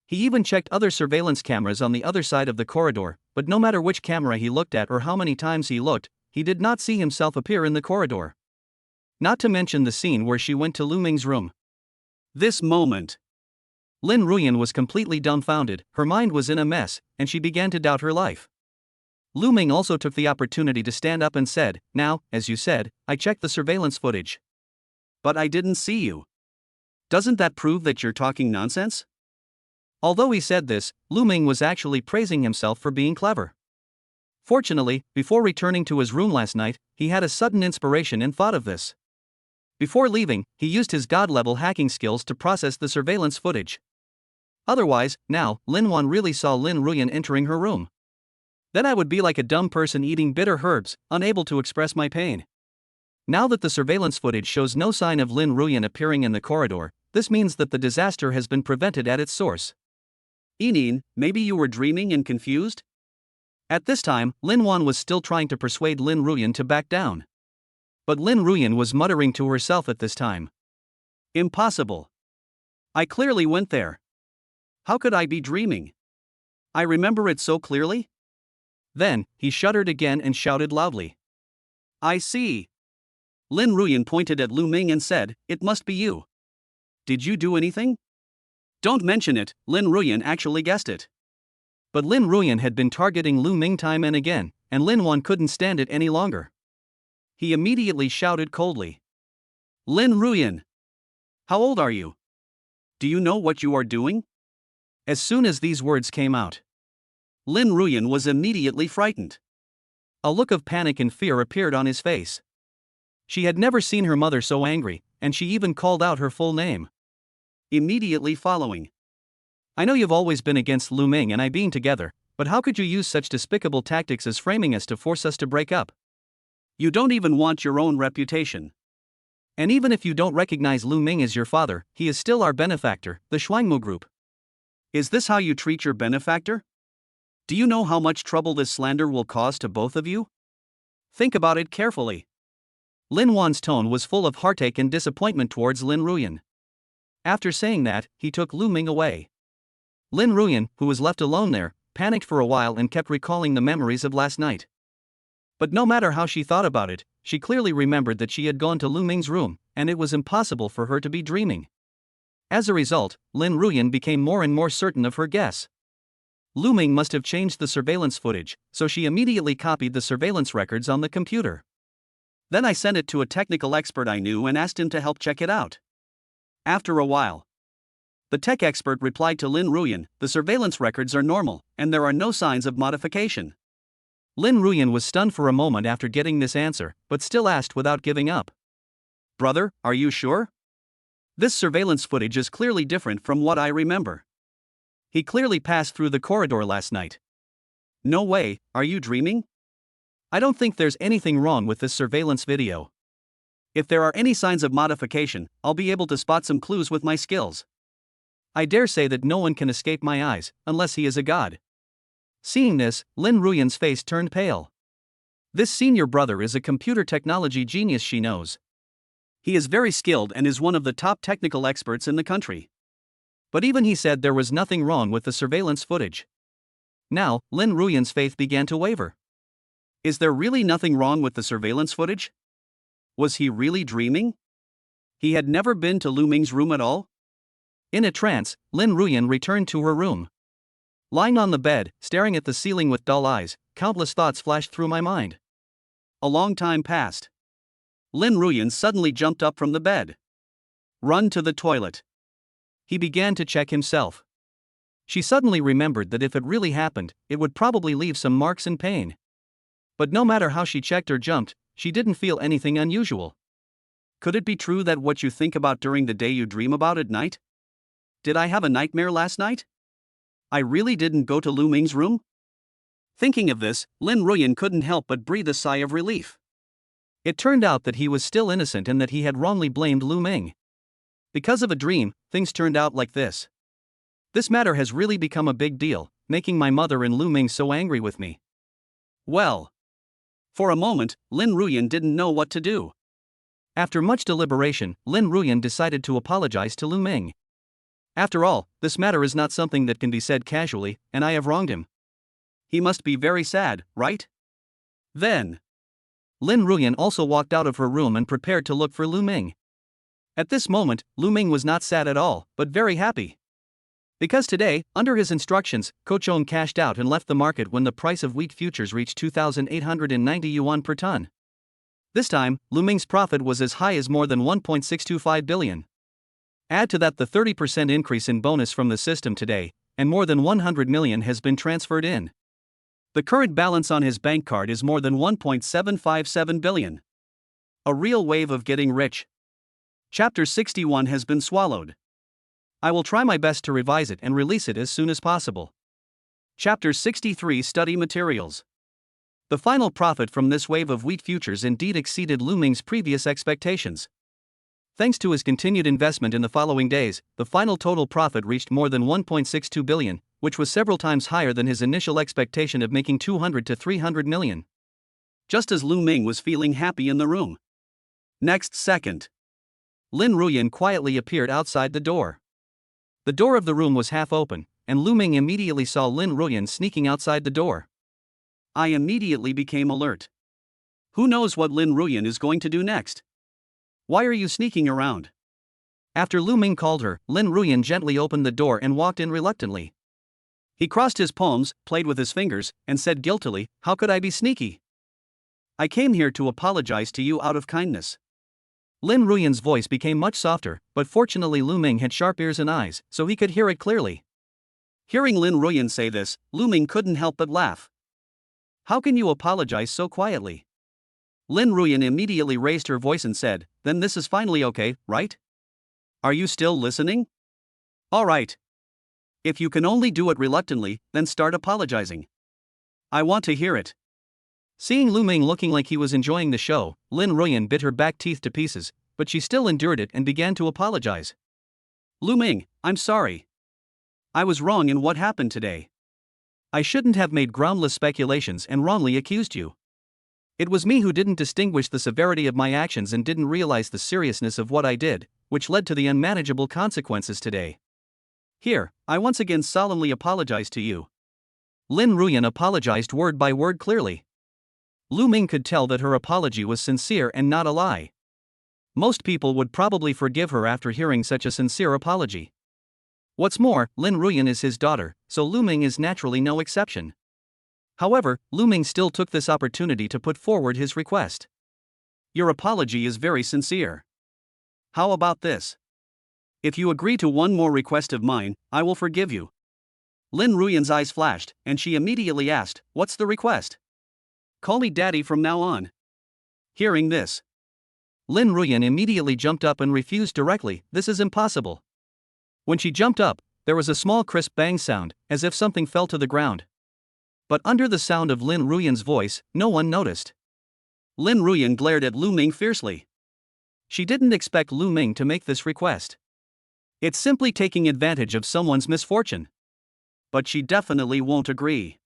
He even checked other surveillance cameras on the other side of the corridor, but no matter which camera he looked at or how many times he looked, he did not see himself appear in the corridor. Not to mention the scene where she went to Lu Ming's room. This moment, Lin Ruyan was completely dumbfounded, her mind was in a mess, and she began to doubt her life. Lu Ming also took the opportunity to stand up and said, "Now, as you said, I checked the surveillance footage. But I didn't see you. Doesn't that prove that you're talking nonsense?" Although he said this, Lu Ming was actually praising himself for being clever. Fortunately, before returning to his room last night, he had a sudden inspiration and thought of this. Before leaving, he used his god-level hacking skills to process the surveillance footage. Otherwise, now, Linuan really saw Lin Ruyan entering her room. Then I would be like a dumb person eating bitter herbs, unable to express my pain. Now that the surveillance footage shows no sign of Lin Ruyan appearing in the corridor, this means that the disaster has been prevented at its source. "Inin, maybe you were dreaming and confused?" At this time, Linuan was still trying to persuade Lin Ruyan to back down. But Lin Ruyan was muttering to herself at this time. "Impossible. I clearly went there. How could I be dreaming? I remember it so clearly." Then, he shuddered again and shouted loudly, "I see." Lin Ruyan pointed at Lu Ming and said, "It must be you. Did you do anything?" "Don't mention it," Lin Ruyan actually guessed it. But Lin Ruyan had been targeting Lu Ming time and again, and Linuan couldn't stand it any longer. He immediately shouted coldly, "Lin Ruyan! How old are you? Do you know what you are doing?" As soon as these words came out, Lin Ruyan was immediately frightened. A look of panic and fear appeared on his face. She had never seen her mother so angry, and she even called out her full name. Immediately following, "I know you've always been against Lu Ming and I being together, but how could you use such despicable tactics as framing us to force us to break up? You don't even want your own reputation. And even if you don't recognize Lu Ming as your father, he is still our benefactor, the Shuangmu Group. Is this how you treat your benefactor? Do you know how much trouble this slander will cause to both of you? Think about it carefully." Linuan's tone was full of heartache and disappointment towards Lin Ruyan. After saying that, he took Lu Ming away. Lin Ruyan, who was left alone there, panicked for a while and kept recalling the memories of last night. But no matter how she thought about it, she clearly remembered that she had gone to Lu Ming's room, and it was impossible for her to be dreaming. As a result, Lin Ruyan became more and more certain of her guess. Lu Ming must have changed the surveillance footage, so she immediately copied the surveillance records on the computer. Then I sent it to a technical expert I knew and asked him to help check it out. After a while, the tech expert replied to Lin Ruyan, "The surveillance records are normal, and there are no signs of modification." Lin Ruyan was stunned for a moment after getting this answer, but still asked without giving up, "Brother, are you sure? This surveillance footage is clearly different from what I remember. He clearly passed through the corridor last night. No way, are you dreaming? I don't think there's anything wrong with this surveillance video. If there are any signs of modification, I'll be able to spot some clues with my skills. I dare say that no one can escape my eyes, unless he is a god." Seeing this, Lin Ruyan's face turned pale. This senior brother is a computer technology genius she knows. He is very skilled and is one of the top technical experts in the country. But even he said there was nothing wrong with the surveillance footage. Now, Lin Ruyan's faith began to waver. Is there really nothing wrong with the surveillance footage? Was he really dreaming? He had never been to Lu Ming's room at all? In a trance, Lin Ruyan returned to her room. Lying on the bed, staring at the ceiling with dull eyes, countless thoughts flashed through my mind. A long time passed. Lin Ruyan suddenly jumped up from the bed. Run to the toilet. He began to check himself. She suddenly remembered that if it really happened, it would probably leave some marks and pain. But no matter how she checked or jumped, she didn't feel anything unusual. Could it be true that what you think about during the day you dream about at night? Did I have a nightmare last night? I really didn't go to Lu Ming's room? Thinking of this, Lin Ruyan couldn't help but breathe a sigh of relief. It turned out that he was still innocent and that he had wrongly blamed Lu Ming. Because of a dream, things turned out like this. This matter has really become a big deal, making my mother and Lu Ming so angry with me. Well. For a moment, Lin Ruyan didn't know what to do. After much deliberation, Lin Ruyan decided to apologize to Lu Ming. After all, this matter is not something that can be said casually, and I have wronged him. He must be very sad, right? Then, Lin Ruyan also walked out of her room and prepared to look for Lu Ming. At this moment, Lu Ming was not sad at all, but very happy. Because today, under his instructions, Kochong cashed out and left the market when the price of wheat futures reached 2,890 yuan per ton. This time, Lu Ming's profit was as high as more than 1.625 billion. Add to that the 30% increase in bonus from the system today, and more than 100 million has been transferred in. The current balance on his bank card is more than 1.757 billion. A real wave of getting rich. Chapter 61 has been swallowed. I will try my best to revise it and release it as soon as possible. Chapter 63 Study Materials. The final profit from this wave of wheat futures indeed exceeded Lu Ming's previous expectations. Thanks to his continued investment in the following days, the final total profit reached more than 1.62 billion, which was several times higher than his initial expectation of making 200 to 300 million. Just as Lu Ming was feeling happy in the room. Next second, Lin Ruyan quietly appeared outside the door. The door of the room was half open, and Lu Ming immediately saw Lin Ruyan sneaking outside the door. I immediately became alert. Who knows what Lin Ruyan is going to do next? Why are you sneaking around? After Lu Ming called her, Lin Ruyan gently opened the door and walked in reluctantly. He crossed his palms, played with his fingers, and said guiltily, "How could I be sneaky? I came here to apologize to you out of kindness." Lin Ruyan's voice became much softer, but fortunately Lu Ming had sharp ears and eyes, so he could hear it clearly. Hearing Lin Ruyan say this, Lu Ming couldn't help but laugh. How can you apologize so quietly? Lin Ruyan immediately raised her voice and said, "Then this is finally okay, right? Are you still listening? All right. If you can only do it reluctantly, then start apologizing. I want to hear it." Seeing Lu Ming looking like he was enjoying the show, Lin Ruyan bit her back teeth to pieces, but she still endured it and began to apologize. Lu Ming, I'm sorry. I was wrong in what happened today. I shouldn't have made groundless speculations and wrongly accused you. It was me who didn't distinguish the severity of my actions and didn't realize the seriousness of what I did, which led to the unmanageable consequences today. Here, I once again solemnly apologize to you. Lin Ruyan apologized word by word clearly. Lu Ming could tell that her apology was sincere and not a lie. Most people would probably forgive her after hearing such a sincere apology. What's more, Lin Ruyan is his daughter, so Lu Ming is naturally no exception. However, Lu Ming still took this opportunity to put forward his request. Your apology is very sincere. How about this? If you agree to one more request of mine, I will forgive you. Lin Ruyan's eyes flashed, and she immediately asked, "What's the request?" "Call me Daddy from now on." Hearing this, Lin Ruyan immediately jumped up and refused directly, "This is impossible." When she jumped up, there was a small crisp bang sound, as if something fell to the ground. But under the sound of Lin Ruyan's voice, no one noticed. Lin Ruyan glared at Lu Ming fiercely. She didn't expect Lu Ming to make this request. It's simply taking advantage of someone's misfortune. But she definitely won't agree.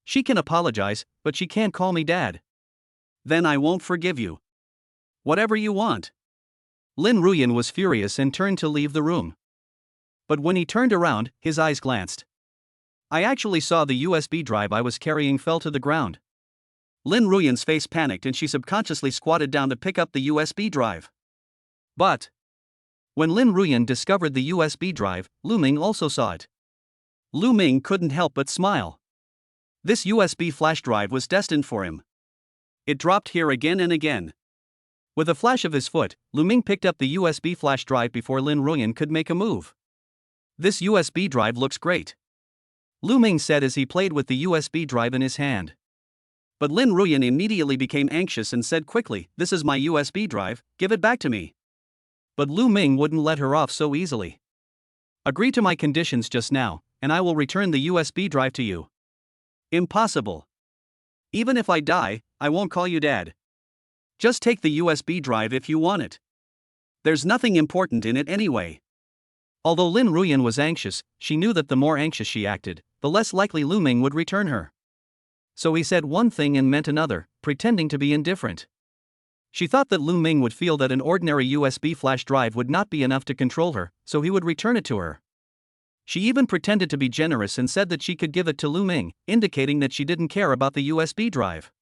She can apologize, but she can't call me Dad. Then I won't forgive you. Whatever you want. Lin Ruyan was furious and turned to leave the room. But when he turned around, his eyes glanced. I actually saw the USB drive I was carrying fell to the ground. Lin Ruyan's face panicked and she subconsciously squatted down to pick up the USB drive. But when Lin Ruyan discovered the USB drive, Lu Ming also saw it. Lu Ming couldn't help but smile. This USB flash drive was destined for him. It dropped here again and again. With a flash of his foot, Lu Ming picked up the USB flash drive before Lin Ruyan could make a move. This USB drive looks great, Lu Ming said as he played with the USB drive in his hand. But Lin Ruyan immediately became anxious and said quickly, "This is my USB drive, give it back to me." But Lu Ming wouldn't let her off so easily. "Agree to my conditions just now, and I will return the USB drive to you." "Impossible. Even if I die, I won't call you Dad. Just take the USB drive if you want it. There's nothing important in it anyway." Although Lin Ruyan was anxious, she knew that the more anxious she acted, the less likely Lu Ming would return her. So he said one thing and meant another, pretending to be indifferent. She thought that Lu Ming would feel that an ordinary USB flash drive would not be enough to control her, so he would return it to her. She even pretended to be generous and said that she could give it to Lu Ming, indicating that she didn't care about the USB drive.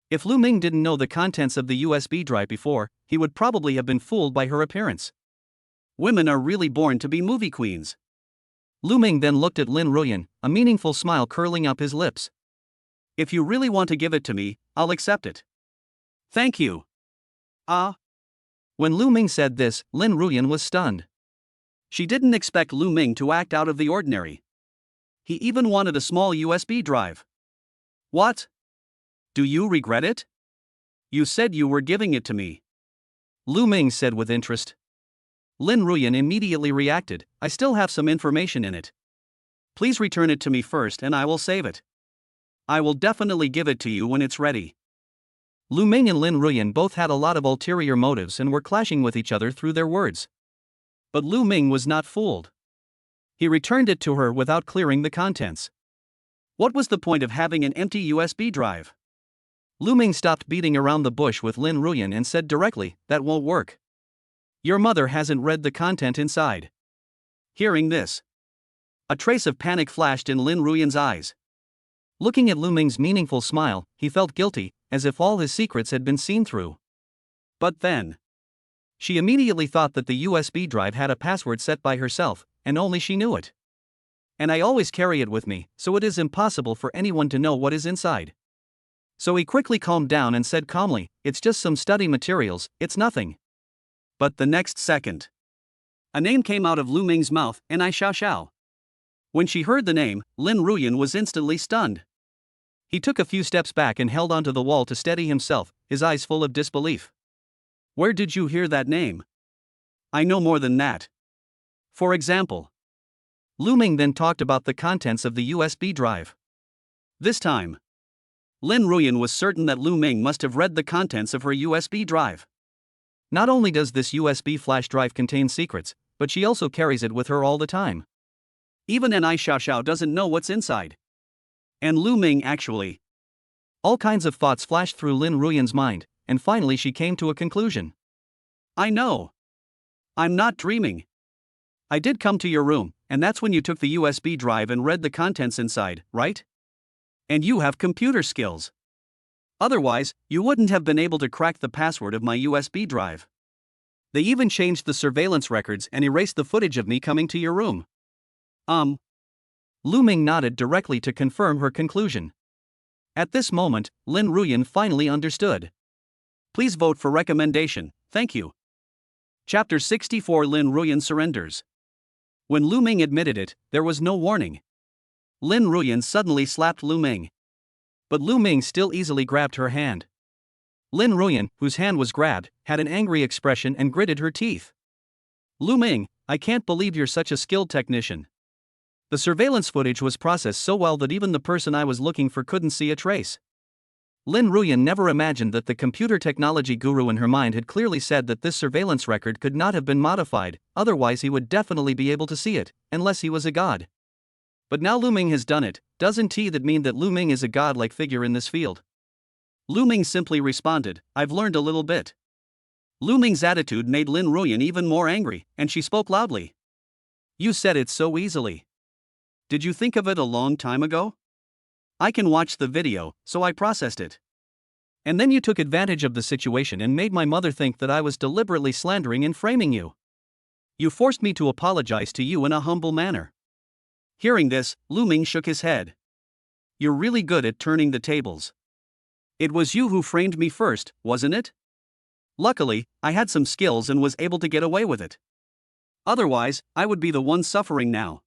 If Lu Ming didn't know the contents of the USB drive before, he would probably have been fooled by her appearance. Women are really born to be movie queens. Lu Ming then looked at Lin Ruyan, a meaningful smile curling up his lips. "If you really want to give it to me, I'll accept it." "Thank you." "Ah." When Lu Ming said this, Lin Ruyan was stunned. She didn't expect Lu Ming to act out of the ordinary. He even wanted a small USB drive. "What? Do you regret it? You said you were giving it to me," Lu Ming said with interest. Lin Ruyan immediately reacted, "I still have some information in it. Please return it to me first and I will save it. I will definitely give it to you when it's ready." Lu Ming and Lin Ruyan both had a lot of ulterior motives and were clashing with each other through their words. But Lu Ming was not fooled. He returned it to her without clearing the contents. What was the point of having an empty USB drive? Lu Ming stopped beating around the bush with Lin Ruyan and said directly, "That won't work. Your mother hasn't read the content inside." Hearing this, a trace of panic flashed in Lin Ruyan's eyes. Looking at Lu Ming's meaningful smile, he felt guilty, as if all his secrets had been seen through. But then, she immediately thought that the USB drive had a password set by herself, and only she knew it. "And I always carry it with me, so it is impossible for anyone to know what is inside." So he quickly calmed down and said calmly, "It's just some study materials, it's nothing." But the next second, a name came out of Lu Ming's mouth, and I Xiao Xiao. When she heard the name, Lin Ruyan was instantly stunned. He took a few steps back and held onto the wall to steady himself, his eyes full of disbelief. "Where did you hear that name?" "I know more than that. For example." Lu Ming then talked about the contents of the USB drive. This time, Lin Ruyan was certain that Lu Ming must have read the contents of her USB drive. Not only does this USB flash drive contain secrets, but she also carries it with her all the time. Even Ai Xiaoxiao doesn't know what's inside. And Lu Ming actually. All kinds of thoughts flashed through Lin Ruyan's mind, and finally she came to a conclusion. "I know. I'm not dreaming. I did come to your room, and that's when you took the USB drive and read the contents inside, right? And you have computer skills. Otherwise, you wouldn't have been able to crack the password of my USB drive. They even changed the surveillance records and erased the footage of me coming to your room." Lu Ming nodded directly to confirm her conclusion. At this moment, Lin Ruyan finally understood. Please vote for recommendation, thank you. Chapter 64 Lin Ruyan surrenders. When Lu Ming admitted it, there was no warning. Lin Ruyan suddenly slapped Lu Ming. But Lu Ming still easily grabbed her hand. Lin Ruyan, whose hand was grabbed, had an angry expression and gritted her teeth. "Lu Ming, I can't believe you're such a skilled technician. The surveillance footage was processed so well that even the person I was looking for couldn't see a trace." Lin Ruyan never imagined that the computer technology guru in her mind had clearly said that this surveillance record could not have been modified, otherwise he would definitely be able to see it, unless he was a god. But now Lu Ming has done it, doesn't that mean that Lu Ming is a godlike figure in this field? Lu Ming simply responded, "I've learned a little bit." Lu Ming's attitude made Lin Ruyan even more angry, and she spoke loudly. "You said it so easily. Did you think of it a long time ago? I can watch the video, so I processed it. And then you took advantage of the situation and made my mother think that I was deliberately slandering and framing you. You forced me to apologize to you in a humble manner." Hearing this, Lu Ming shook his head. "You're really good at turning the tables. It was you who framed me first, wasn't it? Luckily, I had some skills and was able to get away with it. Otherwise, I would be the one suffering now.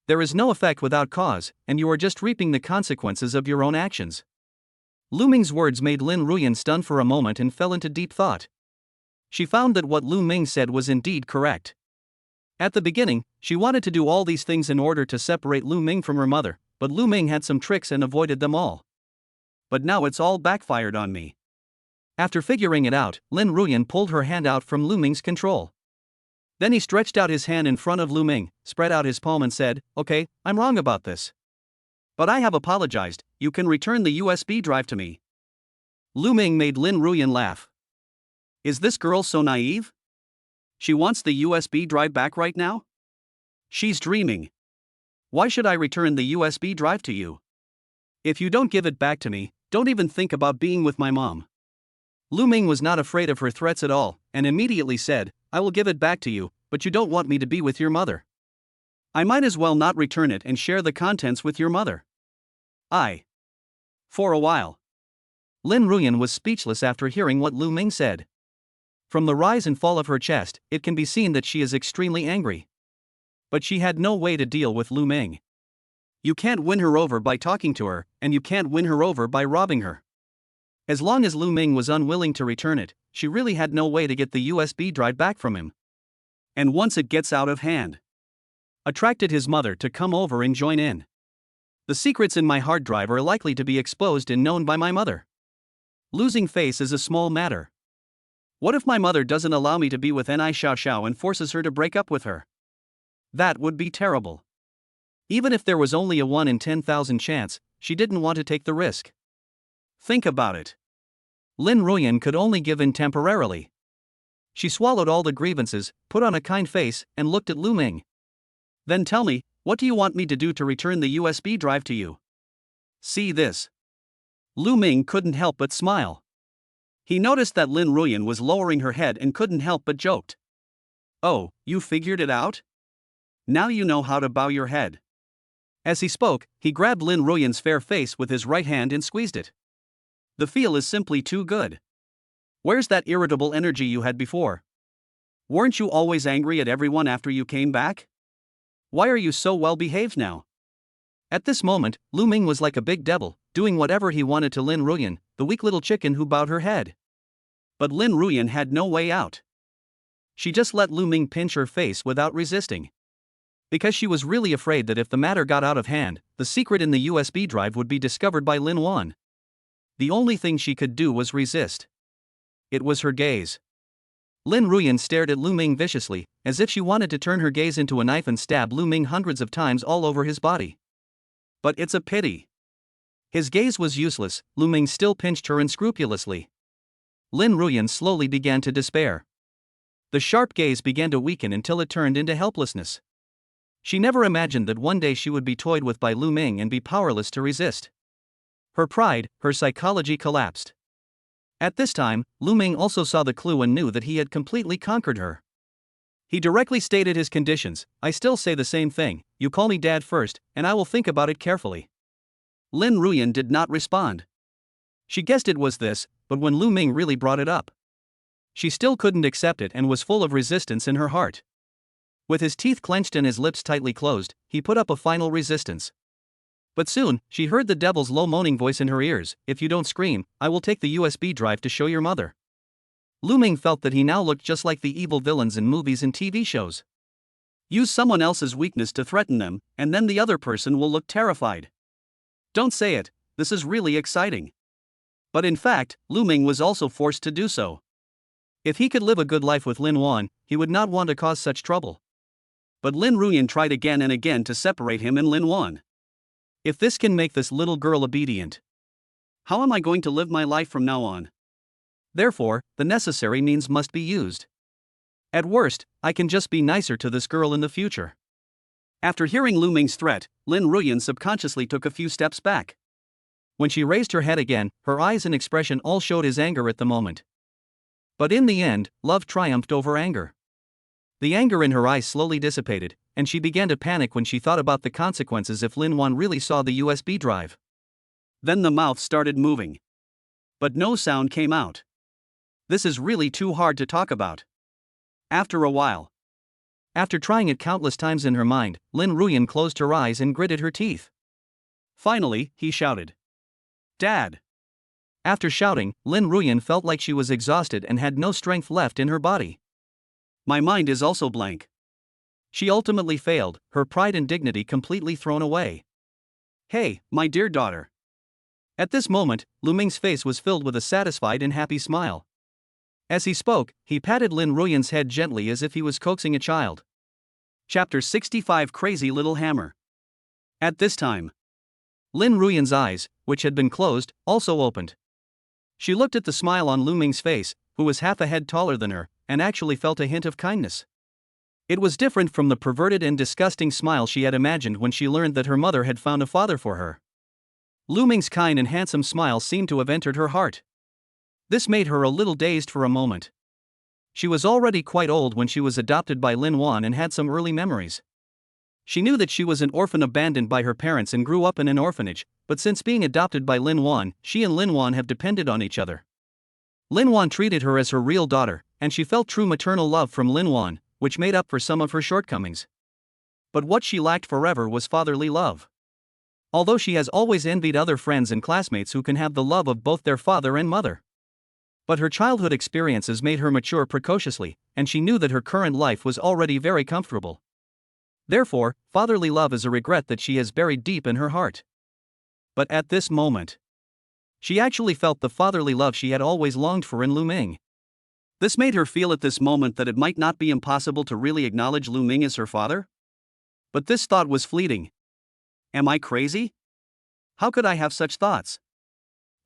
There is no effect without cause, and you are just reaping the consequences of your own actions. Lu Ming's words made Lin Ruyan stun for a moment and fell into deep thought. She found that what Lu Ming said was indeed correct. At the beginning, she wanted to do all these things in order to separate Lu Ming from her mother, but Lu Ming had some tricks and avoided them all. But now it's all backfired on me. After figuring it out, Lin Ruyan pulled her hand out from Lu Ming's control. Then he stretched out his hand in front of Lu Ming, spread out his palm and said, "Okay, I'm wrong about this. But I have apologized, you can return the USB drive to me." Lu Ming made Lin Ruyan laugh. Is this girl so naive? She wants the USB drive back right now? She's dreaming. Why should I return the USB drive to you? If you don't give it back to me, don't even think about being with my mom. Lu Ming was not afraid of her threats at all, and immediately said, "I will give it back to you, but you don't want me to be with your mother. I might as well not return it and share the contents with your mother." For a while, Lin Ruyan was speechless after hearing what Lu Ming said. From the rise and fall of her chest, it can be seen that she is extremely angry. But she had no way to deal with Lu Ming. You can't win her over by talking to her, and you can't win her over by robbing her. As long as Lu Ming was unwilling to return it, she really had no way to get the USB drive back from him. And once it gets out of hand, attracted his mother to come over and join in. The secrets in my hard drive are likely to be exposed and known by my mother. Losing face is a small matter. What if my mother doesn't allow me to be with Ni Xiao Xiao and forces her to break up with her? That would be terrible. Even if there was only a 1 in 10,000 chance, she didn't want to take the risk. Think about it. Lin Ruyan could only give in temporarily. She swallowed all the grievances, put on a kind face, and looked at Lu Ming. Then tell me, what do you want me to do to return the USB drive to you? See this. Lu Ming couldn't help but smile. He noticed that Lin Ruyan was lowering her head and couldn't help but joked. "Oh, you figured it out? Now you know how to bow your head." As he spoke, he grabbed Lin Ruyan's fair face with his right hand and squeezed it. The feel is simply too good. Where's that irritable energy you had before? Weren't you always angry at everyone after you came back? Why are you so well behaved now? At this moment, Lu Ming was like a big devil, doing whatever he wanted to Lin Ruyan, the weak little chicken who bowed her head. But Lin Ruyan had no way out. She just let Lu Ming pinch her face without resisting. Because she was really afraid that if the matter got out of hand, the secret in the USB drive would be discovered by Linuan. The only thing she could do was resist. It was her gaze. Lin Ruyan stared at Lu Ming viciously, as if she wanted to turn her gaze into a knife and stab Lu Ming hundreds of times all over his body. But it's a pity. His gaze was useless, Lu Ming still pinched her unscrupulously. Lin Ruyan slowly began to despair. The sharp gaze began to weaken until it turned into helplessness. She never imagined that one day she would be toyed with by Lu Ming and be powerless to resist. Her pride, her psychology collapsed. At this time, Lu Ming also saw the clue and knew that he had completely conquered her. He directly stated his conditions. "I still say the same thing, you call me dad first, and I will think about it carefully." Lin Ruyan did not respond. She guessed it was this, but when Lu Ming really brought it up, she still couldn't accept it and was full of resistance in her heart. With his teeth clenched and his lips tightly closed, he put up a final resistance. But soon, she heard the devil's low moaning voice in her ears, "If you don't scream, I will take the USB drive to show your mother." Lu Ming felt that he now looked just like the evil villains in movies and TV shows. Use someone else's weakness to threaten them, and then the other person will look terrified. Don't say it, this is really exciting. But in fact, Lu Ming was also forced to do so. If he could live a good life with Linuan, he would not want to cause such trouble. But Lin Ruyan tried again and again to separate him and Linuan. If this can make this little girl obedient, how am I going to live my life from now on? Therefore, the necessary means must be used. At worst, I can just be nicer to this girl in the future. After hearing Lu Ming's threat, Lin Ruyan subconsciously took a few steps back. When she raised her head again, her eyes and expression all showed his anger at the moment. But in the end, love triumphed over anger. The anger in her eyes slowly dissipated, and she began to panic when she thought about the consequences if Linuan really saw the USB drive. Then the mouth started moving. But no sound came out. This is really too hard to talk about. After a while, After trying it countless times in her mind, Lin Ruyan closed her eyes and gritted her teeth. Finally, he shouted, "Dad!" After shouting, Lin Ruyan felt like she was exhausted and had no strength left in her body. My mind is also blank. She ultimately failed, her pride and dignity completely thrown away. Hey, my dear daughter. At this moment, Lu Ming's face was filled with a satisfied and happy smile. As he spoke, he patted Lin Ruyan's head gently as if he was coaxing a child. Chapter 65 Crazy Little Hammer. At this time, Lin Ruyan's eyes, which had been closed, also opened. She looked at the smile on Lu Ming's face, who was half a head taller than her, and actually felt a hint of kindness. It was different from the perverted and disgusting smile she had imagined when she learned that her mother had found a father for her. Lu Ming's kind and handsome smile seemed to have entered her heart. This made her a little dazed for a moment. She was already quite old when she was adopted by Linuan and had some early memories. She knew that she was an orphan abandoned by her parents and grew up in an orphanage, but since being adopted by Linuan, she and Linuan have depended on each other. Linuan treated her as her real daughter, and she felt true maternal love from Linuan, which made up for some of her shortcomings. But what she lacked forever was fatherly love. Although she has always envied other friends and classmates who can have the love of both their father and mother. But her childhood experiences made her mature precociously, and she knew that her current life was already very comfortable. Therefore, fatherly love is a regret that she has buried deep in her heart. But at this moment, she actually felt the fatherly love she had always longed for in Lu Ming. This made her feel at this moment that it might not be impossible to really acknowledge Lu Ming as her father. But this thought was fleeting. Am I crazy? How could I have such thoughts?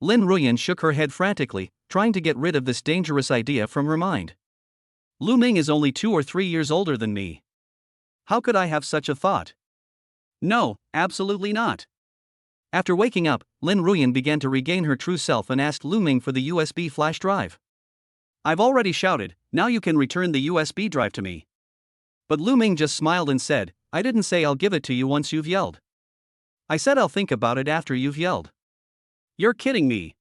Lin Ruyan shook her head frantically, trying to get rid of this dangerous idea from her mind. Lu Ming is only 2 or 3 years older than me. How could I have such a thought? No, absolutely not. After waking up, Lin Ruyan began to regain her true self and asked Lu Ming for the USB flash drive. I've already shouted, now you can return the USB drive to me. But Lu Ming just smiled and said, I didn't say I'll give it to you once you've yelled. I said I'll think about it after you've yelled. You're kidding me.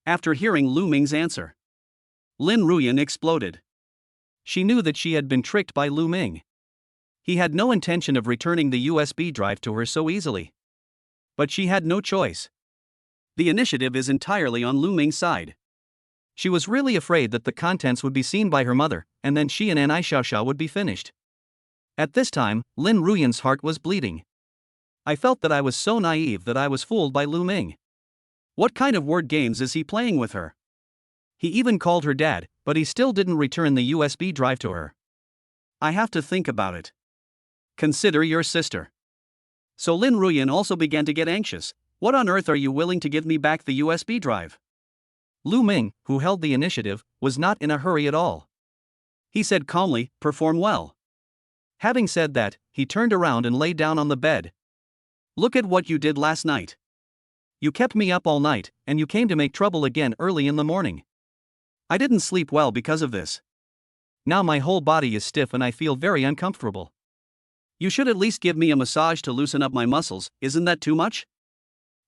After hearing Lu Ming's answer, Lin Ruyan exploded. She knew that she had been tricked by Lu Ming. He had no intention of returning the USB drive to her so easily. But she had no choice. The initiative is entirely on Lu Ming's side. She was really afraid that the contents would be seen by her mother, and then she and An Xiaoxiao would be finished. At this time, Lin Ruyan's heart was bleeding. I felt that I was so naive that I was fooled by Lu Ming. What kind of word games is he playing with her? He even called her dad, but he still didn't return the USB drive to her. I have to think about it. Consider your sister. So Lin Ruyan also began to get anxious. What on earth are you willing to give me back the USB drive? Lu Ming, who held the initiative, was not in a hurry at all. He said calmly, perform well. Having said that, he turned around and lay down on the bed. Look at what you did last night. You kept me up all night, and you came to make trouble again early in the morning. I didn't sleep well because of this. Now my whole body is stiff and I feel very uncomfortable. You should at least give me a massage to loosen up my muscles, isn't that too much?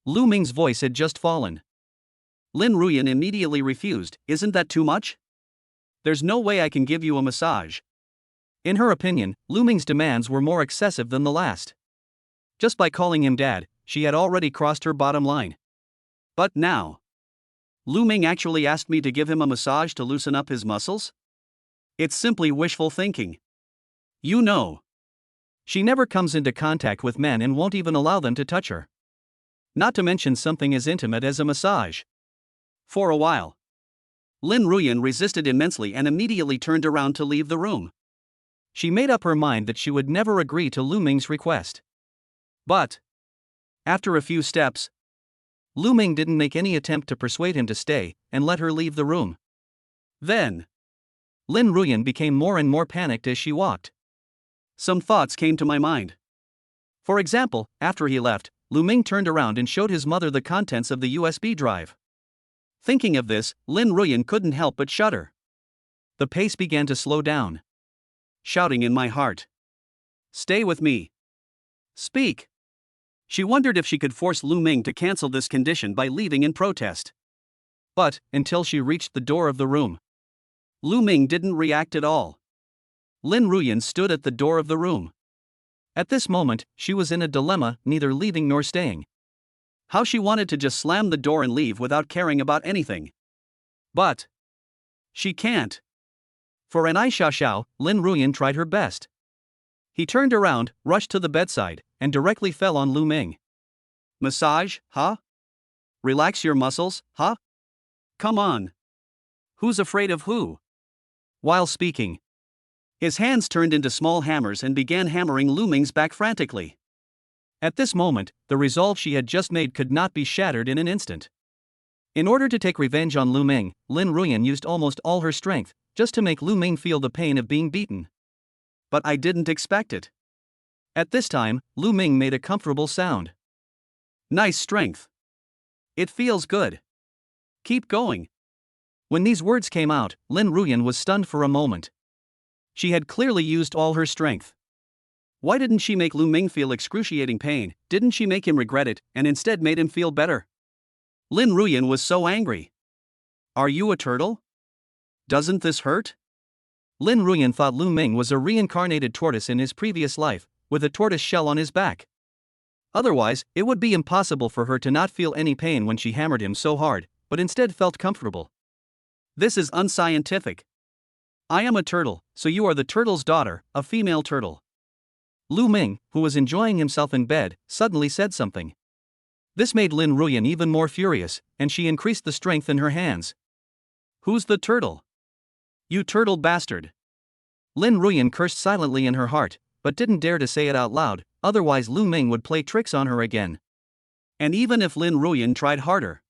Lu Ming's voice had just fallen. Lin Ruyan immediately refused, isn't that too much? There's no way I can give you a massage. In her opinion, Lu Ming's demands were more excessive than the last. Just by calling him dad, she had already crossed her bottom line. But now, Lu Ming actually asked me to give him a massage to loosen up his muscles? It's simply wishful thinking. You know. She never comes into contact with men and won't even allow them to touch her. Not to mention something as intimate as a massage. For a while, Lin Ruyan resisted immensely and immediately turned around to leave the room. She made up her mind that she would never agree to Lu Ming's request. But, after a few steps, Lu Ming didn't make any attempt to persuade him to stay and let her leave the room. Then, Lin Ruyan became more and more panicked as she walked. Some thoughts came to my mind. For example, after he left, Lu Ming turned around and showed his mother the contents of the USB drive. Thinking of this, Lin Ruyan couldn't help but shudder. The pace began to slow down. Shouting in my heart. Stay with me. Speak. She wondered if she could force Lu Ming to cancel this condition by leaving in protest. But, until she reached the door of the room, Lu Ming didn't react at all. Lin Ruyan stood at the door of the room. At this moment, she was in a dilemma, neither leaving nor staying. How she wanted to just slam the door and leave without caring about anything. But she can't. For an Aishashao, Lin Ruyan tried her best. He turned around, rushed to the bedside, and directly fell on Lu Ming. Massage, huh? Relax your muscles, huh? Come on. Who's afraid of who? While speaking, his hands turned into small hammers and began hammering Lu Ming's back frantically. At this moment, the resolve she had just made could not be shattered in an instant. In order to take revenge on Lu Ming, Lin Ruyan used almost all her strength, just to make Lu Ming feel the pain of being beaten. But I didn't expect it. At this time, Lu Ming made a comfortable sound. Nice strength. It feels good. Keep going. When these words came out, Lin Ruyan was stunned for a moment. She had clearly used all her strength. Why didn't she make Lu Ming feel excruciating pain? Didn't she make him regret it, and instead made him feel better? Lin Ruyan was so angry. Are you a turtle? Doesn't this hurt? Lin Ruyan thought Lu Ming was a reincarnated tortoise in his previous life, with a tortoise shell on his back. Otherwise, it would be impossible for her to not feel any pain when she hammered him so hard, but instead felt comfortable. This is unscientific. I am a turtle, so you are the turtle's daughter, a female turtle. Lu Ming, who was enjoying himself in bed, suddenly said something. This made Lin Ruyan even more furious, and she increased the strength in her hands. Who's the turtle? You turtle bastard. Lin Ruyan cursed silently in her heart, but didn't dare to say it out loud, otherwise Lu Ming would play tricks on her again. And even if Lin Ruyan tried harder,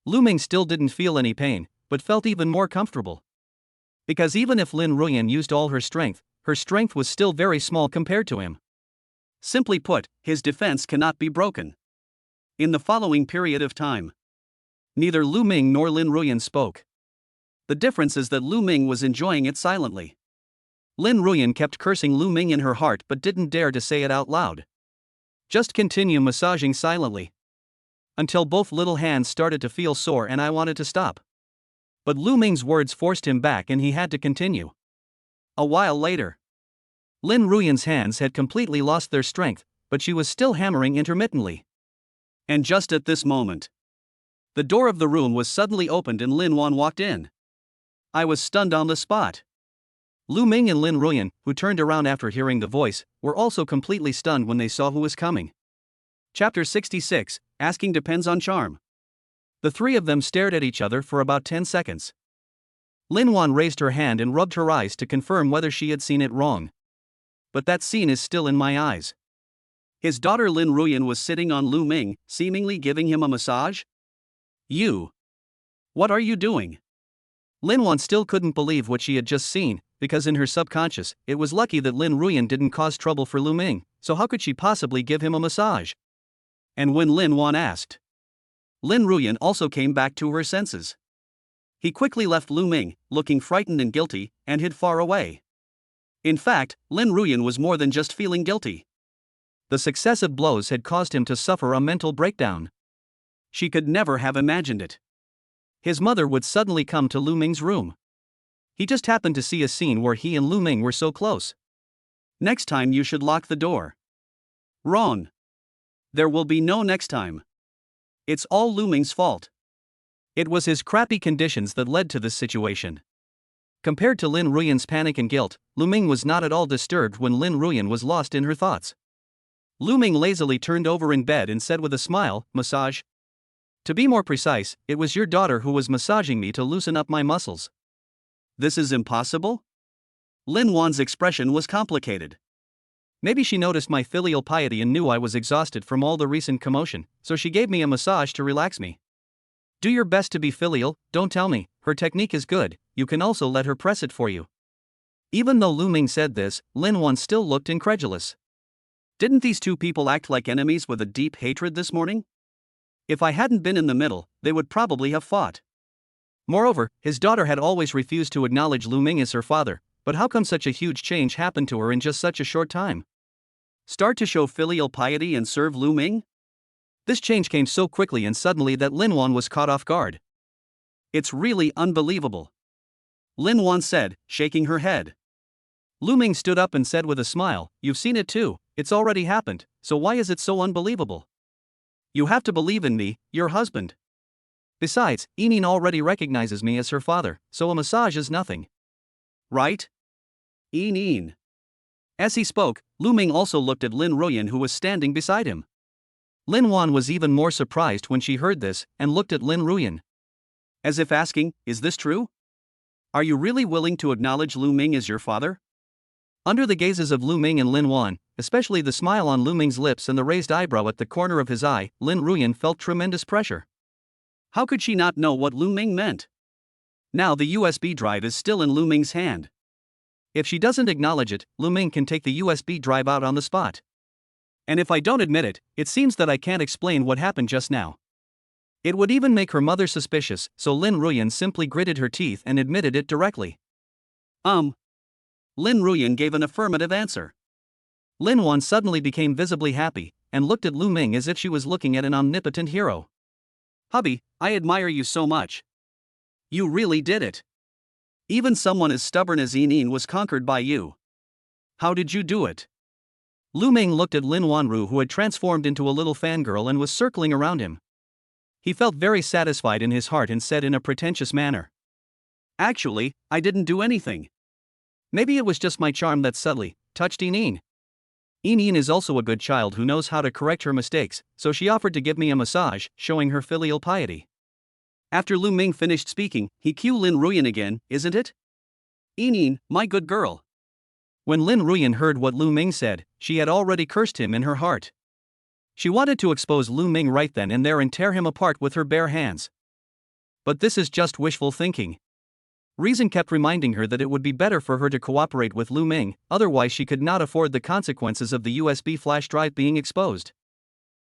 Lu Ming still didn't feel any pain, but felt even more comfortable. Because even if Lin Ruyan used all her strength was still very small compared to him. Simply put, his defense cannot be broken. In the following period of time, neither Lu Ming nor Lin Ruyan spoke. The difference is that Lu Ming was enjoying it silently. Lin Ruyan kept cursing Lu Ming in her heart but didn't dare to say it out loud. Just continue massaging silently. Until both little hands started to feel sore and I wanted to stop. But Lu Ming's words forced him back and he had to continue. A while later, Lin Ruyan's hands had completely lost their strength, but she was still hammering intermittently. And just at this moment, the door of the room was suddenly opened and Linuan walked in. I was stunned on the spot. Lu Ming and Lin Ruyan, who turned around after hearing the voice, were also completely stunned when they saw who was coming. Chapter 66, Asking Depends on Charm. The three of them stared at each other for about 10 seconds. Linuan raised her hand and rubbed her eyes to confirm whether she had seen it wrong. But that scene is still in my eyes. His daughter Lin Ruyan was sitting on Lu Ming, seemingly giving him a massage? You. What are you doing? Linuan still couldn't believe what she had just seen, because in her subconscious, it was lucky that Lin Ruyan didn't cause trouble for Lu Ming, so how could she possibly give him a massage? And when Linuan asked, Lin Ruyan also came back to her senses. He quickly left Lu Ming, looking frightened and guilty, and hid far away. In fact, Lin Ruyan was more than just feeling guilty. The successive blows had caused him to suffer a mental breakdown. She could never have imagined it. His mother would suddenly come to Lu Ming's room. He just happened to see a scene where he and Lu Ming were so close. Next time you should lock the door. Wrong. There will be no next time. It's all Lu Ming's fault. It was his crappy conditions that led to this situation. Compared to Lin Ruyan's panic and guilt, Lu Ming was not at all disturbed when Lin Ruyan was lost in her thoughts. Lu Ming lazily turned over in bed and said with a smile, "Massage? To be more precise, it was your daughter who was massaging me to loosen up my muscles." This is impossible? Linuan's expression was complicated. Maybe she noticed my filial piety and knew I was exhausted from all the recent commotion, so she gave me a massage to relax me. Do your best to be filial, don't tell me, her technique is good, you can also let her press it for you. Even though Lu Ming said this, Linuan still looked incredulous. Didn't these two people act like enemies with a deep hatred this morning? If I hadn't been in the middle, they would probably have fought. Moreover, his daughter had always refused to acknowledge Lu Ming as her father, but how come such a huge change happened to her in just such a short time? Start to show filial piety and serve Lu Ming? This change came so quickly and suddenly that Linuan was caught off guard. It's really unbelievable, Linuan said, shaking her head. Lu Ming stood up and said with a smile, "You've seen it too, it's already happened, so why is it so unbelievable? You have to believe in me, your husband. Besides, Yaolin already recognizes me as her father, so a massage is nothing. Right? Yaolin." As he spoke, Lu Ming also looked at Lin Ruyan, who was standing beside him. Linuan was even more surprised when she heard this and looked at Lin Ruyan, as if asking, "Is this true? Are you really willing to acknowledge Lu Ming as your father?" Under the gazes of Lu Ming and Lin Wan, especially the smile on Lu Ming's lips and the raised eyebrow at the corner of his eye, Lin Ruyan felt tremendous pressure. How could she not know what Lu Ming meant? Now the USB drive is still in Lu Ming's hand. If she doesn't acknowledge it, Lu Ming can take the USB drive out on the spot. And if I don't admit it, it seems that I can't explain what happened just now. It would even make her mother suspicious, so Lin Ruyan simply gritted her teeth and admitted it directly. Lin Ruyan gave an affirmative answer. Lin Wan suddenly became visibly happy, and looked at Lu Ming as if she was looking at an omnipotent hero. "Hubby, I admire you so much. You really did it. Even someone as stubborn as Yaolin was conquered by you. How did you do it?" Lu Ming looked at Lin Wanru, who had transformed into a little fangirl and was circling around him. He felt very satisfied in his heart and said in a pretentious manner, "Actually, I didn't do anything. Maybe it was just my charm that subtly touched Yaolin. Yaolin is also a good child who knows how to correct her mistakes, so she offered to give me a massage, showing her filial piety." After Lu Ming finished speaking, he cued Lin Ruyan again, "Isn't it? Yaolin, my good girl." When Lin Ruyan heard what Lu Ming said, she had already cursed him in her heart. She wanted to expose Lu Ming right then and there and tear him apart with her bare hands. But this is just wishful thinking. Reason kept reminding her that it would be better for her to cooperate with Lu Ming, otherwise she could not afford the consequences of the USB flash drive being exposed.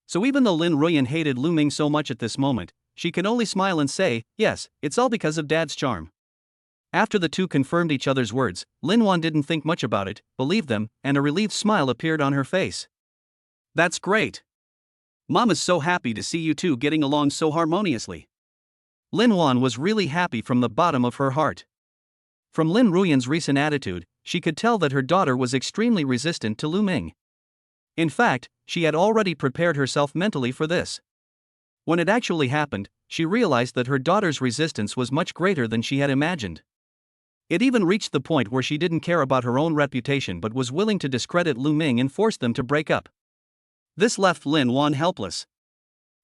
So even though Lin Ruyan hated Lu Ming so much at this moment, she could only smile and say, "Yes, it's all because of Dad's charm." After the two confirmed each other's words, Lin Wan didn't think much about it, believed them, and a relieved smile appeared on her face. "That's great. Mom is so happy to see you two getting along so harmoniously." Lin Wan was really happy from the bottom of her heart. From Lin Ruyan's recent attitude, she could tell that her daughter was extremely resistant to Lu Ming. In fact, she had already prepared herself mentally for this. When it actually happened, she realized that her daughter's resistance was much greater than she had imagined. It even reached the point where she didn't care about her own reputation but was willing to discredit Lu Ming and force them to break up. This left Lin Wan helpless.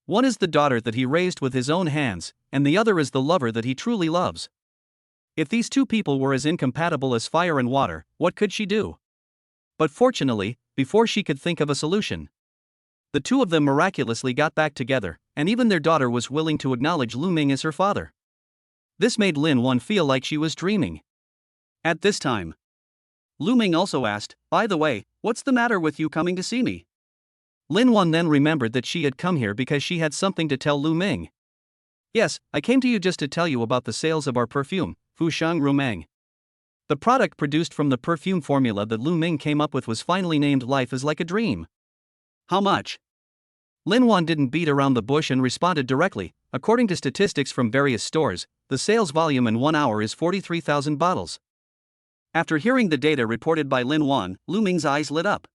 One is the daughter that he raised with his own hands, and the other is the lover that he truly loves. If these two people were as incompatible as fire and water, what could she do? But fortunately, before she could think of a solution, the two of them miraculously got back together, and even their daughter was willing to acknowledge Lu Ming as her father. This made Lin Wan feel like she was dreaming. At this time, Lu Ming also asked, "By the way, what's the matter with you coming to see me?" Lin Wan then remembered that she had come here because she had something to tell Lu Ming. "Yes, I came to you just to tell you about the sales of our perfume, Fu Shang Rumang. The product produced from the perfume formula that Lu Ming came up with was finally named Life is Like a Dream." "How much?" Lin Wan didn't beat around the bush and responded directly. According to statistics from various stores, the sales volume in 1 hour is 43,000 bottles. After hearing the data reported by Lin Wan, Lu Ming's eyes lit up.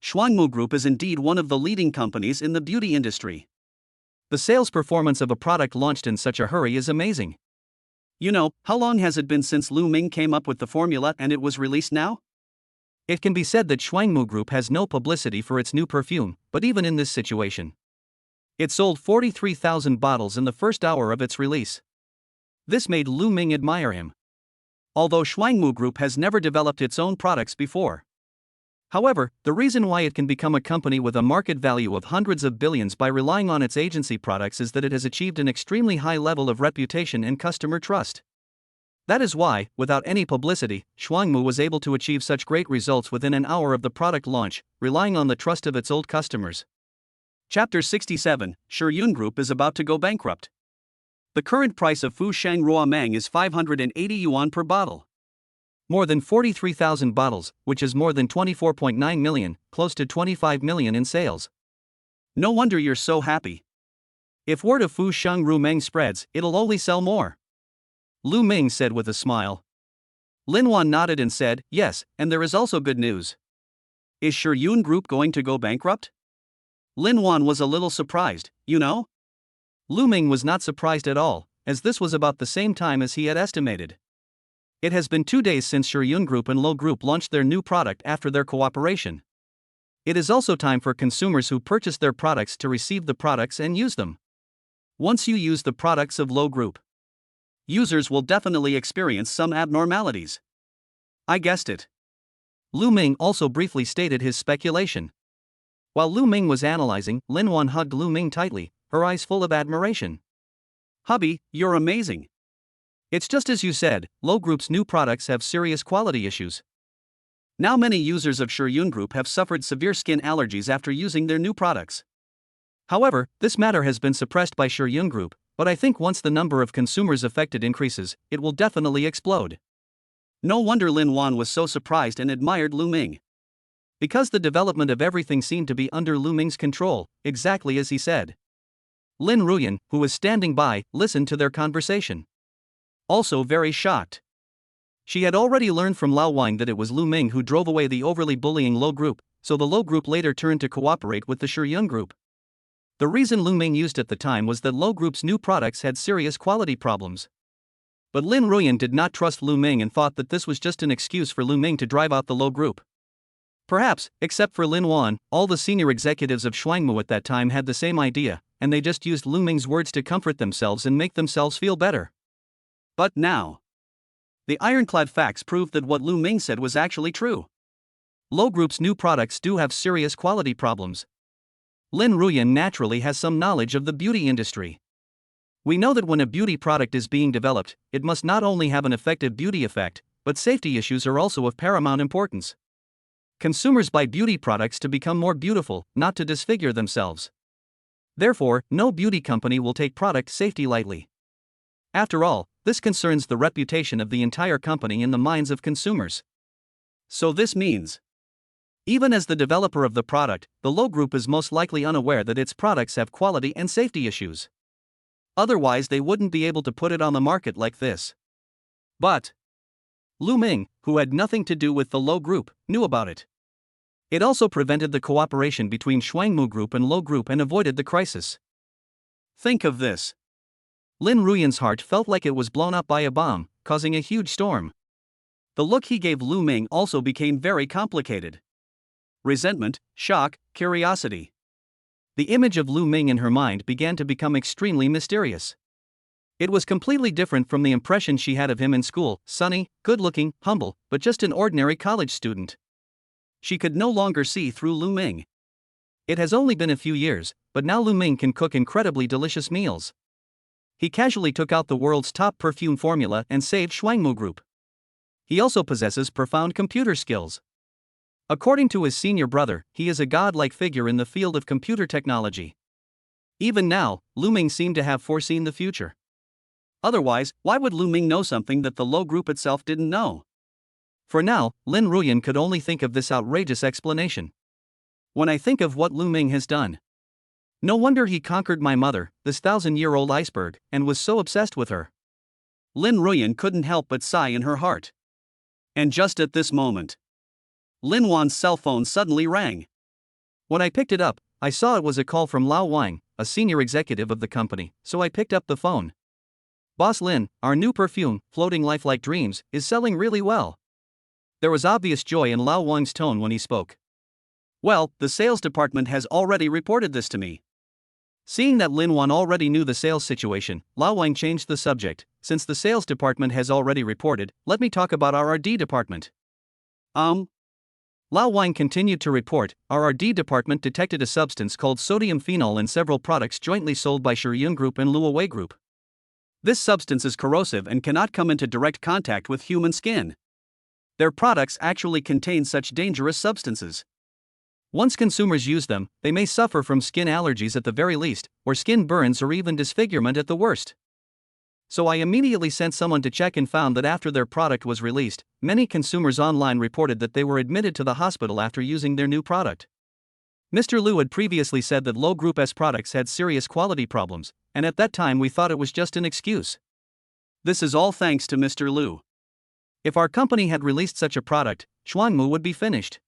Shuangmu Group is indeed one of the leading companies in the beauty industry. The sales performance of a product launched in such a hurry is amazing. You know, how long has it been since Lu Ming came up with the formula and it was released now? It can be said that Shuangmu Group has no publicity for its new perfume, but even in this situation, it sold 43,000 bottles in the first hour of its release. This made Lu Ming admire him. Although Shuangmu Group has never developed its own products before. However, the reason why it can become a company with a market value of hundreds of billions by relying on its agency products is that it has achieved an extremely high level of reputation and customer trust. That is why, without any publicity, Shuangmu was able to achieve such great results within an hour of the product launch, relying on the trust of its old customers. Chapter 67, Shiyun Group is about to go bankrupt. The current price of Fu Shang Rumang is 580 yuan per bottle. More than 43,000 bottles, which is more than 24.9 million, close to 25 million in sales. No wonder you're so happy. If word of Fu Shang Rumang spreads, it'll only sell more. Lu Ming said with a smile. Linuan nodded and said, yes, and there is also good news. Is Shiryun Group going to go bankrupt? Linuan was a little surprised, you know? Lu Ming was not surprised at all, as this was about the same time as he had estimated. It has been 2 days since Shiryun Group and Lo Group launched their new product after their cooperation. It is also time for consumers who purchase their products to receive the products and use them. Once you use the products of Lo Group, users will definitely experience some abnormalities. I guessed it. Lu Ming also briefly stated his speculation. While Lu Ming was analyzing, Linuan hugged Lu Ming tightly, her eyes full of admiration. Hubby, you're amazing. It's just as you said, Lo Group's new products have serious quality issues. Now many users of Shiryun Group have suffered severe skin allergies after using their new products. However, this matter has been suppressed by Shiryun Group, but I think once the number of consumers affected increases, it will definitely explode. No wonder Lin Wan was so surprised and admired Lu Ming. Because the development of everything seemed to be under Lu Ming's control, exactly as he said. Lin Ruyan, who was standing by, listened to their conversation. Also very shocked. She had already learned from Lao Wang that it was Lu Ming who drove away the overly bullying Lo Group, so the Lo Group later turned to cooperate with the Shiryun Group. The reason Lu Ming used at the time was that Lo Group's new products had serious quality problems. But Lin Ruyan did not trust Lu Ming and thought that this was just an excuse for Lu Ming to drive out the Lo Group. Perhaps, except for Lin Wan, all the senior executives of Shuangmu at that time had the same idea, and they just used Lu Ming's words to comfort themselves and make themselves feel better. But now, the ironclad facts proved that what Lu Ming said was actually true. Lo Group's new products do have serious quality problems. Lin Ruyan naturally has some knowledge of the beauty industry. We know that when a beauty product is being developed, it must not only have an effective beauty effect, but safety issues are also of paramount importance. Consumers buy beauty products to become more beautiful, not to disfigure themselves. Therefore, no beauty company will take product safety lightly. After all, this concerns the reputation of the entire company in the minds of consumers. So this means, even as the developer of the product, the Lo Group is most likely unaware that its products have quality and safety issues. Otherwise they wouldn't be able to put it on the market like this. But Lu Ming, who had nothing to do with the Lo Group, knew about it. It also prevented the cooperation between Shuangmu Group and Lo Group and avoided the crisis. Think of this. Lin Ruyan's heart felt like it was blown up by a bomb, causing a huge storm. The look he gave Lu Ming also became very complicated. Resentment, shock, curiosity. The image of Lu Ming in her mind began to become extremely mysterious. It was completely different from the impression she had of him in school, sunny, good-looking, humble, but just an ordinary college student. She could no longer see through Lu Ming. It has only been a few years, but now Lu Ming can cook incredibly delicious meals. He casually took out the world's top perfume formula and saved Shuangmu Group. He also possesses profound computer skills. According to his senior brother, he is a godlike figure in the field of computer technology. Even now, Lu Ming seemed to have foreseen the future. Otherwise, why would Lu Ming know something that the Lo Group itself didn't know? For now, Lin Ruyan could only think of this outrageous explanation. When I think of what Lu Ming has done. No wonder he conquered my mother, this 1,000-year-old iceberg, and was so obsessed with her. Lin Ruyan couldn't help but sigh in her heart. And just at this moment, Lin Wan's cell phone suddenly rang. When I picked it up, I saw it was a call from Lao Wang, a senior executive of the company, so I picked up the phone. Boss Lin, our new perfume, Floating Lifelike Dreams, is selling really well. There was obvious joy in Lao Wang's tone when he spoke. Well, the sales department has already reported this to me. Seeing that Lin Wan already knew the sales situation, Lao Wang changed the subject. Since the sales department has already reported, let me talk about our R&D department. Lao Wang continued to report, our R&D department detected a substance called sodium phenol in several products jointly sold by Shiryun Group and Luowei Group. This substance is corrosive and cannot come into direct contact with human skin. Their products actually contain such dangerous substances. Once consumers use them, they may suffer from skin allergies at the very least, or skin burns or even disfigurement at the worst. So I immediately sent someone to check and found that after their product was released, many consumers online reported that they were admitted to the hospital after using their new product. Mr. Liu had previously said that Lo Group's products had serious quality problems, and at that time we thought it was just an excuse. This is all thanks to Mr. Liu. If our company had released such a product, Shuangmu would be finished.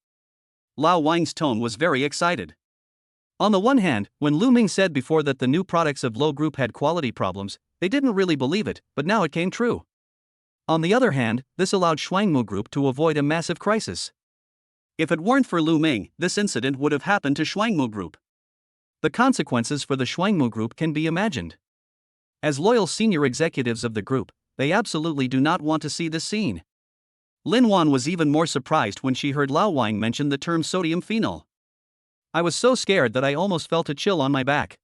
Lao Wang's tone was very excited. On the one hand, when Lu Ming said before that the new products of Low Group had quality problems, they didn't really believe it, but now it came true. On the other hand, this allowed Shuangmu Group to avoid a massive crisis. If it weren't for Lu Ming, this incident would have happened to Shuangmu Group. The consequences for the Shuangmu Group can be imagined. As loyal senior executives of the group, they absolutely do not want to see this scene. Linuan was even more surprised when she heard Lao Wang mention the term sodium phenol. I was so scared that I almost felt a chill on my back.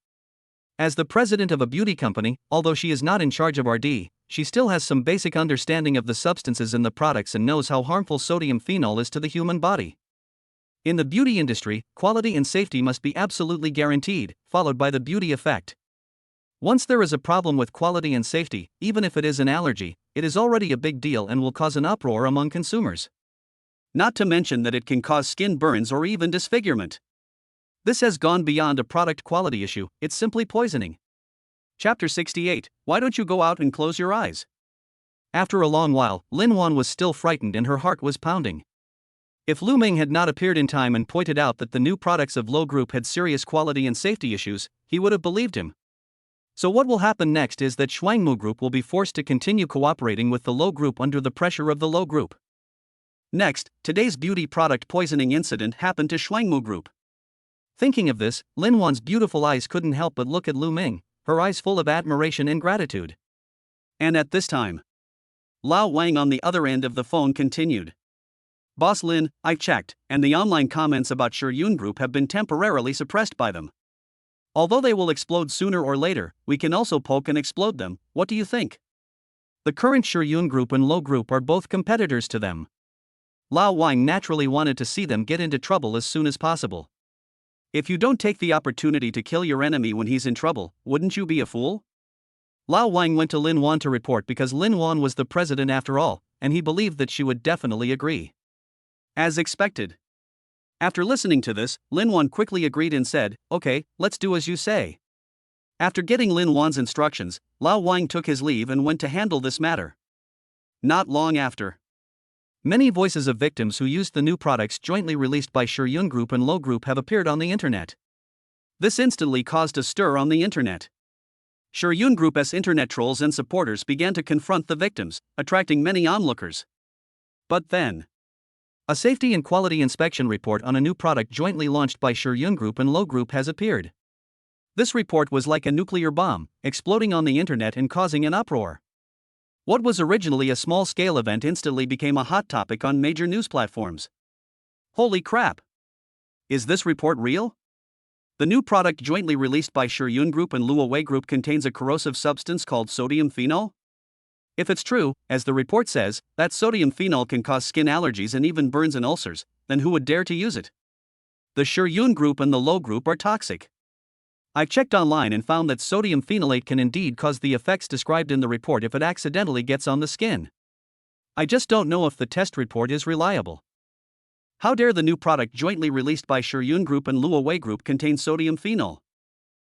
As the president of a beauty company, although she is not in charge of R&D, she still has some basic understanding of the substances in the products and knows how harmful sodium phenol is to the human body. In the beauty industry, quality and safety must be absolutely guaranteed, followed by the beauty effect. Once there is a problem with quality and safety, even if it is an allergy, it is already a big deal and will cause an uproar among consumers. Not to mention that it can cause skin burns or even disfigurement. This has gone beyond a product quality issue, it's simply poisoning. Chapter 68, Why don't you go out and close your eyes? After a long while, Linuan was still frightened and her heart was pounding. If Lu Ming had not appeared in time and pointed out that the new products of Low Group had serious quality and safety issues, he would have believed him. So what will happen next is that Shuangmu Group will be forced to continue cooperating with the Low Group under the pressure of the Low Group. Next, today's beauty product poisoning incident happened to Shuangmu Group. Thinking of this, Linuan's beautiful eyes couldn't help but look at Lu Ming, her eyes full of admiration and gratitude. And at this time, Lao Wang on the other end of the phone continued. Boss Lin, I've checked, and the online comments about Yun Group have been temporarily suppressed by them. Although they will explode sooner or later, we can also poke and explode them, what do you think? The current Yun Group and Low Group are both competitors to them. Lao Wang naturally wanted to see them get into trouble as soon as possible. If you don't take the opportunity to kill your enemy when he's in trouble, wouldn't you be a fool? Lao Wang went to Linuan to report because Linuan was the president after all, and he believed that she would definitely agree. As expected. After listening to this, Linuan quickly agreed and said, okay, let's do as you say. After getting Linuan's instructions, Lao Wang took his leave and went to handle this matter. Not long after, many voices of victims who used the new products jointly released by Yun Group and Low Group have appeared on the internet. This instantly caused a stir on the internet. Yun Group's internet trolls and supporters began to confront the victims, attracting many onlookers. But then, a safety and quality inspection report on a new product jointly launched by Yun Group and Low Group has appeared. This report was like a nuclear bomb, exploding on the internet and causing an uproar. What was originally a small-scale event instantly became a hot topic on major news platforms. Holy crap! Is this report real? The new product jointly released by Yun Group and Luowei Group contains a corrosive substance called sodium phenol? If it's true, as the report says, that sodium phenol can cause skin allergies and even burns and ulcers, then who would dare to use it? The Yun Group and the Low Group are toxic. I've checked online and found that sodium phenolate can indeed cause the effects described in the report if it accidentally gets on the skin. I just don't know if the test report is reliable. How dare the new product jointly released by Yun Group and Luowei Group contain sodium phenol?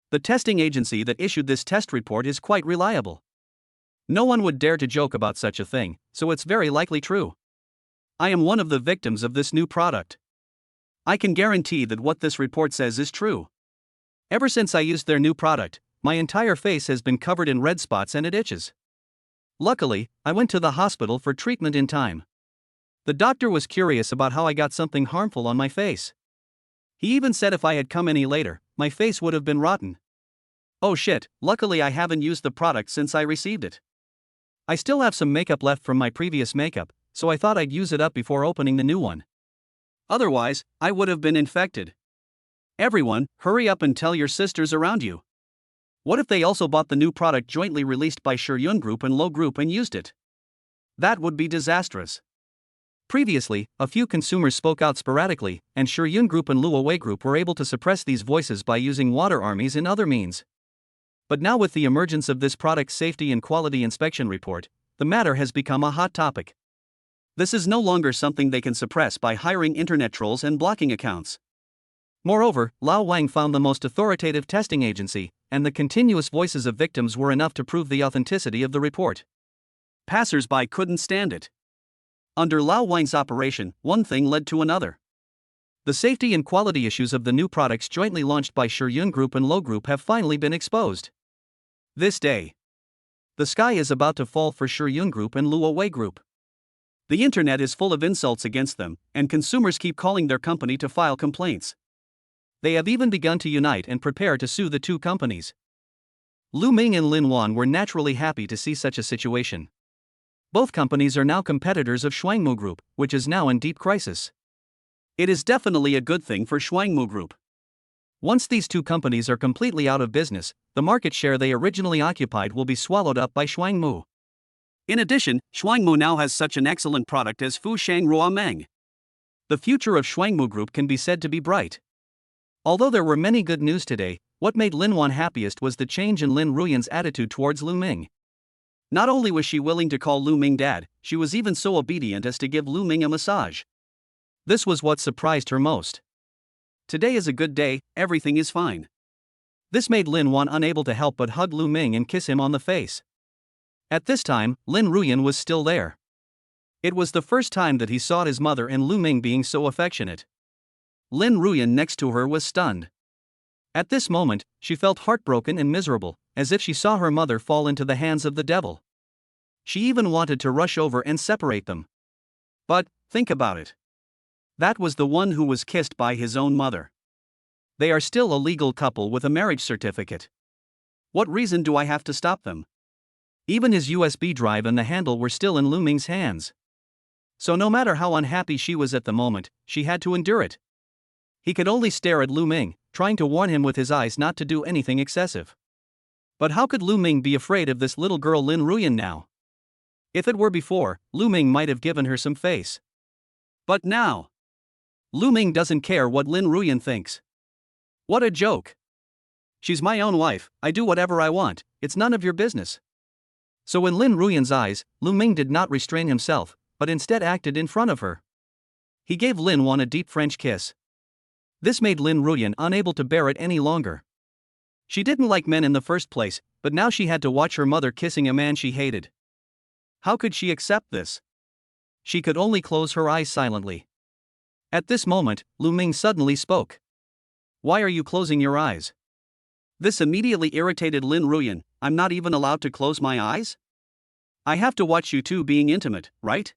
The testing agency that issued this test report is quite reliable. No one would dare to joke about such a thing, so it's very likely true. I am one of the victims of this new product. I can guarantee that what this report says is true. Ever since I used their new product, my entire face has been covered in red spots and it itches. Luckily, I went to the hospital for treatment in time. The doctor was curious about how I got something harmful on my face. He even said if I had come any later, my face would have been rotten. Oh shit, luckily I haven't used the product since I received it. I still have some makeup left from my previous makeup, so I thought I'd use it up before opening the new one. Otherwise, I would have been infected. Everyone, hurry up and tell your sisters around you. What if they also bought the new product jointly released by Yun Group and Low Group and used it? That would be disastrous. Previously, a few consumers spoke out sporadically, and Yun Group and Luowei Group were able to suppress these voices by using water armies and other means. But now with the emergence of this product safety and quality inspection report, the matter has become a hot topic. This is no longer something they can suppress by hiring internet trolls and blocking accounts. Moreover, Lao Wang found the most authoritative testing agency, and the continuous voices of victims were enough to prove the authenticity of the report. Passers-by couldn't stand it. Under Lao Wang's operation, one thing led to another. The safety and quality issues of the new products jointly launched by Shiyun Group and Lo Group have finally been exposed. This day, the sky is about to fall for Shiyun Group and Luo Wei Group. The internet is full of insults against them, and consumers keep calling their company to file complaints. They have even begun to unite and prepare to sue the two companies. Lu Ming and Linuan were naturally happy to see such a situation. Both companies are now competitors of Shuangmu Group, which is now in deep crisis. It is definitely a good thing for Shuangmu Group. Once these two companies are completely out of business, the market share they originally occupied will be swallowed up by Shuangmu. In addition, Shuangmu now has such an excellent product as Fu Shang Rua Meng. The future of Shuangmu Group can be said to be bright. Although there were many good news today, what made Linuan happiest was the change in Lin Ruyan's attitude towards Lu Ming. Not only was she willing to call Lu Ming dad, she was even so obedient as to give Lu Ming a massage. This was what surprised her most. Today is a good day, everything is fine. This made Linuan unable to help but hug Lu Ming and kiss him on the face. At this time, Lin Ruyan was still there. It was the first time that he saw his mother and Lu Ming being so affectionate. Lin Ruyan next to her was stunned. At this moment, she felt heartbroken and miserable, as if she saw her mother fall into the hands of the devil. She even wanted to rush over and separate them. But, think about it. That was the one who was kissed by his own mother. They are still a legal couple with a marriage certificate. What reason do I have to stop them? Even his USB drive and the handle were still in Lu Ming's hands. So no matter how unhappy she was at the moment, she had to endure it. He could only stare at Lu Ming, trying to warn him with his eyes not to do anything excessive. But how could Lu Ming be afraid of this little girl Lin Ruyan now? If it were before, Lu Ming might have given her some face. But now, Lu Ming doesn't care what Lin Ruyan thinks. What a joke. She's my own wife, I do whatever I want, it's none of your business. So in Lin Ruyan's eyes, Lu Ming did not restrain himself, but instead acted in front of her. He gave Linuan a deep French kiss. This made Lin Ruyan unable to bear it any longer. She didn't like men in the first place, but now she had to watch her mother kissing a man she hated. How could she accept this? She could only close her eyes silently. At this moment, Lu Ming suddenly spoke. Why are you closing your eyes? This immediately irritated Lin Ruyan. I'm not even allowed to close my eyes? I have to watch you two being intimate, right?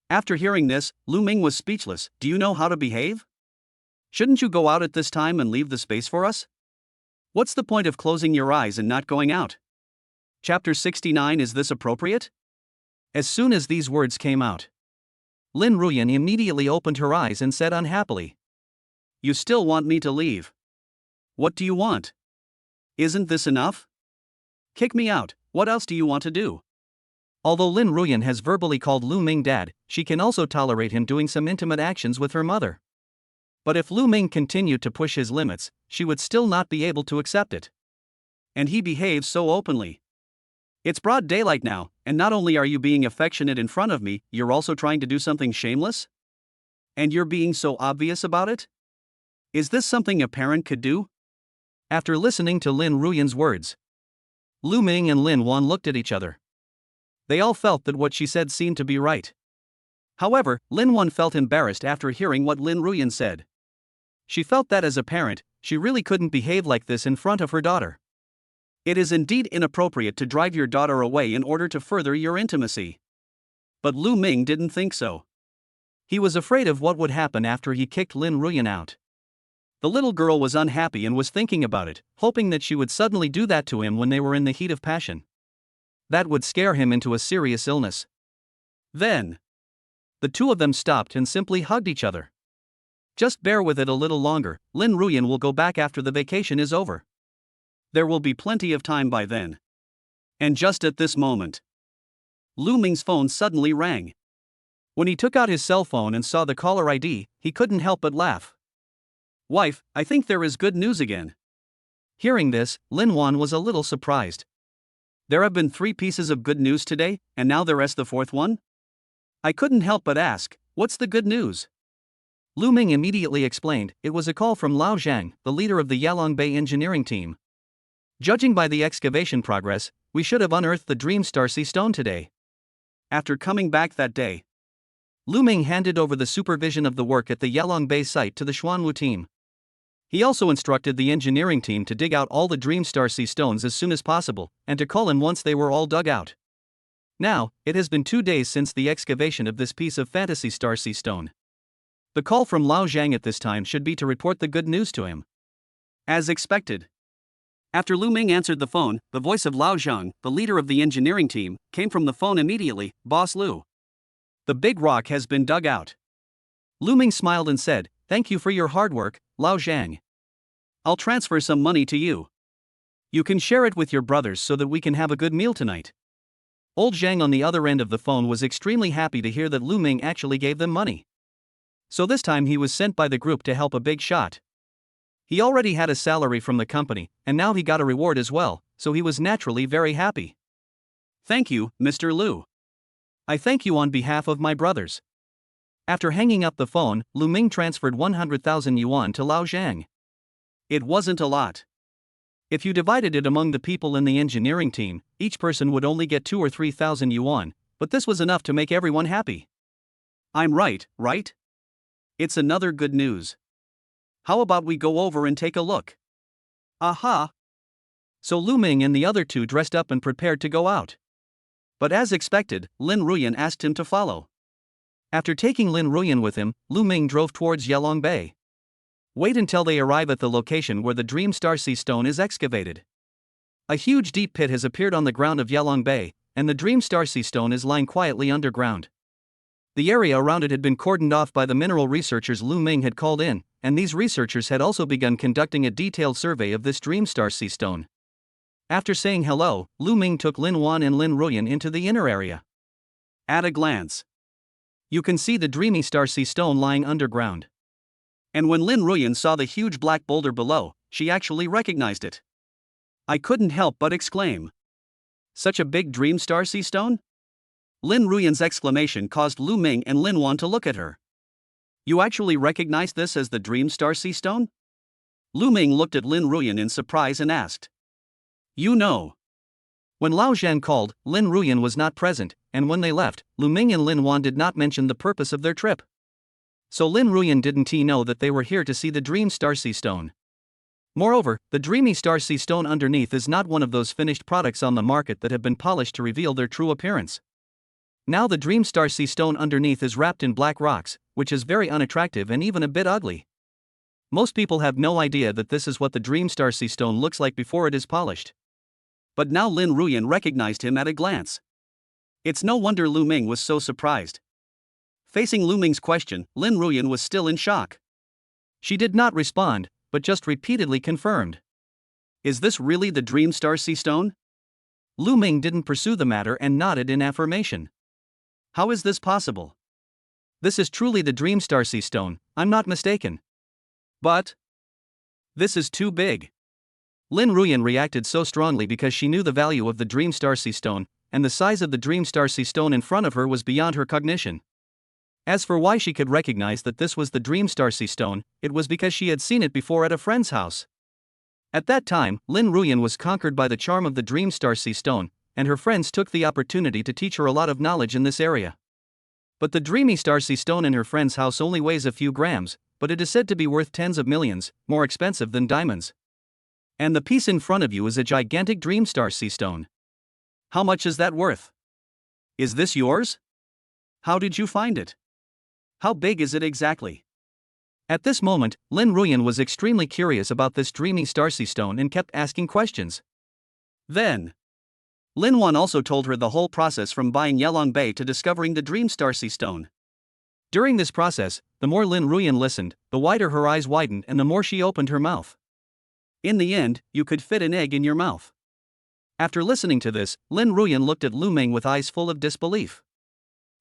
After hearing this, Lu Ming was speechless. Do you know how to behave? Shouldn't you go out at this time and leave the space for us? What's the point of closing your eyes and not going out? Chapter 69. Is this appropriate? As soon as these words came out, Lin Ruyan immediately opened her eyes and said unhappily, You still want me to leave? What do you want? Isn't this enough? Kick me out, what else do you want to do? Although Lin Ruyan has verbally called Lu Ming dad, she can also tolerate him doing some intimate actions with her mother. But if Lu Ming continued to push his limits, she would still not be able to accept it. And he behaves so openly. It's broad daylight now, and not only are you being affectionate in front of me, you're also trying to do something shameless? And you're being so obvious about it? Is this something a parent could do? After listening to Lin Ruyan's words, Lu Ming and Linuan looked at each other. They all felt that what she said seemed to be right. However, Linuan felt embarrassed after hearing what Lin Ruyan said. She felt that as a parent, she really couldn't behave like this in front of her daughter. It is indeed inappropriate to drive your daughter away in order to further your intimacy. But Lu Ming didn't think so. He was afraid of what would happen after he kicked Lin Ruyan out. The little girl was unhappy and was thinking about it, hoping that she would suddenly do that to him when they were in the heat of passion. That would scare him into a serious illness. Then, the two of them stopped and simply hugged each other. Just bear with it a little longer, Lin Ruyan will go back after the vacation is over. There will be plenty of time by then. And just at this moment, Lu Ming's phone suddenly rang. When he took out his cell phone and saw the caller ID, he couldn't help but laugh. Wife, I think there is good news again. Hearing this, Linuan was a little surprised. There have been 3 pieces of good news today, and now there is the 4th one? I couldn't help but ask, what's the good news? Lu Ming immediately explained, it was a call from Lao Zhang, the leader of the Yalong Bay engineering team. Judging by the excavation progress, we should have unearthed the Dream Star Sea Stone today. After coming back that day, Lu Ming handed over the supervision of the work at the Yalong Bay site to the Xuanwu team. He also instructed the engineering team to dig out all the Dream Star Sea stones as soon as possible, and to call him once they were all dug out. Now, it has been 2 days since the excavation of this piece of Fantasy Star Sea stone. The call from Lao Zhang at this time should be to report the good news to him. As expected. After Lu Ming answered the phone, the voice of Lao Zhang, the leader of the engineering team, came from the phone immediately. "Boss Lu. The big rock has been dug out." Lu Ming smiled and said, "Thank you for your hard work, Lao Zhang. I'll transfer some money to you. You can share it with your brothers so that we can have a good meal tonight." Old Zhang on the other end of the phone was extremely happy to hear that Lu Ming actually gave them money. So this time he was sent by the group to help a big shot. He already had a salary from the company, and now he got a reward as well, so he was naturally very happy. "Thank you, Mr. Lu. I thank you on behalf of my brothers." After hanging up the phone, Lu Ming transferred 100,000 yuan to Lao Zhang. It wasn't a lot. If you divided it among the people in the engineering team, each person would only get 2 or 3,000 yuan, but this was enough to make everyone happy. I'm right, right? It's another good news. How about we go over and take a look? Aha! So Lu Ming and the other two dressed up and prepared to go out. But as expected, Lin Ruyan asked him to follow. After taking Lin Ruyan with him, Lu Ming drove towards Yalong Bay. Wait until they arrive at the location where the Dream Star Sea stone is excavated. A huge deep pit has appeared on the ground of Yalong Bay, and the Dream Star Sea stone is lying quietly underground. The area around it had been cordoned off by the mineral researchers Lu Ming had called in, and these researchers had also begun conducting a detailed survey of this Dream Star Sea stone. After saying hello, Lu Ming took Linuan and Lin Ruyan into the inner area. At a glance, you can see the Dreamy Star Sea stone lying underground. And when Lin Ruyan saw the huge black boulder below, she actually recognized it. I couldn't help but exclaim. "Such a big Dream Star Sea stone?" Lin Ruyan's exclamation caused Lu Ming and Lin Wan to look at her. "You actually recognize this as the Dream Star Sea stone?" Lu Ming looked at Lin Ruyan in surprise and asked. "You know." When Lao Zhan called, Lin Ruyan was not present, and when they left, Lu Ming and Lin Wan did not mention the purpose of their trip. So Lin Ruyan didn't know that they were here to see the Dream Star Sea stone. Moreover, the Dreamy Star Sea stone underneath is not one of those finished products on the market that have been polished to reveal their true appearance. Now the Dream Star Sea stone underneath is wrapped in black rocks, which is very unattractive and even a bit ugly. Most people have no idea that this is what the Dream Star Sea stone looks like before it is polished. But now Lin Ruyan recognized him at a glance. It's no wonder Lu Ming was so surprised. Facing Lu Ming's question, Lin Ruyan was still in shock. She did not respond, but just repeatedly confirmed. "Is this really the Dream Star Sea stone?" Lu Ming didn't pursue the matter and nodded in affirmation. "How is this possible? This is truly the Dream Star Sea stone, I'm not mistaken." "But this is too big." Lin Ruyan reacted so strongly because she knew the value of the Dream Star Sea stone, and the size of the Dream Star Sea stone in front of her was beyond her cognition. As for why she could recognize that this was the Dream Star Sea stone, it was because she had seen it before at a friend's house. At that time, Lin Ruyan was conquered by the charm of the Dream Star Sea stone, and her friends took the opportunity to teach her a lot of knowledge in this area. But the Dreamy Star Sea stone in her friend's house only weighs a few grams, but it is said to be worth tens of millions, more expensive than diamonds. And the piece in front of you is a gigantic Dream Star Sea stone. How much is that worth? Is this yours? How did you find it? How big is it exactly? At this moment, Lin Ruyan was extremely curious about this Dreamy Star Sea stone and kept asking questions. Then, Lin Wan also told her the whole process from buying Yalong Bay to discovering the Dream Star Sea stone. During this process, the more Lin Ruyan listened, the wider her eyes widened and the more she opened her mouth. In the end, you could fit an egg in your mouth. After listening to this, Lin Ruyan looked at Lu Ming with eyes full of disbelief.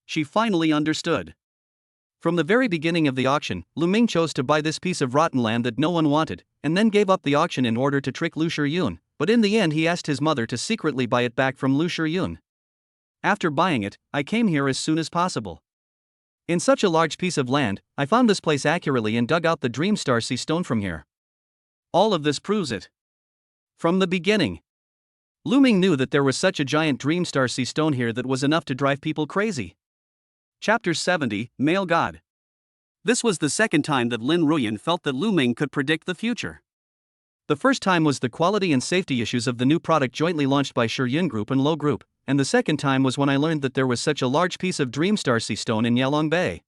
She finally understood. From the very beginning of the auction, Lu Ming chose to buy this piece of rotten land that no one wanted, and then gave up the auction in order to trick Lu Shiyun, but in the end he asked his mother to secretly buy it back from Lu Shiyun. After buying it, I came here as soon as possible. In such a large piece of land, I found this place accurately and dug out the Dream Star Sea stone from here. All of this proves it. From the beginning, Lu Ming knew that there was such a giant Dream Star Sea stone here that was enough to drive people crazy. Chapter 70, Male God. This was the second time that Lin Ruyan felt that Lu Ming could predict the future. The first time was the quality and safety issues of the new product jointly launched by Yun Group and Lo Group, and the second time was when I learned that there was such a large piece of Dreamstar Sea Stone in Yaolin Bay.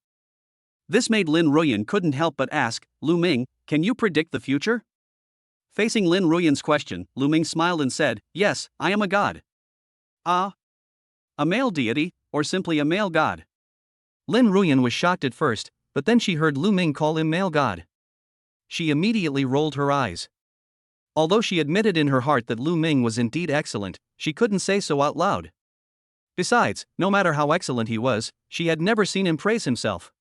This made Lin Ruyan couldn't help but ask, Lu Ming, can you predict the future? Facing Lin Ruyan's question, Lu Ming smiled and said, yes, I am a god. Ah? A male deity, or simply a male god? Lin Ruyan was shocked at first, but then she heard Lu Ming call him male god. She immediately rolled her eyes. Although she admitted in her heart that Lu Ming was indeed excellent, she couldn't say so out loud. Besides, no matter how excellent he was, she had never seen him praise himself.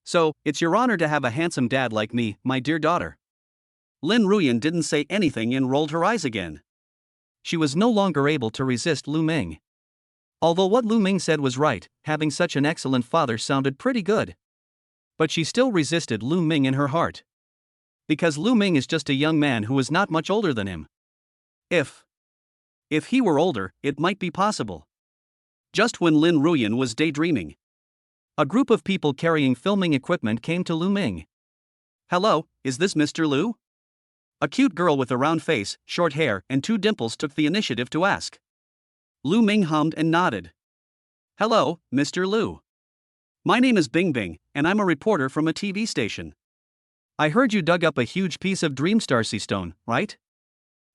So, it's your honor to have a handsome dad like me, my dear daughter. Lin Ruyan didn't say anything and rolled her eyes again. She was no longer able to resist Lu Ming. Although what Lu Ming said was right, having such an excellent father sounded pretty good. But she still resisted Lu Ming in her heart. Because Lu Ming is just a young man who is not much older than him. If he were older, it might be possible. Just when Lin Ruyan was daydreaming, a group of people carrying filming equipment came to Lu Ming. Hello, is this Mr. Lu? A cute girl with a round face, short hair, and 2 dimples took the initiative to ask. Lu Ming hummed and nodded. Hello, Mr. Lu. My name is Bing Bing, and I'm a reporter from a TV station. I heard you dug up a huge piece of Dreamstar Sea Stone, right?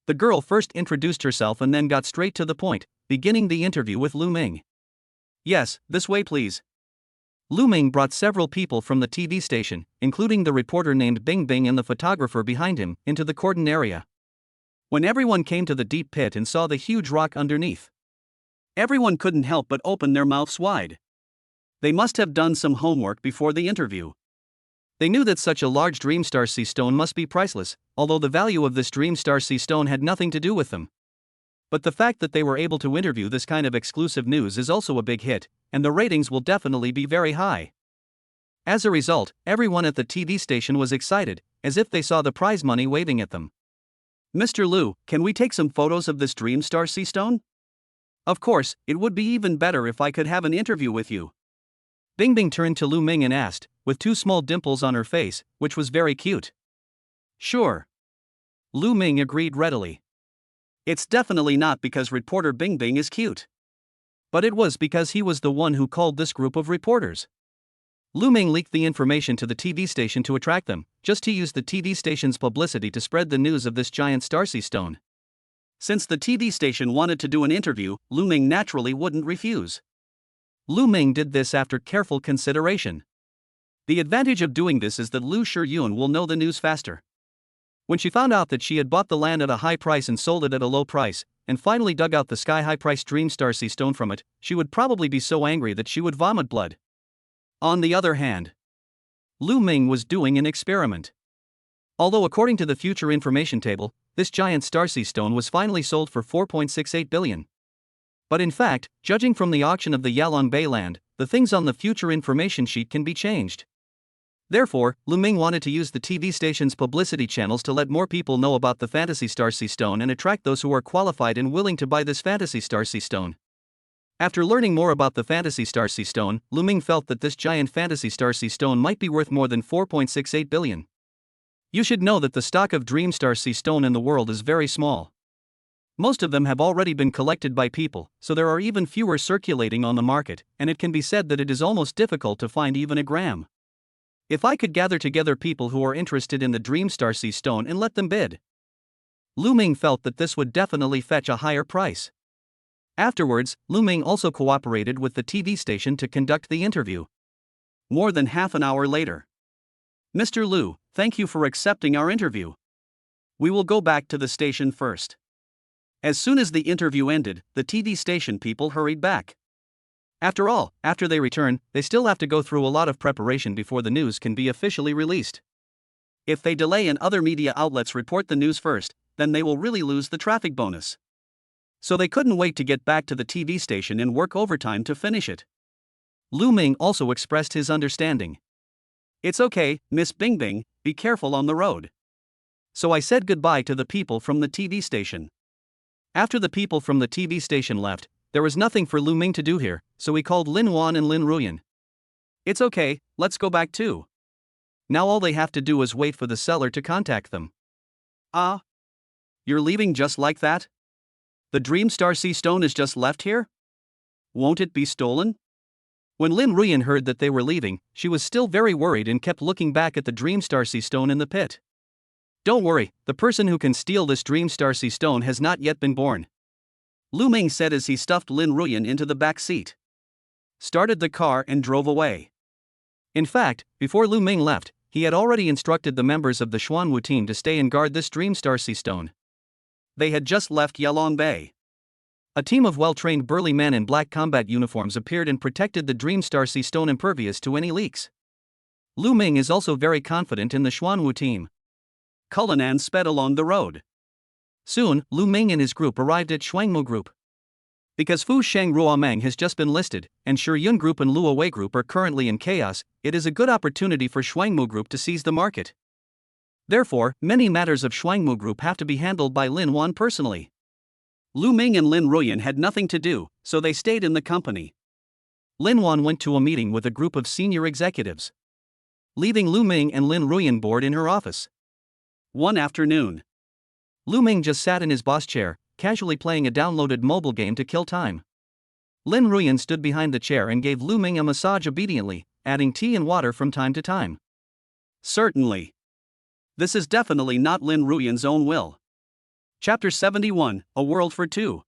The girl first introduced herself and then got straight to the point, beginning the interview with Lu Ming. Yes, this way please. Lu Ming brought several people from the TV station, including the reporter named Bing Bing and the photographer behind him, into the cordon area. When everyone came to the deep pit and saw the huge rock underneath, everyone couldn't help but open their mouths wide. They must have done some homework before the interview. They knew that such a large Dreamstar Sea Stone must be priceless, although the value of this Dreamstar Sea Stone had nothing to do with them. But the fact that they were able to interview this kind of exclusive news is also a big hit, and the ratings will definitely be very high. As a result, everyone at the TV station was excited, as if they saw the prize money waving at them. Mr. Lu, can we take some photos of this Dreamstar Sea Stone? Of course, it would be even better if I could have an interview with you. Bing Bing turned to Lu Ming and asked, with 2 small dimples on her face, which was very cute. Sure. Lu Ming agreed readily. It's definitely not because reporter Bing Bing is cute. But it was because he was the one who called this group of reporters. Lu Ming leaked the information to the TV station to attract them, just to use the TV station's publicity to spread the news of this giant Starsea Stone. Since the TV station wanted to do an interview, Lu Ming naturally wouldn't refuse. Lu Ming did this after careful consideration. The advantage of doing this is that Lu Shiyun will know the news faster. When she found out that she had bought the land at a high price and sold it at a low price, and finally dug out the sky-high priced Dreamstar Sea Stone from it, she would probably be so angry that she would vomit blood. On the other hand, Lu Ming was doing an experiment. Although according to the future information table, this giant Starsea Stone was finally sold for 4.68 billion. But in fact, judging from the auction of the Yaolin Bay land, the things on the future information sheet can be changed. Therefore, Lu Ming wanted to use the TV station's publicity channels to let more people know about the Fantasy Starsea Stone and attract those who are qualified and willing to buy this Fantasy Starsea Stone. After learning more about the Fantasy Starsea Stone, Lu Ming felt that this giant Fantasy Starsea Stone might be worth more than 4.68 billion. You should know that the stock of Dreamstar Sea Stone in the world is very small. Most of them have already been collected by people, so there are even fewer circulating on the market, and it can be said that it is almost difficult to find even a gram. If I could gather together people who are interested in the Dreamstar Sea Stone and let them bid, Lu Ming felt that this would definitely fetch a higher price. Afterwards, Lu Ming also cooperated with the TV station to conduct the interview. More than half an hour later. Mr. Lu, thank you for accepting our interview. We will go back to the station first. As soon as the interview ended, the TV station people hurried back. After all, after they return, they still have to go through a lot of preparation before the news can be officially released. If they delay and other media outlets report the news first, then they will really lose the traffic bonus. So they couldn't wait to get back to the TV station and work overtime to finish it. Lu Ming also expressed his understanding. It's okay, Miss Bing Bing, be careful on the road. So I said goodbye to the people from the TV station. After the people from the TV station left, there was nothing for Lu Ming to do here, so he called Linuan and Lin Ruyan. It's okay, let's go back too. Now all they have to do is wait for the seller to contact them. Ah? You're leaving just like that? The Dream Star Sea Stone is just left here? Won't it be stolen? When Lin Ruyan heard that they were leaving, she was still very worried and kept looking back at the Dream Star Sea Stone in the pit. Don't worry, the person who can steal this Dream Star Sea Stone has not yet been born, Lu Ming said as he stuffed Lin Ruyan into the back seat, started the car and drove away. In fact, before Lu Ming left, he had already instructed the members of the Xuanwu team to stay and guard this Dream Star Sea Stone. They had just left Yalong Bay. A team of well-trained burly men in black combat uniforms appeared and protected the Dream Star Sea Stone impervious to any leaks. Lu Ming is also very confident in the Xuanwu team. Cullinan sped along the road. Soon, Lu Ming and his group arrived at Shuangmu Group. Because Fu Sheng Ruomeng has just been listed, and Shiyun Group and Luo Wei Group are currently in chaos, it is a good opportunity for Shuangmu Group to seize the market. Therefore, many matters of Shuangmu Group have to be handled by Linuan personally. Lu Ming and Lin Ruyan had nothing to do, so they stayed in the company. Linuan went to a meeting with a group of senior executives, leaving Lu Ming and Lin Ruyan bored in her office. One afternoon, Lu Ming just sat in his boss chair, casually playing a downloaded mobile game to kill time. Lin Ruyan stood behind the chair and gave Lu Ming a massage obediently, adding tea and water from time to time. Certainly. This is definitely not Lin Ruyan's own will. Chapter 71, A World for Two.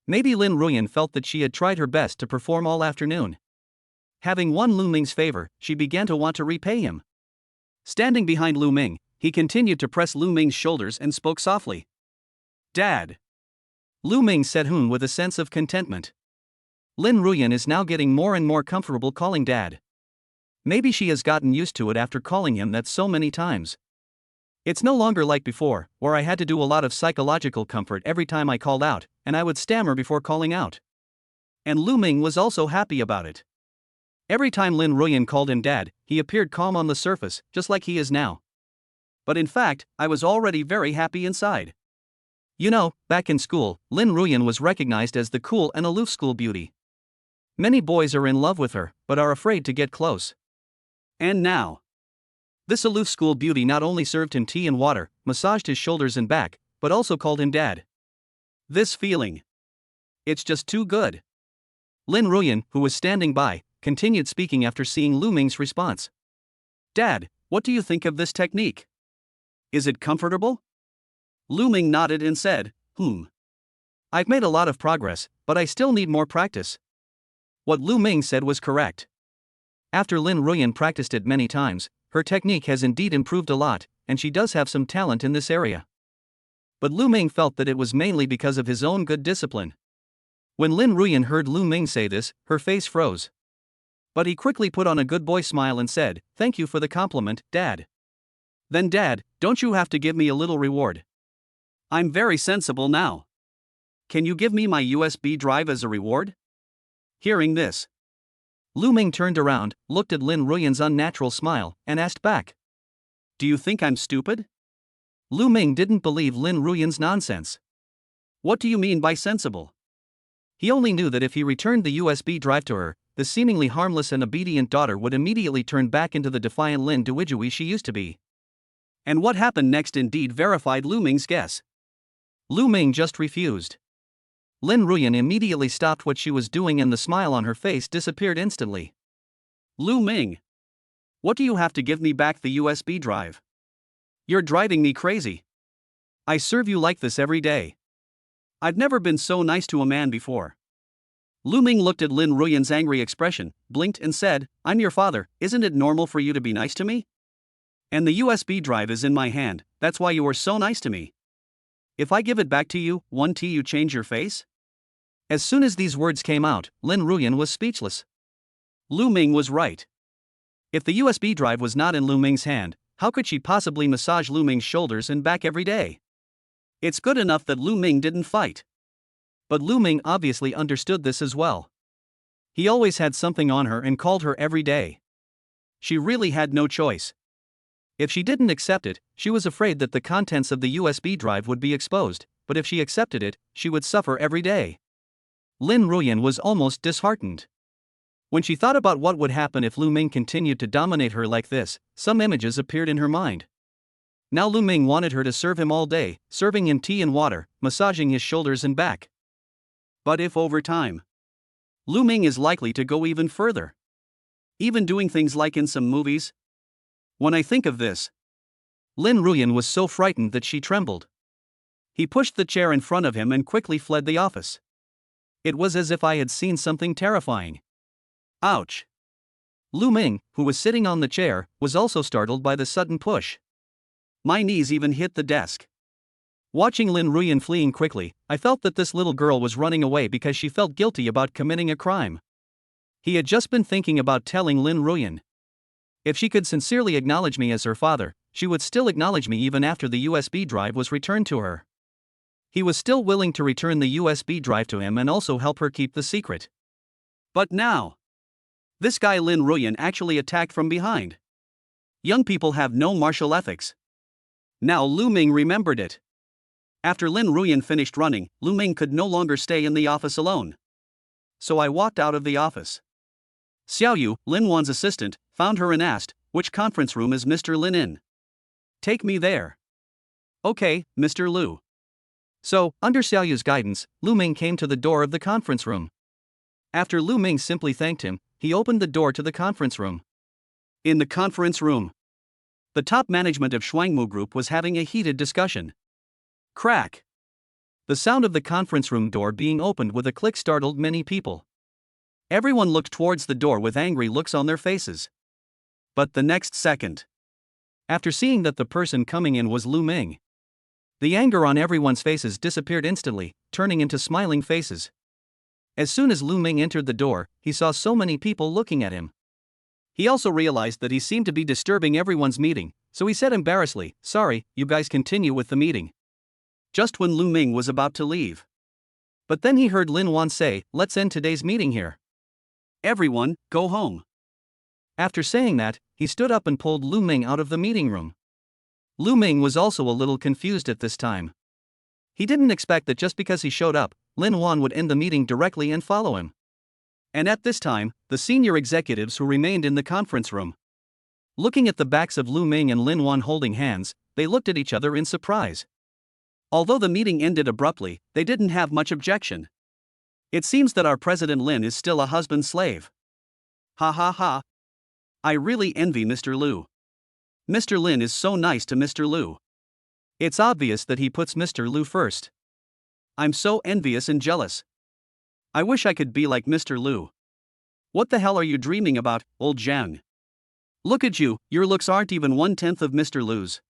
Maybe Lin Ruyan felt that she had tried her best to perform all afternoon. Having won Lu Ming's favor, she began to want to repay him. Standing behind Lu Ming, he continued to press Lu Ming's shoulders and spoke softly. Dad. Lu Ming said with a sense of contentment. Lin Ruyan is now getting more and more comfortable calling Dad. Maybe she has gotten used to it after calling him that so many times. It's no longer like before, where I had to do a lot of psychological comfort every time I called out, and I would stammer before calling out. And Lu Ming was also happy about it. Every time Lin Ruyan called him Dad, he appeared calm on the surface, just like he is now. But in fact, I was already very happy inside. You know, back in school, Lin Ruyan was recognized as the cool and aloof school beauty. Many boys are in love with her, but are afraid to get close. And now, this aloof school beauty not only served him tea and water, massaged his shoulders and back, but also called him Dad. This feeling. It's just too good. Lin Ruyan, who was standing by, continued speaking after seeing Lu Ming's response. Dad, what do you think of this technique? Is it comfortable? Lu Ming nodded and said, I've made a lot of progress, but I still need more practice. What Lu Ming said was correct. After Lin Ruyan practiced it many times, her technique has indeed improved a lot, and she does have some talent in this area. But Lu Ming felt that it was mainly because of his own good discipline. When Lin Ruyan heard Lu Ming say this, her face froze. But he quickly put on a good boy smile and said, Thank you for the compliment, Dad. Then Dad, don't you have to give me a little reward? I'm very sensible now. Can you give me my USB drive as a reward? Hearing this, Lu Ming turned around, looked at Lin Ruyan's unnatural smile, and asked back. Do you think I'm stupid? Lu Ming didn't believe Lin Ruyan's nonsense. What do you mean by sensible? He only knew that if he returned the USB drive to her, the seemingly harmless and obedient daughter would immediately turn back into the defiant Lin Duijui she used to be. And what happened next indeed verified Lu Ming's guess. Lu Ming just refused. Lin Ruyan immediately stopped what she was doing and the smile on her face disappeared instantly. Lu Ming, what do you have to give me back the USB drive? You're driving me crazy. I serve you like this every day. I've never been so nice to a man before. Lu Ming looked at Lin Ruyan's angry expression, blinked and said, I'm your father, isn't it normal for you to be nice to me? And the USB drive is in my hand, that's why you were so nice to me. If I give it back to you, you change your face? As soon as these words came out, Lin Ruyan was speechless. Lu Ming was right. If the USB drive was not in Lu Ming's hand, how could she possibly massage Lu Ming's shoulders and back every day? It's good enough that Lu Ming didn't fight. But Lu Ming obviously understood this as well. He always had something on her and called her every day. She really had no choice. If she didn't accept it, she was afraid that the contents of the USB drive would be exposed, but if she accepted it, she would suffer every day. Lin Ruyan was almost disheartened. When she thought about what would happen if Lu Ming continued to dominate her like this, some images appeared in her mind. Now Lu Ming wanted her to serve him all day, serving him tea and water, massaging his shoulders and back. But if over time, Lu Ming is likely to go even further, even doing things like in some movies? When I think of this, Lin Ruyan was so frightened that she trembled. He pushed the chair in front of him and quickly fled the office. It was as if I had seen something terrifying. Ouch! Lu Ming, who was sitting on the chair, was also startled by the sudden push. My knees even hit the desk. Watching Lin Ruyan fleeing quickly, I felt that this little girl was running away because she felt guilty about committing a crime. He had just been thinking about telling Lin Ruyan. If she could sincerely acknowledge me as her father, she would still acknowledge me even after the USB drive was returned to her. He was still willing to return the USB drive to him and also help her keep the secret. But now, this guy Lin Ruyan actually attacked from behind. Young people have no martial ethics. Now Lu Ming remembered it. After Lin Ruyan finished running, Lu Ming could no longer stay in the office alone. So I walked out of the office. Xiao Yu, Lin Wan's assistant, found her and asked, "Which conference room is Mr. Lin in? Take me there." "Okay, Mr. Lu." So, under Xiao Yu's guidance, Lu Ming came to the door of the conference room. After Lu Ming simply thanked him, he opened the door to the conference room. In the conference room, the top management of Shuangmu Group was having a heated discussion. Crack! The sound of the conference room door being opened with a click startled many people. Everyone looked towards the door with angry looks on their faces. But the next second, after seeing that the person coming in was Lu Ming, the anger on everyone's faces disappeared instantly, turning into smiling faces. As soon as Lu Ming entered the door, he saw so many people looking at him. He also realized that he seemed to be disturbing everyone's meeting, so he said embarrassedly, "Sorry, you guys continue with the meeting." Just when Lu Ming was about to leave. But then he heard Lin Wan say, "Let's end today's meeting here. Everyone, go home." After saying that, he stood up and pulled Lu Ming out of the meeting room. Lu Ming was also a little confused at this time. He didn't expect that just because he showed up, Lin Wan would end the meeting directly and follow him. And at this time, the senior executives who remained in the conference room, looking at the backs of Lu Ming and Lin Wan holding hands, they looked at each other in surprise. Although the meeting ended abruptly, they didn't have much objection. It seems that our President Lin is still a husband's slave. Ha ha ha. I really envy Mr. Lu. Mr. Lin is so nice to Mr. Lu. It's obvious that he puts Mr. Lu first. I'm so envious and jealous. I wish I could be like Mr. Lu. What the hell are you dreaming about, old Zhang? Look at you, your looks aren't even 1/10 of Mr. Lu's.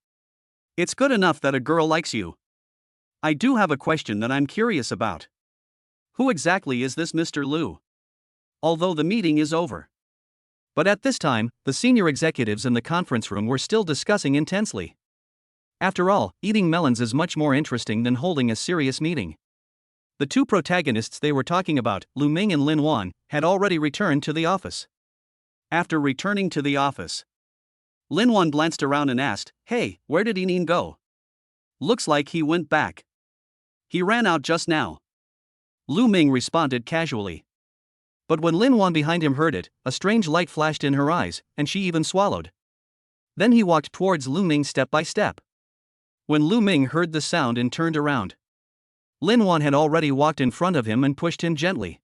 It's good enough that a girl likes you. I do have a question that I'm curious about. Who exactly is this Mr. Lu? Although the meeting is over. But at this time, the senior executives in the conference room were still discussing intensely. After all, eating melons is much more interesting than holding a serious meeting. The two protagonists they were talking about, Lu Ming and Lin Wan, had already returned to the office. After returning to the office, Lin Wan glanced around and asked, "Hey, where did Inin go? Looks like he went back. He ran out just now." Lu Ming responded casually. But when Lin Wan behind him heard it, a strange light flashed in her eyes, and she even swallowed. Then he walked towards Lu Ming step by step. When Lu Ming heard the sound and turned around, Lin Wan had already walked in front of him and pushed him gently.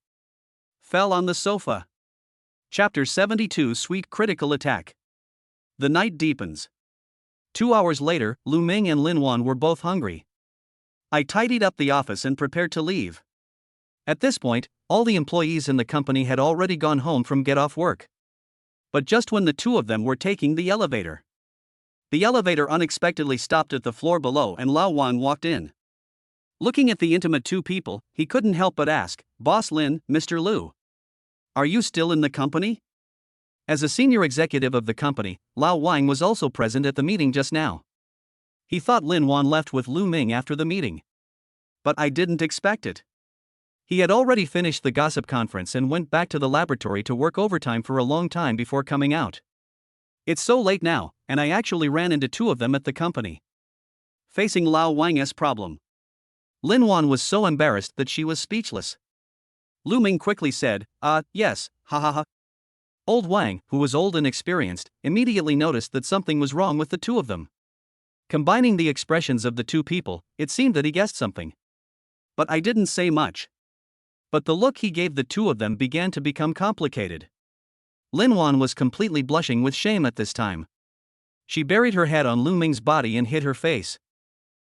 Fell on the sofa. Chapter 72 Sweet Critical Attack. The night deepens. 2 hours later, Lu Ming and Lin Wan were both hungry. I tidied up the office and prepared to leave. At this point, all the employees in the company had already gone home from get-off work. But just when the two of them were taking the elevator unexpectedly stopped at the floor below and Lao Wang walked in. Looking at the intimate two people, he couldn't help but ask, "Boss Lin, Mr. Lu, are you still in the company?" As a senior executive of the company, Lao Wang was also present at the meeting just now. He thought Lin Wan left with Lu Ming after the meeting. But I didn't expect it. He had already finished the gossip conference and went back to the laboratory to work overtime for a long time before coming out. It's so late now, and I actually ran into two of them at the company. Facing Lao Wang's problem, Lin Wan was so embarrassed that she was speechless. Lu Ming quickly said, yes, ha ha ha. Old Wang, who was old and experienced, immediately noticed that something was wrong with the two of them. Combining the expressions of the two people, it seemed that he guessed something. But I didn't say much. But the look he gave the two of them began to become complicated. Linuan was completely blushing with shame at this time. She buried her head on Lu Ming's body and hid her face.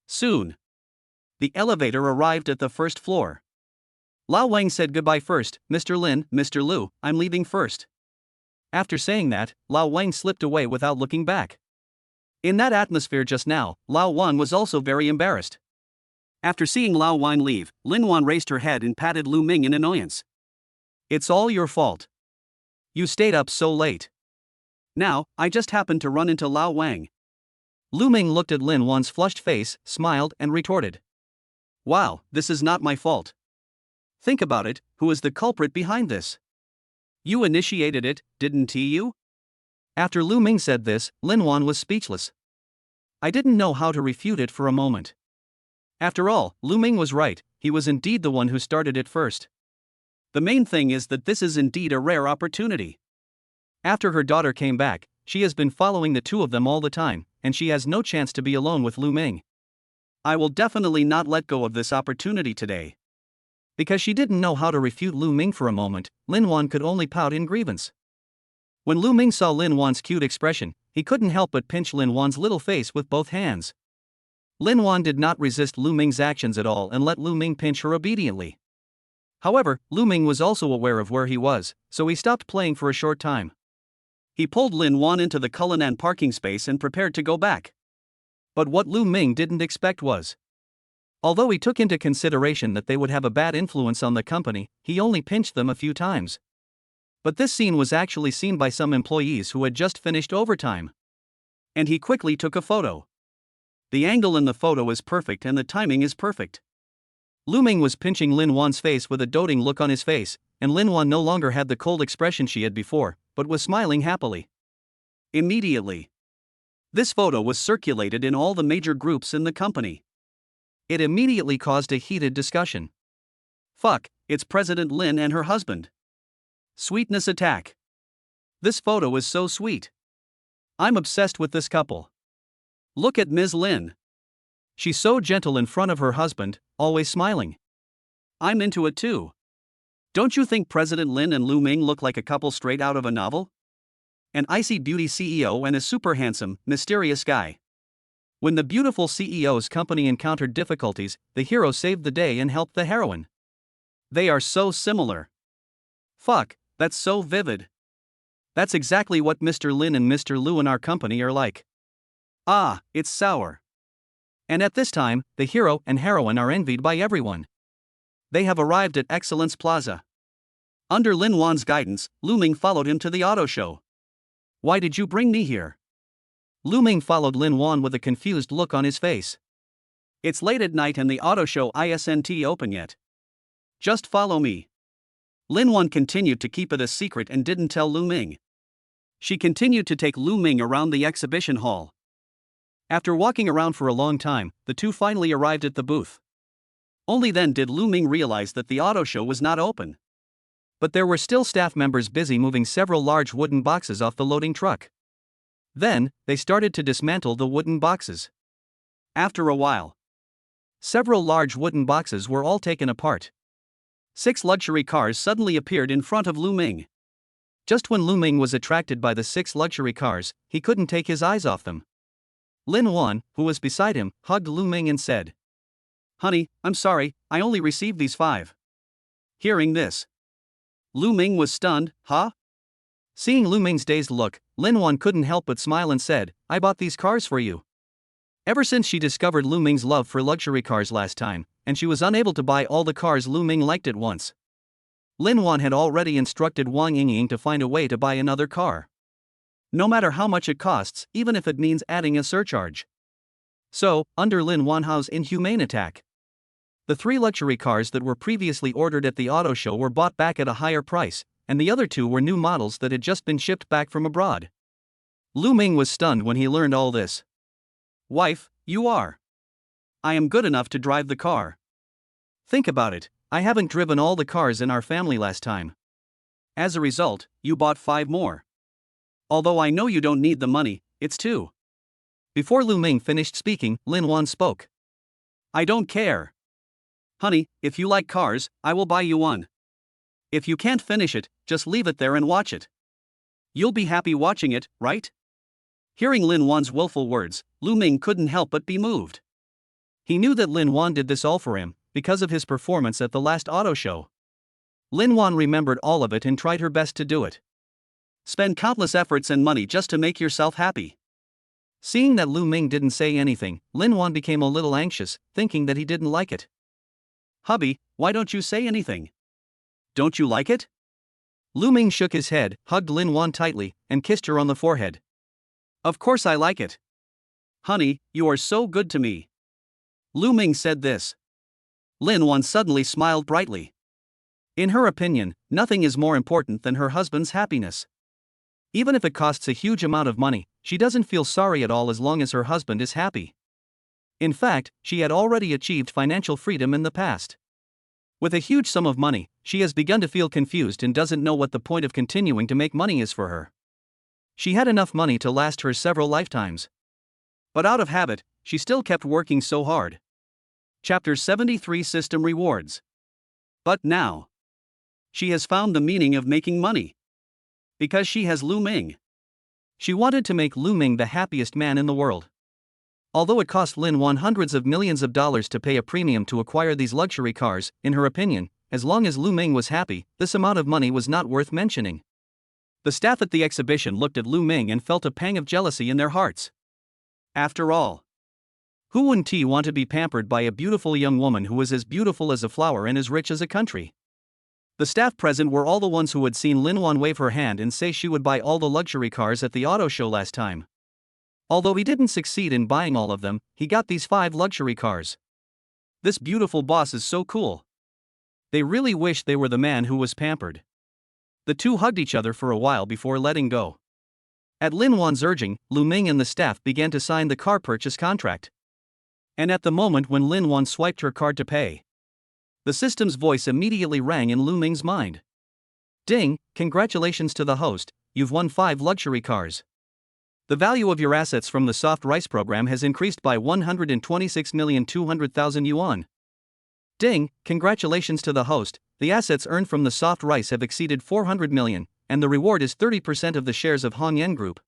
Soon, the elevator arrived at the first floor. Lao Wang said goodbye first. Mr. Lin, Mr. Lu, I'm leaving first. After saying that, Lao Wang slipped away without looking back. In that atmosphere just now, Lao Wan was also very embarrassed. After seeing Lao Wang leave, Linuan raised her head and patted Lu Ming in annoyance. It's all your fault. You stayed up so late. Now, I just happened to run into Lao Wang. Lu Ming looked at Lin Wan's flushed face, smiled, and retorted. Wow, this is not my fault. Think about it, who is the culprit behind this? You initiated it, didn't you? After Lu Ming said this, Lin Wan was speechless. I didn't know how to refute it for a moment. After all, Lu Ming was right, he was indeed the one who started it first. The main thing is that this is indeed a rare opportunity. After her daughter came back, she has been following the two of them all the time, and she has no chance to be alone with Lu Ming. I will definitely not let go of this opportunity today. Because she didn't know how to refute Lu Ming for a moment, Lin Wan could only pout in grievance. When Lu Ming saw Lin Wan's cute expression, he couldn't help but pinch Lin Wan's little face with both hands. Lin Wan did not resist Lu Ming's actions at all and let Lu Ming pinch her obediently. However, Lu Ming was also aware of where he was, so he stopped playing for a short time. He pulled Lin Wan into the Cullinan parking space and prepared to go back. But what Lu Ming didn't expect was, although he took into consideration that they would have a bad influence on the company, he only pinched them a few times. But this scene was actually seen by some employees who had just finished overtime. And he quickly took a photo. The angle in the photo is perfect and the timing is perfect. Lu Ming was pinching Lin Wan's face with a doting look on his face, and Lin Wan no longer had the cold expression she had before, but was smiling happily. Immediately, this photo was circulated in all the major groups in the company. It immediately caused a heated discussion. Fuck, it's President Lin and her husband. Sweetness attack. This photo is so sweet. I'm obsessed with this couple. Look at Ms. Lin. She's so gentle in front of her husband, always smiling. I'm into it too. Don't you think President Lin and Lu Ming look like a couple straight out of a novel? An icy beauty CEO and a super handsome, mysterious guy. When the beautiful CEO's company encountered difficulties, the hero saved the day and helped the heroine. They are so similar. Fuck, that's so vivid. That's exactly what Mr. Lin and Mr. Lu in our company are like. Ah, it's sour. And at this time, the hero and heroine are envied by everyone. They have arrived at Excellence Plaza. Under Lin Wan's guidance, Lu Ming followed him to the auto show. Why did you bring me here? Lu Ming followed Lin Wan with a confused look on his face. It's late at night and the auto show isn't open yet. Just follow me. Lin Wan continued to keep it a secret and didn't tell Lu Ming. She continued to take Lu Ming around the exhibition hall. After walking around for a long time, the two finally arrived at the booth. Only then did Lu Ming realize that the auto show was not open. But there were still staff members busy moving several large wooden boxes off the loading truck. Then, they started to dismantle the wooden boxes. After a while, several large wooden boxes were all taken apart. 6 luxury cars suddenly appeared in front of Lu Ming. Just when Lu Ming was attracted by the 6 luxury cars, he couldn't take his eyes off them. Lin Wan, who was beside him, hugged Lu Ming and said, Honey, I'm sorry, I only received these 5. Hearing this, Lu Ming was stunned. Huh? Seeing Lu Ming's dazed look, Lin Wan couldn't help but smile and said, I bought these cars for you. Ever since she discovered Lu Ming's love for luxury cars last time, and she was unable to buy all the cars Lu Ming liked at once, Lin Wan had already instructed Wang Yingying to find a way to buy another car. No matter how much it costs, even if it means adding a surcharge. So, under Lin Wanhao's inhumane attack, the 3 luxury cars that were previously ordered at the auto show were bought back at a higher price, and the other 2 were new models that had just been shipped back from abroad. Lu Ming was stunned when he learned all this. Wife, you are. I am good enough to drive the car. Think about it, I haven't driven all the cars in our family last time. As a result, you bought 5 more. Although I know you don't need the money, it's 2. Before Lu Ming finished speaking, Linuan spoke. I don't care. Honey, if you like cars, I will buy you one. If you can't finish it, just leave it there and watch it. You'll be happy watching it, right? Hearing Linuan's willful words, Lu Ming couldn't help but be moved. He knew that Linuan did this all for him, because of his performance at the last auto show. Linuan remembered all of it and tried her best to do it. Spend countless efforts and money just to make yourself happy. Seeing that Lu Ming didn't say anything, Linuan became a little anxious, thinking that he didn't like it. Hubby, why don't you say anything? Don't you like it? Lu Ming shook his head, hugged Linuan tightly, and kissed her on the forehead. Of course I like it. Honey, you are so good to me. Lu Ming said this. Linuan suddenly smiled brightly. In her opinion, nothing is more important than her husband's happiness. Even if it costs a huge amount of money, she doesn't feel sorry at all as long as her husband is happy. In fact, she had already achieved financial freedom in the past. With a huge sum of money, she has begun to feel confused and doesn't know what the point of continuing to make money is for her. She had enough money to last her several lifetimes. But out of habit, she still kept working so hard. Chapter 73 System Rewards. But now, she has found the meaning of making money. Because she has Lu Ming. She wanted to make Lu Ming the happiest man in the world. Although it cost Linuan hundreds of millions of dollars to pay a premium to acquire these luxury cars, in her opinion, as long as Lu Ming was happy, this amount of money was not worth mentioning. The staff at the exhibition looked at Lu Ming and felt a pang of jealousy in their hearts. After all, who wouldn't want to be pampered by a beautiful young woman who was as beautiful as a flower and as rich as a country? The staff present were all the ones who had seen Linuan wave her hand and say she would buy all the luxury cars at the auto show last time. Although he didn't succeed in buying all of them, he got these 5 luxury cars. This beautiful boss is so cool. They really wish they were the man who was pampered. The two hugged each other for a while before letting go. At Linuan's urging, Lu Ming and the staff began to sign the car purchase contract. And at the moment when Linuan swiped her card to pay, the system's voice immediately rang in Lu Ming's mind. Ding, congratulations to the host, you've won 5 luxury cars. The value of your assets from the soft rice program has increased by 126,200,000 yuan. Ding, congratulations to the host, the assets earned from the soft rice have exceeded 400 million, and the reward is 30% of the shares of Hongyan Group.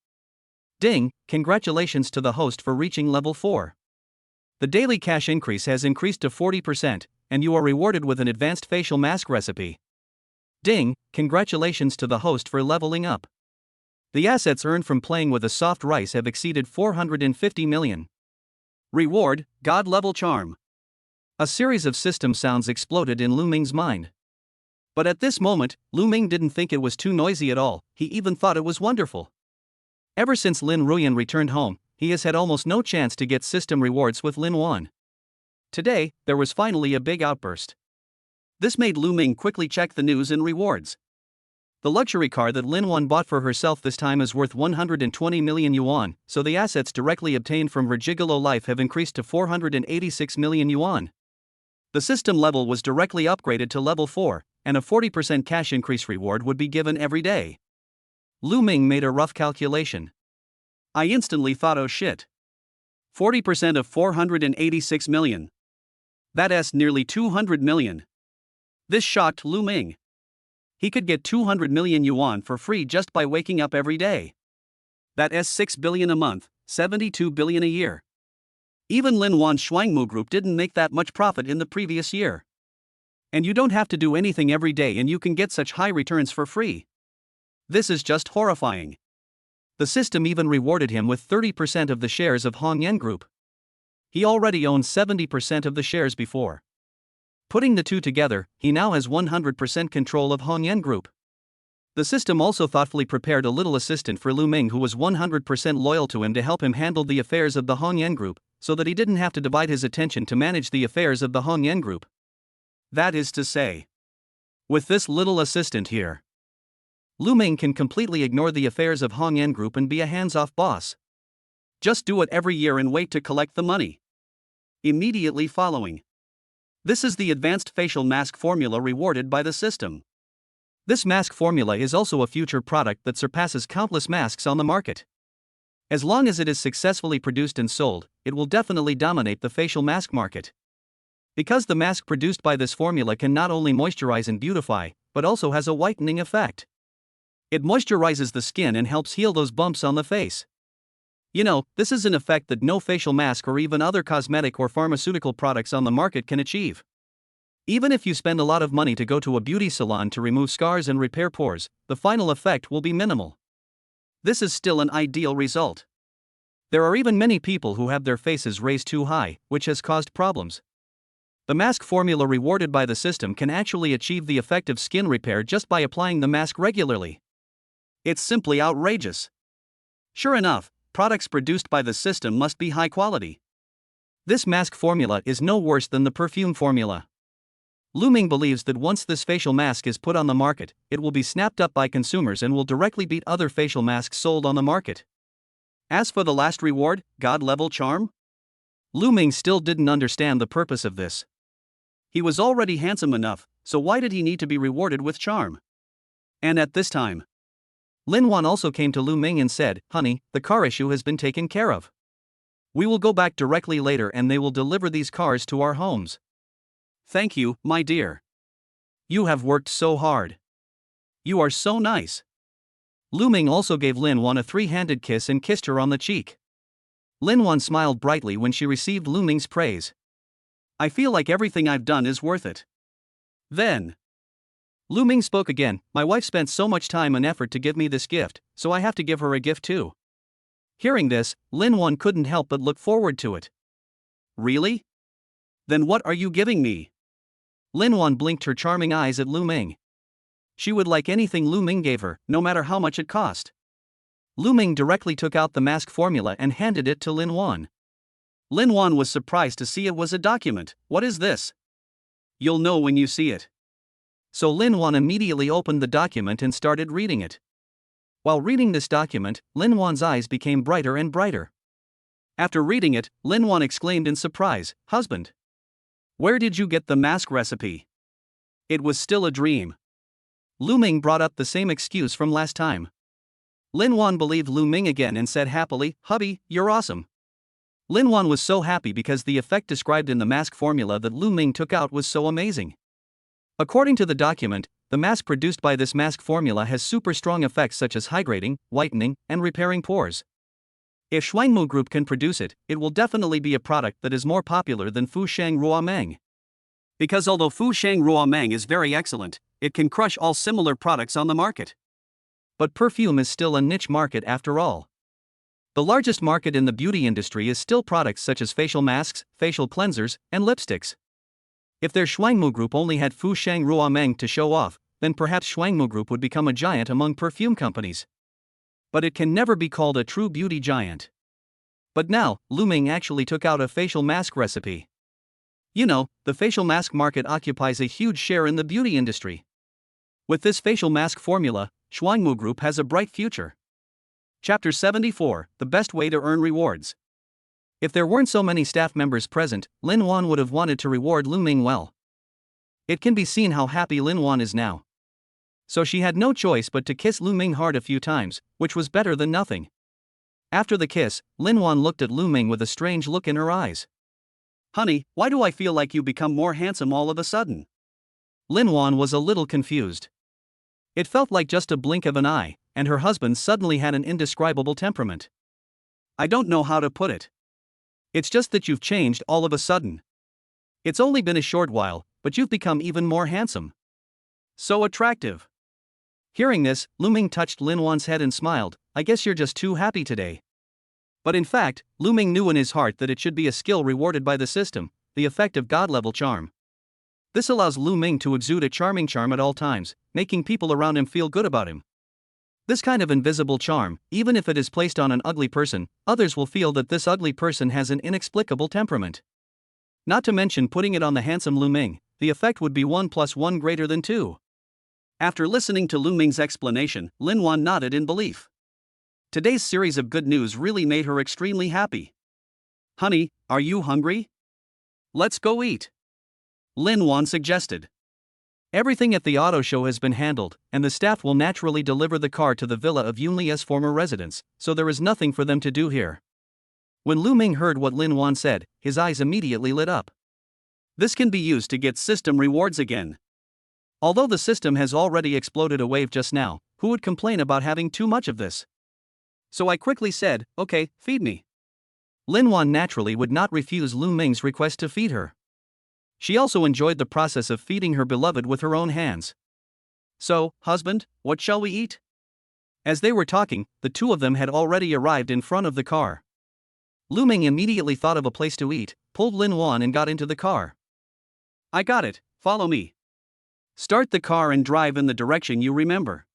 Ding, congratulations to the host for reaching level 4. The daily cash increase has increased to 40%, and you are rewarded with an advanced facial mask recipe. Ding, congratulations to the host for leveling up. The assets earned from playing with a soft rice have exceeded 450 million. Reward, God level charm. A series of system sounds exploded in Lu Ming's mind. But at this moment, Lu Ming didn't think it was too noisy at all, he even thought it was wonderful. Ever since Lin Ruyan returned home, he has had almost no chance to get system rewards with Linuan. Today, there was finally a big outburst. This made Lu Ming quickly check the news and rewards. The luxury car that Linuan bought for herself this time is worth 120 million yuan, so the assets directly obtained from her gigolo life have increased to 486 million yuan. The system level was directly upgraded to level 4, and a 40% cash increase reward would be given every day. Lu Ming made a rough calculation. I instantly thought, oh shit. 40% of 486 million. That's nearly 200 million. This shocked Lu Ming. He could get 200 million yuan for free just by waking up every day. That's 6 billion a month, 72 billion a year. Even Linuan's Shuangmu Group didn't make that much profit in the previous year. And you don't have to do anything every day and you can get such high returns for free. This is just horrifying. The system even rewarded him with 30% of the shares of Hongyan Group. He already owned 70% of the shares before. Putting the two together, he now has 100% control of Hongyan Group. The system also thoughtfully prepared a little assistant for Lu Ming who was 100% loyal to him to help him handle the affairs of the Hongyan Group, so that he didn't have to divide his attention to manage the affairs of the Hongyan Group. That is to say, with this little assistant here, Lu Ming can completely ignore the affairs of Hongyan Group and be a hands-off boss. Just do it every year and wait to collect the money. Immediately following. This is the advanced facial mask formula rewarded by the system. This mask formula is also a future product that surpasses countless masks on the market. As long as it is successfully produced and sold, it will definitely dominate the facial mask market. Because the mask produced by this formula can not only moisturize and beautify, but also has a whitening effect. It moisturizes the skin and helps heal those bumps on the face. You know, this is an effect that no facial mask or even other cosmetic or pharmaceutical products on the market can achieve. Even if you spend a lot of money to go to a beauty salon to remove scars and repair pores, the final effect will be minimal. This is still an ideal result. There are even many people who have their faces raised too high, which has caused problems. The mask formula rewarded by the system can actually achieve the effect of skin repair just by applying the mask regularly. It's simply outrageous. Sure enough, products produced by the system must be high quality. This mask formula is no worse than the perfume formula. Luming believes that once this facial mask is put on the market, it will be snapped up by consumers and will directly beat other facial masks sold on the market. As for the last reward, God-level charm? Luming still didn't understand the purpose of this. He was already handsome enough, so why did he need to be rewarded with charm? And at this time, Linuan also came to Luming and said, "Honey, the car issue has been taken care of. We will go back directly later and they will deliver these cars to our homes." "Thank you, my dear. You have worked so hard. You are so nice." Luming also gave Linuan a three-handed kiss and kissed her on the cheek. Linuan smiled brightly when she received Luming's praise. "I feel like everything I've done is worth it." Then, Luming spoke again, "My wife spent so much time and effort to give me this gift, so I have to give her a gift too." Hearing this, Linuan couldn't help but look forward to it. "Really? Then what are you giving me?" Linuan blinked her charming eyes at Luming. She would like anything Luming gave her, no matter how much it cost. Luming directly took out the mask formula and handed it to Linuan. Linuan was surprised to see it was a document. "What is this?" "You'll know when you see it." So Linuan immediately opened the document and started reading it. While reading this document, Linuan's eyes became brighter and brighter. After reading it, Linuan exclaimed in surprise, "Husband, where did you get the mask recipe?" It was still a dream. Luming brought up the same excuse from last time. Linuan believed Luming again and said happily, "Hubby, you're awesome." Linuan was so happy because the effect described in the mask formula that Luming took out was so amazing. According to the document, the mask produced by this mask formula has super strong effects such as hydrating, whitening, and repairing pores. If Shuangmu Group can produce it, it will definitely be a product that is more popular than Fu Shang Rua Meng. Because although Fu Shang Rua Meng is very excellent, it can crush all similar products on the market. But perfume is still a niche market after all. The largest market in the beauty industry is still products such as facial masks, facial cleansers, and lipsticks. If their Shuangmu Group only had Fu Shang Rua Meng to show off, then perhaps Shuangmu Group would become a giant among perfume companies. But it can never be called a true beauty giant. But now, Luming actually took out a facial mask recipe. You know, the facial mask market occupies a huge share in the beauty industry. With this facial mask formula, Shuangmu Group has a bright future. Chapter 74, The Best Way to Earn Rewards. If there weren't so many staff members present, Linuan would have wanted to reward Luming well. It can be seen how happy Linuan is now. So she had no choice but to kiss Luming hard a few times, which was better than nothing. After the kiss, Linuan looked at Luming with a strange look in her eyes. "Honey, why do I feel like you become more handsome all of a sudden?" Linuan was a little confused. It felt like just a blink of an eye, and her husband suddenly had an indescribable temperament. "I don't know how to put it. It's just that you've changed all of a sudden. It's only been a short while, but you've become even more handsome. So attractive." Hearing this, Luming touched Linuan's head and smiled, "I guess you're just too happy today." But in fact, Luming knew in his heart that it should be a skill rewarded by the system, the effect of God-level charm. This allows Luming to exude a charming charm at all times, making people around him feel good about him. This kind of invisible charm, even if it is placed on an ugly person, others will feel that this ugly person has an inexplicable temperament. Not to mention putting it on the handsome Luming, the effect would be 1 + 1 greater than 2. After listening to Luming's explanation, Linuan nodded in belief. Today's series of good news really made her extremely happy. "Honey, are you hungry? Let's go eat," Linuan suggested. Everything at the auto show has been handled, and the staff will naturally deliver the car to the villa of Yunli's former residence, so there is nothing for them to do here. When Lu Ming heard what Linuan said, his eyes immediately lit up. This can be used to get system rewards again. Although the system has already exploded a wave just now, who would complain about having too much of this? So I quickly said, okay, feed me. Linuan naturally would not refuse Lu Ming's request to feed her. She also enjoyed the process of feeding her beloved with her own hands. So, husband, what shall we eat? As they were talking, the two of them had already arrived in front of the car. Lu Ming immediately thought of a place to eat, pulled Linuan and got into the car. I got it, follow me. Start the car and drive in the direction you remember.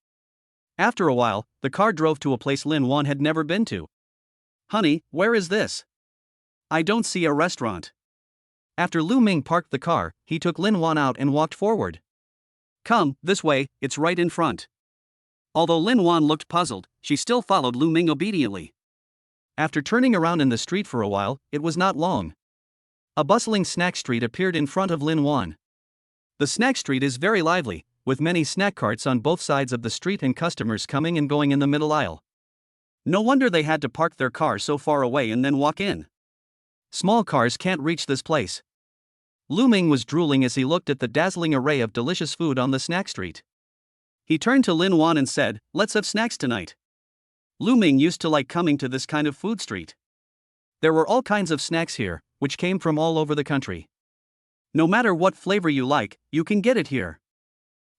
After a while, the car drove to a place Linuan had never been to. Honey, where is this? I don't see a restaurant. After Lu Ming parked the car, he took Linuan out and walked forward. Come, this way, it's right in front. Although Linuan looked puzzled, she still followed Lu Ming obediently. After turning around in the street for a while, it was not long. A bustling snack street appeared in front of Linuan. The snack street is very lively, with many snack carts on both sides of the street and customers coming and going in the middle aisle. No wonder they had to park their car so far away and then walk in. Small cars can't reach this place. Lu Ming was drooling as he looked at the dazzling array of delicious food on the snack street. He turned to Linuan and said, let's have snacks tonight. Lu Ming used to like coming to this kind of food street. There were all kinds of snacks here, which came from all over the country. No matter what flavor you like, you can get it here.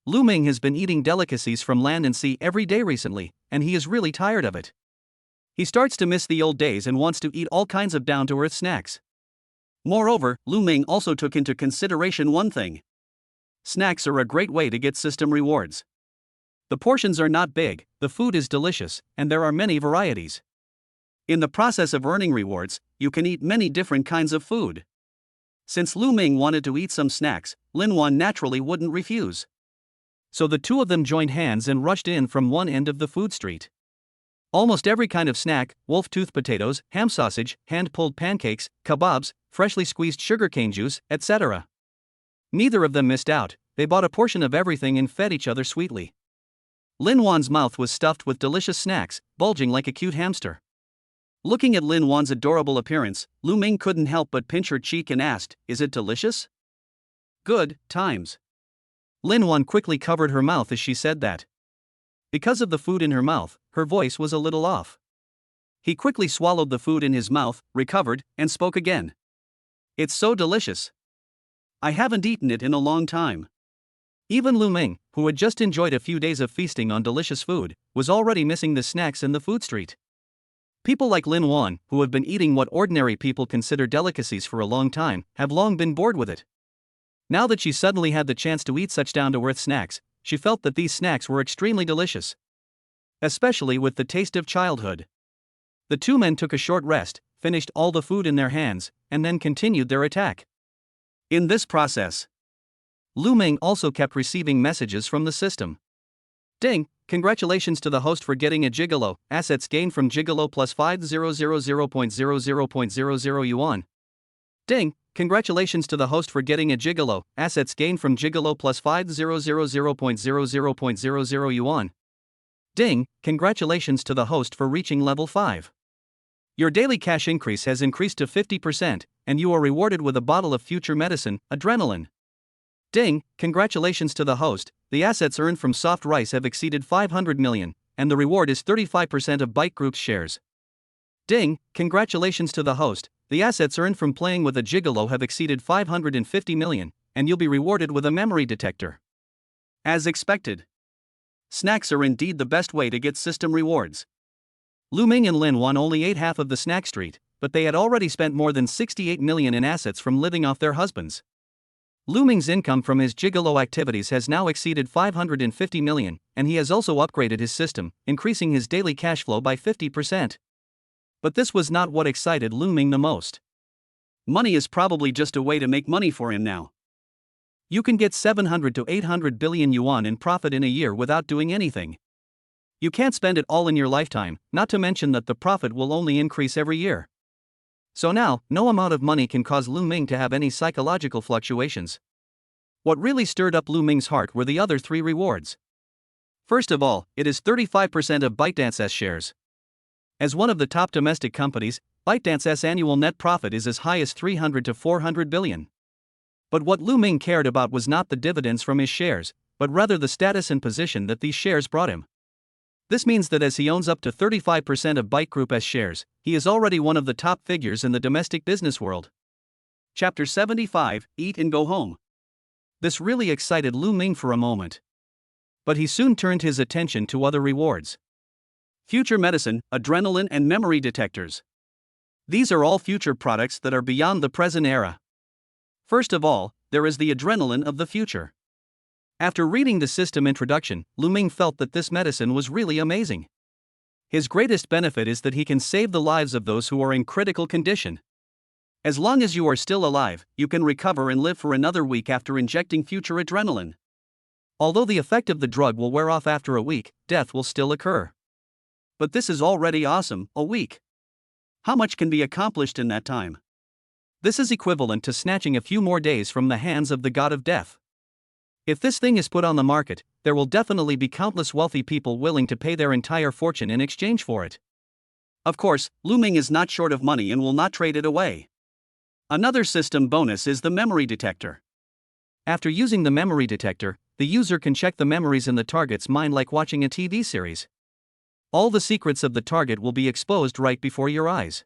Lu Ming has been eating delicacies from land and sea every day recently, and he is really tired of it. He starts to miss the old days and wants to eat all kinds of down-to-earth snacks. Moreover, Lu Ming also took into consideration one thing. Snacks are a great way to get system rewards. The portions are not big, the food is delicious, and there are many varieties. In the process of earning rewards, you can eat many different kinds of food. Since Lu Ming wanted to eat some snacks, Linuan naturally wouldn't refuse. So the two of them joined hands and rushed in from one end of the food street. Almost every kind of snack, wolf-tooth potatoes, ham sausage, hand-pulled pancakes, kebabs, freshly squeezed sugarcane juice, etc. Neither of them missed out, they bought a portion of everything and fed each other sweetly. Linuan's mouth was stuffed with delicious snacks, bulging like a cute hamster. Looking at Linuan's adorable appearance, Lu Ming couldn't help but pinch her cheek and asked, is it delicious? Good times. Linuan quickly covered her mouth as she said that. Because of the food in her mouth, her voice was a little off. He quickly swallowed the food in his mouth, recovered, and spoke again. It's so delicious. I haven't eaten it in a long time. Even Lu Ming, who had just enjoyed a few days of feasting on delicious food, was already missing the snacks in the food street. People like Linuan, who have been eating what ordinary people consider delicacies for a long time, have long been bored with it. Now that she suddenly had the chance to eat such down-to-earth snacks, she felt that these snacks were extremely delicious. Especially with the taste of childhood. The two men took a short rest, finished all the food in their hands, and then continued their attack. In this process, Lu Ming also kept receiving messages from the system. Ding, congratulations to the host for getting a gigolo, assets gained from gigolo plus 5000.00.00 yuan. Ding, congratulations to the host for getting a gigolo, assets gained from gigolo plus 5000.00.00 yuan. Ding, congratulations to the host for reaching level 5. Your daily cash increase has increased to 50%, and you are rewarded with a bottle of future medicine, adrenaline. Ding, congratulations to the host, the assets earned from soft rice have exceeded 500 million, and the reward is 35% of Byte Group's shares. Ding, congratulations to the host, the assets earned from playing with a gigolo have exceeded 550 million, and you'll be rewarded with a memory detector. As expected. Snacks are indeed the best way to get system rewards. Lu Ming and Linuan only ate half of the snack street, but they had already spent more than 68 million in assets from living off their husbands. Lu Ming's income from his gigolo activities has now exceeded 550 million, and he has also upgraded his system, increasing his daily cash flow by 50%. But this was not what excited Lu Ming the most. Money is probably just a way to make money for him now. You can get 700 to 800 billion yuan in profit in a year without doing anything. You can't spend it all in your lifetime, not to mention that the profit will only increase every year. So now, no amount of money can cause Lu Ming to have any psychological fluctuations. What really stirred up Lu Ming's heart were the other three rewards. First of all, it is 35% of ByteDance's shares. As one of the top domestic companies, ByteDance's annual net profit is as high as 300 to 400 billion. But what Lu Ming cared about was not the dividends from his shares, but rather the status and position that these shares brought him. This means that as he owns up to 35% of Byte Group's shares, he is already one of the top figures in the domestic business world. Chapter 75, Eat and Go Home. This really excited Lu Ming for a moment. But he soon turned his attention to other rewards. Future medicine, adrenaline and memory detectors. These are all future products that are beyond the present era. First of all, there is the adrenaline of the future. After reading the system introduction, Lu Ming felt that this medicine was really amazing. His greatest benefit is that he can save the lives of those who are in critical condition. As long as you are still alive, you can recover and live for another week after injecting future adrenaline. Although the effect of the drug will wear off after a week, death will still occur. But this is already awesome, a week. How much can be accomplished in that time? This is equivalent to snatching a few more days from the hands of the god of death. If this thing is put on the market, there will definitely be countless wealthy people willing to pay their entire fortune in exchange for it. Of course, Lu Ming is not short of money and will not trade it away. Another system bonus is the memory detector. After using the memory detector, the user can check the memories in the target's mind like watching a TV series. All the secrets of the target will be exposed right before your eyes.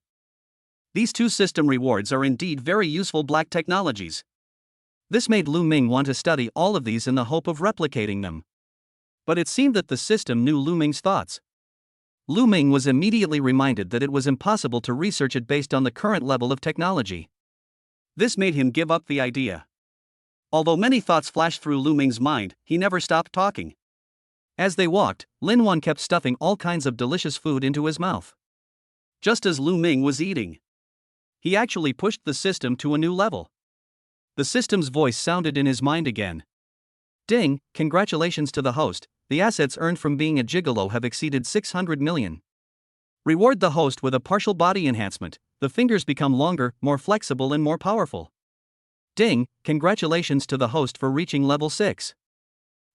These two system rewards are indeed very useful black technologies. This made Lu Ming want to study all of these in the hope of replicating them. But it seemed that the system knew Lu Ming's thoughts. Lu Ming was immediately reminded that it was impossible to research it based on the current level of technology. This made him give up the idea. Although many thoughts flashed through Lu Ming's mind, he never stopped talking. As they walked, Linuan kept stuffing all kinds of delicious food into his mouth. Just as Lu Ming was eating, he actually pushed the system to a new level. The system's voice sounded in his mind again. Ding, congratulations to the host, the assets earned from being a gigolo have exceeded 600 million. Reward the host with a partial body enhancement, the fingers become longer, more flexible and more powerful. Ding, congratulations to the host for reaching level 6.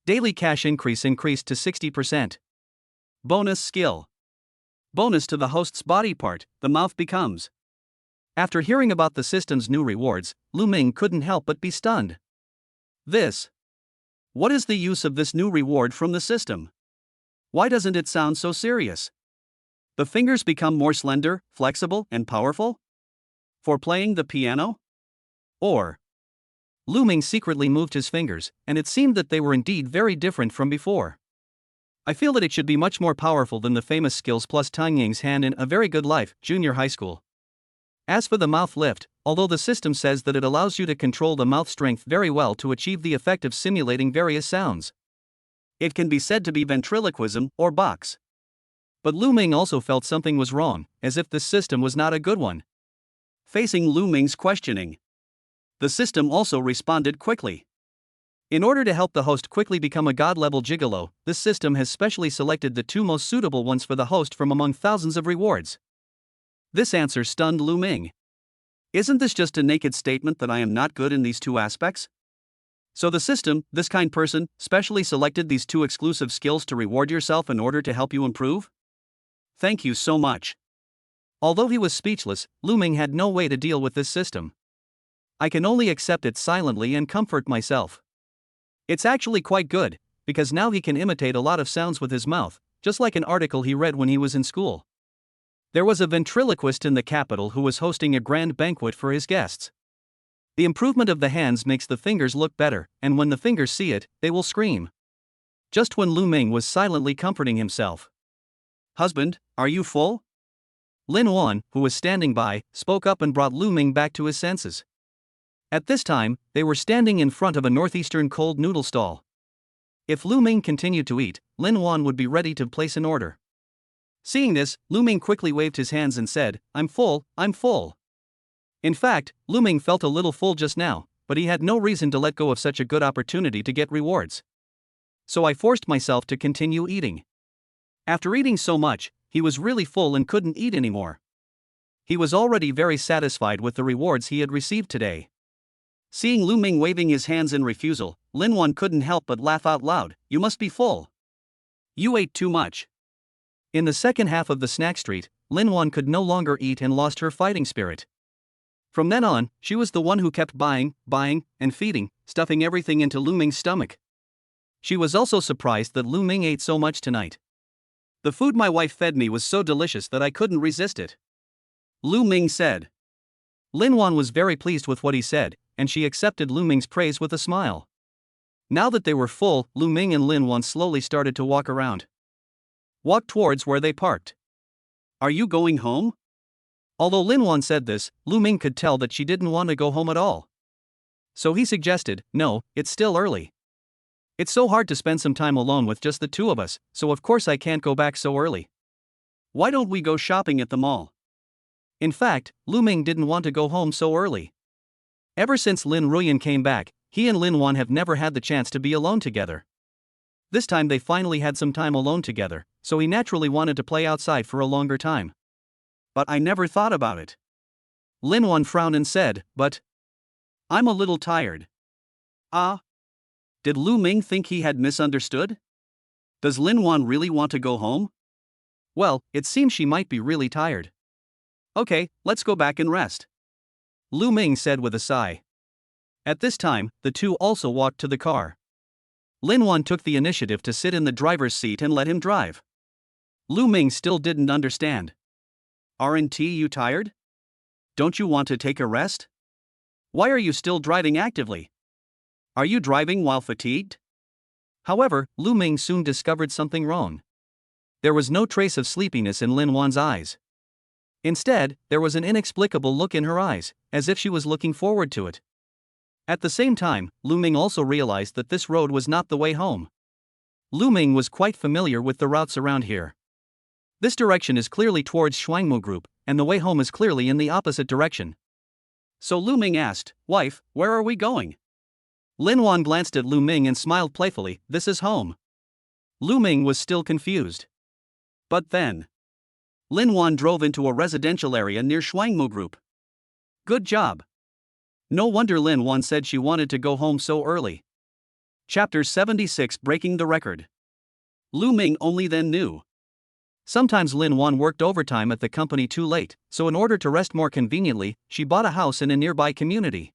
Daily cash increased to 60%. Bonus skill. Bonus to the host's body part, the mouth becomes. After hearing about the system's new rewards, Lu Ming couldn't help but be stunned. What is the use of this new reward from the system? Why doesn't it sound so serious? The fingers become more slender, flexible, and powerful? For playing the piano? Or? Lu Ming secretly moved his fingers, and it seemed that they were indeed very different from before. I feel that it should be much more powerful than the famous skills plus Tang Ying's hand in A Very Good Life, Junior High School. As for the mouth lift, although the system says that it allows you to control the mouth strength very well to achieve the effect of simulating various sounds, it can be said to be ventriloquism or box. But Lu Ming also felt something was wrong, as if this system was not a good one. Facing Lu Ming's questioning, the system also responded quickly. In order to help the host quickly become a god-level gigolo, this system has specially selected the two most suitable ones for the host from among thousands of rewards. This answer stunned Lu Ming. Isn't this just a naked statement that I am not good in these two aspects? So the system, this kind person, specially selected these two exclusive skills to reward yourself in order to help you improve? Thank you so much. Although he was speechless, Lu Ming had no way to deal with this system. I can only accept it silently and comfort myself. It's actually quite good, because now he can imitate a lot of sounds with his mouth, just like an article he read when he was in school. There was a ventriloquist in the capital who was hosting a grand banquet for his guests. The improvement of the hands makes the fingers look better, and when the fingers see it, they will scream. Just when Lu Ming was silently comforting himself. Husband, are you full? Linuan, who was standing by, spoke up and brought Lu Ming back to his senses. At this time, they were standing in front of a northeastern cold noodle stall. If Lu Ming continued to eat, Linuan would be ready to place an order. Seeing this, Lu Ming quickly waved his hands and said, I'm full, I'm full. In fact, Lu Ming felt a little full just now, but he had no reason to let go of such a good opportunity to get rewards. So I forced myself to continue eating. After eating so much, he was really full and couldn't eat anymore. He was already very satisfied with the rewards he had received today. Seeing Lu Ming waving his hands in refusal, Linuan couldn't help but laugh out loud. You must be full. You ate too much. In the second half of the snack street, Linuan could no longer eat and lost her fighting spirit. From then on, she was the one who kept buying, and feeding, stuffing everything into Lu Ming's stomach. She was also surprised that Lu Ming ate so much tonight. The food my wife fed me was so delicious that I couldn't resist it, Lu Ming said. Linuan was very pleased with what he said, and she accepted Lu Ming's praise with a smile. Now that they were full, Lu Ming and Linuan slowly started to walk towards where they parked. Are you going home? Although Linuan said this, Lu Ming could tell that she didn't want to go home at all. So he suggested, no, it's still early. It's so hard to spend some time alone with just the two of us, so of course I can't go back so early. Why don't we go shopping at the mall? In fact, Lu Ming didn't want to go home so early. Ever since Lin Ruyan came back, he and Linuan have never had the chance to be alone together. This time they finally had some time alone together, so he naturally wanted to play outside for a longer time. But I never thought about it. Linuan frowned and said, but I'm a little tired. Did Lu Ming think he had misunderstood? Does Linuan really want to go home? Well, it seems she might be really tired. Okay, let's go back and rest, Lu Ming said with a sigh. At this time, the two also walked to the car. Linuan took the initiative to sit in the driver's seat and let him drive. Lu Ming still didn't understand. Aren't you tired? Don't you want to take a rest? Why are you still driving actively? Are you driving while fatigued? However, Lu Ming soon discovered something wrong. There was no trace of sleepiness in Linuan's eyes. Instead, there was an inexplicable look in her eyes, as if she was looking forward to it. At the same time, Lu Ming also realized that this road was not the way home. Lu Ming was quite familiar with the routes around here. This direction is clearly towards Shuangmu Group, and the way home is clearly in the opposite direction. So Lu Ming asked, Wife, where are we going? Linuan glanced at Lu Ming and smiled playfully, this is home. Lu Ming was still confused. But then Linuan drove into a residential area near Shuangmu Group. Good job. No wonder Linuan said she wanted to go home so early. Chapter 76 Breaking the Record. Lu Ming only then knew. Sometimes Linuan worked overtime at the company too late, so in order to rest more conveniently, she bought a house in a nearby community.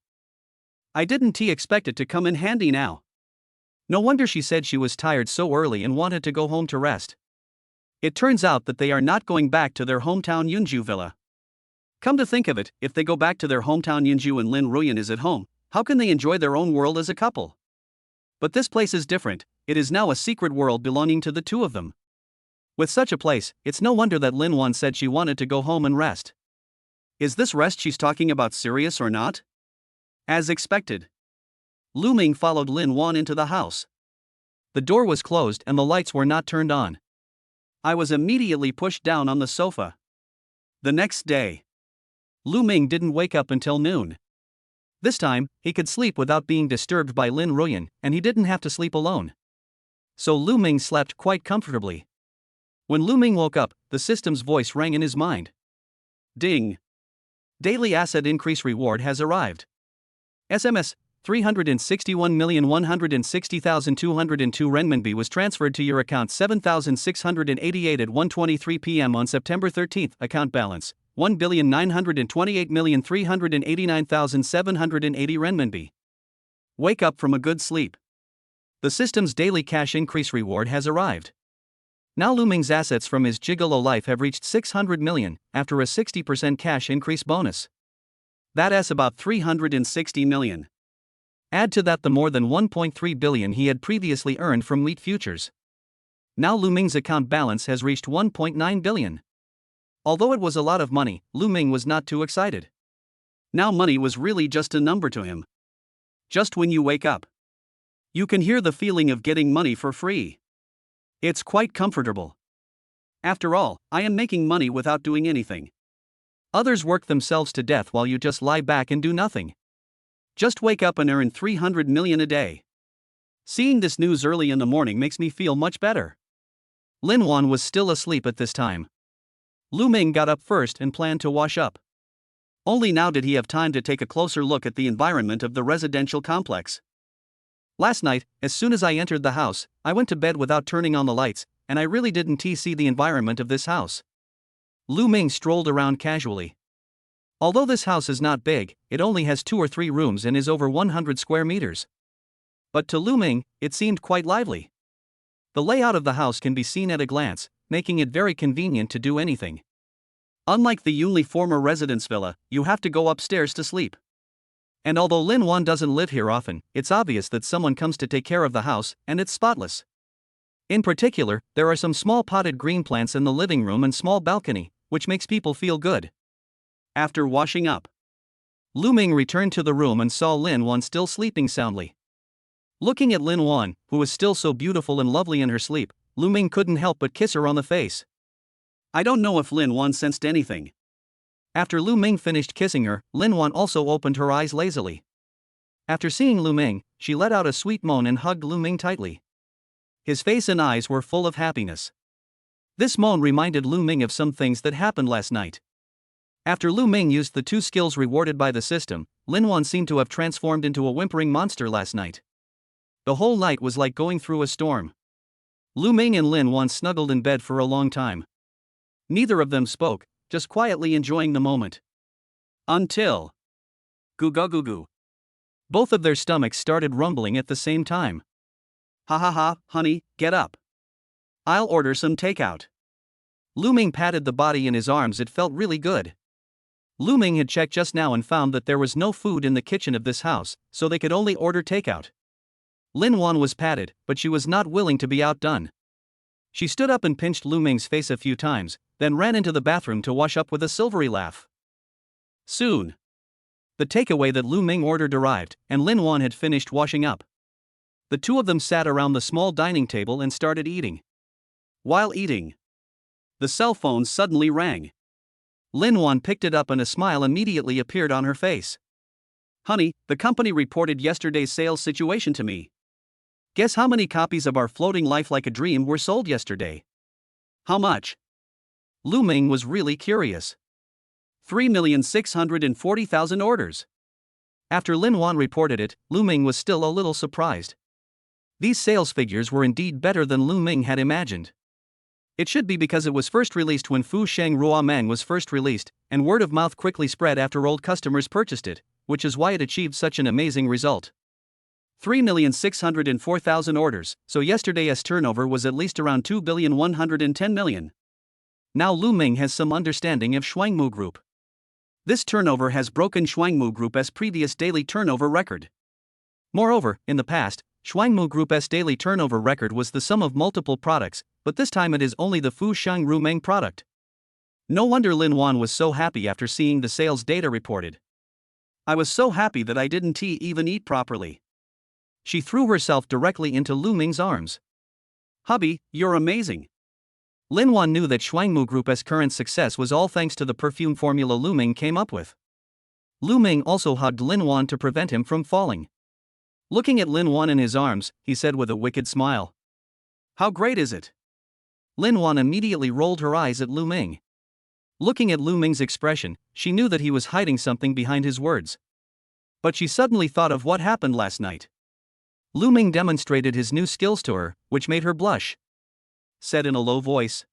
I didn't expect it to come in handy now. No wonder she said she was tired so early and wanted to go home to rest. It turns out that they are not going back to their hometown Yunju villa. Come to think of it, if they go back to their hometown Yunju and Lin Ruyan is at home, how can they enjoy their own world as a couple? But this place is different, it is now a secret world belonging to the two of them. With such a place, it's no wonder that Linuan said she wanted to go home and rest. Is this rest she's talking about serious or not? As expected, Lu Ming followed Linuan into the house. The door was closed and the lights were not turned on. I was immediately pushed down on the sofa. The next day, Lu Ming didn't wake up until noon. This time, he could sleep without being disturbed by Lin Ruyan, and he didn't have to sleep alone. So Lu Ming slept quite comfortably. When Lu Ming woke up, the system's voice rang in his mind. Ding! Daily asset increase reward has arrived. SMS 361,160,202 renminbi was transferred to your account 7,688 at 1:23 p.m. on September 13. Account balance 1,928,389,780 renminbi. Wake up from a good sleep. The system's daily cash increase reward has arrived. Now Lu Ming's assets from his gigolo life have reached 600 million, after a 60% cash increase bonus. That's about 360 million. Add to that the more than 1.3 billion he had previously earned from wheat futures. Now Lu Ming's account balance has reached 1.9 billion. Although it was a lot of money, Lu Ming was not too excited. Now money was really just a number to him. Just when you wake up, you can hear the feeling of getting money for free. It's quite comfortable. After all, I am making money without doing anything. Others work themselves to death while you just lie back and do nothing. Just wake up and earn 300 million a day. Seeing this news early in the morning makes me feel much better. Linuan was still asleep at this time. Lu Ming got up first and planned to wash up. Only now did he have time to take a closer look at the environment of the residential complex. Last night, as soon as I entered the house, I went to bed without turning on the lights, and I really didn't see the environment of this house. Lu Ming strolled around casually. Although this house is not big, it only has 2 or 3 rooms and is over 100 square meters. But to Lu Ming, it seemed quite lively. The layout of the house can be seen at a glance, making it very convenient to do anything. Unlike the Yunli former residence villa, you have to go upstairs to sleep. And although Linuan doesn't live here often, it's obvious that someone comes to take care of the house, and it's spotless. In particular, there are some small potted green plants in the living room and small balcony, which makes people feel good. After washing up, Lu Ming returned to the room and saw Linuan still sleeping soundly. Looking at Linuan, who was still so beautiful and lovely in her sleep, Lu Ming couldn't help but kiss her on the face. I don't know if Linuan sensed anything. After Lu Ming finished kissing her, Linuan also opened her eyes lazily. After seeing Lu Ming, she let out a sweet moan and hugged Lu Ming tightly. His face and eyes were full of happiness. This moan reminded Lu Ming of some things that happened last night. After Lu Ming used the 2 skills rewarded by the system, Linuan seemed to have transformed into a whimpering monster last night. The whole night was like going through a storm. Lu Ming and Linuan snuggled in bed for a long time. Neither of them spoke, just quietly enjoying the moment. Until goo goo goo goo. Both of their stomachs started rumbling at the same time. Ha ha ha, honey, get up. I'll order some takeout. Lu Ming patted the body in his arms. It felt really good. Lu Ming had checked just now and found that there was no food in the kitchen of this house, so they could only order takeout. Linuan was patted, but she was not willing to be outdone. She stood up and pinched Lu Ming's face a few times, then ran into the bathroom to wash up with a silvery laugh. Soon, the takeaway that Lu Ming ordered arrived, and Linuan had finished washing up. The 2 of them sat around the small dining table and started eating. While eating, the cell phone suddenly rang. Linuan picked it up and a smile immediately appeared on her face. Honey, the company reported yesterday's sales situation to me. Guess how many copies of our floating life like a dream were sold yesterday? How much? Lu Ming was really curious. 3,640,000 orders. After Linuan reported it, Lu Ming was still a little surprised. These sales figures were indeed better than Lu Ming had imagined. It should be because it was first released when Fu Sheng Rua Meng was first released, and word of mouth quickly spread after old customers purchased it, which is why it achieved such an amazing result. 3,604,000 orders, so yesterday's turnover was at least around 2,110,000,000. Now Lu Ming has some understanding of Shuangmu Group. This turnover has broken Shuangmu Group's previous daily turnover record. Moreover, in the past, Shuangmu Group's daily turnover record was the sum of multiple products, but this time it is only the Fu Sheng Rumeng product. No wonder Linuan was so happy after seeing the sales data reported. I was so happy that I didn't even eat properly. She threw herself directly into Lu Ming's arms. Hubby, you're amazing. Linuan knew that Shuangmu Group's current success was all thanks to the perfume formula Lu Ming came up with. Lu Ming also hugged Linuan to prevent him from falling. Looking at Linuan in his arms, he said with a wicked smile. How great is it? Linuan immediately rolled her eyes at Lu Ming. Looking at Lu Ming's expression, she knew that he was hiding something behind his words. But she suddenly thought of what happened last night. Lu Ming demonstrated his new skills to her, which made her blush. Said in a low voice.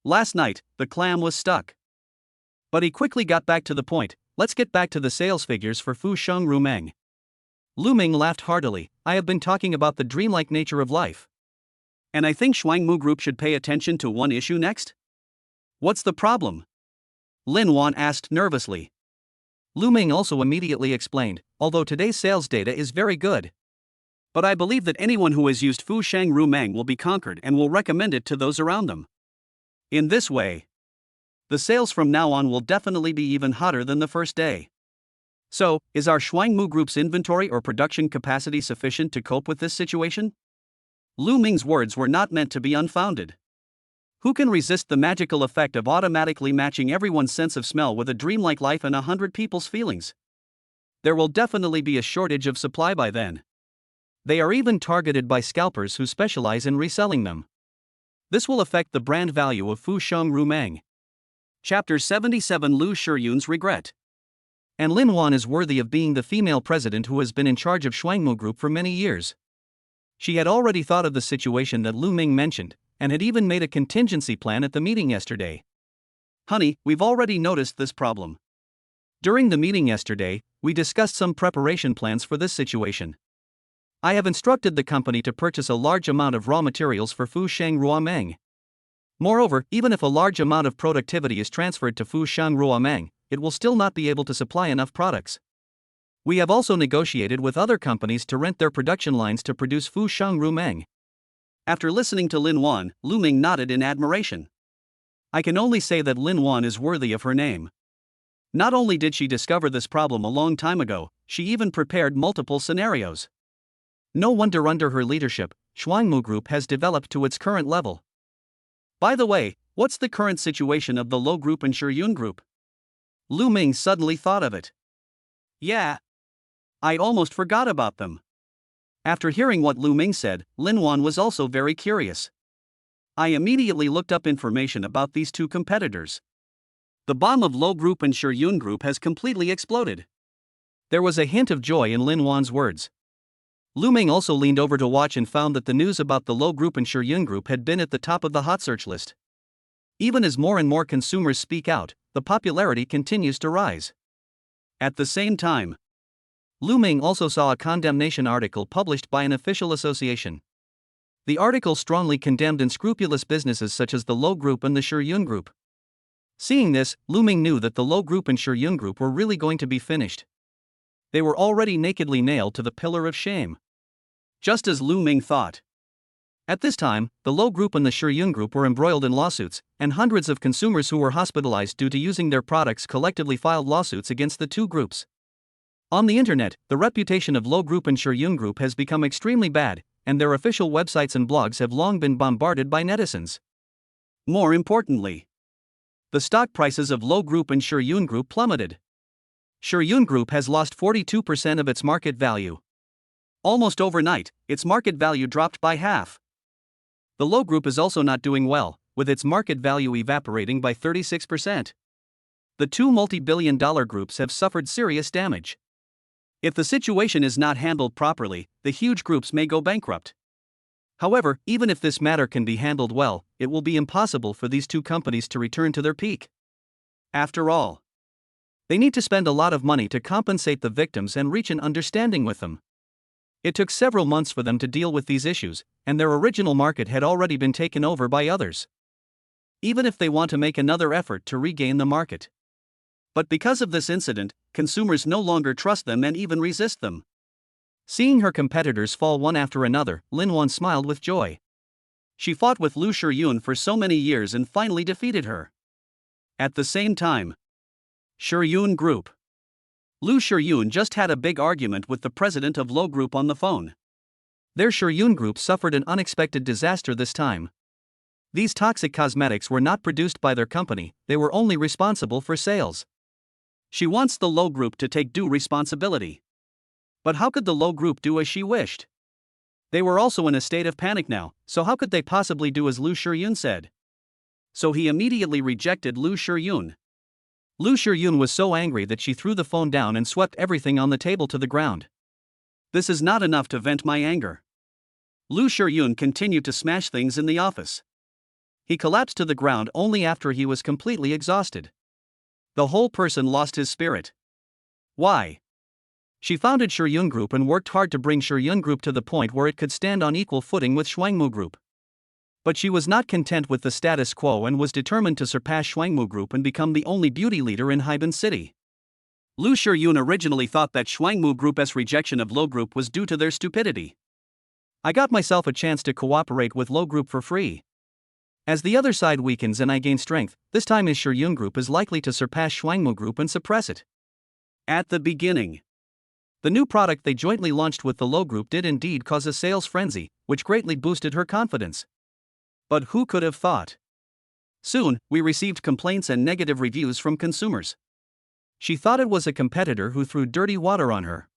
Last night, the clam was stuck. But he quickly got back to the point. Let's get back to the sales figures for Fu Sheng Rumeng. Lu Ming laughed heartily. I have been talking about the dreamlike nature of life. And I think Shuangmu Group should pay attention to one issue next? What's the problem? Linuan asked nervously. Lu Ming also immediately explained, although today's sales data is very good. But I believe that anyone who has used Fu Sheng Rumeng will be conquered and will recommend it to those around them. In this way, the sales from now on will definitely be even hotter than the first day. So, is our Shuangmu Group's inventory or production capacity sufficient to cope with this situation? Lu Ming's words were not meant to be unfounded. Who can resist the magical effect of automatically matching everyone's sense of smell with a dreamlike life and 100 people's feelings? There will definitely be a shortage of supply by then. They are even targeted by scalpers who specialize in reselling them. This will affect the brand value of Fu Sheng Rumeng. Chapter 77 Lu Shiyun's Regret. And Linuan is worthy of being the female president who has been in charge of Shuangmu Group for many years. She had already thought of the situation that Lu Ming mentioned, and had even made a contingency plan at the meeting yesterday. Honey, we've already noticed this problem. During the meeting yesterday, we discussed some preparation plans for this situation. I have instructed the company to purchase a large amount of raw materials for Fu Sheng Ruameng. Moreover, even if a large amount of productivity is transferred to Fu Sheng Ruameng, it will still not be able to supply enough products. We have also negotiated with other companies to rent their production lines to produce Fu Sheng Ruameng. After listening to Linuan, Lu Ming nodded in admiration. I can only say that Linuan is worthy of her name. Not only did she discover this problem a long time ago, she even prepared multiple scenarios. No wonder under her leadership, Shuangmu Group has developed to its current level. By the way, what's the current situation of the Lo Group and Shiyun Group? Lu Ming suddenly thought of it. Yeah. I almost forgot about them. After hearing what Lu Ming said, Linuan was also very curious. I immediately looked up information about these two competitors. The bomb of Lo Group and Shiyun Group has completely exploded. There was a hint of joy in Linuan's words. Lu Ming also leaned over to watch and found that the news about the Lo Group and Shiyun Group had been at the top of the hot search list. Even as more and more consumers speak out, the popularity continues to rise. At the same time, Lu Ming also saw a condemnation article published by an official association. The article strongly condemned unscrupulous businesses such as the Lo Group and the Shiyun Group. Seeing this, Lu Ming knew that the Lo Group and Shiyun Group were really going to be finished. They were already nakedly nailed to the pillar of shame. Just as Lu Ming thought. At this time, the Lo Group and the Shiyun Group were embroiled in lawsuits, and hundreds of consumers who were hospitalized due to using their products collectively filed lawsuits against the two groups. On the internet, the reputation of Lo Group and Shiyun Group has become extremely bad, and their official websites and blogs have long been bombarded by netizens. More importantly, the stock prices of Lo Group and Shiyun Group plummeted. Shiyun Group has lost 42% of its market value. Almost overnight, its market value dropped by half. The Lo Group is also not doing well, with its market value evaporating by 36%. The two multi-billion-dollar groups have suffered serious damage. If the situation is not handled properly, the huge groups may go bankrupt. However, even if this matter can be handled well, it will be impossible for these two companies to return to their peak. After all, they need to spend a lot of money to compensate the victims and reach an understanding with them. It took several months for them to deal with these issues, and their original market had already been taken over by others. Even if they want to make another effort to regain the market. But because of this incident, consumers no longer trust them and even resist them. Seeing her competitors fall one after another, Linuan smiled with joy. She fought with Lu Shiyun for so many years and finally defeated her. At the same time, Shiyun Group. Lu Shiyun just had a big argument with the president of Lo Group on the phone. Their Shiyun Group suffered an unexpected disaster this time. These toxic cosmetics were not produced by their company, they were only responsible for sales. She wants the Lo Group to take due responsibility. But how could the Lo Group do as she wished? They were also in a state of panic now, so how could they possibly do as Lu Shiyun said? So he immediately rejected Lu Shiyun. Lu Shiyun was so angry that she threw the phone down and swept everything on the table to the ground. This is not enough to vent my anger. Lu Shiyun continued to smash things in the office. He collapsed to the ground only after he was completely exhausted. The whole person lost his spirit. Why? She founded Shiyun Group and worked hard to bring Shiyun Group to the point where it could stand on equal footing with Shuangmu Group. But she was not content with the status quo and was determined to surpass Shuangmu Group and become the only beauty leader in Haiban City. Lu Shiyun originally thought that Shuangmu Group's rejection of Lo Group was due to their stupidity. I got myself a chance to cooperate with Lo Group for free. As the other side weakens and I gain strength, this time his Shiyun Group is likely to surpass Shuangmu Group and suppress it. At the beginning, the new product they jointly launched with the Lo Group did indeed cause a sales frenzy, which greatly boosted her confidence. But who could have thought? Soon, we received complaints and negative reviews from consumers. She thought it was a competitor who threw dirty water on her.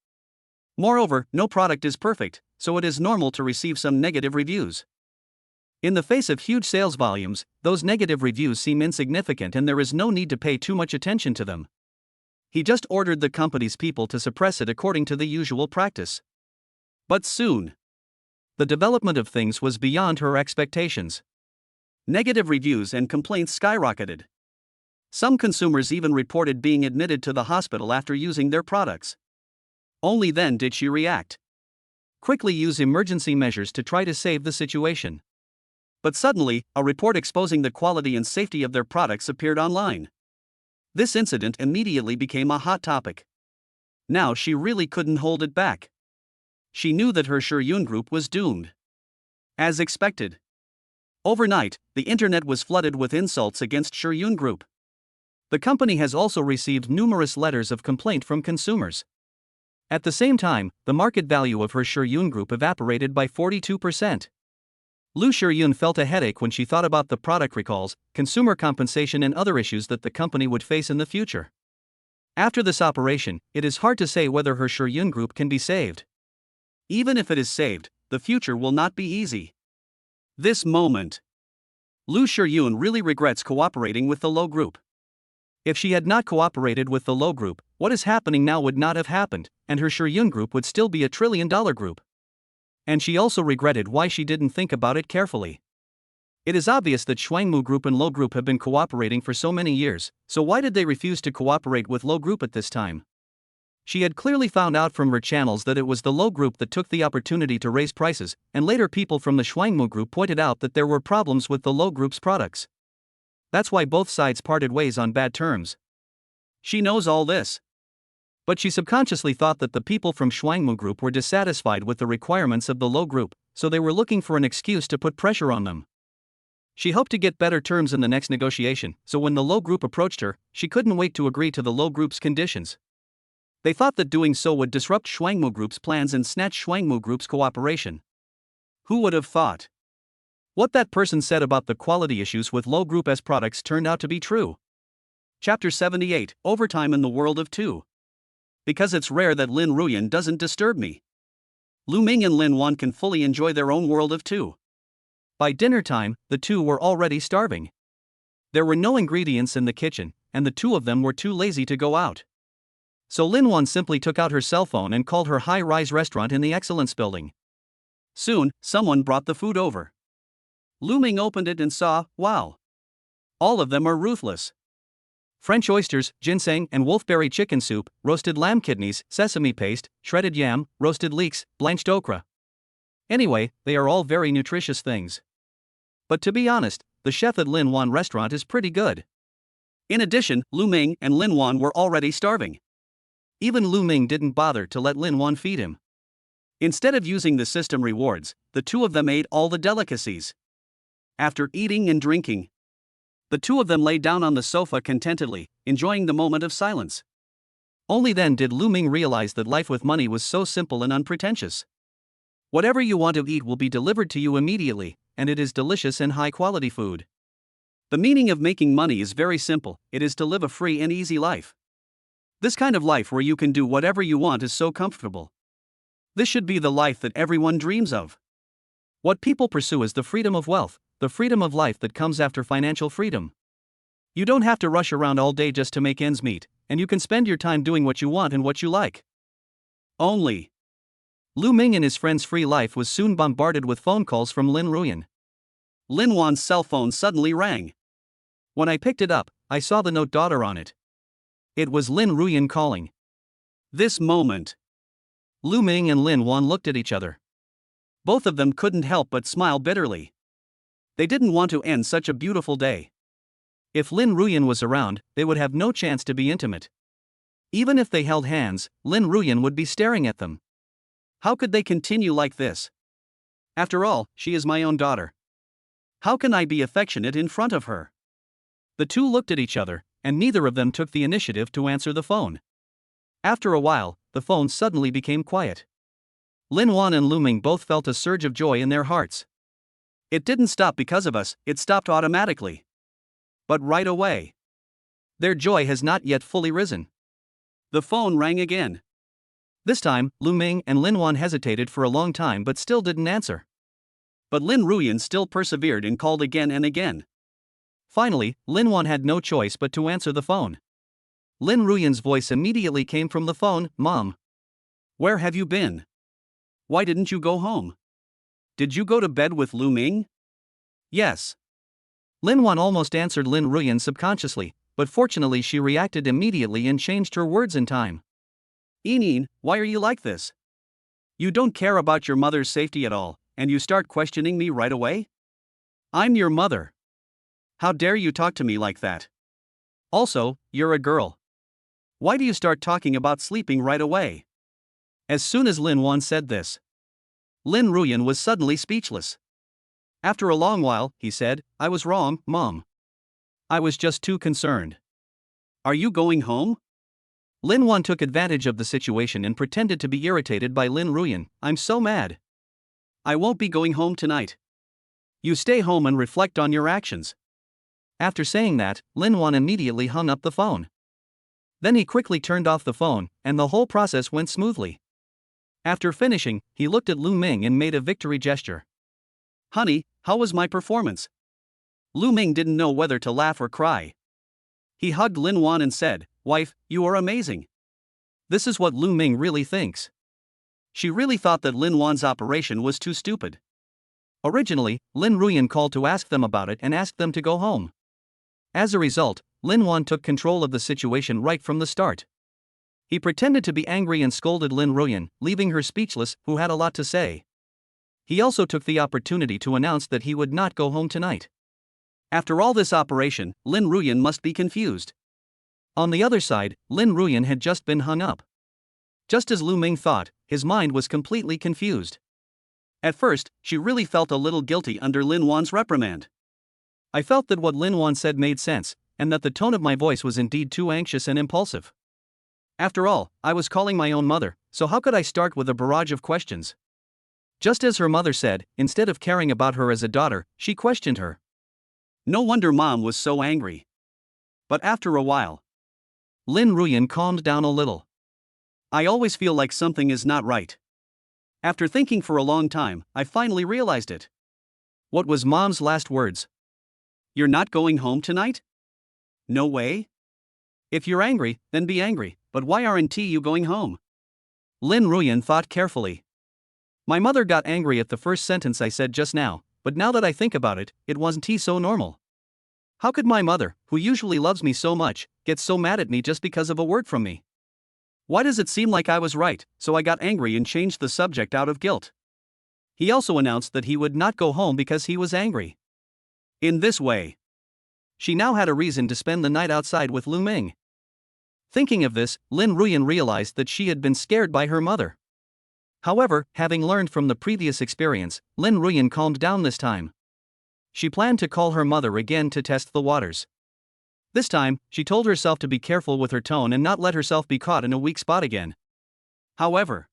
Moreover, no product is perfect, so it is normal to receive some negative reviews. In the face of huge sales volumes, those negative reviews seem insignificant and there is no need to pay too much attention to them. He just ordered the company's people to suppress it according to the usual practice. But soon, the development of things was beyond her expectations. Negative reviews and complaints skyrocketed. Some consumers even reported being admitted to the hospital after using their products. Only then did she react. Quickly use emergency measures to try to save the situation. But suddenly, a report exposing the quality and safety of their products appeared online. This incident immediately became a hot topic. Now she really couldn't hold it back. She knew that her Shuryun group was doomed. As expected. Overnight, the internet was flooded with insults against Shuryun group. The company has also received numerous letters of complaint from consumers. At the same time, the market value of her Shuryun group evaporated by 42%. Lu Shuryun felt a headache when she thought about the product recalls, consumer compensation and other issues that the company would face in the future. After this operation, it is hard to say whether her Shuryun group can be saved. Even if it is saved, the future will not be easy. This moment. Lu Shuryun really regrets cooperating with the Low group. If she had not cooperated with the Low group, what is happening now would not have happened, and her Shuryun group would still be a $1 trillion group. And she also regretted why she didn't think about it carefully. It is obvious that Shuangmu group and Low group have been cooperating for so many years, so why did they refuse to cooperate with Low group at this time? She had clearly found out from her channels that it was the Low group that took the opportunity to raise prices, and later people from the Shuangmu group pointed out that there were problems with the Low group's products. That's why both sides parted ways on bad terms. She knows all this. But she subconsciously thought that the people from Shuangmu group were dissatisfied with the requirements of the Low group, so they were looking for an excuse to put pressure on them. She hoped to get better terms in the next negotiation, so when the Low group approached her, she couldn't wait to agree to the Low group's conditions. They thought that doing so would disrupt Shuangmu group's plans and snatch Shuangmu group's cooperation. Who would have thought? What that person said about the quality issues with Low Group S products turned out to be true. Chapter 78, Overtime in the World of Two. Because it's rare that Lin Ruyan doesn't disturb me. Lu Ming and Linuan can fully enjoy their own world of two. By dinner time, the two were already starving. There were no ingredients in the kitchen, and the two of them were too lazy to go out. So Linuan simply took out her cell phone and called her high-rise restaurant in the Excellence building. Soon, someone brought the food over. Lu Ming opened it and saw, wow. All of them are ruthless. French oysters, ginseng and wolfberry chicken soup, roasted lamb kidneys, sesame paste, shredded yam, roasted leeks, blanched okra. Anyway, they are all very nutritious things. But to be honest, the chef at Linuan restaurant is pretty good. In addition, Lu Ming and Linuan were already starving. Even Lu Ming didn't bother to let Linuan feed him. Instead of using the system rewards, the two of them ate all the delicacies. After eating and drinking, the two of them lay down on the sofa contentedly, enjoying the moment of silence. Only then did Lu Ming realize that life with money was so simple and unpretentious. Whatever you want to eat will be delivered to you immediately, and it is delicious and high-quality food. The meaning of making money is very simple, it is to live a free and easy life. This kind of life where you can do whatever you want is so comfortable. This should be the life that everyone dreams of. What people pursue is the freedom of wealth, the freedom of life that comes after financial freedom. You don't have to rush around all day just to make ends meet, and you can spend your time doing what you want and what you like. Only. Lu Ming and his friend's free life was soon bombarded with phone calls from Lin Ruyan. Linuan's cell phone suddenly rang. When I picked it up, I saw the note daughter on it. It was Lin Ruyan calling. This moment. Lu Ming and Linuan looked at each other. Both of them couldn't help but smile bitterly. They didn't want to end such a beautiful day. If Lin Ruyan was around, they would have no chance to be intimate. Even if they held hands, Lin Ruyan would be staring at them. How could they continue like this? After all, she is my own daughter. How can I be affectionate in front of her? The two looked at each other, and neither of them took the initiative to answer the phone. After a while, the phone suddenly became quiet. Linuan and Lu Ming both felt a surge of joy in their hearts. It didn't stop because of us, it stopped automatically. But right away. Their joy has not yet fully risen. The phone rang again. This time, Lu Ming and Linuan hesitated for a long time but still didn't answer. But Lin Ruyan still persevered and called again and again. Finally, Linuan had no choice but to answer the phone. Lin Ruyan's voice immediately came from the phone. Mom. Where have you been? Why didn't you go home? Did you go to bed with Lu Ming? Yes. Linuan almost answered Lin Ruyan subconsciously, but fortunately she reacted immediately and changed her words in time. Inin, why are you like this? You don't care about your mother's safety at all, and you start questioning me right away? I'm your mother. How dare you talk to me like that? Also, you're a girl. Why do you start talking about sleeping right away? As soon as Linuan said this, Lin Ruyan was suddenly speechless. After a long while, he said, I was wrong, Mom. I was just too concerned. Are you going home? Linuan took advantage of the situation and pretended to be irritated by Lin Ruyan. I'm so mad. I won't be going home tonight. You stay home and reflect on your actions. After saying that, Linuan immediately hung up the phone. Then he quickly turned off the phone, and the whole process went smoothly. After finishing, he looked at Lu Ming and made a victory gesture. Honey, how was my performance? Lu Ming didn't know whether to laugh or cry. He hugged Linuan and said, Wife, you are amazing. This is what Lu Ming really thinks. She really thought that Linuan's operation was too stupid. Originally, Lin Ruyan called to ask them about it and asked them to go home. As a result, Linuan took control of the situation right from the start. He pretended to be angry and scolded Lin Ruyan, leaving her speechless, who had a lot to say. He also took the opportunity to announce that he would not go home tonight. After all this operation, Lin Ruyan must be confused. On the other side, Lin Ruyan had just been hung up. Just as Lu Ming thought, his mind was completely confused. At first, she really felt a little guilty under Linuan's reprimand. I felt that what Linuan said made sense, and that the tone of my voice was indeed too anxious and impulsive. After all, I was calling my own mother, so how could I start with a barrage of questions? Just as her mother said, instead of caring about her as a daughter, she questioned her. No wonder Mom was so angry. But after a while, Lin Ruyan calmed down a little. I always feel like something is not right. After thinking for a long time, I finally realized it. What was Mom's last words? You're not going home tonight? No way? If you're angry, then be angry, but why aren't you going home? Lin Ruyan thought carefully. My mother got angry at the first sentence I said just now, but now that I think about it, it wasn't so normal. How could my mother, who usually loves me so much, get so mad at me just because of a word from me? Why does it seem like I was right, so I got angry and changed the subject out of guilt? He also announced that he would not go home because he was angry. In this way, she now had a reason to spend the night outside with Lu Ming. Thinking of this, Lin Ruyan realized that she had been scared by her mother. However, having learned from the previous experience, Lin Ruyan calmed down this time. She planned to call her mother again to test the waters. This time, she told herself to be careful with her tone and not let herself be caught in a weak spot again. However,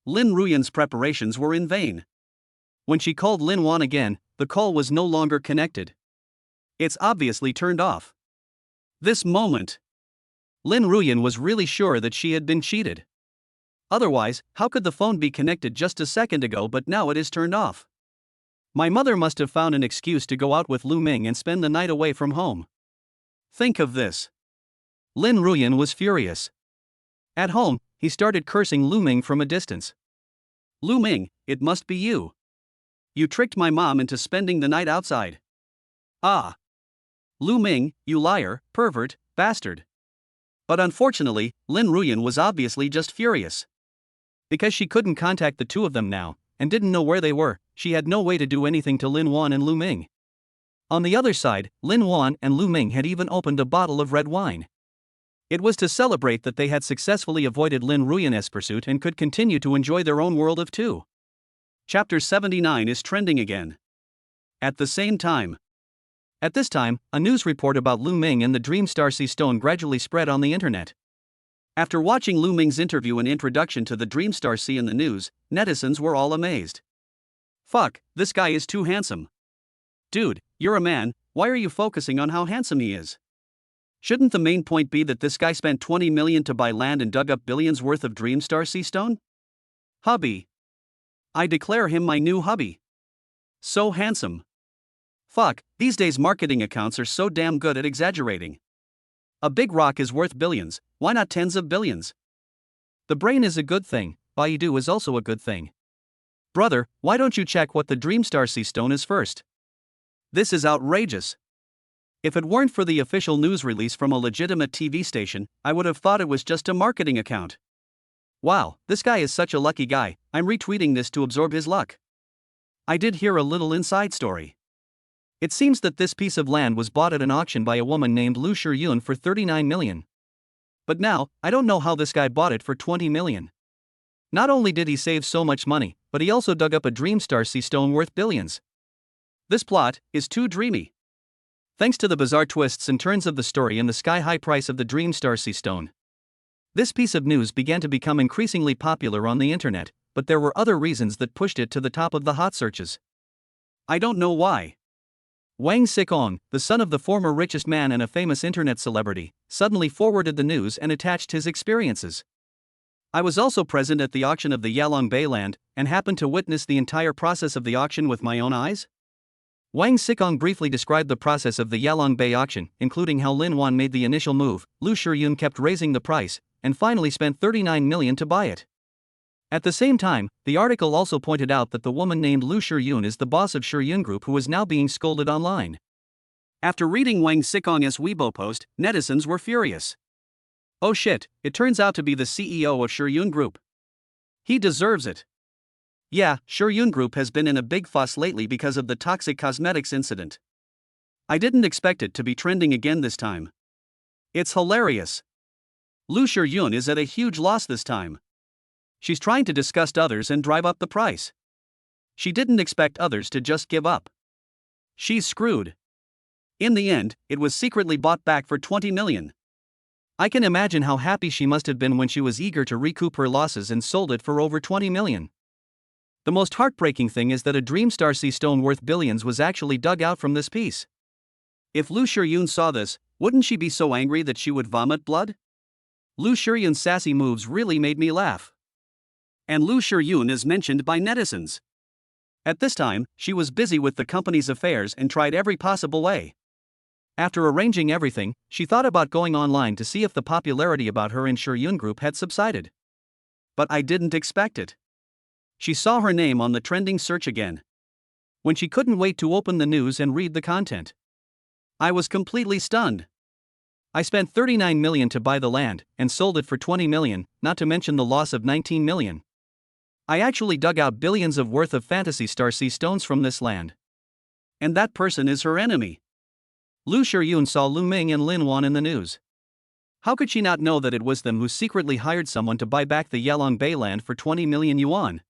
Lin Ruyan's preparations were in vain. When she called Linuan again, the call was no longer connected. It's obviously turned off. This moment, Lin Ruyan was really sure that she had been cheated. Otherwise, how could the phone be connected just a second ago but now it is turned off? My mother must have found an excuse to go out with Lu Ming and spend the night away from home. Think of this. Lin Ruyan was furious. At home, he started cursing Lu Ming from a distance. Lu Ming, it must be you. You tricked my mom into spending the night outside. Ah. Lu Ming, you liar, pervert, bastard. But unfortunately, Lin Ruyan was obviously just furious. Because she couldn't contact the two of them now, and didn't know where they were, she had no way to do anything to Linuan and Lu Ming. On the other side, Linuan and Lu Ming had even opened a bottle of red wine. It was to celebrate that they had successfully avoided Lin Ruyan's pursuit and could continue to enjoy their own world of two. Chapter 79 is trending again. At the same time. At this time, a news report about Lu Ming and the Dreamstar Sea Stone gradually spread on the internet. After watching Lu Ming's interview and introduction to the Dreamstar Sea in the news, netizens were all amazed. Fuck, this guy is too handsome. Dude, you're a man, why are you focusing on how handsome he is? Shouldn't the main point be that this guy spent 20 million to buy land and dug up billions worth of Dreamstar Sea Stone? Hubby. I declare him my new hubby. So handsome. Fuck, these days marketing accounts are so damn good at exaggerating. A big rock is worth billions, why not tens of billions? The brain is a good thing, Baidu is also a good thing. Brother, why don't you check what the Dreamstar Sea Stone is first? This is outrageous. If it weren't for the official news release from a legitimate TV station, I would have thought it was just a marketing account. Wow, this guy is such a lucky guy, I'm retweeting this to absorb his luck. I did hear a little inside story. It seems that this piece of land was bought at an auction by a woman named Lu Shiyun for 39 million. But now, I don't know how this guy bought it for 20 million. Not only did he save so much money, but he also dug up a Dreamstar Sea Stone worth billions. This plot is too dreamy. Thanks to the bizarre twists and turns of the story and the sky-high price of the Dreamstar Sea Stone, this piece of news began to become increasingly popular on the internet, but there were other reasons that pushed it to the top of the hot searches. I don't know why. Wang Xikong, the son of the former richest man and a famous internet celebrity, suddenly forwarded the news and attached his experiences. I was also present at the auction of the Yaolin Bay land, and happened to witness the entire process of the auction with my own eyes. Wang Xikong briefly described the process of the Yaolin Bay auction, including how Linuan made the initial move, Lu Shiyun kept raising the price, and finally spent 39 million to buy it. At the same time, the article also pointed out that the woman named Lu Shiyun is the boss of Shiyun Group who is now being scolded online. After reading Wang Xikong's Weibo post, netizens were furious. Oh shit, it turns out to be the CEO of Shiyun Group. He deserves it. Yeah, Shiyun Group has been in a big fuss lately because of the toxic cosmetics incident. I didn't expect it to be trending again this time. It's hilarious. Lu Shiyun is at a huge loss this time. She's trying to disgust others and drive up the price. She didn't expect others to just give up. She's screwed. In the end, it was secretly bought back for 20 million. I can imagine how happy she must have been when she was eager to recoup her losses and sold it for over 20 million. The most heartbreaking thing is that a Dreamstar Sea Stone worth billions was actually dug out from this piece. If Lu Shiyun saw this, wouldn't she be so angry that she would vomit blood? Lu Shiyun's sassy moves really made me laugh. And Lu Shiyun is mentioned by netizens. At this time, she was busy with the company's affairs and tried every possible way. After arranging everything, she thought about going online to see if the popularity about her in Shiyun Group had subsided. But I didn't expect it. She saw her name on the trending search again. When she couldn't wait to open the news and read the content. I was completely stunned. I spent 39 million to buy the land, and sold it for 20 million, not to mention the loss of 19 million. I actually dug out billions of worth of Fantasy Star Sea Stones from this land. And that person is her enemy. Lu Shiyun saw Lu Ming and Linuan in the news. How could she not know that it was them who secretly hired someone to buy back the Yaolin Bay land for 20 million yuan?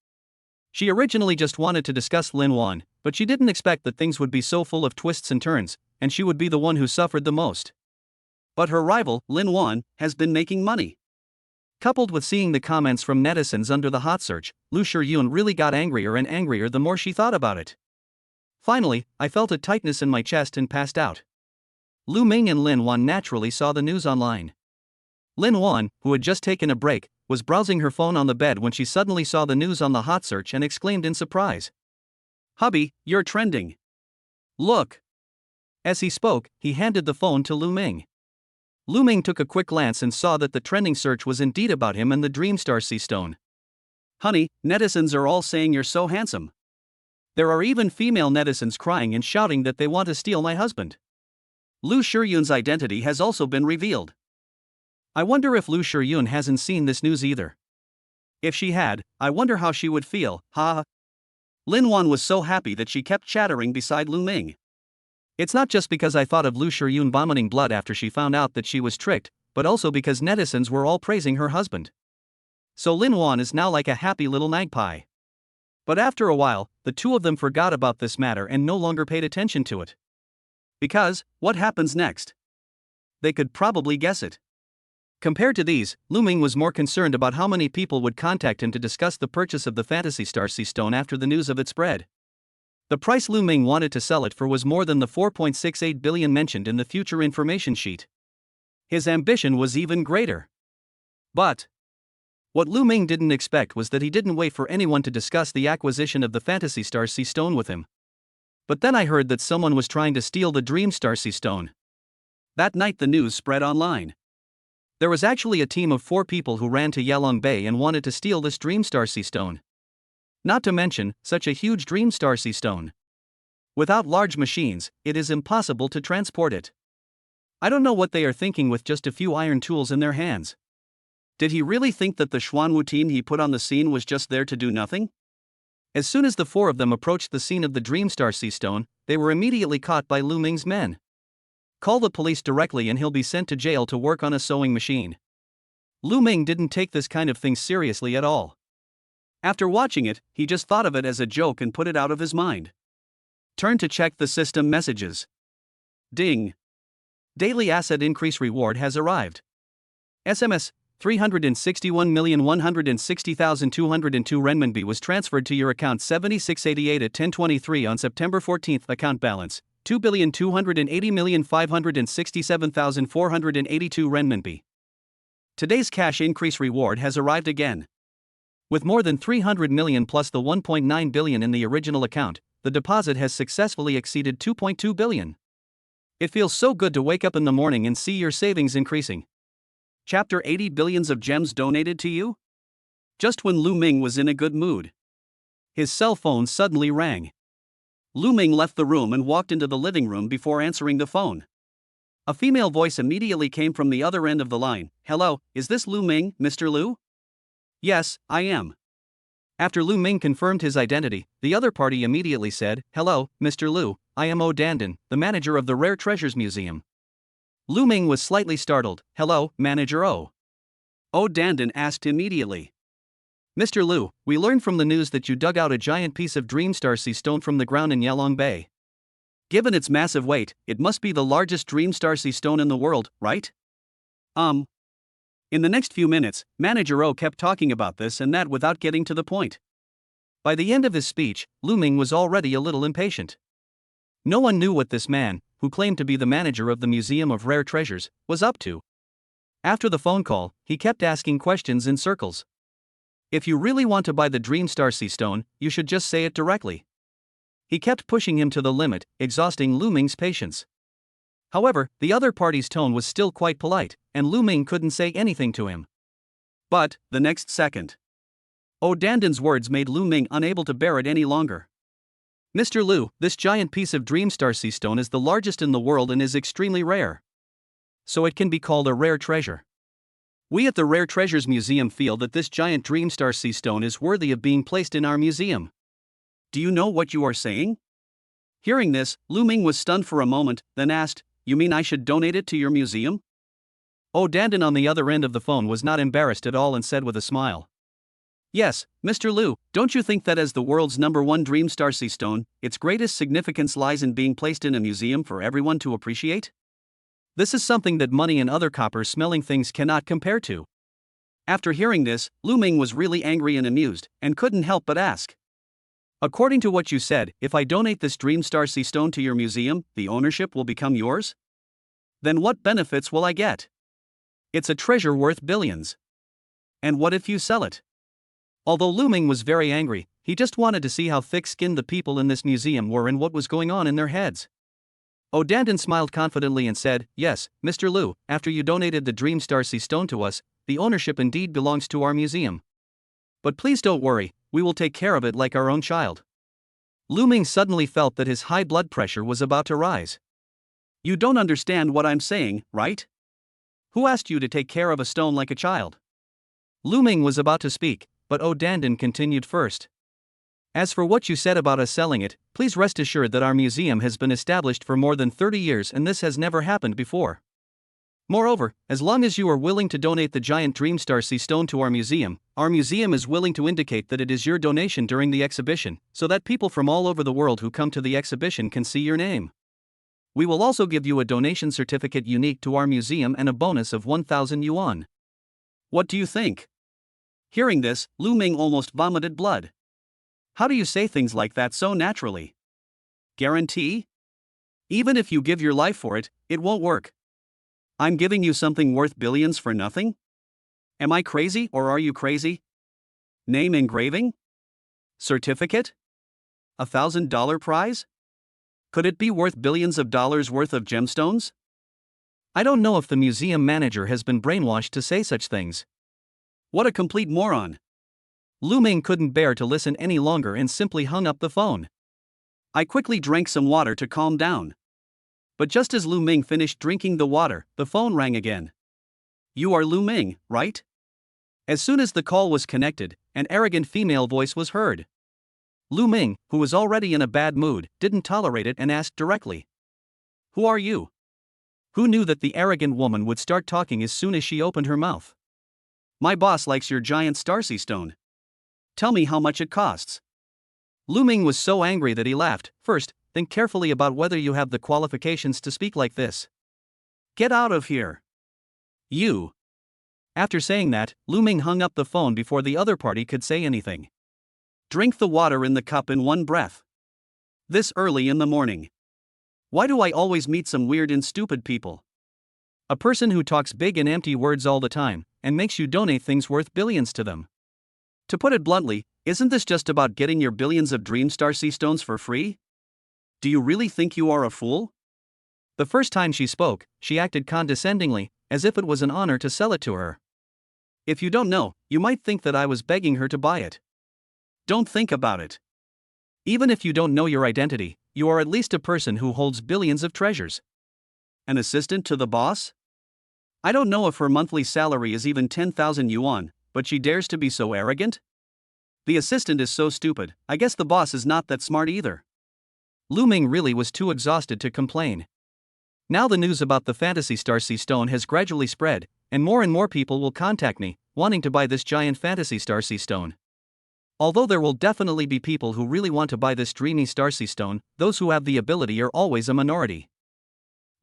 She originally just wanted to discuss Linuan, but she didn't expect that things would be so full of twists and turns, and she would be the one who suffered the most. But her rival, Linuan, has been making money. Coupled with seeing the comments from netizens under the hot search, Lu Shiyun really got angrier and angrier the more she thought about it. Finally, I felt a tightness in my chest and passed out. Lu Ming and Linuan naturally saw the news online. Linuan, who had just taken a break, was browsing her phone on the bed when she suddenly saw the news on the hot search and exclaimed in surprise. "Hubby, you're trending. Look." As he spoke, he handed the phone to Lu Ming. Lu Ming took a quick glance and saw that the trending search was indeed about him and the Dreamstar Sea Stone. "Honey, netizens are all saying you're so handsome. There are even female netizens crying and shouting that they want to steal my husband." Lu Shiyun's identity has also been revealed. I wonder if Lu Shiyun hasn't seen this news either. If she had, I wonder how she would feel, ha. Linuan was so happy that she kept chattering beside Lu Ming. It's not just because I thought of Lu Shiyun vomiting blood after she found out that she was tricked, but also because netizens were all praising her husband. So Linuan is now like a happy little magpie. But after a while, the two of them forgot about this matter and no longer paid attention to it. Because, what happens next? They could probably guess it. Compared to these, Lu Ming was more concerned about how many people would contact him to discuss the purchase of the Fantasy Star Sea Stone after the news of it spread. The price Lu Ming wanted to sell it for was more than the 4.68 billion mentioned in the future information sheet. His ambition was even greater. But what Lu Ming didn't expect was that he didn't wait for anyone to discuss the acquisition of the Fantasy Star Sea Stone with him. But then I heard that someone was trying to steal the Dreamstar Sea Stone. That night the news spread online. There was actually a team of 4 people who ran to Yaolin Bay and wanted to steal this Dreamstar Sea Stone. Not to mention, such a huge Dreamstar Sea Stone. Without large machines, it is impossible to transport it. I don't know what they are thinking with just a few iron tools in their hands. Did he really think that the Xuanwu team he put on the scene was just there to do nothing? As soon as the 4 of them approached the scene of the Dreamstar Sea Stone, they were immediately caught by Lu Ming's men. Call the police directly and he'll be sent to jail to work on a sewing machine. Lu Ming didn't take this kind of thing seriously at all. After watching it, he just thought of it as a joke and put it out of his mind. Turn to check the system messages. Ding! Daily asset increase reward has arrived. SMS 361,160,202 renminbi was transferred to your account 7688 at 10:23 on September 14. Account balance 2,280,567,482 renminbi. Today's cash increase reward has arrived again. With more than 300 million plus the 1.9 billion in the original account, the deposit has successfully exceeded 2.2 billion. It feels so good to wake up in the morning and see your savings increasing. Chapter 80 Billions of gems donated to you? Just when Lu Ming was in a good mood, his cell phone suddenly rang. Lu Ming left the room and walked into the living room before answering the phone. A female voice immediately came from the other end of the line. Hello, is this Lu Ming, Mr. Lu? Yes, I am. After Lu Ming confirmed his identity, the other party immediately said, Hello, Mr. Lu, I am O Dandan, the manager of the Rare Treasures Museum. Lu Ming was slightly startled. Hello, Manager O. O Dandan asked immediately. Mr. Lu, we learned from the news that you dug out a giant piece of Dreamstar Sea Stone from the ground in Yaolin Bay. Given its massive weight, it must be the largest Dreamstar Sea Stone in the world, right? In the next few minutes, Manager O kept talking about this and that without getting to the point. By the end of his speech, Lu Ming was already a little impatient. No one knew what this man, who claimed to be the manager of the Museum of Rare Treasures, was up to. After the phone call, he kept asking questions in circles. If you really want to buy the Dreamstar Sea Stone, you should just say it directly. He kept pushing him to the limit, exhausting Lu Ming's patience. However, the other party's tone was still quite polite, and Lu Ming couldn't say anything to him. But, the next second, O Dandan's words made Lu Ming unable to bear it any longer. Mr. Lu, this giant piece of Dreamstar Sea Stone is the largest in the world and is extremely rare. So it can be called a rare treasure. We at the Rare Treasures Museum feel that this giant Dreamstar Sea Stone is worthy of being placed in our museum. Do you know what you are saying? Hearing this, Lu Ming was stunned for a moment, then asked, You mean I should donate it to your museum? O Dandan on the other end of the phone was not embarrassed at all and said with a smile. Yes, Mr. Lu, don't you think that as the world's #1 Dreamstar Sea Stone, its greatest significance lies in being placed in a museum for everyone to appreciate? This is something that money and other copper-smelling things cannot compare to. After hearing this, Lu Ming was really angry and amused, and couldn't help but ask. According to what you said, if I donate this Dreamstar Sea Stone to your museum, the ownership will become yours? Then what benefits will I get? It's a treasure worth billions. And what if you sell it? Although Lu Ming was very angry, he just wanted to see how thick-skinned the people in this museum were and what was going on in their heads. O Dandan smiled confidently and said, Yes, Mr. Lu, after you donated the Dreamstar Sea Stone to us, the ownership indeed belongs to our museum. But please don't worry, we will take care of it like our own child. Lu Ming suddenly felt that his high blood pressure was about to rise. You don't understand what I'm saying, right? Who asked you to take care of a stone like a child? Lu Ming was about to speak, but O Dandan continued first. As for what you said about us selling it, please rest assured that our museum has been established for more than 30 years and this has never happened before. Moreover, as long as you are willing to donate the giant Dreamstar Sea Stone to our museum is willing to indicate that it is your donation during the exhibition, so that people from all over the world who come to the exhibition can see your name. We will also give you a donation certificate unique to our museum and a bonus of 1,000 yuan. What do you think? Hearing this, Lu Ming almost vomited blood. How do you say things like that so naturally? Guarantee? Even if you give your life for it, it won't work. I'm giving you something worth billions for nothing? Am I crazy or are you crazy? Name engraving? Certificate? $1,000 prize? Could it be worth billions of dollars worth of gemstones? I don't know if the museum manager has been brainwashed to say such things. What a complete moron. Lu Ming couldn't bear to listen any longer and simply hung up the phone. I quickly drank some water to calm down. But just as Lu Ming finished drinking the water, the phone rang again. You are Lu Ming, right? As soon as the call was connected, an arrogant female voice was heard. Lu Ming, who was already in a bad mood, didn't tolerate it and asked directly. Who are you? Who knew that the arrogant woman would start talking as soon as she opened her mouth? My boss likes your giant starcy stone. Tell me how much it costs. Lu Ming was so angry that he laughed. First, think carefully about whether you have the qualifications to speak like this. Get out of here. You. After saying that, Lu Ming hung up the phone before the other party could say anything. Drink the water in the cup in one breath. This early in the morning. Why do I always meet some weird and stupid people? A person who talks big and empty words all the time, and makes you donate things worth billions to them. To put it bluntly, isn't this just about getting your billions of dream starcy stones for free? Do you really think you are a fool? The first time she spoke, she acted condescendingly, as if it was an honor to sell it to her. If you don't know, you might think that I was begging her to buy it. Don't think about it. Even if you don't know your identity, you are at least a person who holds billions of treasures. An assistant to the boss? I don't know if her monthly salary is even 10,000 yuan, but she dares to be so arrogant? The assistant is so stupid, I guess the boss is not that smart either. Lu Ming really was too exhausted to complain. Now the news about the fantasy starcy stone has gradually spread, and more people will contact me, wanting to buy this giant fantasy starcy stone. Although there will definitely be people who really want to buy this dreamy starcy stone, those who have the ability are always a minority.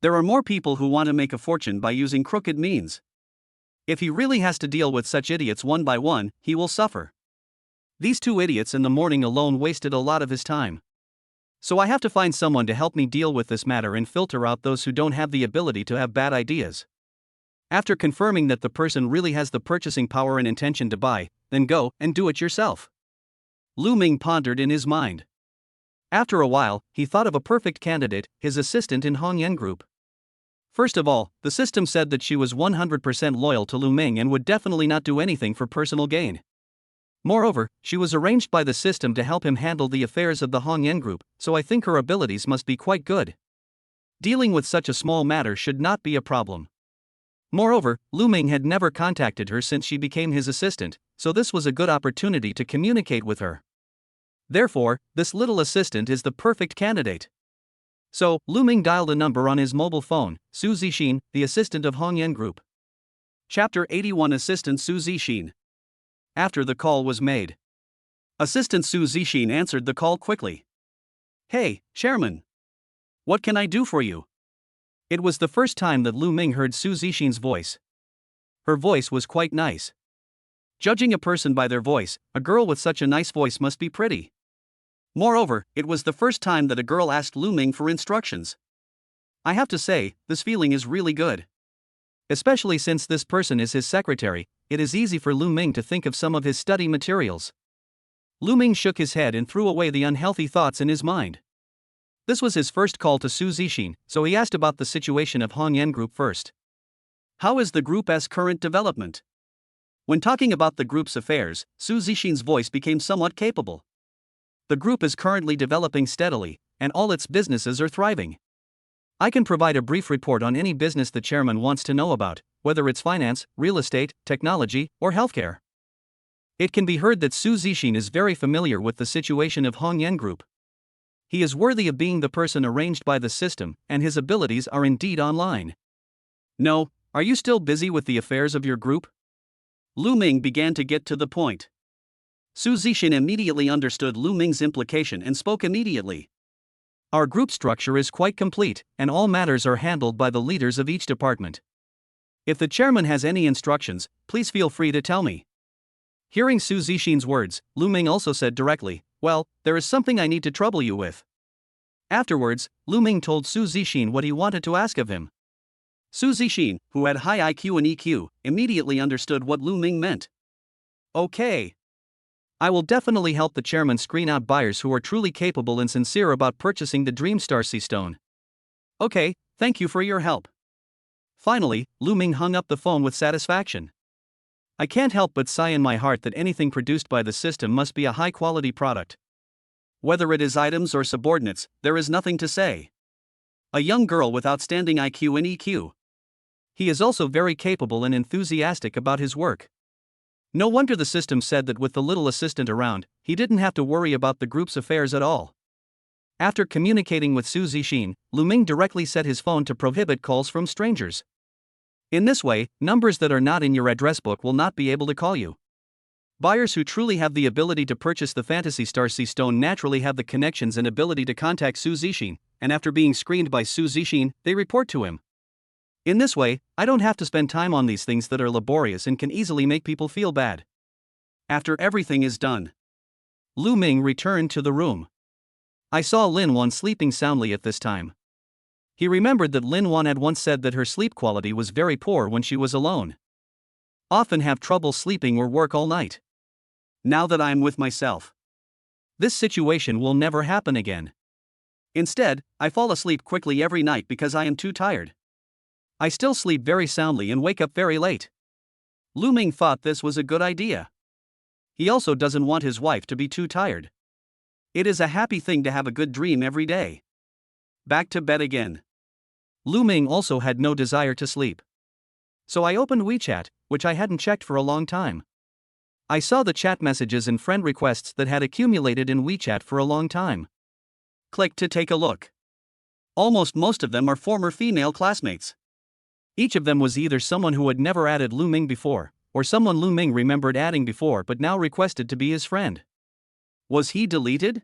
There are more people who want to make a fortune by using crooked means. If he really has to deal with such idiots one by one, he will suffer. These two idiots in the morning alone wasted a lot of his time. So I have to find someone to help me deal with this matter and filter out those who don't have the ability to have bad ideas. After confirming that the person really has the purchasing power and intention to buy, then go and do it yourself. Lu Ming pondered in his mind. After a while, he thought of a perfect candidate, his assistant in Hongyan Group. First of all, the system said that she was 100% loyal to Lu Ming and would definitely not do anything for personal gain. Moreover, she was arranged by the system to help him handle the affairs of the Hongyan Group, so I think her abilities must be quite good. Dealing with such a small matter should not be a problem. Moreover, Lu Ming had never contacted her since she became his assistant, so this was a good opportunity to communicate with her. Therefore, this little assistant is the perfect candidate. So, Lu Ming dialed a number on his mobile phone, Su Zixin, the assistant of Hongyan Group. Chapter 81 Assistant Su Zixin. After the call was made, Assistant Su Zixin answered the call quickly. Hey, Chairman. What can I do for you? It was the first time that Lu Ming heard Su Zixin's voice. Her voice was quite nice. Judging a person by their voice, a girl with such a nice voice must be pretty. Moreover, it was the first time that a girl asked Lu Ming for instructions. I have to say, this feeling is really good. Especially since this person is his secretary, it is easy for Lu Ming to think of some of his study materials. Lu Ming shook his head and threw away the unhealthy thoughts in his mind. This was his first call to Su Zixin, so he asked about the situation of Hongyan Group first. How is the group's current development? When talking about the group's affairs, Su Zixin's voice became somewhat capable. The group is currently developing steadily, and all its businesses are thriving. I can provide a brief report on any business the chairman wants to know about, whether it's finance, real estate, technology, or healthcare. It can be heard that Su Zixin is very familiar with the situation of Hongyan Group. He is worthy of being the person arranged by the system, and his abilities are indeed online. No, are you still busy with the affairs of your group? Lu Ming began to get to the point. Su Zixin immediately understood Lu Ming's implication and spoke immediately. Our group structure is quite complete, and all matters are handled by the leaders of each department. If the chairman has any instructions, please feel free to tell me. Hearing Su Zixin's words, Lu Ming also said directly, well, there is something I need to trouble you with. Afterwards, Lu Ming told Su Zixin what he wanted to ask of him. Su Zixin, who had high IQ and EQ, immediately understood what Lu Ming meant. Okay. I will definitely help the chairman screen out buyers who are truly capable and sincere about purchasing the Dream Starcy stone. Okay, thank you for your help. Finally, Lu Ming hung up the phone with satisfaction. I can't help but sigh in my heart that anything produced by the system must be a high-quality product. Whether it is items or subordinates, there is nothing to say. A young girl with outstanding IQ and EQ. He is also very capable and enthusiastic about his work. No wonder the system said that with the little assistant around, he didn't have to worry about the group's affairs at all. After communicating with Su Zixin, Lu Ming directly set his phone to prohibit calls from strangers. In this way, numbers that are not in your address book will not be able to call you. Buyers who truly have the ability to purchase the Fantasy Star Sea Stone naturally have the connections and ability to contact Su Zixin, and after being screened by Su Zixin, they report to him. In this way, I don't have to spend time on these things that are laborious and can easily make people feel bad. After everything is done, Lu Ming returned to the room. I saw Linuan sleeping soundly at this time. He remembered that Linuan had once said that her sleep quality was very poor when she was alone. Often have trouble sleeping or work all night. Now that I am with myself, this situation will never happen again. Instead, I fall asleep quickly every night because I am too tired. I still sleep very soundly and wake up very late. Lu Ming thought this was a good idea. He also doesn't want his wife to be too tired. It is a happy thing to have a good dream every day. Back to bed again. Lu Ming also had no desire to sleep. So I opened WeChat, which I hadn't checked for a long time. I saw the chat messages and friend requests that had accumulated in WeChat for a long time. Click to take a look. Almost most of them are former female classmates. Each of them was either someone who had never added Lu Ming before, or someone Lu Ming remembered adding before but now requested to be his friend. Was he deleted?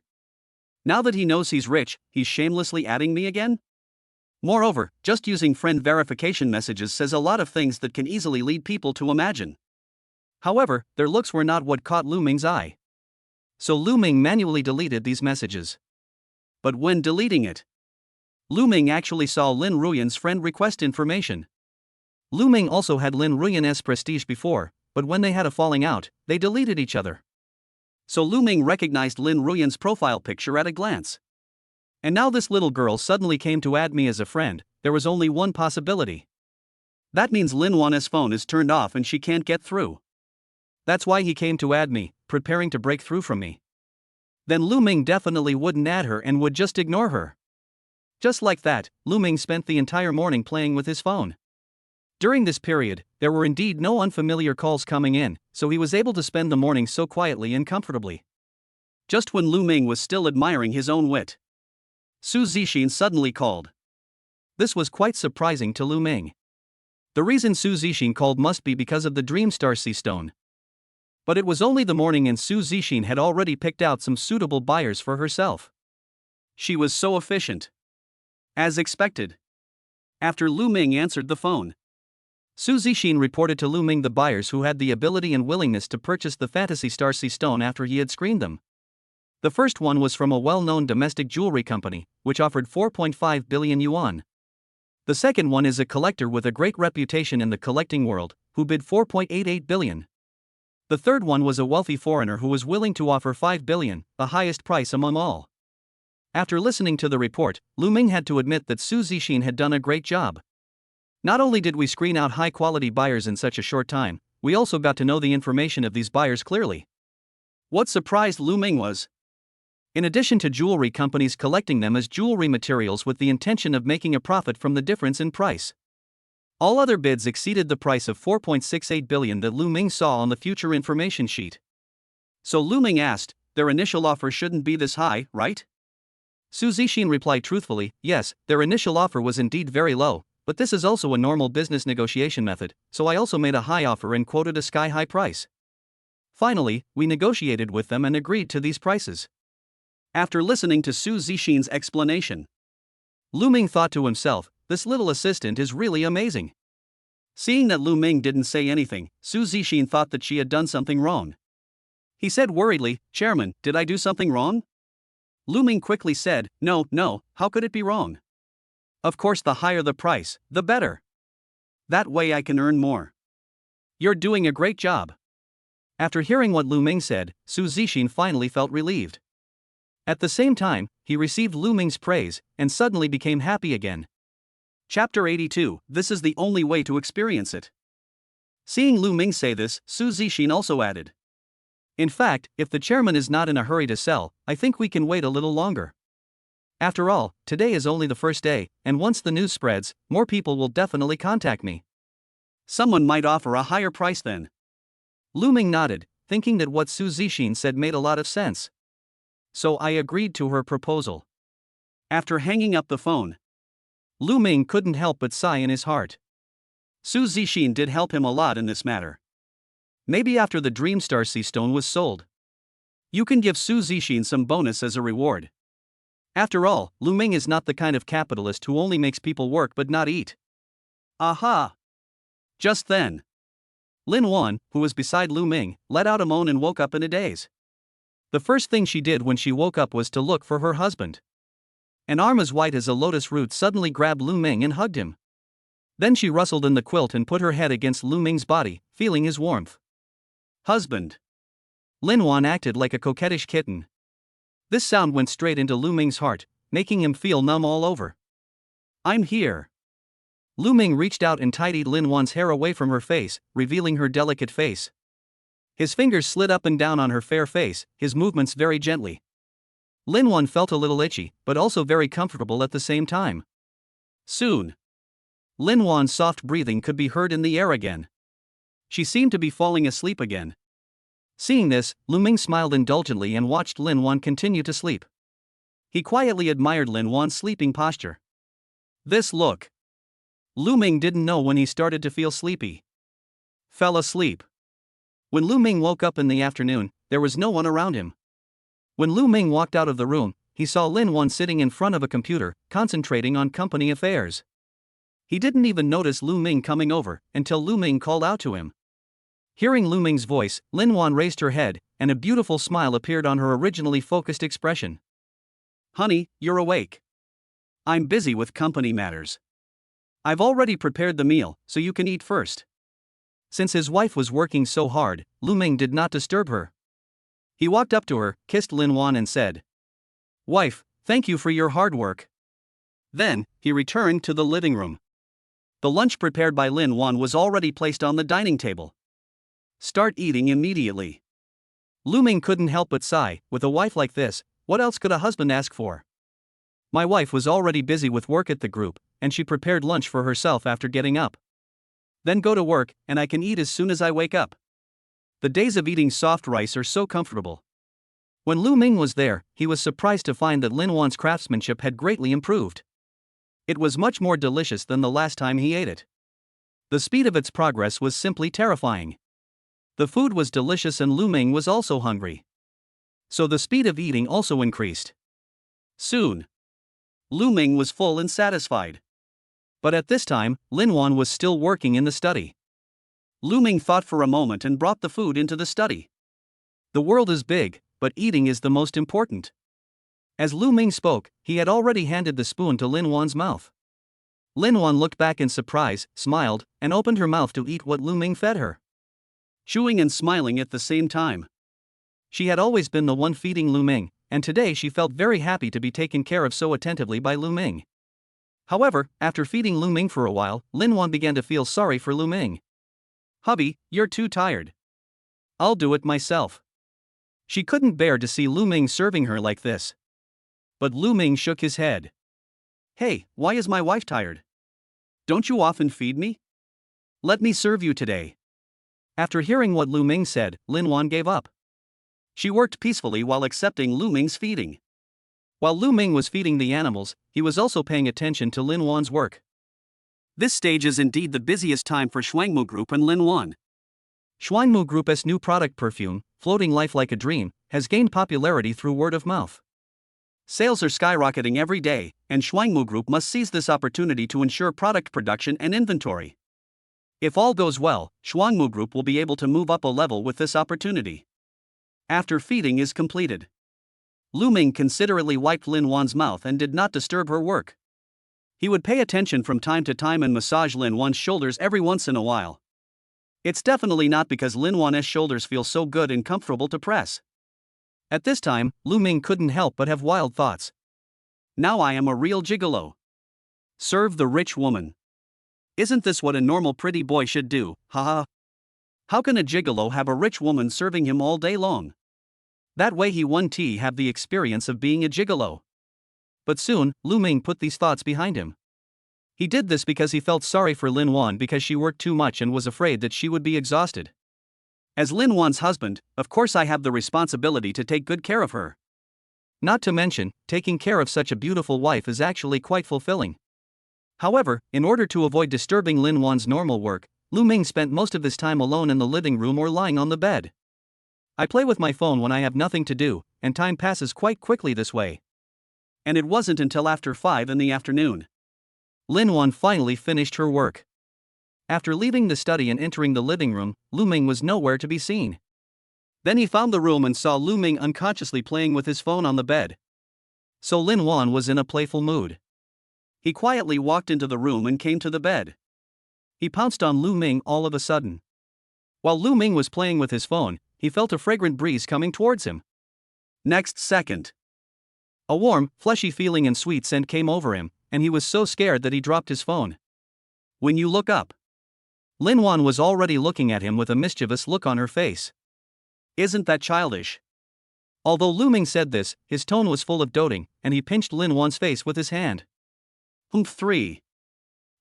Now that he knows he's rich, he's shamelessly adding me again? Moreover, just using friend verification messages says a lot of things that can easily lead people to imagine. However, their looks were not what caught Lu Ming's eye. So Lu Ming manually deleted these messages. But when deleting it, Lu Ming actually saw Lin Ruyan's friend request information. Lu Ming also had Lin Ruyan's prestige before, but when they had a falling out, they deleted each other. So Lu Ming recognized Lin Ruyan's profile picture at a glance. And now this little girl suddenly came to add me as a friend. There was only one possibility. That means Linuan's phone is turned off and she can't get through. That's why he came to add me, preparing to break through from me. Then Lu Ming definitely wouldn't add her and would just ignore her. Just like that, Lu Ming spent the entire morning playing with his phone. During this period, there were indeed no unfamiliar calls coming in, so he was able to spend the morning so quietly and comfortably. Just when Lu Ming was still admiring his own wit, Su Zixin suddenly called. This was quite surprising to Lu Ming. The reason Su Zixin called must be because of the Dream Star Sea Stone. But it was only the morning and Su Zixin had already picked out some suitable buyers for herself. She was so efficient. As expected. After Lu Ming answered the phone, Su Zixin reported to Lu Ming the buyers who had the ability and willingness to purchase the Fantasy Star Sea Stone after he had screened them. The first one was from a well-known domestic jewelry company, which offered 4.5 billion yuan. The second one is a collector with a great reputation in the collecting world, who bid 4.88 billion. The third one was a wealthy foreigner who was willing to offer 5 billion, the highest price among all. After listening to the report, Lu Ming had to admit that Su Zixin had done a great job. Not only did we screen out high-quality buyers in such a short time, we also got to know the information of these buyers clearly. What surprised Lu Ming was, in addition to jewelry companies collecting them as jewelry materials with the intention of making a profit from the difference in price, all other bids exceeded the price of 4.68 billion that Lu Ming saw on the future information sheet. So Lu Ming asked, their initial offer shouldn't be this high, right? Su Zixin replied truthfully, yes, their initial offer was indeed very low, but this is also a normal business negotiation method, so I also made a high offer and quoted a sky-high price. Finally, we negotiated with them and agreed to these prices. After listening to Su Zixin's explanation, Lu Ming thought to himself, this little assistant is really amazing. Seeing that Lu Ming didn't say anything, Su Zixin thought that she had done something wrong. He said worriedly, Chairman, did I do something wrong? Lu Ming quickly said, no, how could it be wrong? Of course, the higher the price, the better. That way I can earn more. You're doing a great job. After hearing what Lu Ming said, Su Zixin finally felt relieved. At the same time, he received Lu Ming's praise and suddenly became happy again. Chapter 82. This is the only way to experience it. Seeing Lu Ming say this, Su Zixin also added. In fact, if the chairman is not in a hurry to sell, I think we can wait a little longer. After all, today is only the first day, and once the news spreads, more people will definitely contact me. Someone might offer a higher price then. Lu Ming nodded, thinking that what Su Zixin said made a lot of sense. So I agreed to her proposal. After hanging up the phone, Lu Ming couldn't help but sigh in his heart. Su Zixin did help him a lot in this matter. Maybe after the Dreamstar Sea Stone was sold, you can give Su Zixin some bonus as a reward. After all, Lu Ming is not the kind of capitalist who only makes people work but not eat. Aha! Just then, Linuan, who was beside Lu Ming, let out a moan and woke up in a daze. The first thing she did when she woke up was to look for her husband. An arm as white as a lotus root suddenly grabbed Lu Ming and hugged him. Then she rustled in the quilt and put her head against Lu Ming's body, feeling his warmth. Husband. Linuan acted like a coquettish kitten. This sound went straight into Lu Ming's heart, making him feel numb all over. I'm here. Lu Ming reached out and tidied Linuan's hair away from her face, revealing her delicate face. His fingers slid up and down on her fair face, his movements very gently. Linuan felt a little itchy, but also very comfortable at the same time. Soon, Linuan's soft breathing could be heard in the air again. She seemed to be falling asleep again. Seeing this, Lu Ming smiled indulgently and watched Linuan continue to sleep. He quietly admired Linuan's sleeping posture. This look. Lu Ming didn't know when he started to feel sleepy. Fell asleep. When Lu Ming woke up in the afternoon, there was no one around him. When Lu Ming walked out of the room, he saw Linuan sitting in front of a computer, concentrating on company affairs. He didn't even notice Lu Ming coming over, until Lu Ming called out to him. Hearing Lu Ming's voice, Linuan raised her head, and a beautiful smile appeared on her originally focused expression. Honey, you're awake. I'm busy with company matters. I've already prepared the meal, so you can eat first. Since his wife was working so hard, Lu Ming did not disturb her. He walked up to her, kissed Linuan and said, Wife, thank you for your hard work. Then, he returned to the living room. The lunch prepared by Linuan was already placed on the dining table. Start eating immediately. Lu Ming couldn't help but sigh. With a wife like this, what else could a husband ask for? My wife was already busy with work at the group, and she prepared lunch for herself after getting up. Then go to work, and I can eat as soon as I wake up. The days of eating soft rice are so comfortable. When Lu Ming was there, he was surprised to find that Linuan's craftsmanship had greatly improved. It was much more delicious than the last time he ate it. The speed of its progress was simply terrifying. The food was delicious and Lu Ming was also hungry. So the speed of eating also increased. Soon, Lu Ming was full and satisfied. But at this time, Linuan was still working in the study. Lu Ming thought for a moment and brought the food into the study. The world is big, but eating is the most important. As Lu Ming spoke, he had already handed the spoon to Linuan's mouth. Linuan looked back in surprise, smiled, and opened her mouth to eat what Lu Ming fed her. Chewing and smiling at the same time. She had always been the one feeding Lu Ming, and today she felt very happy to be taken care of so attentively by Lu Ming. However, after feeding Lu Ming for a while, Linuan began to feel sorry for Lu Ming. Hubby, you're too tired. I'll do it myself. She couldn't bear to see Lu Ming serving her like this. But Lu Ming shook his head. Hey, why is my wife tired? Don't you often feed me? Let me serve you today. After hearing what Lu Ming said, Linuan gave up. She worked peacefully while accepting Lu Ming's feeding. While Lu Ming was feeding the animals, he was also paying attention to Linuan's work. This stage is indeed the busiest time for Shuangmu Group and Linuan. Shuangmu Group's new product perfume, Floating Life Like a Dream, has gained popularity through word of mouth. Sales are skyrocketing every day, and Shuangmu Group must seize this opportunity to ensure product production and inventory. If all goes well, Shuangmu Group will be able to move up a level with this opportunity. After feeding is completed, Lu Ming considerately wiped Linuan's mouth and did not disturb her work. He would pay attention from time to time and massage Linuan's shoulders every once in a while. It's definitely not because Linuan's shoulders feel so good and comfortable to press. At this time, Lu Ming couldn't help but have wild thoughts. Now I am a real gigolo. Serve the rich woman. Isn't this what a normal pretty boy should do, haha? How can a gigolo have a rich woman serving him all day long? That way he won't have the experience of being a gigolo. But soon, Lu Ming put these thoughts behind him. He did this because he felt sorry for Linuan because she worked too much and was afraid that she would be exhausted. As Linuan's husband, of course I have the responsibility to take good care of her. Not to mention, taking care of such a beautiful wife is actually quite fulfilling. However, in order to avoid disturbing Linuan's normal work, Lu Ming spent most of his time alone in the living room or lying on the bed. I play with my phone when I have nothing to do, and time passes quite quickly this way. And it wasn't until after 5 in the afternoon. Linuan finally finished her work. After leaving the study and entering the living room, Lu Ming was nowhere to be seen. Then he found the room and saw Lu Ming unconsciously playing with his phone on the bed. So Linuan was in a playful mood. He quietly walked into the room and came to the bed. He pounced on Lu Ming all of a sudden. While Lu Ming was playing with his phone, he felt a fragrant breeze coming towards him. Next second, a warm, fleshy feeling and sweet scent came over him, and he was so scared that he dropped his phone. When you look up, Linuan was already looking at him with a mischievous look on her face. Isn't that childish? Although Lu Ming said this, his tone was full of doting, and he pinched Linuan's face with his hand. 3.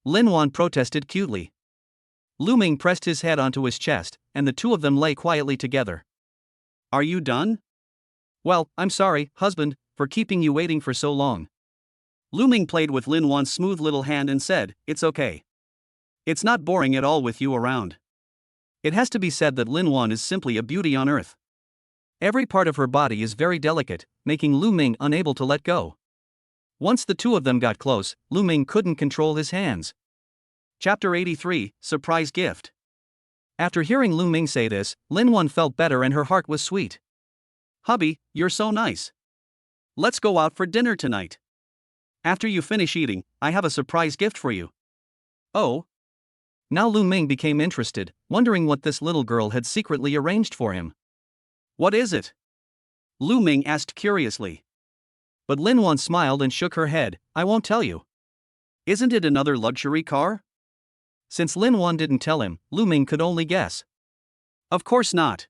Linuan protested cutely. Lu Ming pressed his head onto his chest, and the two of them lay quietly together. Are you done? Well, I'm sorry, husband, for keeping you waiting for so long. Lu Ming played with Linuan's smooth little hand and said, it's okay. It's not boring at all with you around. It has to be said that Linuan is simply a beauty on earth. Every part of her body is very delicate, making Lu Ming unable to let go. Once the two of them got close, Lu Ming couldn't control his hands. Chapter 83, Surprise Gift. After hearing Lu Ming say this, Linuan felt better and her heart was sweet. Hubby, you're so nice. Let's go out for dinner tonight. After you finish eating, I have a surprise gift for you. Oh? Now Lu Ming became interested, wondering what this little girl had secretly arranged for him. What is it? Lu Ming asked curiously. But Linuan smiled and shook her head, I won't tell you. Isn't it another luxury car? Since Linuan didn't tell him, Lu Ming could only guess. Of course not.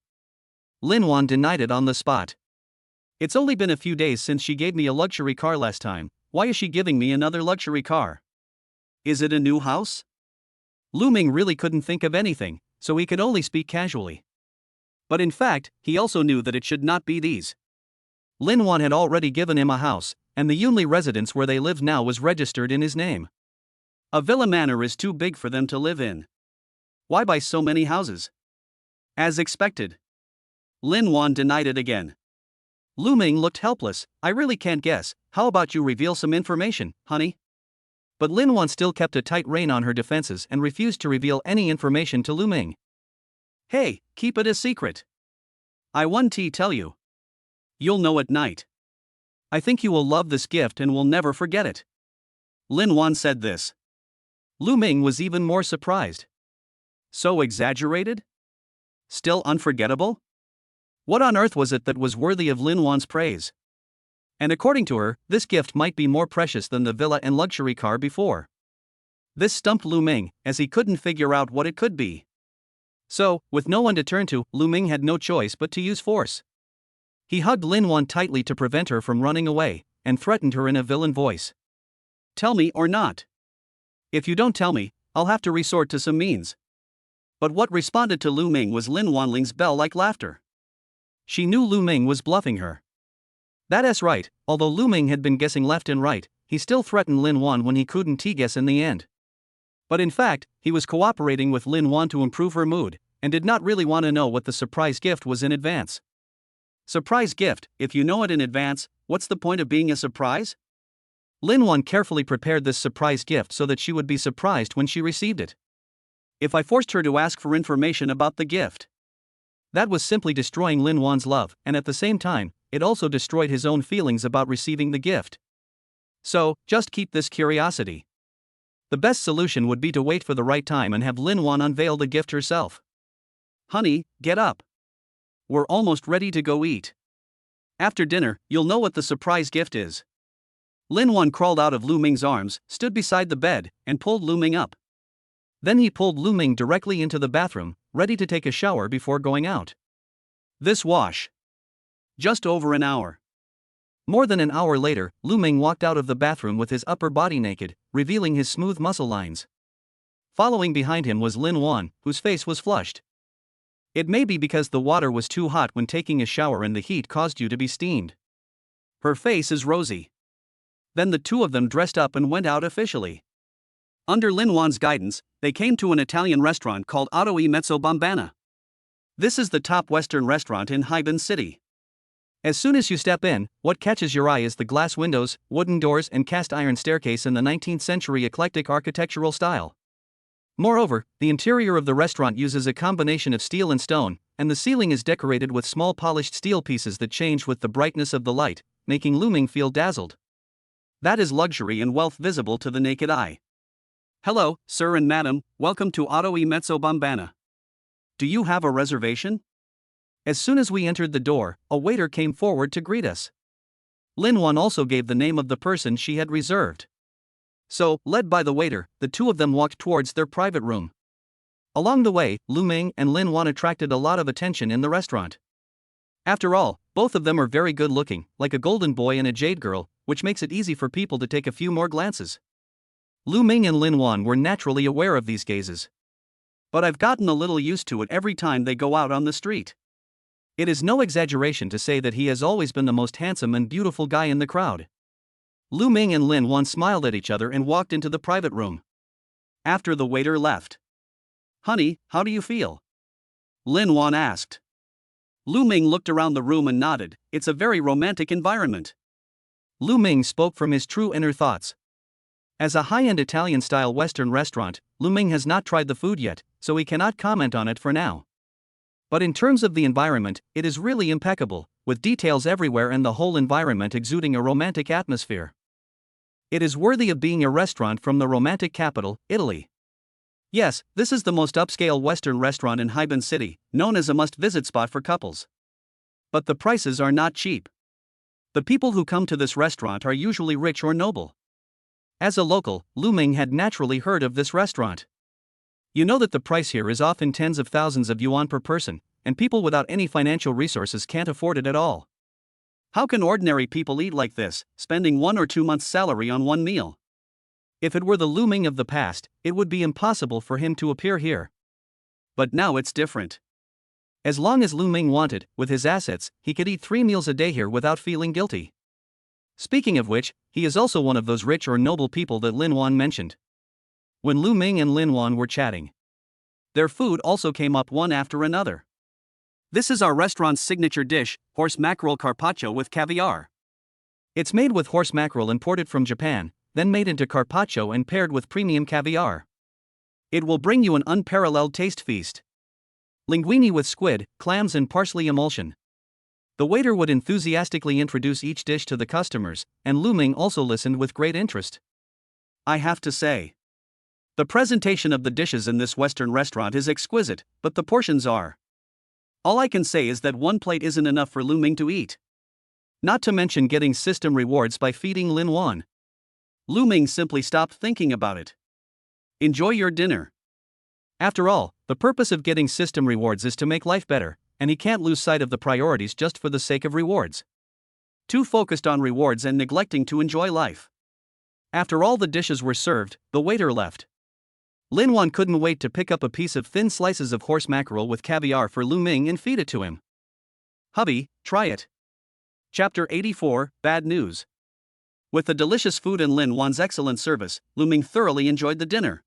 Linuan denied it on the spot. It's only been a few days since she gave me a luxury car last time, why is she giving me another luxury car? Is it a new house? Lu Ming really couldn't think of anything, so he could only speak casually. But in fact, he also knew that it should not be these. Linuan had already given him a house, and the Yunli residence where they live now was registered in his name. A villa manor is too big for them to live in. Why buy so many houses? As expected. Linuan denied it again. Lu Ming looked helpless, I really can't guess, how about you reveal some information, honey? But Linuan still kept a tight rein on her defenses and refused to reveal any information to Lu Ming. Hey, keep it a secret. I won't tell you. You'll know at night. I think you will love this gift and will never forget it. Linuan said this. Lu Ming was even more surprised. So exaggerated? Still unforgettable? What on earth was it that was worthy of Linuan's praise? And according to her, this gift might be more precious than the villa and luxury car before. This stumped Lu Ming, as he couldn't figure out what it could be. So, with no one to turn to, Lu Ming had no choice but to use force. He hugged Linuan tightly to prevent her from running away, and threatened her in a villain voice. Tell me or not. If you don't tell me, I'll have to resort to some means. But what responded to Lu Ming was Linuan Ling's bell-like laughter. She knew Lu Ming was bluffing her. That's right, although Lu Ming had been guessing left and right, he still threatened Linuan when he couldn't guess in the end. But in fact, he was cooperating with Linuan to improve her mood, and did not really want to know what the surprise gift was in advance. Surprise gift, if you know it in advance, what's the point of being a surprise? Linuan carefully prepared this surprise gift so that she would be surprised when she received it. If I forced her to ask for information about the gift, that was simply destroying Linuan's love, and at the same time, it also destroyed his own feelings about receiving the gift. So, just keep this curiosity. The best solution would be to wait for the right time and have Linuan unveil the gift herself. Honey, get up. We're almost ready to go eat. After dinner, you'll know what the surprise gift is. Linuan crawled out of Lu Ming's arms, stood beside the bed, and pulled Lu Ming up. Then he pulled Lu Ming directly into the bathroom, ready to take a shower before going out. This wash. Just over an hour. More than an hour later, Lu Ming walked out of the bathroom with his upper body naked, revealing his smooth muscle lines. Following behind him was Linuan, whose face was flushed. It may be because the water was too hot when taking a shower and the heat caused you to be steamed. Her face is rosy. Then the two of them dressed up and went out officially. Under Linuan's guidance, they came to an Italian restaurant called Ottoi Mezzo Bombana. This is the top Western restaurant in Haiban City. As soon as you step in, what catches your eye is the glass windows, wooden doors, and cast iron staircase in the 19th century eclectic architectural style. Moreover, the interior of the restaurant uses a combination of steel and stone, and the ceiling is decorated with small polished steel pieces that change with the brightness of the light, making Lu Ming feel dazzled. That is luxury and wealth visible to the naked eye. Hello, sir and madam, welcome to Ottoi Mezzo Bombana. Do you have a reservation? As soon as we entered the door, a waiter came forward to greet us. Linuan also gave the name of the person she had reserved. So, led by the waiter, the two of them walked towards their private room. Along the way, Lu Ming and Linuan attracted a lot of attention in the restaurant. After all, both of them are very good looking, like a golden boy and a jade girl, which makes it easy for people to take a few more glances. Lu Ming and Linuan were naturally aware of these gazes. But I've gotten a little used to it every time they go out on the street. It is no exaggeration to say that he has always been the most handsome and beautiful guy in the crowd. Lu Ming and Linuan smiled at each other and walked into the private room. After the waiter left. Honey, how do you feel? Linuan asked. Lu Ming looked around the room and nodded. It's a very romantic environment. Lu Ming spoke from his true inner thoughts. As a high-end Italian-style Western restaurant, Lu Ming has not tried the food yet, so he cannot comment on it for now. But in terms of the environment, it is really impeccable, with details everywhere and the whole environment exuding a romantic atmosphere. It is worthy of being a restaurant from the romantic capital, Italy. Yes, this is the most upscale Western restaurant in Haiban City, known as a must-visit spot for couples. But the prices are not cheap. The people who come to this restaurant are usually rich or noble. As a local, Lu Ming had naturally heard of this restaurant. You know that the price here is often tens of thousands of yuan per person, and people without any financial resources can't afford it at all. How can ordinary people eat like this, spending 1 or 2 months' salary on one meal? If it were the Lu Ming of the past, it would be impossible for him to appear here. But now it's different. As long as Lu Ming wanted, with his assets, he could eat 3 meals a day here without feeling guilty. Speaking of which, he is also one of those rich or noble people that Linuan mentioned. When Lu Ming and Linuan were chatting, their food also came up one after another. This is our restaurant's signature dish, horse mackerel carpaccio with caviar. It's made with horse mackerel imported from Japan, then made into carpaccio and paired with premium caviar. It will bring you an unparalleled taste feast. Linguine with squid, clams and parsley emulsion. The waiter would enthusiastically introduce each dish to the customers, and Lu Ming also listened with great interest. I have to say, the presentation of the dishes in this Western restaurant is exquisite, but the portions are. All I can say is that one plate isn't enough for Lu Ming to eat. Not to mention getting system rewards by feeding Linuan. Lu Ming simply stopped thinking about it. Enjoy your dinner. After all, the purpose of getting system rewards is to make life better, and he can't lose sight of the priorities just for the sake of rewards. Too focused on rewards and neglecting to enjoy life. After all the dishes were served, the waiter left. Linuan couldn't wait to pick up a piece of thin slices of horse mackerel with caviar for Lu Ming and feed it to him. Hubby, try it. Chapter 84, Bad News. With the delicious food and Linuan's excellent service, Lu Ming thoroughly enjoyed the dinner.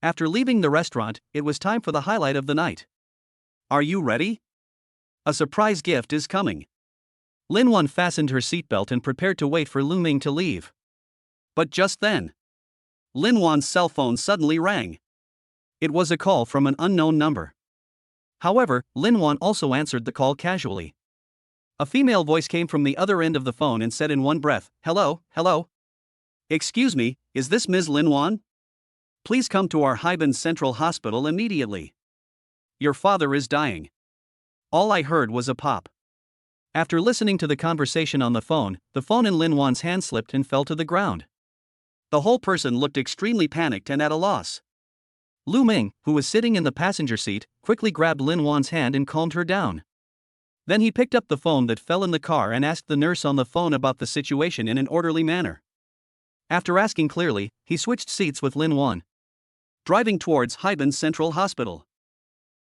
After leaving the restaurant, it was time for the highlight of the night. Are you ready? A surprise gift is coming. Linuan fastened her seatbelt and prepared to wait for Lu Ming to leave. But just then, Linuan's cell phone suddenly rang. It was a call from an unknown number. However, Linuan also answered the call casually. A female voice came from the other end of the phone and said in one breath, "Hello, hello. Excuse me, is this Ms. Linuan? Please come to our Haiban Central Hospital immediately. Your father is dying." All I heard was a pop. After listening to the conversation on the phone in Linuan's hand slipped and fell to the ground. The whole person looked extremely panicked and at a loss. Lu Ming, who was sitting in the passenger seat, quickly grabbed Linuan's hand and calmed her down. Then he picked up the phone that fell in the car and asked the nurse on the phone about the situation in an orderly manner. After asking clearly, he switched seats with Linuan, driving towards Haiban Central Hospital.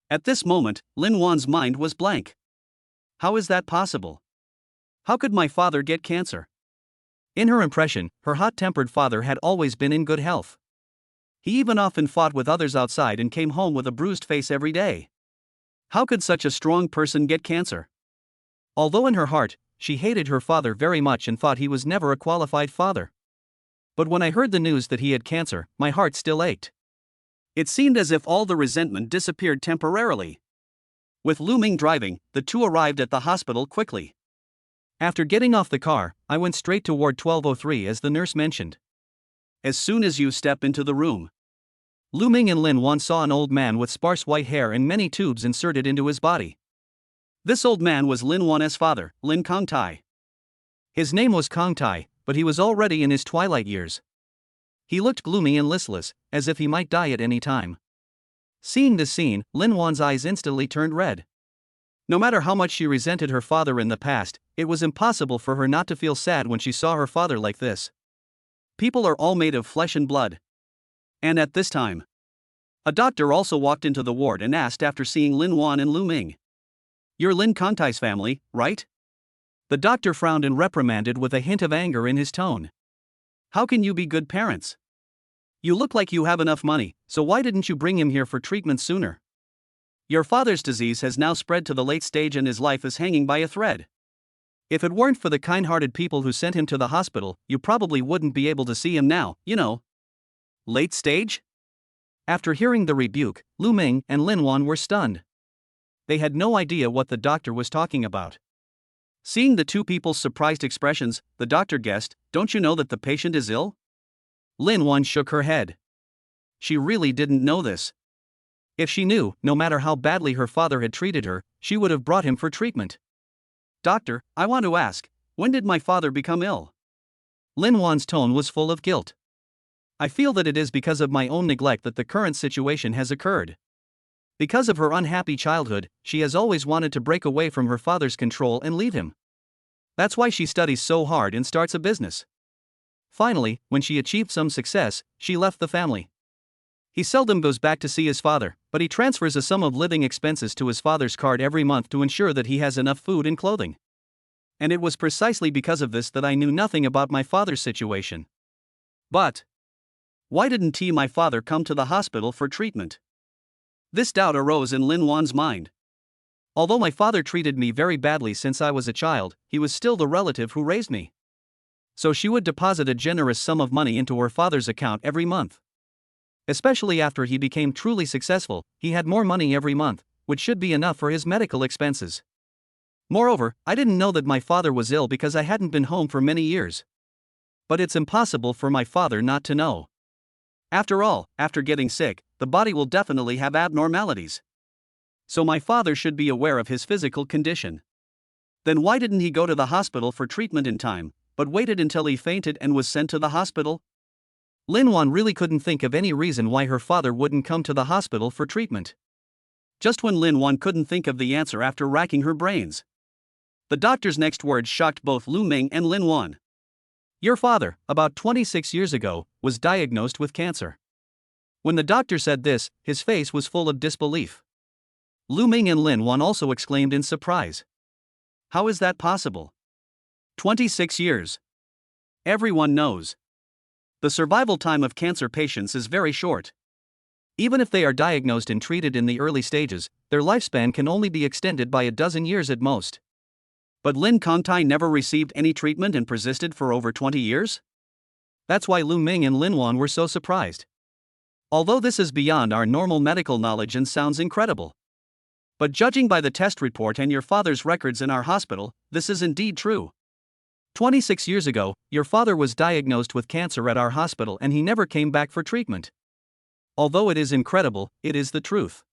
At this moment, Linuan's mind was blank. How is that possible? How could my father get cancer? In her impression, her hot-tempered father had always been in good health. He even often fought with others outside and came home with a bruised face every day. How could such a strong person get cancer? Although in her heart, she hated her father very much and thought he was never a qualified father. But when I heard the news that he had cancer, my heart still ached. It seemed as if all the resentment disappeared temporarily. With Lu Ming driving, the two arrived at the hospital quickly. After getting off the car, I went straight to Ward 1203 as the nurse mentioned. As soon as you step into the room, Lu Ming and Linuan saw an old man with sparse white hair and many tubes inserted into his body. This old man was Linuan's father, Lin Kongtai. His name was Kongtai, but he was already in his twilight years. He looked gloomy and listless, as if he might die at any time. Seeing this scene, Linuan's eyes instantly turned red. No matter how much she resented her father in the past, it was impossible for her not to feel sad when she saw her father like this. People are all made of flesh and blood. And at this time, a doctor also walked into the ward and asked after seeing Linuan and Lu Ming. You're Lin Kongtai's family, right? The doctor frowned and reprimanded with a hint of anger in his tone. How can you be good parents? You look like you have enough money, so why didn't you bring him here for treatment sooner? Your father's disease has now spread to the late stage and his life is hanging by a thread. If it weren't for the kind-hearted people who sent him to the hospital, you probably wouldn't be able to see him now, you know. Late stage? After hearing the rebuke, Lu Ming and Linuan were stunned. They had no idea what the doctor was talking about. Seeing the two people's surprised expressions, the doctor guessed, "Don't you know that the patient is ill?" Linuan shook her head. She really didn't know this. If she knew, no matter how badly her father had treated her, she would have brought him for treatment. Doctor, I want to ask, when did my father become ill? Linuan's tone was full of guilt. I feel that it is because of my own neglect that the current situation has occurred. Because of her unhappy childhood, she has always wanted to break away from her father's control and leave him. That's why she studies so hard and starts a business. Finally, when she achieved some success, she left the family. He seldom goes back to see his father, but he transfers a sum of living expenses to his father's card every month to ensure that he has enough food and clothing. And it was precisely because of this that I knew nothing about my father's situation. But why didn't my father come to the hospital for treatment? This doubt arose in Linuan's mind. Although my father treated me very badly since I was a child, he was still the relative who raised me. So she would deposit a generous sum of money into her father's account every month. Especially after he became truly successful, he had more money every month, which should be enough for his medical expenses. Moreover, I didn't know that my father was ill because I hadn't been home for many years. But it's impossible for my father not to know. After all, after getting sick, the body will definitely have abnormalities. So my father should be aware of his physical condition. Then why didn't he go to the hospital for treatment in time, but waited until he fainted and was sent to the hospital? Linuan really couldn't think of any reason why her father wouldn't come to the hospital for treatment. Just when Linuan couldn't think of the answer after racking her brains, the doctor's next words shocked both Lu Ming and Linuan. Your father, about 26 years ago, was diagnosed with cancer. When the doctor said this, his face was full of disbelief. Lu Ming and Linuan also exclaimed in surprise. How is that possible? 26 years. Everyone knows. The survival time of cancer patients is very short. Even if they are diagnosed and treated in the early stages, their lifespan can only be extended by a dozen years at most. But Lin Kongtai never received any treatment and persisted for over 20 years? That's why Lu Ming and Linuan were so surprised. Although this is beyond our normal medical knowledge and sounds incredible. But judging by the test report and your father's records in our hospital, this is indeed true. 26 years ago, your father was diagnosed with cancer at our hospital and he never came back for treatment. Although it is incredible, it is the truth.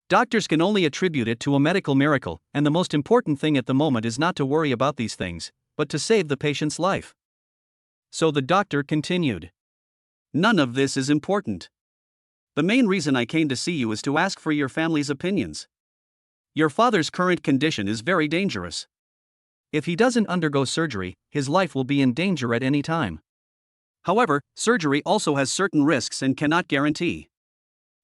Doctors can only attribute it to a medical miracle, and the most important thing at the moment is not to worry about these things, but to save the patient's life. So the doctor continued. None of this is important. The main reason I came to see you is to ask for your family's opinions. Your father's current condition is very dangerous. If he doesn't undergo surgery, his life will be in danger at any time. However, surgery also has certain risks and cannot guarantee.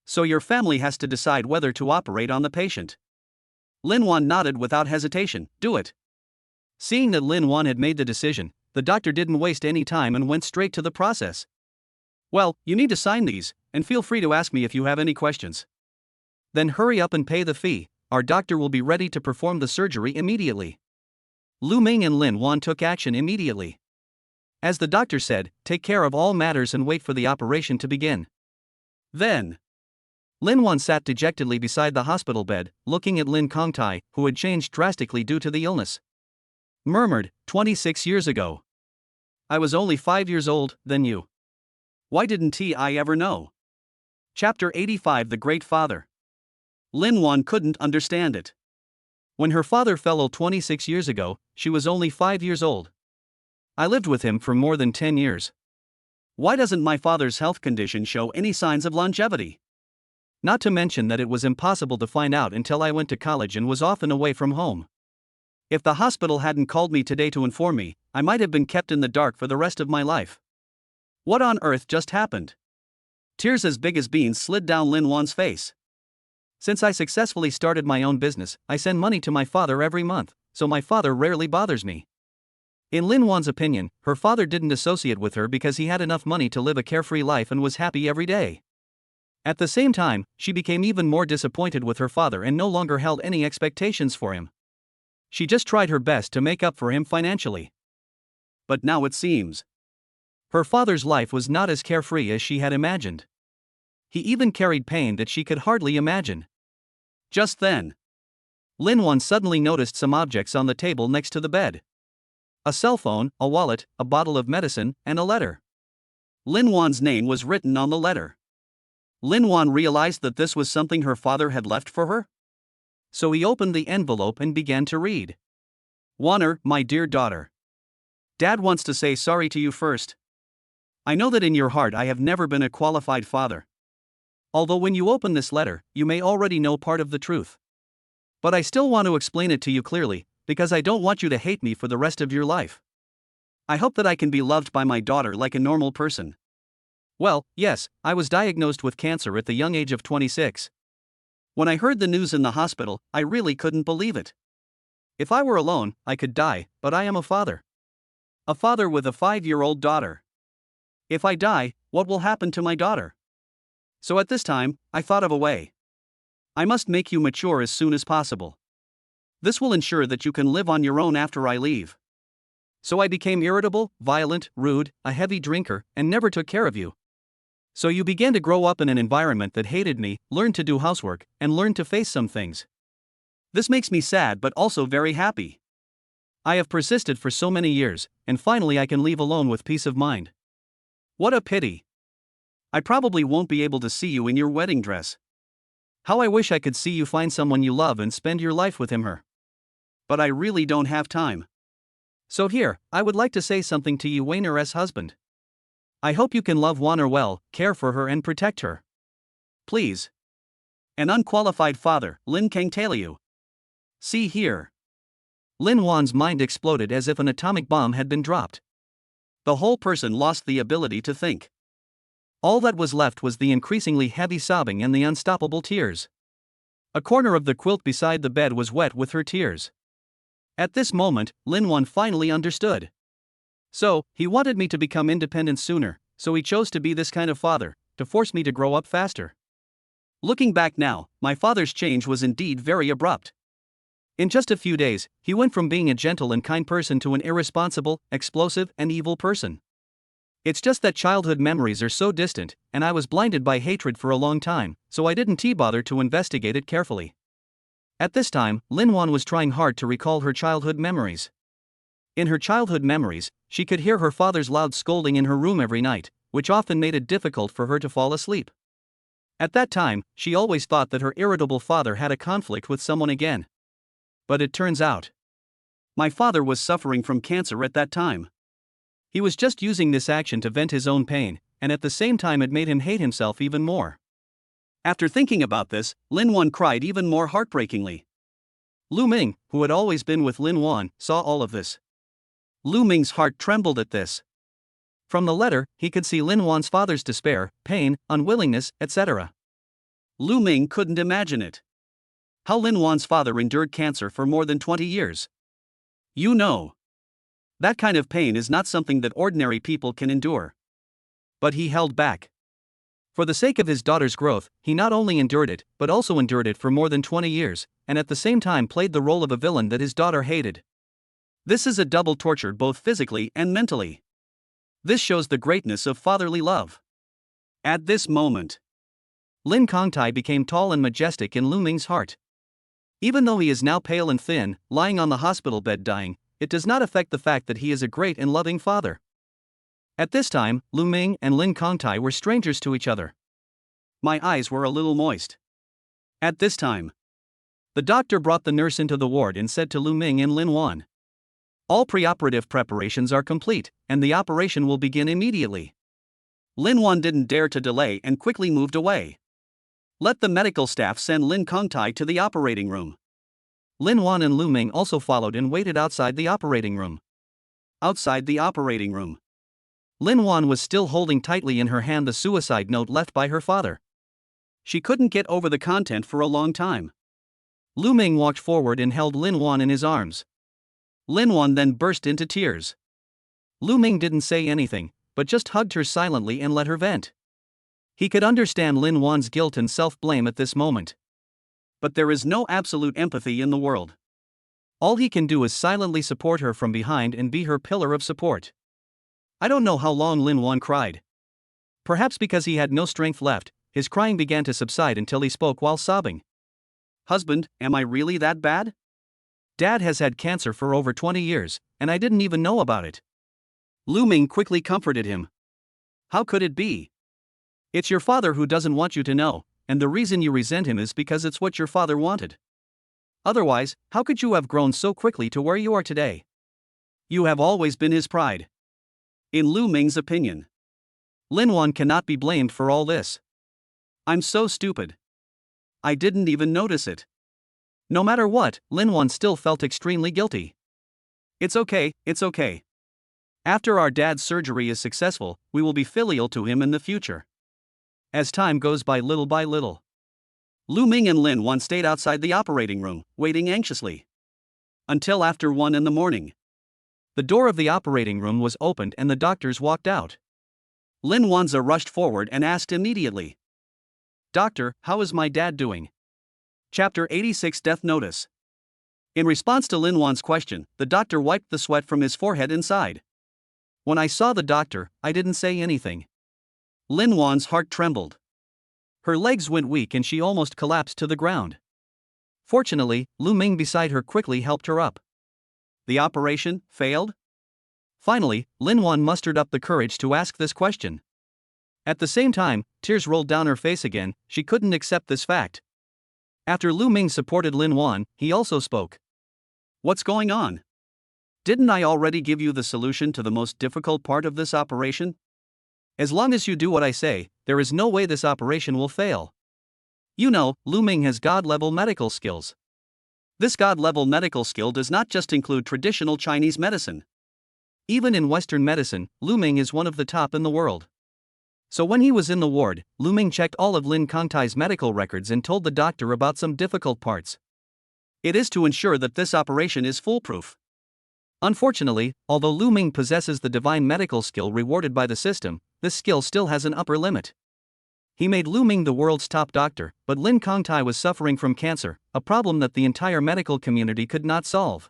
So your family has to decide whether to operate on the patient. Linuan nodded without hesitation. Do it. Seeing that Linuan had made the decision, the doctor didn't waste any time and went straight to the process. Well, you need to sign these, and feel free to ask me if you have any questions. Then hurry up and pay the fee. Our doctor will be ready to perform the surgery immediately. Lu Ming and Linuan took action immediately. As the doctor said, take care of all matters and wait for the operation to begin. Then, Linuan sat dejectedly beside the hospital bed, looking at Lin Kongtai, who had changed drastically due to the illness. Murmured, 26 years ago. I was only 5 years old, then you. Why didn't I ever know? Chapter 85 The Great Father. Linuan couldn't understand it. When her father fell ill 26 years ago, she was only 5 years old. I lived with him for more than 10 years. Why doesn't my father's health condition show any signs of longevity? Not to mention that it was impossible to find out until I went to college and was often away from home. If the hospital hadn't called me today to inform me, I might have been kept in the dark for the rest of my life. What on earth just happened? Tears as big as beans slid down Linuan's face. Since I successfully started my own business, I send money to my father every month, so my father rarely bothers me. In Linuan's opinion, her father didn't associate with her because he had enough money to live a carefree life and was happy every day. At the same time, she became even more disappointed with her father and no longer held any expectations for him. She just tried her best to make up for him financially. But now it seems her father's life was not as carefree as she had imagined. He even carried pain that she could hardly imagine. Just then, Linuan suddenly noticed some objects on the table next to the bed. A cell phone, a wallet, a bottle of medicine, and a letter. Linuan's name was written on the letter. Linuan realized that this was something her father had left for her. So he opened the envelope and began to read. Wanner, my dear daughter. Dad wants to say sorry to you first. I know that in your heart I have never been a qualified father. Although when you open this letter, you may already know part of the truth. But I still want to explain it to you clearly, because I don't want you to hate me for the rest of your life. I hope that I can be loved by my daughter like a normal person. Well, yes, I was diagnosed with cancer at the young age of 26. When I heard the news in the hospital, I really couldn't believe it. If I were alone, I could die, but I am a father. A father with a 5-year-old daughter. If I die, what will happen to my daughter? So at this time, I thought of a way. I must make you mature as soon as possible. This will ensure that you can live on your own after I leave. So I became irritable, violent, rude, a heavy drinker, and never took care of you. So you began to grow up in an environment that hated me, learned to do housework, and learned to face some things. This makes me sad but also very happy. I have persisted for so many years, and finally I can leave alone with peace of mind. What a pity. I probably won't be able to see you in your wedding dress. How I wish I could see you find someone you love and spend your life with him/her. But I really don't have time. So here, I would like to say something to you, Wayner's husband. I hope you can love Wanner well, care for her and protect her. Please. An unqualified father, Lin Kangtaliu. See here. Linuan's mind exploded as if an atomic bomb had been dropped. The whole person lost the ability to think. All that was left was the increasingly heavy sobbing and the unstoppable tears. A corner of the quilt beside the bed was wet with her tears. At this moment, Linuan finally understood. So, he wanted me to become independent sooner, so he chose to be this kind of father, to force me to grow up faster. Looking back now, my father's change was indeed very abrupt. In just a few days, he went from being a gentle and kind person to an irresponsible, explosive, and evil person. It's just that childhood memories are so distant, and I was blinded by hatred for a long time, so I didn't bother to investigate it carefully. At this time, Linuan was trying hard to recall her childhood memories. In her childhood memories, she could hear her father's loud scolding in her room every night, which often made it difficult for her to fall asleep. At that time, she always thought that her irritable father had a conflict with someone again. But it turns out, my father was suffering from cancer at that time. He was just using this action to vent his own pain, and at the same time it made him hate himself even more. After thinking about this, Linuan cried even more heartbreakingly. Lu Ming, who had always been with Linuan, saw all of this. Lu Ming's heart trembled at this. From the letter, he could see Linuan's father's despair, pain, unwillingness, etc. Lu Ming couldn't imagine it. How Linuan's father endured cancer for more than 20 years. You know, that kind of pain is not something that ordinary people can endure. But he held back. For the sake of his daughter's growth, he not only endured it, but also endured it for more than 20 years, and at the same time played the role of a villain that his daughter hated. This is a double torture both physically and mentally. This shows the greatness of fatherly love. At this moment, Lin Kongtai became tall and majestic in Lu Ming's heart. Even though he is now pale and thin, lying on the hospital bed dying, it does not affect the fact that he is a great and loving father. At this time, Lu Ming and Lin Kongtai were strangers to each other. My eyes were a little moist. At this time, the doctor brought the nurse into the ward and said to Lu Ming and Linuan, all preoperative preparations are complete, and the operation will begin immediately. Linuan didn't dare to delay and quickly moved away. Let the medical staff send Lin Kongtai to the operating room. Linuan and Lu Ming also followed and waited outside the operating room. Outside the operating room, Linuan was still holding tightly in her hand the suicide note left by her father. She couldn't get over the content for a long time. Lu Ming walked forward and held Linuan in his arms. Linuan then burst into tears. Lu Ming didn't say anything, but just hugged her silently and let her vent. He could understand Linuan's guilt and self-blame at this moment. But there is no absolute empathy in the world. All he can do is silently support her from behind and be her pillar of support. I don't know how long Linuan cried. Perhaps because he had no strength left, his crying began to subside until he spoke while sobbing. Husband, am I really that bad? Dad has had cancer for over 20 years, and I didn't even know about it. Lu Ming quickly comforted him. How could it be? It's your father who doesn't want you to know, and the reason you resent him is because it's what your father wanted. Otherwise, how could you have grown so quickly to where you are today? You have always been his pride. In Lu Ming's opinion, Linuan cannot be blamed for all this. I'm so stupid. I didn't even notice it. No matter what, Linuan still felt extremely guilty. It's okay, it's okay. After our dad's surgery is successful, we will be filial to him in the future. As time goes by little, Lu Ming and Linuan stayed outside the operating room, waiting anxiously. Until after 1 in the morning. The door of the operating room was opened and the doctors walked out. Linuan rushed forward and asked immediately, Doctor, how is my dad doing? Chapter 86 Death Notice. In response to Linuan's question, the doctor wiped the sweat from his forehead and sighed. When I saw the doctor, I didn't say anything. Linuan's heart trembled. Her legs went weak and she almost collapsed to the ground. Fortunately, Lu Ming beside her quickly helped her up. The operation failed? Finally, Linuan mustered up the courage to ask this question. At the same time, tears rolled down her face again. She couldn't accept this fact. After Lu Ming supported Linuan, he also spoke. What's going on? Didn't I already give you the solution to the most difficult part of this operation? As long as you do what I say, there is no way this operation will fail. You know, Lu Ming has God-level medical skills. This God-level medical skill does not just include traditional Chinese medicine. Even in Western medicine, Lu Ming is one of the top in the world. So when he was in the ward, Lu Ming checked all of Lin Kongtai's medical records and told the doctor about some difficult parts. It is to ensure that this operation is foolproof. Unfortunately, although Lu Ming possesses the divine medical skill rewarded by the system, this skill still has an upper limit. He made Lu Ming the world's top doctor, but Lin Kongtai was suffering from cancer, a problem that the entire medical community could not solve.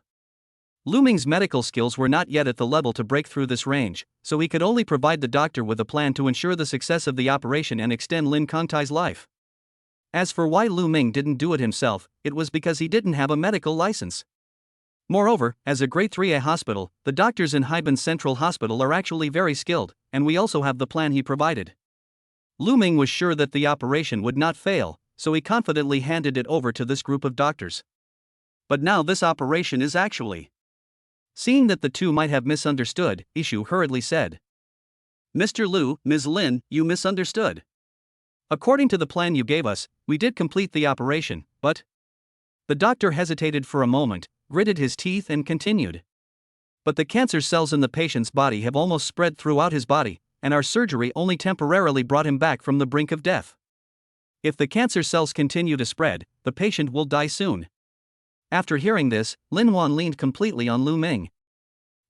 Lu Ming's medical skills were not yet at the level to break through this range, so he could only provide the doctor with a plan to ensure the success of the operation and extend Lin Kongtai's life. As for why Lu Ming didn't do it himself, it was because he didn't have a medical license. Moreover, as a Grade 3A hospital, the doctors in Haiban Central Hospital are actually very skilled, and we also have the plan he provided. Lu Ming was sure that the operation would not fail, so he confidently handed it over to this group of doctors. But now this operation is actually. Seeing that the two might have misunderstood, Ishu hurriedly said, "Mr. Lu, Ms. Lin, you misunderstood. According to the plan you gave us, we did complete the operation, but..." The doctor hesitated for a moment, gritted his teeth and continued. "But the cancer cells in the patient's body have almost spread throughout his body, and our surgery only temporarily brought him back from the brink of death. If the cancer cells continue to spread, the patient will die soon." After hearing this, Linuan leaned completely on Lu Ming.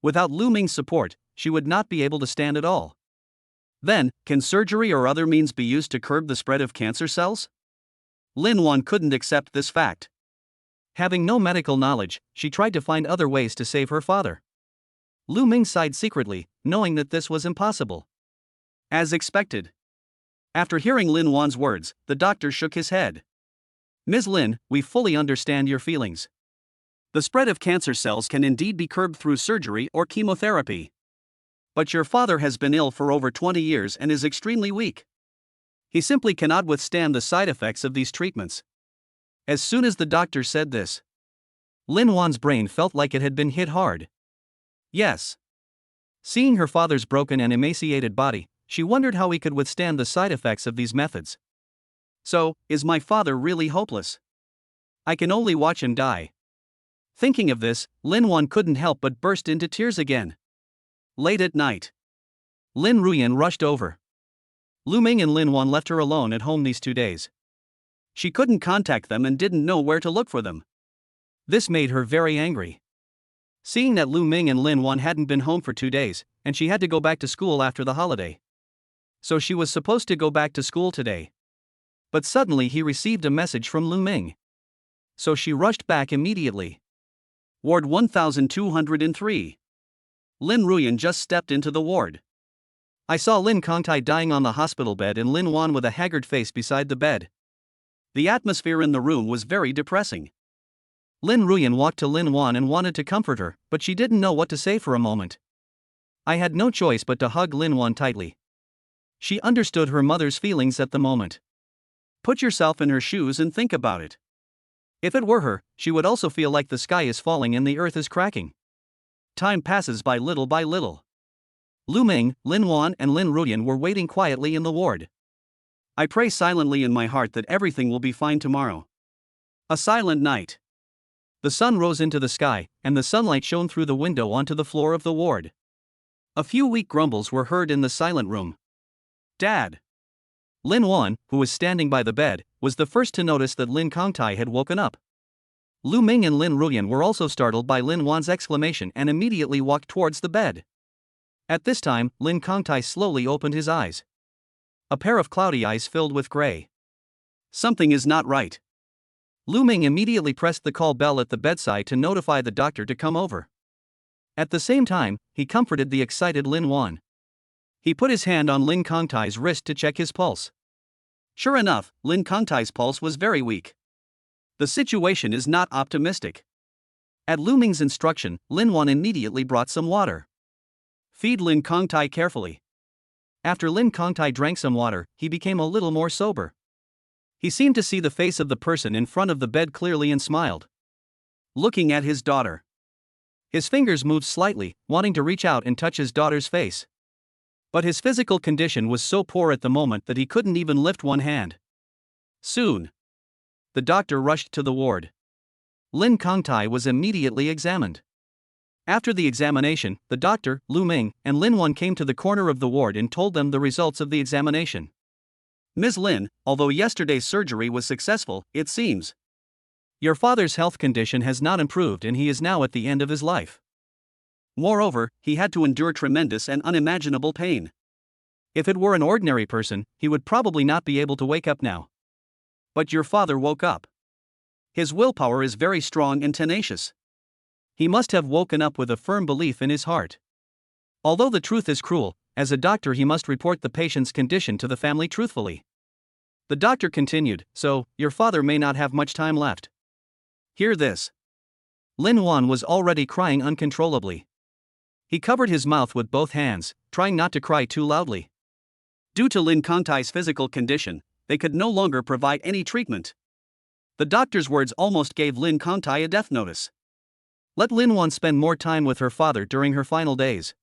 Without Lu Ming's support, she would not be able to stand at all. Then, can surgery or other means be used to curb the spread of cancer cells? Linuan couldn't accept this fact. Having no medical knowledge, she tried to find other ways to save her father. Lu Ming sighed secretly, knowing that this was impossible. As expected. After hearing Linuan's words, the doctor shook his head. "Ms. Lin, we fully understand your feelings. The spread of cancer cells can indeed be curbed through surgery or chemotherapy. But your father has been ill for over 20 years and is extremely weak. He simply cannot withstand the side effects of these treatments." As soon as the doctor said this, Linuan's brain felt like it had been hit hard. Yes. Seeing her father's broken and emaciated body, she wondered how he could withstand the side effects of these methods. So, is my father really hopeless? I can only watch him die. Thinking of this, Linuan couldn't help but burst into tears again. Late at night, Lin Ruyan rushed over. Lu Ming and Linuan left her alone at home these 2 days. She couldn't contact them and didn't know where to look for them. This made her very angry. Seeing that Lu Ming and Linuan hadn't been home for 2 days, and she had to go back to school after the holiday. So she was supposed to go back to school today. But suddenly he received a message from Lu Ming. So she rushed back immediately. Ward 1203. Lin Ruyan just stepped into the ward. I saw Lin Kongtai dying on the hospital bed and Lin Wan with a haggard face beside the bed. The atmosphere in the room was very depressing. Lin Ruyan walked to Lin Wan and wanted to comfort her, but she didn't know what to say for a moment. I had no choice but to hug Lin Wan tightly. She understood her mother's feelings at the moment. Put yourself in her shoes and think about it. If it were her, she would also feel like the sky is falling and the earth is cracking. Time passes by little by little. Lu Ming, Lin Wan and Lin Ruyan were waiting quietly in the ward. I pray silently in my heart that everything will be fine tomorrow. A silent night. The sun rose into the sky, and the sunlight shone through the window onto the floor of the ward. A few weak grumbles were heard in the silent room. Dad. Lin Wan, who was standing by the bed, was the first to notice that Lin Kongtai had woken up. Lu Ming and Lin Ruyan were also startled by Lin Wan's exclamation and immediately walked towards the bed. At this time, Lin Kongtai slowly opened his eyes. A pair of cloudy eyes filled with gray. Something is not right. Lu Ming immediately pressed the call bell at the bedside to notify the doctor to come over. At the same time, he comforted the excited Lin Wan. He put his hand on Lin Kongtai's wrist to check his pulse. Sure enough, Lin Kongtai's pulse was very weak. The situation is not optimistic. At Lu Ming's instruction, Lin Wan immediately brought some water. Feed Lin Kongtai carefully. After Lin Kongtai drank some water, he became a little more sober. He seemed to see the face of the person in front of the bed clearly and smiled. Looking at his daughter. His fingers moved slightly, wanting to reach out and touch his daughter's face. But his physical condition was so poor at the moment that he couldn't even lift one hand. Soon, the doctor rushed to the ward. Lin Kongtai was immediately examined. After the examination, the doctor, Lu Ming, and Lin Wan came to the corner of the ward and told them the results of the examination. Ms. Lin, although yesterday's surgery was successful, it seems your father's health condition has not improved and he is now at the end of his life. Moreover, he had to endure tremendous and unimaginable pain. If it were an ordinary person, he would probably not be able to wake up now. But your father woke up. His willpower is very strong and tenacious. He must have woken up with a firm belief in his heart. Although the truth is cruel, as a doctor he must report the patient's condition to the family truthfully. The doctor continued, so, your father may not have much time left. Hear this. Lin Wan was already crying uncontrollably. He covered his mouth with both hands, trying not to cry too loudly. Due to Lin Kangtai's physical condition, they could no longer provide any treatment. The doctor's words almost gave Lin Kangtai a death notice. Let Linuan spend more time with her father during her final days.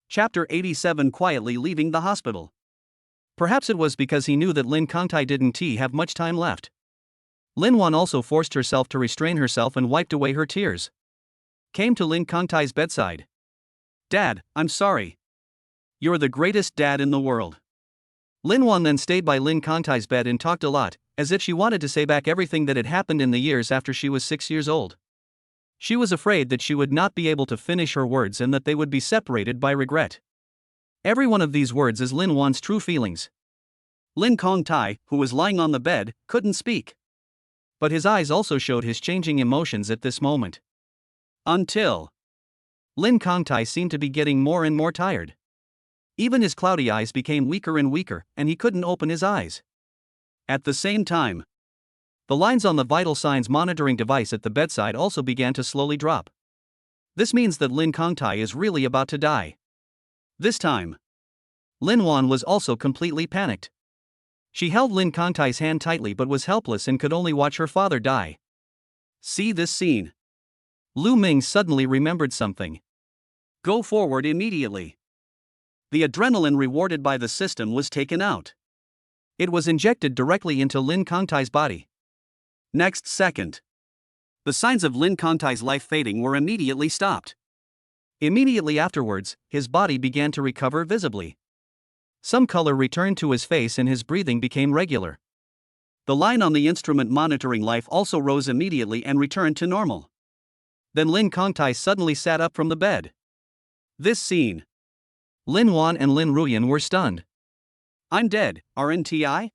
Chapter 87. Quietly leaving the hospital. Perhaps it was because he knew that Lin Kangtai didn't have much time left. Linuan also forced herself to restrain herself and wiped away her tears. Came to Lin Kangtai's bedside. "Dad, I'm sorry. You're the greatest dad in the world." Linuan then stayed by Lin Kangtai's bed and talked a lot, as if she wanted to say back everything that had happened in the years after she was 6 years old. She was afraid that she would not be able to finish her words and that they would be separated by regret. Every one of these words is Linuan's true feelings. Lin Kangtai, who was lying on the bed, couldn't speak. But his eyes also showed his changing emotions at this moment. Until Lin Kangtai seemed to be getting more and more tired. Even his cloudy eyes became weaker and weaker, and he couldn't open his eyes. At the same time, the lines on the vital signs monitoring device at the bedside also began to slowly drop. This means that Lin Kangtai is really about to die. This time, Linuan was also completely panicked. She held Lin Kangtai's hand tightly but was helpless and could only watch her father die. See this scene. Lu Ming suddenly remembered something. Go forward immediately. The adrenaline rewarded by the system was taken out. It was injected directly into Lin Kangtai's body. Next second, the signs of Lin Kangtai's life fading were immediately stopped. Immediately afterwards, his body began to recover visibly. Some color returned to his face and his breathing became regular. The line on the instrument monitoring life also rose immediately and returned to normal. Then Lin Kangtai suddenly sat up from the bed. This scene. Linuan and Lin Ruyan were stunned. I'm dead, aren't I?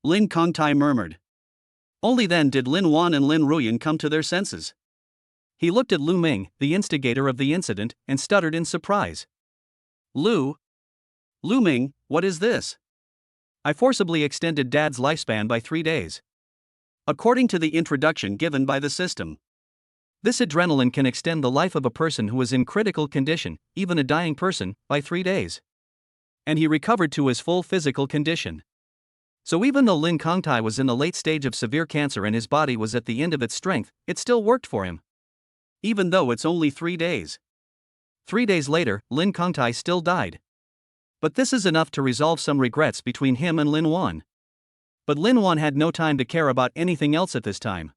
Lin Kangtai murmured. Only then did Linuan and Lin Ruyan come to their senses. He looked at Lu Ming, the instigator of the incident, and stuttered in surprise. Lu Ming, what is this? I forcibly extended Dad's lifespan by 3 days. According to the introduction given by the system, this adrenaline can extend the life of a person who is in critical condition, even a dying person, by 3 days. And he recovered to his full physical condition. So even though Lin Kangtai was in the late stage of severe cancer and his body was at the end of its strength, it still worked for him. Even though it's only 3 days. 3 days later, Lin Kangtai still died. But this is enough to resolve some regrets between him and Linuan. But Linuan had no time to care about anything else at this time.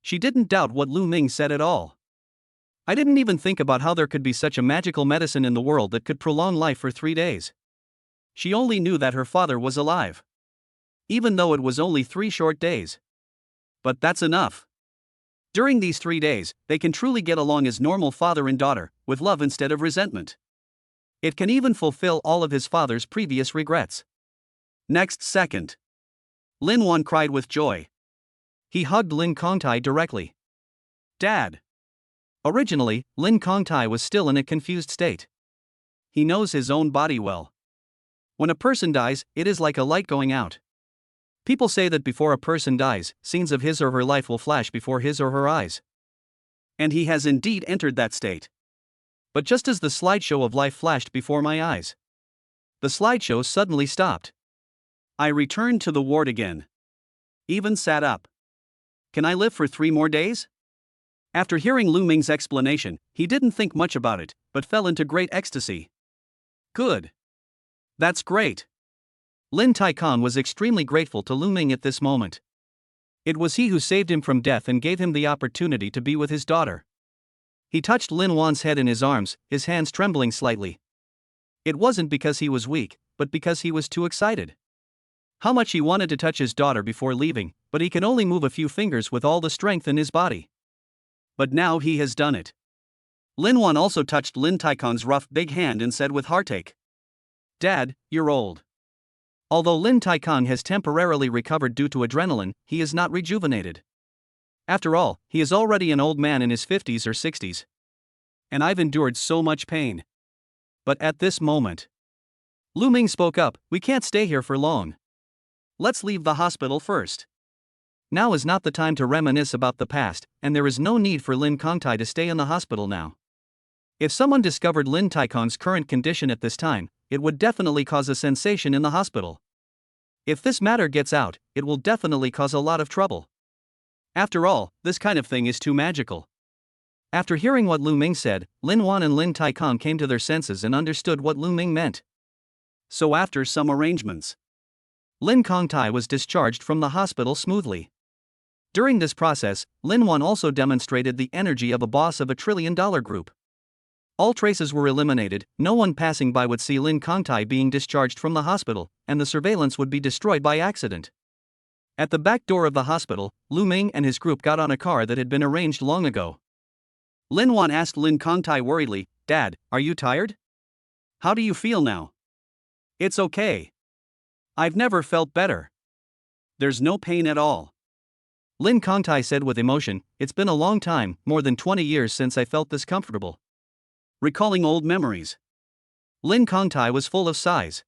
She didn't doubt what Lu Ming said at all. I didn't even think about how there could be such a magical medicine in the world that could prolong life for 3 days. She only knew that her father was alive. Even though it was only 3 short days. But that's enough. During these 3 days, they can truly get along as normal father and daughter, with love instead of resentment. It can even fulfill all of his father's previous regrets. Next second, Linuan cried with joy. He hugged Lin Kangtai directly. Dad. Originally, Lin Kangtai was still in a confused state. He knows his own body well. When a person dies, it is like a light going out. People say that before a person dies, scenes of his or her life will flash before his or her eyes. And he has indeed entered that state. But just as the slideshow of life flashed before my eyes, the slideshow suddenly stopped. I returned to the ward again. Even sat up. Can I live for 3 more days? After hearing Lu Ming's explanation, he didn't think much about it, but fell into great ecstasy. Good. That's great. Lin Taikon was extremely grateful to Lu Ming at this moment. It was he who saved him from death and gave him the opportunity to be with his daughter. He touched Lin Wan's head in his arms, his hands trembling slightly. It wasn't because he was weak, but because he was too excited. How much he wanted to touch his daughter before leaving, but he can only move a few fingers with all the strength in his body. But now he has done it. Linuan also touched Lin Taikon's rough big hand and said with heartache, Dad, you're old. Although Lin Taikon has temporarily recovered due to adrenaline, he is not rejuvenated. After all, he is already an old man in his 50s or 60s. And I've endured so much pain. But at this moment, Lu Ming spoke up, we can't stay here for long. Let's leave the hospital first. Now is not the time to reminisce about the past, and there is no need for Lin Kangtai to stay in the hospital now. If someone discovered Lin Taikon's current condition at this time, it would definitely cause a sensation in the hospital. If this matter gets out, it will definitely cause a lot of trouble. After all, this kind of thing is too magical. After hearing what Lu Ming said, Linuan and Lin Taikong came to their senses and understood what Lu Ming meant. So after some arrangements, Lin Kongtai was discharged from the hospital smoothly. During this process, Linuan also demonstrated the energy of a boss of a trillion-dollar group. All traces were eliminated, no one passing by would see Lin Kongtai being discharged from the hospital, and the surveillance would be destroyed by accident. At the back door of the hospital, Lu Ming and his group got on a car that had been arranged long ago. Linuan asked Lin Kongtai worriedly, "Dad, are you tired? How do you feel now?" "It's okay. I've never felt better. There's no pain at all." Lin Kongtai said with emotion, "It's been a long time, more than 20 years since I felt this comfortable." Recalling old memories, Lin Kongtai was full of sighs.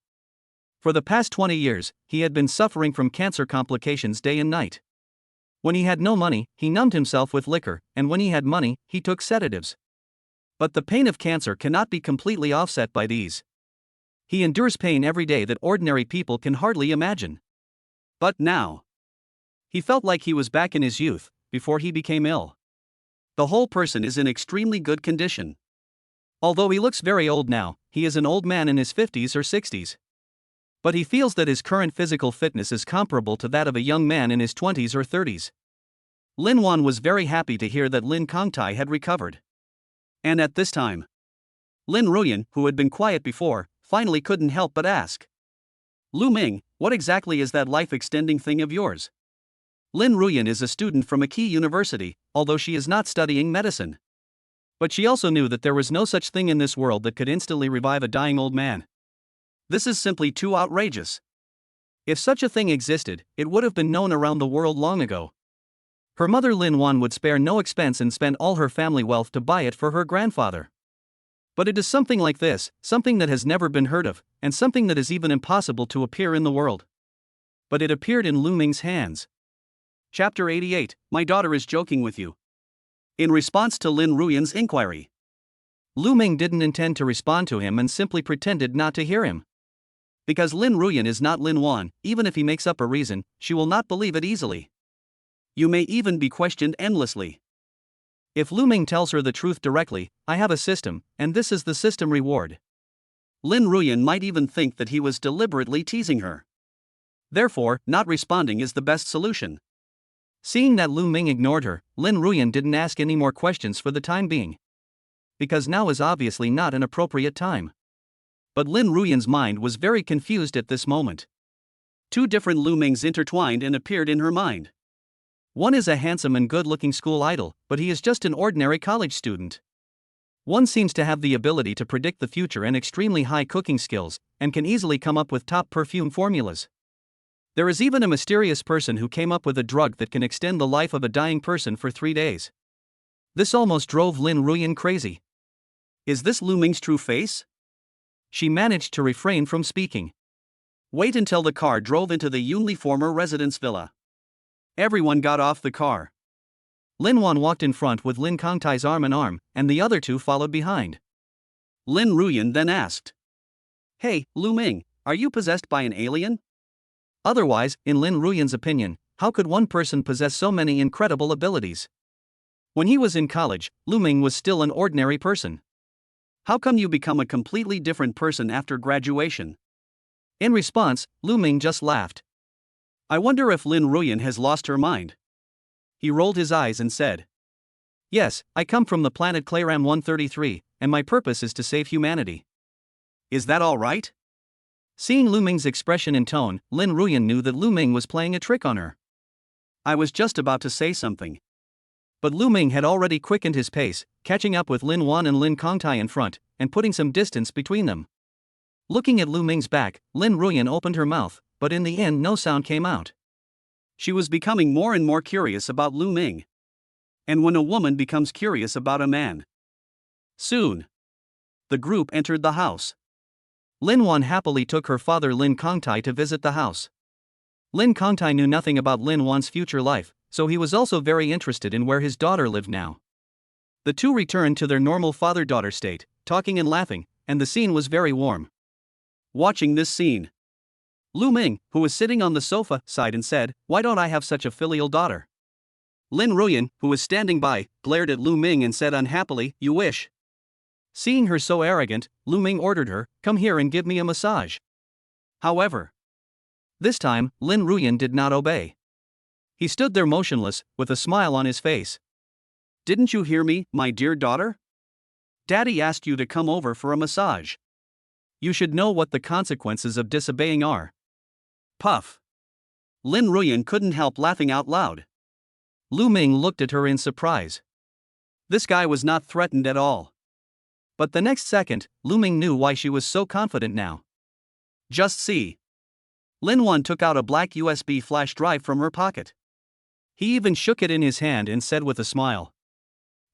For the past 20 years, he had been suffering from cancer complications day and night. When he had no money, he numbed himself with liquor, and when he had money, he took sedatives. But the pain of cancer cannot be completely offset by these. He endures pain every day that ordinary people can hardly imagine. But now, he felt like he was back in his youth, before he became ill. The whole person is in extremely good condition. Although he looks very old now, he is an old man in his 50s or 60s. But he feels that his current physical fitness is comparable to that of a young man in his 20s or 30s. Linuan was very happy to hear that Lin Kongtai had recovered. And at this time, Lin Ruyan, who had been quiet before, finally couldn't help but ask, "Lu Ming, what exactly is that life-extending thing of yours?" Lin Ruyan is a student from a key university, although she is not studying medicine. But she also knew that there was no such thing in this world that could instantly revive a dying old man. This is simply too outrageous. If such a thing existed, it would have been known around the world long ago. Her mother Lin Wan would spare no expense and spend all her family wealth to buy it for her grandfather. But it is something like this, something that has never been heard of, and something that is even impossible to appear in the world. But it appeared in Lu Ming's hands. Chapter 88, My daughter is joking with you. In response to Lin Ruyan's inquiry, Lu Ming didn't intend to respond to him and simply pretended not to hear him. Because Lin Ruyan is not Lin Wan, even if he makes up a reason, she will not believe it easily. You may even be questioned endlessly. If Lu Ming tells her the truth directly, I have a system, and this is the system reward. Lin Ruyan might even think that he was deliberately teasing her. Therefore, not responding is the best solution. Seeing that Lu Ming ignored her, Lin Ruyan didn't ask any more questions for the time being. Because now is obviously not an appropriate time. But Lin Ruyan's mind was very confused at this moment. Two different Lu Mings intertwined and appeared in her mind. One is a handsome and good-looking school idol, but he is just an ordinary college student. One seems to have the ability to predict the future and extremely high cooking skills, and can easily come up with top perfume formulas. There is even a mysterious person who came up with a drug that can extend the life of a dying person for 3 days. This almost drove Lin Ruyan crazy. Is this Lu Ming's true face? She managed to refrain from speaking. Wait until the car drove into the Yunli former residence villa. Everyone got off the car. Lin Wan walked in front with Lin Kongtai's arm in arm, and the other two followed behind. Lin Ruyan then asked, "Hey, Lu Ming, are you possessed by an alien?" Otherwise, in Lin Ruyan's opinion, how could one person possess so many incredible abilities? When he was in college, Lu Ming was still an ordinary person. How come you become a completely different person after graduation? In response, Lu Ming just laughed. I wonder if Lin Ruyan has lost her mind. He rolled his eyes and said, "Yes, I come from the planet Clayram 133, and my purpose is to save humanity." Is that all right? Seeing Lu Ming's expression and tone, Lin Ruyan knew that Lu Ming was playing a trick on her. I was just about to say something. But Lu Ming had already quickened his pace, catching up with Lin Wan and Lin Kongtai in front, and putting some distance between them. Looking at Lu Ming's back, Lin Ruyan opened her mouth, but in the end no sound came out. She was becoming more and more curious about Lu Ming. And when a woman becomes curious about a man. Soon, the group entered the house. Lin Wan happily took her father Lin Kongtai to visit the house. Lin Kongtai knew nothing about Lin Wan's future life, so he was also very interested in where his daughter lived now. The two returned to their normal father-daughter state, talking and laughing, and the scene was very warm. Watching this scene, Lu Ming, who was sitting on the sofa, sighed and said, "Why don't I have such a filial daughter?" Lin Ruyan, who was standing by, glared at Lu Ming and said unhappily, "You wish." Seeing her so arrogant, Lu Ming ordered her, "Come here and give me a massage." However, this time, Lin Ruyan did not obey. He stood there motionless, with a smile on his face. "Didn't you hear me, my dear daughter? Daddy asked you to come over for a massage. You should know what the consequences of disobeying are." Puff. Lin Ruyan couldn't help laughing out loud. Lu Ming looked at her in surprise. This guy was not threatened at all. But the next second, Lu Ming knew why she was so confident now. Just see. Linuan took out a black USB flash drive from her pocket. He even shook it in his hand and said with a smile,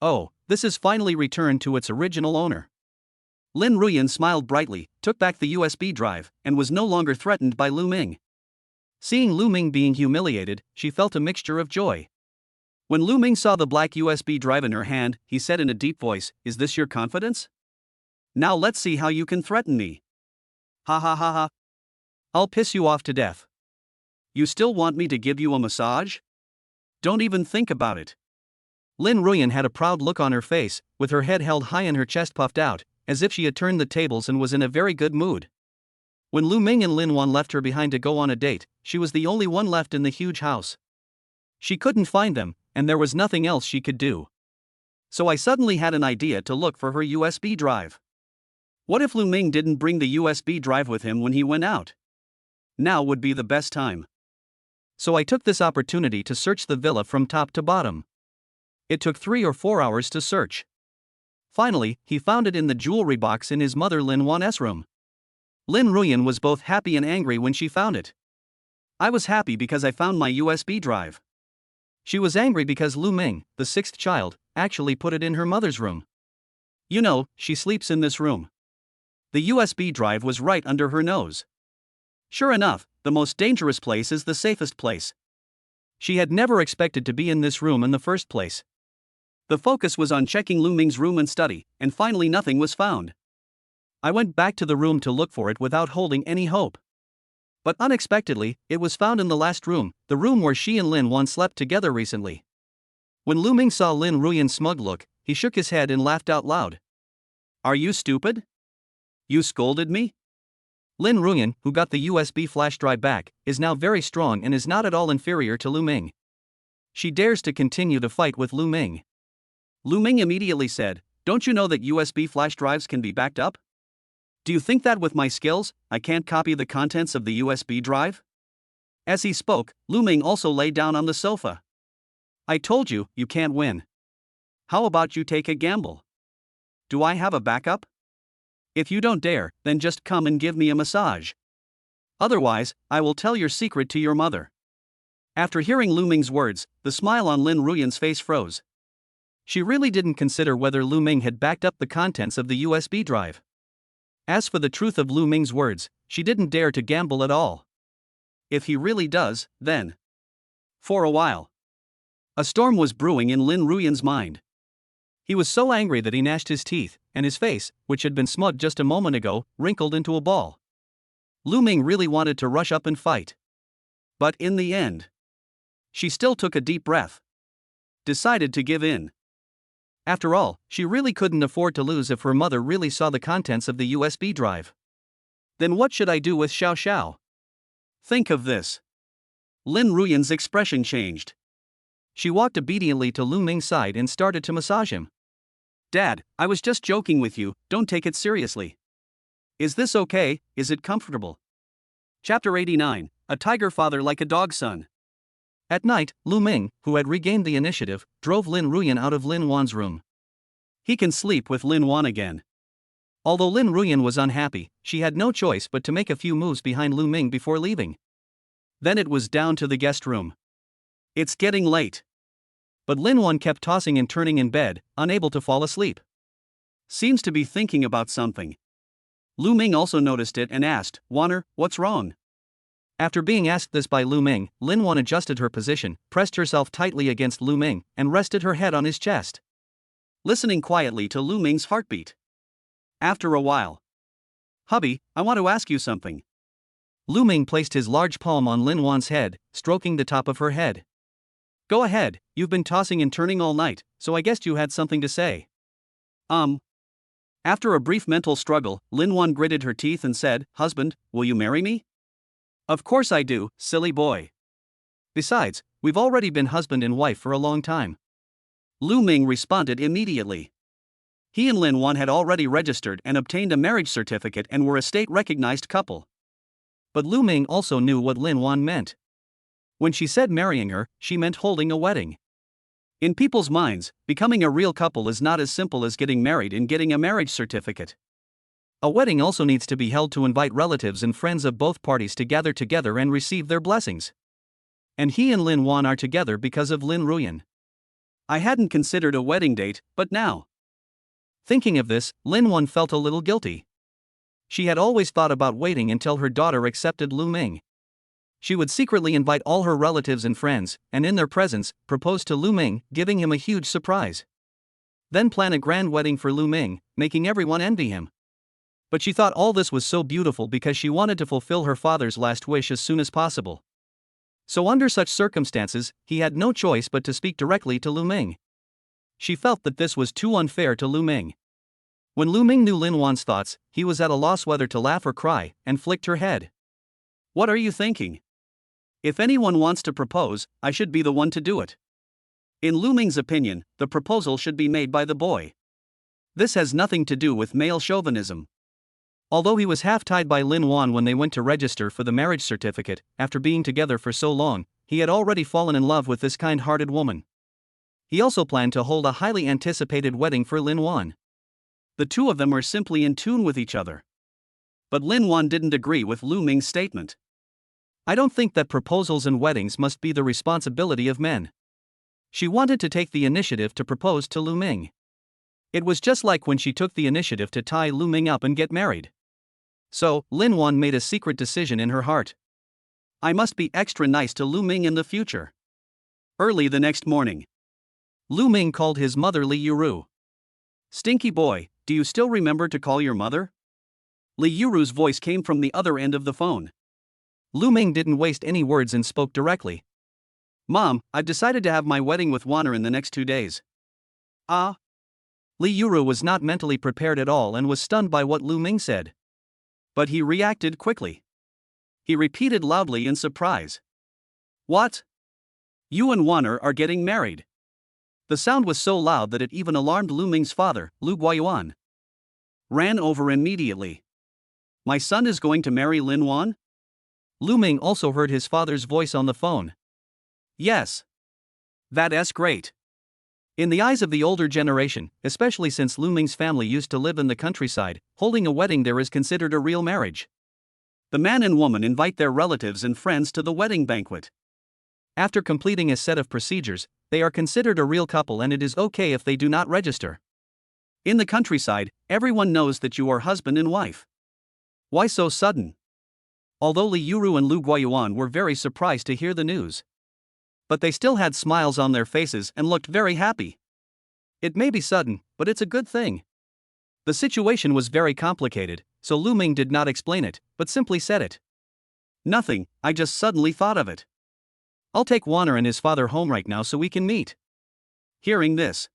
"Oh, this is finally returned to its original owner." Lin Ruyan smiled brightly, took back the USB drive, and was no longer threatened by Lu Ming. Seeing Lu Ming being humiliated, she felt a mixture of joy. When Lu Ming saw the black USB drive in her hand, he said in a deep voice, "Is this your confidence? Now let's see how you can threaten me. Ha ha ha ha. I'll piss you off to death. You still want me to give you a massage? Don't even think about it." Lin Ruyan had a proud look on her face, with her head held high and her chest puffed out, as if she had turned the tables and was in a very good mood. When Lu Ming and Linuan left her behind to go on a date, she was the only one left in the huge house. She couldn't find them, and there was nothing else she could do. So I suddenly had an idea to look for her USB drive. What if Lu Ming didn't bring the USB drive with him when he went out? Now would be the best time. So I took this opportunity to search the villa from top to bottom. It took 3 or 4 hours to search. Finally, he found it in the jewelry box in his mother Linuan's room. Lin Ruyan was both happy and angry when she found it. I was happy because I found my USB drive. She was angry because Lu Ming, the 6th child, actually put it in her mother's room. You know, she sleeps in this room. The USB drive was right under her nose. Sure enough, the most dangerous place is the safest place. She had never expected to be in this room in the first place. The focus was on checking Lu Ming's room and study, and finally nothing was found. I went back to the room to look for it without holding any hope. But unexpectedly, it was found in the last room, the room where she and Linuan slept together recently. When Lu Ming saw Lin Ruyan's smug look, he shook his head and laughed out loud. "Are you stupid? You scolded me?" Lin Ruyan, who got the USB flash drive back, is now very strong and is not at all inferior to Lu Ming. She dares to continue the fight with Lu Ming. Lu Ming immediately said, "Don't you know that USB flash drives can be backed up? Do you think that with my skills, I can't copy the contents of the USB drive?" As he spoke, Lu Ming also lay down on the sofa. "I told you, you can't win. How about you take a gamble? Do I have a backup? If you don't dare, then just come and give me a massage. Otherwise, I will tell your secret to your mother." After hearing Lu Ming's words, the smile on Lin Ruyan's face froze. She really didn't consider whether Lu Ming had backed up the contents of the USB drive. As for the truth of Lu Ming's words, she didn't dare to gamble at all. If he really does, then. For a while, a storm was brewing in Lin Ruyan's mind. He was so angry that he gnashed his teeth, and his face, which had been smug just a moment ago, wrinkled into a ball. Lu Ming really wanted to rush up and fight. But in the end, she still took a deep breath. Decided to give in. After all, she really couldn't afford to lose if her mother really saw the contents of the USB drive. Then what should I do with Xiao Xiao? Think of this. Lin Ruyan's expression changed. She walked obediently to Lu Ming's side and started to massage him. "Dad, I was just joking with you, don't take it seriously. Is this okay? Is it comfortable?" Chapter 89, A Tiger Father Like a Dog Son. At night, Lu Ming, who had regained the initiative, drove Lin Ruyan out of Linuan's room. He can sleep with Linuan again. Although Lin Ruyan was unhappy, she had no choice but to make a few moves behind Lu Ming before leaving. Then it was down to the guest room. It's getting late. But Linuan kept tossing and turning in bed, unable to fall asleep. Seems to be thinking about something. Lu Ming also noticed it and asked, "Wanner, what's wrong?" After being asked this by Lu Ming, Linuan adjusted her position, pressed herself tightly against Lu Ming, and rested her head on his chest, listening quietly to Lu Ming's heartbeat. After a while, Hubby, I want to ask you something. Lu Ming placed his large palm on Linuan's head, stroking the top of her head. Go ahead, you've been tossing and turning all night, so I guessed you had something to say. After a brief mental struggle, Linuan gritted her teeth and said, Husband, will you marry me? Of course I do, silly boy. Besides, we've already been husband and wife for a long time. Lu Ming responded immediately. He and Linuan had already registered and obtained a marriage certificate and were a state-recognized couple. But Lu Ming also knew what Linuan meant. When she said marrying her, she meant holding a wedding. In people's minds, becoming a real couple is not as simple as getting married and getting a marriage certificate. A wedding also needs to be held to invite relatives and friends of both parties to gather together and receive their blessings. And he and Linuan are together because of Lin Ruyan. I hadn't considered a wedding date, but now. Thinking of this, Linuan felt a little guilty. She had always thought about waiting until her daughter accepted Lu Ming. She would secretly invite all her relatives and friends, and in their presence, propose to Lu Ming, giving him a huge surprise. Then plan a grand wedding for Lu Ming, making everyone envy him. But she thought all this was so beautiful because she wanted to fulfill her father's last wish as soon as possible. So under such circumstances, he had no choice but to speak directly to Lu Ming. She felt that this was too unfair to Lu Ming. When Lu Ming knew Linuan's thoughts, he was at a loss whether to laugh or cry, and flicked her head. What are you thinking? If anyone wants to propose, I should be the one to do it. In Lu Ming's opinion, the proposal should be made by the boy. This has nothing to do with male chauvinism. Although he was half-tied by Linuan when they went to register for the marriage certificate, after being together for so long, he had already fallen in love with this kind-hearted woman. He also planned to hold a highly anticipated wedding for Linuan. The two of them were simply in tune with each other. But Linuan didn't agree with Lu Ming's statement. I don't think that proposals and weddings must be the responsibility of men. She wanted to take the initiative to propose to Lu Ming. It was just like when she took the initiative to tie Lu Ming up and get married. So, Linuan made a secret decision in her heart. I must be extra nice to Lu Ming in the future. Early the next morning, Lu Ming called his mother Li Yuru. Stinky boy, do you still remember to call your mother? Li Yuru's voice came from the other end of the phone. Lu Ming didn't waste any words and spoke directly. Mom, I've decided to have my wedding with Wanner in the next 2 days. Ah? Li Yuru was not mentally prepared at all and was stunned by what Lu Ming said. But he reacted quickly. He repeated loudly in surprise. What? You and Wanner are getting married. The sound was so loud that it even alarmed Lu Ming's father, Lu Guoyuan. Ran over immediately. My son is going to marry Linuan? Lu Ming also heard his father's voice on the phone. Yes. That's great. In the eyes of the older generation, especially since Lu Ming's family used to live in the countryside, holding a wedding there is considered a real marriage. The man and woman invite their relatives and friends to the wedding banquet. After completing a set of procedures, they are considered a real couple and it is okay if they do not register. In the countryside, everyone knows that you are husband and wife. Why so sudden? Although Li Yuru and Lu Guoyuan were very surprised to hear the news. But they still had smiles on their faces and looked very happy. It may be sudden, but it's a good thing. The situation was very complicated, so Lu Ming did not explain it, but simply said it. Nothing, I just suddenly thought of it. I'll take Wanner and his father home right now so we can meet. Hearing this,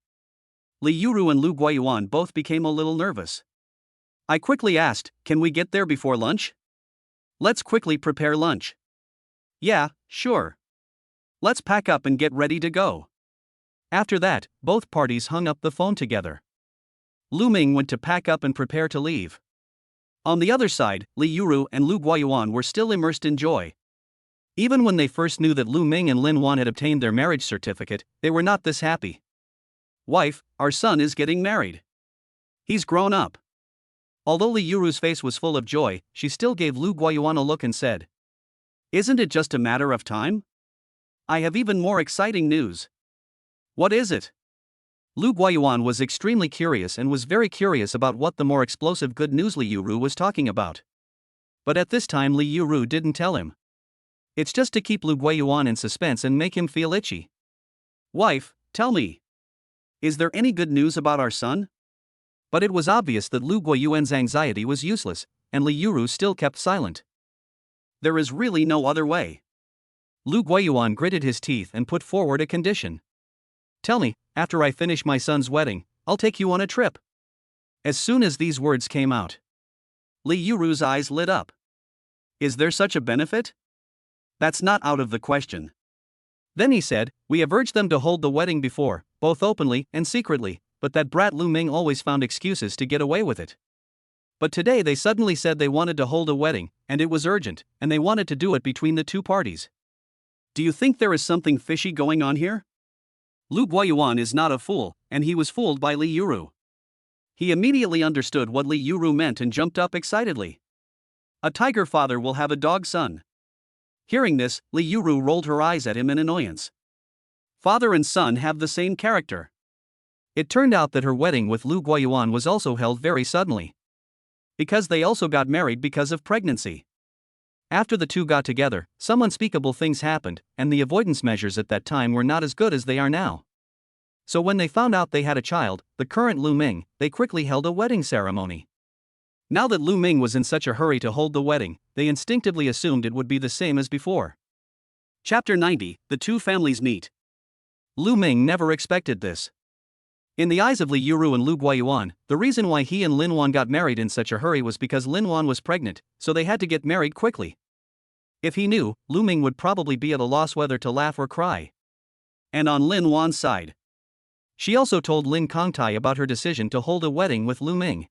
Li Yuru and Lu Guoyuan both became a little nervous. I quickly asked, can we get there before lunch? Let's quickly prepare lunch. Yeah, sure. Let's pack up and get ready to go. After that, both parties hung up the phone together. Lu Ming went to pack up and prepare to leave. On the other side, Li Yuru and Lu Guoyuan were still immersed in joy. Even when they first knew that Lu Ming and Linuan had obtained their marriage certificate, they were not this happy. Wife, our son is getting married. He's grown up. Although Li Yuru's face was full of joy, she still gave Lu Guoyuan a look and said, Isn't it just a matter of time? I have even more exciting news. What is it? Lu Guoyuan was extremely curious and was very curious about what the more explosive good news Li Yuru was talking about. But at this time Li Yuru didn't tell him. It's just to keep Lu Guoyuan in suspense and make him feel itchy. Wife, tell me. Is there any good news about our son? But it was obvious that Lu Guoyuan's anxiety was useless, and Li Yuru still kept silent. There is really no other way. Lu Guiyuan gritted his teeth and put forward a condition. Tell me, after I finish my son's wedding, I'll take you on a trip. As soon as these words came out, Li Yuru's eyes lit up. Is there such a benefit? That's not out of the question. Then he said, we have urged them to hold the wedding before, both openly and secretly, but that brat Lu Ming always found excuses to get away with it. But today they suddenly said they wanted to hold a wedding, and it was urgent, and they wanted to do it between the two parties. Do you think there is something fishy going on here? Lu Guiyuan is not a fool, and he was fooled by Li Yuru. He immediately understood what Li Yuru meant and jumped up excitedly. A tiger father will have a dog son. Hearing this, Li Yuru rolled her eyes at him in annoyance. Father and son have the same character. It turned out that her wedding with Lu Guiyuan was also held very suddenly. Because they also got married because of pregnancy. After the two got together, some unspeakable things happened, and the avoidance measures at that time were not as good as they are now. So when they found out they had a child, the current Lu Ming, they quickly held a wedding ceremony. Now that Lu Ming was in such a hurry to hold the wedding, they instinctively assumed it would be the same as before. Chapter 90, The Two Families Meet. Lu Ming never expected this. In the eyes of Li Yuru and Lu Guiyuan, the reason why he and Linuan got married in such a hurry was because Linuan was pregnant, so they had to get married quickly. If he knew, Lu Ming would probably be at a loss whether to laugh or cry. And on Linuan's side, she also told Lin Kongtai about her decision to hold a wedding with Lu Ming.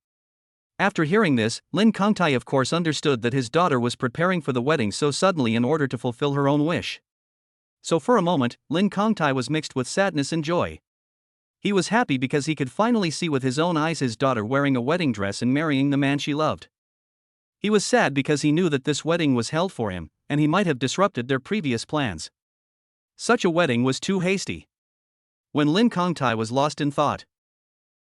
After hearing this, Lin Kongtai of course understood that his daughter was preparing for the wedding so suddenly in order to fulfill her own wish. So for a moment, Lin Kongtai was mixed with sadness and joy. He was happy because he could finally see with his own eyes his daughter wearing a wedding dress and marrying the man she loved. He was sad because he knew that this wedding was held for him, and he might have disrupted their previous plans. Such a wedding was too hasty. When Lin Kongtai was lost in thought,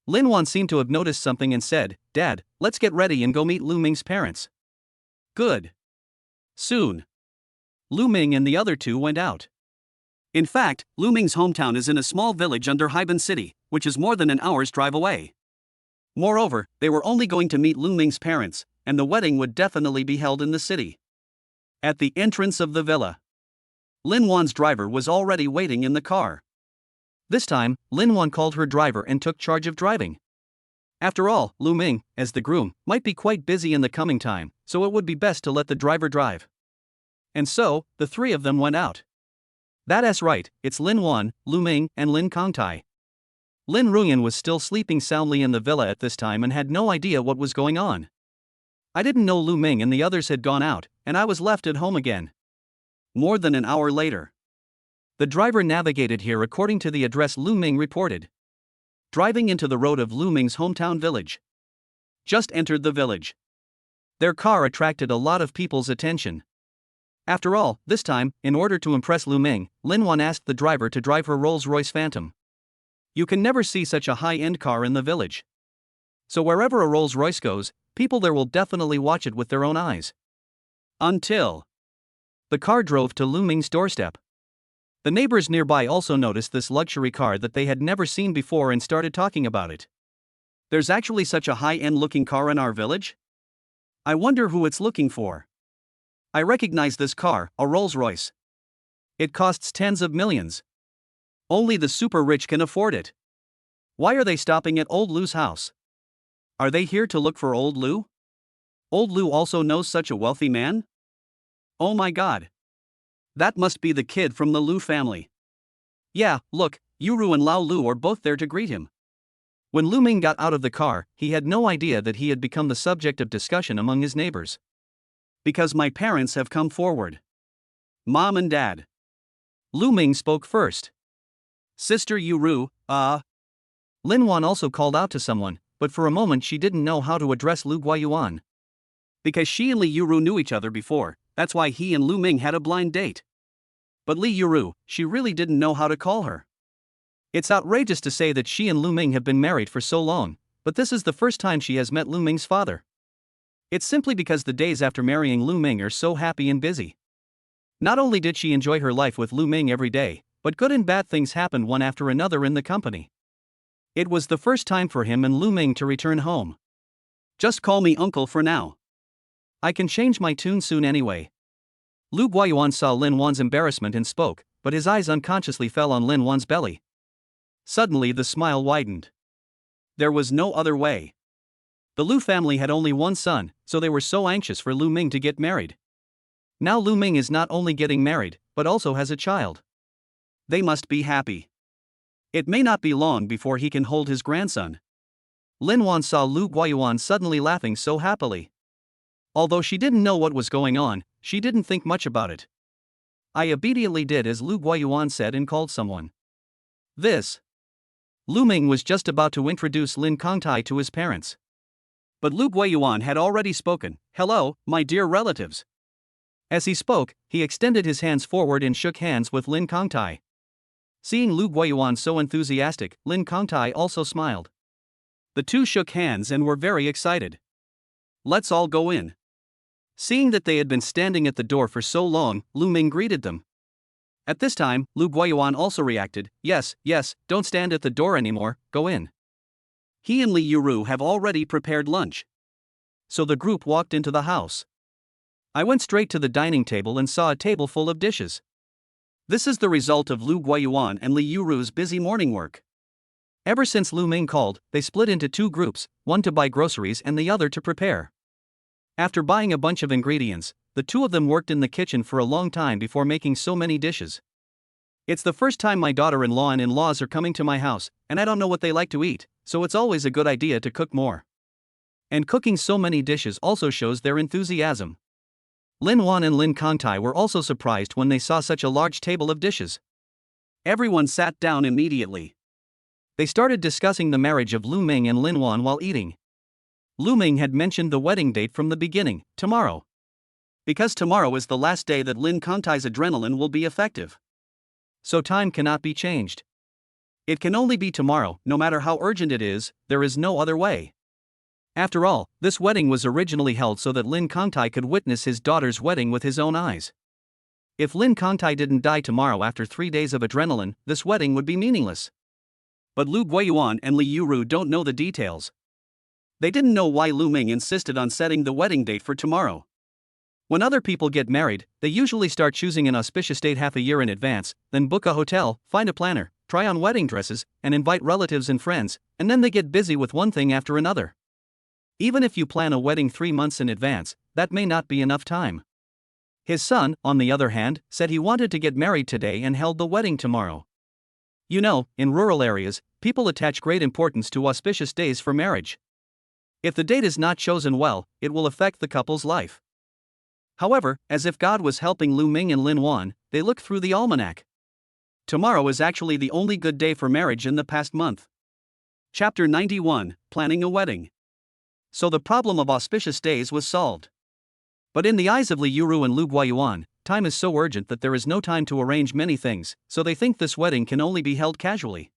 Linuan seemed to have noticed something and said, Dad, let's get ready and go meet Lu Ming's parents. Good. Soon, Lu Ming and the other two went out. In fact, Lu Ming's hometown is in a small village under Haiban City, which is more than an hour's drive away. Moreover, they were only going to meet Lu Ming's parents, and the wedding would definitely be held in the city. At the entrance of the villa, Linuan's driver was already waiting in the car. This time, Linuan called her driver and took charge of driving. After all, Lu Ming, as the groom, might be quite busy in the coming time, so it would be best to let the driver drive. And so, the three of them went out. That's right, it's Linuan, Lu Ming, and Lin Kongtai. Lin Ruyan was still sleeping soundly in the villa at this time and had no idea what was going on. I didn't know Lu Ming and the others had gone out, and I was left at home again. More than an hour later, the driver navigated here according to the address Lu Ming reported. Driving into the road of Lu Ming's hometown village. Just entered the village. Their car attracted a lot of people's attention. After all, this time, in order to impress Lu Ming, Linuan asked the driver to drive her Rolls-Royce Phantom. You can never see such a high-end car in the village. So wherever a Rolls-Royce goes, people there will definitely watch it with their own eyes. Until the car drove to Lu Ming's doorstep. The neighbors nearby also noticed this luxury car that they had never seen before and started talking about it. There's actually such a high-end looking car in our village? I wonder who it's looking for. I recognize this car, a Rolls-Royce. It costs tens of millions. Only the super rich can afford it. Why are they stopping at old Lu's house? Are they here to look for old Lu? Old Lu also knows such a wealthy man? Oh my god. That must be the kid from the Lu family. Yeah, look, Yuru and Lao Lu are both there to greet him. When Lu Ming got out of the car, he had no idea that he had become the subject of discussion among his neighbors. Because my parents have come forward. Mom and Dad. Lu Ming spoke first. Sister Yuru, Linuan also called out to someone, but for a moment she didn't know how to address Lu Guiyuan. Because she and Li Yuru knew each other before, that's why he and Lu Ming had a blind date. But Li Yuru, she really didn't know how to call her. It's outrageous to say that she and Lu Ming have been married for so long, but this is the first time she has met Lu Ming's father. It's simply because the days after marrying Lu Ming are so happy and busy. Not only did she enjoy her life with Lu Ming every day, but good and bad things happened one after another in the company. It was the first time for him and Lu Ming to return home. Just call me uncle for now. I can change my tune soon anyway. Lu Guoyuan saw Lin Wan's embarrassment and spoke, but his eyes unconsciously fell on Lin Wan's belly. Suddenly the smile widened. There was no other way. The Lu family had only one son, so they were so anxious for Lu Ming to get married. Now Lu Ming is not only getting married, but also has a child. They must be happy. It may not be long before he can hold his grandson. Lin Wan saw Lu Guoyuan suddenly laughing so happily. Although she didn't know what was going on, she didn't think much about it. I immediately did as Lu Guoyuan said and called someone. Lu Ming was just about to introduce Lin Kongtai to his parents. But Lu Guoyuan had already spoken. "Hello, my dear relatives." As he spoke, he extended his hands forward and shook hands with Lin Kongtai. Seeing Lu Guoyuan so enthusiastic, Lin Kongtai also smiled. The two shook hands and were very excited. "Let's all go in." Seeing that they had been standing at the door for so long, Lu Ming greeted them. At this time, Lu Guoyuan also reacted, yes, don't stand at the door anymore, go in. He and Li Yuru have already prepared lunch. So the group walked into the house. I went straight to the dining table and saw a table full of dishes. This is the result of Lu Guoyuan and Li Yuru's busy morning work. Ever since Lu Ming called, they split into two groups, one to buy groceries and the other to prepare. After buying a bunch of ingredients, the two of them worked in the kitchen for a long time before making so many dishes. It's the first time my daughter-in-law and in-laws are coming to my house, and I don't know what they like to eat, so it's always a good idea to cook more. And cooking so many dishes also shows their enthusiasm. Lin Wan and Lin Kongtai were also surprised when they saw such a large table of dishes. Everyone sat down immediately. They started discussing the marriage of Lu Ming and Lin Wan while eating. Lu Ming had mentioned the wedding date from the beginning, tomorrow. Because tomorrow is the last day that Lin Kongtai's adrenaline will be effective. So time cannot be changed. It can only be tomorrow, no matter how urgent it is, there is no other way. After all, this wedding was originally held so that Lin Kongtai could witness his daughter's wedding with his own eyes. If Lin Kongtai didn't die tomorrow after 3 days of adrenaline, this wedding would be meaningless. But Lu Guoyuan and Li Yuru don't know the details. They didn't know why Lu Ming insisted on setting the wedding date for tomorrow. When other people get married, they usually start choosing an auspicious date half a year in advance, then book a hotel, find a planner, try on wedding dresses, and invite relatives and friends, and then they get busy with one thing after another. Even if you plan a wedding 3 months in advance, that may not be enough time. His son, on the other hand, said he wanted to get married today and held the wedding tomorrow. You know, in rural areas, people attach great importance to auspicious days for marriage. If the date is not chosen well, it will affect the couple's life. However, as if God was helping Lu Ming and Lin Wan, they looked through the almanac. Tomorrow is actually the only good day for marriage in the past month. Chapter 91, Planning a Wedding. So the problem of auspicious days was solved. But in the eyes of Li Yuru and Lu Guoyuan, time is so urgent that there is no time to arrange many things, so they think this wedding can only be held casually.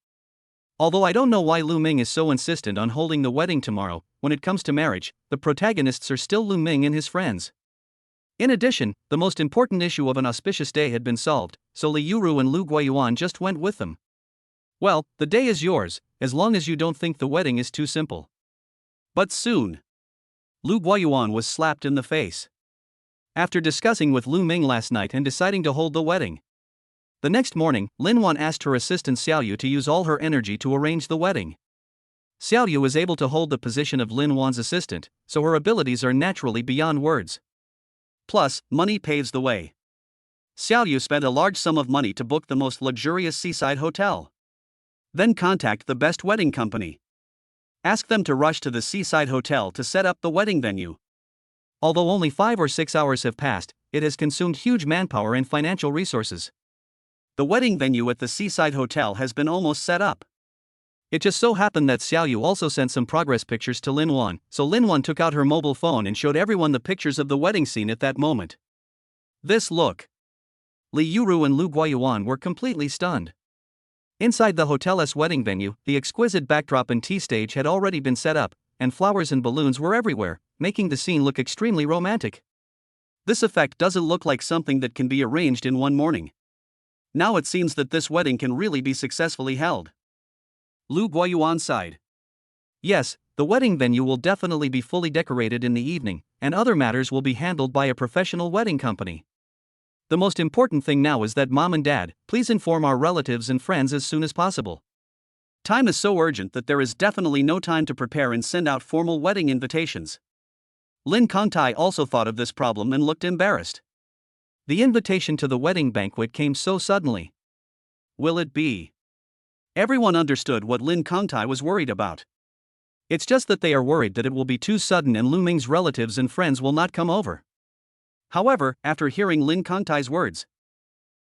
Although I don't know why Lu Ming is so insistent on holding the wedding tomorrow, when it comes to marriage, the protagonists are still Lu Ming and his friends. In addition, the most important issue of an auspicious day had been solved, so Li Yuru and Lu Guoyuan just went with them. Well, the day is yours, as long as you don't think the wedding is too simple. But soon, Lu Guoyuan was slapped in the face. After discussing with Lu Ming last night and deciding to hold the wedding, the next morning, Lin Wan asked her assistant Xiaoyu to use all her energy to arrange the wedding. Xiaoyu was able to hold the position of Lin Wan's assistant, so her abilities are naturally beyond words. Plus, money paves the way. Xiaoyu spent a large sum of money to book the most luxurious seaside hotel. Then contact the best wedding company. Ask them to rush to the seaside hotel to set up the wedding venue. Although only 5 or 6 hours have passed, it has consumed huge manpower and financial resources. The wedding venue at the seaside hotel has been almost set up. It just so happened that Xiaoyu also sent some progress pictures to Lin Wan, so Lin Wan took out her mobile phone and showed everyone the pictures of the wedding scene at that moment. This look. Li Yuru and Lu Guoyuan were completely stunned. Inside the hotel's wedding venue, the exquisite backdrop and tea stage had already been set up, and flowers and balloons were everywhere, making the scene look extremely romantic. This effect doesn't look like something that can be arranged in one morning. Now it seems that this wedding can really be successfully held. Lu Guoyuan sighed. Yes, the wedding venue will definitely be fully decorated in the evening, and other matters will be handled by a professional wedding company. The most important thing now is that Mom and Dad, please inform our relatives and friends as soon as possible. Time is so urgent that there is definitely no time to prepare and send out formal wedding invitations. Lin Kangtai also thought of this problem and looked embarrassed. The invitation to the wedding banquet came so suddenly. Will it be? Everyone understood what Lin Kangtai was worried about. It's just that they are worried that it will be too sudden and Lu Ming's relatives and friends will not come over. However, after hearing Lin Kangtai's words,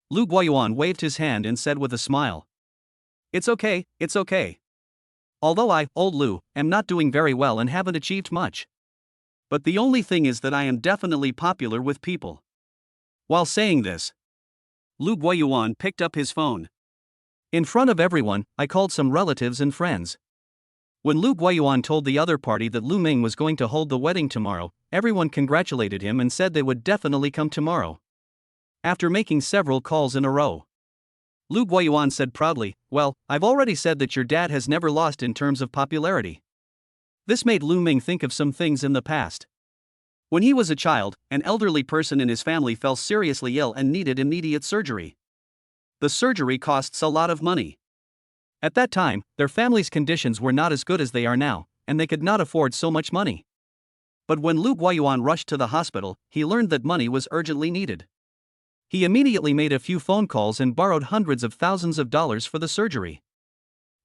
Lu Guoyuan waved his hand and said with a smile, it's okay, it's okay. Although I, old Lu, am not doing very well and haven't achieved much. But the only thing is that I am definitely popular with people. While saying this, Lu Guoyuan picked up his phone. In front of everyone, I called some relatives and friends. When Lu Guoyuan told the other party that Lu Ming was going to hold the wedding tomorrow, everyone congratulated him and said they would definitely come tomorrow. After making several calls in a row, Lu Guoyuan said proudly, well, I've already said that your dad has never lost in terms of popularity. This made Lu Ming think of some things in the past. When he was a child, an elderly person in his family fell seriously ill and needed immediate surgery. The surgery costs a lot of money. At that time, their family's conditions were not as good as they are now, and they could not afford so much money. But when Lu Guoyuan rushed to the hospital, he learned that money was urgently needed. He immediately made a few phone calls and borrowed hundreds of thousands of dollars for the surgery.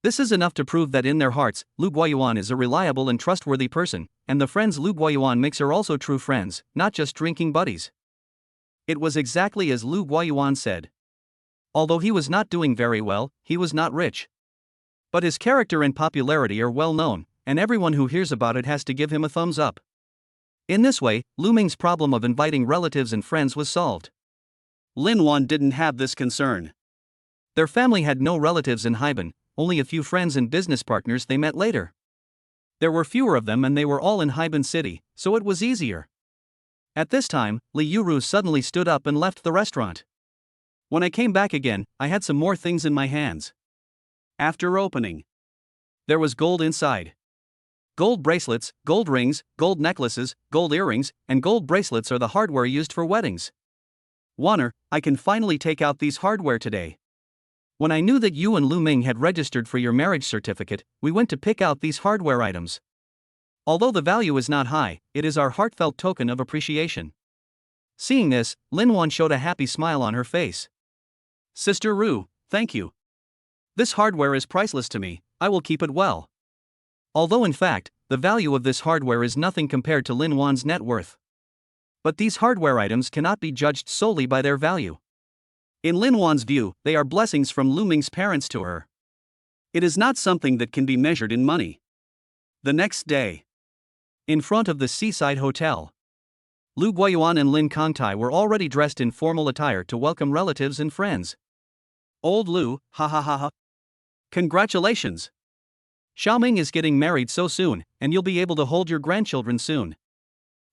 This is enough to prove that in their hearts, Lu Guoyuan is a reliable and trustworthy person, and the friends Lu Guoyuan makes are also true friends, not just drinking buddies. It was exactly as Lu Guoyuan said. Although he was not doing very well, he was not rich. But his character and popularity are well known, and everyone who hears about it has to give him a thumbs up. In this way, Lu Ming's problem of inviting relatives and friends was solved. Linuan didn't have this concern. Their family had no relatives in Haiban, only a few friends and business partners they met later. There were fewer of them and they were all in Haiban City, so it was easier. At this time, Li Yuru suddenly stood up and left the restaurant. When I came back again, I had some more things in my hands. After opening, there was gold inside. Gold bracelets, gold rings, gold necklaces, gold earrings, and gold bracelets are the hardware used for weddings. Wanner, I can finally take out these hardware today. When I knew that you and Lu Ming had registered for your marriage certificate, we went to pick out these hardware items. Although the value is not high, it is our heartfelt token of appreciation. Seeing this, Linuan showed a happy smile on her face. Sister Ru, thank you. This hardware is priceless to me, I will keep it well. Although in fact, the value of this hardware is nothing compared to Linuan's net worth. But these hardware items cannot be judged solely by their value. In Linuan's view, they are blessings from Lu Ming's parents to her. It is not something that can be measured in money. The next day, in front of the seaside hotel, Lu Guoyuan and Lin Kangtai were already dressed in formal attire to welcome relatives and friends. Old Lu, ha ha ha ha. Congratulations! Xiaoming is getting married so soon, and you'll be able to hold your grandchildren soon.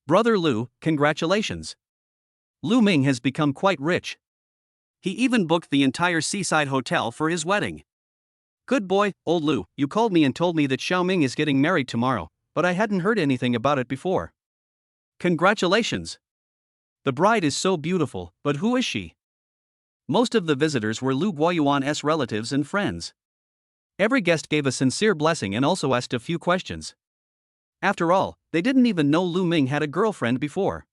Brother Lu, congratulations! Lu Ming has become quite rich. He even booked the entire seaside hotel for his wedding. Good boy, old Lu, you called me and told me that Xiaoming is getting married tomorrow, but I hadn't heard anything about it before. Congratulations! The bride is so beautiful, but who is she? Most of the visitors were Lu Guoyuan's relatives and friends. Every guest gave a sincere blessing and also asked a few questions. After all, they didn't even know Lu Ming had a girlfriend before.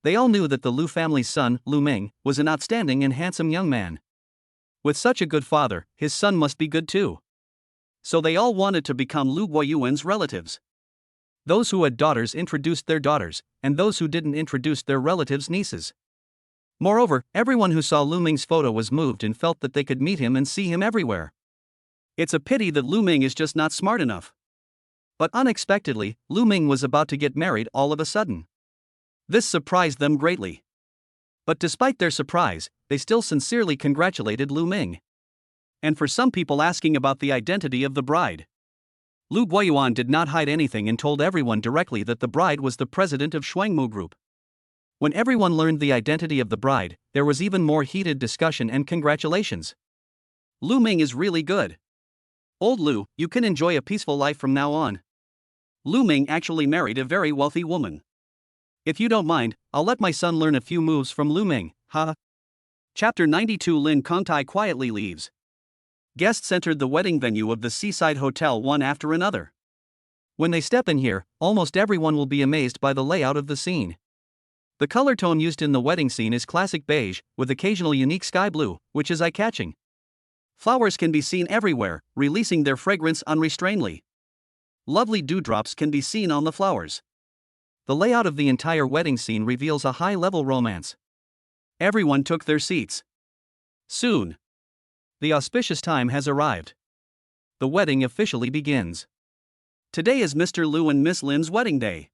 They all knew that the Lu family's son, Lu Ming, was an outstanding and handsome young man. With such a good father, his son must be good too. So they all wanted to become Lu Guoyuan's relatives. Those who had daughters introduced their daughters, and those who didn't introduced their relatives' nieces. Moreover, everyone who saw Lu Ming's photo was moved and felt that they could meet him and see him everywhere. It's a pity that Lu Ming is just not smart enough. But unexpectedly, Lu Ming was about to get married all of a sudden. This surprised them greatly. But despite their surprise, they still sincerely congratulated Lu Ming. And for some people asking about the identity of the bride, Lu Guoyuan did not hide anything and told everyone directly that the bride was the president of Shuangmu Group. When everyone learned the identity of the bride, there was even more heated discussion and congratulations. Lu Ming is really good. Old Lu, you can enjoy a peaceful life from now on. Lu Ming actually married a very wealthy woman. If you don't mind, I'll let my son learn a few moves from Lu Ming, huh? Chapter 92. Lin Kongtai quietly leaves. Guests entered the wedding venue of the seaside hotel one after another. When they step in here, almost everyone will be amazed by the layout of the scene. The color tone used in the wedding scene is classic beige, with occasional unique sky blue, which is eye-catching. Flowers can be seen everywhere, releasing their fragrance unrestrainedly. Lovely dewdrops can be seen on the flowers. The layout of the entire wedding scene reveals a high-level romance. Everyone took their seats. Soon, the auspicious time has arrived. The wedding officially begins. Today is Mr. Lu and Miss Lin's wedding day.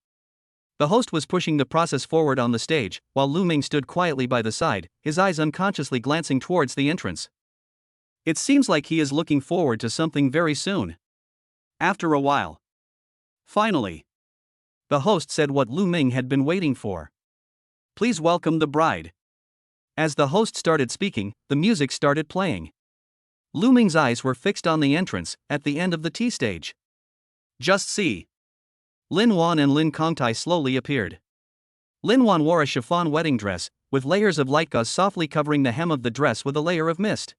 The host was pushing the process forward on the stage, while Lu Ming stood quietly by the side, his eyes unconsciously glancing towards the entrance. It seems like he is looking forward to something very soon. After a while, finally, the host said what Lu Ming had been waiting for. Please welcome the bride. As the host started speaking, the music started playing. Lu Ming's eyes were fixed on the entrance, at the end of the tea stage. Just see. Linuan and Lin Kongtai slowly appeared. Linuan wore a chiffon wedding dress, with layers of light gauze softly covering the hem of the dress with a layer of mist.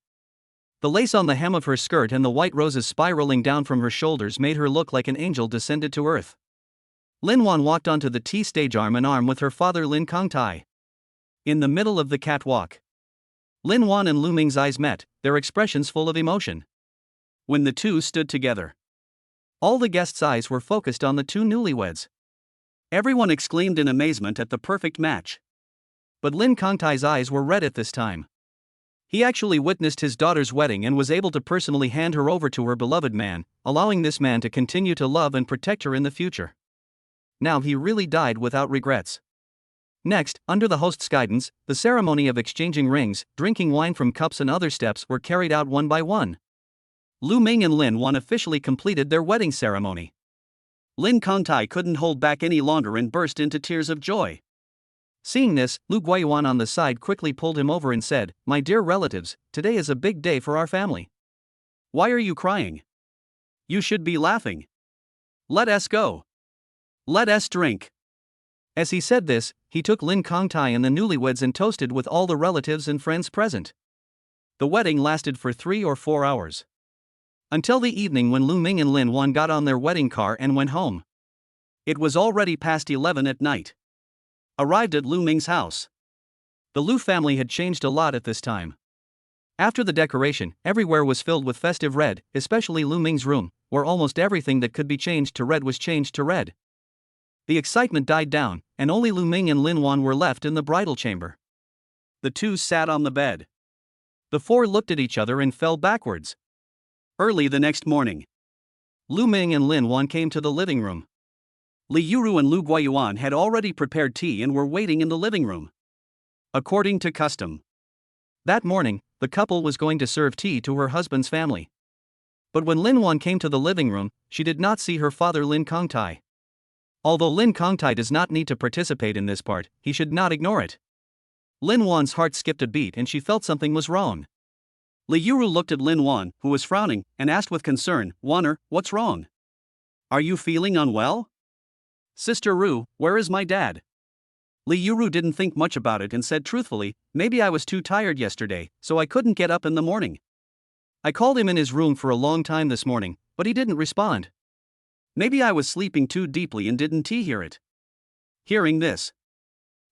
The lace on the hem of her skirt and the white roses spiraling down from her shoulders made her look like an angel descended to earth. Linuan walked onto the tea stage arm in arm with her father Lin Kongtai. In the middle of the catwalk, Linuan and Lu Ming's eyes met, their expressions full of emotion. When the two stood together, all the guests' eyes were focused on the two newlyweds. Everyone exclaimed in amazement at the perfect match. But Lin Kongtai's eyes were red at this time. He actually witnessed his daughter's wedding and was able to personally hand her over to her beloved man, allowing this man to continue to love and protect her in the future. Now he really died without regrets. Next, under the host's guidance, the ceremony of exchanging rings, drinking wine from cups and other steps were carried out one by one. Lu Ming and Linuan officially completed their wedding ceremony. Lin Kongtai couldn't hold back any longer and burst into tears of joy. Seeing this, Lu Guiyuan on the side quickly pulled him over and said, "My dear relatives, today is a big day for our family. Why are you crying? You should be laughing. Let us go. Let us drink." As he said this, he took Lin Kongtai and the newlyweds and toasted with all the relatives and friends present. The wedding lasted for 3 or 4 hours. Until the evening when Lu Ming and Linuan got on their wedding car and went home. It was already past 11 at night. Arrived at Lu Ming's house. The Lu family had changed a lot at this time. After the decoration, everywhere was filled with festive red, especially Lu Ming's room, where almost everything that could be changed to red was changed to red. The excitement died down, and only Lu Ming and Linuan were left in the bridal chamber. The two sat on the bed. The four looked at each other and fell backwards. Early the next morning, Lu Ming and Linuan came to the living room. Li Yuru and Lu Guiyuan had already prepared tea and were waiting in the living room. According to custom, that morning, the couple was going to serve tea to her husband's family. But when Linuan came to the living room, she did not see her father Lin Kongtai. Although Lin Kongtai does not need to participate in this part, he should not ignore it. Linuan's heart skipped a beat and she felt something was wrong. Li Yuru looked at Linuan, who was frowning, and asked with concern, "Waner, what's wrong? Are you feeling unwell? Sister Ru, where is my dad?" Li Yuru didn't think much about it and said truthfully, "Maybe I was too tired yesterday, so I couldn't get up in the morning. I called him in his room for a long time this morning, but he didn't respond. Maybe I was sleeping too deeply and didn't hear it." Hearing this,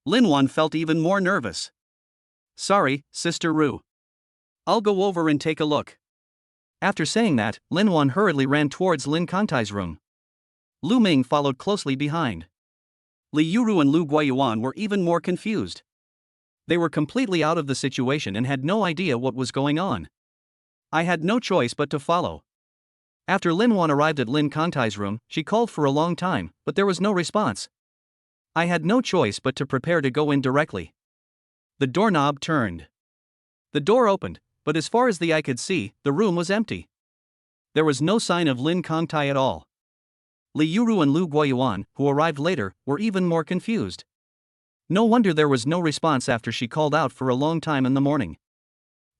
Linuan felt even more nervous. "Sorry, Sister Ru. I'll go over and take a look." After saying that, Linuan hurriedly ran towards Lin Kongtai's room. Lu Ming followed closely behind. Li Yuru and Lu Guiyuan were even more confused. They were completely out of the situation and had no idea what was going on. I had no choice but to follow. After Linuan arrived at Lin Kongtai's room, she called for a long time, but there was no response. I had no choice but to prepare to go in directly. The doorknob turned. The door opened, but as far as the eye could see, the room was empty. There was no sign of Lin Kongtai at all. Li Yuru and Lu Guiyuan, who arrived later, were even more confused. No wonder there was no response after she called out for a long time in the morning.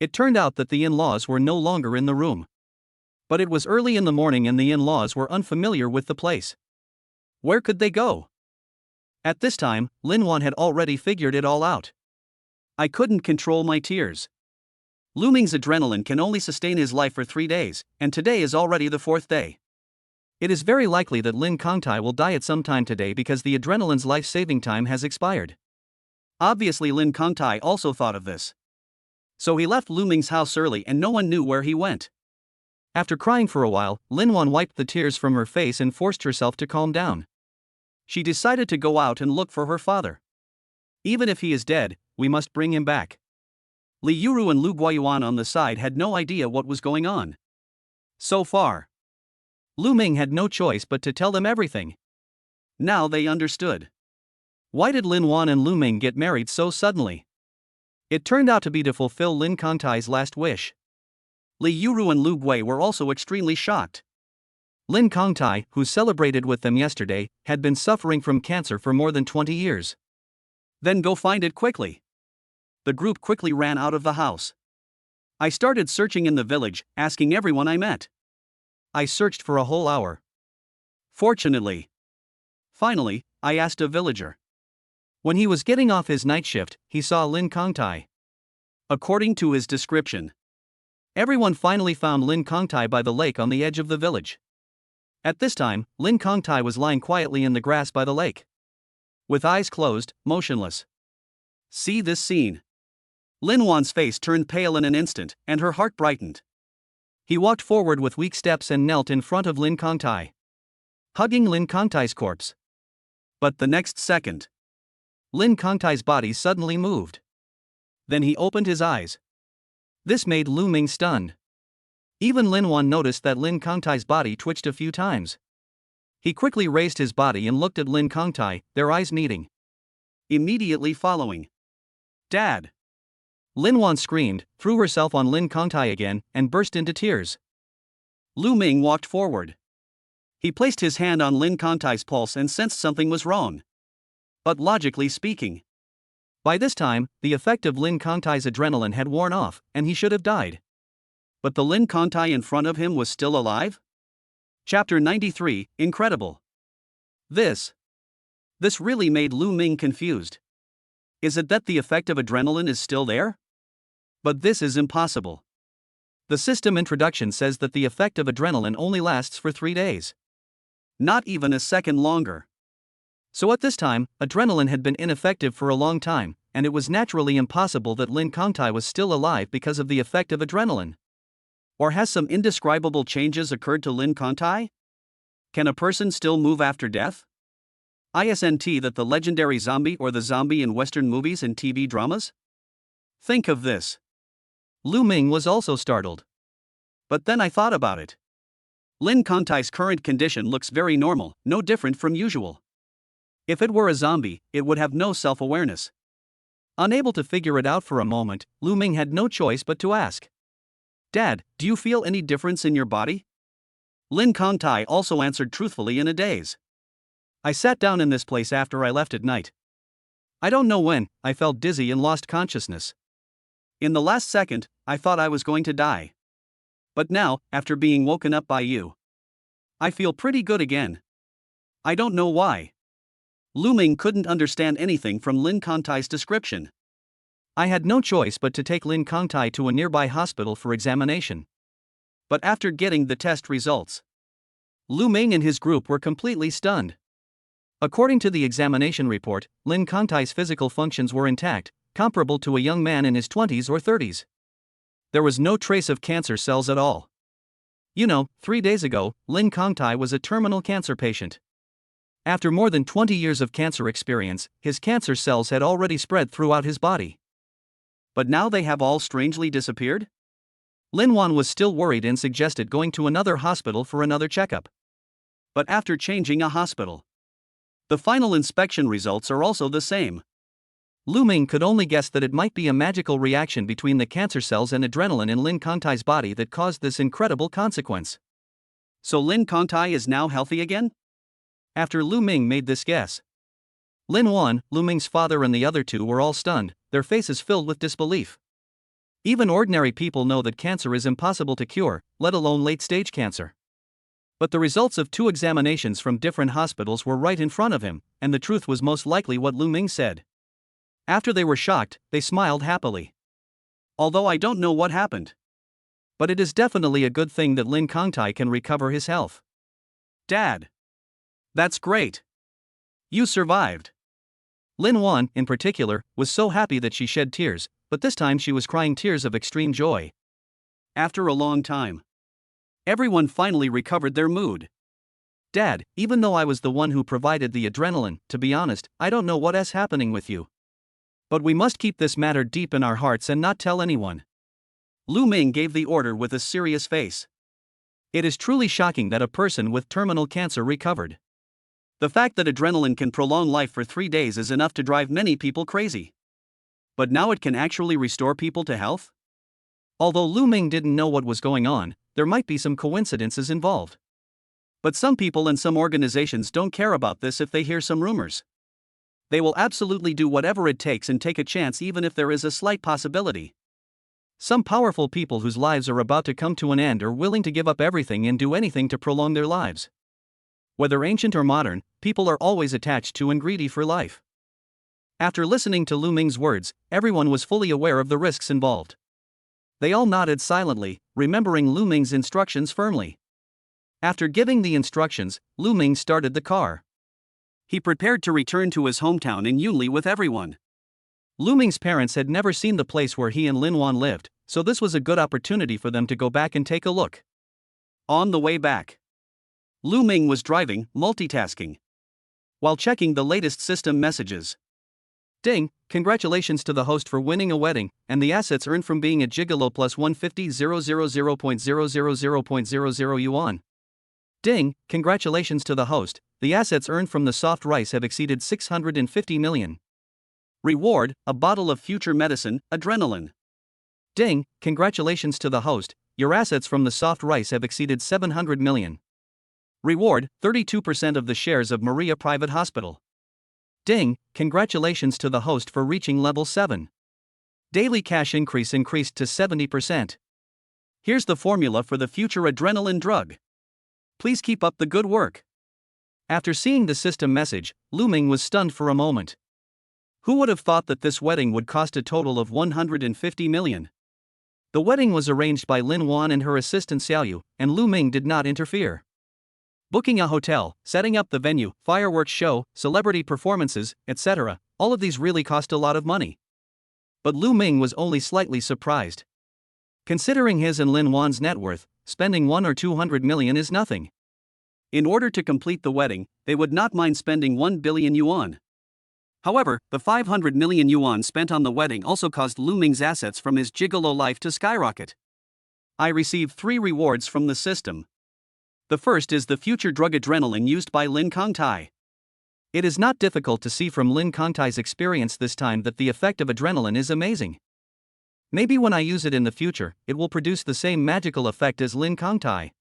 It turned out that the in-laws were no longer in the room. But it was early in the morning and the in-laws were unfamiliar with the place. Where could they go? At this time, Linuan had already figured it all out. I couldn't control my tears. Lu Ming's adrenaline can only sustain his life for 3 days, and today is already the 4th day. It is very likely that Lin Kangtai will die at some time today because the adrenaline's life-saving time has expired. Obviously Lin Kangtai also thought of this. So he left Lu Ming's house early and no one knew where he went. After crying for a while, Linuan wiped the tears from her face and forced herself to calm down. She decided to go out and look for her father. Even if he is dead, we must bring him back. Li Yuru and Lu Guoyuan on the side had no idea what was going on. So far, Lu Ming had no choice but to tell them everything. Now they understood. Why did Linuan and Lu Ming get married so suddenly? It turned out to be to fulfill Lin Kangtai's last wish. Li Yuru and Lu Gui were also extremely shocked. Lin Kangtai, who celebrated with them yesterday, had been suffering from cancer for more than 20 years. Then go find it quickly. The group quickly ran out of the house. I started searching in the village, asking everyone I met. I searched for a whole hour. Finally, I asked a villager. When he was getting off his night shift, he saw Lin Kangtai. According to his description, everyone finally found Lin Kangtai by the lake on the edge of the village. At this time, Lin Kangtai was lying quietly in the grass by the lake, with eyes closed, motionless. See this scene. Linuan's face turned pale in an instant, and her heart brightened. He walked forward with weak steps and knelt in front of Lin Kangtai, hugging Lin Kangtai's corpse. But the next second, Lin Kangtai's body suddenly moved. Then he opened his eyes. This made Lu Ming stunned. Even Linuan noticed that Lin Kangtai's body twitched a few times. He quickly raised his body and looked at Lin Kangtai, their eyes meeting. Immediately following, "Dad!" Linuan screamed, threw herself on Lin Kangtai again, and burst into tears. Lu Ming walked forward. He placed his hand on Lin Kangtai's pulse and sensed something was wrong. But logically speaking, by this time, the effect of Lin Kangtai's adrenaline had worn off, and he should have died. But the Lin Kangtai in front of him was still alive? Chapter 93, Incredible. This really made Lu Ming confused. Is it that the effect of adrenaline is still there? But this is impossible. The system introduction says that the effect of adrenaline only lasts for 3 days. Not even a second longer. So at this time, adrenaline had been ineffective for a long time, and it was naturally impossible that Lin Kangtai was still alive because of the effect of adrenaline. Or has some indescribable changes occurred to Lin Kangtai? Can a person still move after death? Isn't that the legendary zombie or the zombie in Western movies and TV dramas? Think of this. Lu Ming was also startled. But then I thought about it. Lin Kangtai's current condition looks very normal, no different from usual. If it were a zombie, it would have no self-awareness. Unable to figure it out for a moment, Lu Ming had no choice but to ask, "Dad, do you feel any difference in your body?" Lin Kangtai also answered truthfully in a daze. "I sat down in this place after I left at night. I don't know when, I felt dizzy and lost consciousness. In the last second, I thought I was going to die. But now, after being woken up by you, I feel pretty good again. I don't know why." Lu Ming couldn't understand anything from Lin Kangtai's description. I had no choice but to take Lin Kangtai to a nearby hospital for examination. But after getting the test results, Lu Ming and his group were completely stunned. According to the examination report, Lin Kangtai's physical functions were intact, comparable to a young man in his 20s or 30s. There was no trace of cancer cells at all. 3 days ago, Lin Kangtai was a terminal cancer patient. After more than 20 years of cancer experience, his cancer cells had already spread throughout his body. But now they have all strangely disappeared? Linuan was still worried and suggested going to another hospital for another checkup. But after changing a hospital, the final inspection results are also the same. Lu Ming could only guess that it might be a magical reaction between the cancer cells and adrenaline in Lin Kangtai's body that caused this incredible consequence. So Lin Kangtai is now healthy again? After Lu Ming made this guess, Linuan, Lu Ming's father and the other two were all stunned, their faces filled with disbelief. Even ordinary people know that cancer is impossible to cure, let alone late-stage cancer. But the results of 2 examinations from different hospitals were right in front of him, and the truth was most likely what Lu Ming said. After they were shocked, they smiled happily. Although I don't know what happened. But it is definitely a good thing that Lin Kangtai can recover his health. Dad. That's great. You survived. Linuan, in particular, was so happy that she shed tears, but this time she was crying tears of extreme joy. After a long time, everyone finally recovered their mood. Dad, even though I was the one who provided the adrenaline, to be honest, I don't know what is happening with you. But we must keep this matter deep in our hearts and not tell anyone. Lu Ming gave the order with a serious face. It is truly shocking that a person with terminal cancer recovered. The fact that adrenaline can prolong life for 3 days is enough to drive many people crazy. But now it can actually restore people to health? Although Lu Ming didn't know what was going on, there might be some coincidences involved. But some people and some organizations don't care about this if they hear some rumors. They will absolutely do whatever it takes and take a chance even if there is a slight possibility. Some powerful people whose lives are about to come to an end are willing to give up everything and do anything to prolong their lives. Whether ancient or modern, people are always attached to and greedy for life. After listening to Lu Ming's words, everyone was fully aware of the risks involved. They all nodded silently, remembering Lu Ming's instructions firmly. After giving the instructions, Lu Ming started the car. He prepared to return to his hometown in Yunli with everyone. Lu Ming's parents had never seen the place where he and Linuan lived, so this was a good opportunity for them to go back and take a look. On the way back, Lu Ming was driving, multitasking, while checking the latest system messages. Ding, congratulations to the host for winning a wedding, and the assets earned from being a gigolo plus 150,000.000.00 yuan. Ding, congratulations to the host, the assets earned from the soft rice have exceeded 650 million. Reward, a bottle of future medicine, adrenaline. Ding, congratulations to the host, your assets from the soft rice have exceeded 700 million. Reward, 32% of the shares of Maria Private Hospital. Ding, congratulations to the host for reaching level 7. Daily cash increased to 70%. Here's the formula for the future adrenaline drug. Please keep up the good work. After seeing the system message, Lu Ming was stunned for a moment. Who would have thought that this wedding would cost a total of 150 million? The wedding was arranged by Linuan and her assistant Xiaoyu, and Lu Ming did not interfere. Booking a hotel, setting up the venue, fireworks show, celebrity performances, etc., all of these really cost a lot of money. But Lu Ming was only slightly surprised. Considering his and Linuan's net worth, spending 1 or 200 million is nothing. In order to complete the wedding, they would not mind spending 1 billion yuan. However, the 500 million yuan spent on the wedding also caused Lu Ming's assets from his gigolo life to skyrocket. I received 3 rewards from the system. The first is the future drug adrenaline used by Lin Kangtai. It is not difficult to see from Lin Kangtai's experience this time that the effect of adrenaline is amazing. Maybe when I use it in the future, it will produce the same magical effect as Lin Kangtai.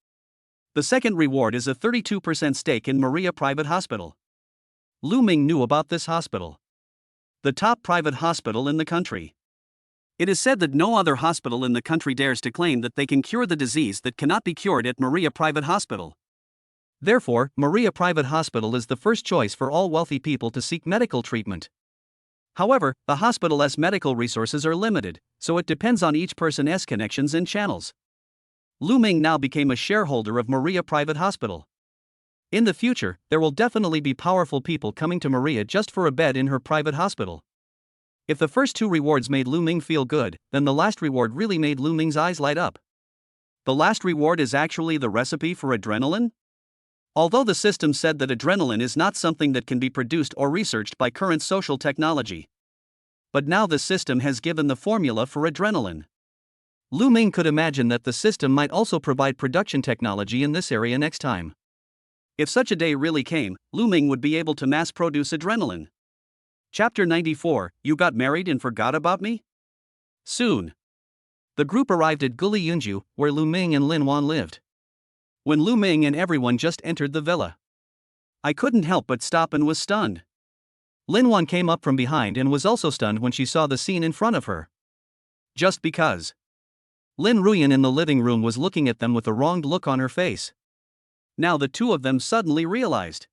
The second reward is a 32% stake in Maria Private Hospital. Lu Ming knew about this hospital. The top private hospital in the country. It is said that no other hospital in the country dares to claim that they can cure the disease that cannot be cured at Maria Private Hospital. Therefore, Maria Private Hospital is the first choice for all wealthy people to seek medical treatment. However, the hospital's medical resources are limited, so it depends on each person's connections and channels. Lu Ming now became a shareholder of Maria Private Hospital. In the future, there will definitely be powerful people coming to Maria just for a bed in her private hospital. If the first 2 rewards made Lu Ming feel good, then the last reward really made Lu Ming's eyes light up. The last reward is actually the recipe for adrenaline? Although the system said that adrenaline is not something that can be produced or researched by current social technology. But now the system has given the formula for adrenaline. Lu Ming could imagine that the system might also provide production technology in this area next time. If such a day really came, Lu Ming would be able to mass produce adrenaline. Chapter 94, You Got Married and Forgot About Me? Soon. The group arrived at Guli Yunju, where Lu Ming and Linuan lived. When Lu Ming and everyone just entered the villa, I couldn't help but stop and was stunned. Linuan came up from behind and was also stunned when she saw the scene in front of her. Just because. Lin Ruyan in the living room was looking at them with a wronged look on her face. Now the two of them suddenly realized.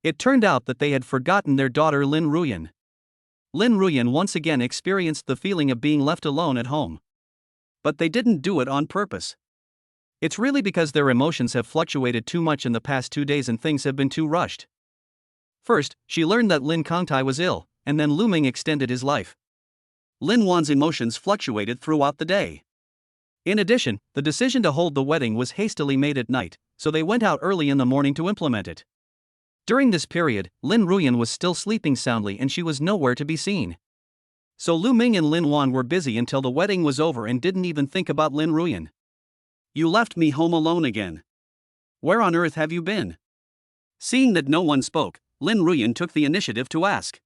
It turned out that they had forgotten their daughter Lin Ruyan. Lin Ruyan once again experienced the feeling of being left alone at home. But they didn't do it on purpose. It's really because their emotions have fluctuated too much in the past 2 days and things have been too rushed. First, she learned that Lin Kangtai was ill, and then Lu Ming extended his life. Lin Wan's emotions fluctuated throughout the day. In addition, the decision to hold the wedding was hastily made at night, so they went out early in the morning to implement it. During this period, Lin Ruyan was still sleeping soundly and she was nowhere to be seen. So Lu Ming and Lin Wan were busy until the wedding was over and didn't even think about Lin Ruyan. "You left me home alone again. Where on earth have you been?" Seeing that no one spoke, Lin Ruyan took the initiative to ask.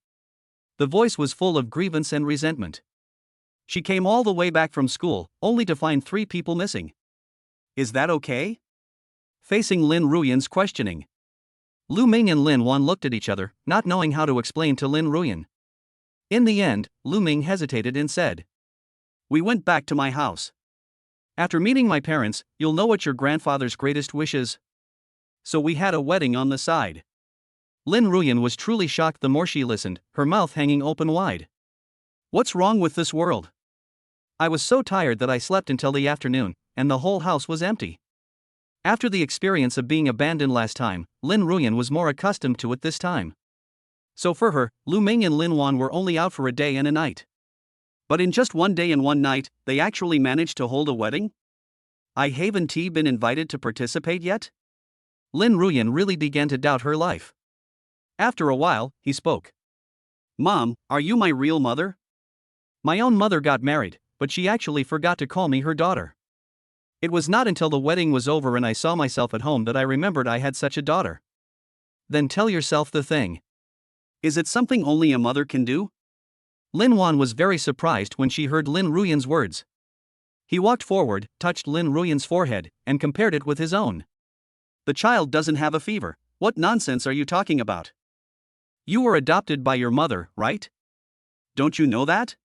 The voice was full of grievance and resentment. She came all the way back from school, only to find 3 people missing. "Is that okay?" Facing Lin Ruyan's questioning, Lu Ming and Lin Wan looked at each other, not knowing how to explain to Lin Ruyan. In the end, Lu Ming hesitated and said, "We went back to my house. After meeting my parents, you'll know what your grandfather's greatest wish is. So we had a wedding on the side." Lin Ruyan was truly shocked the more she listened, her mouth hanging open wide. "What's wrong with this world? I was so tired that I slept until the afternoon, and the whole house was empty." After the experience of being abandoned last time, Lin Ruyan was more accustomed to it this time. So for her, Lu Ming and Lin Wan were only out for a day and a night. But in just 1 day and 1 night, they actually managed to hold a wedding? I haven't been invited to participate yet? Lin Ruyan really began to doubt her life. After a while, he spoke. "Mom, are you my real mother? My own mother got married, but she actually forgot to call me her daughter. It was not until the wedding was over and I saw myself at home that I remembered I had such a daughter." "Then tell yourself the thing. Is it something only a mother can do?" Lin Wan was very surprised when she heard Lin Ruyan's words. He walked forward, touched Lin Ruyan's forehead, and compared it with his own. "The child doesn't have a fever. What nonsense are you talking about? You were adopted by your mother, right? Don't you know that?"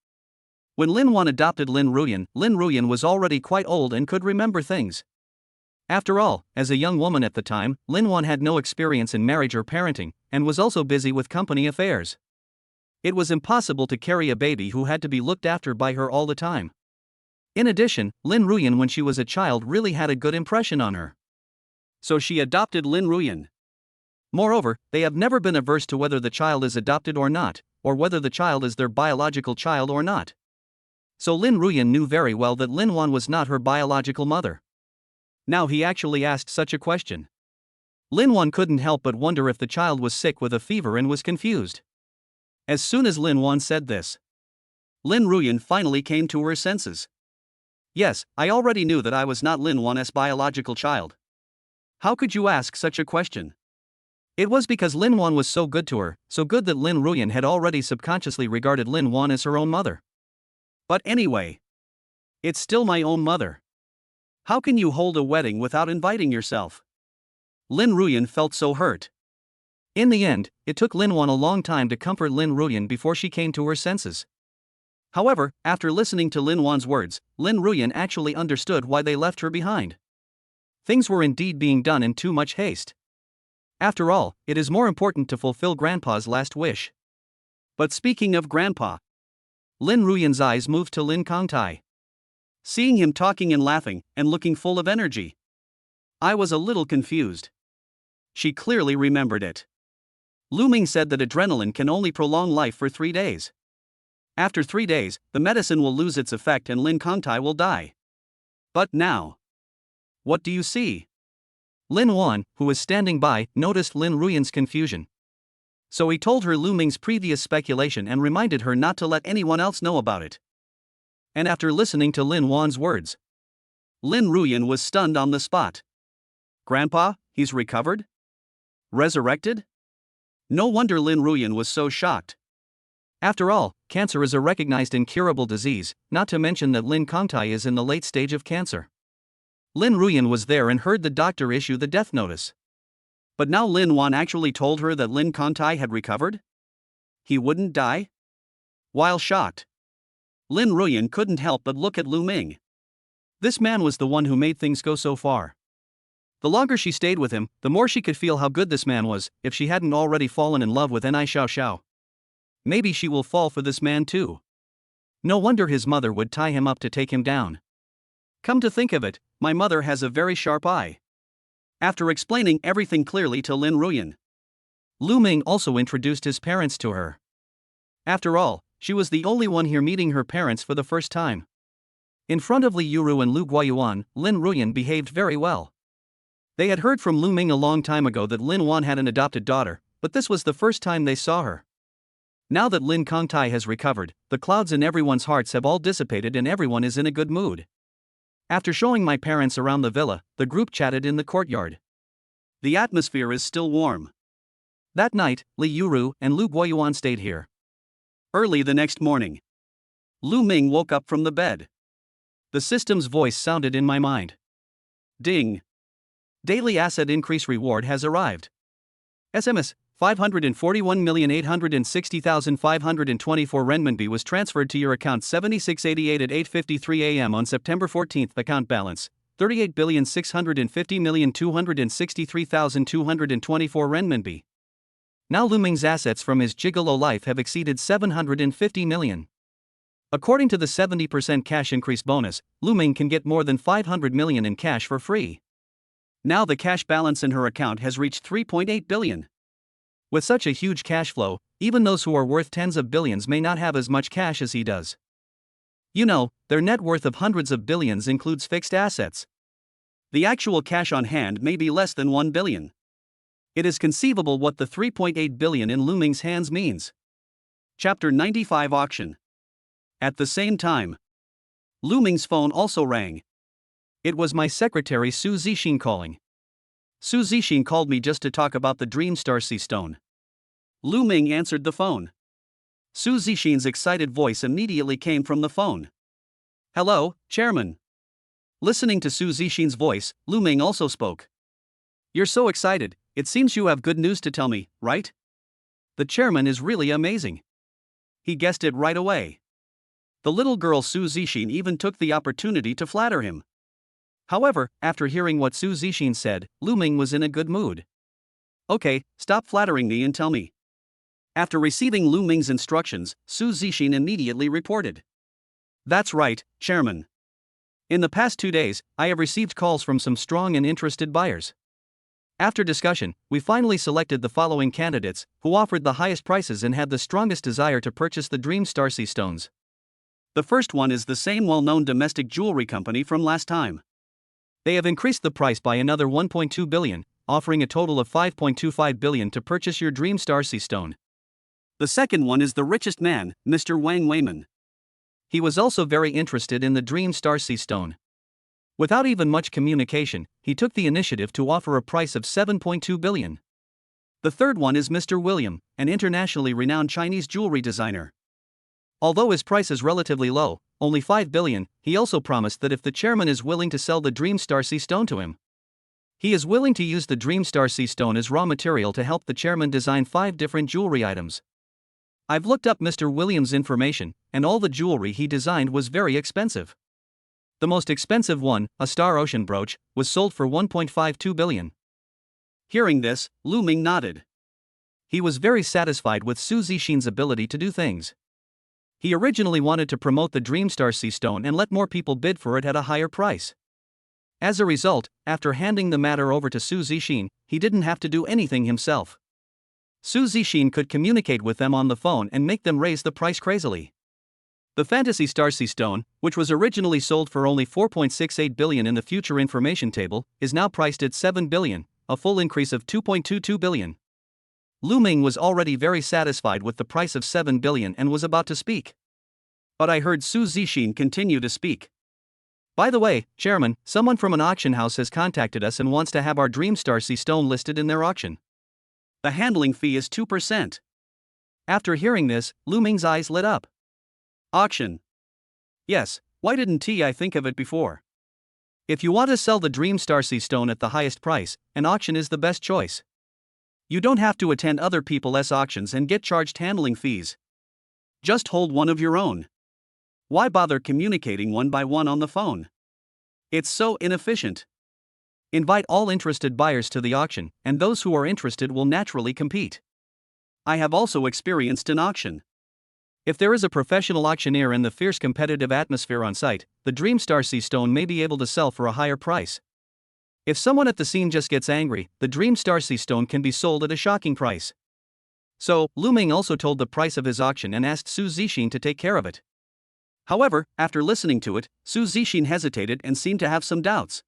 When Lin Wan adopted Lin Ruyan was already quite old and could remember things. After all, as a young woman at the time, Lin Wan had no experience in marriage or parenting, and was also busy with company affairs. It was impossible to carry a baby who had to be looked after by her all the time. In addition, Lin Ruyan when she was a child really had a good impression on her. So she adopted Lin Ruyan. Moreover, they have never been averse to whether the child is adopted or not, or whether the child is their biological child or not. So Lin Ruyan knew very well that Lin Wan was not her biological mother. Now he actually asked such a question. Lin Wan couldn't help but wonder if the child was sick with a fever and was confused. As soon as Lin Wan said this, Lin Ruyan finally came to her senses. "Yes, I already knew that I was not Lin Wan's biological child. How could you ask such a question?" It was because Lin Wan was so good to her, so good that Lin Ruyan had already subconsciously regarded Lin Wan as her own mother. "But anyway, it's still my own mother. How can you hold a wedding without inviting yourself?" Lin Ruyan felt so hurt. In the end, it took Lin Wan a long time to comfort Lin Ruyan before she came to her senses. However, after listening to Lin Wan's words, Lin Ruyan actually understood why they left her behind. Things were indeed being done in too much haste. After all, it is more important to fulfill Grandpa's last wish. But speaking of Grandpa, Lin Ruyan's eyes moved to Lin Kangtai. Seeing him talking and laughing, and looking full of energy, I was a little confused. She clearly remembered it. Lu Ming said that adrenaline can only prolong life for 3 days. After 3 days, the medicine will lose its effect and Lin Kangtai will die. But now, what do you see? Lin Wan, who was standing by, noticed Lin Ruyan's confusion. So he told her Lu Ming's previous speculation and reminded her not to let anyone else know about it. And after listening to Lin Wan's words, Lin Ruyan was stunned on the spot. Grandpa, he's recovered? Resurrected? No wonder Lin Ruyan was so shocked. After all, cancer is a recognized incurable disease, not to mention that Lin Kangtai is in the late stage of cancer. Lin Ruyan was there and heard the doctor issue the death notice. But now Lin Wan actually told her that Lin Kangtai had recovered? He wouldn't die? While shocked, Lin Ruyan couldn't help but look at Lu Ming. This man was the one who made things go so far. The longer she stayed with him, the more she could feel how good this man was, if she hadn't already fallen in love with Ni Xiao Xiao. Maybe she will fall for this man too. No wonder his mother would tie him up to take him down. Come to think of it, my mother has a very sharp eye. After explaining everything clearly to Lin Ruyan, Lu Ming also introduced his parents to her. After all, she was the only one here meeting her parents for the first time. In front of Li Yuru and Lu Guoyuan, Lin Ruyan behaved very well. They had heard from Lu Ming a long time ago that Lin Wan had an adopted daughter, but this was the first time they saw her. Now that Lin Kongtai has recovered, the clouds in everyone's hearts have all dissipated and everyone is in a good mood. After showing my parents around the villa, the group chatted in the courtyard. The atmosphere is still warm. That night, Li Yuru and Lu Guoyuan stayed here. Early the next morning, Lu Ming woke up from the bed. The system's voice sounded in my mind. Ding! Daily asset increase reward has arrived. SMS 541,860,524 renminbi was transferred to your account 7688 at 8:53 a.m. on September 14th. Account balance 38,650,263,224 renminbi. Now Lu Ming's assets from his gigolo life have exceeded 750 million. According to the 70% cash increase bonus, Lu Ming can get more than 500 million in cash for free. Now the cash balance in her account has reached 3.8 billion. With such a huge cash flow, even those who are worth tens of billions may not have as much cash as he does. You know, their net worth of hundreds of billions includes fixed assets. The actual cash on hand may be less than 1 billion. It is conceivable what the 3.8 billion in Lu Ming's hands means. Chapter 95 Auction. At the same time, Lu Ming's phone also rang. It was my secretary Su Zixin calling. Su Zixin called me just to talk about the Dream Star Sea Stone. Lu Ming answered the phone. Su Zixin's excited voice immediately came from the phone. Hello, Chairman. Listening to Su Zixin's voice, Lu Ming also spoke. You're so excited, it seems you have good news to tell me, right? The chairman is really amazing. He guessed it right away. The little girl Su Zixin even took the opportunity to flatter him. However, after hearing what Su Zixin said, Lu Ming was in a good mood. Okay, stop flattering me and tell me. After receiving Lu Ming's instructions, Su Zixin immediately reported. That's right, Chairman. In the past 2 days, I have received calls from some strong and interested buyers. After discussion, we finally selected the following candidates, who offered the highest prices and had the strongest desire to purchase the Dream Star Sea Stones. The first one is the same well-known domestic jewelry company from last time. They have increased the price by another 1.2 billion, offering a total of 5.25 billion to purchase your Dream Star Sea Stone. The second one is the richest man, Mr. Wang Weiman. He was also very interested in the Dream Star Sea Stone. Without even much communication, he took the initiative to offer a price of 7.2 billion. The third one is Mr. William, an internationally renowned Chinese jewelry designer. Although his price is relatively low, only 5 billion, he also promised that if the chairman is willing to sell the Dream Star Sea Stone to him, he is willing to use the Dream Star Sea Stone as raw material to help the chairman design 5 different jewelry items. I've looked up Mr. Williams' information, and all the jewelry he designed was very expensive. The most expensive one, a Star Ocean brooch, was sold for 1.52 billion. Hearing this, Lu Ming nodded. He was very satisfied with Su Zixin's ability to do things. He originally wanted to promote the Dream Star Sea Stone and let more people bid for it at a higher price. As a result, after handing the matter over to Su Zixin, he didn't have to do anything himself. Su Zixin could communicate with them on the phone and make them raise the price crazily. The Fantasy Star Sea Stone, which was originally sold for only 4.68 billion in the future information table, is now priced at 7 billion, a full increase of 2.22 billion. Lu Ming was already very satisfied with the price of 7 billion and was about to speak. But I heard Su Zixin continue to speak. By the way, Chairman, someone from an auction house has contacted us and wants to have our Dream Star Sea Stone listed in their auction. The handling fee is 2%. After hearing this, Lu Ming's eyes lit up. Auction. Yes, why didn't I think of it before? If you want to sell the Dream Star Sea Stone at the highest price, an auction is the best choice. You don't have to attend other people's auctions and get charged handling fees. Just hold one of your own. Why bother communicating one by one on the phone? It's so inefficient. Invite all interested buyers to the auction, and those who are interested will naturally compete. I have also experienced an auction. If there is a professional auctioneer and the fierce competitive atmosphere on site, the Dreamstar Sea Stone may be able to sell for a higher price. If someone at the scene just gets angry, the Dreamstar Sea Stone can be sold at a shocking price. So, Lu Ming also told the price of his auction and asked Su Zixin to take care of it. However, after listening to it, Su Zixin hesitated and seemed to have some doubts.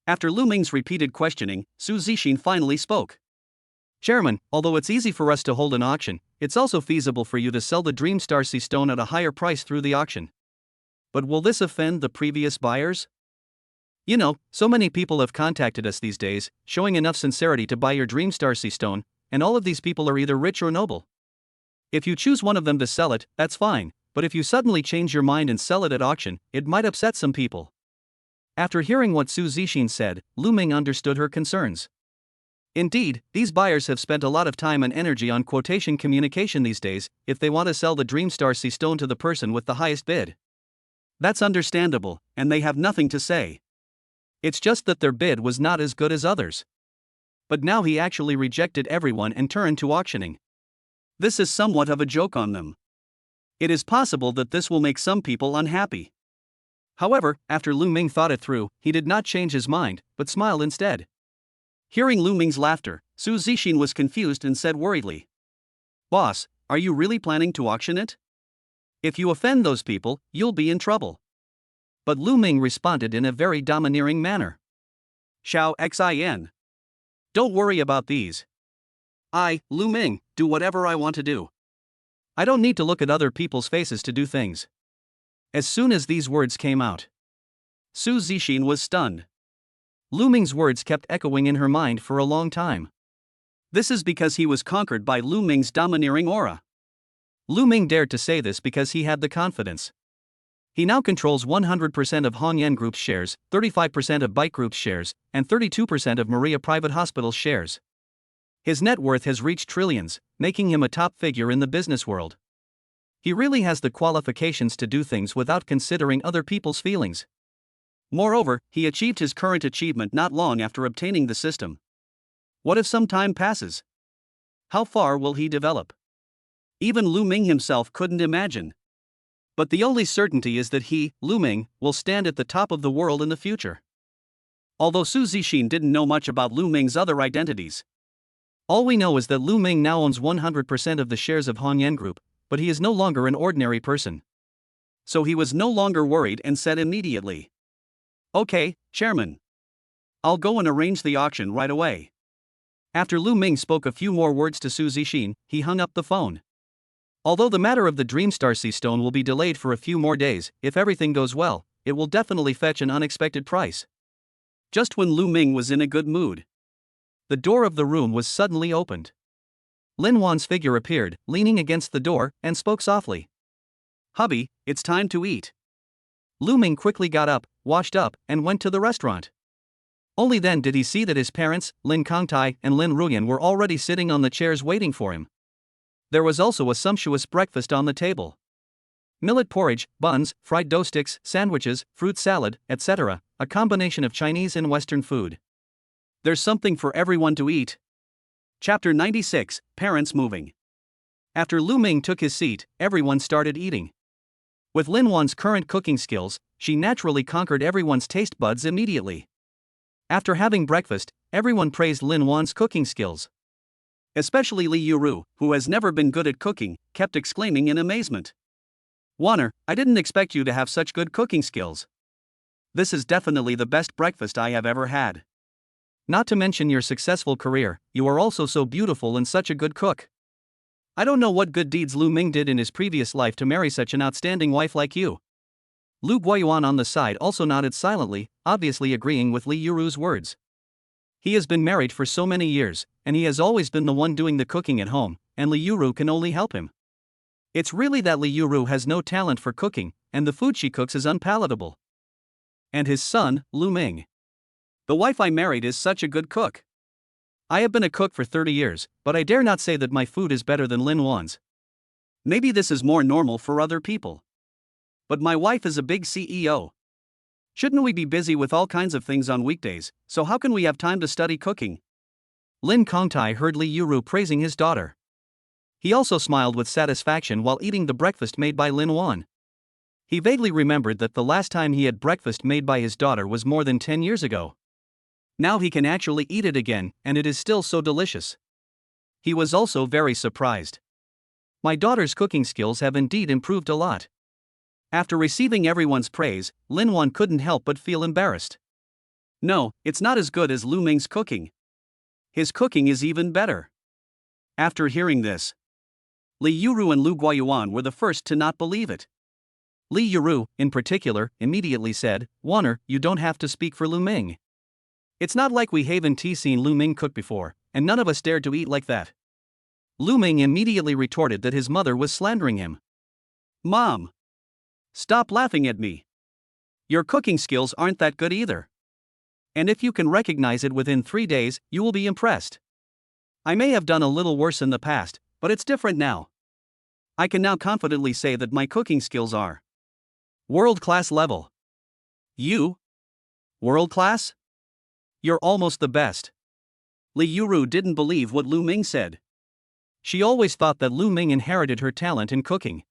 After Lu Ming's repeated questioning, Su Zixin finally spoke. Chairman, although it's easy for us to hold an auction, it's also feasible for you to sell the Dreamstar Sea Stone at a higher price through the auction. But will this offend the previous buyers? You know, so many people have contacted us these days, showing enough sincerity to buy your Dreamstar Sea Stone, and all of these people are either rich or noble. If you choose one of them to sell it, that's fine, but if you suddenly change your mind and sell it at auction, it might upset some people. After hearing what Su Zixin said, Lu Ming understood her concerns. Indeed, these buyers have spent a lot of time and energy on quotation communication these days, if they want to sell the Dreamstar Sea Stone to the person with the highest bid. That's understandable, and they have nothing to say. It's just that their bid was not as good as others. But now he actually rejected everyone and turned to auctioning. This is somewhat of a joke on them. It is possible that this will make some people unhappy. However, after Lu Ming thought it through, he did not change his mind, but smiled instead. Hearing Lu Ming's laughter, Su Zixin was confused and said worriedly, "Boss, are you really planning to auction it? If you offend those people, you'll be in trouble." But Lu Ming responded in a very domineering manner. "Xiao Xin. Don't worry about these. I, Lu Ming, do whatever I want to do. I don't need to look at other people's faces to do things." As soon as these words came out, Su Zixin was stunned. Lu Ming's words kept echoing in her mind for a long time. This is because he was conquered by Lu Ming's domineering aura. Lu Ming dared to say this because he had the confidence. He now controls 100% of Hongyan Group's shares, 35% of Byte Group's shares, and 32% of Maria Private Hospital's shares. His net worth has reached trillions, making him a top figure in the business world. He really has the qualifications to do things without considering other people's feelings. Moreover, he achieved his current achievement not long after obtaining the system. What if some time passes? How far will he develop? Even Lu Ming himself couldn't imagine. But the only certainty is that he, Lu Ming, will stand at the top of the world in the future. Although Su Zixin didn't know much about Lu Ming's other identities. All we know is that Lu Ming now owns 100% of the shares of Hongyan Group, but he is no longer an ordinary person. So he was no longer worried and said immediately, "Okay, Chairman. I'll go and arrange the auction right away." After Lu Ming spoke a few more words to Su Zixin, he hung up the phone. Although the matter of the Dreamstar Sea Stone will be delayed for a few more days, if everything goes well, it will definitely fetch an unexpected price. Just when Lu Ming was in a good mood, the door of the room was suddenly opened. Linuan's figure appeared, leaning against the door, and spoke softly. "Hubby, it's time to eat." Lu Ming quickly got up, washed up, and went to the restaurant. Only then did he see that his parents, Lin Kongtai and Lin Ruyan, were already sitting on the chairs waiting for him. There was also a sumptuous breakfast on the table. Millet porridge, buns, fried dough sticks, sandwiches, fruit salad, etc., a combination of Chinese and Western food. There's something for everyone to eat. Chapter 96, Parents Moving. After Lu Ming took his seat, everyone started eating. With Linuan's current cooking skills, she naturally conquered everyone's taste buds immediately. After having breakfast, everyone praised Linuan's cooking skills. Especially Li Yuru, who has never been good at cooking, kept exclaiming in amazement. "Wanner, I didn't expect you to have such good cooking skills. This is definitely the best breakfast I have ever had. Not to mention your successful career, you are also so beautiful and such a good cook. I don't know what good deeds Lu Ming did in his previous life to marry such an outstanding wife like you." Lu Guoyuan on the side also nodded silently, obviously agreeing with Li Yuru's words. He has been married for so many years, and he has always been the one doing the cooking at home, and Li Yuru can only help him. It's really that Li Yuru has no talent for cooking, and the food she cooks is unpalatable. And his son, Lu Ming. The wife I married is such a good cook. I have been a cook for 30 years, but I dare not say that my food is better than Lin Wan's. Maybe this is more normal for other people. But my wife is a big CEO. Shouldn't we be busy with all kinds of things on weekdays, so how can we have time to study cooking? Lin Kongtai heard Li Yuru praising his daughter. He also smiled with satisfaction while eating the breakfast made by Linuan. He vaguely remembered that the last time he had breakfast made by his daughter was more than 10 years ago. Now he can actually eat it again, and it is still so delicious. He was also very surprised. My daughter's cooking skills have indeed improved a lot. After receiving everyone's praise, Linuan couldn't help but feel embarrassed. No, it's not as good as Lu Ming's cooking. His cooking is even better. After hearing this, Li Yuru and Lu Guoyuan were the first to not believe it. Li Yuru, in particular, immediately said, "Waner, you don't have to speak for Lu Ming. It's not like we haven't seen Lu Ming cook before, and none of us dared to eat like that." Lu Ming immediately retorted that his mother was slandering him. "Mom! Stop laughing at me. Your cooking skills aren't that good either. And if you can recognize it within 3 days, you will be impressed. I may have done a little worse in the past, but it's different now. I can now confidently say that my cooking skills are world-class level." "You? World-class? You're almost the best." Li Yuru didn't believe what Lu Ming said. She always thought that Lu Ming inherited her talent in cooking.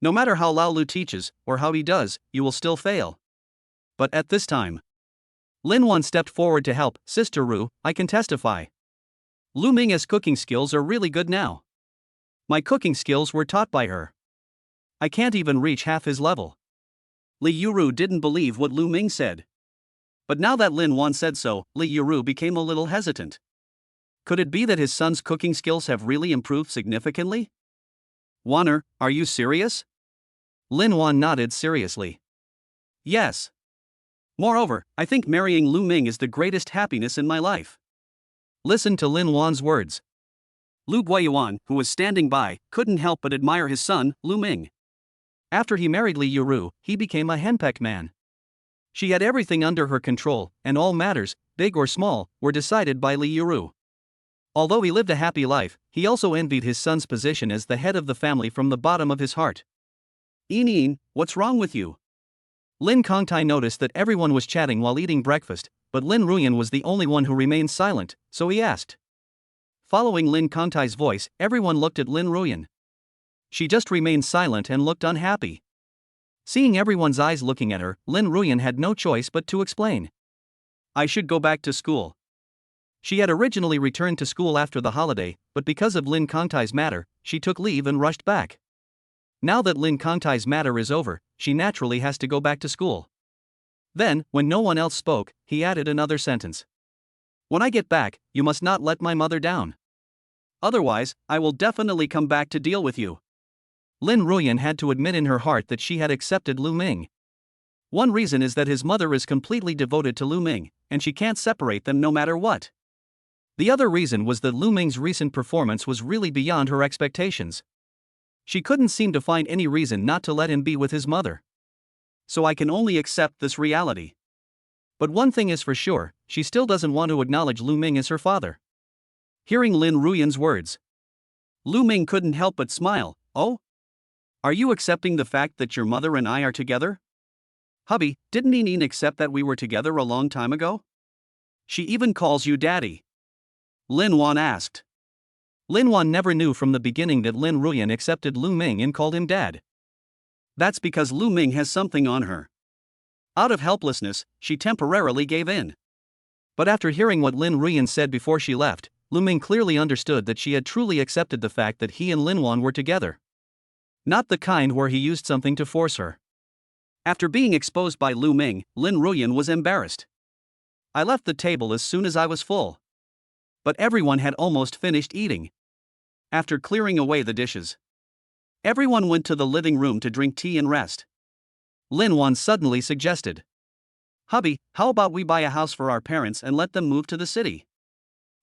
No matter how Lao Lu teaches, or how he does, you will still fail. But at this time, Linuan stepped forward to help. "Sister Ru, I can testify. Lu Ming's cooking skills are really good now. My cooking skills were taught by her. I can't even reach half his level." Li Yuru didn't believe what Lu Ming said. But now that Linuan said so, Li Yuru became a little hesitant. Could it be that his son's cooking skills have really improved significantly? "Waner, are you serious?" Linuan nodded seriously. "Yes. Moreover, I think marrying Lu Ming is the greatest happiness in my life." Listen to Linuan's words. Lu Guoyuan, who was standing by, couldn't help but admire his son, Lu Ming. After he married Li Yuru, he became a henpecked man. She had everything under her control, and all matters, big or small, were decided by Li Yuru. Although he lived a happy life, he also envied his son's position as the head of the family from the bottom of his heart. "Yin, what's wrong with you?" Lin Kongtai noticed that everyone was chatting while eating breakfast, but Lin Ruyan was the only one who remained silent, so he asked. Following Lin Kongtai's voice, everyone looked at Lin Ruyan. She just remained silent and looked unhappy. Seeing everyone's eyes looking at her, Lin Ruyan had no choice but to explain. "I should go back to school." She had originally returned to school after the holiday, but because of Lin Kongtai's matter, she took leave and rushed back. Now that Lin Kongtai's matter is over, she naturally has to go back to school. Then, when no one else spoke, he added another sentence. "When I get back, you must not let my mother down. Otherwise, I will definitely come back to deal with you." Lin Ruyan had to admit in her heart that she had accepted Lu Ming. One reason is that his mother is completely devoted to Lu Ming, and she can't separate them no matter what. The other reason was that Lu Ming's recent performance was really beyond her expectations. She couldn't seem to find any reason not to let him be with his mother. "So I can only accept this reality. But one thing is for sure, she still doesn't want to acknowledge Lu Ming as her father." Hearing Lin Ruyan's words, Lu Ming couldn't help but smile. "Oh? Are you accepting the fact that your mother and I are together? Hubby, didn't Yin accept that we were together a long time ago? She even calls you daddy." Linuan asked. Linuan never knew from the beginning that Lin Ruyan accepted Lu Ming and called him dad. That's because Lu Ming has something on her. Out of helplessness, she temporarily gave in. But after hearing what Lin Ruyan said before she left, Lu Ming clearly understood that she had truly accepted the fact that he and Linuan were together. Not the kind where he used something to force her. After being exposed by Lu Ming, Lin Ruyan was embarrassed. "I left the table as soon as I was full." But everyone had almost finished eating. After clearing away the dishes, everyone went to the living room to drink tea and rest. Linuan suddenly suggested, "Hubby, how about we buy a house for our parents and let them move to the city?"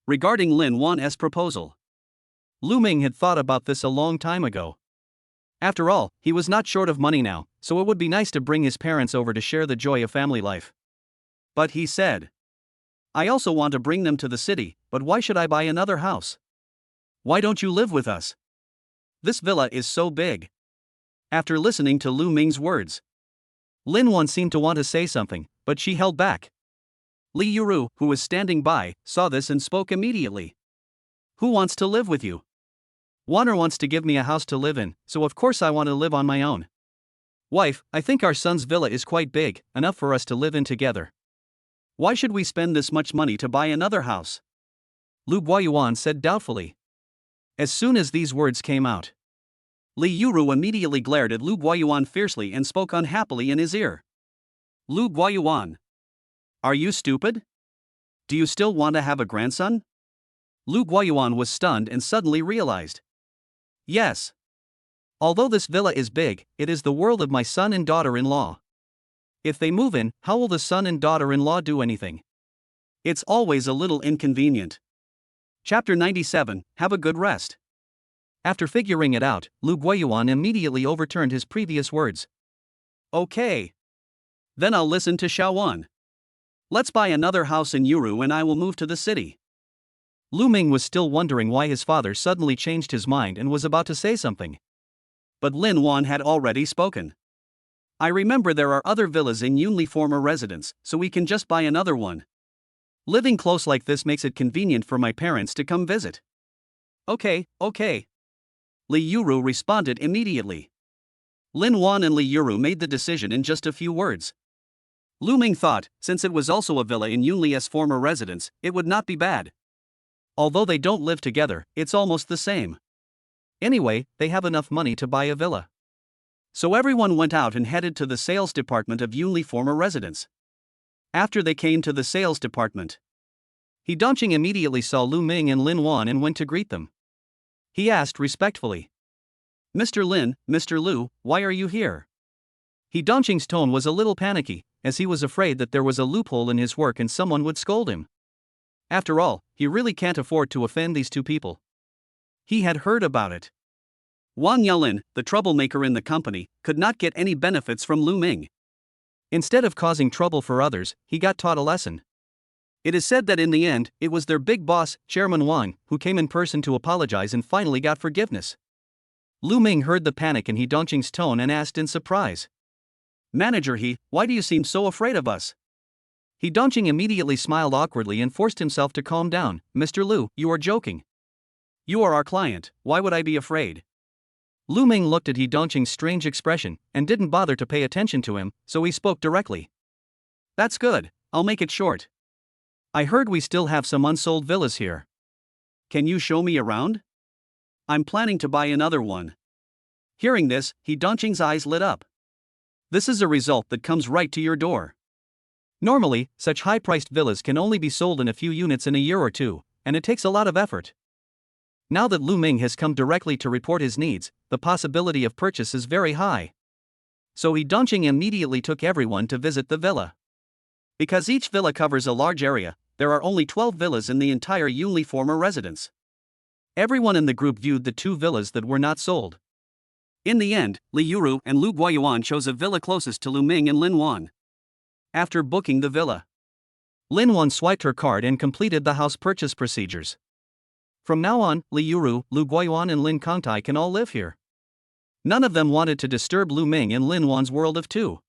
Regarding Linuan's proposal, Lu Ming had thought about this a long time ago. After all, he was not short of money now, so it would be nice to bring his parents over to share the joy of family life. But he said, "I also want to bring them to the city, but why should I buy another house? Why don't you live with us? This villa is so big." After listening to Lu Ming's words, Linuan seemed to want to say something, but she held back. Li Yuru, who was standing by, saw this and spoke immediately. Who wants to live with you? Wanner wants to give me a house to live in, so of course I want to live on my own. Wife, I think our son's villa is quite big, enough for us to live in together. Why should we spend this much money to buy another house? Lu Guoyuan said doubtfully. As soon as these words came out, Li Yuru immediately glared at Lu Guoyuan fiercely and spoke unhappily in his ear. Lu Guoyuan. Are you stupid? Do you still want to have a grandson? Lu Guoyuan was stunned and suddenly realized. Yes. Although this villa is big, it is the world of my son and daughter-in-law. If they move in, how will the son and daughter-in-law do anything? It's always a little inconvenient. Chapter 97, Have a good rest. After figuring it out, Lu Guoyuan immediately overturned his previous words. Okay. Then I'll listen to Xiaowan. Let's buy another house in Yuru and I will move to the city. Lu Ming was still wondering why his father suddenly changed his mind and was about to say something. But Lin Wan had already spoken. I remember there are other villas in Yunli former residence, so we can just buy another one. Living close like this makes it convenient for my parents to come visit. Okay. Li Yuru responded immediately. Lin Wan and Li Yuru made the decision in just a few words. Lu Ming thought, since it was also a villa in Yunli's former residence, it would not be bad. Although they don't live together, it's almost the same. Anyway, they have enough money to buy a villa. So everyone went out and headed to the sales department of Yunli former residence. After they came to the sales department, He Dongqing immediately saw Lu Ming and Lin Wan and went to greet them. He asked respectfully. Mr. Lin, Mr. Lu, why are you here? He Dongqing's tone was a little panicky, as he was afraid that there was a loophole in his work and someone would scold him. After all, he really can't afford to offend these two people. He had heard about it. Wang Yaolin, the troublemaker in the company, could not get any benefits from Lu Ming. Instead of causing trouble for others, he got taught a lesson. It is said that in the end, it was their big boss, Chairman Wang, who came in person to apologize and finally got forgiveness. Lu Ming heard the panic in He Dongqing's tone and asked in surprise. Manager He, why do you seem so afraid of us? He Dongqing immediately smiled awkwardly and forced himself to calm down. Mr. Lu, you are joking. You are our client, why would I be afraid? Lu Ming looked at He Dongqing's strange expression and didn't bother to pay attention to him, so he spoke directly. That's good, I'll make it short. I heard we still have some unsold villas here. Can you show me around? I'm planning to buy another one. Hearing this, He Dongqing's eyes lit up. This is a result that comes right to your door. Normally, such high-priced villas can only be sold in a few units in a year or two, and it takes a lot of effort. Now that Lu Ming has come directly to report his needs, the possibility of purchase is very high. So He Dongqing immediately took everyone to visit the villa. Because each villa covers a large area, there are only 12 villas in the entire Yunli former residence. Everyone in the group viewed the 2 villas that were not sold. In the end, Li Yuru and Lu Guoyuan chose a villa closest to Lu Ming and Lin Wan. After booking the villa, Lin Wan swiped her card and completed the house purchase procedures. From now on, Li Yuru, Lu Guoyuan and Lin Kongtai can all live here. None of them wanted to disturb Lu Ming and Lin Wan's world of 2.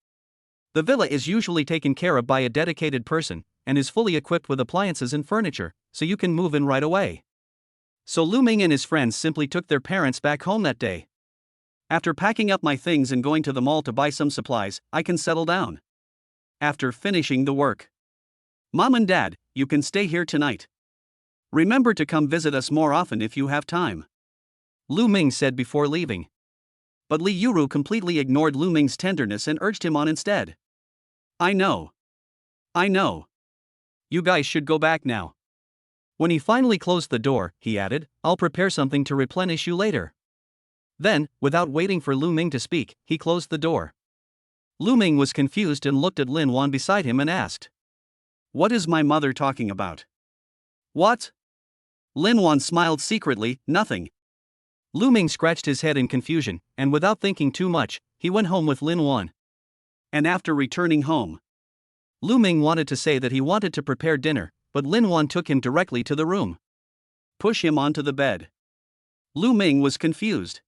The villa is usually taken care of by a dedicated person, and is fully equipped with appliances and furniture, so you can move in right away. So Lu Ming and his friends simply took their parents back home that day. After packing up my things and going to the mall to buy some supplies, I can settle down. After finishing the work. Mom and Dad, you can stay here tonight. Remember to come visit us more often if you have time. Lu Ming said before leaving. But Li Yuru completely ignored Lu Ming's tenderness and urged him on instead. I know. You guys should go back now. When he finally closed the door, he added, I'll prepare something to replenish you later. Then, without waiting for Lu Ming to speak, he closed the door. Lu Ming was confused and looked at Lin Wan beside him and asked. What is my mother talking about? What? Lin Wan smiled secretly, nothing. Lu Ming scratched his head in confusion, and without thinking too much, he went home with Lin Wan. And after returning home, Lu Ming wanted to say that he wanted to prepare dinner, but Lin Wan took him directly to the room. Push him onto the bed. Lu Ming was confused.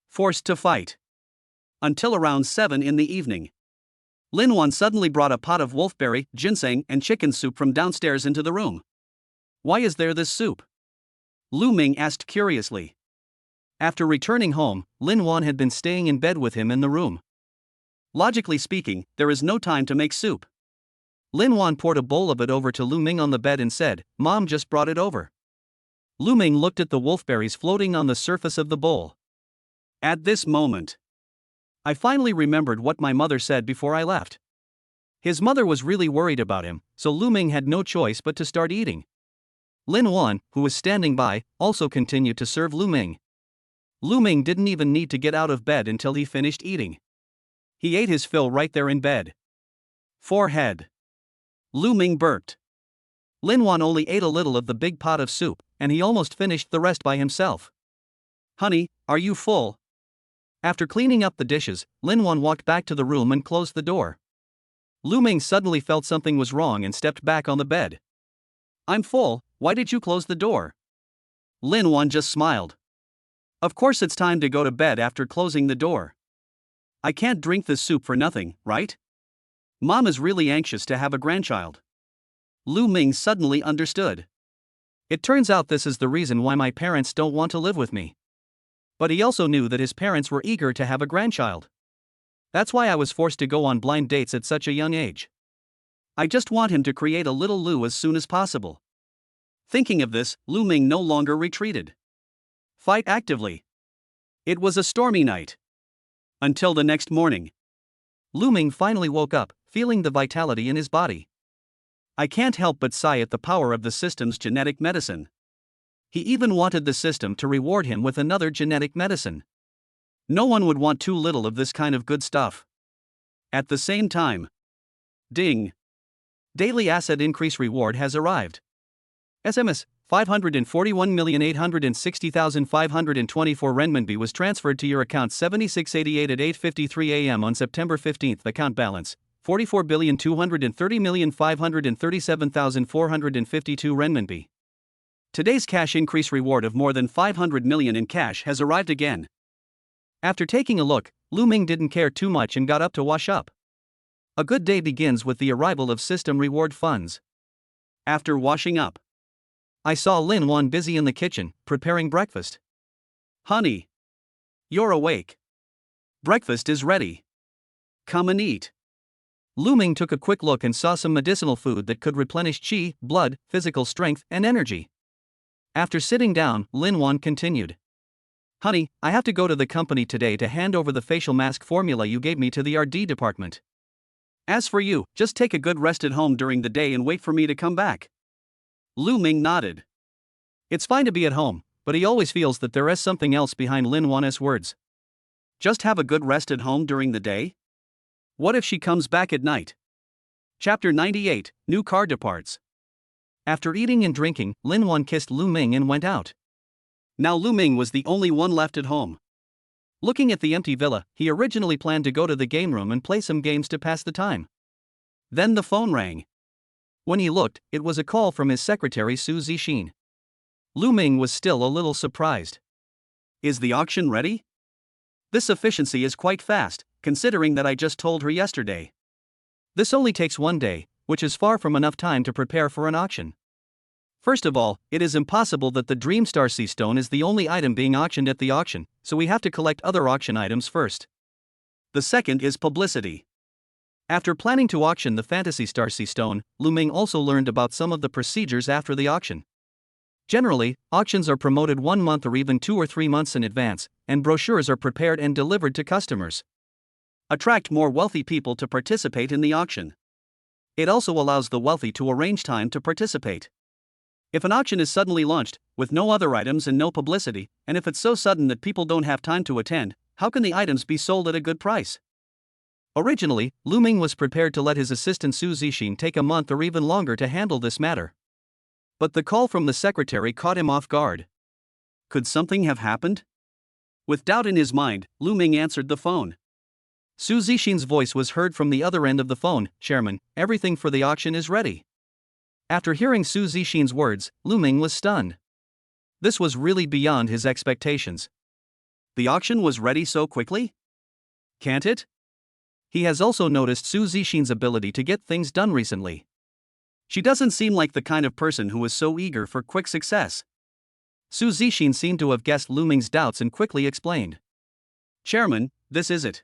Forced to fight. Until around 7 in the evening. Linuan suddenly brought a pot of wolfberry, ginseng, and chicken soup from downstairs into the room. Why is there this soup? Lu Ming asked curiously. After returning home, Linuan had been staying in bed with him in the room. Logically speaking, there is no time to make soup. Linuan poured a bowl of it over to Lu Ming on the bed and said, "Mom just brought it over." Lu Ming looked at the wolfberries floating on the surface of the bowl. At this moment, I finally remembered what my mother said before I left. His mother was really worried about him, so Lu Ming had no choice but to start eating. Linuan, who was standing by, also continued to serve Lu Ming. Lu Ming didn't even need to get out of bed until he finished eating. He ate his fill right there in bed. Forehead. Lu Ming burped. Linuan only ate a little of the big pot of soup, and he almost finished the rest by himself. "Honey, are you full?" After cleaning up the dishes, Linuan walked back to the room and closed the door. Lu Ming suddenly felt something was wrong and stepped back on the bed. "I'm full, why did you close the door?" Linuan just smiled. "Of course it's time to go to bed after closing the door. I can't drink this soup for nothing, right? Mom is really anxious to have a grandchild." Lu Ming suddenly understood. It turns out this is the reason why my parents don't want to live with me. But he also knew that his parents were eager to have a grandchild. That's why I was forced to go on blind dates at such a young age. I just want him to create a little Lu as soon as possible. Thinking of this, Lu Ming no longer retreated. Fight actively. It was a stormy night. Until the next morning. Lu Ming finally woke up, feeling the vitality in his body. I can't help but sigh at the power of the system's genetic medicine. He even wanted the system to reward him with another genetic medicine. No one would want too little of this kind of good stuff. At the same time. Ding. Daily asset increase reward has arrived. SMS 541,860,524 renminbi was transferred to your account 7688 at 8:53 a.m. on September 15. Account balance 44,230,537,452 renminbi. Today's cash increase reward of more than 500 million in cash has arrived again. After taking a look, Lu Ming didn't care too much and got up to wash up. A good day begins with the arrival of system reward funds. After washing up, I saw Linuan busy in the kitchen, preparing breakfast. "Honey, you're awake. Breakfast is ready. Come and eat." Lu Ming took a quick look and saw some medicinal food that could replenish qi, blood, physical strength, and energy. After sitting down, Linuan continued. "Honey, I have to go to the company today to hand over the facial mask formula you gave me to the RD department. As for you, just take a good rest at home during the day and wait for me to come back." Lu Ming nodded. It's fine to be at home, but he always feels that there is something else behind Linuan's words. Just have a good rest at home during the day? What if she comes back at night? Chapter 98, New Car Departs. After eating and drinking, Linuan kissed Lu Ming and went out. Now Lu Ming was the only one left at home. Looking at the empty villa, he originally planned to go to the game room and play some games to pass the time. Then the phone rang. When he looked, it was a call from his secretary Su Zixin. Lu Ming was still a little surprised. "Is the auction ready?" "This efficiency is quite fast, considering that I just told her yesterday. This only takes one day, which is far from enough time to prepare for an auction. First of all, it is impossible that the Dreamstar Sea Stone is the only item being auctioned at the auction, so we have to collect other auction items first. The second is publicity. After planning to auction the Fantasy Star Sea Stone, Lu Ming also learned about some of the procedures after the auction. Generally, auctions are promoted 1 month or even 2 or 3 months in advance, and brochures are prepared and delivered to customers. Attract more wealthy people to participate in the auction. It also allows the wealthy to arrange time to participate. If an auction is suddenly launched, with no other items and no publicity, and if it's so sudden that people don't have time to attend, how can the items be sold at a good price? Originally, Lu Ming was prepared to let his assistant Su Zixin take a month or even longer to handle this matter. But the call from the secretary caught him off guard. Could something have happened? With doubt in his mind, Lu Ming answered the phone. Su Zixin's voice was heard from the other end of the phone. "Chairman, everything for the auction is ready." After hearing Su Zixin's words, Lu Ming was stunned. This was really beyond his expectations. The auction was ready so quickly? Can't it? He has also noticed Su Zixin's ability to get things done recently. She doesn't seem like the kind of person who is so eager for quick success. Su Zixin seemed to have guessed Lu Ming's doubts and quickly explained. Chairman, this is it.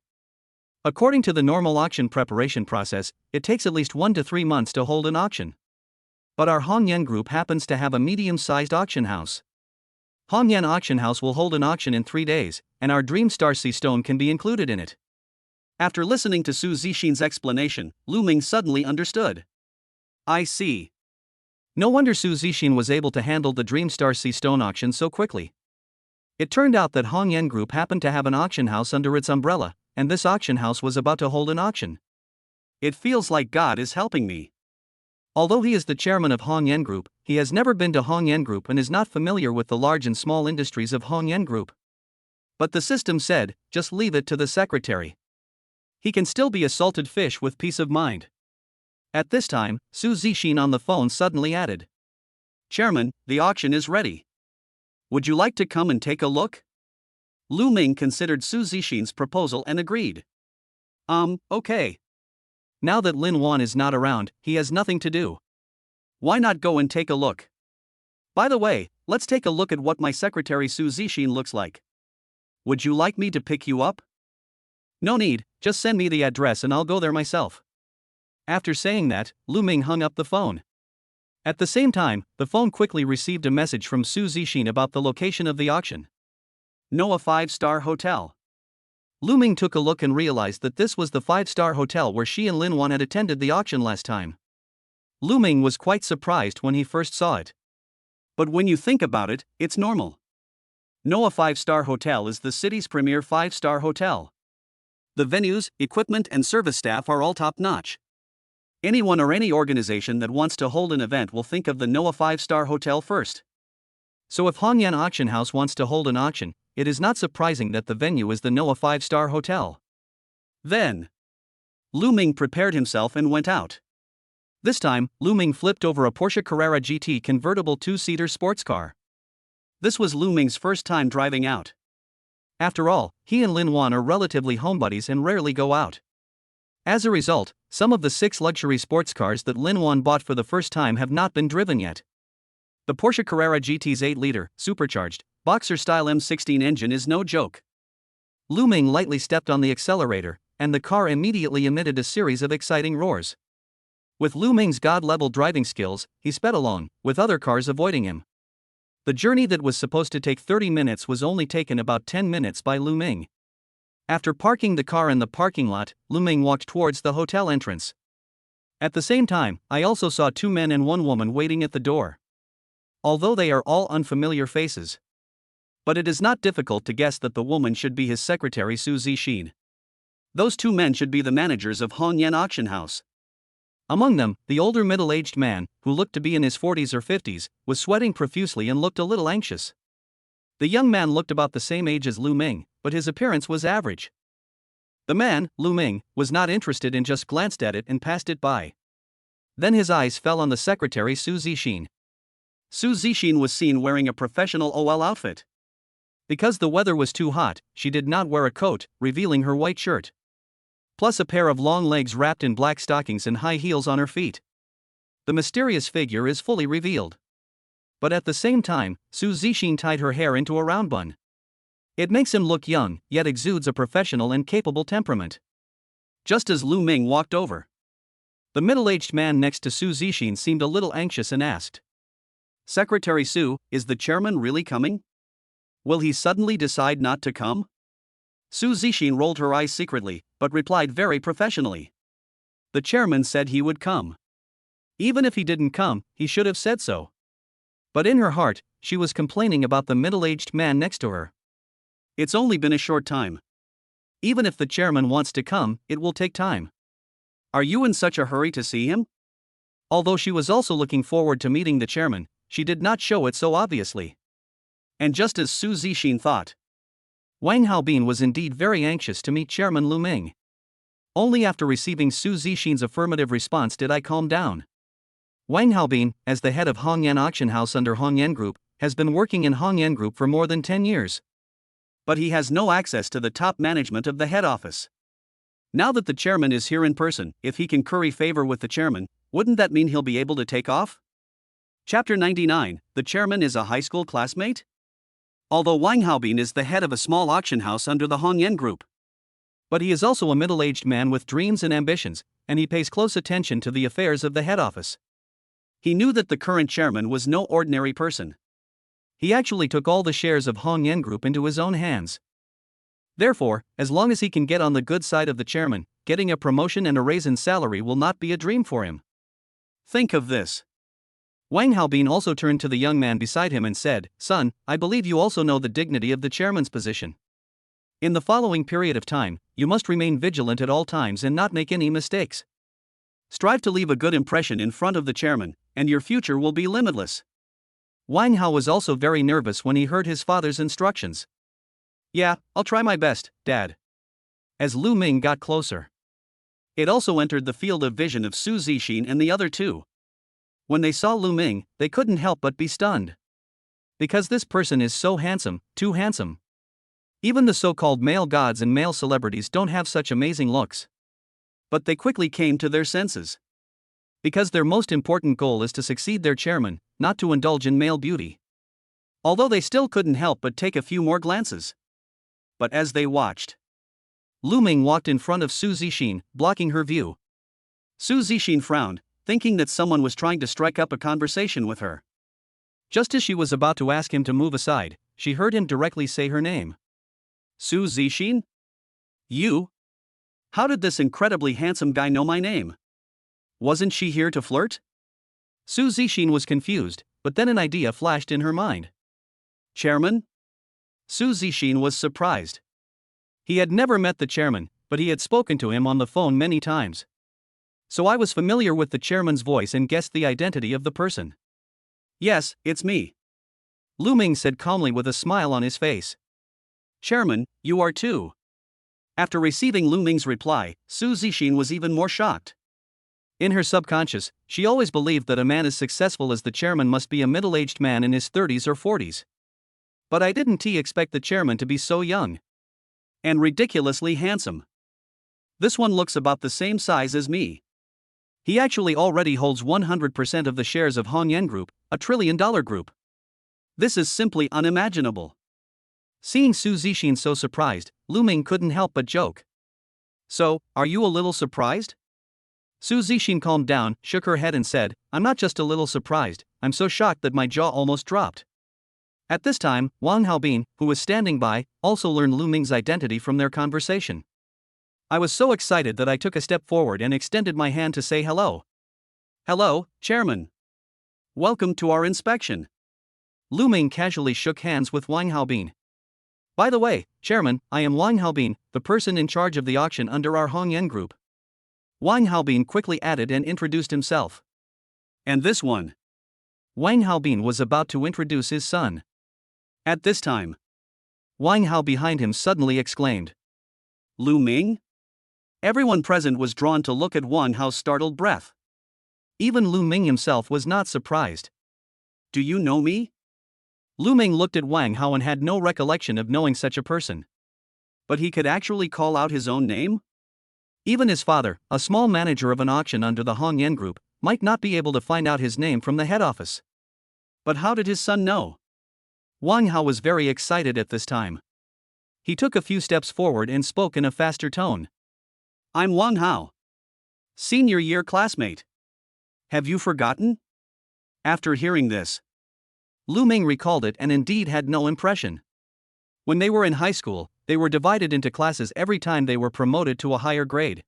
According to the normal auction preparation process, it takes at least 1 to 3 months to hold an auction. But our Hongyan group happens to have a medium-sized auction house. Hongyan Auction House will hold an auction in 3 days, and our Dream Star Sea Stone can be included in it. After listening to Su Zixin's explanation, Lu Ming suddenly understood. I see. No wonder Su Zixin was able to handle the Dream Star Sea Stone auction so quickly. It turned out that Hongyan Group happened to have an auction house under its umbrella, and this auction house was about to hold an auction. It feels like God is helping me. Although he is the chairman of Hongyan Group, he has never been to Hongyan Group and is not familiar with the large and small industries of Hongyan Group. But the system said, just leave it to the secretary. He can still be a salted fish with peace of mind. At this time, Su Zixin on the phone suddenly added. Chairman, the auction is ready. Would you like to come and take a look? Lu Ming considered Su Zixin's proposal and agreed. Okay. Now that Linuan is not around, he has nothing to do. Why not go and take a look? By the way, let's take a look at what my secretary Su Zixin looks like. Would you like me to pick you up? No need, just send me the address and I'll go there myself. After saying that, Lu Ming hung up the phone. At the same time, the phone quickly received a message from Su Zixin about the location of the auction. Noah 5-star Hotel. Lu Ming took a look and realized that this was the 5-star hotel where she and Linuan had attended the auction last time. Lu Ming was quite surprised when he first saw it. But when you think about it, it's normal. Noah 5-star Hotel is the city's premier 5-star hotel. The venues, equipment and service staff are all top-notch. Anyone or any organization that wants to hold an event will think of the Noah 5-star Hotel first. So if Hongyan Auction House wants to hold an auction, it is not surprising that the venue is the Noah 5-star Hotel. Then, Lu Ming prepared himself and went out. This time, Lu Ming flipped over a Porsche Carrera GT convertible 2-seater sports car. This was Lu Ming's first time driving out. After all, he and Linuan are relatively homebodies and rarely go out. As a result, some of the 6 luxury sports cars that Linuan bought for the first time have not been driven yet. The Porsche Carrera GT's 8-liter, supercharged, boxer-style M16 engine is no joke. Lu Ming lightly stepped on the accelerator, and the car immediately emitted a series of exciting roars. With Lu Ming's god-level driving skills, he sped along, with other cars avoiding him. The journey that was supposed to take 30 minutes was only taken about 10 minutes by Lu Ming. After parking the car in the parking lot, Lu Ming walked towards the hotel entrance. At the same time, I also saw 2 men and 1 woman waiting at the door. Although they are all unfamiliar faces. But it is not difficult to guess that the woman should be his secretary Su Zixin. Those 2 men should be the managers of Hongyan Auction House. Among them, the older middle-aged man, who looked to be in his 40s or 50s, was sweating profusely and looked a little anxious. The young man looked about the same age as Lu Ming, but his appearance was average. The man, Lu Ming, was not interested and just glanced at it and passed it by. Then his eyes fell on the secretary Su Zixin. Su Zixin was seen wearing a professional OL outfit. Because the weather was too hot, she did not wear a coat, revealing her white shirt. Plus a pair of long legs wrapped in black stockings and high heels on her feet. The mysterious figure is fully revealed. But at the same time, Su Zixin tied her hair into a round bun. It makes him look young, yet exudes a professional and capable temperament. Just as Lu Ming walked over, the middle-aged man next to Su Zixin seemed a little anxious and asked, Secretary Su, is the chairman really coming? Will he suddenly decide not to come? Su Zixin rolled her eyes secretly, but replied very professionally. The chairman said he would come. Even if he didn't come, he should have said so. But in her heart, she was complaining about the middle-aged man next to her. It's only been a short time. Even if the chairman wants to come, it will take time. Are you in such a hurry to see him? Although she was also looking forward to meeting the chairman, she did not show it so obviously. And just as Su Zixin thought, Wang Haobin was indeed very anxious to meet Chairman Lu Ming. Only after receiving Su Zixin's affirmative response did I calm down. Wang Haobin, as the head of Hongyan Auction House under Hongyan Group, has been working in Hongyan Group for more than 10 years. But he has no access to the top management of the head office. Now that the chairman is here in person, if he can curry favor with the chairman, wouldn't that mean he'll be able to take off? Chapter 99, The Chairman is a High School Classmate? Although Wang Haobin is the head of a small auction house under the Hongyan Group. But he is also a middle-aged man with dreams and ambitions, and he pays close attention to the affairs of the head office. He knew that the current chairman was no ordinary person. He actually took all the shares of Hongyan Group into his own hands. Therefore, as long as he can get on the good side of the chairman, getting a promotion and a raise in salary will not be a dream for him. Think of this. Wang Haobin also turned to the young man beside him and said, "Son, I believe you also know the dignity of the chairman's position. In the following period of time, you must remain vigilant at all times and not make any mistakes. Strive to leave a good impression in front of the chairman, and your future will be limitless." Wang Hao was also very nervous when he heard his father's instructions. "Yeah, I'll try my best, Dad." As Lu Ming got closer, it also entered the field of vision of Su Zixin and the other two. When they saw Lu Ming, they couldn't help but be stunned. Because this person is so handsome, too handsome. Even the so-called male gods and male celebrities don't have such amazing looks. But they quickly came to their senses. Because their most important goal is to succeed their chairman, not to indulge in male beauty. Although they still couldn't help but take a few more glances. But as they watched, Lu Ming walked in front of Su Zixin, blocking her view. Su Zixin frowned, thinking that someone was trying to strike up a conversation with her. Just as she was about to ask him to move aside, she heard him directly say her name. "Su Zixin? You? How did this incredibly handsome guy know my name? Wasn't she here to flirt?" Su Zixin was confused, but then an idea flashed in her mind. "Chairman?" Su Zixin was surprised. He had never met the chairman, but he had spoken to him on the phone many times. "So I was familiar with the chairman's voice and guessed the identity of the person." "Yes, it's me," Lu Ming said calmly with a smile on his face. "Chairman, you are too." After receiving Lu Ming's reply, Su Zixin was even more shocked. In her subconscious, she always believed that a man as successful as the chairman must be a middle-aged man in his 30s or 40s. But I didn't expect the chairman to be so young. And ridiculously handsome. This one looks about the same size as me. He actually already holds 100% of the shares of Hongyan Group, a trillion-dollar group. This is simply unimaginable. Seeing Su Zixin so surprised, Lu Ming couldn't help but joke. "So, are you a little surprised?" Su Zixin calmed down, shook her head and said, "I'm not just a little surprised, I'm so shocked that my jaw almost dropped." At this time, Wang Haobin, who was standing by, also learned Lu Ming's identity from their conversation. "I was so excited that I took a step forward and extended my hand to say hello." "Hello, Chairman. Welcome to our inspection." Lu Ming casually shook hands with Wang Haobin. "By the way, Chairman, I am Wang Haobin, the person in charge of the auction under our Hongyan Group." Wang Haobin quickly added and introduced himself. "And this one." Wang Haobin was about to introduce his son. At this time, Wang Hao behind him suddenly exclaimed, "Lu Ming?" Everyone present was drawn to look at Wang Hao's startled breath. Even Lu Ming himself was not surprised. "Do you know me?" Lu Ming looked at Wang Hao and had no recollection of knowing such a person. But he could actually call out his own name? Even his father, a small manager of an auction under the Hongyan Group, might not be able to find out his name from the head office. But how did his son know? Wang Hao was very excited at this time. He took a few steps forward and spoke in a faster tone. "I'm Wang Hao. Senior year classmate. Have you forgotten?" After hearing this, Lu Ming recalled it and indeed had no impression. When they were in high school, they were divided into classes every time they were promoted to a higher grade.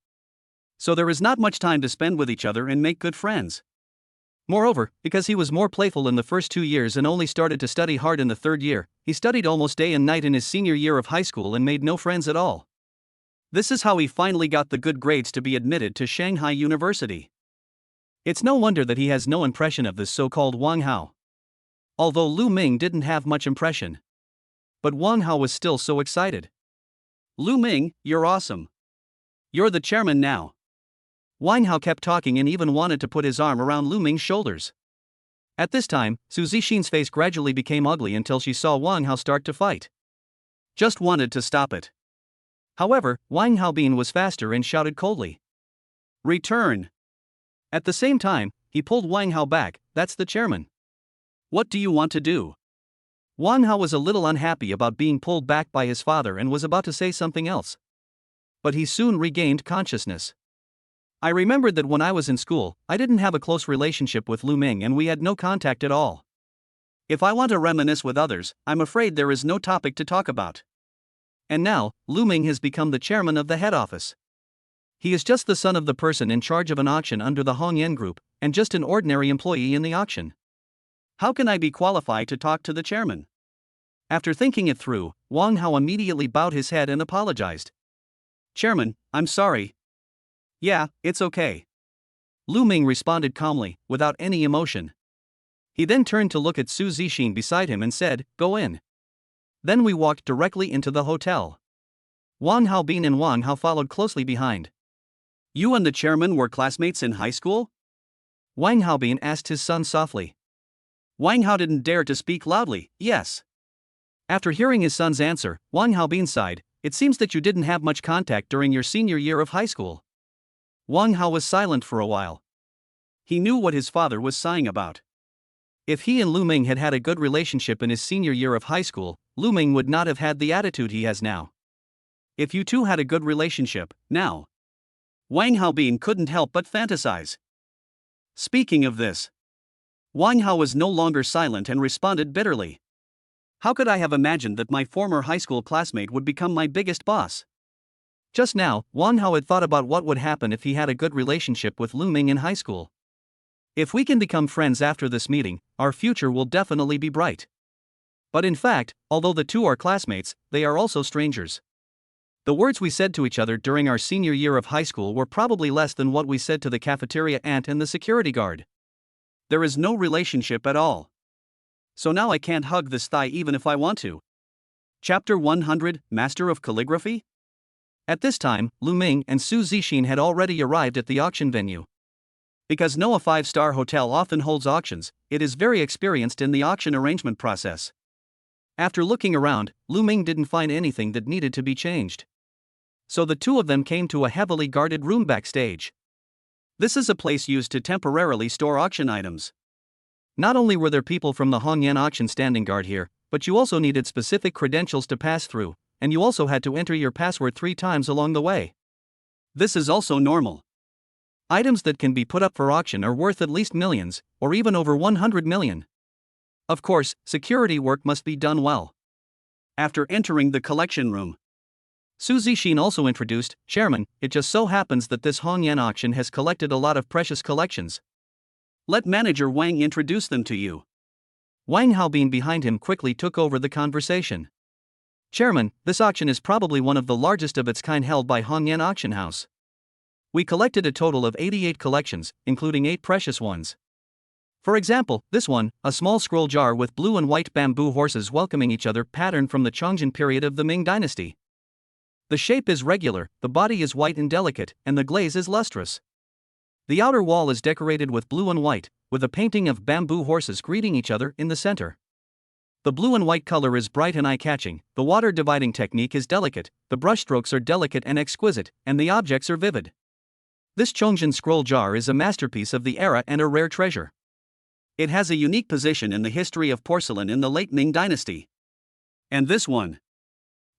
So there is not much time to spend with each other and make good friends. Moreover, because he was more playful in the first 2 years and only started to study hard in the third year, he studied almost day and night in his senior year of high school and made no friends at all. This is how he finally got the good grades to be admitted to Shanghai University. It's no wonder that he has no impression of this so-called Wang Hao. Although Lu Ming didn't have much impression. But Wang Hao was still so excited. "Lu Ming, you're awesome. You're the chairman now." Wang Hao kept talking and even wanted to put his arm around Lu Ming's shoulders. At this time, Su Zixin's face gradually became ugly until she saw Wang Hao start to fight. Just wanted to stop it. However, Wang Haobin was faster and shouted coldly, "Return!" At the same time, he pulled Wang Hao back. "That's the chairman. What do you want to do?" Wang Hao was a little unhappy about being pulled back by his father and was about to say something else. But he soon regained consciousness. "I remembered that when I was in school, I didn't have a close relationship with Lu Ming and we had no contact at all. If I want to reminisce with others, I'm afraid there is no topic to talk about. And now, Lu Ming has become the chairman of the head office. He is just the son of the person in charge of an auction under the Hongyan Group, and just an ordinary employee in the auction. How can I be qualified to talk to the chairman?" After thinking it through, Wang Hao immediately bowed his head and apologized. "Chairman, I'm sorry." "Yeah, it's okay." Lu Ming responded calmly, without any emotion. He then turned to look at Su Zixin beside him and said, "Go in." Then we walked directly into the hotel. Wang Haobin and Wang Hao followed closely behind. "You and the chairman were classmates in high school?" Wang Haobin asked his son softly. Wang Hao didn't dare to speak loudly. "Yes." After hearing his son's answer, Wang Haobin sighed. "It seems that you didn't have much contact during your senior year of high school." Wang Hao was silent for a while. He knew what his father was sighing about. If he and Lu Ming had had a good relationship in his senior year of high school, Lu Ming would not have had the attitude he has now. If you two had a good relationship, now. Wang Haobin couldn't help but fantasize. Speaking of this, Wang Hao was no longer silent and responded bitterly. "How could I have imagined that my former high school classmate would become my biggest boss?" Just now, Wang Hao had thought about what would happen if he had a good relationship with Lu Ming in high school. "If we can become friends after this meeting, our future will definitely be bright." But in fact, although the two are classmates, they are also strangers. The words we said to each other during our senior year of high school were probably less than what we said to the cafeteria aunt and the security guard. There is no relationship at all. So now I can't hug this thigh even if I want to. Chapter 100, Master of Calligraphy? At this time, Lu Ming and Su Zixin had already arrived at the auction venue. Because no 5-star hotel often holds auctions, it is very experienced in the auction arrangement process. After looking around, Lu Ming didn't find anything that needed to be changed. So the two of them came to a heavily guarded room backstage. This is a place used to temporarily store auction items. Not only were there people from the Hongyan auction standing guard here, but you also needed specific credentials to pass through, and you also had to enter your password 3 times along the way. This is also normal. Items that can be put up for auction are worth at least millions, or even over 100 million. Of course, security work must be done well. After entering the collection room, Su Zixin also introduced, "Chairman, it just so happens that this Hongyan auction has collected a lot of precious collections. Let manager Wang introduce them to you." Wang Haobin behind him quickly took over the conversation. "Chairman, this auction is probably one of the largest of its kind held by Hongyan Auction House. We collected a total of 88 collections, including 8 precious ones. For example, this one, a small scroll jar with blue and white bamboo horses welcoming each other patterned from the Chongjin period of the Ming dynasty. The shape is regular, the body is white and delicate, and the glaze is lustrous. The outer wall is decorated with blue and white, with a painting of bamboo horses greeting each other in the center. The blue and white color is bright and eye-catching, the water dividing technique is delicate, the brushstrokes are delicate and exquisite, and the objects are vivid. This Chongjin scroll jar is a masterpiece of the era and a rare treasure. It has a unique position in the history of porcelain in the late Ming dynasty. And this one.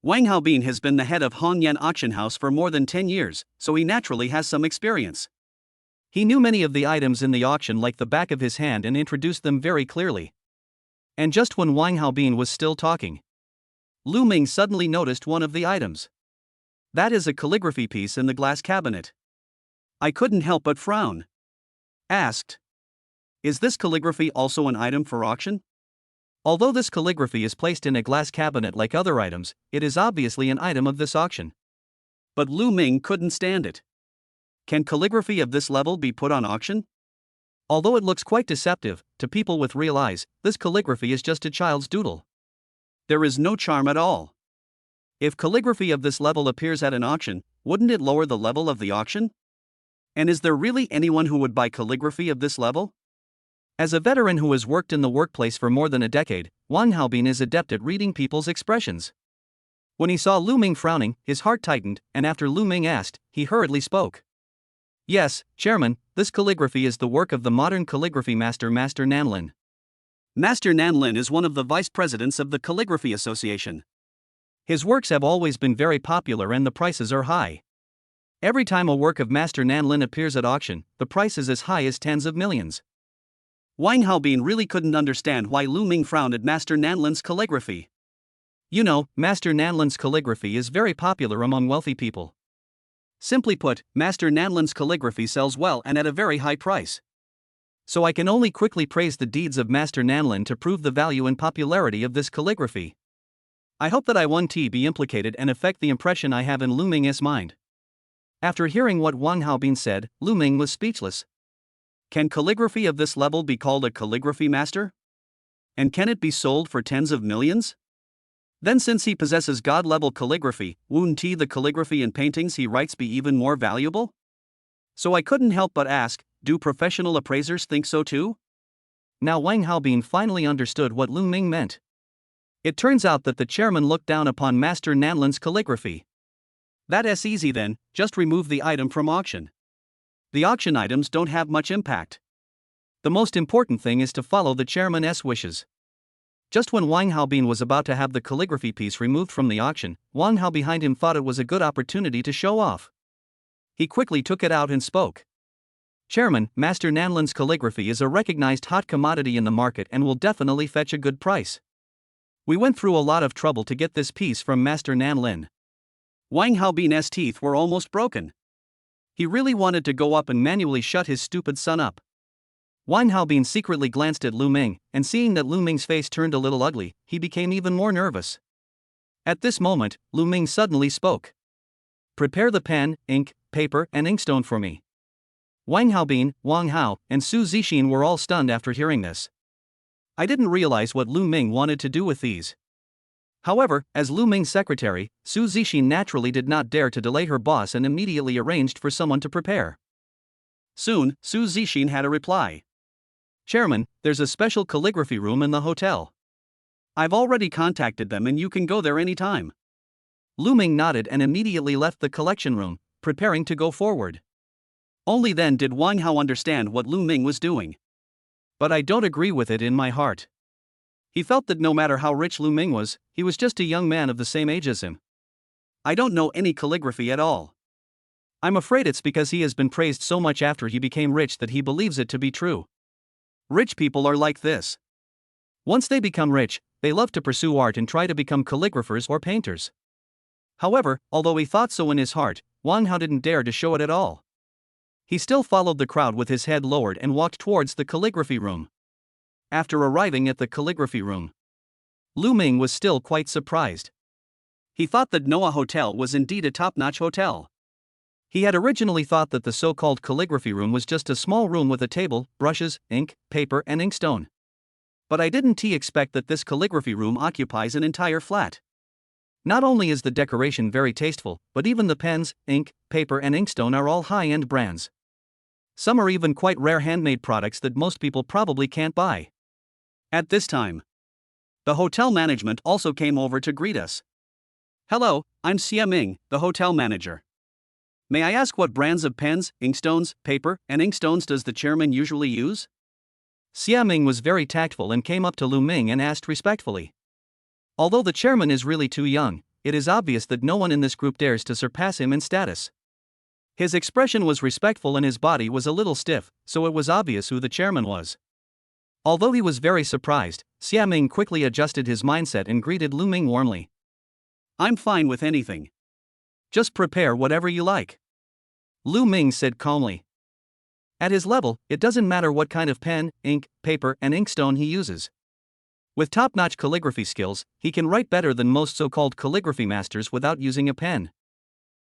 Wang Haobin has been the head of Hongyan Auction House for more than 10 years, so he naturally has some experience. He knew many of the items in the auction like the back of his hand and introduced them very clearly. And just when Wang Haobin was still talking, Lu Ming suddenly noticed one of the items. That is a calligraphy piece in the glass cabinet. I couldn't help but frown. Asked, "Is this calligraphy also an item for auction?" Although this calligraphy is placed in a glass cabinet like other items, it is obviously an item of this auction. But Lu Ming couldn't stand it. Can calligraphy of this level be put on auction? Although it looks quite deceptive, to people with real eyes, this calligraphy is just a child's doodle. There is no charm at all. If calligraphy of this level appears at an auction, wouldn't it lower the level of the auction? And is there really anyone who would buy calligraphy of this level? As a veteran who has worked in the workplace for more than a decade, Wang Haobin is adept at reading people's expressions. When he saw Lu Ming frowning, his heart tightened, and after Lu Ming asked, he hurriedly spoke. Yes, Chairman, this calligraphy is the work of the modern calligraphy master Master Nanlin. Master Nanlin is one of the vice presidents of the Calligraphy Association. His works have always been very popular and the prices are high. Every time a work of Master Nanlin appears at auction, the price is as high as tens of millions. Wang Haobin really couldn't understand why Lu Ming frowned at Master Nanlin's calligraphy. You know, Master Nanlin's calligraphy is very popular among wealthy people. Simply put, Master Nanlin's calligraphy sells well and at a very high price. So I can only quickly praise the deeds of Master Nanlin to prove the value and popularity of this calligraphy. I hope that I won't be implicated and affect the impression I have in Lu Ming's mind. After hearing what Wang Haobin said, Lu Ming was speechless. Can calligraphy of this level be called a calligraphy master? And can it be sold for tens of millions? Then since he possesses god-level calligraphy, wouldn't the calligraphy and paintings he writes be even more valuable? So I couldn't help but ask, do professional appraisers think so too? Now Wang Haobin finally understood what Lu Ming meant. It turns out that the chairman looked down upon Master Nanlin's calligraphy. That's easy then, just remove the item from auction. The auction items don't have much impact. The most important thing is to follow the chairman's wishes. Just when Wang Haobin was about to have the calligraphy piece removed from the auction, Wang Hao behind him thought it was a good opportunity to show off. He quickly took it out and spoke. Chairman, Master Nanlin's calligraphy is a recognized hot commodity in the market and will definitely fetch a good price. We went through a lot of trouble to get this piece from Master Nanlin. Wang Haobin's teeth were almost broken. He really wanted to go up and manually shut his stupid son up. Wang Haobin secretly glanced at Lu Ming, and seeing that Lu Ming's face turned a little ugly, he became even more nervous. At this moment, Lu Ming suddenly spoke. Prepare the pen, ink, paper, and inkstone for me. Wang Haobin, Wang Hao, and Su Zixin were all stunned after hearing this. I didn't realize what Lu Ming wanted to do with these. However, as Lu Ming's secretary, Su Zixin naturally did not dare to delay her boss and immediately arranged for someone to prepare. Soon, Su Zixin had a reply. Chairman, there's a special calligraphy room in the hotel. I've already contacted them and you can go there anytime. Lu Ming nodded and immediately left the collection room, preparing to go forward. Only then did Wang Hao understand what Lu Ming was doing. But I don't agree with it in my heart. He felt that no matter how rich Lu Ming was, he was just a young man of the same age as him. I don't know any calligraphy at all. I'm afraid it's because he has been praised so much after he became rich that he believes it to be true. Rich people are like this. Once they become rich, they love to pursue art and try to become calligraphers or painters. However, although he thought so in his heart, Wang Hao didn't dare to show it at all. He still followed the crowd with his head lowered and walked towards the calligraphy room. After arriving at the calligraphy room, Lu Ming was still quite surprised. He thought that Noah Hotel was indeed a top-notch hotel. He had originally thought that the so-called calligraphy room was just a small room with a table, brushes, ink, paper, and inkstone. But I didn't expect that this calligraphy room occupies an entire flat. Not only is the decoration very tasteful, but even the pens, ink, paper, and inkstone are all high-end brands. Some are even quite rare handmade products that most people probably can't buy. At this time, the hotel management also came over to greet us. Hello, I'm Xia Ming, the hotel manager. May I ask what brands of pens, inkstones, paper, and inkstones does the chairman usually use? Xia Ming was very tactful and came up to Lu Ming and asked respectfully. Although the chairman is really too young, it is obvious that no one in this group dares to surpass him in status. His expression was respectful and his body was a little stiff, so it was obvious who the chairman was. Although he was very surprised, Xia Ming quickly adjusted his mindset and greeted Lu Ming warmly. I'm fine with anything. Just prepare whatever you like. Lu Ming said calmly. At his level, it doesn't matter what kind of pen, ink, paper, and inkstone he uses. With top-notch calligraphy skills, he can write better than most so-called calligraphy masters without using a pen.